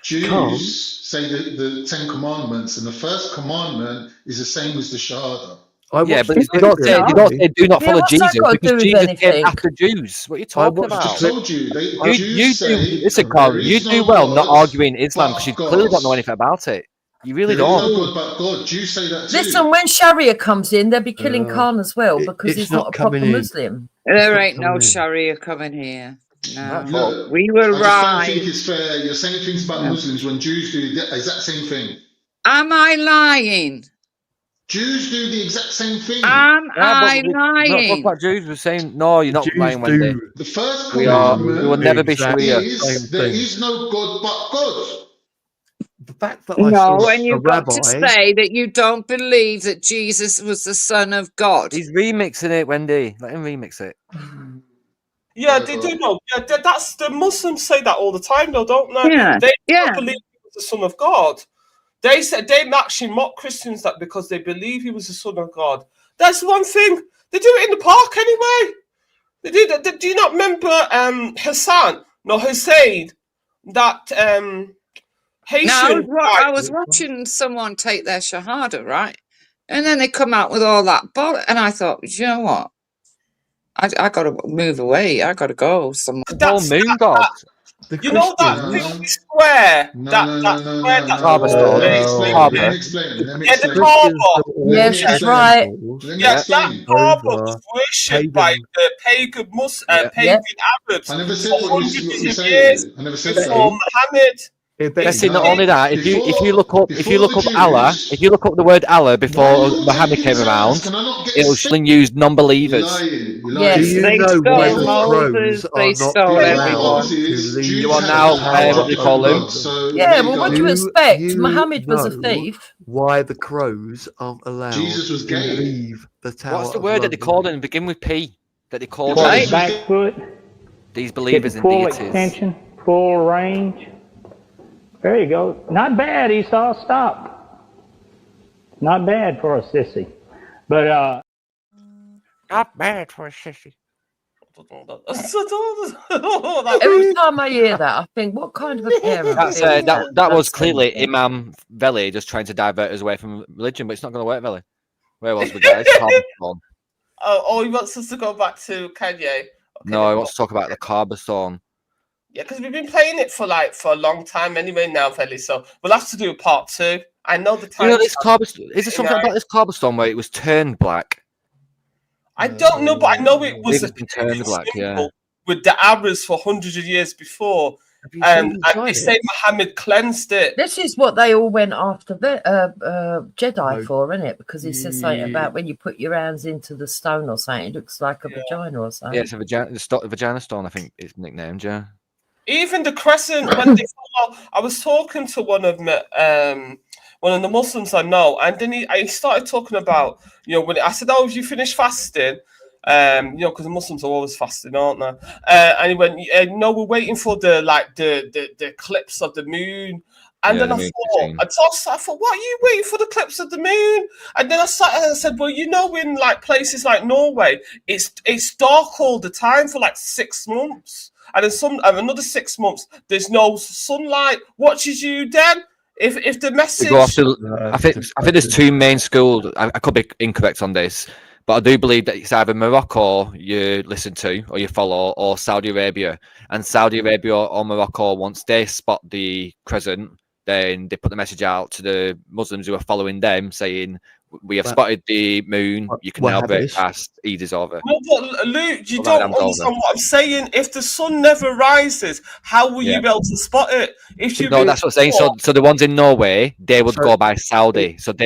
Jews say the 10 Commandments, and the first commandment is the same as the Shahada. But they don't say do not follow Jesus, because Jesus came after Jews. What are you talking about? I told you. Listen, Carl, you do well not arguing Islam, because you clearly don't know anything about it. You really there don't. Is no God but God. Jews say that too. Listen, when Sharia comes in, they'll be killing Khan as well, because he's not a proper Muslim. There ain't no Sharia coming here. No. Look, we will I just don't think it's fair. You're saying things about Muslims when Jews do the exact same thing. Am I lying? Jews do the exact same thing. Am I lying? What about Jews? We're saying, no, you're not lying, Wendy. The first commandment we will never be Sharia. There is no God but God. The fact that and you've got to say that you don't believe that Jesus was the Son of God. He's remixing it, Wendy. Let him remix it. Yeah, they do know. Yeah, that's the Muslims say that all the time, though, don't they? Yeah. They don't believe he was the Son of God. They said they actually mock Christians that because they believe he was the Son of God. That's one thing. They do it in the park anyway. They do that. Do you not remember Hussein? That Haitian. I was watching someone take their Shahada, right? And then they come out with all that bollock, and I thought, you know what? I got to move away. I got to go somewhere. That's moon god. You know that big square? Let me explain. Yeah, the Kaaba. Yes, that's right. Yes, that Kaaba was worshipped by the pagan Arabs I never said for what hundreds you're of saying. years I never said before Muhammad. Let's not only that. If you look up Allah, if you look up the word Allah before Muhammad came around, it'll use non-believers. Yes, do you know why the crows are not allowed to leave? You are now what do you call them? Yeah, well, what do you expect? Muhammad was a thief. Why the crows aren't allowed to leave the Tower? What's the word that they called it? Begin with P. That they called back foot. These believers in full deities. Extension, full range. There you go. Not bad, Esau. Stop. Not bad for a sissy. But, not bad for a sissy. Every time I hear that, I think, what kind of a parent? That was clearly Imam Veli just trying to divert us away from religion, but it's not going to work, Veli. Where was we, guys? He wants us to go back to Kanye. Okay, no, he wants to talk about the Kaaba song. Yeah, because we've been playing it for a long time anyway now, Veli. So we'll have to do a part 2. I know the time. You know this Kaaba. Is there something about this Kaaba song where it was turned black? I don't know, but I know it was turned black. Yeah. With the Arabs for hundreds of years before. And they say Muhammad cleansed it. This is what they all went after Jedi for, isn't it? Because he says something about when you put your hands into the stone or something, it looks like a vagina or something. Yeah, it's a vagina stone, I think it's nicknamed, yeah. Even the crescent, when they I was talking to one of the Muslims I know, and then he started talking about, when I said, "Oh, have you finished fasting?" Because the Muslims are always fasting, aren't they? And he went, "No, we're waiting for the eclipse of the moon." And then I thought, what are you waiting for the eclipse of the moon? And then I said, well, in like places like Norway, it's dark all the time for like 6 months, and then another 6 months there's no sunlight. What should you then? If the message, I think there's two main schools. I could be incorrect on this, but I do believe that it's either Morocco you listen to or you follow, or Saudi Arabia. And Saudi Arabia or Morocco, once they spot the crescent, then they put the message out to the Muslims who are following them, saying, "We have spotted the moon. You can now break fast. Eid is over." No, but Luke, you don't understand what I'm saying. If the sun never rises, how will you be able to spot it? No, that's what I'm saying. So the ones in Norway, they would go by Saudi. So they